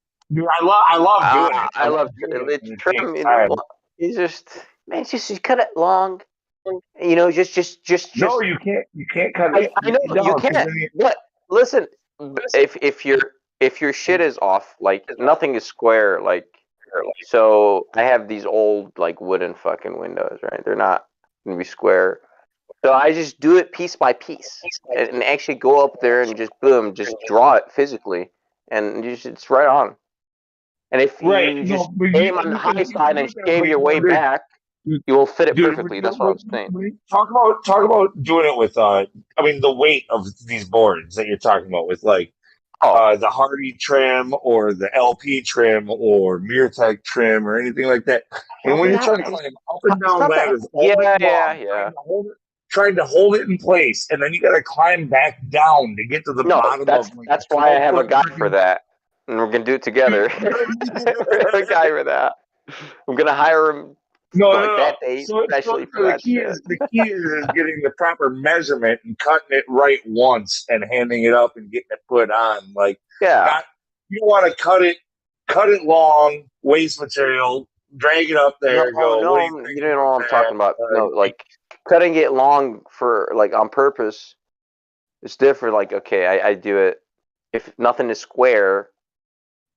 I love doing it. I love it. Trim. You just you cut it long, You know, just. No, you can't. You can't cut it. I know No, you 'cause can't. then you- But listen, if your shit is off, like nothing is square, like so I have these old like wooden fucking windows, right? They're not gonna be square. So I just do it piece by piece and actually go up there and just boom, just draw it physically, and it's right on. And if right. you No, just but aim on the high side and shave your way back, you will fit it Dude, perfectly. That's what I'm saying. talk about doing it with I mean the weight of these boards that you're talking about with like the Hardy trim or the LP trim or Muretech trim or anything like that. And when you're trying to climb up and down ladders all day long, trying to hold it in place, and then you got to climb back down to get to the bottom of like that's why I have a 12-foot guy for that, and we're gonna do it together. We have a guy for that. I'm gonna hire him that day, especially for the that key shit. is getting the proper measurement and cutting it right once and handing it up and getting it put on. Like, you want to cut it long, waste material, drag it up there, you don't know what I'm talking about. No, like cutting it long for like on purpose. It's different. Like, okay, I do it. If nothing is square,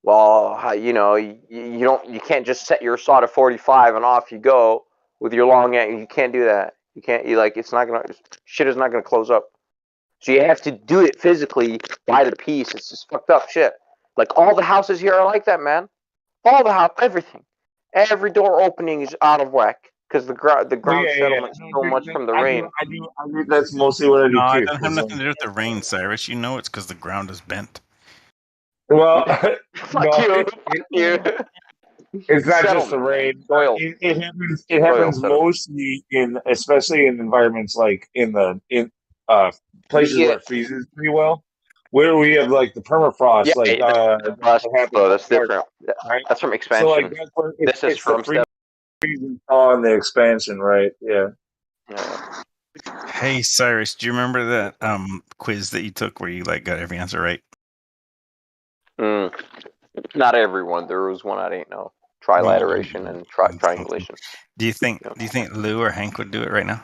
well, you can't just set your saw to 45 and off you go with your long end. You can't do that. You can't. Shit is not gonna close up. So you have to do it physically by the piece. It's just fucked up shit. Like all the houses here are like that, man. All the house, everything, every door opening is out of whack because the ground settlement so much from the rain. I do. That's mostly what I do No, too. it doesn't have nothing to do with the rain, Cyrus. You know it's because the ground is bent. Well, fuck you. It's not just the rain. It happens. It happens mostly especially in environments like in places where it freezes pretty well, where we have like the permafrost. That's different. Right? That's from expansion. So like that's where this is from freezing on the expansion, right? Yeah. Hey Cyrus, do you remember that quiz that you took where you like got every answer right? Not everyone. There was one I didn't know. Trilateration and triangulation. Do you think Lou or Hank would do it right now?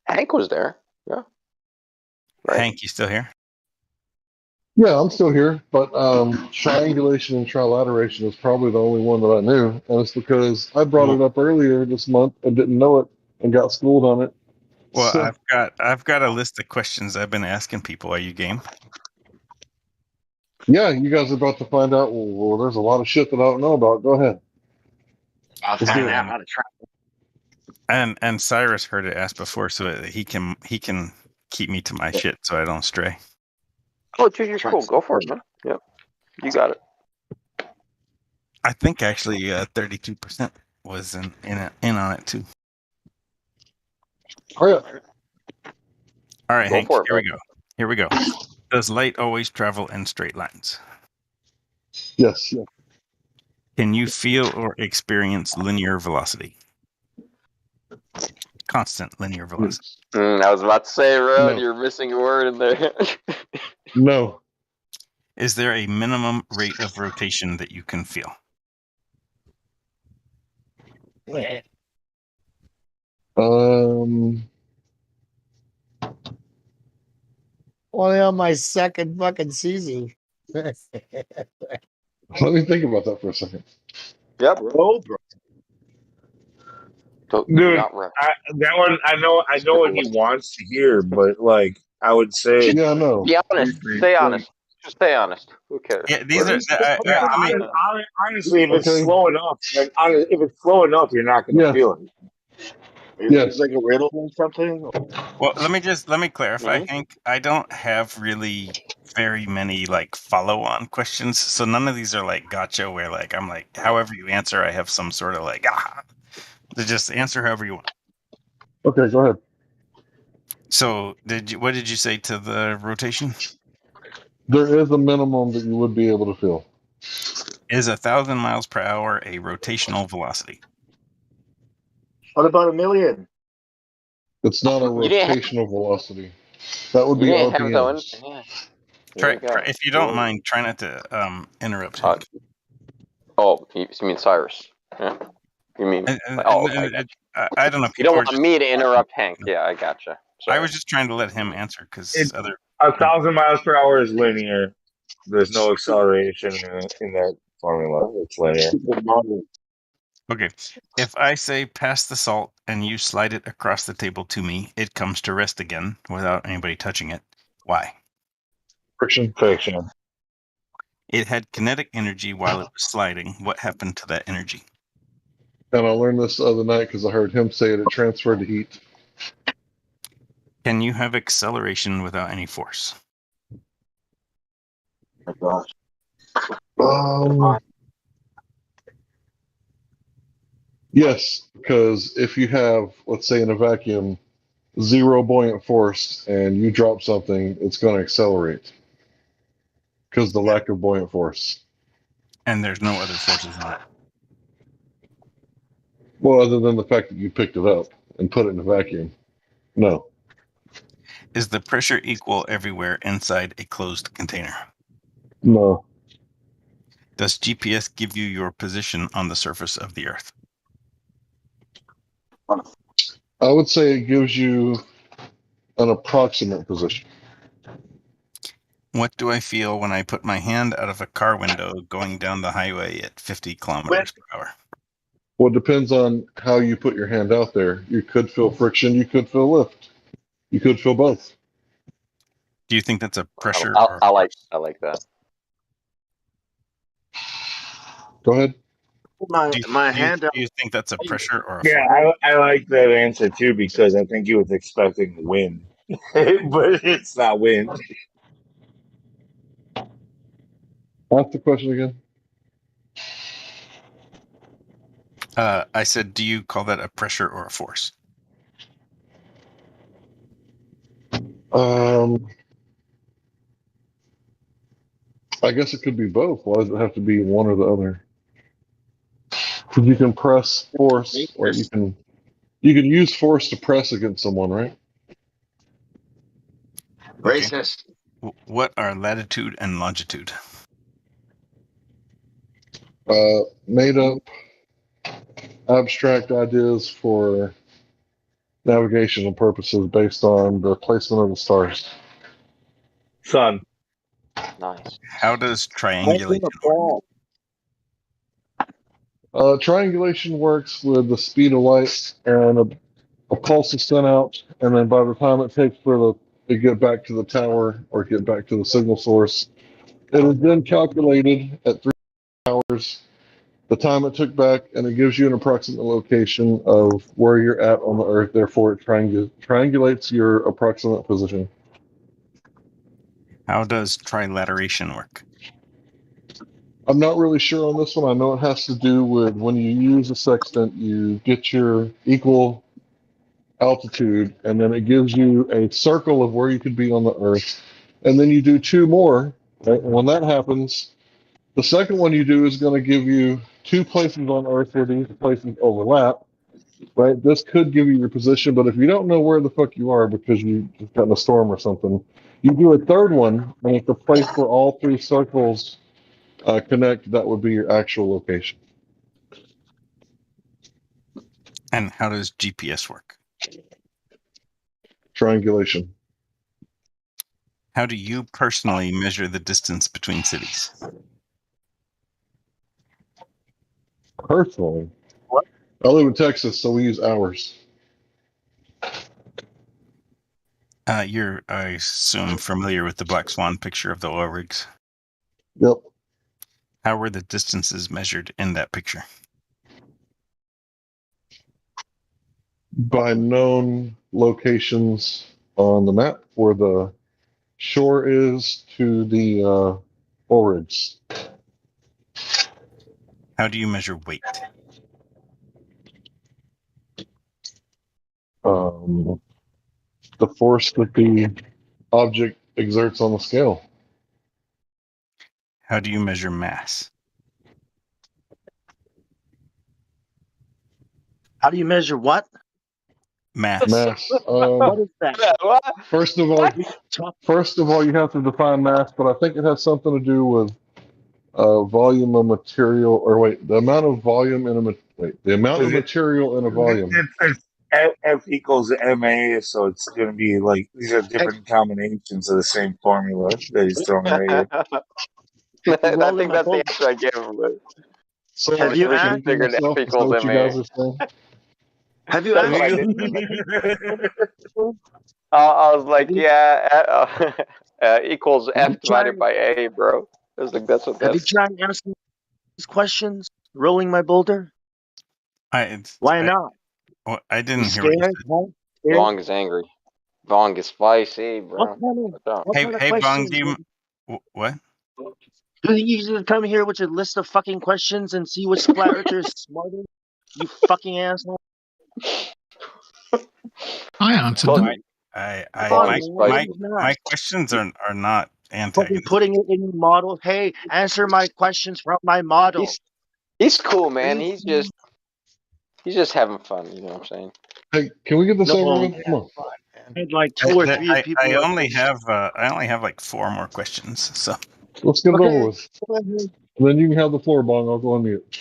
Hank was there. Yeah. Right. Hank, you still here? Yeah, I'm still here, but triangulation and trilateration is probably the only one that I knew, and it's because I brought it up earlier this month and didn't know it and got schooled on it. Well, so, I've got a list of questions I've been asking people. Are you game? Yeah, you guys are about to find out. Well, there's a lot of shit that I don't know about. Go ahead. I'll find out how to try. And Cyrus heard it asked before, so that he can keep me to my shit, so I don't stray. Oh, dude, you're cool. Go for it, man. Yep, you got it. I think actually 32% was in on it too. Oh yeah. All right, Hank. Here we go. Does light always travel in straight lines? Yes. Can you feel or experience linear velocity? Constant linear velocity. I was about to say, Rod, you're missing a word in there. No. Is there a minimum rate of rotation that you can feel? Only on my second fucking season. Let me think about that for a second. Yeah, bro. Oh, bro. Dude, that one I know what he wants to hear, but like I would say, yeah, no. Be honest. Stay honest. Just stay honest. Who cares? Yeah, these are. Honestly, if it's slow enough, if it's slow enough, you're not going to feel it. Yes, like a riddle or something. Well, let me clarify, Hank. I don't have really very many like follow-on questions, so none of these are like gotcha. Where like I'm like, however you answer, I have some sort of like to just answer however you want. Okay, go ahead. So what did you say to the rotation? There is a minimum that you would be able to feel. Is 1,000 miles per hour a rotational velocity? What about 1,000,000? It's not a rotational velocity. That would be RPMs. Try, if you don't mind, try not to interrupt. Oh, you mean Cyrus? Yeah. You mean mean, okay. I don't know. You don't want me to interrupt Hank. Yeah, I gotcha. Sorry. I was just trying to let him answer because other 1,000 miles per hour is linear. There's no acceleration in that formula. It's linear. Okay. If I say pass the salt and you slide it across the table to me, it comes to rest again without anybody touching it. Why? Friction. It had kinetic energy while it was sliding. What happened to that energy? And I learned this the other night because I heard him say it transferred to heat. Can you have acceleration without any force? Oh my gosh. Yes, because if you have, let's say in a vacuum, zero buoyant force and you drop something, it's going to accelerate because the lack of buoyant force. And there's no other forces on it. Well, other than the fact that you picked it up and put it in a vacuum. No. Is the pressure equal everywhere inside a closed container? No. Does GPS give you your position on the surface of the Earth? I would say it gives you an approximate position. What do I feel when I put my hand out of a car window going down the highway at 50 kilometers per hour? Well, it depends on how you put your hand out there. You could feel friction. You could feel lift. You could feel both. Do you think that's a pressure? I like that. Go ahead. My hand out. Do you think that's a pressure or a Yeah, force? I like that answer too because I think he was expecting wind, but it's not wind. Ask the question again. I said, do you call that a pressure or a force? I guess it could be both. Why does it have to be one or the other? Because you can press force, or you can use force to press against someone, right? Racist. What are latitude and longitude? Made up abstract ideas for navigational purposes based on the placement of the stars. Sun. Nice. How does triangulation work? Triangulation works with the speed of light, and a pulse is sent out, and then by the time it takes for to get back to the tower or get back to the signal source, it is then calculated at 3 hours the time it took back, and it gives you an approximate location of where you're at on the Earth. Therefore, it triangulates your approximate position. How does trilateration work? I'm not really sure on this one. I know it has to do with when you use a sextant, you get your equal altitude, and then it gives you a circle of where you could be on the Earth. And then you do 2 more. Right? And when that happens, the second one you do is going to give you 2 places on Earth where these places overlap. Right? This could give you your position, but if you don't know where the fuck you are because you just got in a storm or something, you do a third one, and it's the place where all 3 circles connect. That would be your actual location. And how does GPS work? Triangulation. How do you personally measure the distance between cities? Personally, I live in Texas, so we use hours. You're, I assume, familiar with the Black Swan picture of the oil rigs? Yep. How were the distances measured in that picture? By known locations on the map where the shore is to the oil rigs. How do you measure weight? The force that the object exerts on the scale. How do you measure mass? How do you measure what? Mass. What is that? First of all, you have to define mass, but I think it has something to do with volume of material, or wait, the amount of volume Wait, the amount of material in a volume. It's F equals MA, so it's going to be like these are different combinations of the same formula that he's throwing at you. I think that's the answer I gave him. But So have you figured F equals MA? Have you That's what I did. I was like, yeah, equals F divided by A, bro. I was like, that's what Have you that's. tried asking these questions? Rolling my boulder? Why not? I didn't hear scared, what you said. Vong is angry. Vong is spicy, bro. What kind of Hey, Bong, questions? do you what? You just come here with your list of fucking questions and see which Flat Earther is smarter? You fucking asshole. I answered them. My questions are not antagonistic. Putting it in your model. Hey, answer my questions from my model. He's cool, man. He's just having fun. You know what I'm saying? Hey, can we get the same one? Come on. Like 2 or 3 people. I only have like 4 more questions. So let's get it over with. And then you can have the floor, Bong. I'll go on mute.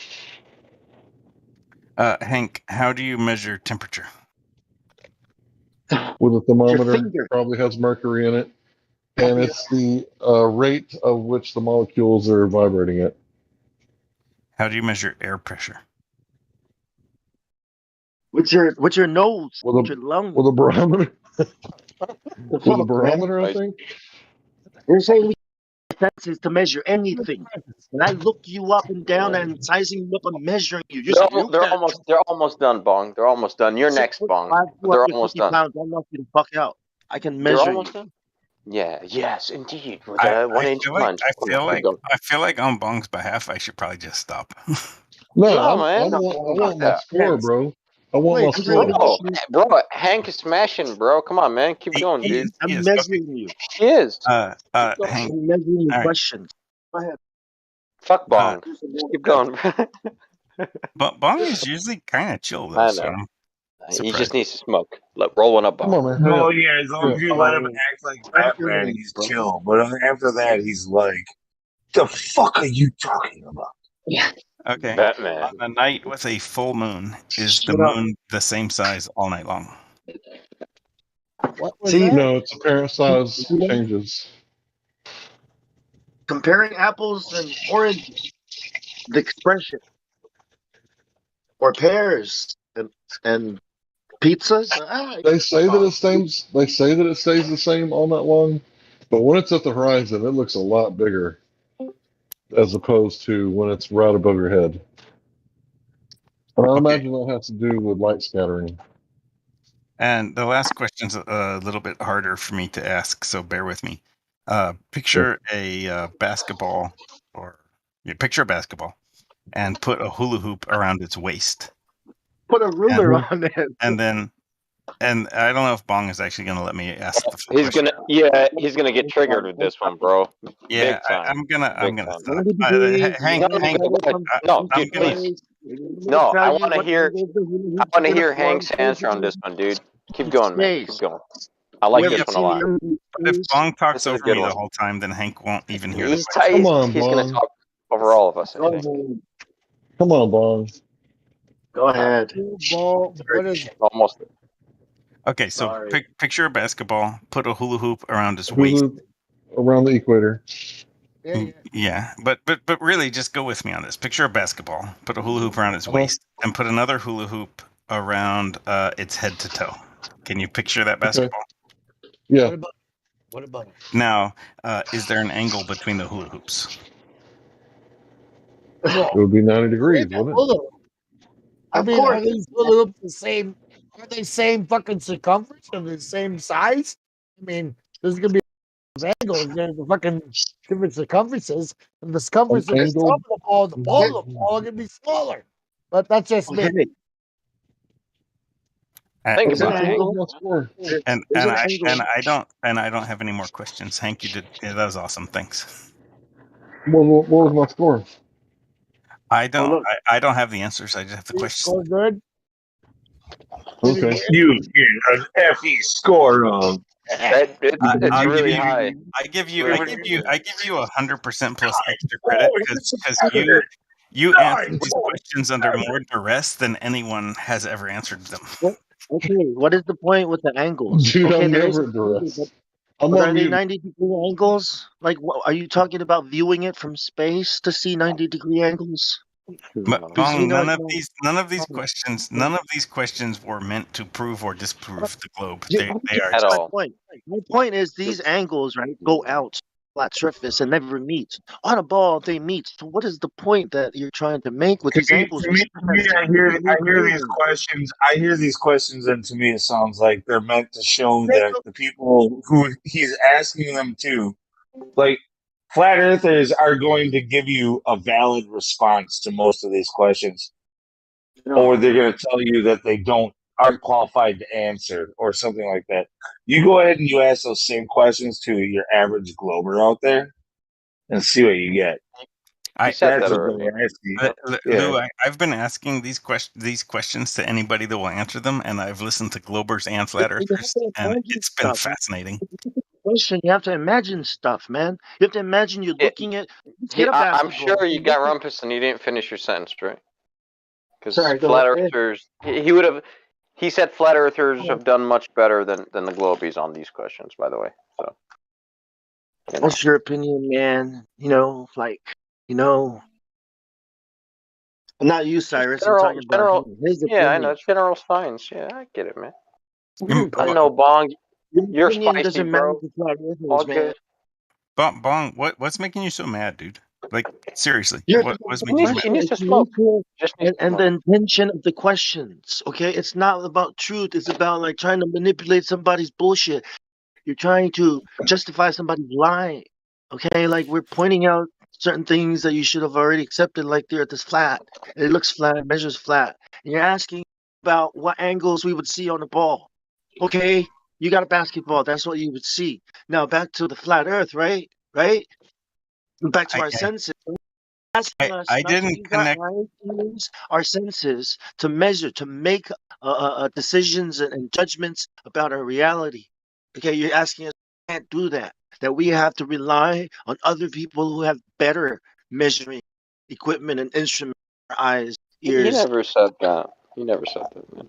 Hank, how do you measure temperature? With a thermometer, probably has mercury in it, and it's the rate of which the molecules are vibrating at. How do you measure air pressure? With your nose, with your lungs. With a barometer. With a barometer, I think. They're saying senses to measure anything. And I look you up and down and sizing you up and measuring you. They're almost done, Bong. They're almost done. You're next, Bong. They're almost done. Pounds, I want you to fuck out. I can They're measure almost you. done. Yeah. Yes, indeed. With I 1-inch punch. I feel like on Bong's behalf, I should probably just stop. No, man. I want my score, bro. I want my score. Bro, Hank is smashing, bro. Come on, man. Keep going, dude. I'm measuring you. He is. Hank, I'm measuring your questions. Go ahead. Fuck Bong. Just keep going. But Bong is usually kind of chill, though. I know. So he just needs to smoke. Look, roll one up, Bong. Come on, man. Oh yeah, as long as you let him act like Batman, he's chill. But after that, he's like, "The fuck are you talking about?" Yeah. Okay. Batman. On a night with a full moon, is the moon the same size all night long? What was that? No, its apparent size changes. Comparing apples and oranges, the expression, or pears and pizzas. They say that it stays. They say that it stays the same all night long, but when it's at the horizon, it looks a lot bigger, as opposed to when it's right above your head. And I imagine that has to do with light scattering. And the last question's a little bit harder for me to ask, so bear with me. Picture a basketball, picture a basketball, and put a hula hoop around its waist. Put a ruler on it. And I don't know if Bong is actually going to let me ask the full question. He's gonna get triggered with this one, bro. Yeah, Big time. I'm gonna stop. Hank, dude, please. No, I want to hear Hank's answer on this one, dude. Keep going, man. Keep going. I like this one a lot. If Bong talks over me the whole time, then Hank won't even hear this. Come on, he's Bong. gonna talk over all of us. I think. Come on, Bong. Go ahead. What is it? Almost. Okay, so picture a basketball, put a hula hoop around his waist. Around the equator. Yeah, but really, just go with me on this. Picture a basketball, put a hula hoop around its waist, and put another hula hoop around its head to toe. Can you picture that basketball? Yeah. What about it? Now, is there an angle between the hula hoops? It would be 90 degrees, wouldn't it? I mean, are these hula hoops the same? Are they same fucking circumference? Are they the same size? I mean, there's gonna be angles. There's the fucking different circumferences, and the circumference of the top of the ball, the ball of the ball are gonna be smaller. But that's just me. Think about it. And I don't have any more questions. Hank, you did. Yeah, that was awesome. Thanks. What was my score? I don't have the answers. I just have the questions. Score good. Okay. You get an FE score of. It's really high. I give you 100% plus extra credit because You answered these questions under more duress than anyone has ever answered them. Okay, what is the point with the angles? Dude, Okay, I'm there is never a at point, duress. I'm but on are they mute. 90-degree angles? Like, what, are you talking about viewing it from space to see 90-degree angles? But Because Bong, none of these these questions were meant to prove or disprove the globe. They are That's At my all. point. My point is these angles, right, go out flat surface and never meet. On a ball, they meet. So what is the point that you're trying to make with these angles? To me, I hear these questions. I hear these questions, and to me, it sounds like they're meant to show that the people who he's asking them to, like flat earthers, are going to give you a valid response to most of these questions, or they're going to tell you that they aren't qualified to answer, or something like that. You go ahead and you ask those same questions to your average glober out there, and see what you get. He said That's that what already. they're asking. Lou, I've been asking these questions to anybody that will answer them, and I've listened to Globers and Flat Earthers, and it's been fascinating. Question, you have to imagine stuff, man. You have to imagine you're looking at. Get a I'm basketball. sure you got rumpus and you didn't finish your sentence, right? Because Sorry, go flat ahead. earthers, he would have. He said flat earthers have done much better than the Globies on these questions. By the way, so. What's your opinion, man? You know, like, you know, not you, Cyrus. I'm talking about his opinion. Yeah, I know. General science. Yeah, I get it, man. Your I know, Bong. You're opinion spicy, doesn't matter bro. to flat earthers, All man. good. Bong, what's making you so mad, dude? Like, seriously, what's The making you mad? question is the nature and the intention of the questions. Okay, it's not about truth. It's about like trying to manipulate somebody's bullshit. You're trying to justify somebody's lie. Okay, like we're pointing out certain things that you should have already accepted, like the earth is flat. It looks flat, it measures flat. And you're asking about what angles we would see on the ball. Okay, you got a basketball, that's what you would see. Now back to the flat earth, right? Right? Back to our senses. Asking us I not to didn't use connect. our eyes, to use our senses to measure, to make decisions and judgments about our reality. Okay, you're asking us we can't do that. That we have to rely on other people who have better measuring equipment and instruments, our eyes, He ears. never said that. He never said that, man.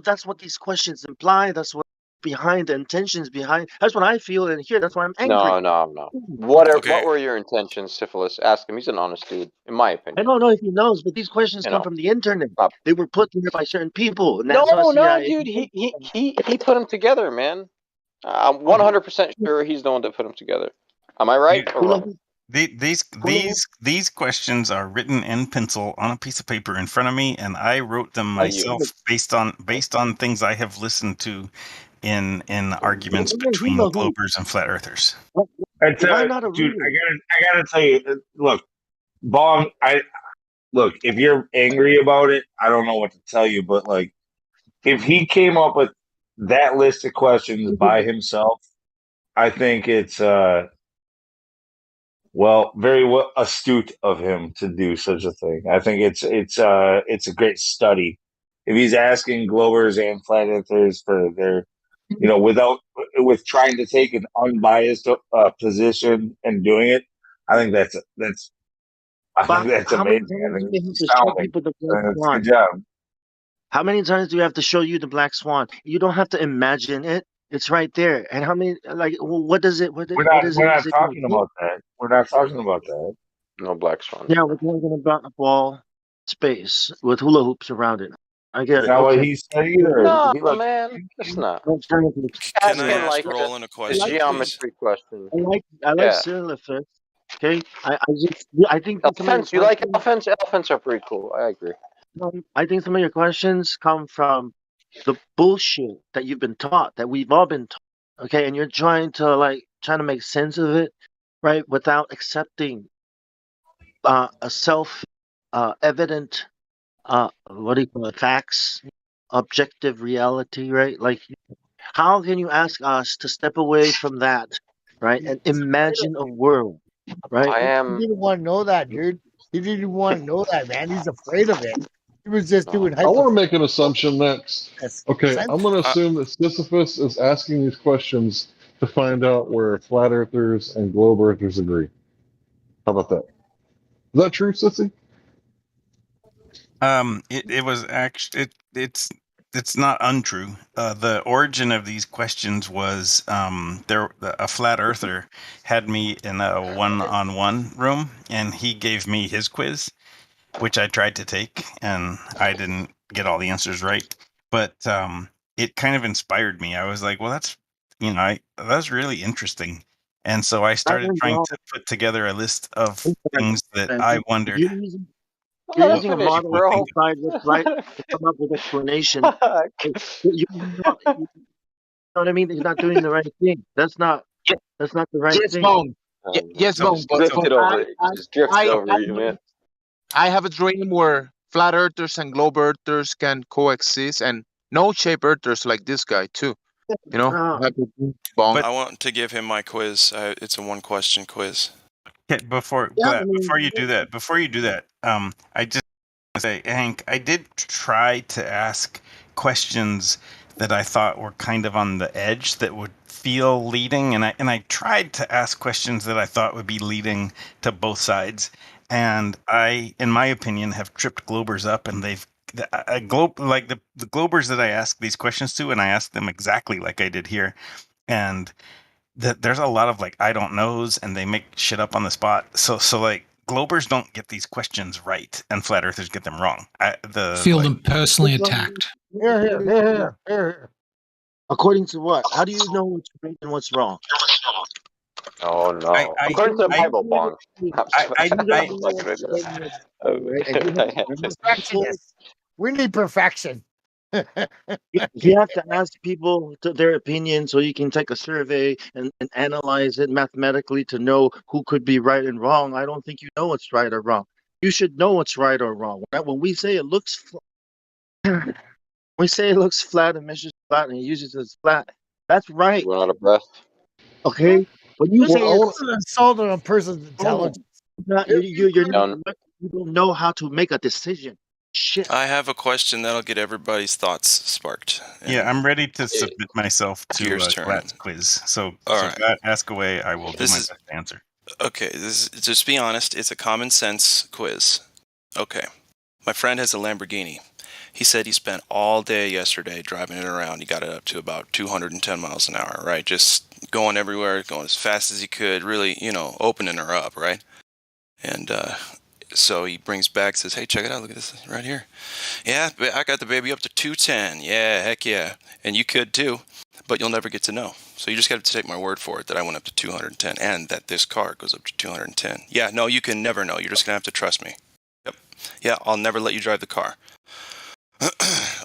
That's what these questions imply. That's what behind the intentions behind. That's what I feel and hear. That's why I'm angry. No. What were your intentions, Syphilis? Ask him. He's an honest dude, in my I opinion. don't know if he knows, but these questions come from the internet. They were put there by certain people, and that's No, CIA. dude. He put them together, man. I'm 100% sure he's the one that put them together. Am I right or wrong? These questions are written in pencil on a piece of paper in front of me, and I wrote them myself based on things I have listened to in arguments between Globers and Flat Earthers. Why not a dude? I gotta tell you. Look, Bong. Look. If you're angry about it, I don't know what to tell you. But like, if he came up with that list of questions by himself, I think it's very well astute of him to do such a thing. I think it's a great study. If he's asking Globers and Flat Earthers for their, with trying to take an unbiased position and doing it, I think that's How many amazing. I times think do you have it's to show astounding. people the black That's a swan? good job. How many times do you have to show you the black swan? You don't have to imagine it. It's right there. And how many? Like, what does it? What We're is it? not Is it talking about that. We're not talking about that. No black swan. Yeah, we're talking about a ball space with hula hoops around it. I get That's it. not what Okay. he said either. No, He looked. man, it's not. Can I Asking ask like Roland a the question, please? geometry question. I like Yeah. Silliphus. Okay. I think some of your Elephants, you like questions, elephants? Elephants are pretty cool. I agree. I think some of your questions come from the bullshit that you've been taught, that we've all been taught. Okay, and you're trying to make sense of it, right? Without accepting a self evident what do you call it, facts, objective reality, right? Like, how can you ask us to step away from that, right, and imagine a world, right? He didn't want to know that, dude. He didn't want to know that, man. He's afraid of it. He was just doing I want to make an assumption next. Okay, I'm going to assume that Sisyphus is asking these questions to find out where flat earthers and globe earthers agree. How about that? Is that true, Sissy? It was actually it's not untrue. The origin of these questions was a flat earther had me in a one-on-one room, and he gave me his quiz, which I tried to take, and I didn't get all the answers right. But it kind of inspired me. I was like, well, that's really interesting. And so I started trying to put together a list of things that I wondered. You're using a model to decide what's right to come up with explanation. You know what I mean? He's not doing the right thing. That's not the right Yes, thing. Bone. Yes, Bone. Drifted over. Just drifted over you, man. I have a dream where flat earthers and globe earthers can coexist, and no shape earthers like this guy too. You know, I have a dream, Bone. I want to give him my quiz. It's a 1-question quiz. Okay, before you do that, I just want to say, Hank, I did try to ask questions that I thought were kind of on the edge that would feel leading, and I tried to ask questions that I thought would be leading to both sides, and I, in my opinion, have tripped Globers up, and they've the Globers that I ask these questions to, and I ask them exactly like I did here, and there's a lot of like I don't knows, and they make shit up on the spot. So like Globers don't get these questions right, and flat earthers get them wrong. Feel them personally attacked. Here. According to what? How do you know what's right and what's wrong? Oh no! According to the Bible, Bong. Perfectionist. We need perfection. You have to ask people their opinion so you can take a survey and analyze it mathematically to know who could be right and wrong. I don't think you know what's right or wrong. You should know what's right or wrong. When we say it looks flat and measures flat and it uses it as flat, that's right. We're out of breath. Okay? When you say it's an insult on a person's intelligence. You don't know how to make a decision. Shit. I have a question that'll get everybody's thoughts sparked. Yeah, I'm ready to submit myself to turn. Glad's quiz. So right. Glad, ask away. I will do my best to answer. Okay, just be honest. It's a common sense quiz. Okay. My friend has a Lamborghini. He said he spent all day yesterday driving it around. He got it up to about 210 miles an hour, right? Just going everywhere, going as fast as he could, really, opening her up, right? And so he brings back, says, hey, check it out. Look at this right here. Yeah, I got the baby up to 210. Yeah, heck yeah. And you could too, but you'll never get to know. So you just got to take my word for it that I went up to 210 and that this car goes up to 210. Yeah, no, you can never know. You're just going to have to trust me. Yep. Yeah, I'll never let you drive the car.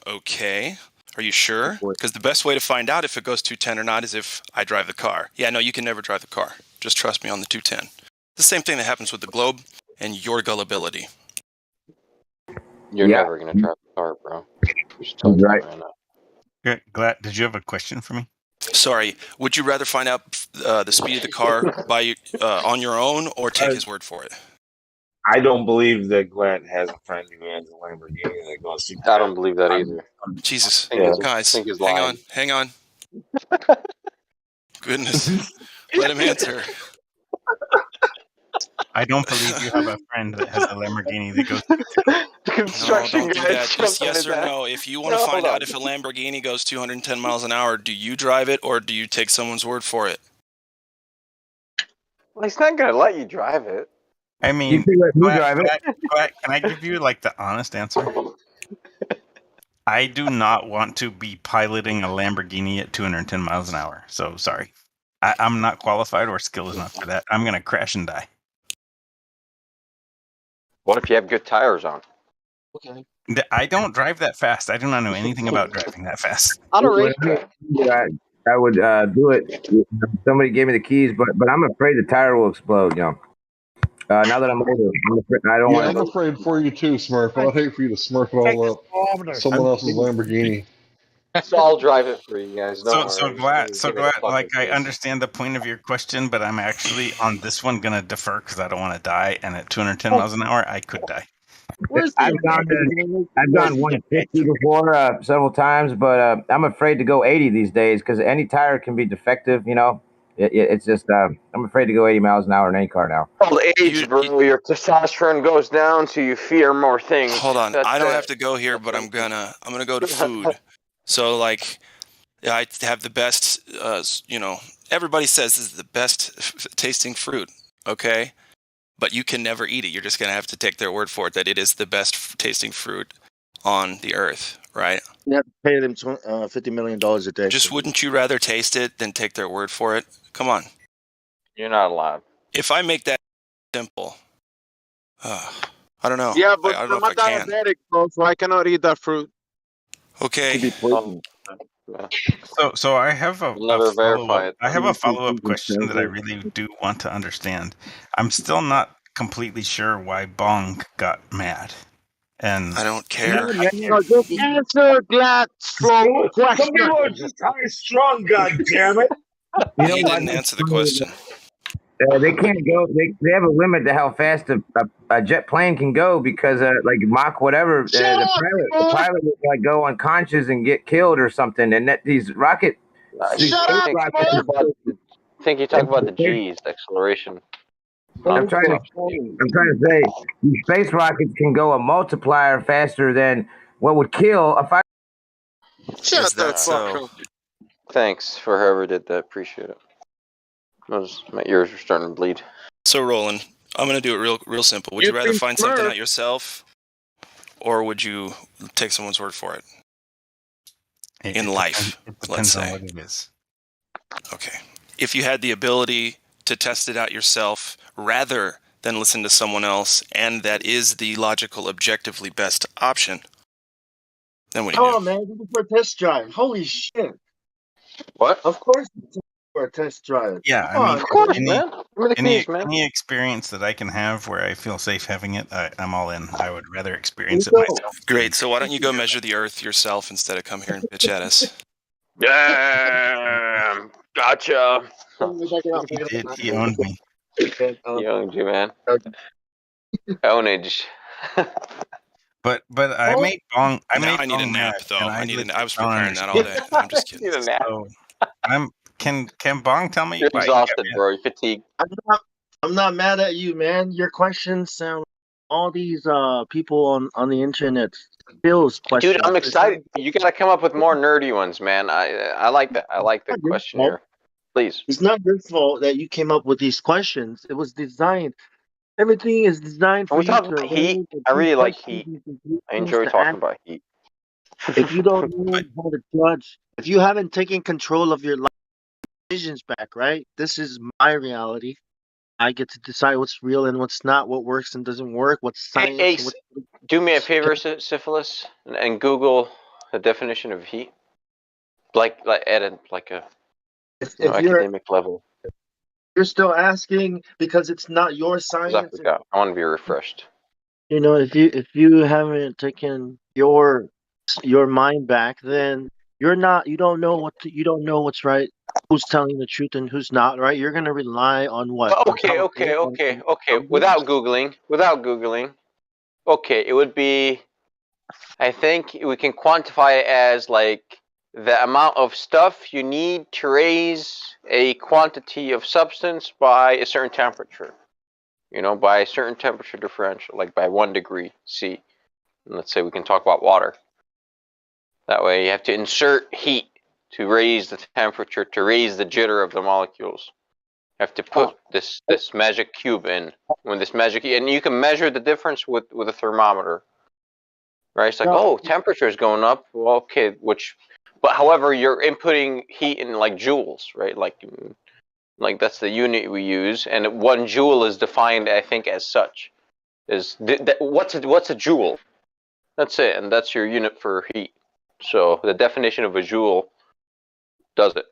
Okay. Are you sure? Because the best way to find out if it goes 210 or not is if I drive the car. Yeah, no, you can never drive the car. Just trust me on the 210. The same thing that happens with the Globe and your gullibility. You're never going to drive the car, bro. You're right now. Yeah, Glad, did you have a question for me? Sorry, would you rather find out the speed of the car by on your own or take his word for it? I don't believe that Glad has a friend who has a Lamborghini that goes to. I don't believe that either. Jesus, Yeah. guys, hang on. Goodness, let him answer. I don't believe you have a friend that has a Lamborghini that goes. No, don't do that. Just yes or no. If you want to find out if a Lamborghini goes 210 miles an hour, do you drive it or do you take someone's word for it? Well, he's not going to let you drive it. I mean, Glad, can I give you like the honest answer? I do not want to be piloting a Lamborghini at 210 miles an hour. So sorry. I'm not qualified or skilled enough for that. I'm going to crash and die. What if you have good tires on? Okay. I don't drive that fast. I do not know anything about driving that fast. On a racetrack. I would do it. Somebody gave me the keys, but I'm afraid the tire will explode, now that I'm older, I don't want to. I'm afraid for you too, Smurf. I'd hate for you to smurf it all up. Someone else's Lamborghini. So I'll drive it for you guys. So glad. Like I understand the point of your question, but I'm actually on this one gonna defer because I don't want to die. And at 210 miles an hour, I could die. I've gone 150 before several times, but I'm afraid to go 80 these days because any tire can be defective, It's just I'm afraid to go 80 miles an hour in any car now. Old age, bro. Your testosterone goes down, so you fear more things. Hold on, That's I don't it. have to go here, but I'm gonna go to food. So like, I have the best. Everybody says this is the best tasting fruit. Okay, but you can never eat it. You're just gonna have to take their word for it that it is the best tasting fruit on the earth, right? You have to pay them $50 million a day. Just wouldn't you rather taste it than take their word for it? Come on. You're not allowed. If I make that simple, I don't know. Yeah, but I don't know I'm if a I can. diabetic, bro, so I cannot eat that fruit. Okay. So I have a never verify follow-up. it. I have a follow-up question that I really do want to understand. I'm still not completely sure why Bong got mad. And I don't care. Just answer that slow question. Some people are just high strung, goddammit. You know He what? didn't answer the question. They can't go. They have a limit to how fast a jet plane can go because like Mach whatever. The pilot would like go unconscious and get killed or something. And that these rocket. I think you talk about the G's, the acceleration. I'm trying to say these space rockets can go a multiplier faster than what would kill a fighter. Shut the fuck up. Thanks for whoever did that. Appreciate it. My ears are starting to bleed. So Roland, I'm gonna do it real simple. Would you rather find something out yourself, or would you take someone's word for it? In life, let's say. On what it is. Okay. If you had the ability to test it out yourself rather than listen to someone else, and that is the logical, objectively best option, then what do you do? Oh man, this is for a test drive. Holy shit! What? Of course, it's for a test drive. Yeah, Come on, of course, any, man. any experience that I can have where I feel safe having it, I'm all in. I would rather experience it myself. Great. So why don't you go measure the Earth yourself instead of come here and bitch at us? Damn. Gotcha. He owned me. He owned you, man. Ownage. But I made Bong. I need a nap though. I was preparing that all day. I'm just kidding. Need a nap. So can Bong tell me? You're why he got exhausted, mad? bro. You're fatigued. I'm not mad at you, man. Your questions sound all these people on the internet skills questions. Dude, I'm excited. You gotta come up with more nerdy ones, man. I like that. I like the questionnaire. Please. It's not your fault that you came up with these questions. It was designed. Everything is designed for When we you talk to about heat, I really like heat. I enjoy talking about heat. If you don't know how to judge, if you haven't taken control of your life, decisions back, right? This is my reality. I get to decide what's real and what's not, what works and doesn't work, what's science. Hey, and what's... do me a favor, Syphilis, and Google the definition of heat, like at a academic level. You're still asking because it's not your science. I want to be refreshed. You know, if you haven't taken your mind back, then you don't know what's right, who's telling the truth and who's not, right? You're gonna rely on what? Okay. Without googling. Okay, it would be. I think we can quantify it as like the amount of stuff you need to raise a quantity of substance by a certain temperature. You know, by a certain temperature differential, like by 1 degree C. And let's say we can talk about water. That way you have to insert heat to raise the temperature, to raise the jitter of the molecules. You have to put this magic cube in. And you can measure the difference with a thermometer. Right? It's like, temperature is going up. Well, okay, but however, you're inputting heat in like joules, right? Like that's the unit we use, and 1 joule is defined, I think, as such. What's a joule? That's it, and that's your unit for heat. So the definition of a joule does it.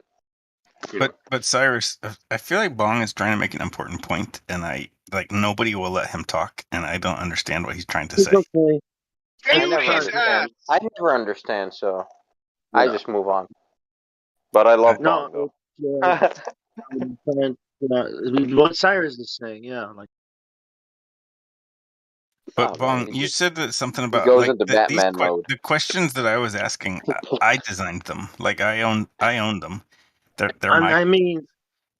But Cyrus, I feel like Bong is trying to make an important point, and nobody will let him talk, and I don't understand what he's trying to say. Okay. I never understand, so I just move on. But I love Bong, though. What Cyrus is saying, yeah, like. But Bong, you said that something about goes into Batman mode. The questions that I was asking, I designed them. Like I own them. They're I mean,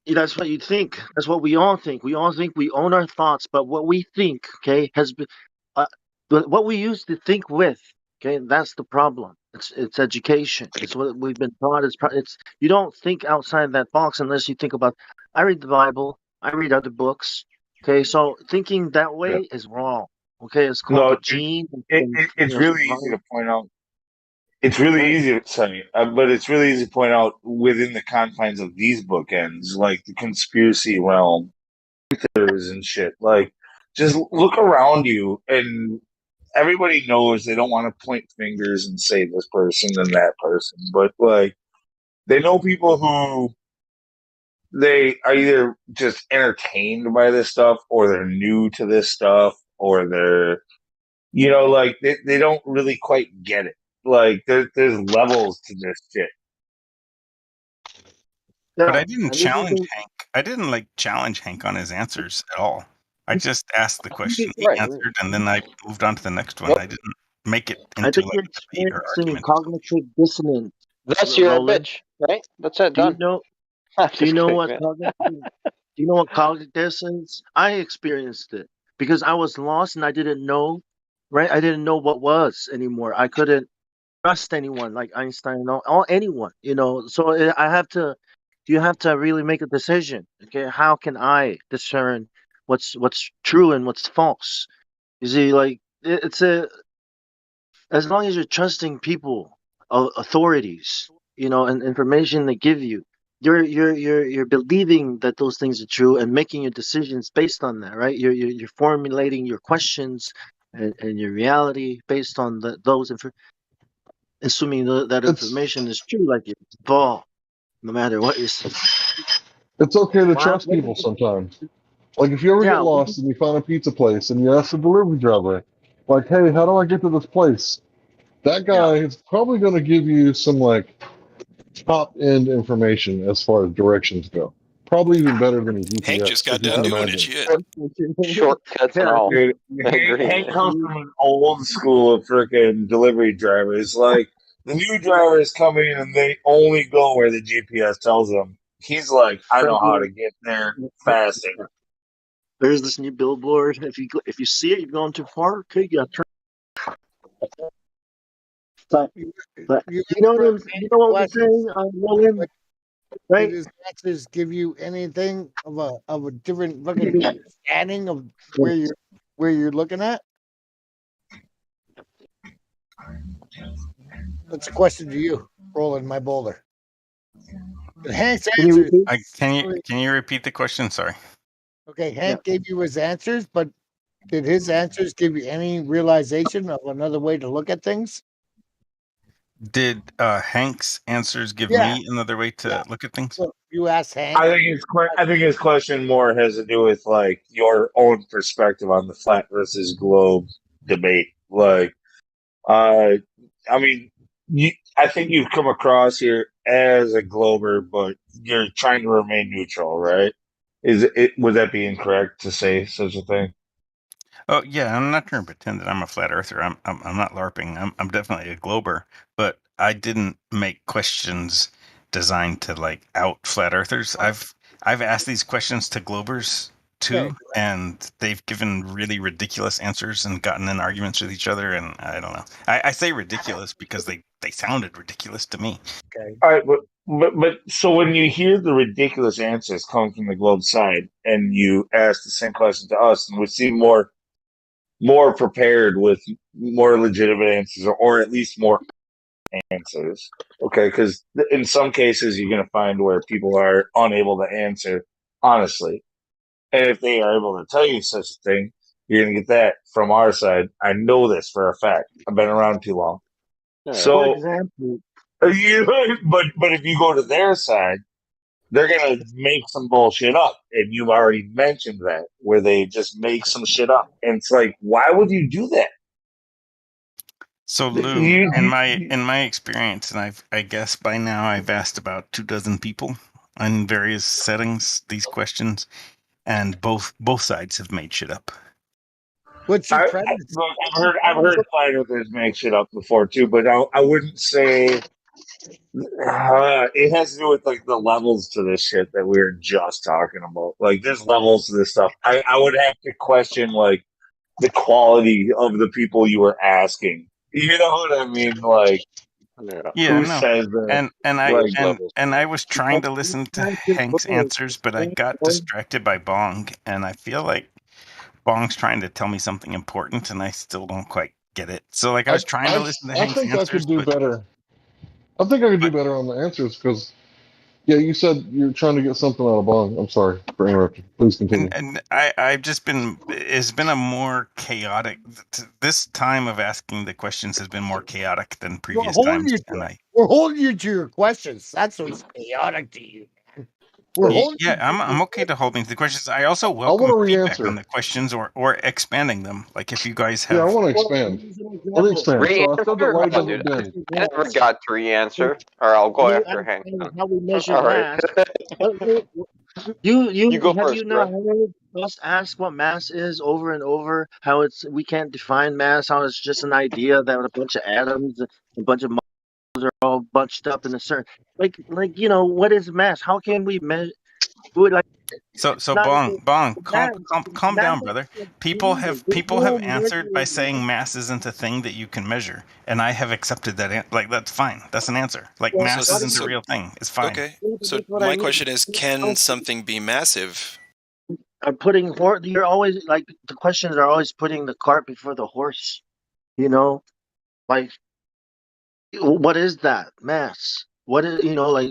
That's what you think. That's what we all think. We all think we own our thoughts, but what we think, okay, has been, uh, but what we used to think with, okay, that's the problem. It's education. It's what we've been taught. It's you don't think outside that box unless you think about. I read the Bible. I read other books. Okay, so thinking that Yeah. way is wrong. Okay, it's called No, a gene. it's really easy to point out. It's really Right. easy to say, but it's really easy to point out within the confines of these bookends, like the conspiracy realm, theories and shit. Like, just look around you, and everybody knows they don't want to point fingers and say this person and that person, but like, they know people who they are either just entertained by this stuff, or they're new to this stuff, or they're like they don't really quite get it. Like there's levels to this shit. But I didn't challenge Hank. I didn't challenge Hank on his answers at all. I just asked the question, he answered, and then I moved on to the next one. I didn't make it I into think you're a debate or experiencing argument. cognitive dissonance. That's your Roland. bitch, right? That's it. Do you Done. know? I'm Do you just know kidding, what man. cognitive? Do you know what cognitive dissonance? I experienced it because I was lost and I didn't know, right? I didn't know what was anymore. I couldn't trust anyone like Einstein or anyone, So I have to. You have to really make a decision. Okay, how can I discern what's true and what's false? You see, like it's as long as you're trusting people, authorities, and information they give you, you're believing that those things are true and making your decisions based on that, right? You're formulating your questions and your reality based on assuming that information is true, like you fall, no matter what you're saying. It's okay to Wow. trust people sometimes. Like if you ever Yeah. get lost and you find a pizza place and you ask the delivery driver, like, "Hey, how do I get to this place?" That guy is probably going to give you some top end information as far as directions go. Probably even better than a Hank just GPS, got if you done can doing it. imagine. Shit. Shortcuts and all. Dude, I agree. Hank comes from an old school of freaking delivery drivers. Like the new drivers come in and they only go where the GPS tells them. He's like, I know how to get there faster. There's this new billboard. If you see it, you're going too far. Okay, you got to turn. But you know what we're saying, William, right? Did his answers give you anything of a different fucking understanding of where you're looking at? That's a question to you, Roland, my boulder. But Hank's answers. Can you repeat the question? Sorry. Okay, Hank gave you his answers, but did his answers give you any realization of another way to look at things? Did Hank's answers give me another way to look at things? So you asked Hank. I think his question more has to do with like your own perspective on the flat versus globe debate. Like, I mean, I think you've come across here as a glober, but you're trying to remain neutral, right? Would that be incorrect to say such a thing? Oh yeah, I'm not trying to pretend that I'm a flat earther. I'm not LARPing. I'm definitely a glober, but I didn't make questions designed to out flat earthers. I've asked these questions to globers too, and they've given really ridiculous answers and gotten in arguments with each other. And I don't know. I say ridiculous because they sounded ridiculous to me. Okay. All right, but so when you hear the ridiculous answers coming from the globe side, and you ask the same question to us, and we seem more prepared with more legitimate answers, or at least more answers. Okay, because in some cases you're going to find where people are unable to answer honestly, and if they are able to tell you such a thing, you're going to get that from our side. I know this for a fact. I've been around too long. So, for example, but if you go to their side, they're gonna make some bullshit up, and you've already mentioned that where they just make some shit up, and it's like, why would you do that? So Lou, in my experience, and I guess by now I've asked about 24 people in various settings these questions, and both sides have made shit up. What's your premise? I've heard flat earthers make shit up before too, but I wouldn't say It has to do with like the levels to this shit that we were just talking about. Like, there's levels to this stuff. I would have to question like the quality of the people you were asking. You know what I mean? Like, Yeah, who no. says that? And I was trying to listen to Hank's answers, but I got distracted by Bong, and I feel like Bong's trying to tell me something important, and I still don't quite get it. So, like, I was trying to listen to I Hank's think I answers, could do but better. I think I could do better on the answers because, yeah, you said you're trying to get something out of Bong. I'm sorry for interrupting. Please continue. and I've just been, it's been a more chaotic, this time of asking the questions has been more chaotic than previous times, and We're holding you to your questions. That's what's chaotic to you, man. We're holding you to I'm okay to hold me to the questions. I also I welcome want to feedback re-answer. on the questions or expanding them. Like if you guys Yeah, I have, want to expand. Let me expand. So I said that light Come on, doesn't dude. bend. I never got to re-answer, or I'll go after Hank. How we measure All right. mass. You You go have first, you not bro. heard us ask what mass is over and over? How it's we can't define mass. How it's just an idea that a bunch of atoms, a bunch of molecules are all bunched up in a certain like what is mass? How can we measure? Like so it's not even Bong, mass. calm Mass down, brother. is People measurement. have There's people no have answered by measuring saying mass. mass isn't a thing that you can measure, and I have accepted that. Like that's fine. That's an answer. Like Well, mass isn't a So real thing. It's fine. okay. So that's what I my mean. question is, can something be massive? I'm putting you're always like the questions are always putting the cart before the horse. You know, like what is that mass? What is like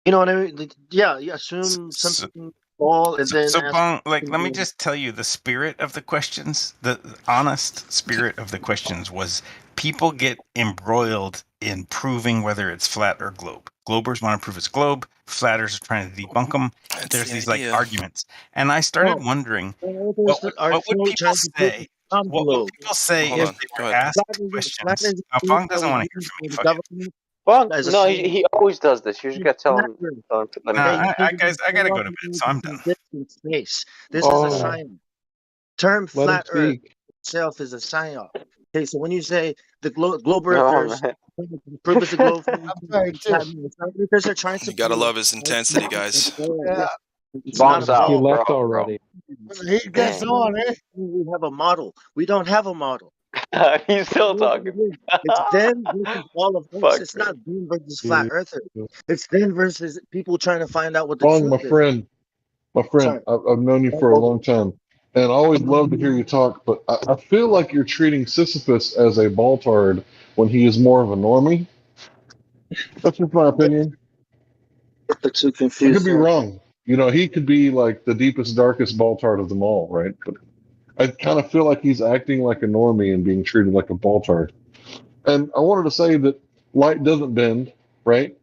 what I mean? Like, yeah, you assume something small and then So ask. Bong, like, let me just tell you the spirit of the questions. The honest spirit of the questions was people get embroiled in proving whether it's flat or globe. Globers want to prove it's globe. Flatters are trying to debunk them. That's There's the these like idea. arguments, and I started wondering what would people say? What would people say Hold if on. they Go were ahead. asked questions? Bong doesn't want to hear from me. Fuck it. Well, As a no, he always does this. You just got to tell him. Let me. Nah, Okay, guys, I gotta go to bed, so I'm done. space. This is a science. Term Let him flat Earth speak. itself is a psyop. Okay, so when you say the globe Oh, earthers man. prove it's a globe, too. it's not because they're trying to You gotta prove love his intensity, guys. it's not Bombs a out. He ball. left Bro. already. When the heat gets Dang. on, eh? We have a model. We don't have a model. He's still talking. It's them versus all of us. Fuck It's me. not them versus flat earthers. It's them versus people trying to find out what the Bong, truth is. my friend, Sorry. I've known you for a long time, and I always love to hear you talk, but I feel like you're treating Sisyphus as a ball-tard when he is more of a normie. That's just my opinion. They're too I could confused. be wrong. He could be like the deepest, darkest ball-tard of them all, right? But I kind of feel like he's acting like a normie and being treated like a ball-tard. And I wanted to say that light doesn't bend, right?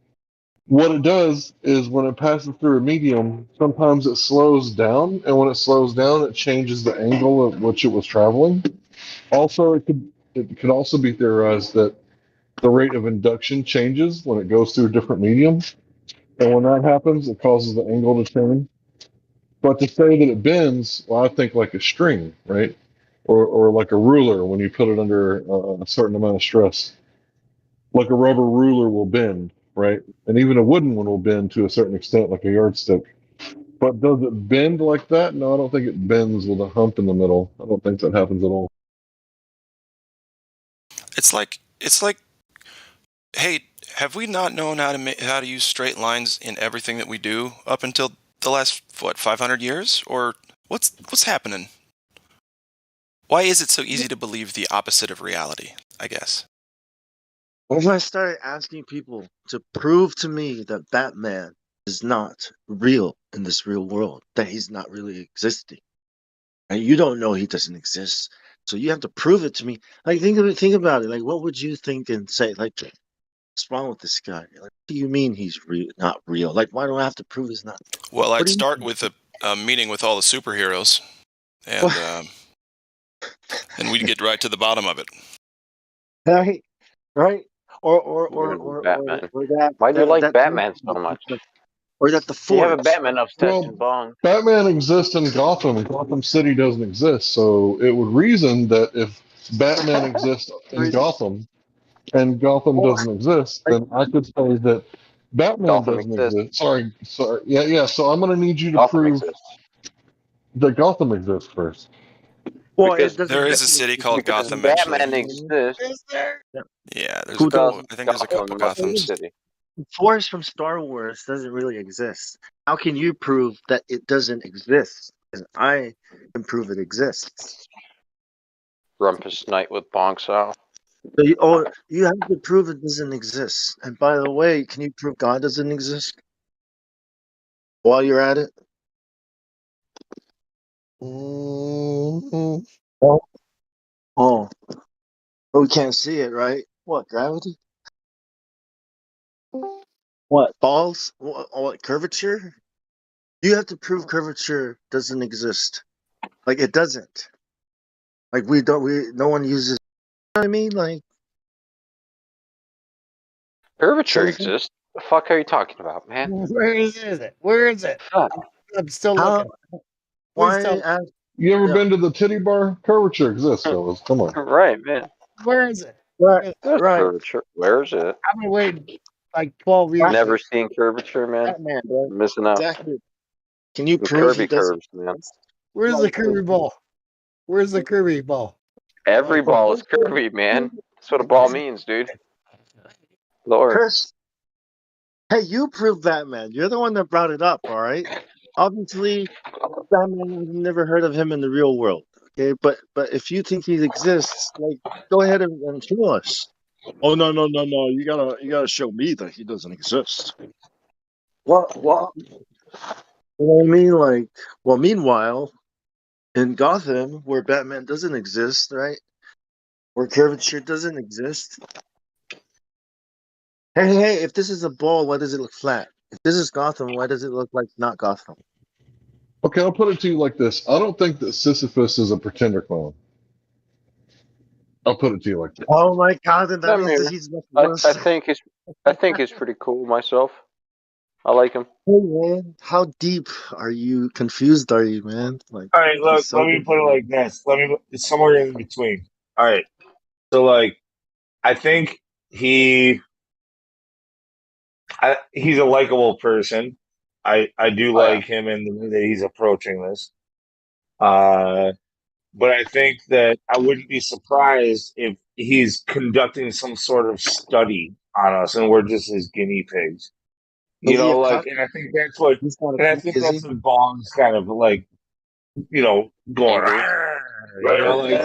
What it does is when it passes through a medium, sometimes it slows down, and when it slows down, it changes the angle at which it was traveling. Also, it could also be theorized that the rate of induction changes when it goes through different mediums, and when that happens, it causes the angle to change. But to say that it bends, well, I think like a string, right? Or like a ruler when you put it under a certain amount of stress. Like a rubber ruler will bend, right? And even a wooden one will bend to a certain extent, like a yardstick. But does it bend like that? No, I don't think it bends with a hump in the middle. I don't think that happens at all. It's like, hey, have we not known how to use straight lines in everything that we do up until the last 500 years? Or what's happening? Why is it so easy to believe the opposite of reality? I guess. When I started asking people to prove to me that Batman is not real in this real world, that he's not really existing, and you don't know he doesn't exist, so you have to prove it to me. Like think about it. Like what would you think and say? Like what's wrong with this guy? Like, what do you mean he's not real? Like why do I have to prove he's not? Well, What I'd do you start think? with a meeting with all the superheroes, and we'd get right to the bottom of it. Right? Or Batman. that Why do you like that Batman so much? or that the You have a Force. Batman obsession, Bong. Batman exists in Gotham, and Gotham City doesn't exist. So it would reason that if Batman exists in Gotham, and Gotham doesn't exist, then I could say that Batman Gotham doesn't exists. exist. Sorry. Yeah. So I'm going to need you to Gotham prove exists. that Gotham exists first. Well, Because it doesn't. There is a city called because Gotham, actually. Batman exists. Is there? Yeah, there's Who a couple. doesn't? I think there's a couple Gotham Gothams. City. Force from Star Wars doesn't really exist. How can you prove that it doesn't exist? And I can prove it exists. Rumpus Knight with Bong Sao. So you have to prove it doesn't exist. And by the way, can you prove God doesn't exist? While you're at it. Oh, but we can't see it, right? What, gravity? What, balls? What, curvature? You have to prove curvature doesn't exist. Like, it doesn't. Like, no one uses, you know what I mean? Like, Curvature exists. The fuck are you talking about, man? Where is it? Where is it? I'm still looking. Why? You ever been to the titty bar? Curvature exists, fellas. Come on. Right, man. Where is it? Right. There's curvature. Where is it? I've been waiting like 12 years. Never seen curvature, man. Batman, bro. Missing out. Exactly. Can you Some prove curvy it doesn't? curves, man. Where's the curvy ball? Where's the curvy ball? Every ball is curvy, man. That's what a ball means, dude. Lord. Chris, hey, you proved Batman. You're the one that brought it up, all right? Obviously, Batman, I've never heard of him in the real world. Okay, but if you think he exists, like, go ahead and show us. Oh no! You gotta show me that he doesn't exist. What? You know what I mean? Like, well, meanwhile, in Gotham, where Batman doesn't exist, right? Where curvature doesn't exist. Hey! If this is a ball, why does it look flat? If this is Gotham, why does it look like not Gotham? Okay, I'll put it to you like this. I don't think that Sisyphus is a pretender clown. I'll put it to you like this. Oh my God! Then that means that he's much worse. I think he's pretty cool myself. I like him. Hey man, how deep are you? Confused are you, man? Like, All right, look, so let me put it like this. It's somewhere in between. All right. So, like, I think he's a likable person. I do like him in the way that he's approaching this. But I think that I wouldn't be surprised if he's conducting some sort of study on us and we're just his guinea pigs. You know, like, and I think that's what, that's what Bong's kind of like, you know, going, you know, like,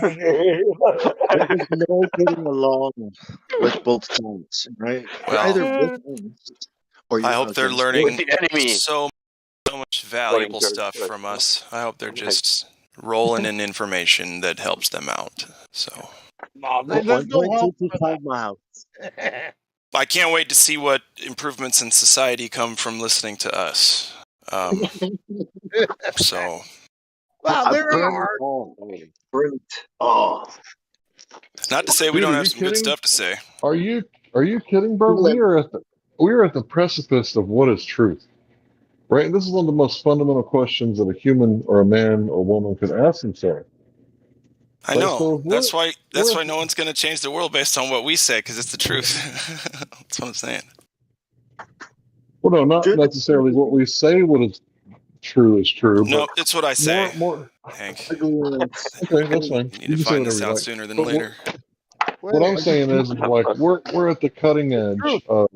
there's no getting along with both sides, right? You're either with us or you're I hope they're against learning us. so much valuable stuff from us. I hope they're just rolling in information that helps them out. So There's no help for that. I can't wait to see what improvements in society come from listening to us. So Wow, there are. not to say we Dude, don't are have you some good kidding? stuff to say. Are you kidding, bro? We are at the precipice of what is truth. Right? And this is one of the most fundamental questions that a human or a man or woman could ask themselves. I know. That's why no one's going to change the world based on what we say, because it's the truth. That's what I'm saying. Well, no, not necessarily what we say. What is true is true. No, but it's what I say. More. Hank. Okay, that's fine. You need to find this out sooner than later. What I'm saying is like we're at the cutting edge of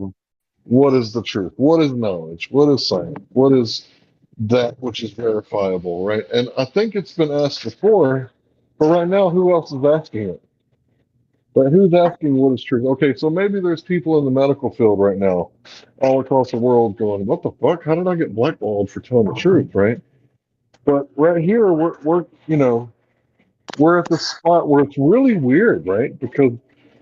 what is the truth, what is knowledge, what is science, what is that which is verifiable, right? And I think it's been asked before, but right now, who else is asking it? But who's asking what is truth? Okay, so maybe there's people in the medical field right now, all across the world, going, "What the fuck? How did I get blackballed for telling the truth?" Right? But right here, we're we're at the spot where it's really weird, right? Because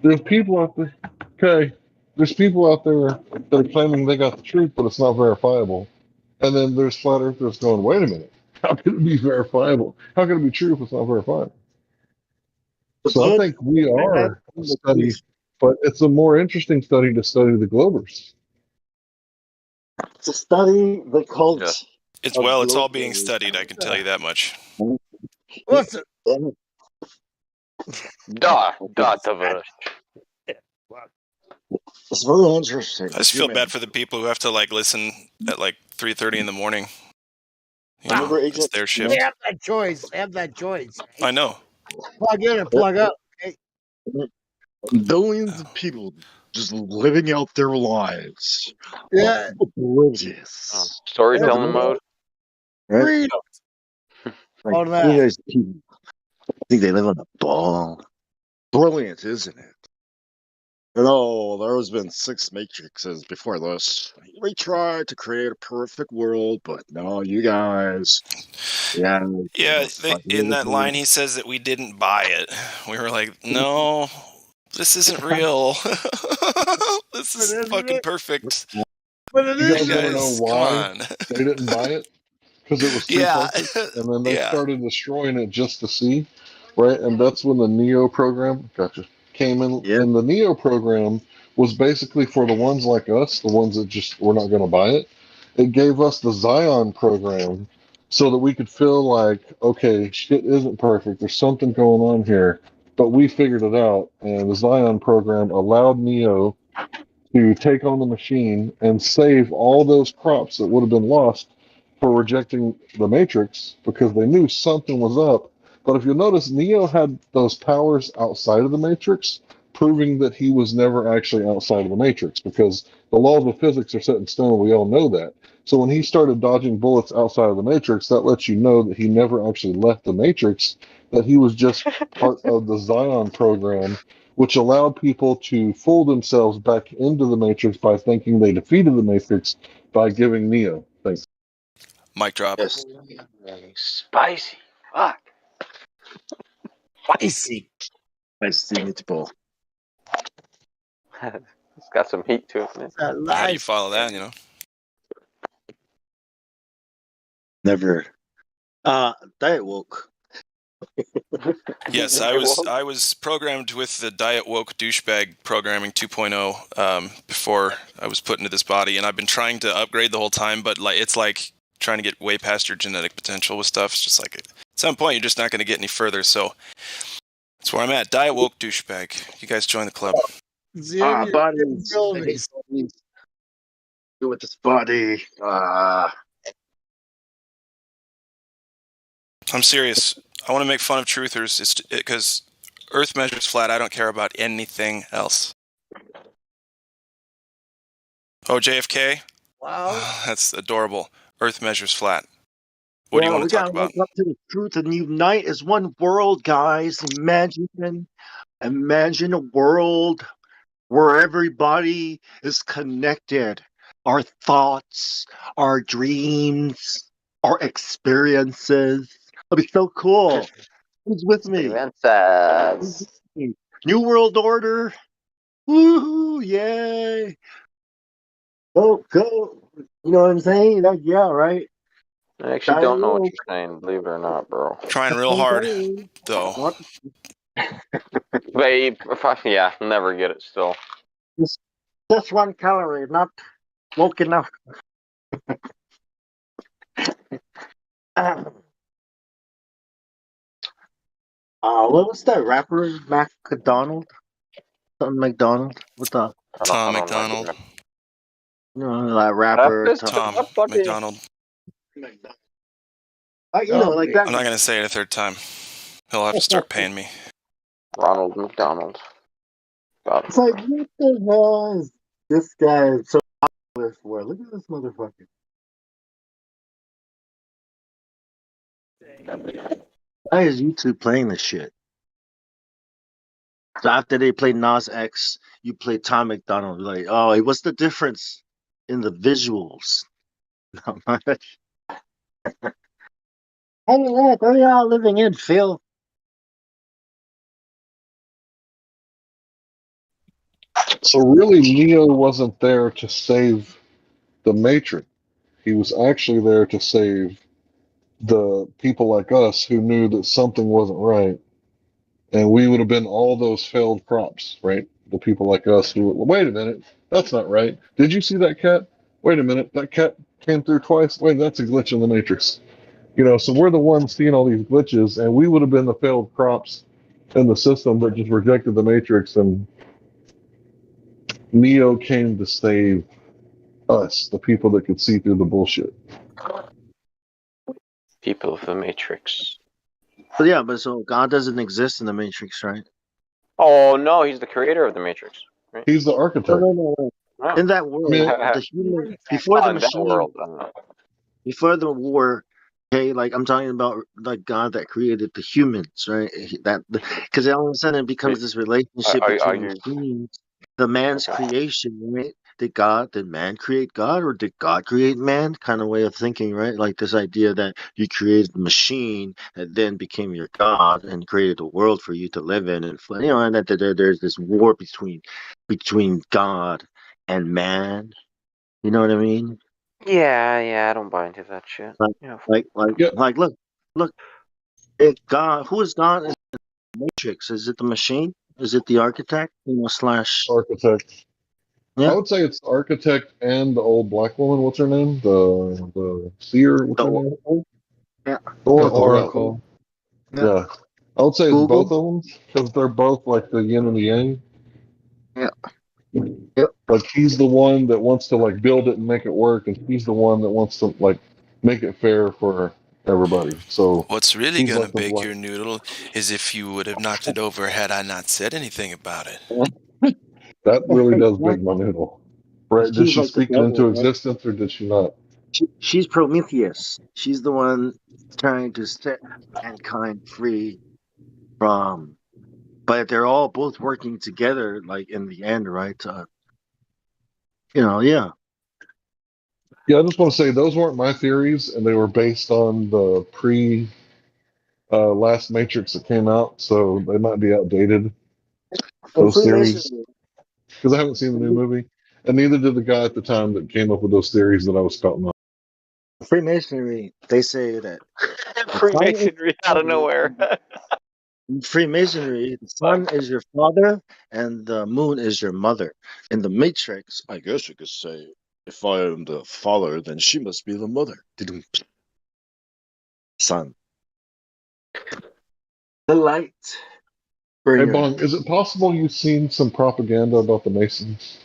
there's people out there. Okay, there's people out there that are claiming they got the truth, but it's not verifiable. And then there's flat earthers going, "Wait a minute, how can it be verifiable? How can it be true if it's not verifiable?" So I think we are a study, but it's a more interesting study to study the Globers. To study the cult. Yeah. It's all being studied. I can tell you that much. Listen. Da, tavash. It's very interesting. I just feel bad for the people who have to like listen at like 3:30 in the morning. You know, it's their They shift. have that choice. They have that choice. I know. Plug in and plug out. Okay? Billions of people just living out their lives. Yeah. Oblivious. Storytelling mode. Right? Freedom. Like, On you that. guys people think they live on a ball. Brilliant, isn't it? You know, there's been 6 matrices before this. We tried to create a perfect world, but no, you guys. Yeah. Yeah, in that line, he says that we didn't buy it. We were like, no, this isn't real. This is fucking perfect. But it You is. guys want to know Come why on. they didn't buy it? Because it was too Yeah. perfect, and then they Yeah. started destroying it just to see, right? And that's when the Neo program, came in. Yeah. And the Neo program was basically for the ones like us, the ones that just were not going to buy it. It gave us the Zion program so that we could feel like, okay, shit isn't perfect. There's something going on here, but we figured it out. And the Zion program allowed Neo to take on the machine and save all those crops that would have been lost for rejecting the Matrix because they knew something was up. But if you'll notice, Neo had those powers outside of the Matrix, proving that he was never actually outside of the Matrix because the laws of physics are set in stone. We all know that. So when he started dodging bullets outside of the Matrix, that lets you know that he never actually left the Matrix, that he was just part of the Zion program, which allowed people to fool themselves back into the Matrix by thinking they defeated the Matrix by giving Neo. Thanks. Mic drop. Yes. Spicy. Fuck. Spicy. Spicy meatball. It's got some heat to it, man. How do you follow that, you know? Never. Diet woke. Yes, I was programmed with the Diet Woke douchebag programming 2.0 before I was put into this body, and I've been trying to upgrade the whole time, but like it's like trying to get way past your genetic potential with stuff. It's just like at some point you're just not going to get any further. So that's where I'm at. Diet Woke douchebag. You guys join the club. Bodies. Do with this body. I'm serious. I want to make fun of truthers. It's because Earth measures flat. I don't care about anything else. Oh, JFK? Wow. That's adorable. Earth measures flat. What do you want to talk about? Wake up to the truth and unite as one world, guys. Imagine a world where everybody is connected. Our thoughts, our dreams, our experiences. It'll be so cool. Who's with me? New World Order. Woohoo! Yay! Go! You know what I'm saying? Yeah, right. I actually don't know what you're saying, believe it or not, bro. Trying real hard, though. Babe, yeah, never get it still. Just 1 calorie, not woke enough. What was that rapper? McDonald? Something McDonald? What the? Tom McDonald. No, that rapper. Tom McDonald. You know, like that. I'm not going to say it a third time. He'll have to start paying me. Ronald McDonald. God. It's like, what the hell is this guy so popular for? Look at this motherfucker. Why is YouTube playing this shit? So after they play Nas X, you play Tom McDonald. You're like, oh, what's the difference in the visuals? Not much. Hey, look, where y'all living in, Phil? So really, Neo wasn't there to save the Matrix. He was actually there to save the people like us who knew that something wasn't right. And we would have been all those failed crops, right? The people like us who, well, wait a minute, that's not right. Did you see that cat? Wait a minute, that cat came through twice. Wait, that's a glitch in the Matrix. You know, so we're the ones seeing all these glitches, and we would have been the failed crops in the system that just rejected the Matrix. And Neo came to save us, the people that could see through the bullshit. People of the Matrix. But yeah, but so God doesn't exist in the Matrix, right? Oh no, he's the creator of the Matrix. Right? He's the architect. No. Oh. In that world, the human before the In that machine, world, before the war, okay, like I'm talking about, like God that created the humans, right? That because all of a sudden it becomes this relationship are between you? machines, the man's creation, right? Did man create God, or did God create man? Kind of way of thinking, right? Like this idea that you created the machine that then became your God and created a world for you to live in, and and that there's this war between God and man. You know what I mean? Yeah, I don't buy into that shit. Like, Yeah. like, look. God, who is God in the Matrix? Is it the machine? Is it the architect? Slash. Architect. Yeah. I would say it's the architect and the old black woman. What's her name? The seer. What's her name? Yeah. Oracle. Yeah. I would say it's Google. both of them because they're both like the yin and the yang. Yeah. Like he's the one that wants to like build it and make it work, and he's the one that wants to like make it fair for everybody. So What's really he's gonna like the bake black. your noodle is if you would have knocked it over had I not said anything about it. That really does big my noodle. Right? Did She's she like the speak it into devil, right? existence or did she not? She's Prometheus. She's the one trying to set mankind free from. But they're all both working together, like in the end, right? Yeah. Yeah, I just want to say those weren't my theories, and they were based on the last Matrix that came out, so they might be outdated. And Those theories, Freemasonry. because I haven't seen the new movie, and neither did the guy at the time that came up with those theories that I was spouting on. Freemasonry, they say that Freemasonry out of nowhere. in Freemasonry, the sun is your father and the moon is your mother. In the Matrix, I guess you could say, if I am the father, then she must be the mother. Sun. The light. Hey, Bringer. Bong, is it possible you've seen some propaganda about the Masons?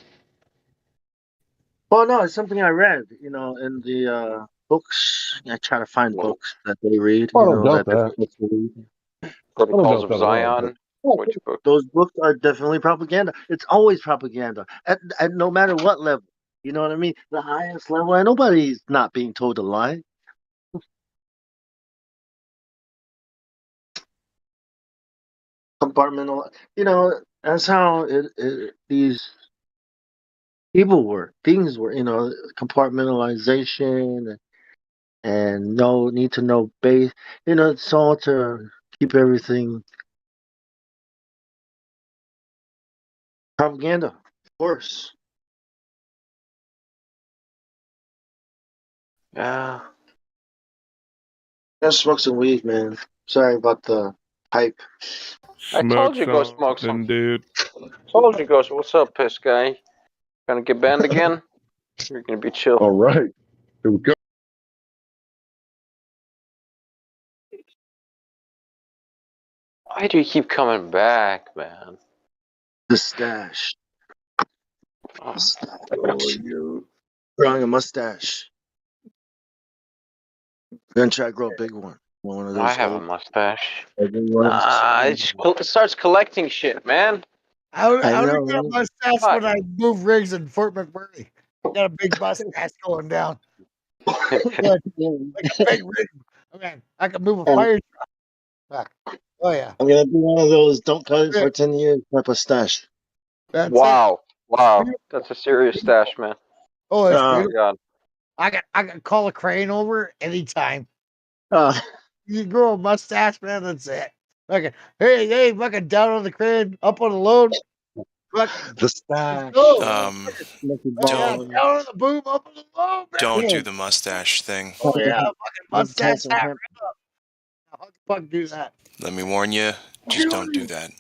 Well, no, it's something I read, in the books. I try to find books that they read, I don't doubt that they're that. supposed to read. I don't Protocols doubt of that at all. But Zion. Which book? Those books are definitely propaganda. It's always propaganda at no matter what level. You know what I mean? The highest level, and nobody's not being told a lie. Compartmental, that's how these people were, things were, compartmentalization and no need to know base. It's all to keep everything propaganda, of course. Yeah. Gotta smoke some weed, man. Sorry about the hype. I told you go smoke some. Dude. Told you go. What's up, piss guy? Gonna get banned again? You're gonna be chill. all right, here we go. Why do you keep coming back, man? The stash. Oh, You growing a mustache. You're gonna try to grow a big one. One of those I have a old mustache. ones. It starts collecting shit, man. I I only know, get a right? mustache What? when I move rigs in Fort McMurray. I got a big mustache going down. Good. Like a big rig. Okay, I can move a fire truck. Oh yeah. I'm gonna be one of those don't cut it Yeah. for 10 years type of stash. That's Wow. Wow. That's a serious stash, man. Oh, it's Oh my beautiful. god. I can call a crane over anytime. Uh, You grow a mustache, man. That's it. Fucking hey, fucking down on the crane, up on the load. Fucking the stash. go. Um, Oh yeah, don't down on the boom, up on the load, man. don't do the mustache thing. Oh yeah, fucking mustache Tyson hat Hemp. right up. How the fuck do that? Let me warn you. Just don't do that.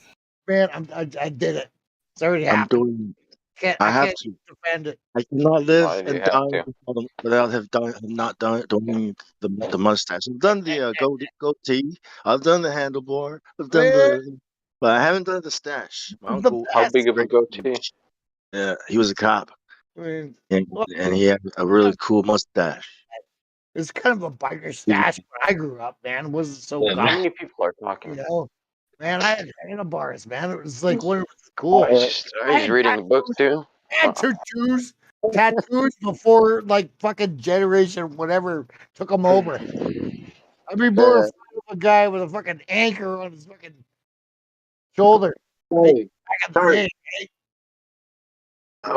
Man, I did it. It's already I'm happened. doing. I I have can't to. defend it. I cannot Why live do you and have die to? without have not doing the mustache. I've done the goatee. I've done the handlebar. I've done Man, but I haven't done the stash. My the uncle. How best. big of a goatee? Yeah, he was a cop, I mean, and, well, and he had a really cool mustache. it's kind of a biker stash when I grew up, man. It wasn't so How common, many people are talking? you know. Man, I had handlebars, man. It was like what it was Oh, cool. he's I reading a book too. had tattoos before like fucking generation whatever took them over. I'd be more afraid of a guy with a fucking anchor on his fucking shoulder. Hey, Back in the sorry. day, eh?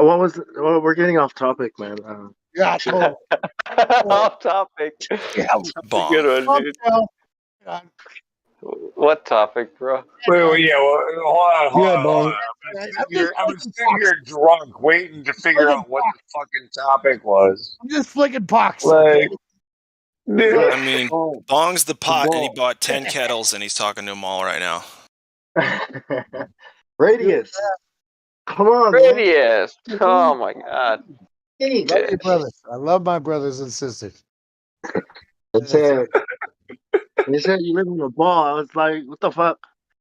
What was? Well, we're getting off topic, man. Yeah, totally. Off topic. Yeah, That's a good one, dude. What topic, bro? Wait, yeah, well, hold Yeah, on. Bong. I'm sitting here drunk, waiting to figure out what the fucking topic was. I'm just flicking pox. Like, I mean, Bong's the pot, and he bought 10 kettles, and he's talking to them all right now. Radius. Come on, Radius. Oh my god. Love your brothers. I love my brothers and sisters. They said you live in a ball. I was like, what the fuck?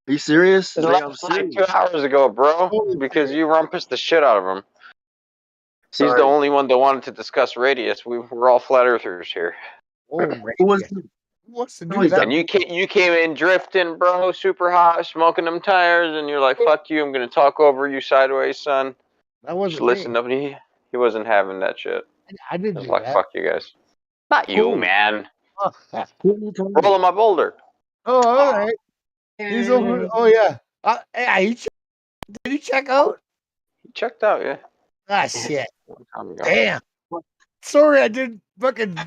Are you serious? It Like, I'm left like serious. 2 hours ago, bro, because you rumpused the shit out of him. He's the Sorry. only one that wanted to discuss Radius. We're all flat earthers here. Oh, Who was what's to No, do he's that? And you came in drifting, bro, super hot, smoking them tires, and you're like, "Fuck you! I'm gonna talk over you sideways, son." That wasn't Just me. listen up. He wasn't having that shit. I didn't I was do like, that. "Fuck you guys." Not you, man. Oh, Rolling my boulder. all right. He's over. Oh yeah. Yeah. Did he check out? He checked out, yeah. Ah shit. Time ago. Damn. Sorry, I didn't fucking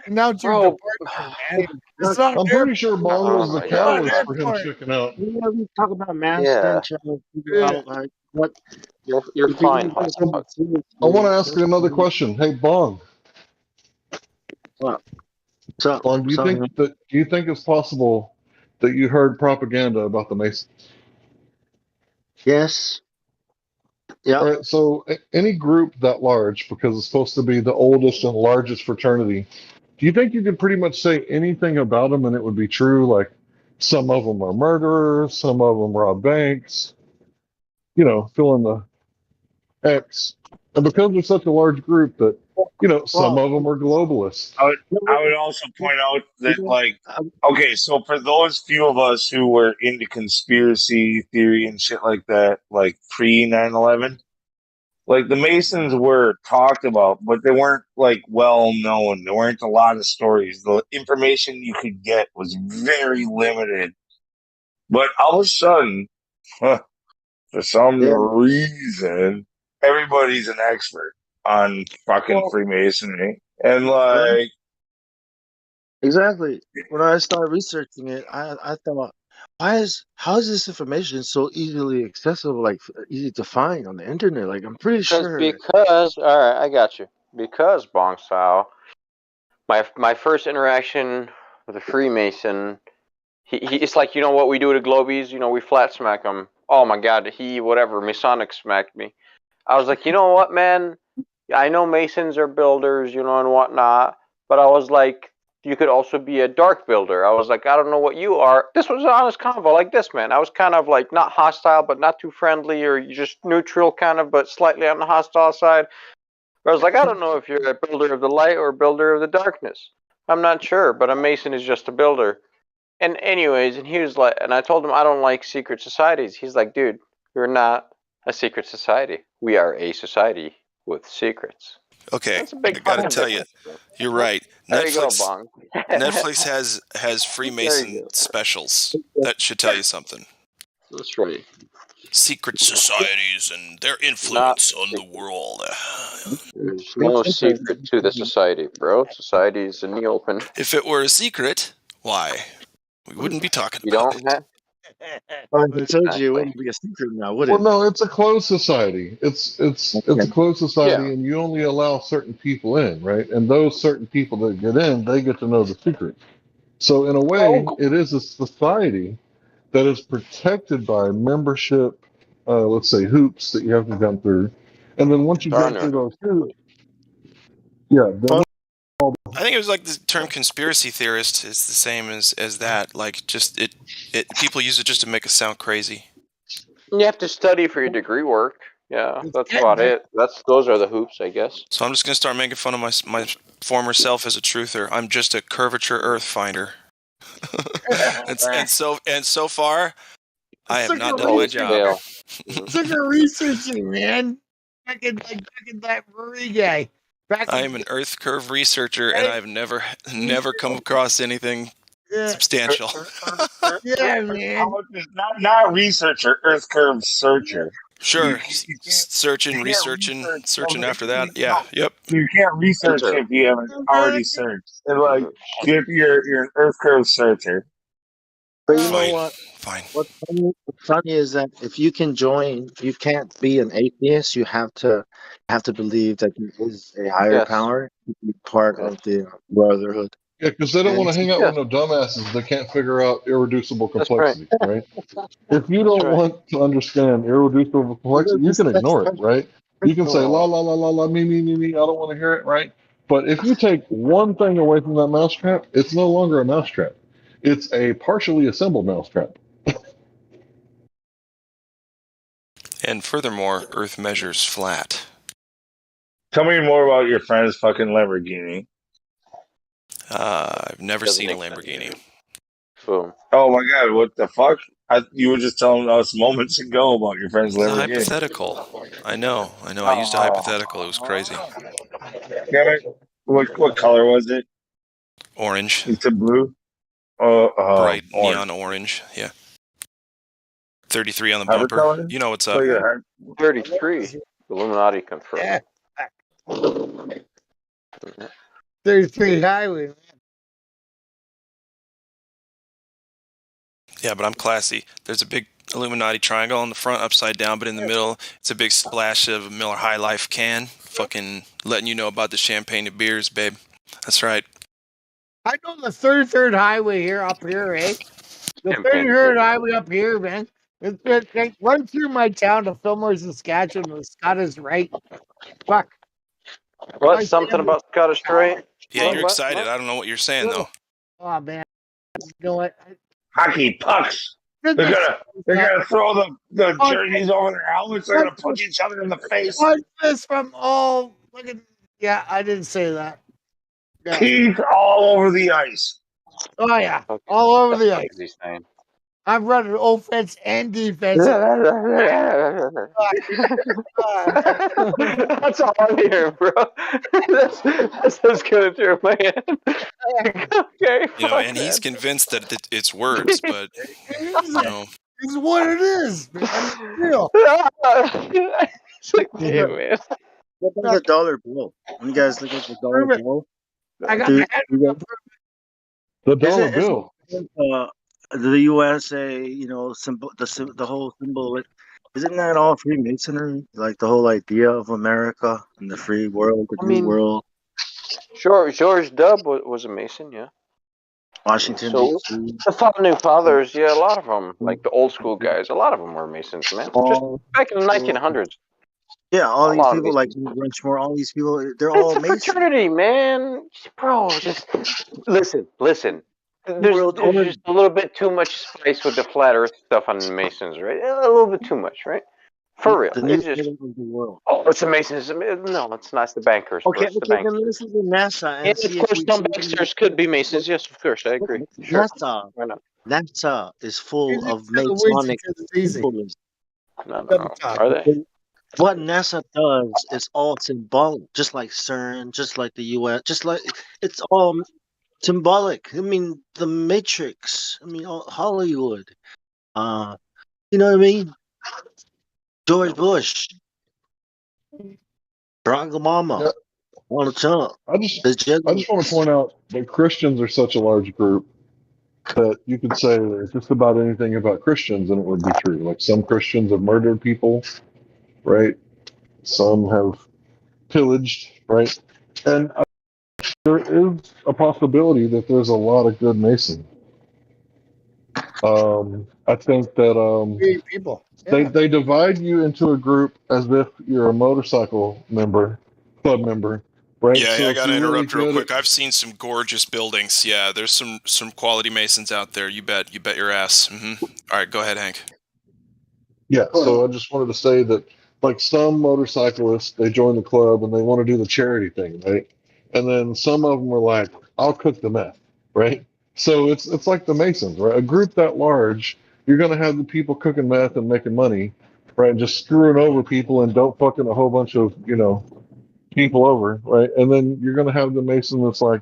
announce your Bro. departure, man. It's not I'm there. pretty sure Bong Oh was the my God. catalyst for him checking out. We talk about master Yeah. and trying to figure out like what You're if you fine, really hot take dog. it seriously, I want to ask you another question. Hey, Bong. What? So, Bong, do you think it's possible that you heard propaganda about the Masons? Yes. Yeah. All right. So any group that large, because it's supposed to be the oldest and largest fraternity, do you think you could pretty much say anything about them and it would be true? Like some of them are murderers, some of them rob banks, fill in the X. And because they're such a large group that, some of them are globalists. I would also point out that, like, okay, so for those few of us who were into conspiracy theory and shit like that, like pre 9/11, like the Masons were talked about, but they weren't like well known. There weren't a lot of stories. The information you could get was very limited. But all of a sudden, for some reason, everybody's an expert on fucking Freemasonry. And like, Exactly. When I started researching it, I thought, how is this information so easily accessible, like easy to find on the internet? Like, I'm pretty sure. Because all right, I got you. Because Bong Sao, my first interaction with a Freemason, it's like, you know what we do to Globies? We flat smack them. Oh my God, Masonic smacked me. I was like, you know what, man? I know Masons are builders, and whatnot, but I was like, you could also be a dark builder. I was like, I don't know what you are. This was an honest convo like this, man. I was kind of like not hostile, but not too friendly, or just neutral kind of, but slightly on the hostile side. I was like, I don't know if you're a builder of the light or a builder of the darkness. I'm not sure, but a Mason is just a builder. And anyways, and he was like, and I told him I don't like secret societies. He's like, dude, you're not a secret society. We are a society with secrets. Okay, That's a big I gotta fucking tell you, difference. you're right. There you go, Netflix, Bong. Netflix has Freemason specials. That should tell you something. That's right. Secret societies and their influence on the world. There's no secret to the society, bro. Society is in the open. If it were a secret, why? We wouldn't be talking You about don't it. have. I told you it wouldn't be a secret now, would Well, it? no, it's a closed society. It's a closed society, and you only allow certain people in, right? And those certain people that get in, they get to know the secret. So in a way, it is a society that is protected by membership, let's say hoops that you have to jump through, and then once you jump through those hoops, then I think it was like the term conspiracy theorist is the same as that. Like, just it people use it just to make us sound crazy. You have to study for your degree work. Yeah, that's about it. Those are the hoops, I guess. So I'm just gonna start making fun of my former self as a truther. I'm just a curvature earth finder. and so far, I have not done my job. Took a researching, man. Back in that Murray guy. I am an Earth curve researcher, and I've never come across anything substantial. Yeah, man. Not researcher, Earth curve searcher. Sure, searching after that. Yeah, yep. You can't research if you haven't already searched. And like, if you're an Earth curve searcher. But you know what? Fine. What's funny is that if you can join, you can't be an atheist. You have to believe that there is a higher power to be part of the brotherhood. Yeah, because they don't want to hang out with no dumbasses that can't figure out irreducible complexity, right? If you don't want to understand irreducible complexity, you can ignore it, right? You can say la la la la la me. I don't want to hear it, right? But if you take one thing away from that mousetrap, it's no longer a mousetrap. It's a partially assembled mousetrap. And furthermore, Earth measures flat. Tell me more about your friend's fucking Lamborghini. I've never seen a Lamborghini. Boom. Oh my god, what the fuck? You were just telling us moments ago about your friend's It's a Lamborghini. hypothetical. I know. I used a hypothetical. It was crazy. Yeah, what color was it? Orange. It's a blue. Bright orange. neon orange. Yeah. 33 on the Hybrid bumper. color? You know what's up. 33. Illuminati confirmed. 33 highway. Yeah, but I'm classy. There's a big Illuminati triangle on the front, upside down, but in the middle, it's a big splash of a Miller High Life can. Fucking letting you know about the champagne and beers, babe. That's right. I know the 33rd highway here, up here, eh? The 33rd highway up here, man. It run through my town of Fillmore, Saskatchewan. The Scottish right. Fuck. What? Something about Scottish Rite? Yeah, you're excited. I don't know what you're saying, though. Oh, man. You know what? Hockey pucks. They're gonna throw the jerseys over their helmets. They're gonna punch each other in the face. Punch this from all. Yeah, I didn't say that. Yeah. Teeth all over the ice. Oh yeah, all over the ice. I'm running offense and defense. That's all I'm hearing, bro. that's what's going through my head. Okay. And he's convinced that it's words, but It's what it is, man. It's real. It's like, damn, man. What about the dollar bill? When you guys look at the dollar bill, I got the dollar bill. The USA, symbol, the whole symbol. Isn't that all Freemasonry? Like the whole idea of America and the free world, the new world. George W. was a Mason, yeah. Washington. So the founding fathers, yeah, a lot of them, like the old school guys, a lot of them were Masons, man. Just back in the 1900s. Yeah, all these people like Rushmore, all these people, they're all It's a fraternity, man. Bro, just listen. There's just a little bit too much spice with the flat Earth stuff on the Masons, right? A little bit too much, right? For real. It's just, of the world. oh, it's the Masons. No, it's not. It's the bankers. Okay, it's the then bankers. listen to NASA and And see of course, if some banksters could be Masons. Yes, of course, I agree. Sure. NASA, Why not? NASA is full of the way Masonic because it's easy. symbolism. No. Are they? What NASA does is all symbolic, just like CERN, just like the US, just like it's all symbolic. I mean, the Matrix. I mean, Hollywood. You know what I mean? George Bush, Barack Obama, Donald Trump. I just want to point out that Christians are such a large group that you could say just about anything about Christians and it would be true. Like some Christians have murdered people, right? Some have pillaged, right? And there is a possibility that there's a lot of good Masons. I think that people. They divide you into a group as if you're a motorcycle club member, right? Yeah, so I gotta really interrupt real quick. I've seen some gorgeous buildings. Yeah, there's some quality Masons out there. You bet your ass. All right, go ahead, Hank. Yeah, so I just wanted to say that like some motorcyclists, they join the club and they want to do the charity thing, right? And then some of them are like, I'll cook the meth, right? So it's like the Masons, right? A group that large, you're gonna have the people cooking meth and making money, right? And just screwing over people and don't fucking a whole bunch of, people over, right? And then you're gonna have the Mason that's like,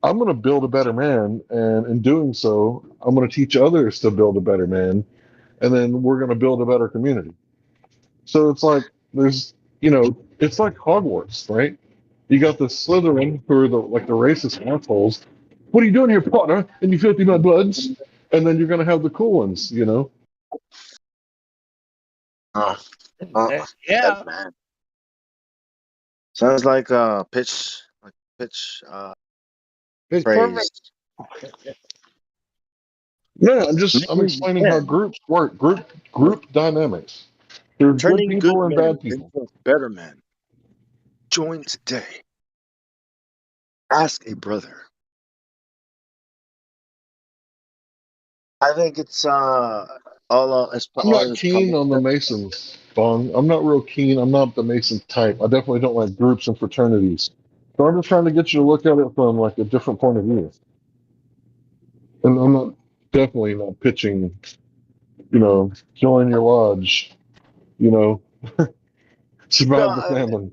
I'm gonna build a better man, and in doing so, I'm gonna teach others to build a better man, and then we're gonna build a better community. So it's like it's like Hogwarts, right? You got the Slytherin who are the racist assholes. What are you doing here, Potter? And you filthy mudbloods. And then you're gonna have the cool ones. Oh, Yeah. that man. Sounds like pitch It's phrase. perfect. No, I'm explaining how groups work. Group dynamics. There's good Turning good people and men bad people. into better men. Join today. Ask a brother. I think it's it's I'm not it's keen probably on the Masons, Bong. I'm not real keen. I'm not the Mason type. I definitely don't like groups and fraternities. So I'm just trying to get you to look at it from like a different point of view. And I'm not definitely not pitching, join your lodge, you know, survive the famine,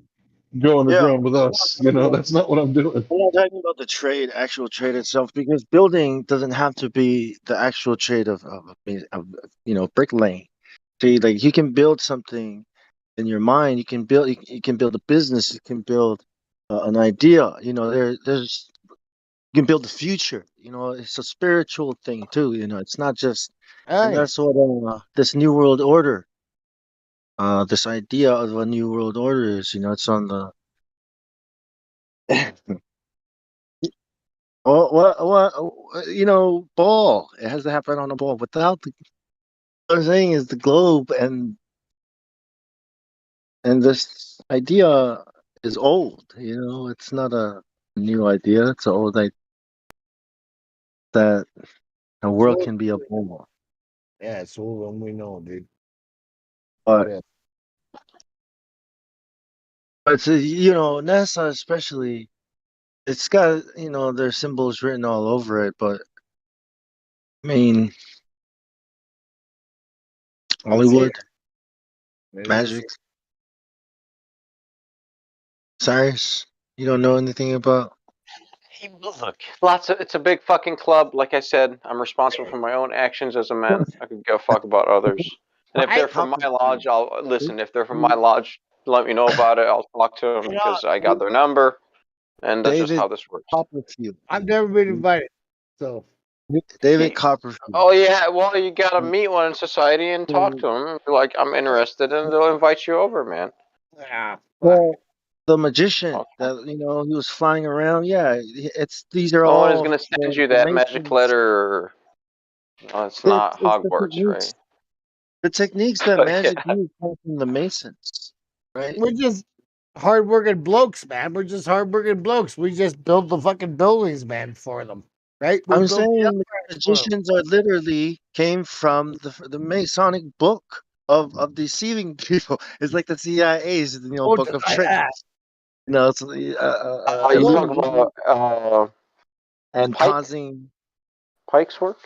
go yeah. underground with us. That's not what I'm doing. I'm not talking about the actual trade itself, because building doesn't have to be the actual trade of bricklaying. See, like you can build something in your mind. You can build a business. You can build an idea. There's you can build the future. It's a spiritual thing too. It's not just, and Hey. that's what this new world order, this idea of a new world order is. It's on the. Ball. It has to happen on a ball. Without what I'm saying is the globe and this idea is old. It's not a new idea. It's an old idea that a world So, can be a ball. yeah, it's all when we know, dude. But Yeah. NASA especially, it's got their symbols written all over it. But I mean, Hollywood, magic, Cyrus. You don't know anything about. Hey, look, it's a big fucking club. Like I said, I'm responsible for my own actions as a man. I could give a fuck about others. And if they're from my lodge, I'll listen. If they're from my lodge, let me know about it. I'll talk to them because I got their number, and that's just David how this works. Copperfield. I've never been invited, so. David Copperfield. Oh yeah, well you gotta meet one in society and talk to them. Be like, I'm interested, and they'll invite you over, man. Yeah. Well, the magician that he was flying around. Yeah, these are No one is all gonna send you the that magic Masons. letter. It's not It's the Hogwarts, techniques. right? The techniques that But magic yeah. use come from the Masons, right? We're just hardworking blokes, man. We're just hardworking blokes. We just build the fucking buildings, man, for them, right? We I'm built the saying the empires for 'em. magicians are literally came from the Masonic book of deceiving people. It's like the CIA's Don't book of deny tricks. that. It's You talk about and Pike? causing. Pike's work?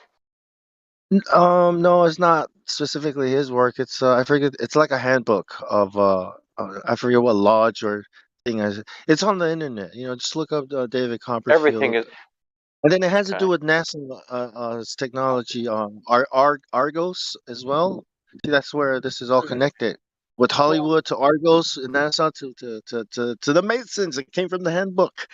No, it's not specifically his work. It's I forget. It's like a handbook of I forget what lodge or thing. It's on the internet. Just look up David Everything Copperfield, is and then it has to okay. do with NASA technology. Argos as well. See, that's where this is all connected. With Hollywood to Argos and NASA to the Masons. It came from the handbook.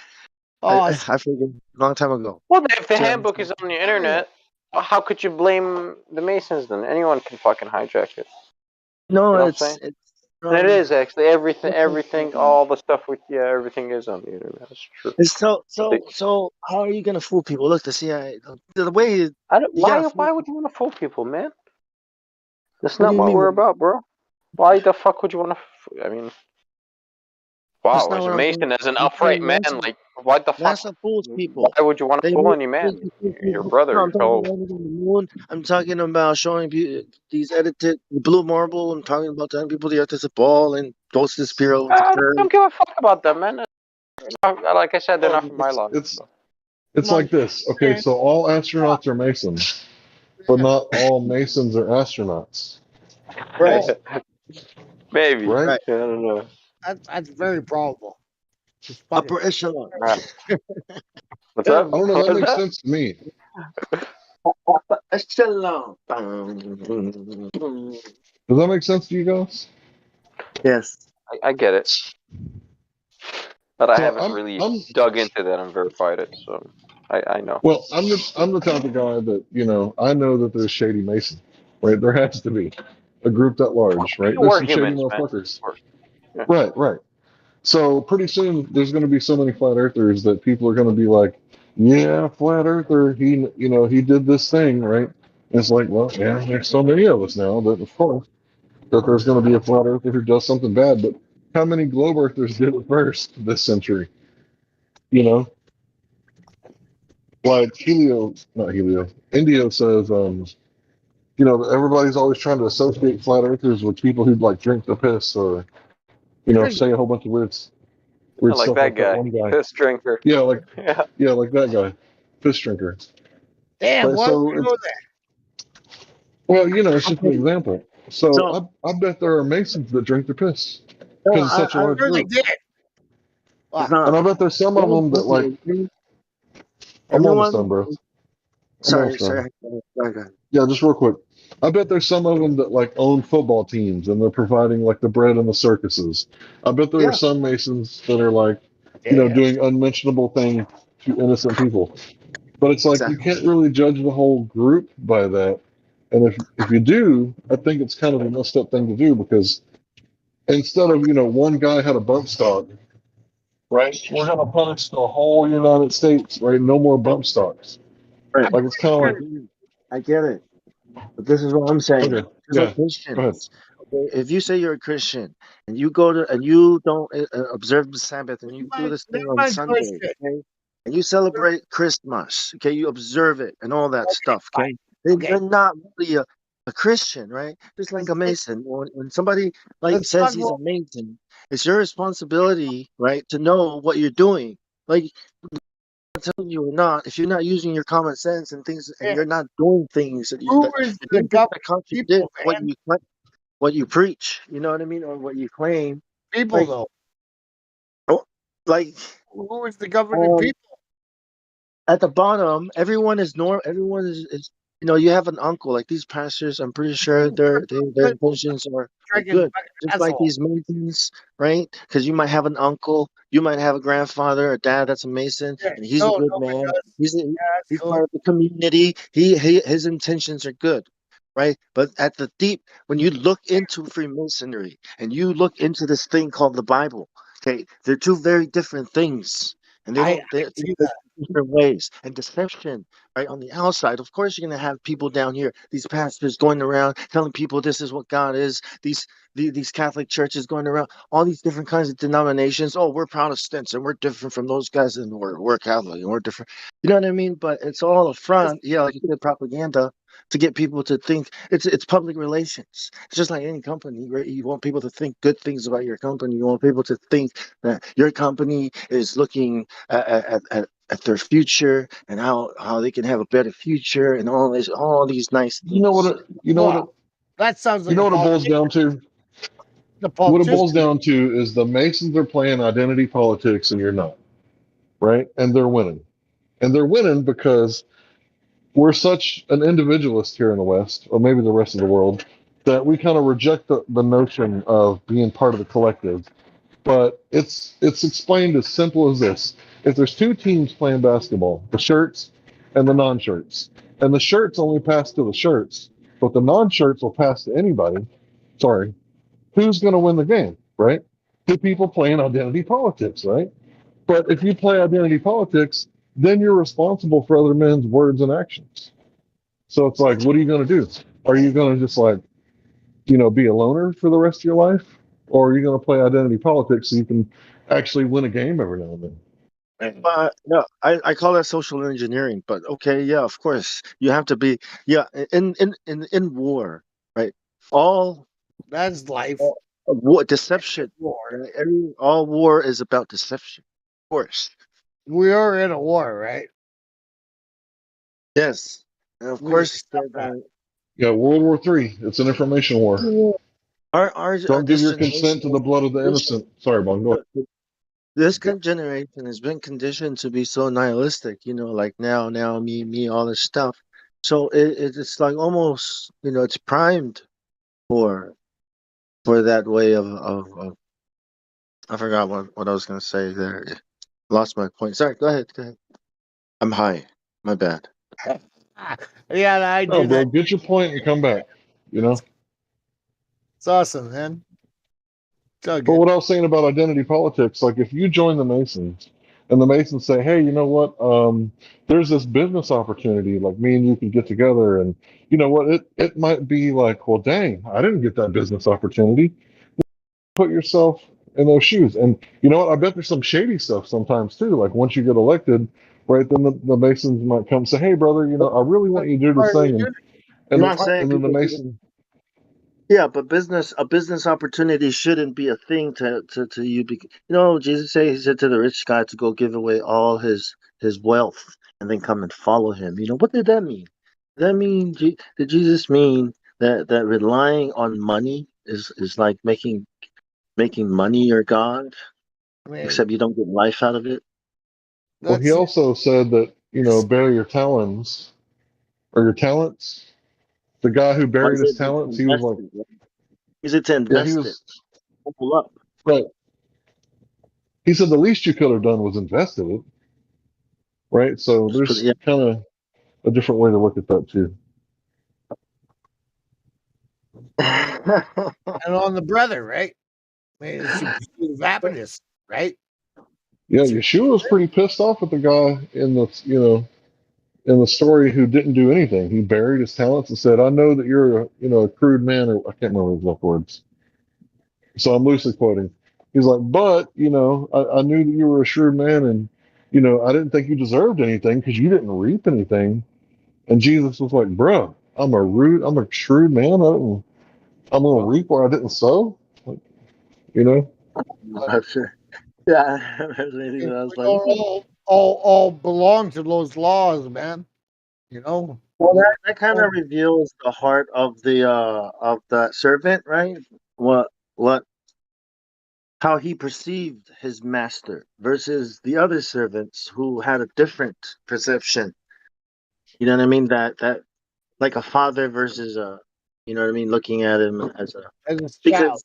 I forget a long time ago. Well, if the So, handbook is on the internet, how could you blame the Masons then? Anyone can fucking hijack it. no, You know what I'm it's saying? And it is actually everything, um, all the stuff everything is on the internet. It's true. It's so But they, so so. How are you gonna fool people? Look, the CIA, the way you why gotta fool. would you want to fool people, man? That's What do not you what mean? we're about, bro. Why the fuck would you want to? I mean, That's wow, not as a what I'm Mason, saying. as an I'm upright saying man, Mason. like What the fuck? NASA fools people. Why would you want to They fool make, any they, man? Your no, brother, I'm your talking fellow. about landing on the moon. I'm talking about showing these edited blue marble. I'm talking about telling people the Earth is a ball and ghosts disappear over the I curve. don't give a fuck about them, man. Like I said, they're not from my life. It's like this. Okay, so all astronauts are Masons, but not all Masons are astronauts. Right. Maybe. Right? I don't know. That's very probable. Upper echelon. What's up? I don't know. What That was makes that? sense to me. Upper echelon. Does that make sense to you guys? Yes. I get it, but I So haven't really dug into that and verified it, so I know. well, I'm the type of guy that I know that there's shady Masons, right? There has to be a group that large, right? There's We're some shady humans, man. motherfuckers. Yeah. Right. So pretty soon there's going to be so many flat earthers that people are going to be like, yeah, flat earther, he did this thing, right? And it's like, well, yeah, there's so many of us now that of course that there's going to be a flat earther who does something bad. But how many globe earthers did it first this century? You know, like Indio says, everybody's always trying to associate flat earthers with people who like drink the piss or, say a whole bunch of I weird like stuff that like that guy, one guy. piss drinker. Yeah, like Yeah. like that guy, fish drinker. Damn, Right, why would so you it's go there? well, it's just an example. So So I bet there are Masons that drink their piss no, because it's such a I large Sure they group, did. it's Fuck. not. and I bet there's some of them that like. I'm almost done, Everyone. bro. I'm Sorry, almost done. sorry. Go ahead. Yeah, just real quick. I bet there's some of them that like own football teams and they're providing like the bread and the circuses. I bet there are Yeah. some Masons that are like, Yeah. doing unmentionable things to innocent people. But it's like you Exactly. can't really judge the whole group by that. And if you do, I think it's kind of a messed up thing to do because instead of one guy had a bump stock, right? We're gonna punish the whole United States, right? No more bump stocks. Right. Like it's kind of like I get it. But this is what I'm saying. okay, Just like yeah, go ahead. Christians. Okay, if you say you're a Christian and you go to and you don't observe the Sabbath and you do this thing on My Sunday, question. okay, and you celebrate Christmas, okay, you observe it and all that stuff, okay, then Okay. you're not really a Christian, right? Just like a Mason. When somebody like Let's says talk he's a about Mason, it's your responsibility, right, to know what you're doing. Like telling you or not, if you're not using your common sense and things, and you're not doing things that you who is you're the doing things that government contradict people, man? what you preach, you know what I mean, or what you claim, People like though. oh, like Who is the governing um, people? at the bottom, everyone is normal. Everyone is you have an uncle. Like these pastors, I'm pretty sure their intentions are Drinking good. fucking Just like asshole. these Masons, right? Because you might have an uncle, you might have a grandfather, a dad that's a Mason, Yeah. and he's a No, good nobody man. does. Yeah, that's He's cool. part of the community. His intentions are good, right? But at the deep, when you look into Freemasonry and you look into this thing called the Bible, okay, they're two very different things, and I they see work that. in different ways. And deception, right, on the outside, of course, you're gonna have people down here, these pastors going around telling people this is what God is. These Catholic churches going around, all these different kinds of denominations. Oh, we're Protestants and we're different from those guys, and we're Catholic and we're different. You know what I mean? But it's all a front, yeah, like you said, propaganda to get people to think it's public relations. It's just like any company, right? You want people to think good things about your company. You want people to think that your company is looking at their future and how they can have a better future and all these nice You know what things. it you know what it That sounds you like know a what it boils politician. down to? The What it boils politician. down to is the Masons are playing identity politics and you're not, right? And they're winning. And they're winning because we're such an individualist here in the West, or maybe the rest of the world, that we kind of reject the notion of being part of the collective. But it's explained as simple as this. If there's two teams playing basketball, the shirts and the non-shirts, and the shirts only pass to the shirts, but the non-shirts will pass to anybody, sorry, who's going to win the game, right? The people playing identity politics, right? But if you play identity politics, then you're responsible for other men's words and actions. So it's like, what are you going to do? Are you going to just like, be a loner for the rest of your life? Or are you going to play identity politics so you can actually win a game every now and then? But no, I call that social engineering. But okay, yeah, of course, you have to be. Yeah, in war, right? All That's life. war deception. War. Right? All war is about deception. Of course. We are in a war, right? Yes, and of We need to course. stop that. Yeah, World War III. It's an information war. Our Don't give this your consent generation, to the blood of the innocent. Sorry, Bon. Go ahead. this generation has been conditioned to be so nihilistic. You know, like now, me, all this stuff. So it's like almost, it's primed for that way of I forgot what I was gonna say there. Lost my point. Sorry, go ahead. I'm high. My bad. Yeah, I No, do bro, that. get your point and come back. You know. It's awesome, man. So But good. what I was saying about identity politics, like if you join the Masons, and the Masons say, "Hey, you know what? There's this business opportunity. Like me and you could get together, and you know what? It might be like, well, dang, I didn't get that business opportunity. Put yourself in those shoes, and you know what? I bet there's some shady stuff sometimes too. Like once you get elected, right? Then the Masons might come say, "Hey, brother, you know, I really want you to do this thing," I'm not saying and then the people. Mason. Yeah, but a business opportunity shouldn't be a thing to you. Jesus he said to the rich guy to go give away all his wealth and then come and follow him. What did that mean? Did that mean did Jesus mean that relying on money is like making money your god, I mean, except you don't get life out of it? Well, he that's also said that bear your talons or your talents. The guy who Or buried is his it talents, he was like, invest it? Right? Is it to yeah, he invest it? was Pull up. right. He said the least you could have done was invested it, right? So Just put there's yeah. kind of a different way to look at that too. and on the brother, right? I mean, it's your pursuit of happiness, right? Yeah, Yeshua was pretty pissed off at the guy in the in the story who didn't do anything. He buried his talents and said, "I know that you're a crude man," or I can't remember his exact words. So I'm loosely quoting. He's like, "But I knew that you were a shrewd man, and I didn't think you deserved anything because you didn't reap anything." And Jesus was like, "Bruh, I'm a shrewd man. I'm gonna reap where I didn't sow." Like, you know. I'm sure. Yeah, I was We like, don't all belong to those laws, man. You know. well, that kind of reveals the heart of the servant, right? What how he perceived his master versus the other servants who had a different perception. You know what I mean? That like a father versus looking at him as a As a child. because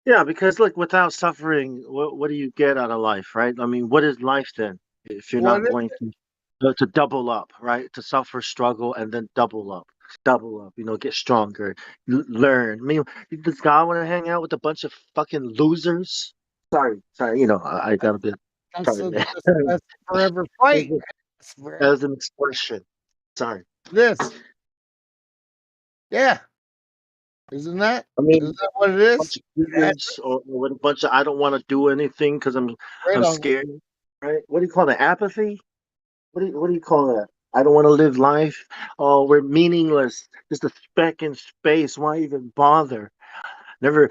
yeah, because look, without suffering, what do you get out of life, right? I mean, what is life then if you're What not is going to double up, right? To suffer, struggle, and then double up. Get stronger, learn. I mean, does God want to hang out with a bunch of fucking losers? Sorry. I got a bit. that's Sorry, a, man. that's forever fight. That's forever. As an expression. Sorry. This. Yeah. Isn't that? I mean, Isn't that what it a bunch is? of Yeah, kids or with a bunch of I don't want to do anything because right I'm on. scared. Right? What do you call that? Apathy? What do you call that? I don't want to live life. Oh, we're meaningless. Just a speck in space. Why even bother? Never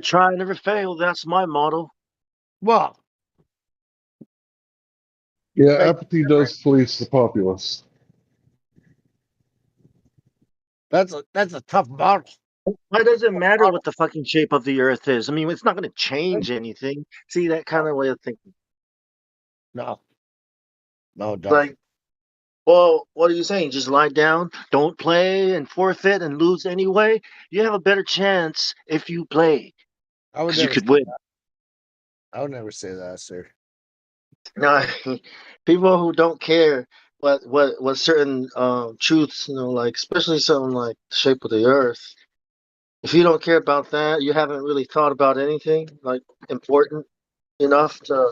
try, never fail. That's my motto. Well, Yeah, beg apathy to differ. does fleece the populace. That's a tough model. Why does it matter what the fucking shape of the Earth is? I mean, it's not going to change anything. See that kind of way of thinking. No. No, don't. Like, well, what are you saying? Just lie down, don't play, and forfeit and lose anyway? You have a better chance if you play I would because you never say could win. that. I would never say that, sir. No, people who don't care what certain truths, like especially something like the shape of the Earth. If you don't care about that, you haven't really thought about anything like important enough to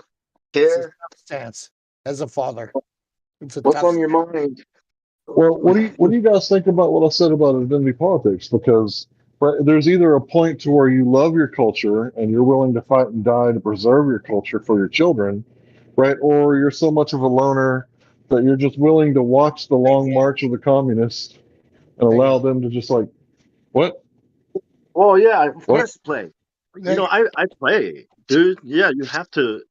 It's a care. tough stance as a father. It's a What's tough on your mind? Well, what do you guys think about what I said about identity politics? Because there's either a point to where you love your culture and you're willing to fight and die to preserve your culture for your children, right? Or you're so much of a loner that you're just willing to watch the long march of the communists and allow them to just like, what? Oh yeah, of What? course play. You know, I play, dude. Yeah, you have to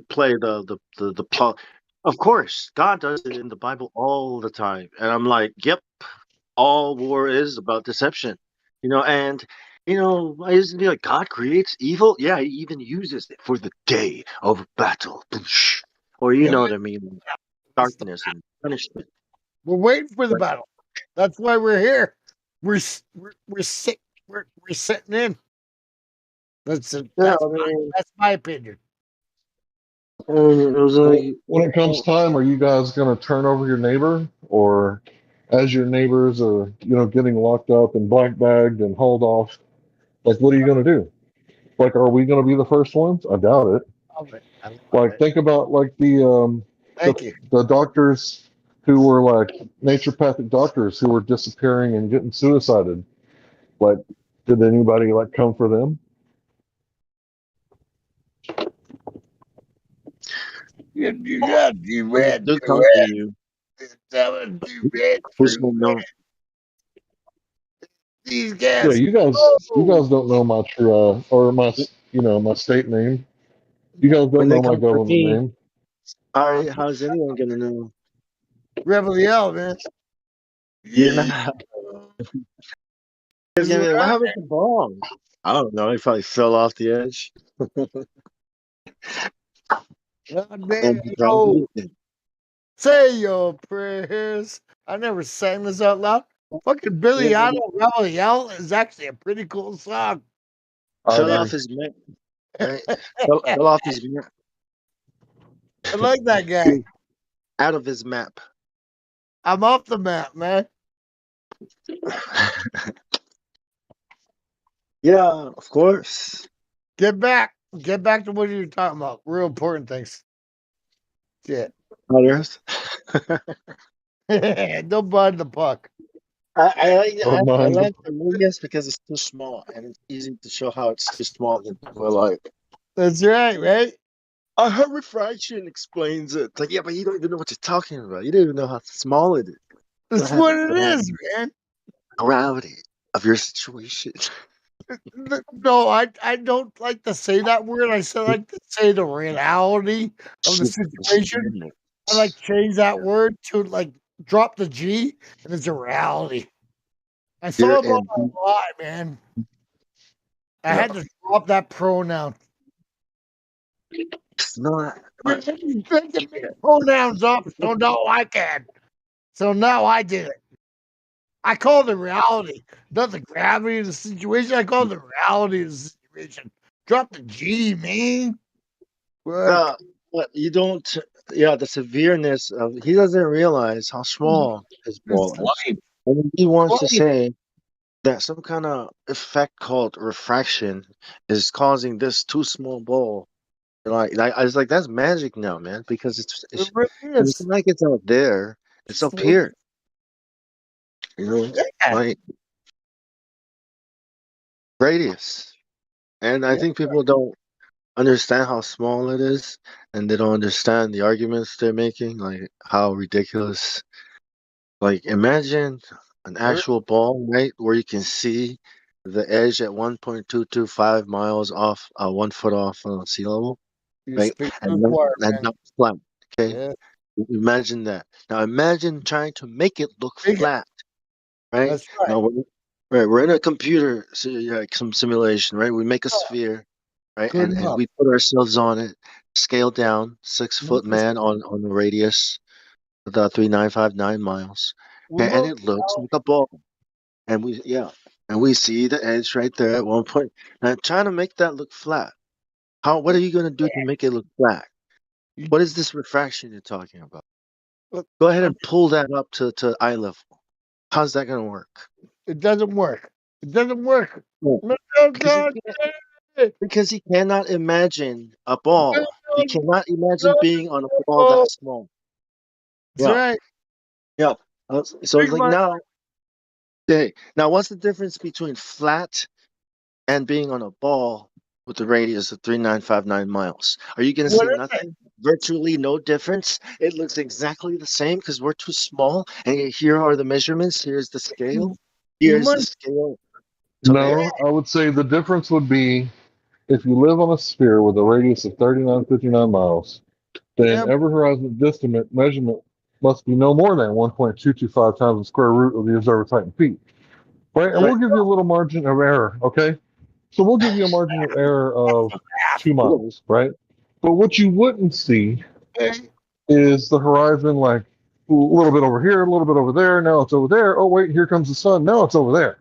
play the plot. Of course, God does it in the Bible all the time, and I'm like, yep, all war is about deception. And I used to be like, God creates evil. Yeah, He even uses it for the day of battle. Boosh. Or you know what I mean, darkness and punishment. We're waiting for the battle. That's why we're here. We're sick. We're sitting in. That's that's my opinion. It was When it comes time, are you guys going to turn over your neighbor, or as your neighbors are, getting locked up and black bagged and hauled off? Like, what are you going to do? Like, are we going to be the first ones? I doubt it. Like, think about like Thank you. the doctors who were like naturopathic doctors who were disappearing and getting suicided. Like, did anybody like come for them? You got you read. They'll come for you. Who's gonna know? These Yeah, guys. you guys don't know my true or my state name. You guys When don't they know my come for government me, name. all right, how's anyone gonna know? Rebel yell, man. You're not. What happened to ball? I don't know. He probably fell off the edge. God And damn, he probably did. say your prayers. I never sang this out loud. Fucking Billy Yeah, Idol Rebel Yell is actually a pretty cool song. fell off his map. Right? fell off his map. I like that guy. Out of his map. I'm off the map, man. Yeah, of course. Get back. Get back to what you're talking about. Real important things. Shit. On Earth. Don't bud the puck. I like the radius because it's too small and it's easy to show how it's too small than people are like. That's right? I heard refraction explains it. It's like, yeah, but you don't even know what you're talking about. You don't even know how small it is. That's what it is, man. Gravity of your situation. No, I don't like to say that word. I like to say the reality of the situation. I like change that word to like drop the G, and it's a reality. I thought about it a lot, man. I had to drop that pronoun. It's not. You're taking me pronouns up, so now I can. So now I did it. I call the reality, not the gravity of the situation. I call the reality of the situation. Drop the G, man. But you don't. Yeah, the severeness of he doesn't realize how small his ball is, and he wants to say that some kind of effect called refraction is causing this too small ball. Like I was like, that's magic now, man, because it's not like it's out there; it's up here. Like radius, and I think people don't understand how small it is, and they don't understand the arguments they're making, like how ridiculous. Like imagine an actual ball, right, where you can see the edge at 1.225 miles off, 1 foot off sea level, right, and not flat. Okay, imagine that. Now imagine trying to make it look flat, right? That's right. Now we're in a computer, some simulation, right? We make a sphere, right, Good and enough. we put ourselves on it, scale down, 6 foot man on the radius, the 3,959 miles, and it looks like a ball, and we see the edge right there at 1 point. Now trying to make that look flat. What are you gonna do to make it look flat? What is this refraction you're talking about? Go ahead and pull that up to eye level. How's that gonna work? It doesn't work. It doesn't work. No. Oh, God. Because he cannot imagine a ball. He cannot imagine being on a ball that small. That's right. Yeah. So it's like now, hey, now what's the difference between flat and being on a ball with a radius of 3,959 miles. Are you going to What see is nothing? Virtually no difference. It looks exactly the same because we're too small. And here are the measurements. Here's the scale. Here's the scale. No, I would say the difference would be if you live on a sphere with a radius of 3959 miles, then every horizon distance measurement must be no more than 1.225 times the square root of the observer's height in feet. Right? And we'll give you a little margin of error, okay? So we'll give you a margin of error of 2 miles, right? But what you wouldn't see is the horizon like a little bit over here, a little bit over there, now it's over there. Oh, wait, here comes the sun. Now it's over there.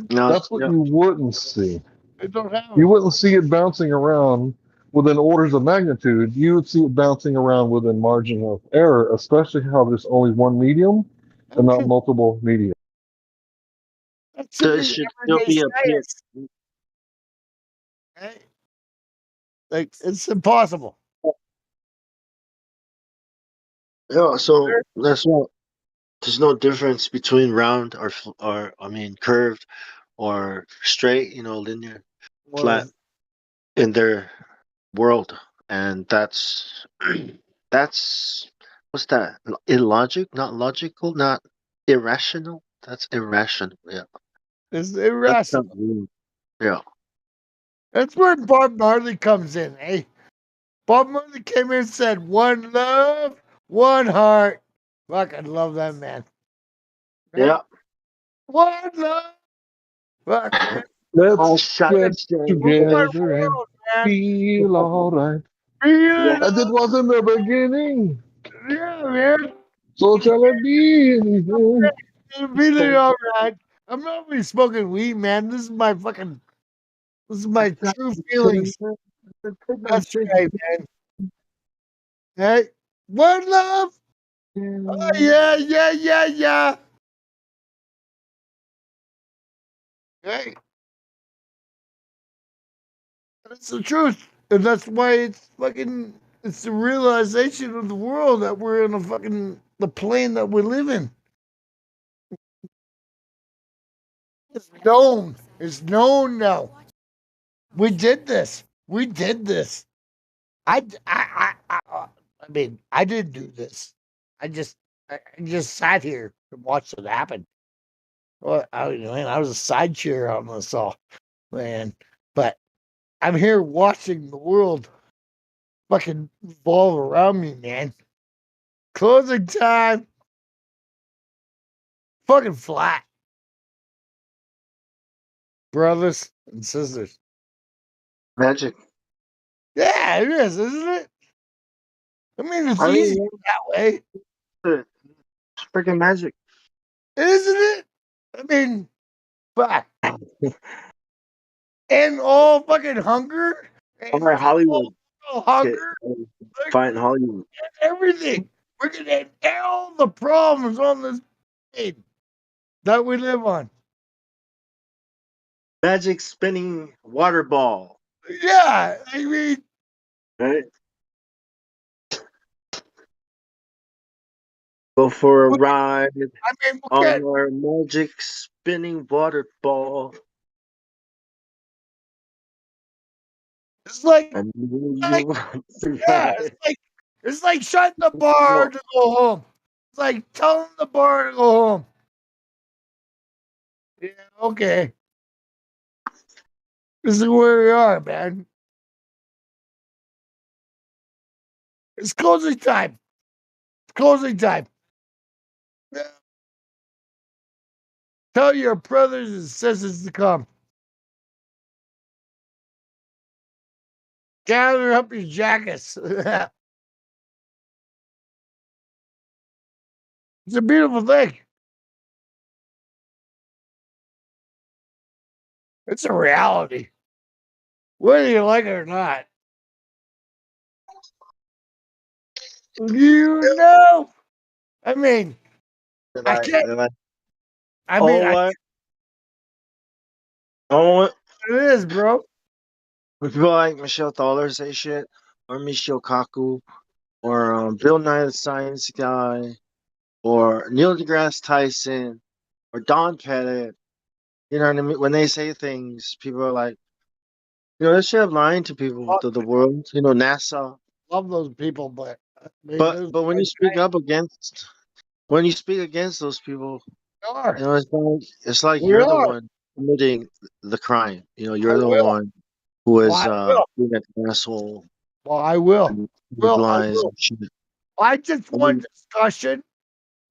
That's what you wouldn't see. It don't have You wouldn't see it bouncing around within orders of magnitude. You would see it bouncing around within margin of error, especially how there's only one medium and not multiple media. So it should still be a bit. Hey, like it's impossible. Yeah, so that's what. There's no difference between round or I mean curved or straight, linear, flat in their world, and that's that's what's that? Illogic, not logical, not irrational. That's irrational. Yeah, It's that's irrational. not real. Yeah. That's where Bob Marley comes in, eh? Bob Marley came in and said, "One love, one heart." Fucking love that man. Right? Yeah. One love. Fuck, man. Let's get together and feel alright. As it was in the beginning. Yeah, man. So shall it be. I'm feeling all right. I'm not really smoking weed, man. This is my true feelings. That's right, man. Hey, one love. Oh, yeah. Hey, that's the truth. And that's why it's the realization of the world that we're in the plane that we live in. It's known. It's known now. We did this. I mean, I didn't do this. I just sat here and watched it happen. Well, I was a side chair on this all, man. But I'm here watching the world fucking revolve around me, man. Closing time. Fucking flat. Brothers and sisters. Magic. Yeah, it is, isn't it? I mean, it's easy that way. It's freaking magic. Isn't it? I mean, fuck. And all fucking hunger. All right, Hollywood. All hunger. Fighting Hollywood. Everything. We're gonna end all the problems on this plane that we live on. Magic spinning water ball. Yeah, I mean, Right? Go for a ride on our magic spinning water ball. It's like, yeah, it's like shutting the bar to go home. It's like telling the bar to go home. Yeah, okay. This is where we are, man. It's closing time. It's closing time. Yeah. Tell your brothers and sisters to come. Gather up your jackets. It's a beautiful thing. It's a reality. Whether you like it or not. You know. I mean, I can't. I mean, what? Oh, what? It is, bro. With people like Michelle Thaler say shit, or Michio Kaku, or Bill Nye the Science Guy, or Neil deGrasse Tyson, or Don Pettit. You know what I mean? When they say things, people are like, You know, they should have lying to people, to the world. You know, NASA. Love those people, but But when you speak up against, those people, you know, it's like We you're the are. one committing the crime. You know, you're I the will. one who is I will. being an asshole. Well, I will. Well, I Lies will. and shit. I just want discussion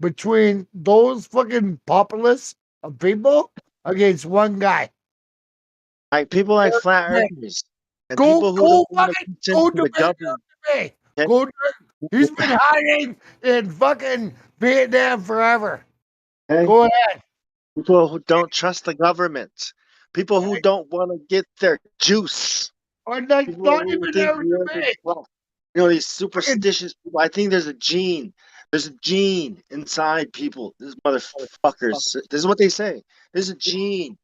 between those fucking populists of people against one guy. Like people like flat Yeah. earthers and Go people who don't want to fucking pretend go to the debate government. today. Go. He's been hiding in fucking Vietnam forever. Okay? Go ahead. People who don't trust the government. People who don't want to get their juice. Or like People not who even think have a the earth is debate. flat. You know, these superstitious people. I think there's a gene. There's a gene inside people. These motherfuckers. This is what they say. There's a gene.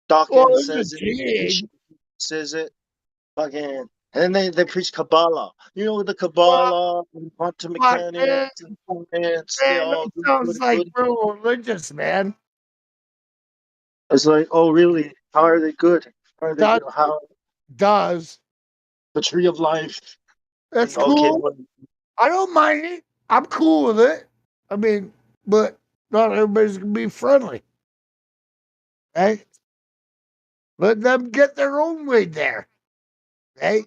Dawkins says it. Says it. Fucking. And then they preach Kabbalah. You know, the Kabbalah and quantum mechanics and science. They all That sounds like real religious, man. It's like, oh, really? How are they good? How are they good? How does the tree of life? That's Okay, cool. well, I don't mind it. I'm cool with it. I mean, but not everybody's gonna be friendly. Hey, let them get their own way there. Hey,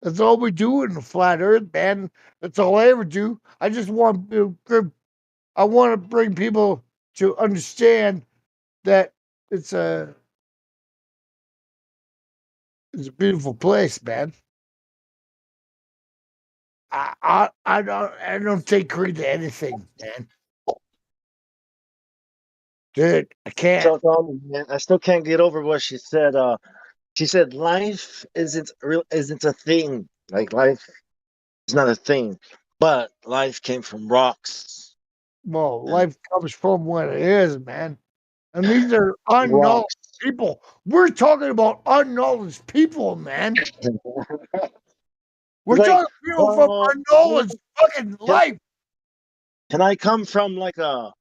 that's all we do in the flat Earth, man. That's all I ever do. I just want to. I want to bring people to understand that it's a beautiful place, man. I don't take credit to anything, man. Dude, I can't. So, man, I still can't get over what she said. She said life isn't a thing. Like life is not a thing, but life came from rocks. Well, life comes from what it is, man. And these are unknowledge people. We're talking about unknowledge people, man. We're Like, talking people from unknowledge fucking life. Can I come from like a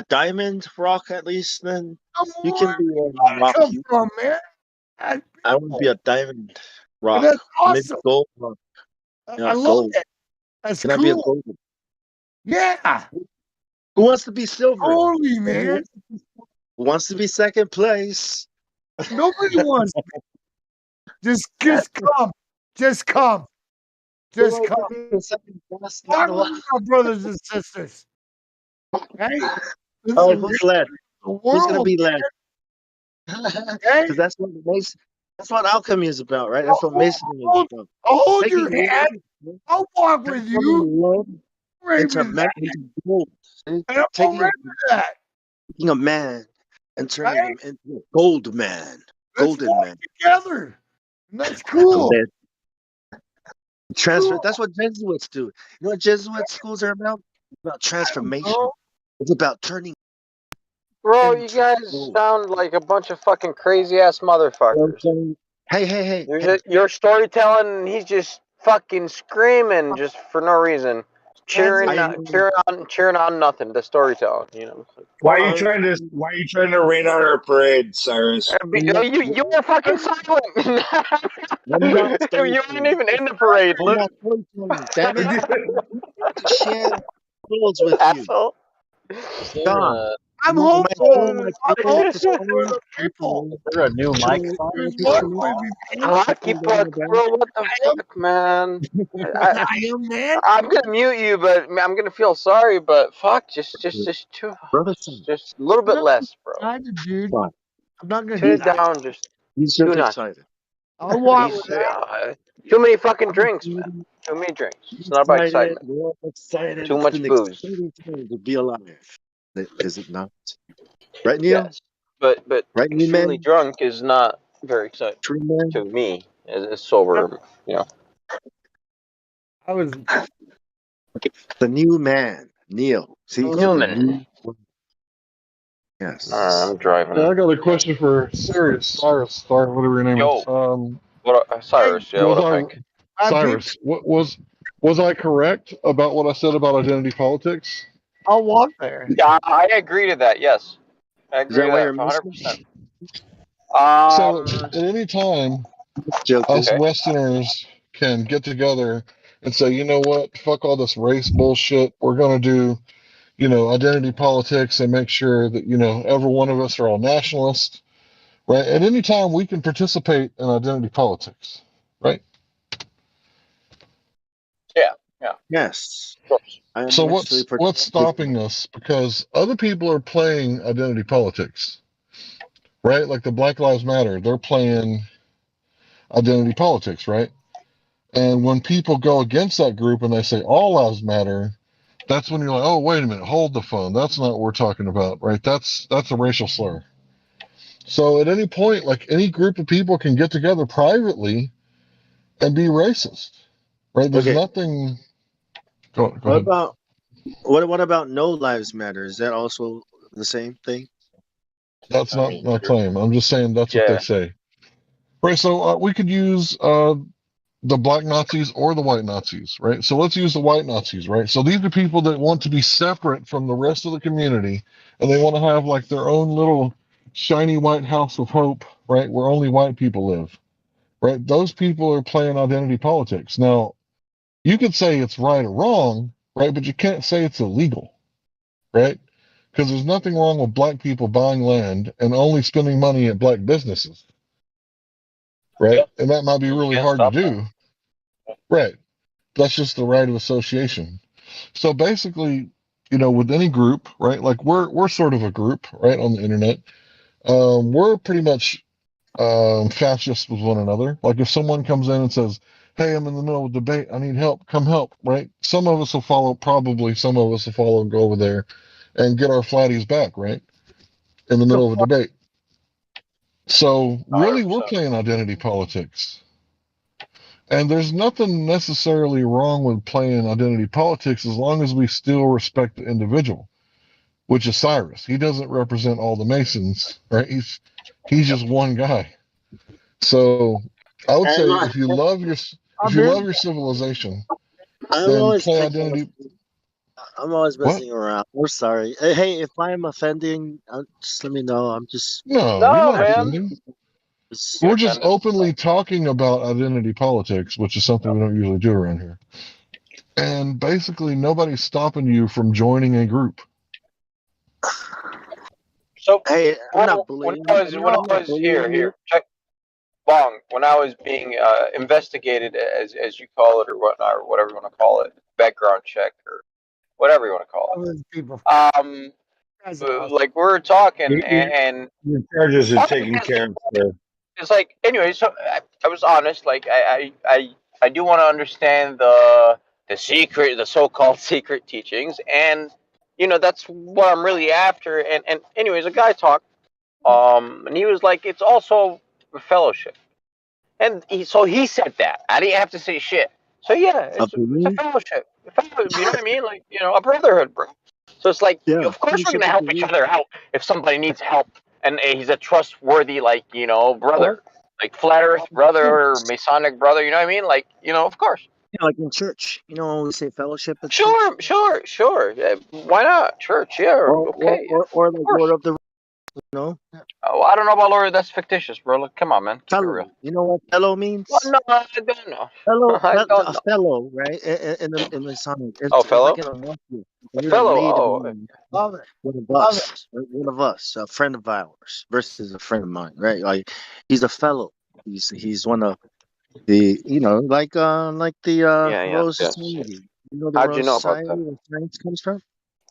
diamond rock at least? Then you can be a rock. Come from, man. I want to be a diamond rock. That's Maybe awesome. gold rock. I love gold. it. That's Can I cool. be a gold? Yeah. Who wants to be silver? Holy man. Who wants to be second place? Nobody wants. Just come. Just come. Just come. Talk with my brothers and sisters. Hey. Oh, who's led? Who's gonna world, be led? Because that's what alchemy is about, right? That's what masonry is about. I'll hold Taking your hand. wood, I'll walk with you. Right into with that. gold. See? And I'm Taking right with that. a man and turning him into a gold man. Golden man. Together. And that's cool. Transfer. That's what Jesuits do. You know what Jesuit schools are about? It's about transformation. It's about turning. Bro, you guys sound like a bunch of fucking crazy ass motherfuckers. Hey. You're storytelling, and he's just fucking screaming just for no reason, cheering on nothing. The storytelling, you know. Why are you trying to rain on our parade, Cyrus? You were fucking silent. You weren't even in the parade. Look. Damn it! Share rules with Asshole. you. John. I'm hopeful. I'm hopeful for the people. Is there a new mic Hockey puck, bro. What the fuck, man? I'm gonna mute you, but I'm gonna feel sorry. But fuck, just a little bit less, bro. Dude. I'm not gonna Turn it down. Just he's do just nothing. excited. I'll walk with too many fucking drinks, man. Too many drinks. It's not about excitement. We're excited. Too much booze. To be alive. Is it not? Right, Neil? Yes, but right, extremely drunk is not very exciting to me as sober. You know. I was the new man, Neil. See, Newman. Yes. I'm driving. Yeah, I got a question for Cyrus, sorry, whatever your name is. What? Cyrus? Yeah. What I think. Cyrus, what was I correct about what I said about identity politics? I'll walk there. Yeah, I agree to that. Yes, I agree to that 100%. So at any time us Westerners can get together and say, you know what, fuck all this race bullshit. We're going to do, identity politics and make sure that, every one of us are all nationalists, right? At any time, we can participate in identity politics, right? Yeah, yeah. Yes. So what's stopping us? Because other people are playing identity politics, right? Like the Black Lives Matter, they're playing identity politics, right? And when people go against that group and they say all lives matter, that's when you're like, oh, wait a minute, hold the phone. That's not what we're talking about, right? That's a racial slur. So at any point, like any group of people can get together privately and be racist, right? There's nothing. Go ahead. What about no lives matter? Is that also the same thing? That's not my claim. I'm just saying that's what they say. Right. So we could use the black Nazis or the white Nazis, right? So let's use the white Nazis, right? So these are people that want to be separate from the rest of the community, and they want to have like their own little shiny white house of hope, right? Where only white people live, right? Those people are playing identity politics. Now, you could say it's right or wrong, right? But you can't say it's illegal, right? Because there's nothing wrong with black people buying land and only spending money at black businesses, right? And that might be really hard to do. Right. That's just the right of association. So basically, with any group, right? Like we're sort of a group, right, on the internet. We're pretty much fascists with one another. Like if someone comes in and says, "Hey, I'm in the middle of a debate. I need help. Come help." Right? Some of us will follow. Probably some of us will follow and go over there and get our flatties back, right? In the middle of a debate. So really, we're playing identity politics. And there's nothing necessarily wrong with playing identity politics as long as we still respect the individual, which is Cyrus. He doesn't represent all the Masons, right? He's just one guy. So I would say if you love your civilization, then play identity. I'm always messing around. We're sorry. Hey, if I'm offending, just let me know. I'm just No, you're not offending. We're just openly talking about identity politics, which is something we don't usually do around here. And basically, nobody's stopping you from joining a group. So hey, when I was here, check Bong. When I was being investigated, as you call it, or whatnot, or whatever you want to call it, background check or whatever you want to call it. Like we were talking, and your charges are taken care of. Sir. It's like anyway. So I was honest. Like I do want to understand the so-called secret teachings, and that's what I'm really after. And anyways, a guy talked, and he was like, it's also a fellowship, and he said that I didn't have to say shit. So yeah, it's a fellowship. You know what I mean? Like a brotherhood, bro. So it's like, of course we're gonna help each other out if somebody needs help, and he's a trustworthy, brother, like flat Earth brother or Masonic brother. You know what I mean? Like, of course. Like in church, when we say fellowship. Sure. Yeah, why not church? Yeah, okay. Or like Lord of the, Oh, I don't know about Lord. That's fictitious, bro. Look, come on, man. Keep it real. You know what fellow means? Well, no, I don't know. Fellow, right? In Masonic, it's like fellow. in a mafia. Fellow. Love it. One of us, a friend of ours versus a friend of mine, right? Like he's a fellow. He's one of the, like the Royal Society. How'd you know about that? Where science comes from.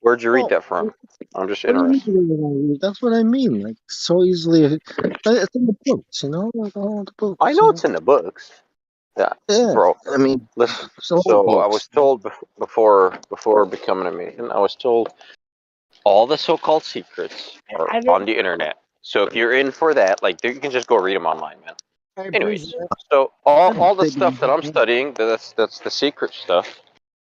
Where'd you read that from? I'm just interested. That's what I mean. Like so easily, it's in the books, like all the books. I know it's in the books. Yeah, bro. I mean, listen. So I was told before becoming a Mason, I was told all the so-called secrets are on the internet. So if you're in for that, like you can just go read them online, man. Anyways, so all the stuff that I'm studying, that's the secret stuff.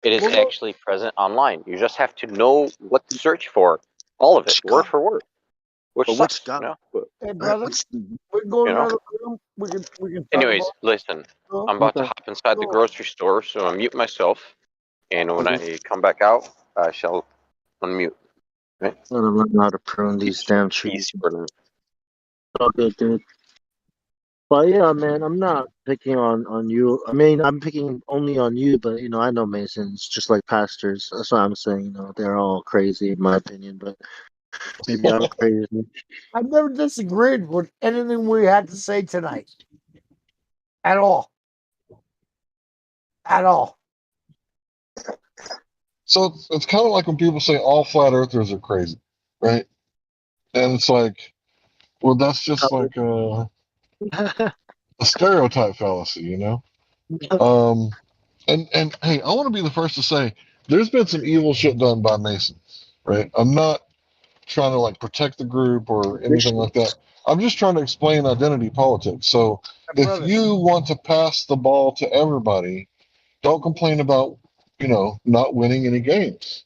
It is actually present online. You just have to know what to search for. All of it, word for word. Which sucks, Hey, brother, we can go to another room. We can. Anyways, listen. I'm about to hop inside the grocery store, so I mute myself. And when I come back out, I shall unmute. Right? I don't know how to prune these damn trees. Oh, good, dude. But yeah, man, I'm not picking on you. I mean, I'm picking only on you, but I know Masons just like pastors. That's what I'm saying. They're all crazy in my opinion, but maybe I'm crazy. I've never disagreed with anything we had to say tonight. At all. At all. So it's kind of like when people say all flat earthers are crazy, right? And it's like, well, that's just like a stereotype fallacy, you know? And hey, I want to be the first to say there's been some evil shit done by Masons, right? I'm not trying to like protect the group or anything like that. I'm just trying to explain identity politics. So if you want to pass the ball to everybody, don't complain about, not winning any games.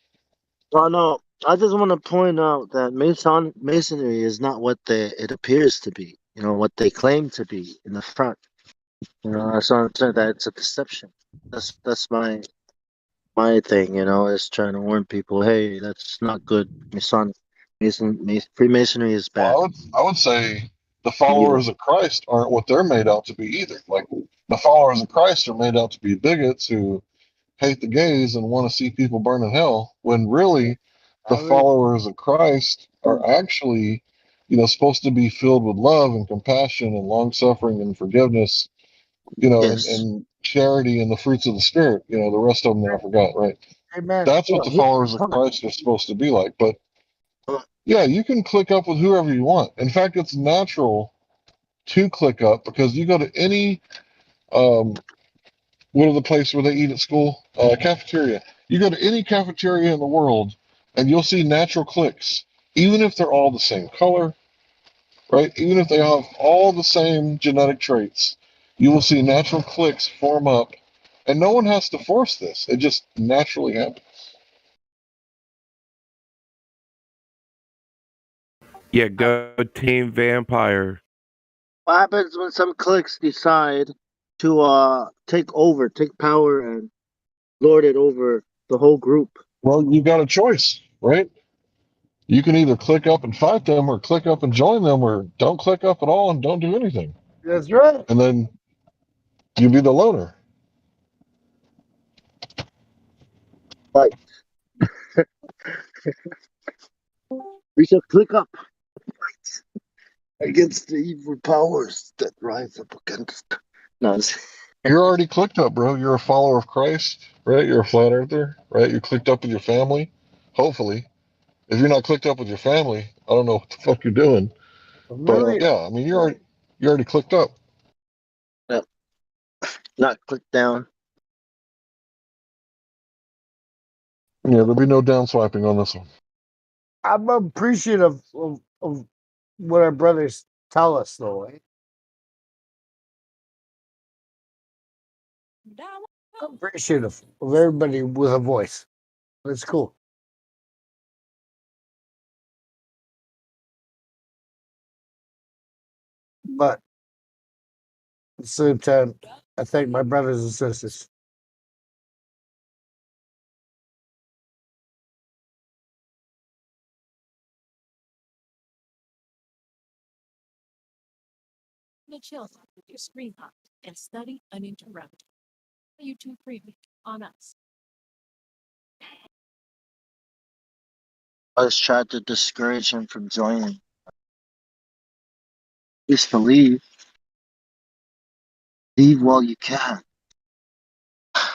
Oh no, I just want to point out that Masonry is not what it appears to be. What they claim to be in the front. That's what I'm saying. That it's a deception. That's my thing. Is trying to warn people. Hey, that's not good. Freemasonry is bad. Well, I would say the followers of Christ aren't what they're made out to be either. Like the followers of Christ are made out to be bigots who hate the gays and want to see people burn in hell, when really the followers of Christ are actually, supposed to be filled with love and compassion and long suffering and forgiveness, and charity and the fruits of the spirit, the rest of them that I forgot, right? Amen. That's what the followers of Christ are supposed to be like. But yeah, you can click up with whoever you want. In fact, it's natural to click up because you go to any what are the places where they eat at school? Cafeteria. You go to any cafeteria in the world, and you'll see natural cliques, even if they're all the same color, right? Even if they have all the same genetic traits, you will see natural cliques form up, and no one has to force this. It just naturally happens. Yeah, go Team Vampire. What happens when some cliques decide to take power, and lord it over the whole group? Well, you got a choice, right? You can either click up and fight them, or click up and join them, or don't click up at all and don't do anything. That's right. And then you be the loner. Right. We shall click up against the evil powers that rise up against. No, You're already clicked up, bro. You're a follower of Christ, right? You're a flat earther, right? You're clicked up with your family, hopefully. If you're not clicked up with your family, I don't know what the fuck you're doing. But yeah, I mean, you're already clicked up. Yep. Not clicked down. Yeah, there'll be no down swiping on this one. I'm appreciative of what our brothers tell us, though. I'm appreciative of everybody with a voice. That's cool. But at the same time, I thank my brothers and sisters. Chill with your screen hot and study uninterrupted. YouTube Premium on us. I just tried to discourage him from joining. Just to leave. Leave while you can. It's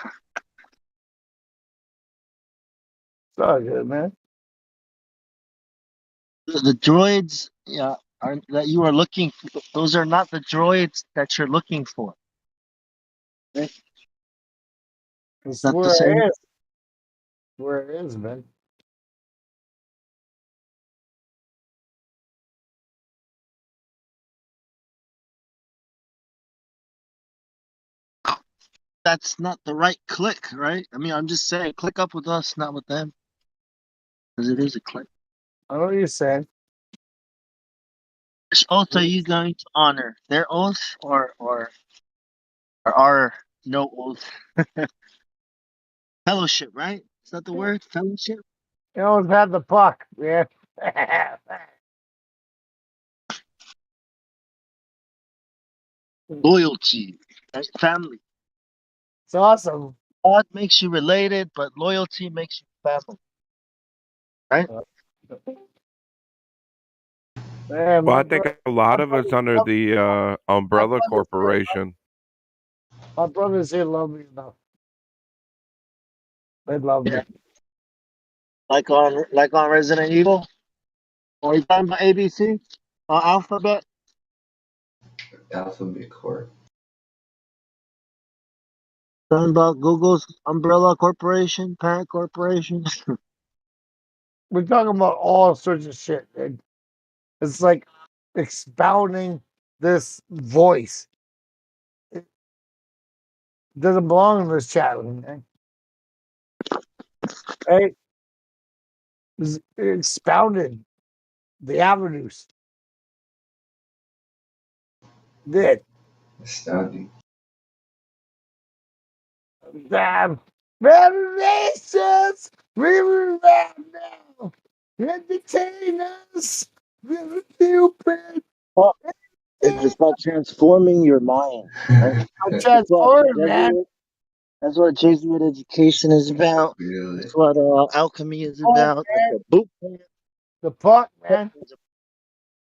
all good, man. The droids, that you are looking for, those are not the droids that you're looking for. Okay? It's Not the where same. it is. Where it is, man. That's not the right click, right? I mean, I'm just saying, click up with us, not with them. Because it is a click. I know what you're saying. Which oath are you going to honor? Their oath or our no oath? Fellowship, right? Is that the word? Fellowship? You always had the puck, yeah. Loyalty, right? Family. It's awesome. God makes you related, but loyalty makes you family. Right? Man, Well, my I think brother, a lot my of us brother, under the my umbrella brother's here. corporation. My brothers here love me enough. They love me. Like on Resident Evil. Are you talking about ABC? Alphabet? Alphabet Corp. Talking about Google's umbrella corporation, parent corporation. We're talking about all sorts of shit, dude. It's like expounding this voice. It doesn't belong in this chat room, man. Hey, it's expounded the avenues. Did. Astounding. Damn. Revelations! We were right now. Entertain us with a few pen. Oh, it's about transforming your mind, right? I'm That's what transformed, man. Jesuit. That's what Jesuit education is about. Really? That's what alchemy is Oh, about. That's man. what boot camp. The puck, man.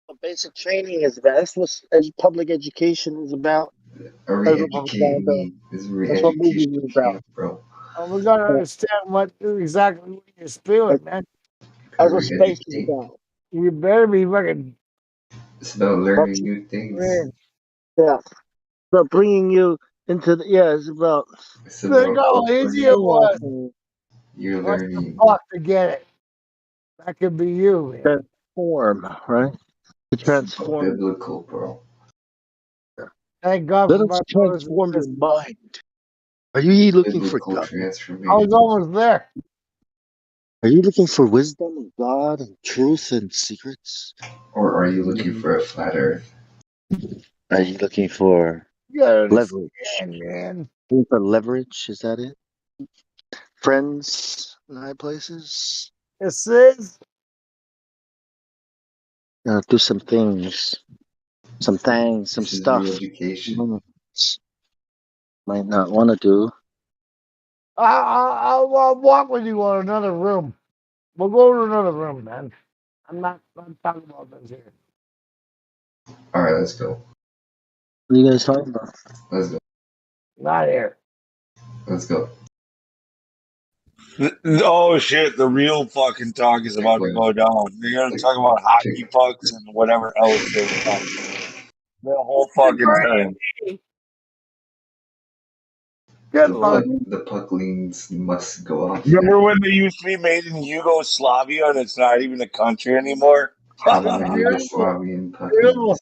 What basic training is about. That's what public education is about. That's what Re-educating propaganda. me is That's what re-education movies is about. camp, bro. We gotta understand exactly what you're spewing, man. Gotta That's what space is re-educate. about. You better be fucking. It's about learning new things. Man. Yeah. About bringing you into the, yeah, it's about. It's Think about how easy it was. you're What's the learning puck to get it? That could be you, man. Transform, right? To transform. biblical, bro. Thank God Let for us my brothers and transform your sisters. mind. Are you looking for Biblical God? I transformation. was almost there. Are you looking for wisdom and God and truth and secrets? Or are you looking for a flat earth? Are you looking for You gotta leverage? understand, man. Looking for leverage? Is that it? Friends in high places? This is Do some things. Some things, some This is stuff. re-education. Might not want to do. I'll walk with you on another room. We'll go to another room, man. I'm not talking about this here. Alright, let's go. What are you guys talking about? Let's go. Not here. Let's go. Oh shit! The real fucking talk is about to go down. They're gonna talk about hockey pucks and whatever else they were talking about. The whole fucking time. Good luck. The pucklings must go off. Remember when they used to be made in Yugoslavia and it's not even a country anymore? Yugoslavian pucklings.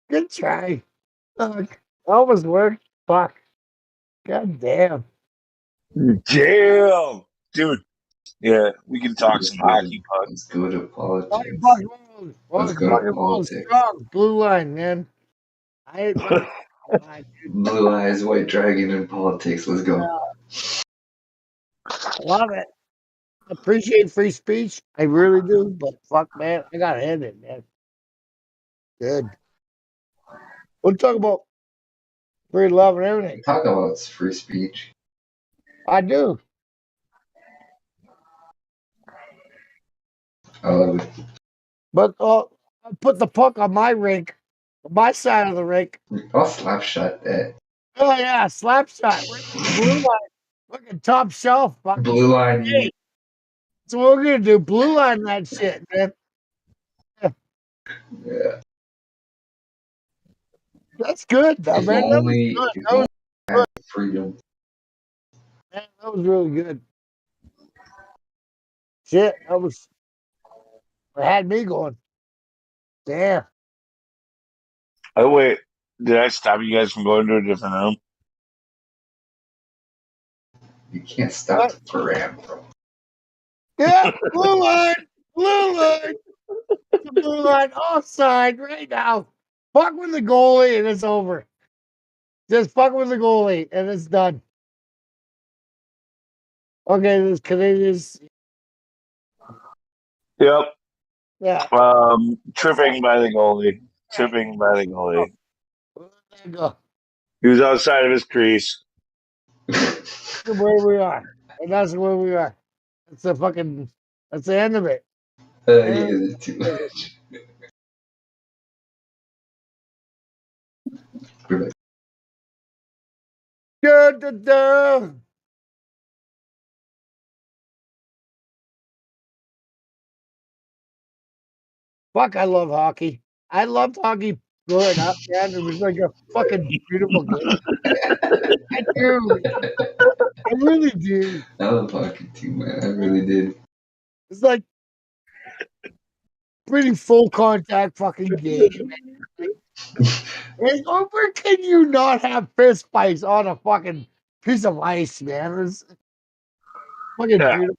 Good try. Fuck. Almost worked. Fuck. God damn. Damn, dude. Yeah, we can talk some hockey pucks. Let's go to politics. Let's go to politics. strong. Blue line, man. I ain't fucking line, dude. Blue eyes, white dragon in politics. Let's go. Love it. Appreciate free speech. I really do. But fuck, man, I gotta end it, man. Good. We'll talk about free love and everything. Talk about free speech. I do. I love it. But I'll put the puck on my rink, on my side of the rink. I'll slap shot that. Oh yeah, slap shot. Right in the blue line. Fucking top shelf. Fucking Blue line. hey. That's what we're gonna do. Blue line that shit, man. Yeah. That's good, though, If man. That was only, good. if That was only good. freedom. Man, that was really good. Shit, that was. It had me going. Damn. Oh wait, did I stop you guys from going to a different room? You can't stop the parade, bro. Yeah, blue line. Blue line. The blue line offside right now. Fuck with the goalie and it's over. Just fuck with the goalie and it's done. Okay, this Canadians. Yep. Yeah. Tripping by the goalie. Tripping by the goalie. There you go. He was outside of his crease. That's where we are. And that's where we are. That's that's the end of it. Yeah, that's too much. Da, da, da. Fuck, I love hockey. I loved hockey growing up, man. It was like a fucking beautiful game. I do. I really do. I love hockey too, man. I really did. It's like pretty full contact fucking game. Like, where can you not have fist fights on a fucking piece of ice, man? It's fucking beautiful.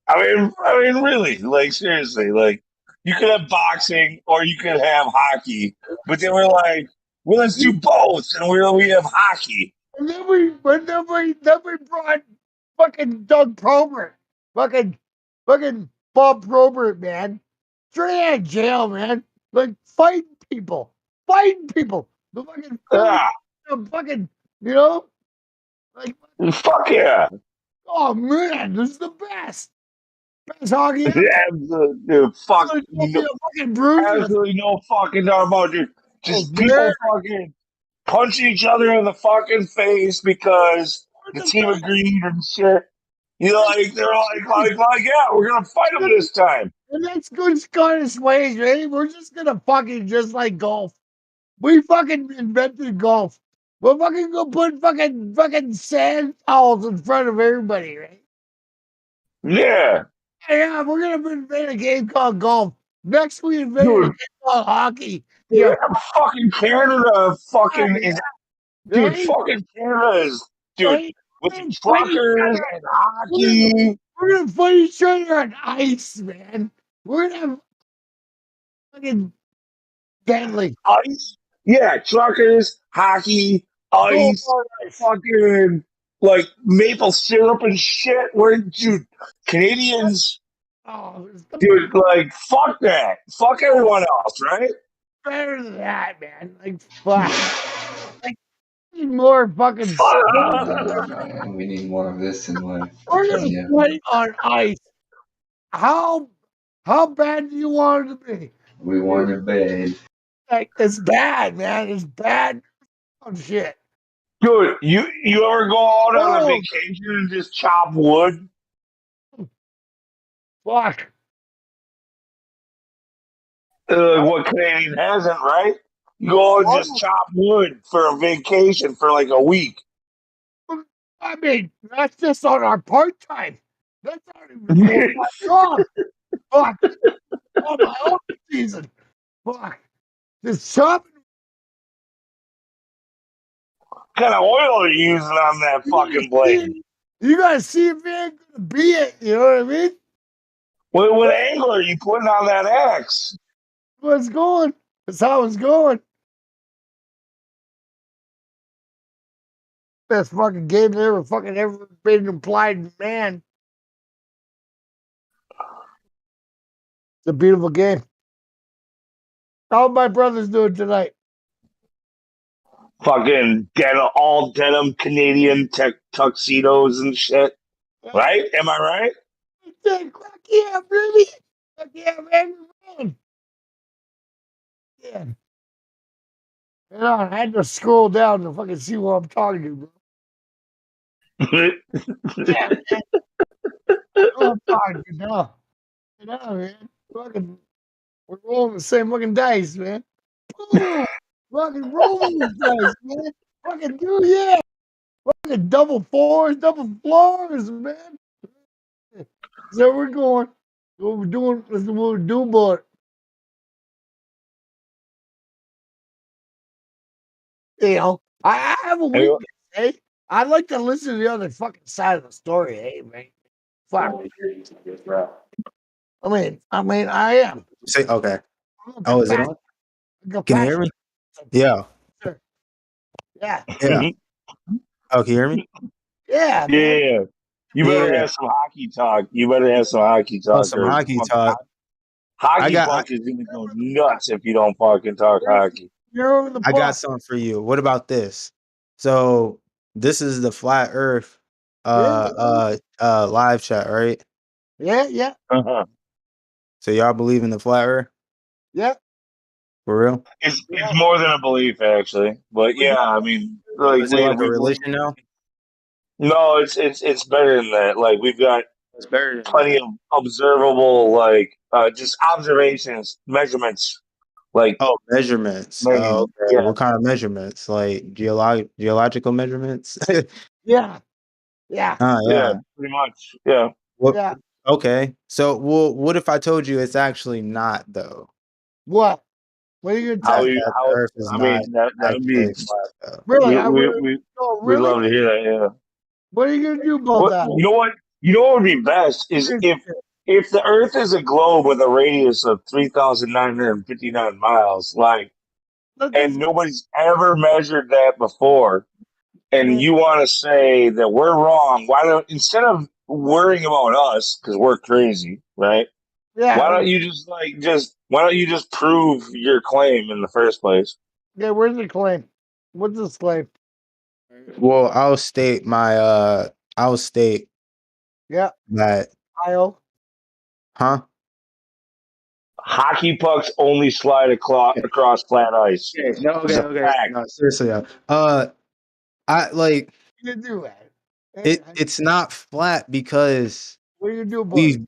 I mean, really, like seriously, like you could have boxing or you could have hockey, but they were like, well, let's do both, and we have hockey. And then we brought fucking Doug Probert, fucking Bob Probert, man, straight out of jail, man, like fighting people. The fucking, fucking, you know, like fuck yeah. Oh man, this is the best hockey ever. Dude, fuck, absolutely no fucking doubt about it. Just people fucking punching each other in the fucking face because the team agreed and shit. You know, like they're like, yeah, we're gonna fight them this time. And that's good Scottish ways, right? We're just gonna fucking just like golf. We fucking invented golf. We're fucking gonna put fucking sand towels in front of everybody, right? Yeah. Yeah, we're gonna invent a game called golf. Next, we invent a game called hockey. Yeah, fucking Canada, fucking is, dude. Fucking Canada is, dude, with the truckers and hockey. We're gonna fight each other on ice, man. We're gonna have fucking deadly ice. Yeah, truckers, hockey, ice, fucking like maple syrup and shit. We're dude, Canadians. Oh, dude, like fuck that. Fuck everyone else, right? Better than that, man. Like fuck. Like more fucking. We need more of this in life. We're gonna fight on ice. How bad do you want it to be? We want it bad. Like it's bad, man. It's bad. Oh shit. Dude, you ever go out on a vacation and just chop wood? Fuck. What Canadian hasn't, right? You go out and just chop wood for a vacation for like a week. I mean, that's just on our part time. That's not even full-time job. Fuck. On my off season. Fuck. Just chopping. What kind of oil are you using on that fucking blade? You gotta see if it ain't gonna be it. You know what I mean? What angle are you putting on that axe? Where it's going. That's how it's going. Best fucking game that ever been implied, man. It's a beautiful game. How my brothers doing tonight? Fucking all denim Canadian tuxedos and shit. Right? Am I right? Fuck yeah, really? Fuck yeah, man. Yeah. You know, I had to scroll down to fucking see what I'm talking to, bro. Yeah, man. I'm talking to now. You know, man. Fucking, we're rolling the same fucking dice, man. Boom. Fucking rolling the dice, man. Fucking do yeah. Fucking double fours, double floors, man. So we're going. What we're doing is what we're doing, but you know, I have a weakness, eh? I like to listen to the other fucking side of the story, eh, man? Fuck. I mean, I am. Say okay. Oh, is it on? Can you hear me? Yeah. Sure. Yeah. Yeah. Oh, can you hear me? Yeah. Yeah. You better have some hockey talk. Oh, some hockey talk. Hockey Buck is gonna go nuts if you don't fucking talk hockey. You're the I got plus. something for you. What about this? So this is the flat Earth live chat, right? Yeah. So y'all believe in the flat Earth? Yeah. For real? It's more than a belief, actually. But yeah, I mean, like Is it like a religion now? no, it's better than that. Like we've got It's better than plenty that. of observable, like just observations, measurements, like Oh, measurements. Oh, made. okay. Yeah, What kind of measurements? Like geological measurements? Yeah. Yeah. Oh, yeah, yeah. pretty much. Yeah. What? Yeah. Okay. So, well, what if I told you it's actually not though? What? What are you gonna tell me? That the How? Earth is I not mean, that would be. actually flat though. Really? We'd Really? love to hear that. Yeah. What are you gonna do about What that? you know? What you know? What would be best is if the Earth is a globe with a radius of 3,959 miles, like, and nobody's ever measured that before, and you want to say that we're wrong, why don't, instead of worrying about us because we're crazy, right? Yeah. Why don't you just prove your claim in the first place? Yeah. Where's the claim? What's the claim? Well, I'll state Yeah. that, Io. huh? Hockey pucks only slide across flat ice. Okay, no, It's okay, a okay. fact. No, seriously. I like What are you gonna do, man? it's not flat because What are you gonna do about it?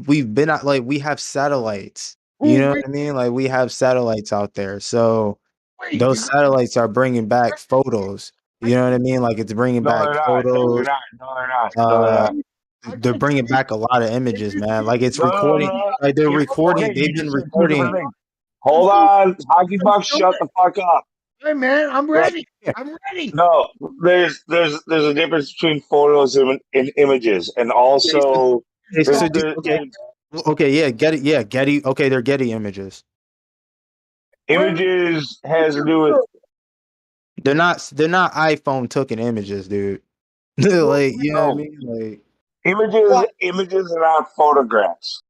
we've been at, like, we have satellites. You know what I mean? Like, we have satellites out there. So Wait, those satellites are bringing back photos. You know what I mean? Like, it's bringing No, back they're not. No, they're photos. not. No, they're not. No, they're not. They're bringing back a lot of images, man. Like, it's No, no, recording. no. Like, they're recording. Okay, you They've been just said two different recording. things. Hold on, hockey puck, shut the fuck up. Hey, man, I'm Right. ready. I'm ready. No, there's a difference between photos and images, and also Okay, so there's okay, yeah, Getty, yeah, Getty. Okay, they're Getty images. images has to do with They're not iPhone taken images, dude. Like, you know what I no mean? Like, images are not photographs.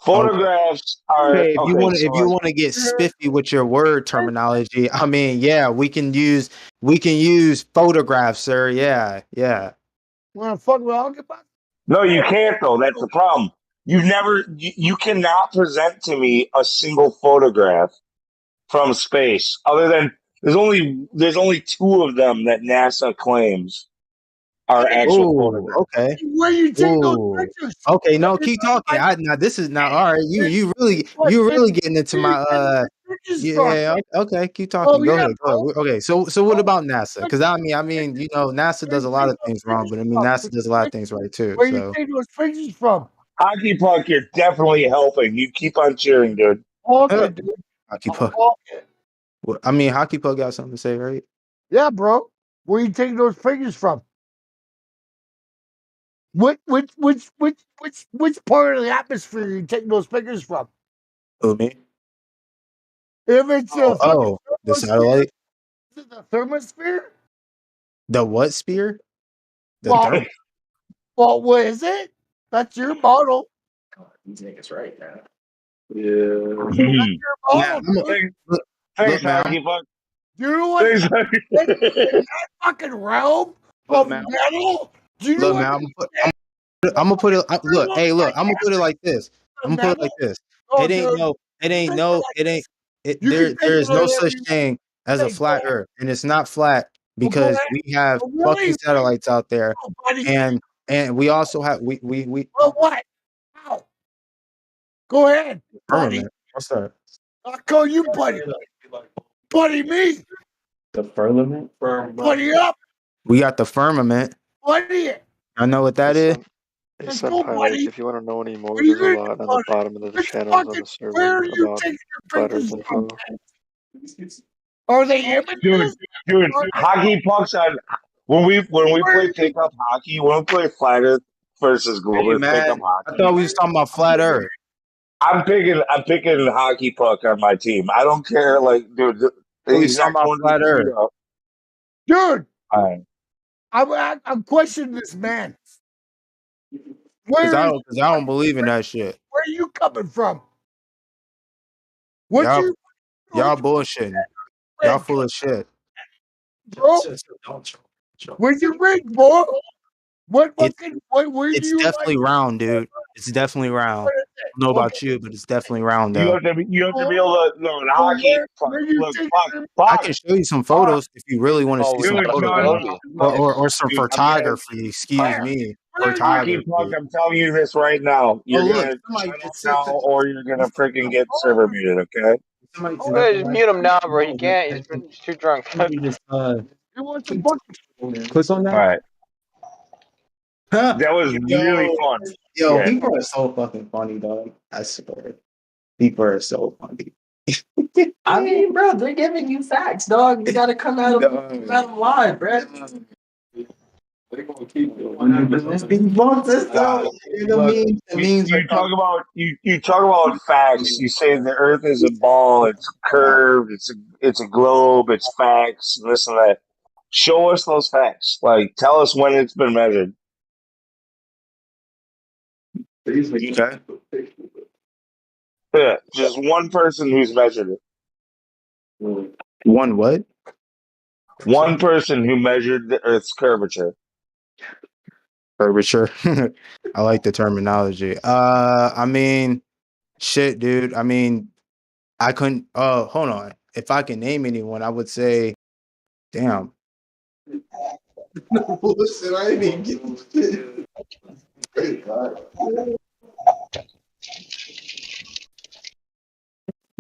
okay. Photographs are Okay, if you okay. want to So like, get spiffy with your word terminology, I mean, yeah, we can use photographs, sir. Yeah, yeah. Wanna fuck with Hockey Puck? no, you can't though. That's the problem. You cannot present to me a single photograph from space other than there's only two of them that NASA claims are actual Oh, photographs. okay. Where you take those Ooh. pictures? Okay, no, keep talking. Now this is now all right. You really getting into my yeah. Okay, keep talking. Oh Go yeah, ahead. bro. Okay, so what about NASA? Because I mean, you know, NASA does a lot of things wrong, but I mean, NASA does a lot of things right too. Where you So take those pictures from? Hockey puck, you're definitely helping. You keep on cheering, dude. Okay, dude. hockey puck. Okay. Well, I mean, hockey puck got something to say, right? Yeah, bro. Where you take those pictures from? Which part of the atmosphere you take those pictures from? Who, me? If it's a fucking The satellite. is it the thermosphere? The what sphere? The Well, thermal. well, what is it? That's your model. You think it's right now. That's your model, dude. Thanks, man, hockey puck. Do you know what? Thanks, In that fucking realm of metal? Do you know Look, what? man, I'm gonna put it. Look, hey, look, I'm gonna put it like this. I'm gonna put it like this. Oh, It ain't dude. no. It ain't no. It ain't. It, You can there take is it no whatever such you thing as a think, flat man. Earth, and it's not flat Well, go because ahead. we have Oh, fucking really? satellites out there, Oh, buddy. and we also have we. Well, what? How? Go ahead, buddy. Firmament. What's that? I'll call you buddy. Buddy me. The firmament. Buddy up. We got the firmament. Buddy it. I know what that is. Hey, Let's go, Senpai, like, buddy. if you want to know any more, What are you there's a gonna lot do on the about it? bottom of the Which channels on fucking, the server where are you about taking your flat Earth pictures from, info. man? Are they images? Dude, hockey pucks on when we play pickup hockey, when we play flat Earth versus Hey, Glober man, pickup I hockey. thought we was talking about flat Earth. I'm picking hockey puck on my team. I don't care, like, dude. We talking about flat Earth. Dude, All right. I'm questioning this man. Because Where I don't believe in that shit. are you coming from? What Y'all you bullshitting. Y'all full of shit. Bro, where'd you read, bro? What fucking what? Where do It's you definitely like? round, dude. It's definitely round. What is I don't know about you, but it's definitely round You though. have to be able to look Well, hockey. where you Look, take fuck, it? I fuck, can show you some fuck. photos if you really want to see Oh, some Dude, photos, photography. or some dude, I'm gonna, photography. Excuse me, hockey puck. photography. I'm telling you this right now. You're Oh look, gonna somebody shut up just said now, or you're gonna freaking get server muted. Okay? somebody just, Well, just mute him now, bro. He can't. He's too drunk. somebody just You want some fucking click on All that. right. Huh? That was really fun. Yo, Yeah. people are so fucking funny, dog. I swear, people are so funny. I mean, bro, they're giving you facts, dog. You gotta come out of live, bro. Let's be blunt, this though. Look, The memes are you talk about you talk about facts. You say the Earth is a ball. It's curved. It's a globe. It's facts. This and that. Show us those facts. Like, tell us when it's been measured. okay. Yeah, just one person who's measured it. One what? One person who measured the Earth's curvature. Curvature. I like the terminology. I mean, shit, dude. I mean, I couldn't. Oh, hold on. If I can name anyone, I would say, damn. Bullshit, I didn't even get shit.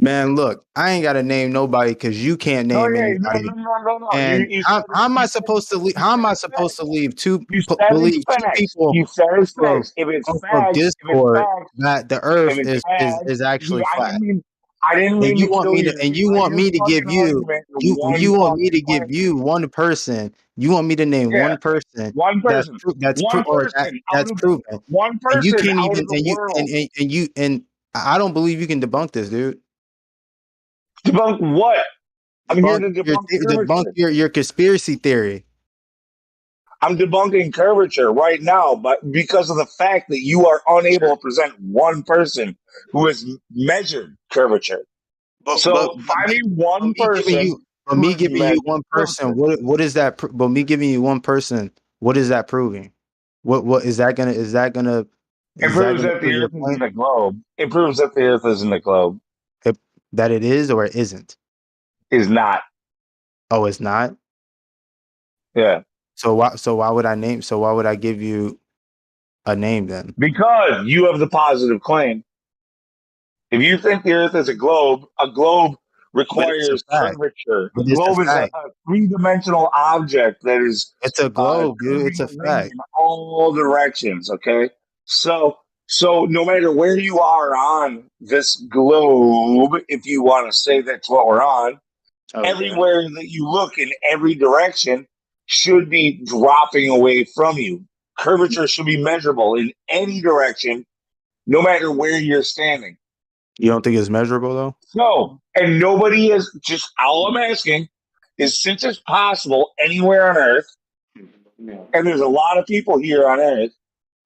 Man, look, I ain't gotta name nobody because you can't No, name yeah, anybody. no. And You how, said how am I you said supposed to leave? How am I supposed to leave you said it's believe two facts. people You said it's off of facts. If it's off of facts, Discord that the if Earth it's facts, is dude, actually flat? I didn't And mean you to want kill me to your and you want your me to give fucking you argument to you one want me to fucking give question. you one person. You want me to name Yeah, one person one person, that's proven, one and you person can't out even of the world. and you and I don't believe you can debunk this, dude. Debunk what? I'm here to debunk Debunk curvature. your conspiracy theory. I'm debunking curvature right now, but because of the fact that you are unable to present one person who has measured curvature. So find me one person But who me has giving you measured one person, curvature. what is that? But me giving you one person, what is that proving? What is that gonna? Is that gonna? It Is that proves gonna that the prove your Earth is point? in a globe. It proves that the Earth isn't a globe. That it is or it isn't? Is not. Oh, it's not. Yeah. So why? So why would I name? So why would I give you a name then? Because you have the positive claim. If you think the Earth is a globe But it's a requires fact. curvature. A But it's a globe is a fact. three-dimensional object that is It's a globe, dude. It's curving a around fact. in all directions. Okay, so no matter where you are on this globe, if you want to say that's what we're on, everywhere that you look in every direction should be dropping away from you. Curvature should be measurable in any direction, no matter where you're standing. You don't think it's measurable though? No, and nobody is just all I'm asking is since it's possible anywhere on Earth, and there's a lot of people here on Earth,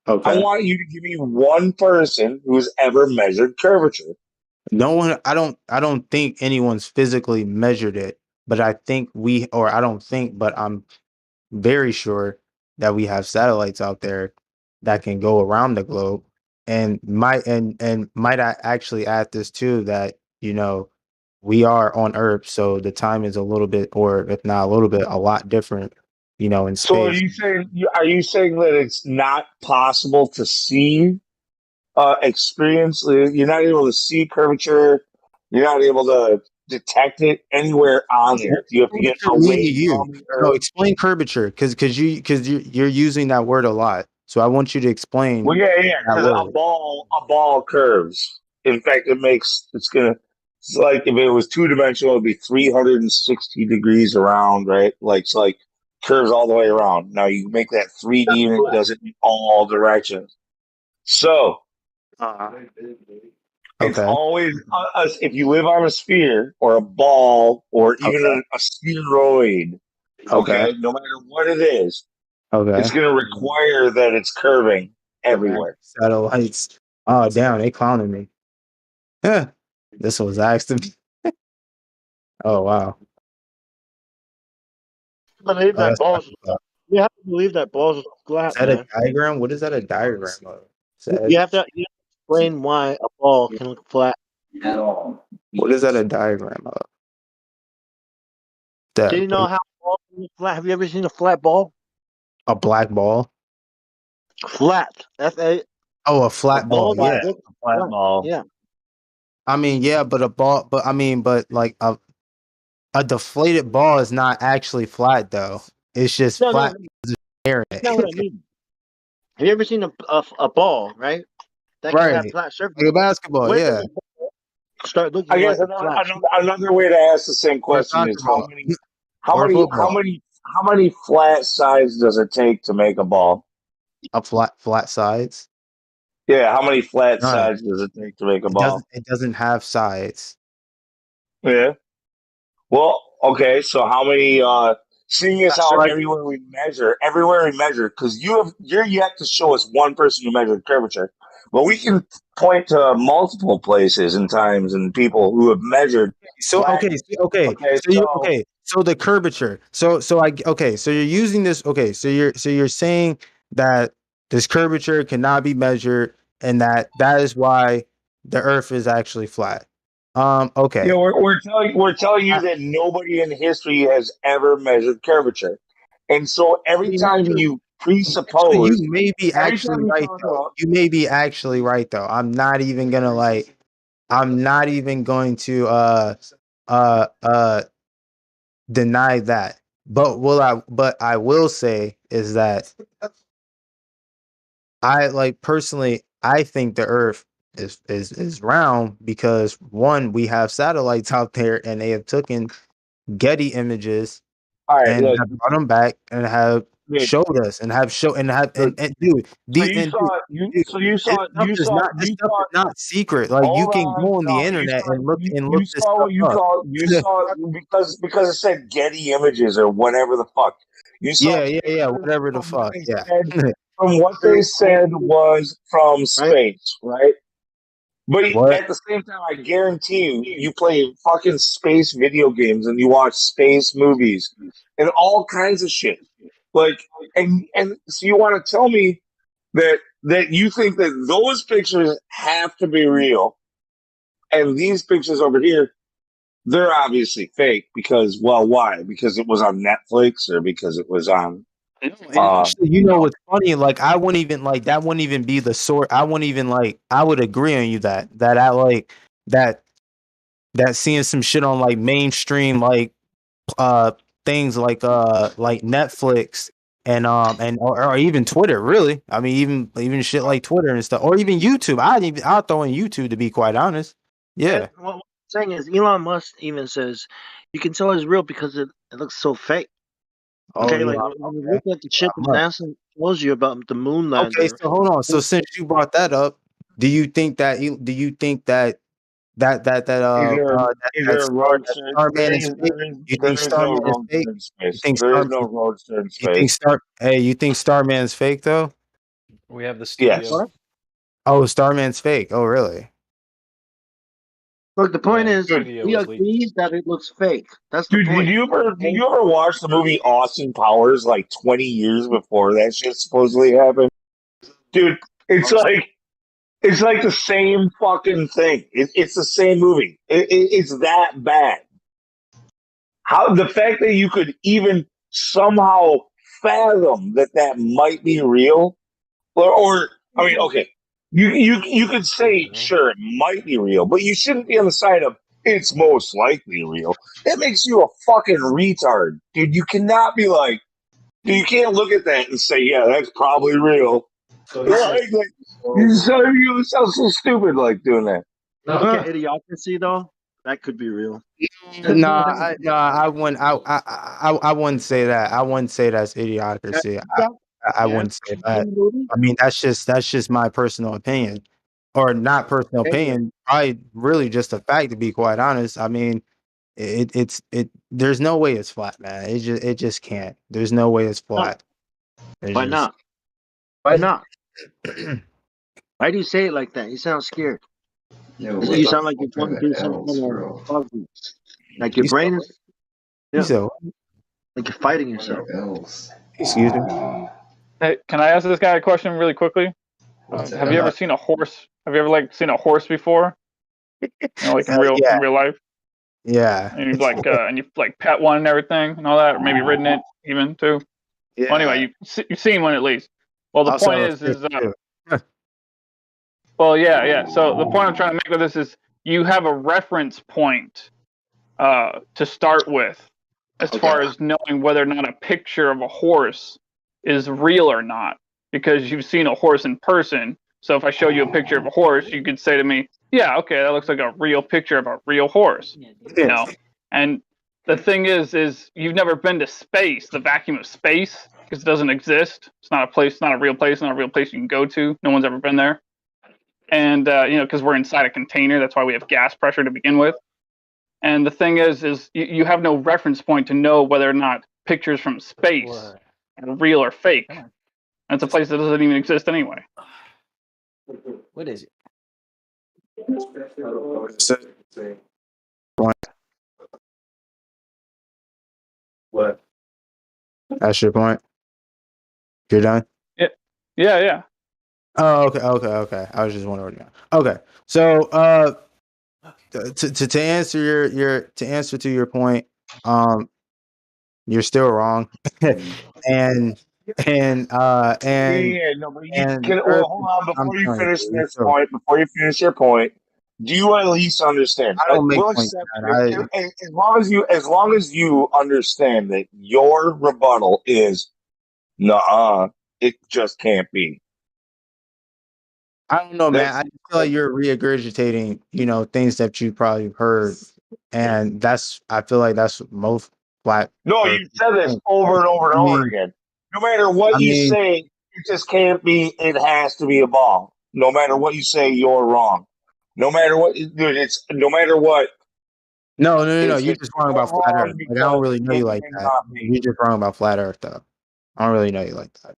I Okay. want you to give me one person who's ever measured curvature. No one. I don't think anyone's physically measured it, but I think I don't think, but I'm very sure that we have satellites out there that can go around the globe. And might I actually add this too that we are on Earth, so the time is a little bit, or if not a little bit, a lot different, in So space. are you saying that it's not possible to see experience? You're not able to see curvature. You're not able to detect it anywhere on the Earth. You have to get Curvature mean to away you? from the No, Earth. explain curvature, because you're using that word a lot. So I want you to explain Well, yeah, that because word. a ball curves. In fact, it's like if it was two-dimensional, it'd be 360 degrees around, right? Like curves all the way around. Now you make that 3D and it does it in all directions. So it's Okay. always if you live on a sphere or a ball or even Okay. a spheroid, Okay. okay, no matter what it is, it's Okay. going to require that it's curving Okay. everywhere. Satellites. Oh damn, they clowning me. Yeah. This was asked to me. Oh wow. believe that that's balls. You have to believe that balls are Is flat, that a man. diagram? What is that a diagram of? You have to explain why a ball can look flat. At all. What is that a diagram of? Do That you know how a ball can look flat? Have you ever seen a flat ball? a black ball? Flat. F-A. Oh, a A flat ball. ball that Yeah. looks Flat flat. ball. Yeah. I mean, yeah, but a ball, but I mean, but like a deflated ball is not actually flat though. It's just No, flat no, because there's air in that's not what I it. mean. Have you ever seen a ball, right? That can have Right. flat surface. Like a basketball, When does yeah. a ball start I looking guess like a flat? another way to ask the same Or a question soccer is ball. Or a football. how many flat sides does it take to make a ball? A flat sides. Yeah, how many flat None. sides does it take to make a It ball? doesn't have sides. Yeah. Well, okay, so how many seeing as how So like everywhere we measure, because you're yet to show us one person who measured curvature. But we can point to multiple places and times and people who have measured so okay, flatness. okay. Okay, So you okay. So the curvature. So I okay, so you're using this okay, so you're saying that this curvature cannot be measured and that is why the earth is actually flat. Yeah, Okay. we're telling you that nobody in history has ever measured curvature. And so every time you Actually, you presuppose, may be every actually time you right talk though. about You may be actually right though. I'm not even going to uh uh deny that. But I will say is that I like personally I think the earth is round because one, we have satellites out there and they have taken Getty images all right, and look, have brought them back and have look, showed us and have show look. and dude So these you and dude, saw dude, this stuff you is saw not secret. Like you hold can on, go on the no, internet and look you this saw stuff what you up. call you saw because it said Getty Images or whatever the fuck. You saw Yeah, pictures whatever the from what fuck. they Yeah. said was from Right. space, right? But What? at the same time, I guarantee you play fucking space video games and you watch space movies and all kinds of shit. Like, and so you want to tell me that you think that those pictures have to be real, and these pictures over here, they're obviously fake because, well, why? Because it was on Netflix or because it was on. And actually, you know what's funny? Like, I wouldn't even like that. Wouldn't even be the sort. I wouldn't even like. I would agree on you that I like that seeing some shit on like mainstream uh things like Netflix and or even Twitter. Really, I mean even shit like Twitter and stuff, or even YouTube. I'll throw in YouTube to be quite honest. Yeah. And what I'm saying is, Elon Musk even says you can tell it's real because it looks so fake. Oh, Okay, Elon. like when you Okay. look at the shit that Musk. NASA shows you about the moon Okay, lander. so hold on. So since you brought that up, do you think that that Is there a roadster? Starman is fake? You think There is no Starman is fake? roadster in You space. think There is no roadster in space. You think Starman's fake though? We have the Yes. studio. Oh, Starman's fake. Oh, really? Look, the point Yeah, is, studio he was leaked. agrees that it looks fake. That's the Dude, point. did you ever watch the movie Austin Powers like 20 years before that shit supposedly happened? Dude, it's like the same fucking thing. It's the same movie. It's that bad. How the fact that you could even somehow fathom that might be real, or I mean, okay, you could say sure it might be real, but you shouldn't be on the side of it's most likely real. That makes you a fucking retard, dude. You cannot be like, dude, you can't look at that and say, yeah, that's probably real. You sound so stupid like doing that. Look at Idiocracy, though. That could be real. I wouldn't. I wouldn't say that. I wouldn't say that's idiocracy. I wouldn't say that. I mean, that's just my personal opinion, or not personal opinion. I really just a fact, to be quite honest. I mean, it's. There's no way it's flat, man. It just can't. There's no way it's flat. Why not? Why not? Why do you say it like that? You sound scared. Yeah, You sound like you're what going through the some hell's kind real? of fuzzy. Like your brain is. You Yeah. said Like you're fighting yourself. Excuse me. Hey, can I ask this guy a question really quickly? Have you ever seen a horse? Have you ever like seen a horse before? You know, like in Yeah. real life. Yeah. And you like pet one and everything and all that, or maybe ridden it even too. Yeah. Well, anyway, you've seen one at least. Well, the Also, point well, yeah. So the point I'm trying to make with this is you have a reference point to start with, as far as knowing whether or not a picture of a horse is real or not, because you've seen a horse in person. So if I show you a picture of a horse, you could say to me, "Yeah, okay, that looks like a real picture of a real horse." You know, and the thing is you've never been to space, the vacuum of space, because it doesn't exist. It's not a place, not a real place, not a real place you can go to. No one's ever been there. And you know, because we're inside a container, that's why we have gas pressure to begin with. And the thing is you have no reference point to know whether or not pictures from space are real or fake. That's a place that doesn't even exist anyway. What is it? What? That's your point. You're done. Yeah. Oh, okay. I was just wondering. Okay, so to answer your point, you're still wrong, and No, but hold on before you finish this point. Before you finish your point, do you at least understand? I don't make we'll points, accept man. as long as you understand that your rebuttal is, nah, it just can't be. I don't know, man. I feel like you're regurgitating, things that you probably heard, and I feel like that's most black. No, you said this over and over and over again. No matter what you say, it just can't be. It has to be a ball. No matter what you say, you're wrong. No matter what, dude, it's no matter what. No. You're just wrong about flat Earth. Like, I don't really know you like that. You're just wrong about flat Earth, though. I don't really know you like that.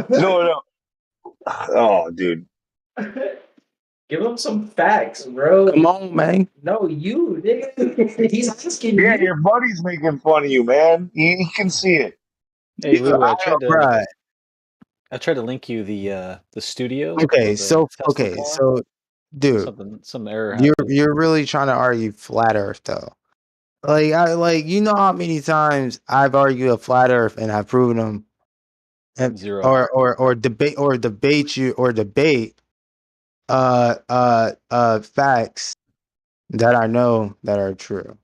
No. Oh, dude. Give him some facts, bro. Come on, man. No, you, nigga. He's asking you. Yeah, your buddy's making fun of you, man. He can see it. Hey, Lou, I tried to link you the studio. Okay, so dude, some error. You're really trying to argue flat Earth, though. Like you know how many times I've argued a flat Earth and I've proven them. Zero. Or debate facts that I know that are true.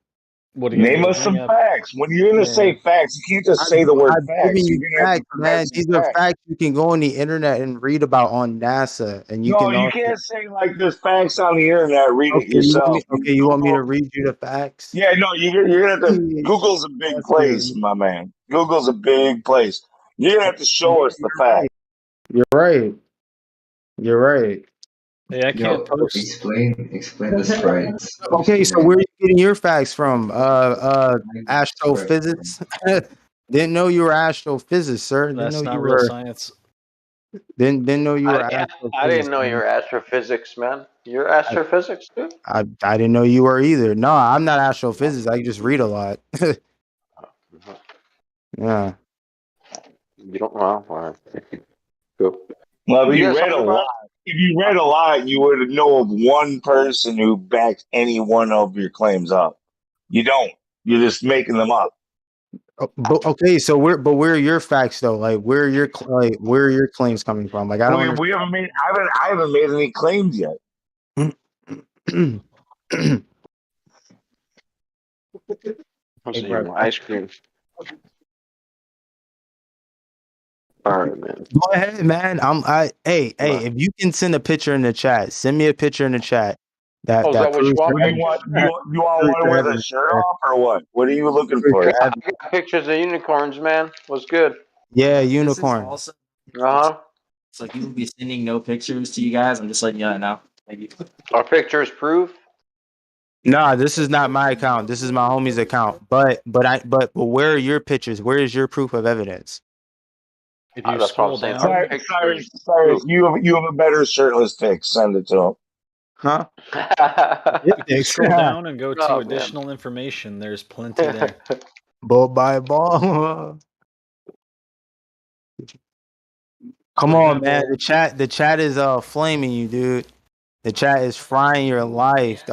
Name us some facts. When you're gonna say facts, you can't just say the word facts. You facts, man. These are facts you can go on the internet and read about on NASA, and you can't say like there's facts on the internet. Read it yourself. You want me to read you the facts? Yeah, no, you're gonna have to. Google's a big place, my man. Google's a big place. You're gonna have to show us the facts. You're right. Hey, I can't post. Explain the strides. Okay, so where are you getting your facts from? Astrophysics? Didn't know you were astrophysicist, sir. That's not real science. Didn't know you were. I didn't know you were astrophysics, man. You're astrophysics, dude. I didn't know you were either. No, I'm not astrophysics. I just read a lot. Yeah. You don't know. Well, cool. Well, if you read a lot. If you read a lot, you would know of one person who backs any one of your claims up. You don't. You're just making them up. Okay, so where are your facts though? Like where are your claims coming from? Like I don't. We haven't made. I haven't made any claims yet. Ice cream. All right, man. Go ahead, man. Hey, if you can send a picture in the chat, send me a picture in the chat. That what you want? You all want to wear the shirt off or what? What are you looking for? I got pictures of unicorns, man. What's good? Yeah, unicorn. Awesome. Uh-huh. It's like you will be sending no pictures to you guys. I'm just letting you know now. Thank you. Our pictures proof? Nah, this is not my account. This is my homie's account. But where are your pictures? Where is your proof of evidence? If you scroll down, Cyrus, you have a better shirtless pic. Send it to him. Huh? If you scroll down and go to Oh, man. additional information, there's plenty there. Ball by ball. Come For on, man. example- The chat is flaming you, dude. The chat is frying your life, dog.